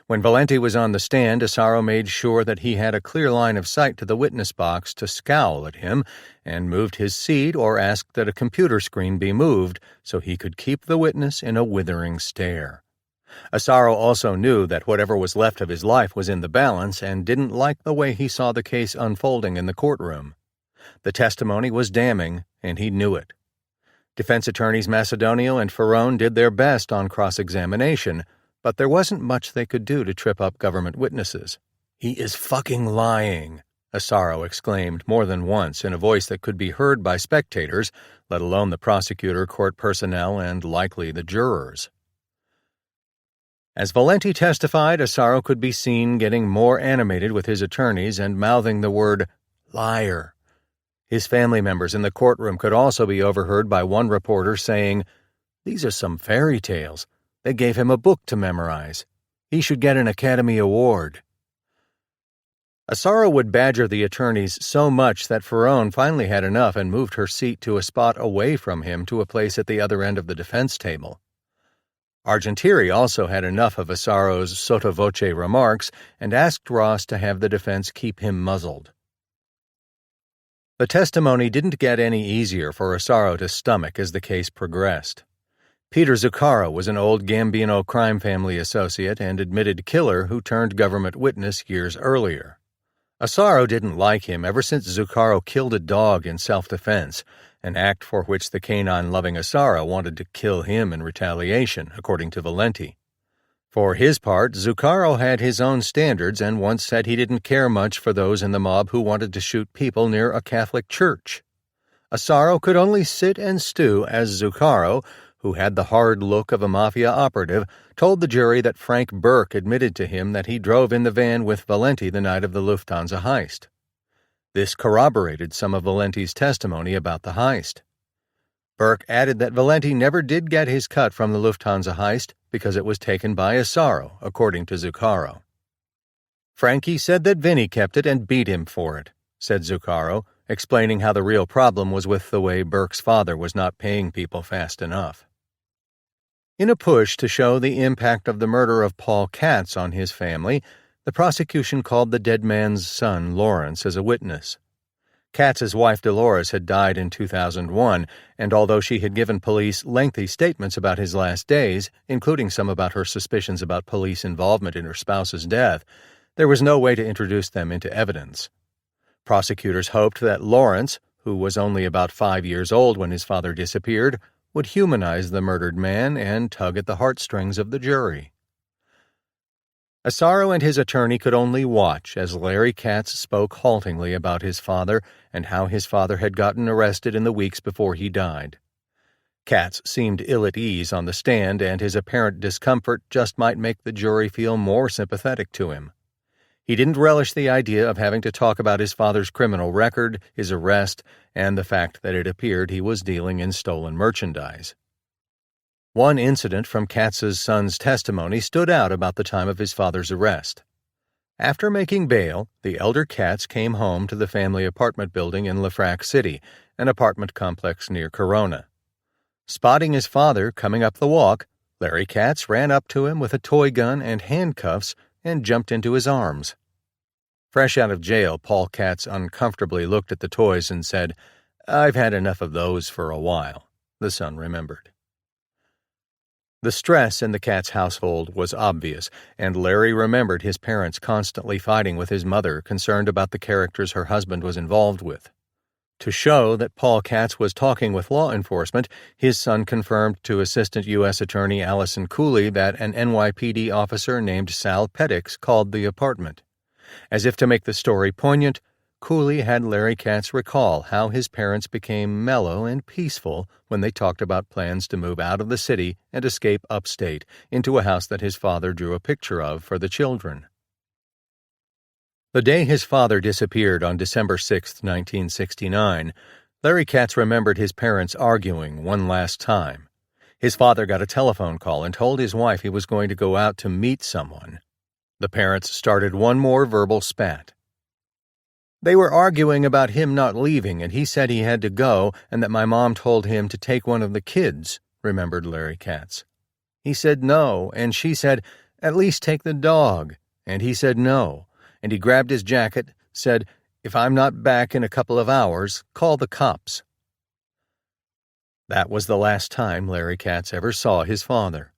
When Valenti was on the stand, Assaro made sure that he had a clear line of sight to the witness box to scowl at him, and moved his seat or asked that a computer screen be moved so he could keep the witness in a withering stare. Assaro also knew that whatever was left of his life was in the balance and didn't like the way he saw the case unfolding in the courtroom. The testimony was damning, and he knew it. Defense attorneys Macedonio and Ferrone did their best on cross-examination, but there wasn't much they could do to trip up government witnesses. "He is fucking lying," Assaro exclaimed more than once in a voice that could be heard by spectators, let alone the prosecutor, court personnel, and likely the jurors. As Valenti testified, Assaro could be seen getting more animated with his attorneys and mouthing the word liar. His family members in the courtroom could also be overheard by one reporter saying, "These are some fairy tales. They gave him a book to memorize. He should get an Academy Award." Assaro would badger the attorneys so much that Ferrone finally had enough and moved her seat to a spot away from him to a place at the other end of the defense table. Argentieri also had enough of Assaro's sotto voce remarks and asked Ross to have the defense keep him muzzled. The testimony didn't get any easier for Assaro to stomach as the case progressed. Peter Zuccaro was an old Gambino crime family associate and admitted killer who turned government witness years earlier. Assaro didn't like him ever since Zuccaro killed a dog in self-defense, an act for which the canine-loving Assaro wanted to kill him in retaliation, according to Valenti. For his part, Zuccaro had his own standards and once said he didn't care much for those in the mob who wanted to shoot people near a Catholic church. Assaro could only sit and stew as Zuccaro, who had the hard look of a mafia operative, told the jury that Frank Burke admitted to him that he drove in the van with Valenti the night of the Lufthansa Heist. This corroborated some of Valenti's testimony about the heist. Burke added that Valenti never did get his cut from the Lufthansa heist because it was taken by Assaro, according to Zuccaro. "Frankie said that Vinny kept it and beat him for it," said Zuccaro, explaining how the real problem was with the way Burke's father was not paying people fast enough. In a push to show the impact of the murder of Paul Katz on his family, the prosecution called the dead man's son, Lawrence, as a witness. Katz's wife, Dolores, had died in 2001, and although she had given police lengthy statements about his last days, including some about her suspicions about police involvement in her spouse's death, there was no way to introduce them into evidence. Prosecutors hoped that Lawrence, who was only about 5 years old when his father disappeared, would humanize the murdered man and tug at the heartstrings of the jury. Assaro and his attorney could only watch as Larry Katz spoke haltingly about his father and how his father had gotten arrested in the weeks before he died. Katz seemed ill at ease on the stand, and his apparent discomfort just might make the jury feel more sympathetic to him. He didn't relish the idea of having to talk about his father's criminal record, his arrest, and the fact that it appeared he was dealing in stolen merchandise. One incident from Katz's son's testimony stood out about the time of his father's arrest. After making bail, the elder Katz came home to the family apartment building in Lafrac City, an apartment complex near Corona. Spotting his father coming up the walk, Larry Katz ran up to him with a toy gun and handcuffs and jumped into his arms. Fresh out of jail, Paul Katz uncomfortably looked at the toys and said, "I've had enough of those for a while," the son remembered. The stress in the Katz household was obvious, and Larry remembered his parents constantly fighting with his mother, concerned about the characters her husband was involved with. To show that Paul Katz was talking with law enforcement, his son confirmed to Assistant U.S. Attorney Allison Cooley that an NYPD officer named Sal Pettix called the apartment. As if to make the story poignant, Cooley had Larry Katz recall how his parents became mellow and peaceful when they talked about plans to move out of the city and escape upstate into a house that his father drew a picture of for the children. The day his father disappeared on December 6, 1969, Larry Katz remembered his parents arguing one last time. His father got a telephone call and told his wife he was going to go out to meet someone. The parents started one more verbal spat. They were arguing about him not leaving, and he said he had to go and that my mom told him to take one of the kids, remembered Larry Katz. He said no, and she said, "At least take the dog," and he said no, and he grabbed his jacket, said, "If I'm not back in a couple of hours, call the cops." That was the last time Larry Katz ever saw his father.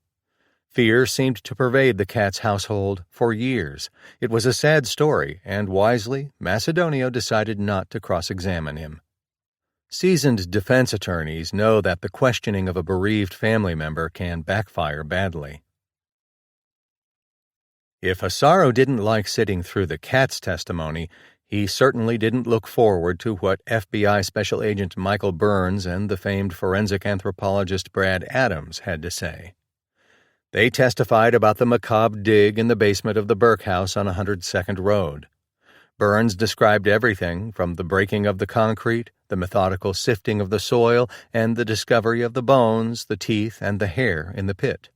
Fear seemed to pervade the Katz household for years. It was a sad story, and wisely, Macedonio decided not to cross-examine him. Seasoned defense attorneys know that the questioning of a bereaved family member can backfire badly. If Asaro didn't like sitting through the Katz testimony, he certainly didn't look forward to what FBI Special Agent Michael Burns and the famed forensic anthropologist Brad Adams had to say. They testified about the macabre dig in the basement of the Burke House on 102nd Road. Burns described everything from the breaking of the concrete, the methodical sifting of the soil, and the discovery of the bones, the teeth, and the hair in the pit.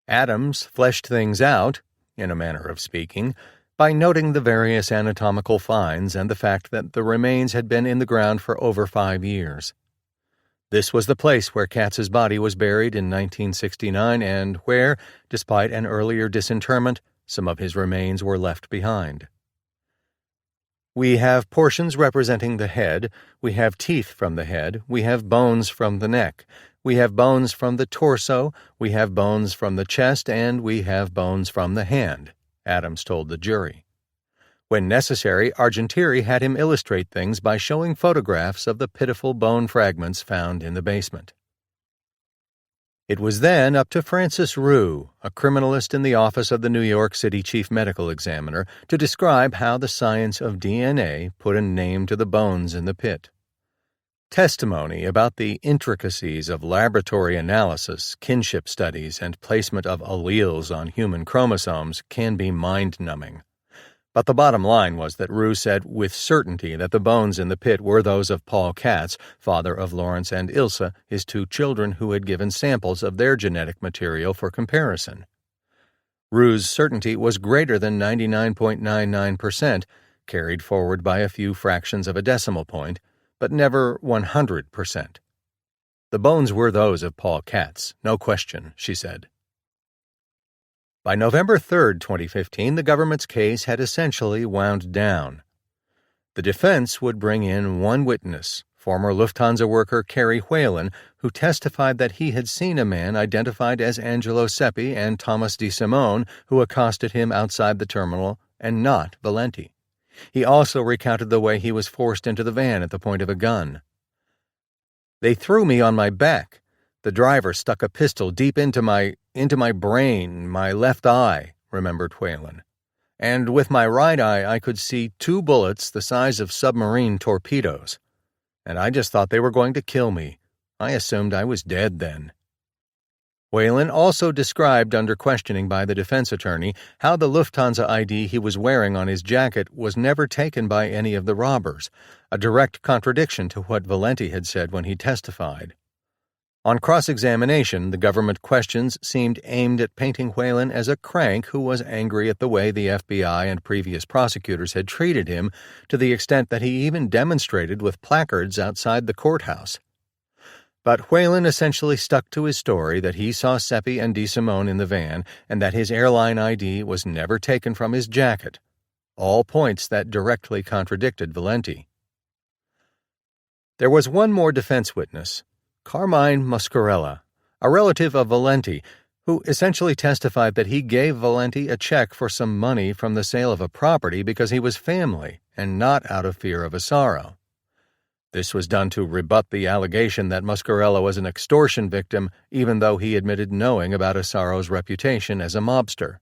Adams fleshed things out, in a manner of speaking, by noting the various anatomical finds and the fact that the remains had been in the ground for over 5 years. This was the place where Katz's body was buried in 1969 and where, despite an earlier disinterment, some of his remains were left behind. We have portions representing the head, we have teeth from the head, we have bones from the neck, we have bones from the torso, we have bones from the chest, and we have bones from the hand, Adams told the jury. When necessary, Argentieri had him illustrate things by showing photographs of the pitiful bone fragments found in the basement. It was then up to Francis Rue, a criminalist in the office of the New York City Chief Medical Examiner, to describe how the science of DNA put a name to the bones in the pit. Testimony about the intricacies of laboratory analysis, kinship studies, and placement of alleles on human chromosomes can be mind-numbing. But the bottom line was that Rue said with certainty that the bones in the pit were those of Paul Katz, father of Lawrence and Ilse, his 2 children who had given samples of their genetic material for comparison. Rue's certainty was greater than 99.99%, carried forward by a few fractions of a decimal point, but never 100%. The bones were those of Paul Katz, no question, she said. By November 3, 2015, the government's case had essentially wound down. The defense would bring in one witness, former Lufthansa worker Kerry Whalen, who testified that he had seen a man identified as Angelo Seppi and Thomas DeSimone who accosted him outside the terminal, and not Valenti. He also recounted the way he was forced into the van at the point of a gun. "They threw me on my back. The driver stuck a pistol deep into my brain, my left eye," remembered Whalen. "And with my right eye I could see 2 bullets the size of submarine torpedoes. And I just thought they were going to kill me. I assumed I was dead then." Whalen also described under questioning by the defense attorney how the Lufthansa ID he was wearing on his jacket was never taken by any of the robbers, a direct contradiction to what Valenti had said when he testified. On cross-examination, the government questions seemed aimed at painting Whalen as a crank who was angry at the way the FBI and previous prosecutors had treated him, to the extent that he even demonstrated with placards outside the courthouse. But Whalen essentially stuck to his story that he saw Seppi and DeSimone in the van and that his airline ID was never taken from his jacket, all points that directly contradicted Valenti. There was one more defense witness, Carmine Mascarella, a relative of Valenti, who essentially testified that he gave Valenti a check for some money from the sale of a property because he was family and not out of fear of Asaro. This was done to rebut the allegation that Muscarella was an extortion victim, even though he admitted knowing about Asaro's reputation as a mobster.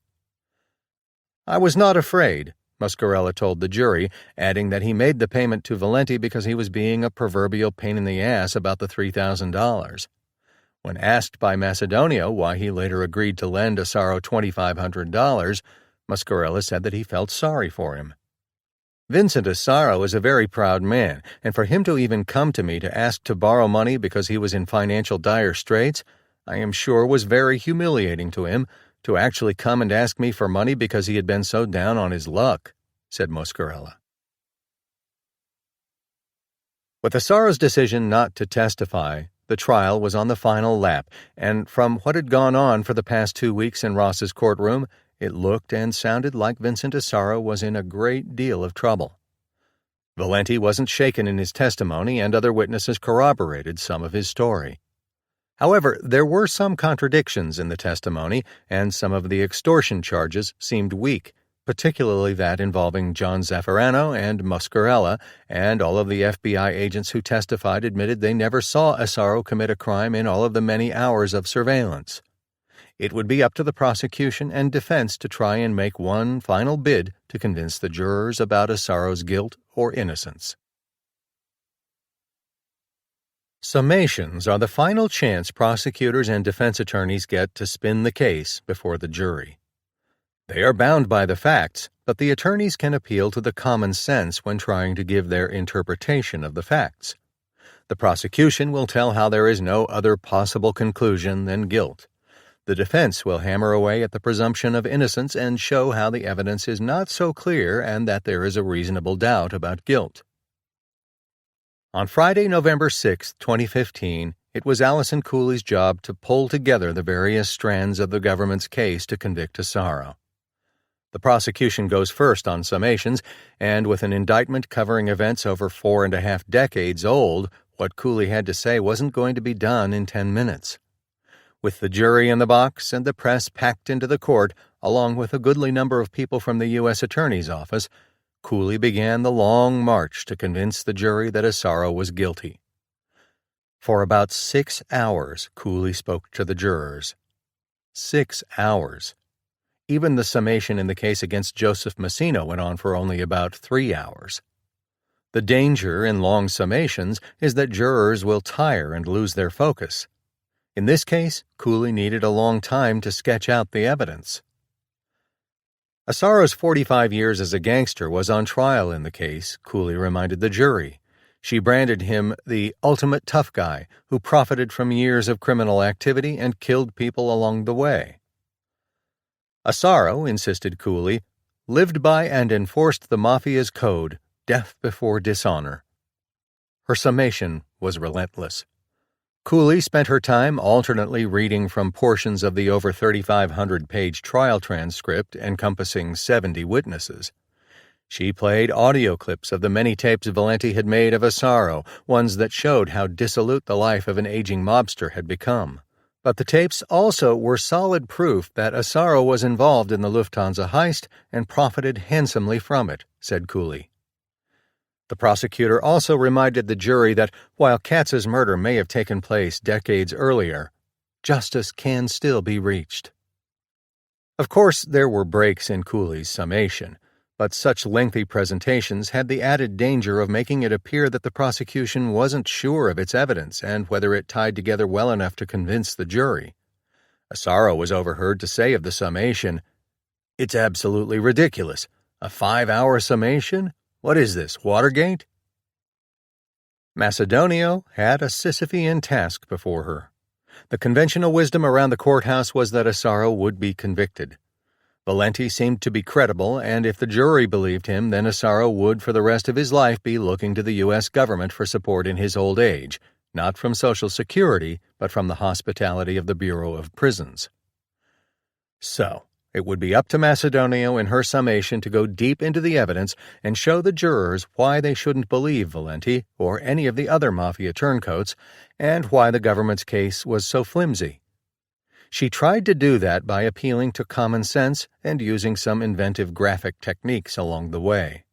"I was not afraid," Muscarella told the jury, adding that he made the payment to Valenti because he was being a proverbial pain in the ass about the $3,000. When asked by Macedonio why he later agreed to lend Asaro $2,500, Muscarella said that he felt sorry for him. "Vincent Asaro is a very proud man, and for him to even come to me to ask to borrow money because he was in financial dire straits, I am sure was very humiliating to him, to actually come and ask me for money because he had been so down on his luck," said Muscarella. With Asaro's decision not to testify, the trial was on the final lap, and from what had gone on for the past 2 weeks in Ross's courtroom, it looked and sounded like Vincent Asaro was in a great deal of trouble. Valenti wasn't shaken in his testimony, and other witnesses corroborated some of his story. However, there were some contradictions in the testimony, and some of the extortion charges seemed weak, particularly that involving John Zaffarano and Muscarella, and all of the FBI agents who testified admitted they never saw Asaro commit a crime in all of the many hours of surveillance. It would be up to the prosecution and defense to try and make one final bid to convince the jurors about Asaro's guilt or innocence. Summations are the final chance prosecutors and defense attorneys get to spin the case before the jury. They are bound by the facts, but the attorneys can appeal to the common sense when trying to give their interpretation of the facts. The prosecution will tell how there is no other possible conclusion than guilt. The defense will hammer away at the presumption of innocence and show how the evidence is not so clear and that there is a reasonable doubt about guilt. On Friday, November 6, 2015, it was Allison Cooley's job to pull together the various strands of the government's case to convict Asaro. The prosecution goes first on summations, and with an indictment covering events over 4.5 decades old, what Cooley had to say wasn't going to be done in 10 minutes. With the jury in the box and the press packed into the court, along with a goodly number of people from the U.S. Attorney's Office, Cooley began the long march to convince the jury that Asaro was guilty. For about 6 hours, Cooley spoke to the jurors. 6 hours. Even the summation in the case against Joseph Messina went on for only about 3 hours. The danger in long summations is that jurors will tire and lose their focus. In this case, Cooley needed a long time to sketch out the evidence. Asaro's 45 years as a gangster was on trial in the case, Cooley reminded the jury. She branded him the ultimate tough guy who profited from years of criminal activity and killed people along the way. Asaro, insisted Cooley, lived by and enforced the Mafia's code, death before dishonor. Her summation was relentless. Cooley spent her time alternately reading from portions of the over 3,500-page trial transcript encompassing 70 witnesses. She played audio clips of the many tapes Valenti had made of Asaro, ones that showed how dissolute the life of an aging mobster had become. But the tapes also were solid proof that Asaro was involved in the Lufthansa heist and profited handsomely from it, said Cooley. The prosecutor also reminded the jury that while Katz's murder may have taken place decades earlier, justice can still be reached. Of course, there were breaks in Cooley's summation, but such lengthy presentations had the added danger of making it appear that the prosecution wasn't sure of its evidence and whether it tied together well enough to convince the jury. Asaro was overheard to say of the summation, "It's absolutely ridiculous. A 5-hour summation? What is this, Watergate?" Macedonio had a Sisyphean task before her. The conventional wisdom around the courthouse was that Asaro would be convicted. Valenti seemed to be credible, and if the jury believed him, then Asaro would for the rest of his life be looking to the U.S. government for support in his old age, not from Social Security, but from the hospitality of the Bureau of Prisons. So, it would be up to Macedonio in her summation to go deep into the evidence and show the jurors why they shouldn't believe Valenti or any of the other Mafia turncoats, and why the government's case was so flimsy. She tried to do that by appealing to common sense and using some inventive graphic techniques along the way.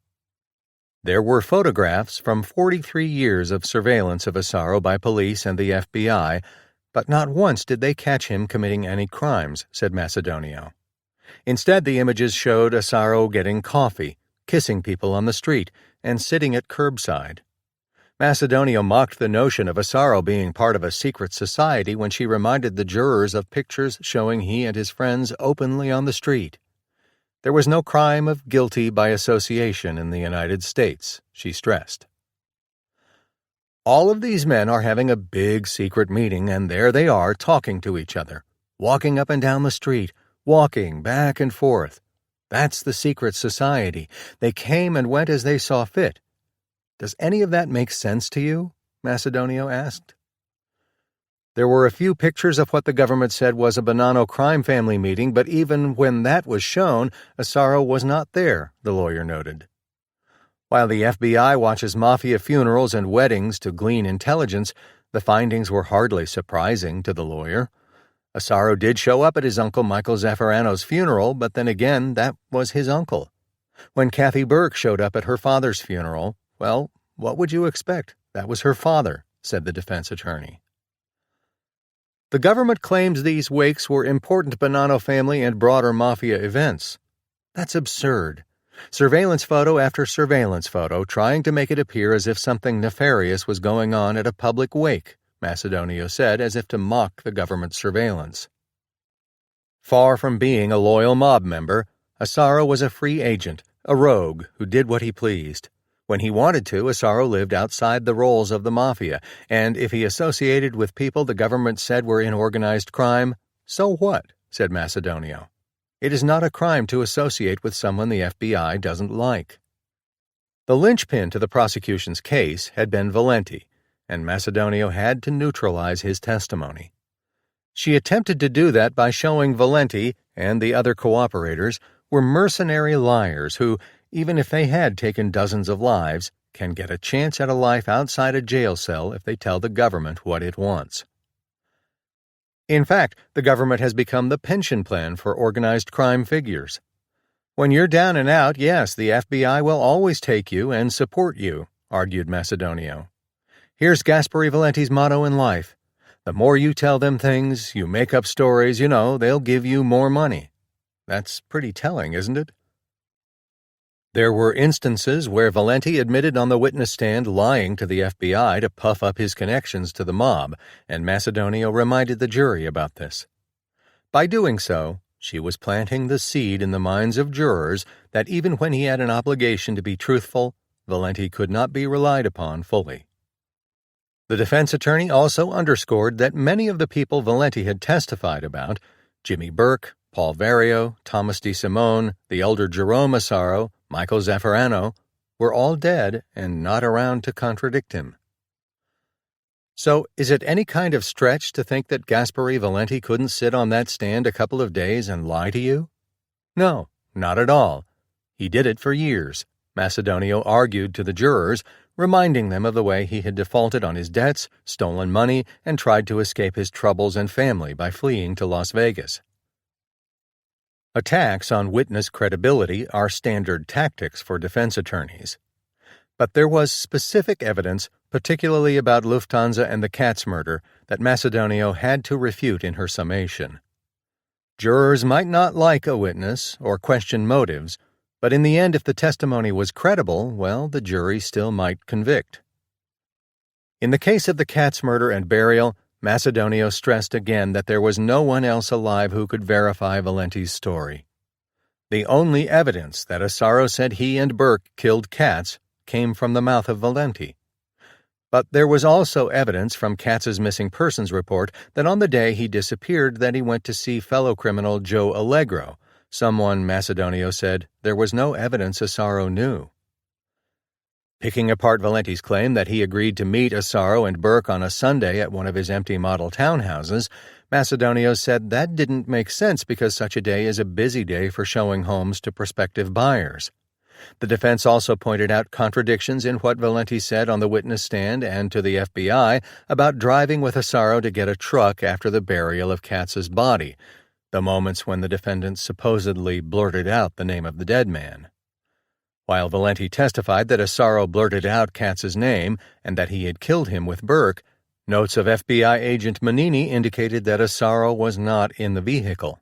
There were photographs from 43 years of surveillance of Asaro by police and the FBI, but not once did they catch him committing any crimes, said Macedonio. Instead, the images showed Asaro getting coffee, kissing people on the street, and sitting at curbside. Macedonio mocked the notion of Asaro being part of a secret society when she reminded the jurors of pictures showing he and his friends openly on the street. There was no crime of guilty by association in the United States, she stressed. All of these men are having a big secret meeting, and there they are talking to each other, walking up and down the street, walking back and forth. That's the secret society. They came and went as they saw fit. Does any of that make sense to you? Macedonio asked. There were a few pictures of what the government said was a Bonanno crime family meeting, but even when that was shown, Asaro was not there, the lawyer noted. While the FBI watches mafia funerals and weddings to glean intelligence, the findings were hardly surprising to the lawyer. Asaro did show up at his uncle Michael Zaffarano's funeral, but then again, that was his uncle. When Kathy Burke showed up at her father's funeral, well, what would you expect? That was her father, said the defense attorney. The government claims these wakes were important Bonanno family and broader mafia events. That's absurd. Surveillance photo after surveillance photo trying to make it appear as if something nefarious was going on at a public wake, Macedonio said, as if to mock the government's surveillance. Far from being a loyal mob member, Asaro was a free agent, a rogue who did what he pleased. When he wanted to, Asaro lived outside the roles of the mafia, and if he associated with people the government said were in organized crime, so what, said Macedonio. It is not a crime to associate with someone the FBI doesn't like. The linchpin to the prosecution's case had been Valenti, and Macedonio had to neutralize his testimony. She attempted to do that by showing Valenti and the other cooperators were mercenary liars who, even if they had taken dozens of lives, can get a chance at a life outside a jail cell if they tell the government what it wants. In fact, the government has become the pension plan for organized crime figures. When you're down and out, yes, the FBI will always take you and support you, argued Macedonio. Here's Gasperi Valenti's motto in life. The more you tell them things, you make up stories, they'll give you more money. That's pretty telling, isn't it? There were instances where Valenti admitted on the witness stand lying to the FBI to puff up his connections to the mob, and Macedonio reminded the jury about this. By doing so, she was planting the seed in the minds of jurors that even when he had an obligation to be truthful, Valenti could not be relied upon fully. The defense attorney also underscored that many of the people Valenti had testified about, Jimmy Burke, Paul Vario, Thomas DeSimone, the elder Jerome Asaro, Michael Zaffarano, were all dead and not around to contradict him. So, is it any kind of stretch to think that Gasperi Valenti couldn't sit on that stand a couple of days and lie to you? No, not at all. He did it for years, Macedonio argued to the jurors, reminding them of the way he had defaulted on his debts, stolen money, and tried to escape his troubles and family by fleeing to Las Vegas. Attacks on witness credibility are standard tactics for defense attorneys. But there was specific evidence, particularly about Lufthansa and the Katz murder, that Macedonio had to refute in her summation. Jurors might not like a witness or question motives, but in the end, if the testimony was credible, well, the jury still might convict. In the case of the Katz murder and burial, Macedonio stressed again that there was no one else alive who could verify Valenti's story. The only evidence that Asaro said he and Burke killed Katz came from the mouth of Valenti. But there was also evidence from Katz's missing persons report that on the day he disappeared that he went to see fellow criminal Joe Allegro, someone, Macedonio said, there was no evidence Asaro knew. Picking apart Valenti's claim that he agreed to meet Asaro and Burke on a Sunday at one of his empty model townhouses, Macedonio said that didn't make sense because such a day is a busy day for showing homes to prospective buyers. The defense also pointed out contradictions in what Valenti said on the witness stand and to the FBI about driving with Asaro to get a truck after the burial of Katz's body, the moments when the defendant supposedly blurted out the name of the dead man. While Valenti testified that Asaro blurted out Katz's name and that he had killed him with Burke, notes of FBI agent Manini indicated that Asaro was not in the vehicle.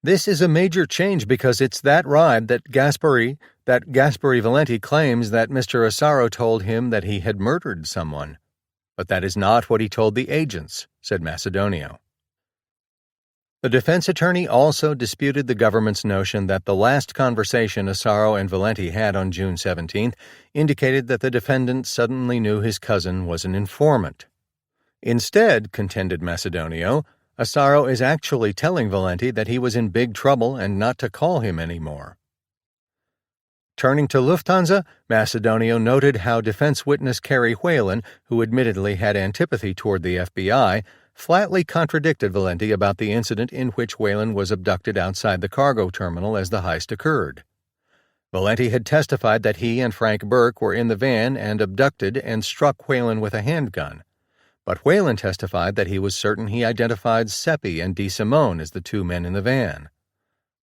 This is a major change because it's that ride that Gaspari Valenti claims that Mr. Asaro told him that he had murdered someone. But that is not what he told the agents, said Macedonio. The defense attorney also disputed the government's notion that the last conversation Asaro and Valenti had on June 17th indicated that the defendant suddenly knew his cousin was an informant. Instead, contended Macedonio, Asaro is actually telling Valenti that he was in big trouble and not to call him anymore. Turning to Lufthansa, Macedonio noted how defense witness Carrie Whalen, who admittedly had antipathy toward the FBI, flatly contradicted Valenti about the incident in which Whalen was abducted outside the cargo terminal as the heist occurred. Valenti had testified that he and Frank Burke were in the van and abducted and struck Whalen with a handgun. But Whalen testified that he was certain he identified Seppi and DeSimone as the two men in the van.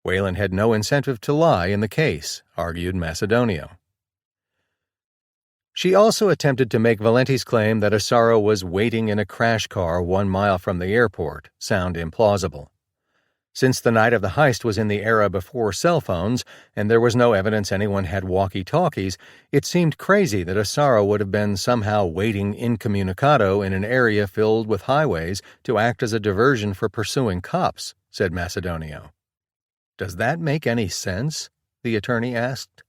Whalen had no incentive to lie in the case, argued Macedonio. She also attempted to make Valenti's claim that Asaro was waiting in a crash car 1 mile from the airport sound implausible. Since the night of the heist was in the era before cell phones, and there was no evidence anyone had walkie-talkies, it seemed crazy that Asaro would have been somehow waiting incommunicado in an area filled with highways to act as a diversion for pursuing cops, said Macedonio. Does that make any sense? The attorney asked.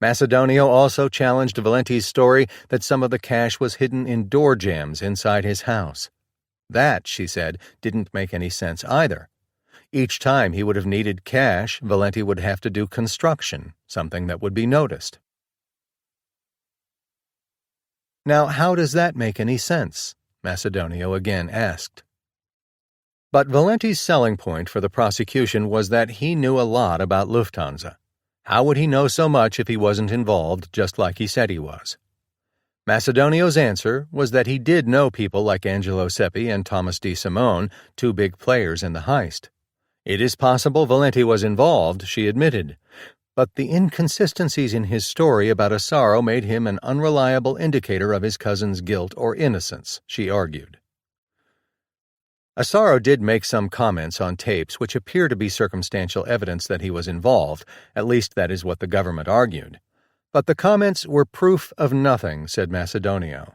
Macedonio also challenged Valenti's story that some of the cash was hidden in door jambs inside his house. That, she said, didn't make any sense either. Each time he would have needed cash, Valenti would have to do construction, something that would be noticed. Now, how does that make any sense? Macedonio again asked. But Valenti's selling point for the prosecution was that he knew a lot about Lufthansa. How would he know so much if he wasn't involved, just like he said he was? Macedonio's answer was that he did know people like Angelo Seppi and Thomas DeSimone, two big players in the heist. It is possible Valenti was involved, she admitted, but the inconsistencies in his story about Asaro made him an unreliable indicator of his cousin's guilt or innocence, she argued. Asaro did make some comments on tapes which appear to be circumstantial evidence that he was involved, at least that is what the government argued. But the comments were proof of nothing, said Macedonio.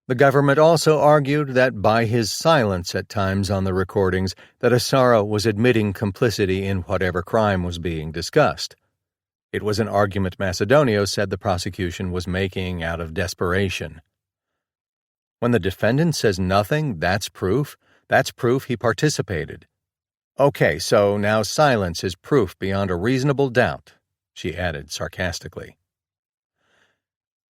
The government also argued that by his silence at times on the recordings that Asaro was admitting complicity in whatever crime was being discussed. It was an argument Macedonio said the prosecution was making out of desperation. When the defendant says nothing, that's proof. That's proof he participated. Okay, so now silence is proof beyond a reasonable doubt, she added sarcastically.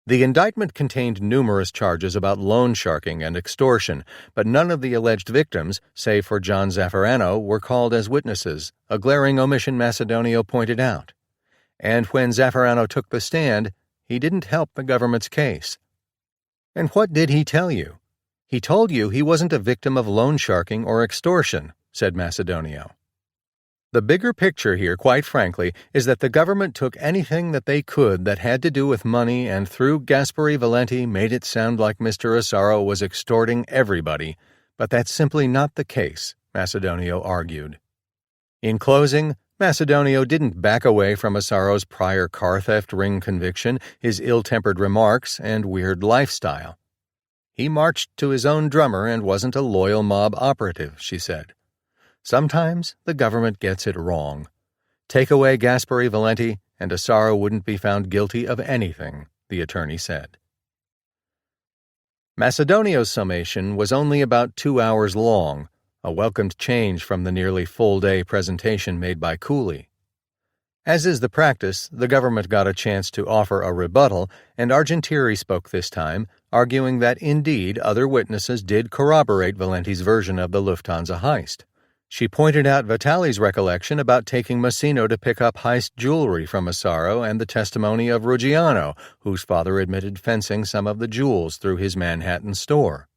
The indictment contained numerous charges about loan sharking and extortion, but none of the alleged victims, save for John Zaffarano, were called as witnesses, a glaring omission Macedonio pointed out. And when Zaffarano took the stand, he didn't help the government's case. And what did he tell you? He told you he wasn't a victim of loan sharking or extortion, said Macedonio. The bigger picture here, quite frankly, is that the government took anything that they could that had to do with money and through Gaspari Valenti made it sound like Mr. Asaro was extorting everybody, but that's simply not the case, Macedonio argued. In closing, Macedonio didn't back away from Asaro's prior car theft ring conviction, his ill-tempered remarks, and weird lifestyle. He marched to his own drummer and wasn't a loyal mob operative, she said. Sometimes the government gets it wrong. Take away Gaspari Valenti, and Asaro wouldn't be found guilty of anything, the attorney said. Macedonio's summation was only about 2 hours long, a welcomed change from the nearly full-day presentation made by Cooley. As is the practice, the government got a chance to offer a rebuttal, and Argentieri spoke this time, arguing that indeed other witnesses did corroborate Valenti's version of the Lufthansa heist. She pointed out Vitali's recollection about taking Massino to pick up heist jewelry from Asaro and the testimony of Ruggiano, whose father admitted fencing some of the jewels through his Manhattan store.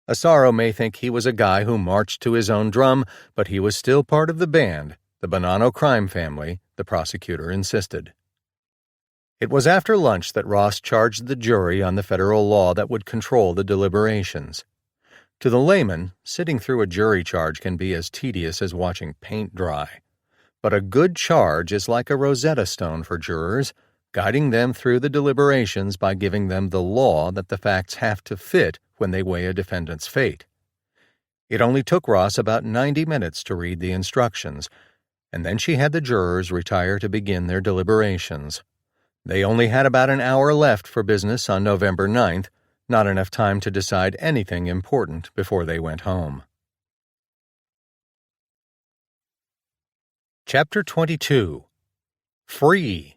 Asaro may think he was a guy who marched to his own drum, but he was still part of the band, the Bonanno crime family, the prosecutor insisted. It was after lunch that Ross charged the jury on the federal law that would control the deliberations. To the layman, sitting through a jury charge can be as tedious as watching paint dry. But a good charge is like a Rosetta Stone for jurors, guiding them through the deliberations by giving them the law that the facts have to fit when they weigh a defendant's fate. It only took Ross about 90 minutes to read the instructions, and then she had the jurors retire to begin their deliberations. They only had about an hour left for business on November 9th, not enough time to decide anything important before they went home. Chapter 22. Free.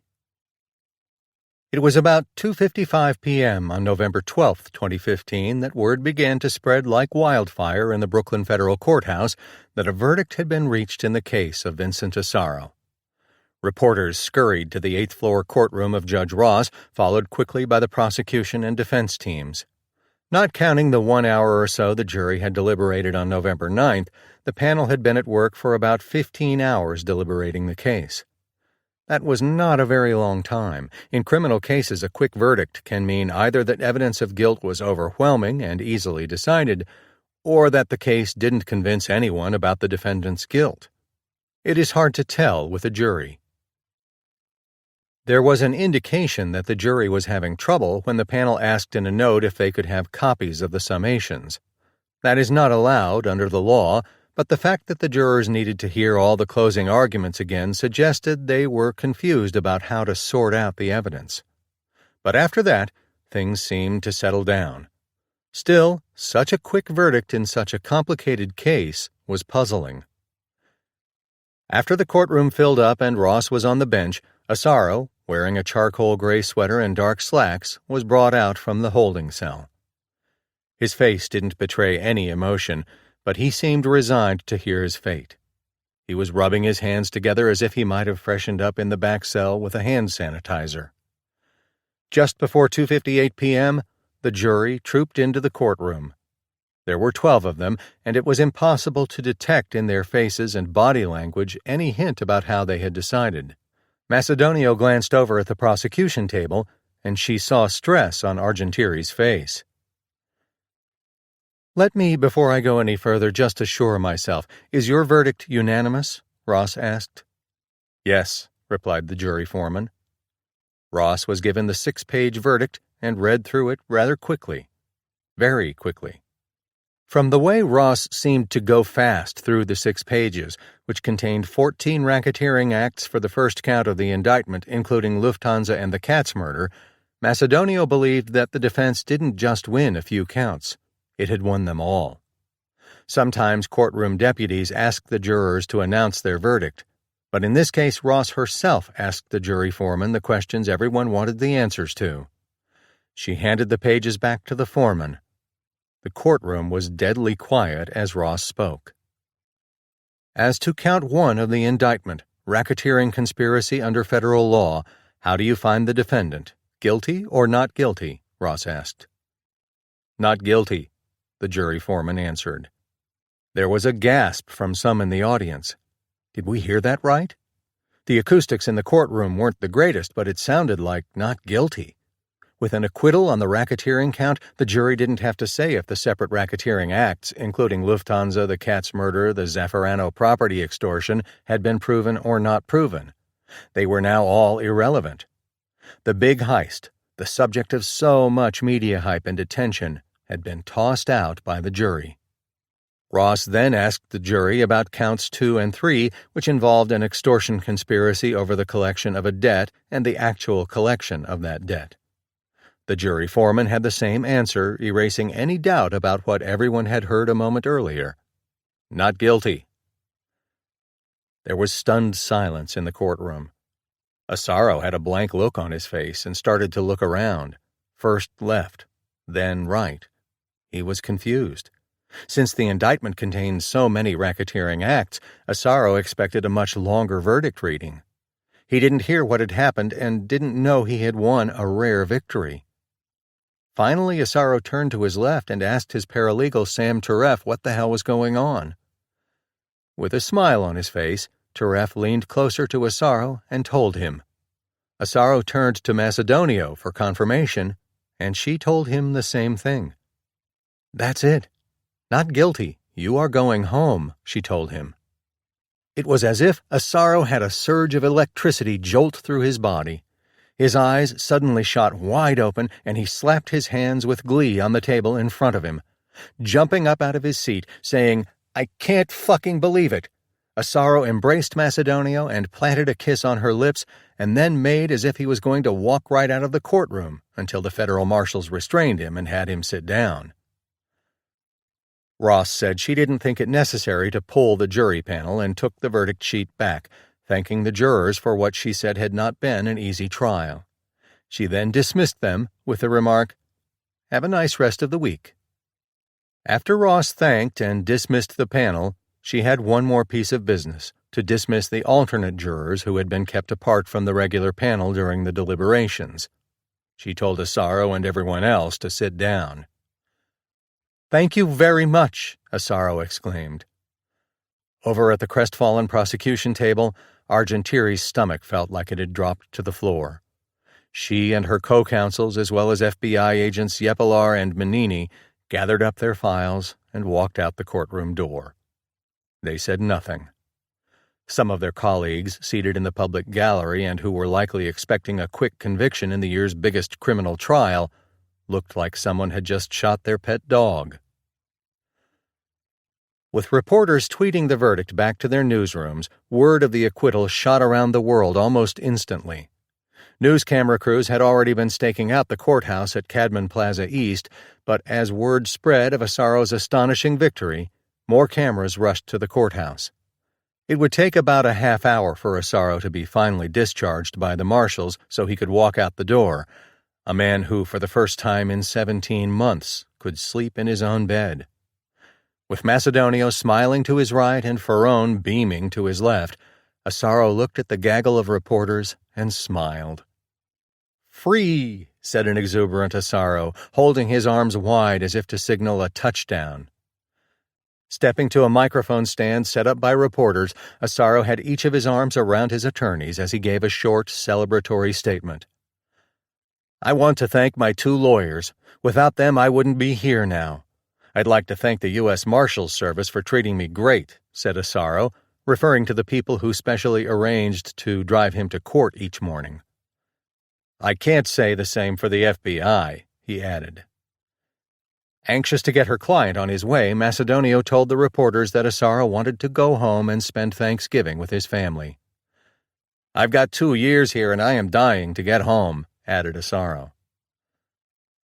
It was about 2:55 p.m. on November 12, 2015, that word began to spread like wildfire in the Brooklyn Federal Courthouse that a verdict had been reached in the case of Vincent Asaro. Reporters scurried to the 8th-floor courtroom of Judge Ross, followed quickly by the prosecution and defense teams. Not counting the 1 hour or so the jury had deliberated on November 9th, the panel had been at work for about 15 hours deliberating the case. That was not a very long time. In criminal cases, a quick verdict can mean either that evidence of guilt was overwhelming and easily decided, or that the case didn't convince anyone about the defendant's guilt. It is hard to tell with a jury. There was an indication that the jury was having trouble when the panel asked in a note if they could have copies of the summations. That is not allowed under the law, but the fact that the jurors needed to hear all the closing arguments again suggested they were confused about how to sort out the evidence. But after that, things seemed to settle down. Still, such a quick verdict in such a complicated case was puzzling. After the courtroom filled up and Ross was on the bench, Asaro, wearing a charcoal gray sweater and dark slacks, was brought out from the holding cell. His face didn't betray any emotion, but he seemed resigned to hear his fate. He was rubbing his hands together as if he might have freshened up in the back cell with a hand sanitizer. Just before 2:58 p.m., the jury trooped into the courtroom. There were 12 of them, and it was impossible to detect in their faces and body language any hint about how they had decided. Macedonio glanced over at the prosecution table, and she saw stress on Argentieri's face. "Let me, before I go any further, just assure myself. Is your verdict unanimous?" Ross asked. "Yes," replied the jury foreman. Ross was given the 6-page verdict and read through it rather quickly. Very quickly. From the way Ross seemed to go fast through the 6 pages, which contained 14 racketeering acts for the first count of the indictment, including Lufthansa and the Katz murder, Macedonio believed that the defense didn't just win a few counts. It had won them all. Sometimes courtroom deputies asked the jurors to announce their verdict, but in this case Ross herself asked the jury foreman the questions everyone wanted the answers to. She handed the pages back to the foreman. The courtroom was deadly quiet as Ross spoke. "As to count 1 of the indictment, racketeering conspiracy under federal law, how do you find the defendant? Guilty or not guilty?" Ross asked. "Not guilty," the jury foreman answered. There was a gasp from some in the audience. Did we hear that right? The acoustics in the courtroom weren't the greatest, but it sounded like not guilty. With an acquittal on the racketeering count, the jury didn't have to say if the separate racketeering acts, including Lufthansa, the Katz murder, the Zaffarano property extortion, had been proven or not proven. They were now all irrelevant. The big heist, the subject of so much media hype and attention, had been tossed out by the jury. Ross then asked the jury about counts 2 and 3, which involved an extortion conspiracy over the collection of a debt and the actual collection of that debt. The jury foreman had the same answer, erasing any doubt about what everyone had heard a moment earlier. Not guilty. There was stunned silence in the courtroom. Asaro had a blank look on his face and started to look around, first left, then right. He was confused. Since the indictment contained so many racketeering acts, Asaro expected a much longer verdict reading. He didn't hear what had happened and didn't know he had won a rare victory. Finally, Asaro turned to his left and asked his paralegal, Sam Teref, what the hell was going on. With a smile on his face, Teref leaned closer to Asaro and told him. Asaro turned to Macedonio for confirmation, and she told him the same thing. "That's it. Not guilty. You are going home," she told him. It was as if Asaro had a surge of electricity jolt through his body. His eyes suddenly shot wide open, and he slapped his hands with glee on the table in front of him. Jumping up out of his seat, saying, "I can't fucking believe it," Asaro embraced Macedonio and planted a kiss on her lips, and then made as if he was going to walk right out of the courtroom until the federal marshals restrained him and had him sit down. Ross said she didn't think it necessary to pull the jury panel and took the verdict sheet back, thanking the jurors for what she said had not been an easy trial. She then dismissed them with the remark, "Have a nice rest of the week." After Ross thanked and dismissed the panel, she had one more piece of business, to dismiss the alternate jurors who had been kept apart from the regular panel during the deliberations. She told Asaro and everyone else to sit down. "Thank you very much," Asaro exclaimed. Over at the crestfallen prosecution table, Argentieri's stomach felt like it had dropped to the floor. She and her co-counsels, as well as FBI agents Yepilar and Menini, gathered up their files and walked out the courtroom door. They said nothing. Some of their colleagues, seated in the public gallery and who were likely expecting a quick conviction in the year's biggest criminal trial, looked like someone had just shot their pet dog. With reporters tweeting the verdict back to their newsrooms, word of the acquittal shot around the world almost instantly. News camera crews had already been staking out the courthouse at Cadman Plaza East, but as word spread of Asaro's astonishing victory, more cameras rushed to the courthouse. It would take about a half hour for Asaro to be finally discharged by the marshals so he could walk out the door, a man who, for the first time in 17 months, could sleep in his own bed. With Macedonio smiling to his right and Ferrone beaming to his left, Asaro looked at the gaggle of reporters and smiled. "Free," said an exuberant Asaro, holding his arms wide as if to signal a touchdown. Stepping to a microphone stand set up by reporters, Asaro had each of his arms around his attorneys as he gave a short, celebratory statement. "I want to thank my 2 lawyers. Without them, I wouldn't be here now. I'd like to thank the U.S. Marshals Service for treating me great," said Asaro, referring to the people who specially arranged to drive him to court each morning. "I can't say the same for the FBI," he added. Anxious to get her client on his way, Macedonio told the reporters that Asaro wanted to go home and spend Thanksgiving with his family. "I've got 2 years here and I am dying to get home," added Asaro.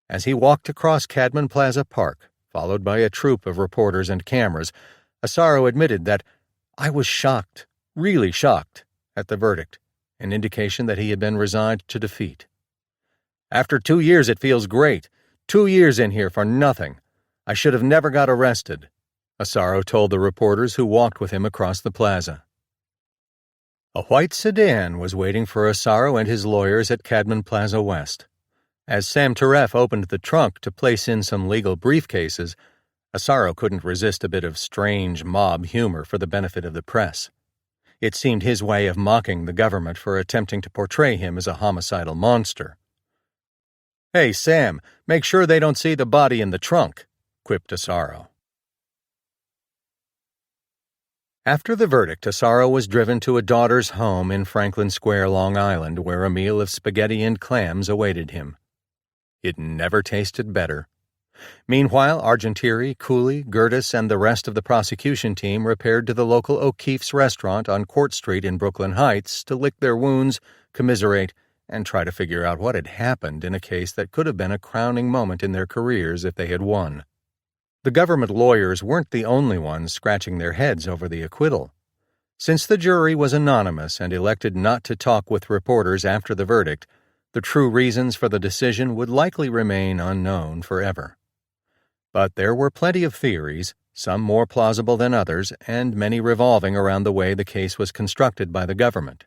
As he walked across Cadman Plaza Park, followed by a troop of reporters and cameras, Asaro admitted that, "I was shocked, really shocked," at the verdict, an indication that he had been resigned to defeat. "After 2 years it feels great. 2 years in here for nothing. I should have never got arrested," Asaro told the reporters who walked with him across the plaza. A white sedan was waiting for Asaro and his lawyers at Cadman Plaza West. As Sam Teref opened the trunk to place in some legal briefcases, Asaro couldn't resist a bit of strange mob humor for the benefit of the press. It seemed his way of mocking the government for attempting to portray him as a homicidal monster. "Hey, Sam, make sure they don't see the body in the trunk," quipped Asaro. After the verdict, Asaro was driven to a daughter's home in Franklin Square, Long Island, where a meal of spaghetti and clams awaited him. It never tasted better. Meanwhile, Argentieri, Cooley, Gertis, and the rest of the prosecution team repaired to the local O'Keefe's restaurant on Court Street in Brooklyn Heights to lick their wounds, commiserate, and try to figure out what had happened in a case that could have been a crowning moment in their careers if they had won. The government lawyers weren't the only ones scratching their heads over the acquittal. Since the jury was anonymous and elected not to talk with reporters after the verdict, the true reasons for the decision would likely remain unknown forever. But there were plenty of theories, some more plausible than others, and many revolving around the way the case was constructed by the government.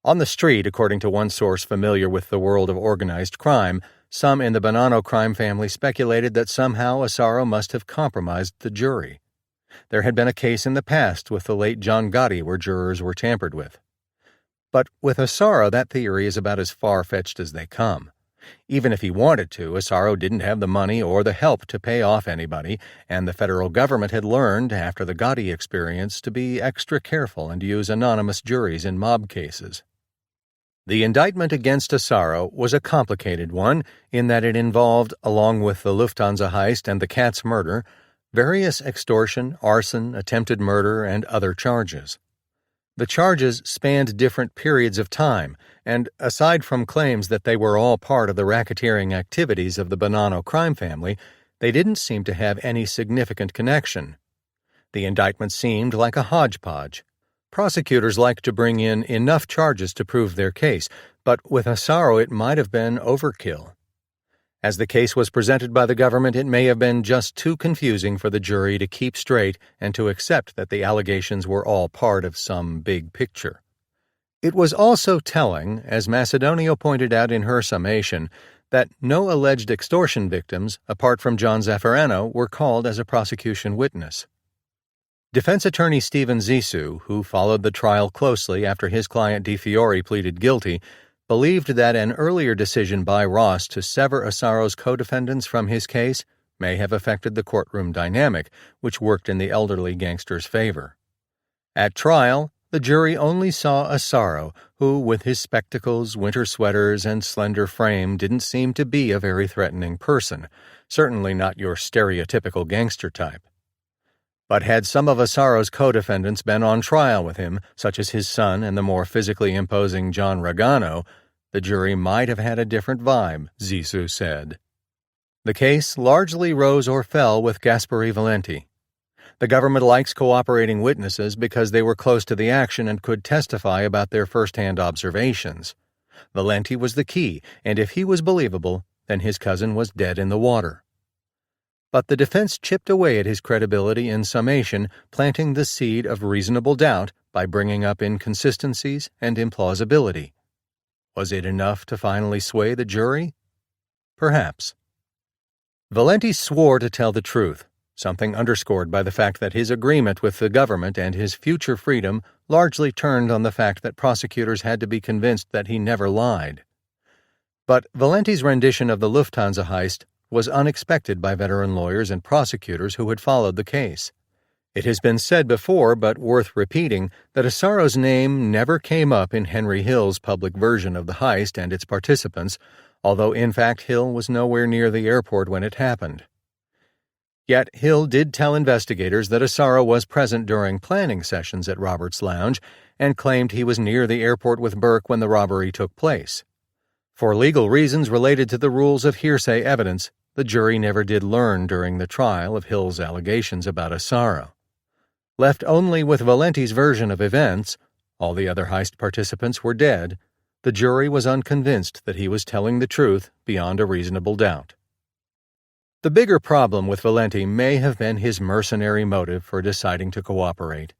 On the street, according to one source familiar with the world of organized crime, some in the Bonanno crime family speculated that somehow Asaro must have compromised the jury. There had been a case in the past with the late John Gotti where jurors were tampered with. But with Asaro, that theory is about as far-fetched as they come. Even if he wanted to, Asaro didn't have the money or the help to pay off anybody, and the federal government had learned, after the Gotti experience, to be extra careful and use anonymous juries in mob cases. The indictment against Asaro was a complicated one in that it involved, along with the Lufthansa heist and the Katz murder, various extortion, arson, attempted murder, and other charges. The charges spanned different periods of time, and aside from claims that they were all part of the racketeering activities of the Bonanno crime family, they didn't seem to have any significant connection. The indictment seemed like a hodgepodge. Prosecutors like to bring in enough charges to prove their case, but with Asaro it might have been overkill. As the case was presented by the government, it may have been just too confusing for the jury to keep straight and to accept that the allegations were all part of some big picture. It was also telling, as Macedonio pointed out in her summation, that no alleged extortion victims, apart from John Zaffarano, were called as a prosecution witness. Defense attorney Stephen Zissou, who followed the trial closely after his client DeFiore pleaded guilty, believed that an earlier decision by Ross to sever Asaro's co-defendants from his case may have affected the courtroom dynamic, which worked in the elderly gangster's favor. At trial, the jury only saw Asaro, who, with his spectacles, winter sweaters, and slender frame, didn't seem to be a very threatening person, certainly not your stereotypical gangster type. But had some of Asaro's co-defendants been on trial with him, such as his son and the more physically imposing John Ragano, the jury might have had a different vibe, Zissou said. The case largely rose or fell with Gasperi Valenti. The government likes cooperating witnesses because they were close to the action and could testify about their first-hand observations. Valenti was the key, and if he was believable, then his cousin was dead in the water. But the defense chipped away at his credibility in summation, planting the seed of reasonable doubt by bringing up inconsistencies and implausibility. Was it enough to finally sway the jury? Perhaps. Valenti swore to tell the truth, something underscored by the fact that his agreement with the government and his future freedom largely turned on the fact that prosecutors had to be convinced that he never lied. But Valenti's rendition of the Lufthansa heist was unexpected by veteran lawyers and prosecutors who had followed the case. It has been said before, but worth repeating, that Asaro's name never came up in Henry Hill's public version of the heist and its participants, although in fact Hill was nowhere near the airport when it happened. Yet Hill did tell investigators that Asaro was present during planning sessions at Robert's Lounge and claimed he was near the airport with Burke when the robbery took place. For legal reasons related to the rules of hearsay evidence, the jury never did learn during the trial of Hill's allegations about Asaro. Left only with Valenti's version of events, all the other heist participants were dead, the jury was unconvinced that he was telling the truth beyond a reasonable doubt. The bigger problem with Valenti may have been his mercenary motive for deciding to cooperate.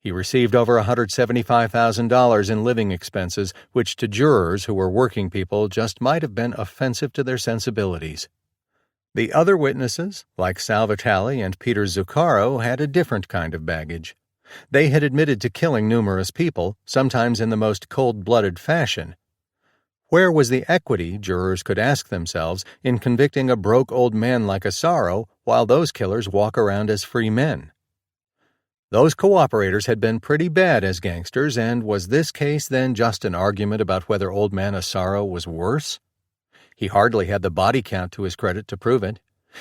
He received over $175,000 in living expenses, which to jurors who were working people just might have been offensive to their sensibilities. The other witnesses, like Sal Vitale and Peter Zuccaro, had a different kind of baggage. They had admitted to killing numerous people, sometimes in the most cold-blooded fashion. Where was the equity, jurors could ask themselves, in convicting a broke old man like Asaro while those killers walk around as free men? Those cooperators had been pretty bad as gangsters, and was this case then just an argument about whether old man Asaro was worse? He hardly had the body count to his credit to prove it.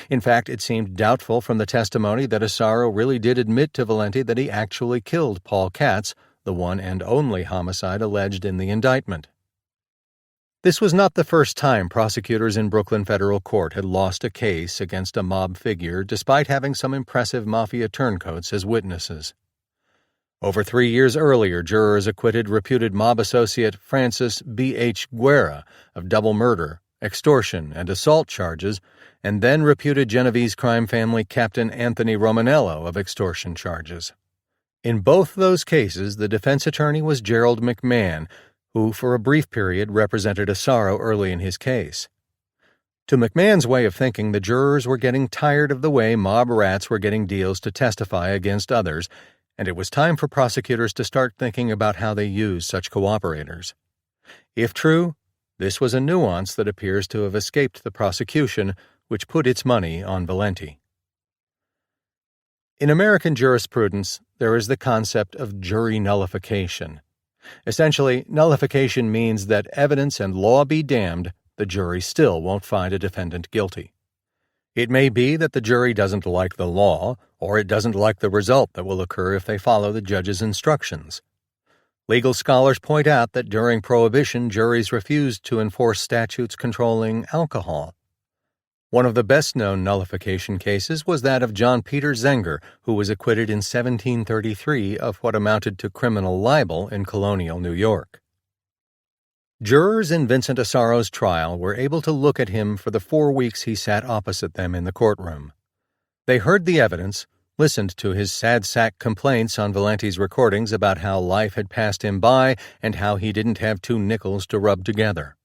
In fact, it seemed doubtful from the testimony that Asaro really did admit to Valenti that he actually killed Paul Katz, the one and only homicide alleged in the indictment. This was not the first time prosecutors in Brooklyn Federal Court had lost a case against a mob figure despite having some impressive mafia turncoats as witnesses. Over 3 years earlier, jurors acquitted reputed mob associate Francis B.H. Guerra of double murder extortion, and assault charges, and then reputed Genovese crime family Captain Anthony Romanello of extortion charges. In both those cases, the defense attorney was Gerald McMahon, who for a brief period represented Asaro early in his case. To McMahon's way of thinking, the jurors were getting tired of the way mob rats were getting deals to testify against others, and it was time for prosecutors to start thinking about how they use such cooperators. If true, this was a nuance that appears to have escaped the prosecution, which put its money on Valenti. In American jurisprudence, there is the concept of jury nullification. Essentially, nullification means that evidence and law be damned, the jury still won't find a defendant guilty. It may be that the jury doesn't like the law, or it doesn't like the result that will occur if they follow the judge's instructions. Legal scholars point out that during Prohibition, juries refused to enforce statutes controlling alcohol. One of the best-known nullification cases was that of John Peter Zenger, who was acquitted in 1733 of what amounted to criminal libel in colonial New York. Jurors in Vincent Asaro's trial were able to look at him for the 4 weeks he sat opposite them in the courtroom. They heard the evidence, listened to his sad sack complaints on Valenti's recordings about how life had passed him by and how he didn't have 2 nickels to rub together.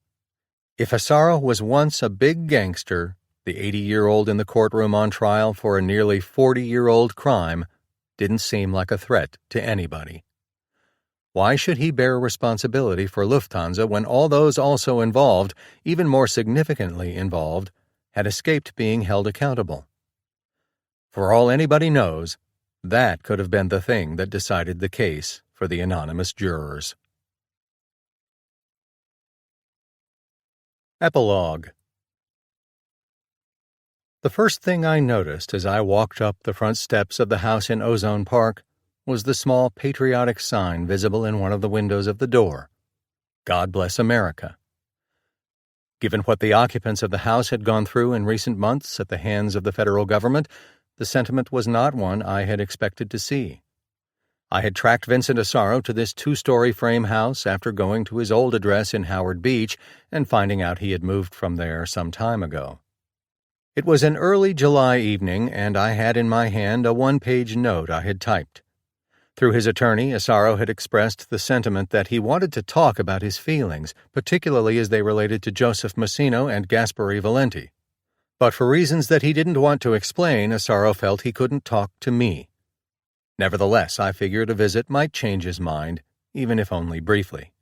If Asaro was once a big gangster, the 80-year-old in the courtroom on trial for a nearly 40-year-old crime didn't seem like a threat to anybody. Why should he bear responsibility for Lufthansa when all those also involved, even more significantly involved, had escaped being held accountable? For all anybody knows, that could have been the thing that decided the case for the anonymous jurors. Epilogue. The first thing I noticed as I walked up the front steps of the house in Ozone Park was the small patriotic sign visible in one of the windows of the door. God bless America. Given what the occupants of the house had gone through in recent months at the hands of the federal government, the sentiment was not one I had expected to see. I had tracked Vincent Asaro to this 2-story frame house after going to his old address in Howard Beach and finding out he had moved from there some time ago. It was an early July evening, and I had in my hand a 1-page note I had typed. Through his attorney, Asaro had expressed the sentiment that he wanted to talk about his feelings, particularly as they related to Joseph Massino and Gaspare Valenti. But for reasons that he didn't want to explain, Asaro felt he couldn't talk to me. Nevertheless, I figured a visit might change his mind, even if only briefly.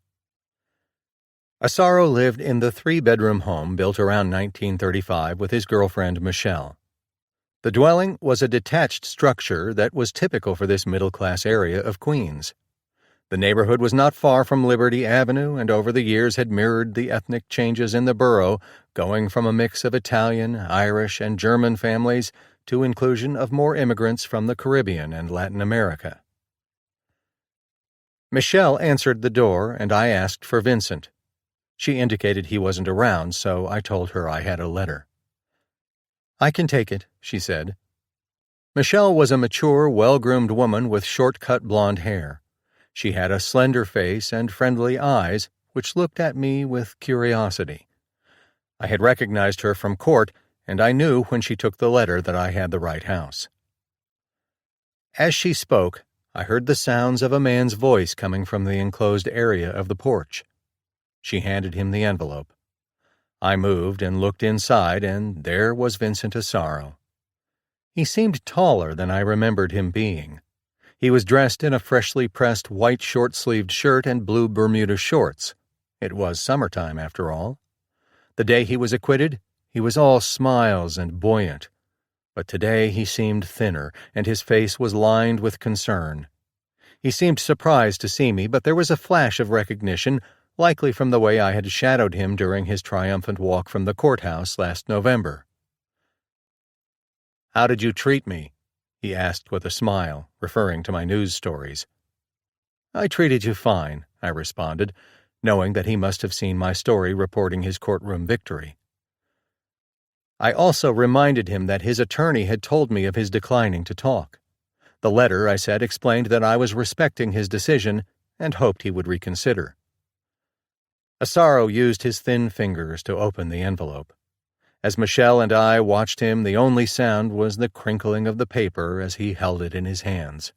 Asaro lived in the 3-bedroom home built around 1935 with his girlfriend Michelle. The dwelling was a detached structure that was typical for this middle-class area of Queens. The neighborhood was not far from Liberty Avenue and over the years had mirrored the ethnic changes in the borough, going from a mix of Italian, Irish, and German families to inclusion of more immigrants from the Caribbean and Latin America. Michelle answered the door, and I asked for Vincent. She indicated he wasn't around, so I told her I had a letter. "I can take it," she said. Michelle was a mature, well-groomed woman with short-cut blonde hair. She had a slender face and friendly eyes, which looked at me with curiosity. I had recognized her from court, and I knew when she took the letter that I had the right house. As she spoke, I heard the sounds of a man's voice coming from the enclosed area of the porch. She handed him the envelope. I moved and looked inside, and there was Vincent Asaro. He seemed taller than I remembered him being. He was dressed in a freshly pressed white short-sleeved shirt and blue Bermuda shorts. It was summertime, after all. The day he was acquitted, he was all smiles and buoyant. But today he seemed thinner, and his face was lined with concern. He seemed surprised to see me, but there was a flash of recognition, likely from the way I had shadowed him during his triumphant walk from the courthouse last November. "How did you treat me?" he asked with a smile, referring to my news stories. "I treated you fine," I responded, knowing that he must have seen my story reporting his courtroom victory. I also reminded him that his attorney had told me of his declining to talk. The letter, I said, explained that I was respecting his decision and hoped he would reconsider. Asaro used his thin fingers to open the envelope. As Michelle and I watched him, the only sound was the crinkling of the paper as he held it in his hands.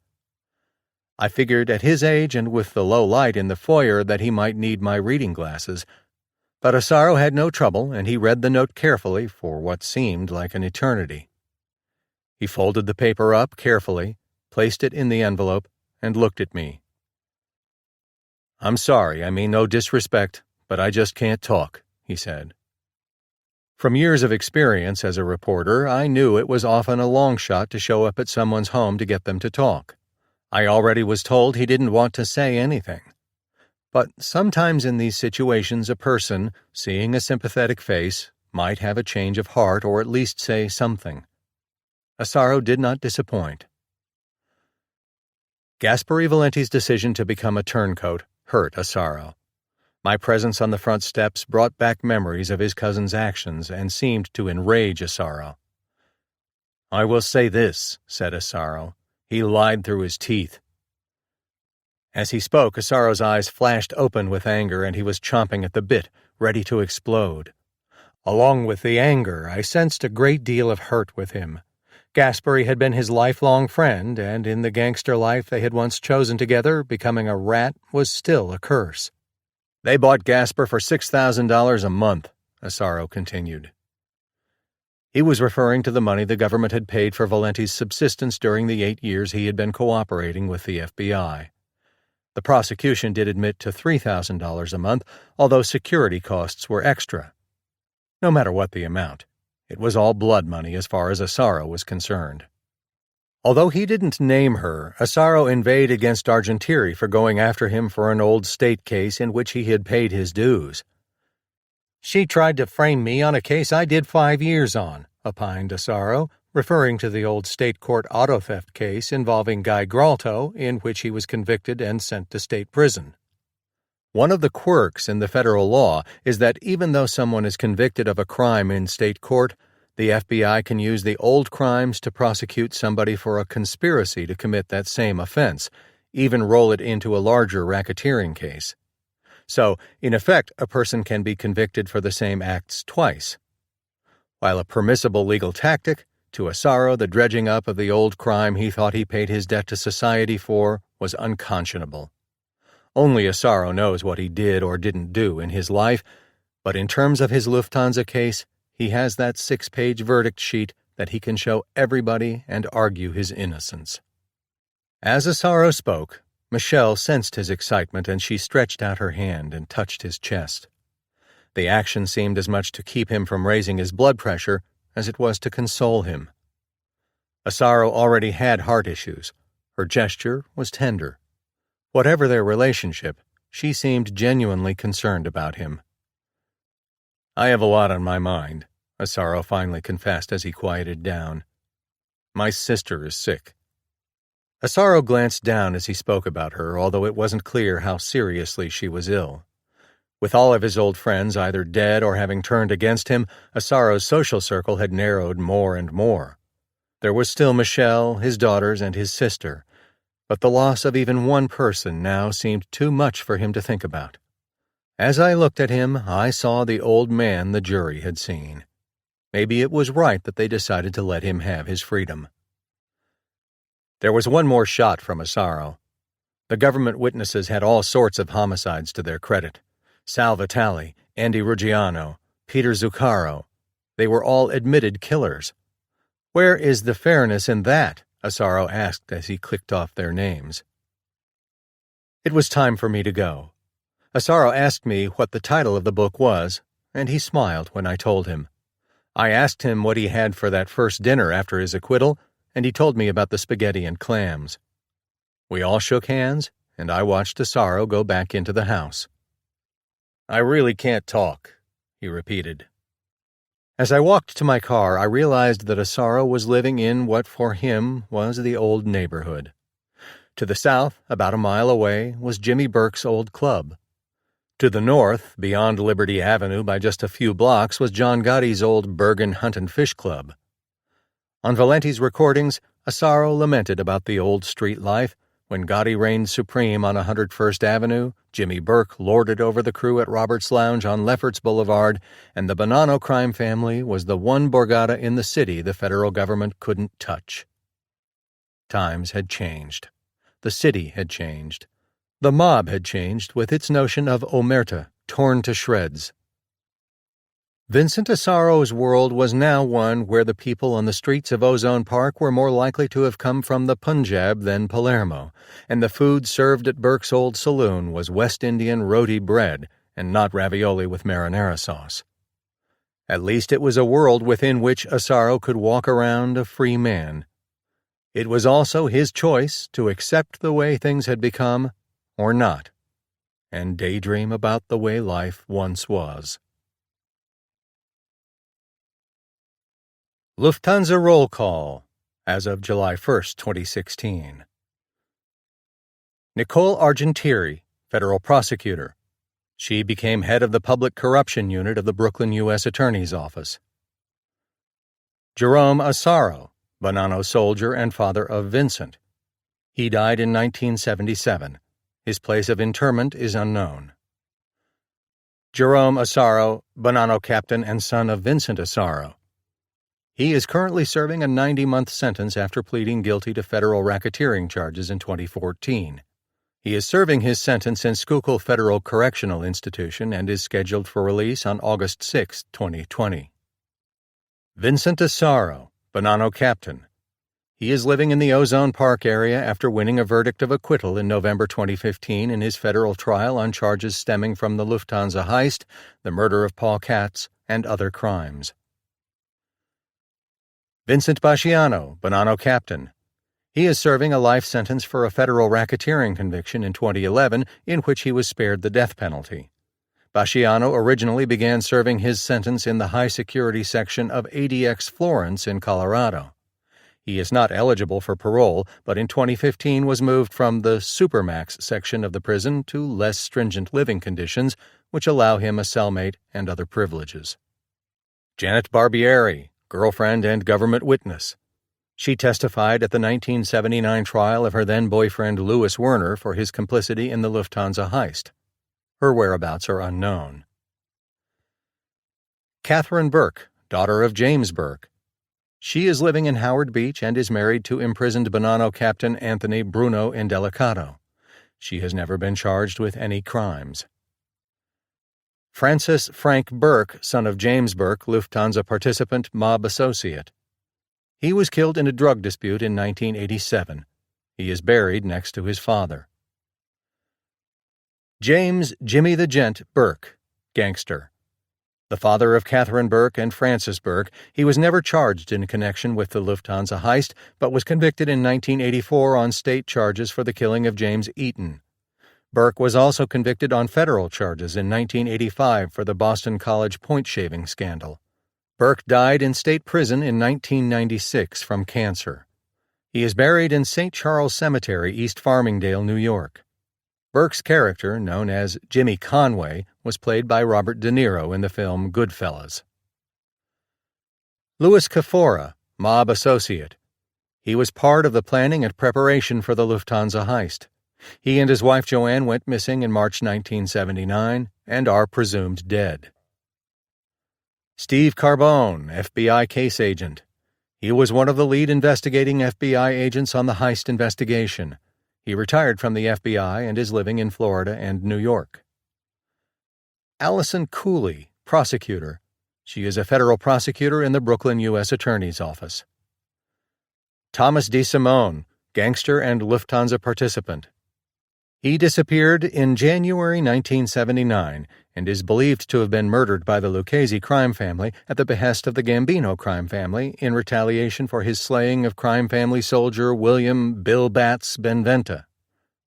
I figured at his age and with the low light in the foyer that he might need my reading glasses, but Asaro had no trouble, and he read the note carefully for what seemed like an eternity. He folded the paper up carefully, placed it in the envelope, and looked at me. "I'm sorry, I mean no disrespect, but I just can't talk," he said. From years of experience as a reporter, I knew it was often a long shot to show up at someone's home to get them to talk. I already was told he didn't want to say anything. But sometimes in these situations a person, seeing a sympathetic face, might have a change of heart or at least say something. Asaro did not disappoint. Gasperi Valenti's decision to become a turncoat hurt Asaro. My presence on the front steps brought back memories of his cousin's actions and seemed to enrage Asaro. "I will say this," said Asaro. "He lied through his teeth." As he spoke, Asaro's eyes flashed open with anger, and he was chomping at the bit, ready to explode. Along with the anger, I sensed a great deal of hurt with him. Gasperi had been his lifelong friend, and in the gangster life they had once chosen together, becoming a rat was still a curse. "They bought Gasper for $6,000 a month," Asaro continued. He was referring to the money the government had paid for Valenti's subsistence during the 8 years he had been cooperating with the FBI. The prosecution did admit to $3,000 a month, although security costs were extra. No matter what the amount, it was all blood money as far as Asaro was concerned. Although he didn't name her, Asaro inveighed against Argentieri for going after him for an old state case in which he had paid his dues. "She tried to frame me on a case I did 5 years on," opined Asaro, referring to the old state court auto theft case involving Guy Gralto, in which he was convicted and sent to state prison. One of the quirks in the federal law is that even though someone is convicted of a crime in state court, the FBI can use the old crimes to prosecute somebody for a conspiracy to commit that same offense, even roll it into a larger racketeering case. So, in effect, a person can be convicted for the same acts twice. While a permissible legal tactic, to Asaro the dredging up of the old crime he thought he paid his debt to society for was unconscionable. Only Asaro knows what he did or didn't do in his life, but in terms of his Lufthansa case, he has that 6-page verdict sheet that he can show everybody and argue his innocence. As Asaro spoke, Michelle sensed his excitement and she stretched out her hand and touched his chest. The action seemed as much to keep him from raising his blood pressure as it was to console him. Asaro already had heart issues. Her gesture was tender. Whatever their relationship, she seemed genuinely concerned about him. "I have a lot on my mind," Asaro finally confessed as he quieted down. "My sister is sick." Asaro glanced down as he spoke about her, although it wasn't clear how seriously she was ill. With all of his old friends either dead or having turned against him, Asaro's social circle had narrowed more and more. There was still Michelle, his daughters, and his sister, but the loss of even one person now seemed too much for him to think about. As I looked at him, I saw the old man the jury had seen. Maybe it was right that they decided to let him have his freedom. There was one more shot from Asaro. The government witnesses had all sorts of homicides to their credit. Sal Vitale, Andy Ruggiano, Peter Zuccaro. They were all admitted killers. "Where is the fairness in that?" Asaro asked as he clicked off their names. It was time for me to go. Asaro asked me what the title of the book was, and he smiled when I told him. I asked him what he had for that first dinner after his acquittal, and he told me about the spaghetti and clams. We all shook hands, and I watched Asaro go back into the house. "I really can't talk," he repeated. As I walked to my car, I realized that Asaro was living in what for him was the old neighborhood. To the south, about a mile away, was Jimmy Burke's old club. To the north, beyond Liberty Avenue by just a few blocks, was John Gotti's old Bergen Hunt and Fish Club. On Valenti's recordings, Asaro lamented about the old street life, When Gotti reigned supreme on 101st Avenue, Jimmy Burke lorded over the crew at Roberts Lounge on Lefferts Boulevard, and the Bonanno crime family was the one borgata in the city the federal government couldn't touch. Times had changed. The city had changed. The mob had changed with its notion of omerta, torn to shreds. Vincent Assaro's world was now one where the people on the streets of Ozone Park were more likely to have come from the Punjab than Palermo, and the food served at Burke's old saloon was West Indian roti bread and not ravioli with marinara sauce. At least it was a world within which Assaro could walk around a free man. It was also his choice to accept the way things had become or not, and daydream about the way life once was. Lufthansa Roll Call, as of July 1, 2016. Nicole Argentieri, Federal Prosecutor. She became head of the Public Corruption Unit of the Brooklyn U.S. Attorney's Office. Jerome Assaro, Bonanno soldier and father of Vincent. He died in 1977. His place of interment is unknown. Jerome Assaro, Bonanno captain and son of Vincent Assaro. He is currently serving a 90-month sentence after pleading guilty to federal racketeering charges in 2014. He is serving his sentence in Schuylkill Federal Correctional Institution and is scheduled for release on August 6, 2020. Vincent Assaro, Bonanno captain. He is living in the Ozone Park area after winning a verdict of acquittal in November 2015 in his federal trial on charges stemming from the Lufthansa Heist, the murder of Paul Katz, and other crimes. Vincent Basciano, Bonanno captain. He is serving a life sentence for a federal racketeering conviction in 2011 in which he was spared the death penalty. Basciano originally began serving his sentence in the high-security section of ADX Florence in Colorado. He is not eligible for parole, but in 2015 was moved from the Supermax section of the prison to less stringent living conditions, which allow him a cellmate and other privileges. Janet Barbieri, girlfriend and government witness. She testified at the 1979 trial of her then-boyfriend Louis Werner for his complicity in the Lufthansa heist. Her whereabouts are unknown. Catherine Burke, daughter of James Burke. She is living in Howard Beach and is married to imprisoned Bonanno captain Anthony Bruno Indelicato. She has never been charged with any crimes. Francis Frank Burke, son of James Burke, Lufthansa participant, mob associate. He was killed in a drug dispute in 1987. He is buried next to his father. James Jimmy the Gent Burke, gangster. The father of Catherine Burke and Francis Burke, he was never charged in connection with the Lufthansa heist, but was convicted in 1984 on state charges for the killing of James Eaton. Burke was also convicted on federal charges in 1985 for the Boston College point-shaving scandal. Burke died in state prison in 1996 from cancer. He is buried in St. Charles Cemetery, East Farmingdale, New York. Burke's character, known as Jimmy Conway, was played by Robert De Niro in the film Goodfellas. Louis Cafora, mob associate. He was part of the planning and preparation for the Lufthansa heist. He and his wife Joanne went missing in March 1979 and are presumed dead. Steve Carbone, FBI case agent. He was one of the lead investigating FBI agents on the heist investigation. He retired from the FBI and is living in Florida and New York. Allison Cooley, prosecutor. She is a federal prosecutor in the Brooklyn U.S. Attorney's Office. Thomas DeSimone, gangster and Lufthansa participant. He disappeared in January 1979 and is believed to have been murdered by the Lucchese crime family at the behest of the Gambino crime family in retaliation for his slaying of crime family soldier William Bill Bats Benventa.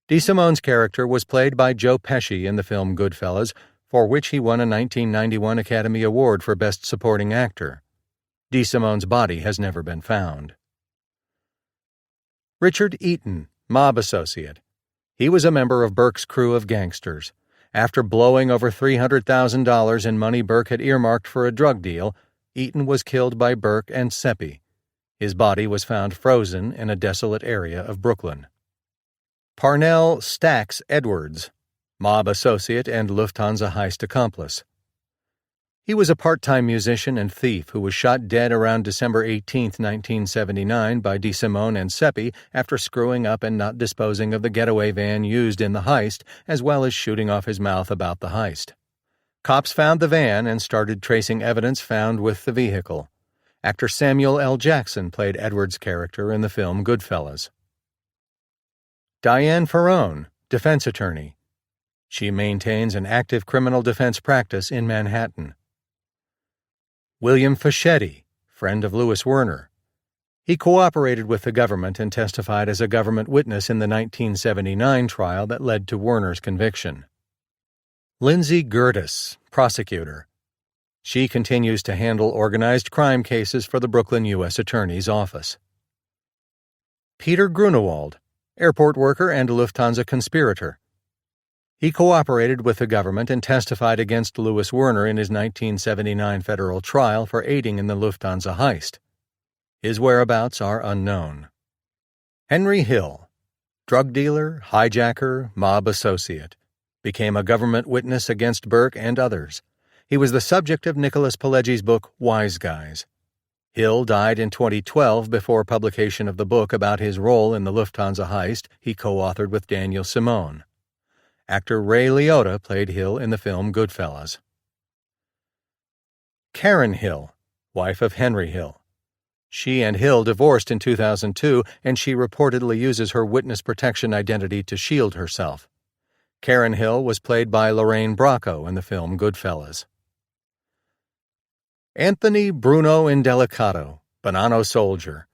DeSimone's character was played by Joe Pesci in the film Goodfellas, for which he won a 1991 Academy Award for Best Supporting Actor. DeSimone's body has never been found. Richard Eaton, mob associate. He was a member of Burke's crew of gangsters. After blowing over $300,000 in money Burke had earmarked for a drug deal, Eaton was killed by Burke and Seppi. His body was found frozen in a desolate area of Brooklyn. Parnell Stax Edwards, mob associate and Lufthansa Heist accomplice. He was a part-time musician and thief who was shot dead around December 18, 1979 by DeSimone and Seppi after screwing up and not disposing of the getaway van used in the heist, as well as shooting off his mouth about the heist. Cops found the van and started tracing evidence found with the vehicle. Actor Samuel L. Jackson played Edwards' character in the film Goodfellas. Diane Ferrone, defense attorney. She maintains an active criminal defense practice in Manhattan. William Fischetti, friend of Louis Werner. He cooperated with the government and testified as a government witness in the 1979 trial that led to Werner's conviction. Lindsay Gertis, prosecutor. She continues to handle organized crime cases for the Brooklyn U.S. Attorney's Office. Peter Grunewald, airport worker and Lufthansa conspirator. He cooperated with the government and testified against Louis Werner in his 1979 federal trial for aiding in the Lufthansa heist. His whereabouts are unknown. Henry Hill, drug dealer, hijacker, mob associate, became a government witness against Burke and others. He was the subject of Nicholas Pileggi's book Wise Guys. Hill died in 2012 before publication of the book about his role in the Lufthansa heist he co-authored with Daniel Simone. Actor Ray Liotta played Hill in the film Goodfellas. Karen Hill, wife of Henry Hill. She and Hill divorced in 2002, and she reportedly uses her witness protection identity to shield herself. Karen Hill was played by Lorraine Bracco in the film Goodfellas. Anthony Bruno Indelicato, Bonanno soldier.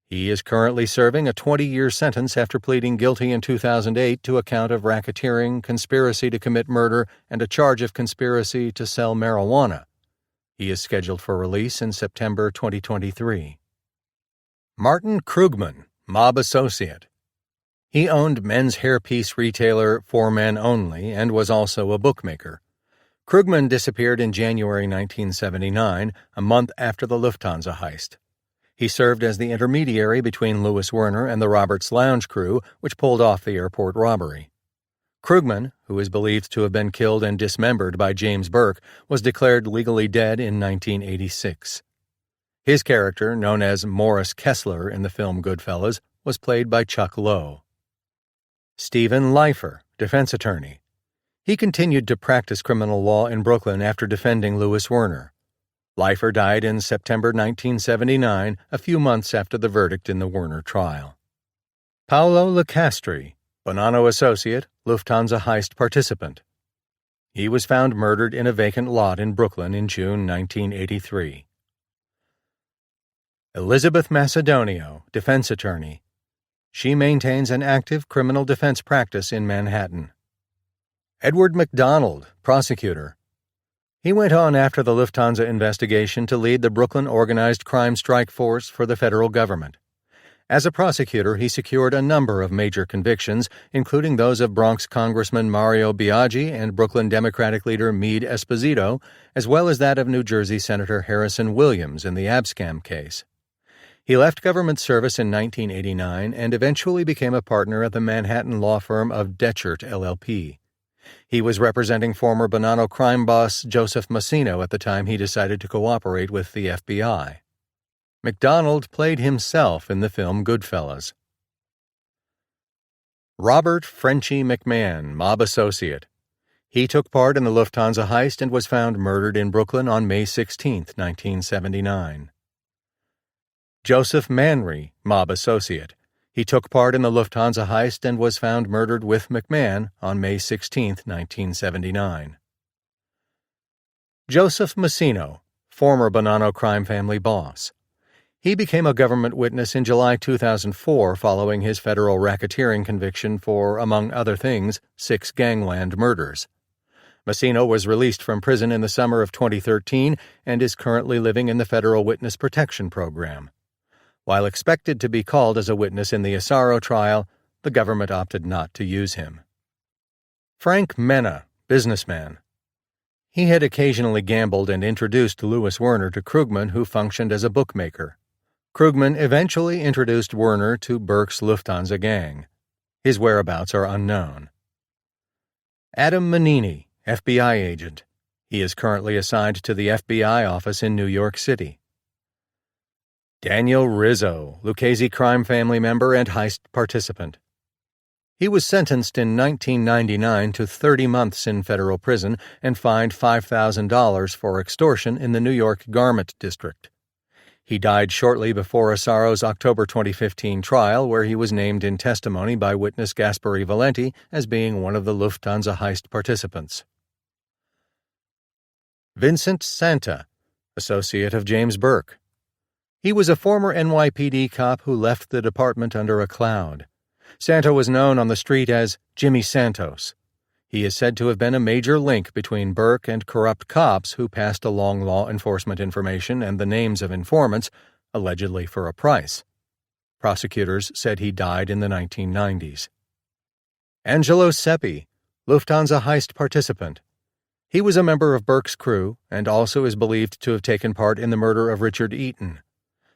He is currently serving a 20-year sentence after pleading guilty in 2008 to a count of racketeering, conspiracy to commit murder, and a charge of conspiracy to sell marijuana. He is scheduled for release in September 2023. Martin Krugman, mob associate. He owned men's hairpiece retailer For Men Only and was also a bookmaker. Krugman disappeared in January 1979, a month after the Lufthansa heist. He served as the intermediary between Louis Werner and the Roberts Lounge crew, which pulled off the airport robbery. Krugman, who is believed to have been killed and dismembered by James Burke, was declared legally dead in 1986. His character, known as Morris Kessler in the film Goodfellas, was played by Chuck Lowe. Stephen Leifer, defense attorney. He continued to practice criminal law in Brooklyn after defending Louis Werner. Leifer died in September 1979, a few months after the verdict in the Werner trial. Paolo Lecastri, Bonanno associate, Lufthansa heist participant. He was found murdered in a vacant lot in Brooklyn in June 1983. Elizabeth Macedonio, defense attorney. She maintains an active criminal defense practice in Manhattan. Edward McDonald, prosecutor. He went on after the Lufthansa investigation to lead the Brooklyn Organized Crime Strike Force for the federal government. As a prosecutor, he secured a number of major convictions, including those of Bronx Congressman Mario Biaggi and Brooklyn Democratic leader Meade Esposito, as well as that of New Jersey Senator Harrison Williams in the Abscam case. He left government service in 1989 and eventually became a partner at the Manhattan law firm of Detchert LLP. He was representing former Bonanno crime boss Joseph Massino at the time he decided to cooperate with the FBI. McDonald played himself in the film Goodfellas. Robert Frenchie McMahon, mob associate. He took part in the Lufthansa heist and was found murdered in Brooklyn on May 16, 1979. Joseph Manry, mob associate. He took part in the Lufthansa heist and was found murdered with McMahon on May 16, 1979. Joseph Massino, former Bonanno crime family boss. He became a government witness in July 2004 following his federal racketeering conviction for, among other things, 6 gangland murders. Massino was released from prison in the summer of 2013 and is currently living in the Federal Witness Protection Program. While expected to be called as a witness in the Asaro trial, the government opted not to use him. Frank Mena, businessman. He had occasionally gambled and introduced Louis Werner to Krugman, who functioned as a bookmaker. Krugman eventually introduced Werner to Burke's Lufthansa gang. His whereabouts are unknown. Adam Manini, FBI agent. He is currently assigned to the FBI office in New York City. Daniel Rizzo, Lucchese crime family member and heist participant. He was sentenced in 1999 to 30 months in federal prison and fined $5,000 for extortion in the New York Garment District. He died shortly before Assaro's October 2015 trial, where he was named in testimony by witness Gaspare Valenti as being one of the Lufthansa Heist participants. Vincent Santa, associate of James Burke. He was a former NYPD cop who left the department under a cloud. Santa was known on the street as Jimmy Santos. He is said to have been a major link between Burke and corrupt cops who passed along law enforcement information and the names of informants, allegedly for a price. Prosecutors said he died in the 1990s. Angelo Seppi, Lufthansa Heist participant. He was a member of Burke's crew and also is believed to have taken part in the murder of Richard Eaton.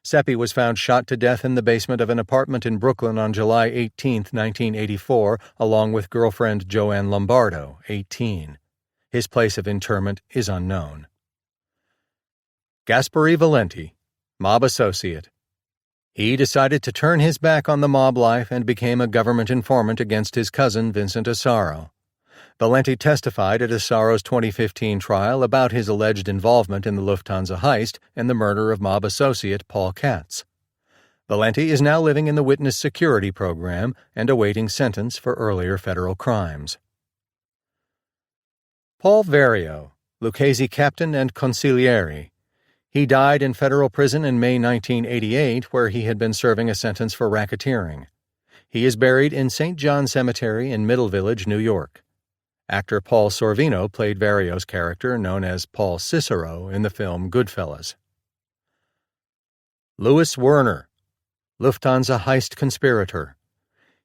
Seppi was found shot to death in the basement of an apartment in Brooklyn on July 18, 1984, along with girlfriend Joanne Lombardo, 18. His place of interment is unknown. Gaspare Valenti, mob associate. He decided to turn his back on the mob life and became a government informant against his cousin Vincent Assaro. Valenti testified at Assaro's 2015 trial about his alleged involvement in the Lufthansa heist and the murder of mob associate Paul Katz. Valenti is now living in the Witness Security Program and awaiting sentence for earlier federal crimes. Paul Vario, Lucchese captain and consigliere. He died in federal prison in May 1988, where he had been serving a sentence for racketeering. He is buried in St. John Cemetery in Middle Village, New York. Actor Paul Sorvino played Vario's character, known as Paul Cicero, in the film Goodfellas. Louis Werner, Lufthansa heist conspirator.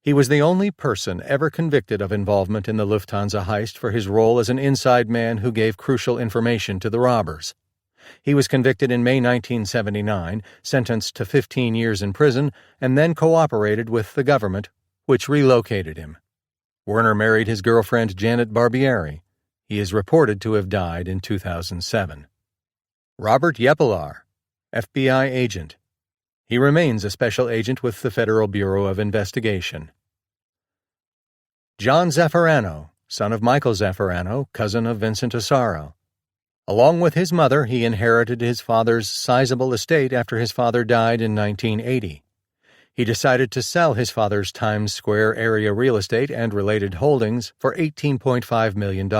He was the only person ever convicted of involvement in the Lufthansa heist for his role as an inside man who gave crucial information to the robbers. He was convicted in May 1979, sentenced to 15 years in prison, and then cooperated with the government, which relocated him. Werner married his girlfriend Janet Barbieri. He is reported to have died in 2007. Robert Yepelar, FBI agent. He remains a special agent with the Federal Bureau of Investigation. John Zaffarano, son of Michael Zaffarano, cousin of Vincent Assaro. Along with his mother, he inherited his father's sizable estate after his father died in 1980. He decided to sell his father's Times Square area real estate and related holdings for $18.5 million.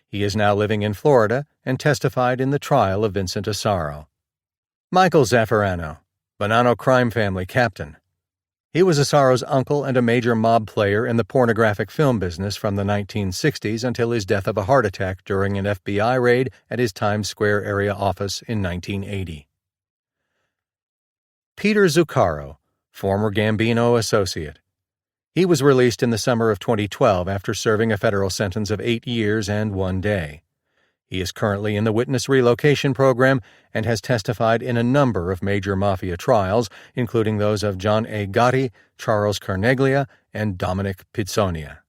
He is now living in Florida and testified in the trial of Vincent Assaro. Michael Zaffarano, Bonanno crime family captain. He was Assaro's uncle and a major mob player in the pornographic film business from the 1960s until his death of a heart attack during an FBI raid at his Times Square area office in 1980. Peter Zuccaro, former Gambino associate. He was released in the summer of 2012 after serving a federal sentence of 8 years and 1 day. He is currently in the Witness Relocation Program and has testified in a number of major mafia trials, including those of John A. Gotti, Charles Carneglia, and Dominic Pizzonia.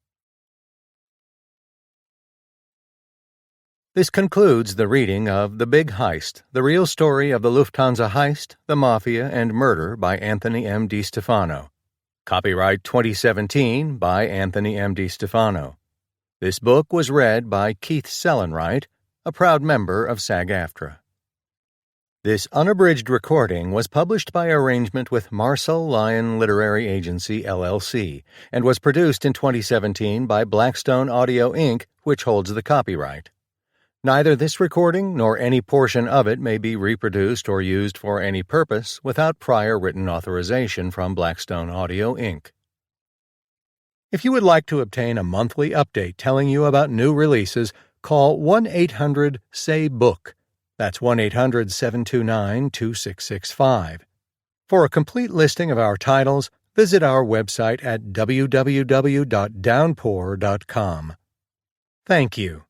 This concludes the reading of The Big Heist, the real story of the Lufthansa heist, the mafia, and murder by Anthony M. DiStefano. Copyright 2017 by Anthony M. DiStefano. This book was read by Keith Sellenwright, a proud member of SAG-AFTRA. This unabridged recording was published by arrangement with Marcel Lyon Literary Agency, LLC, and was produced in 2017 by Blackstone Audio, Inc., which holds the copyright. Neither this recording nor any portion of it may be reproduced or used for any purpose without prior written authorization from Blackstone Audio, Inc. If you would like to obtain a monthly update telling you about new releases, call 1-800-SAY-BOOK. That's 1-800-729-2665. For a complete listing of our titles, visit our website at www.downpour.com. Thank you.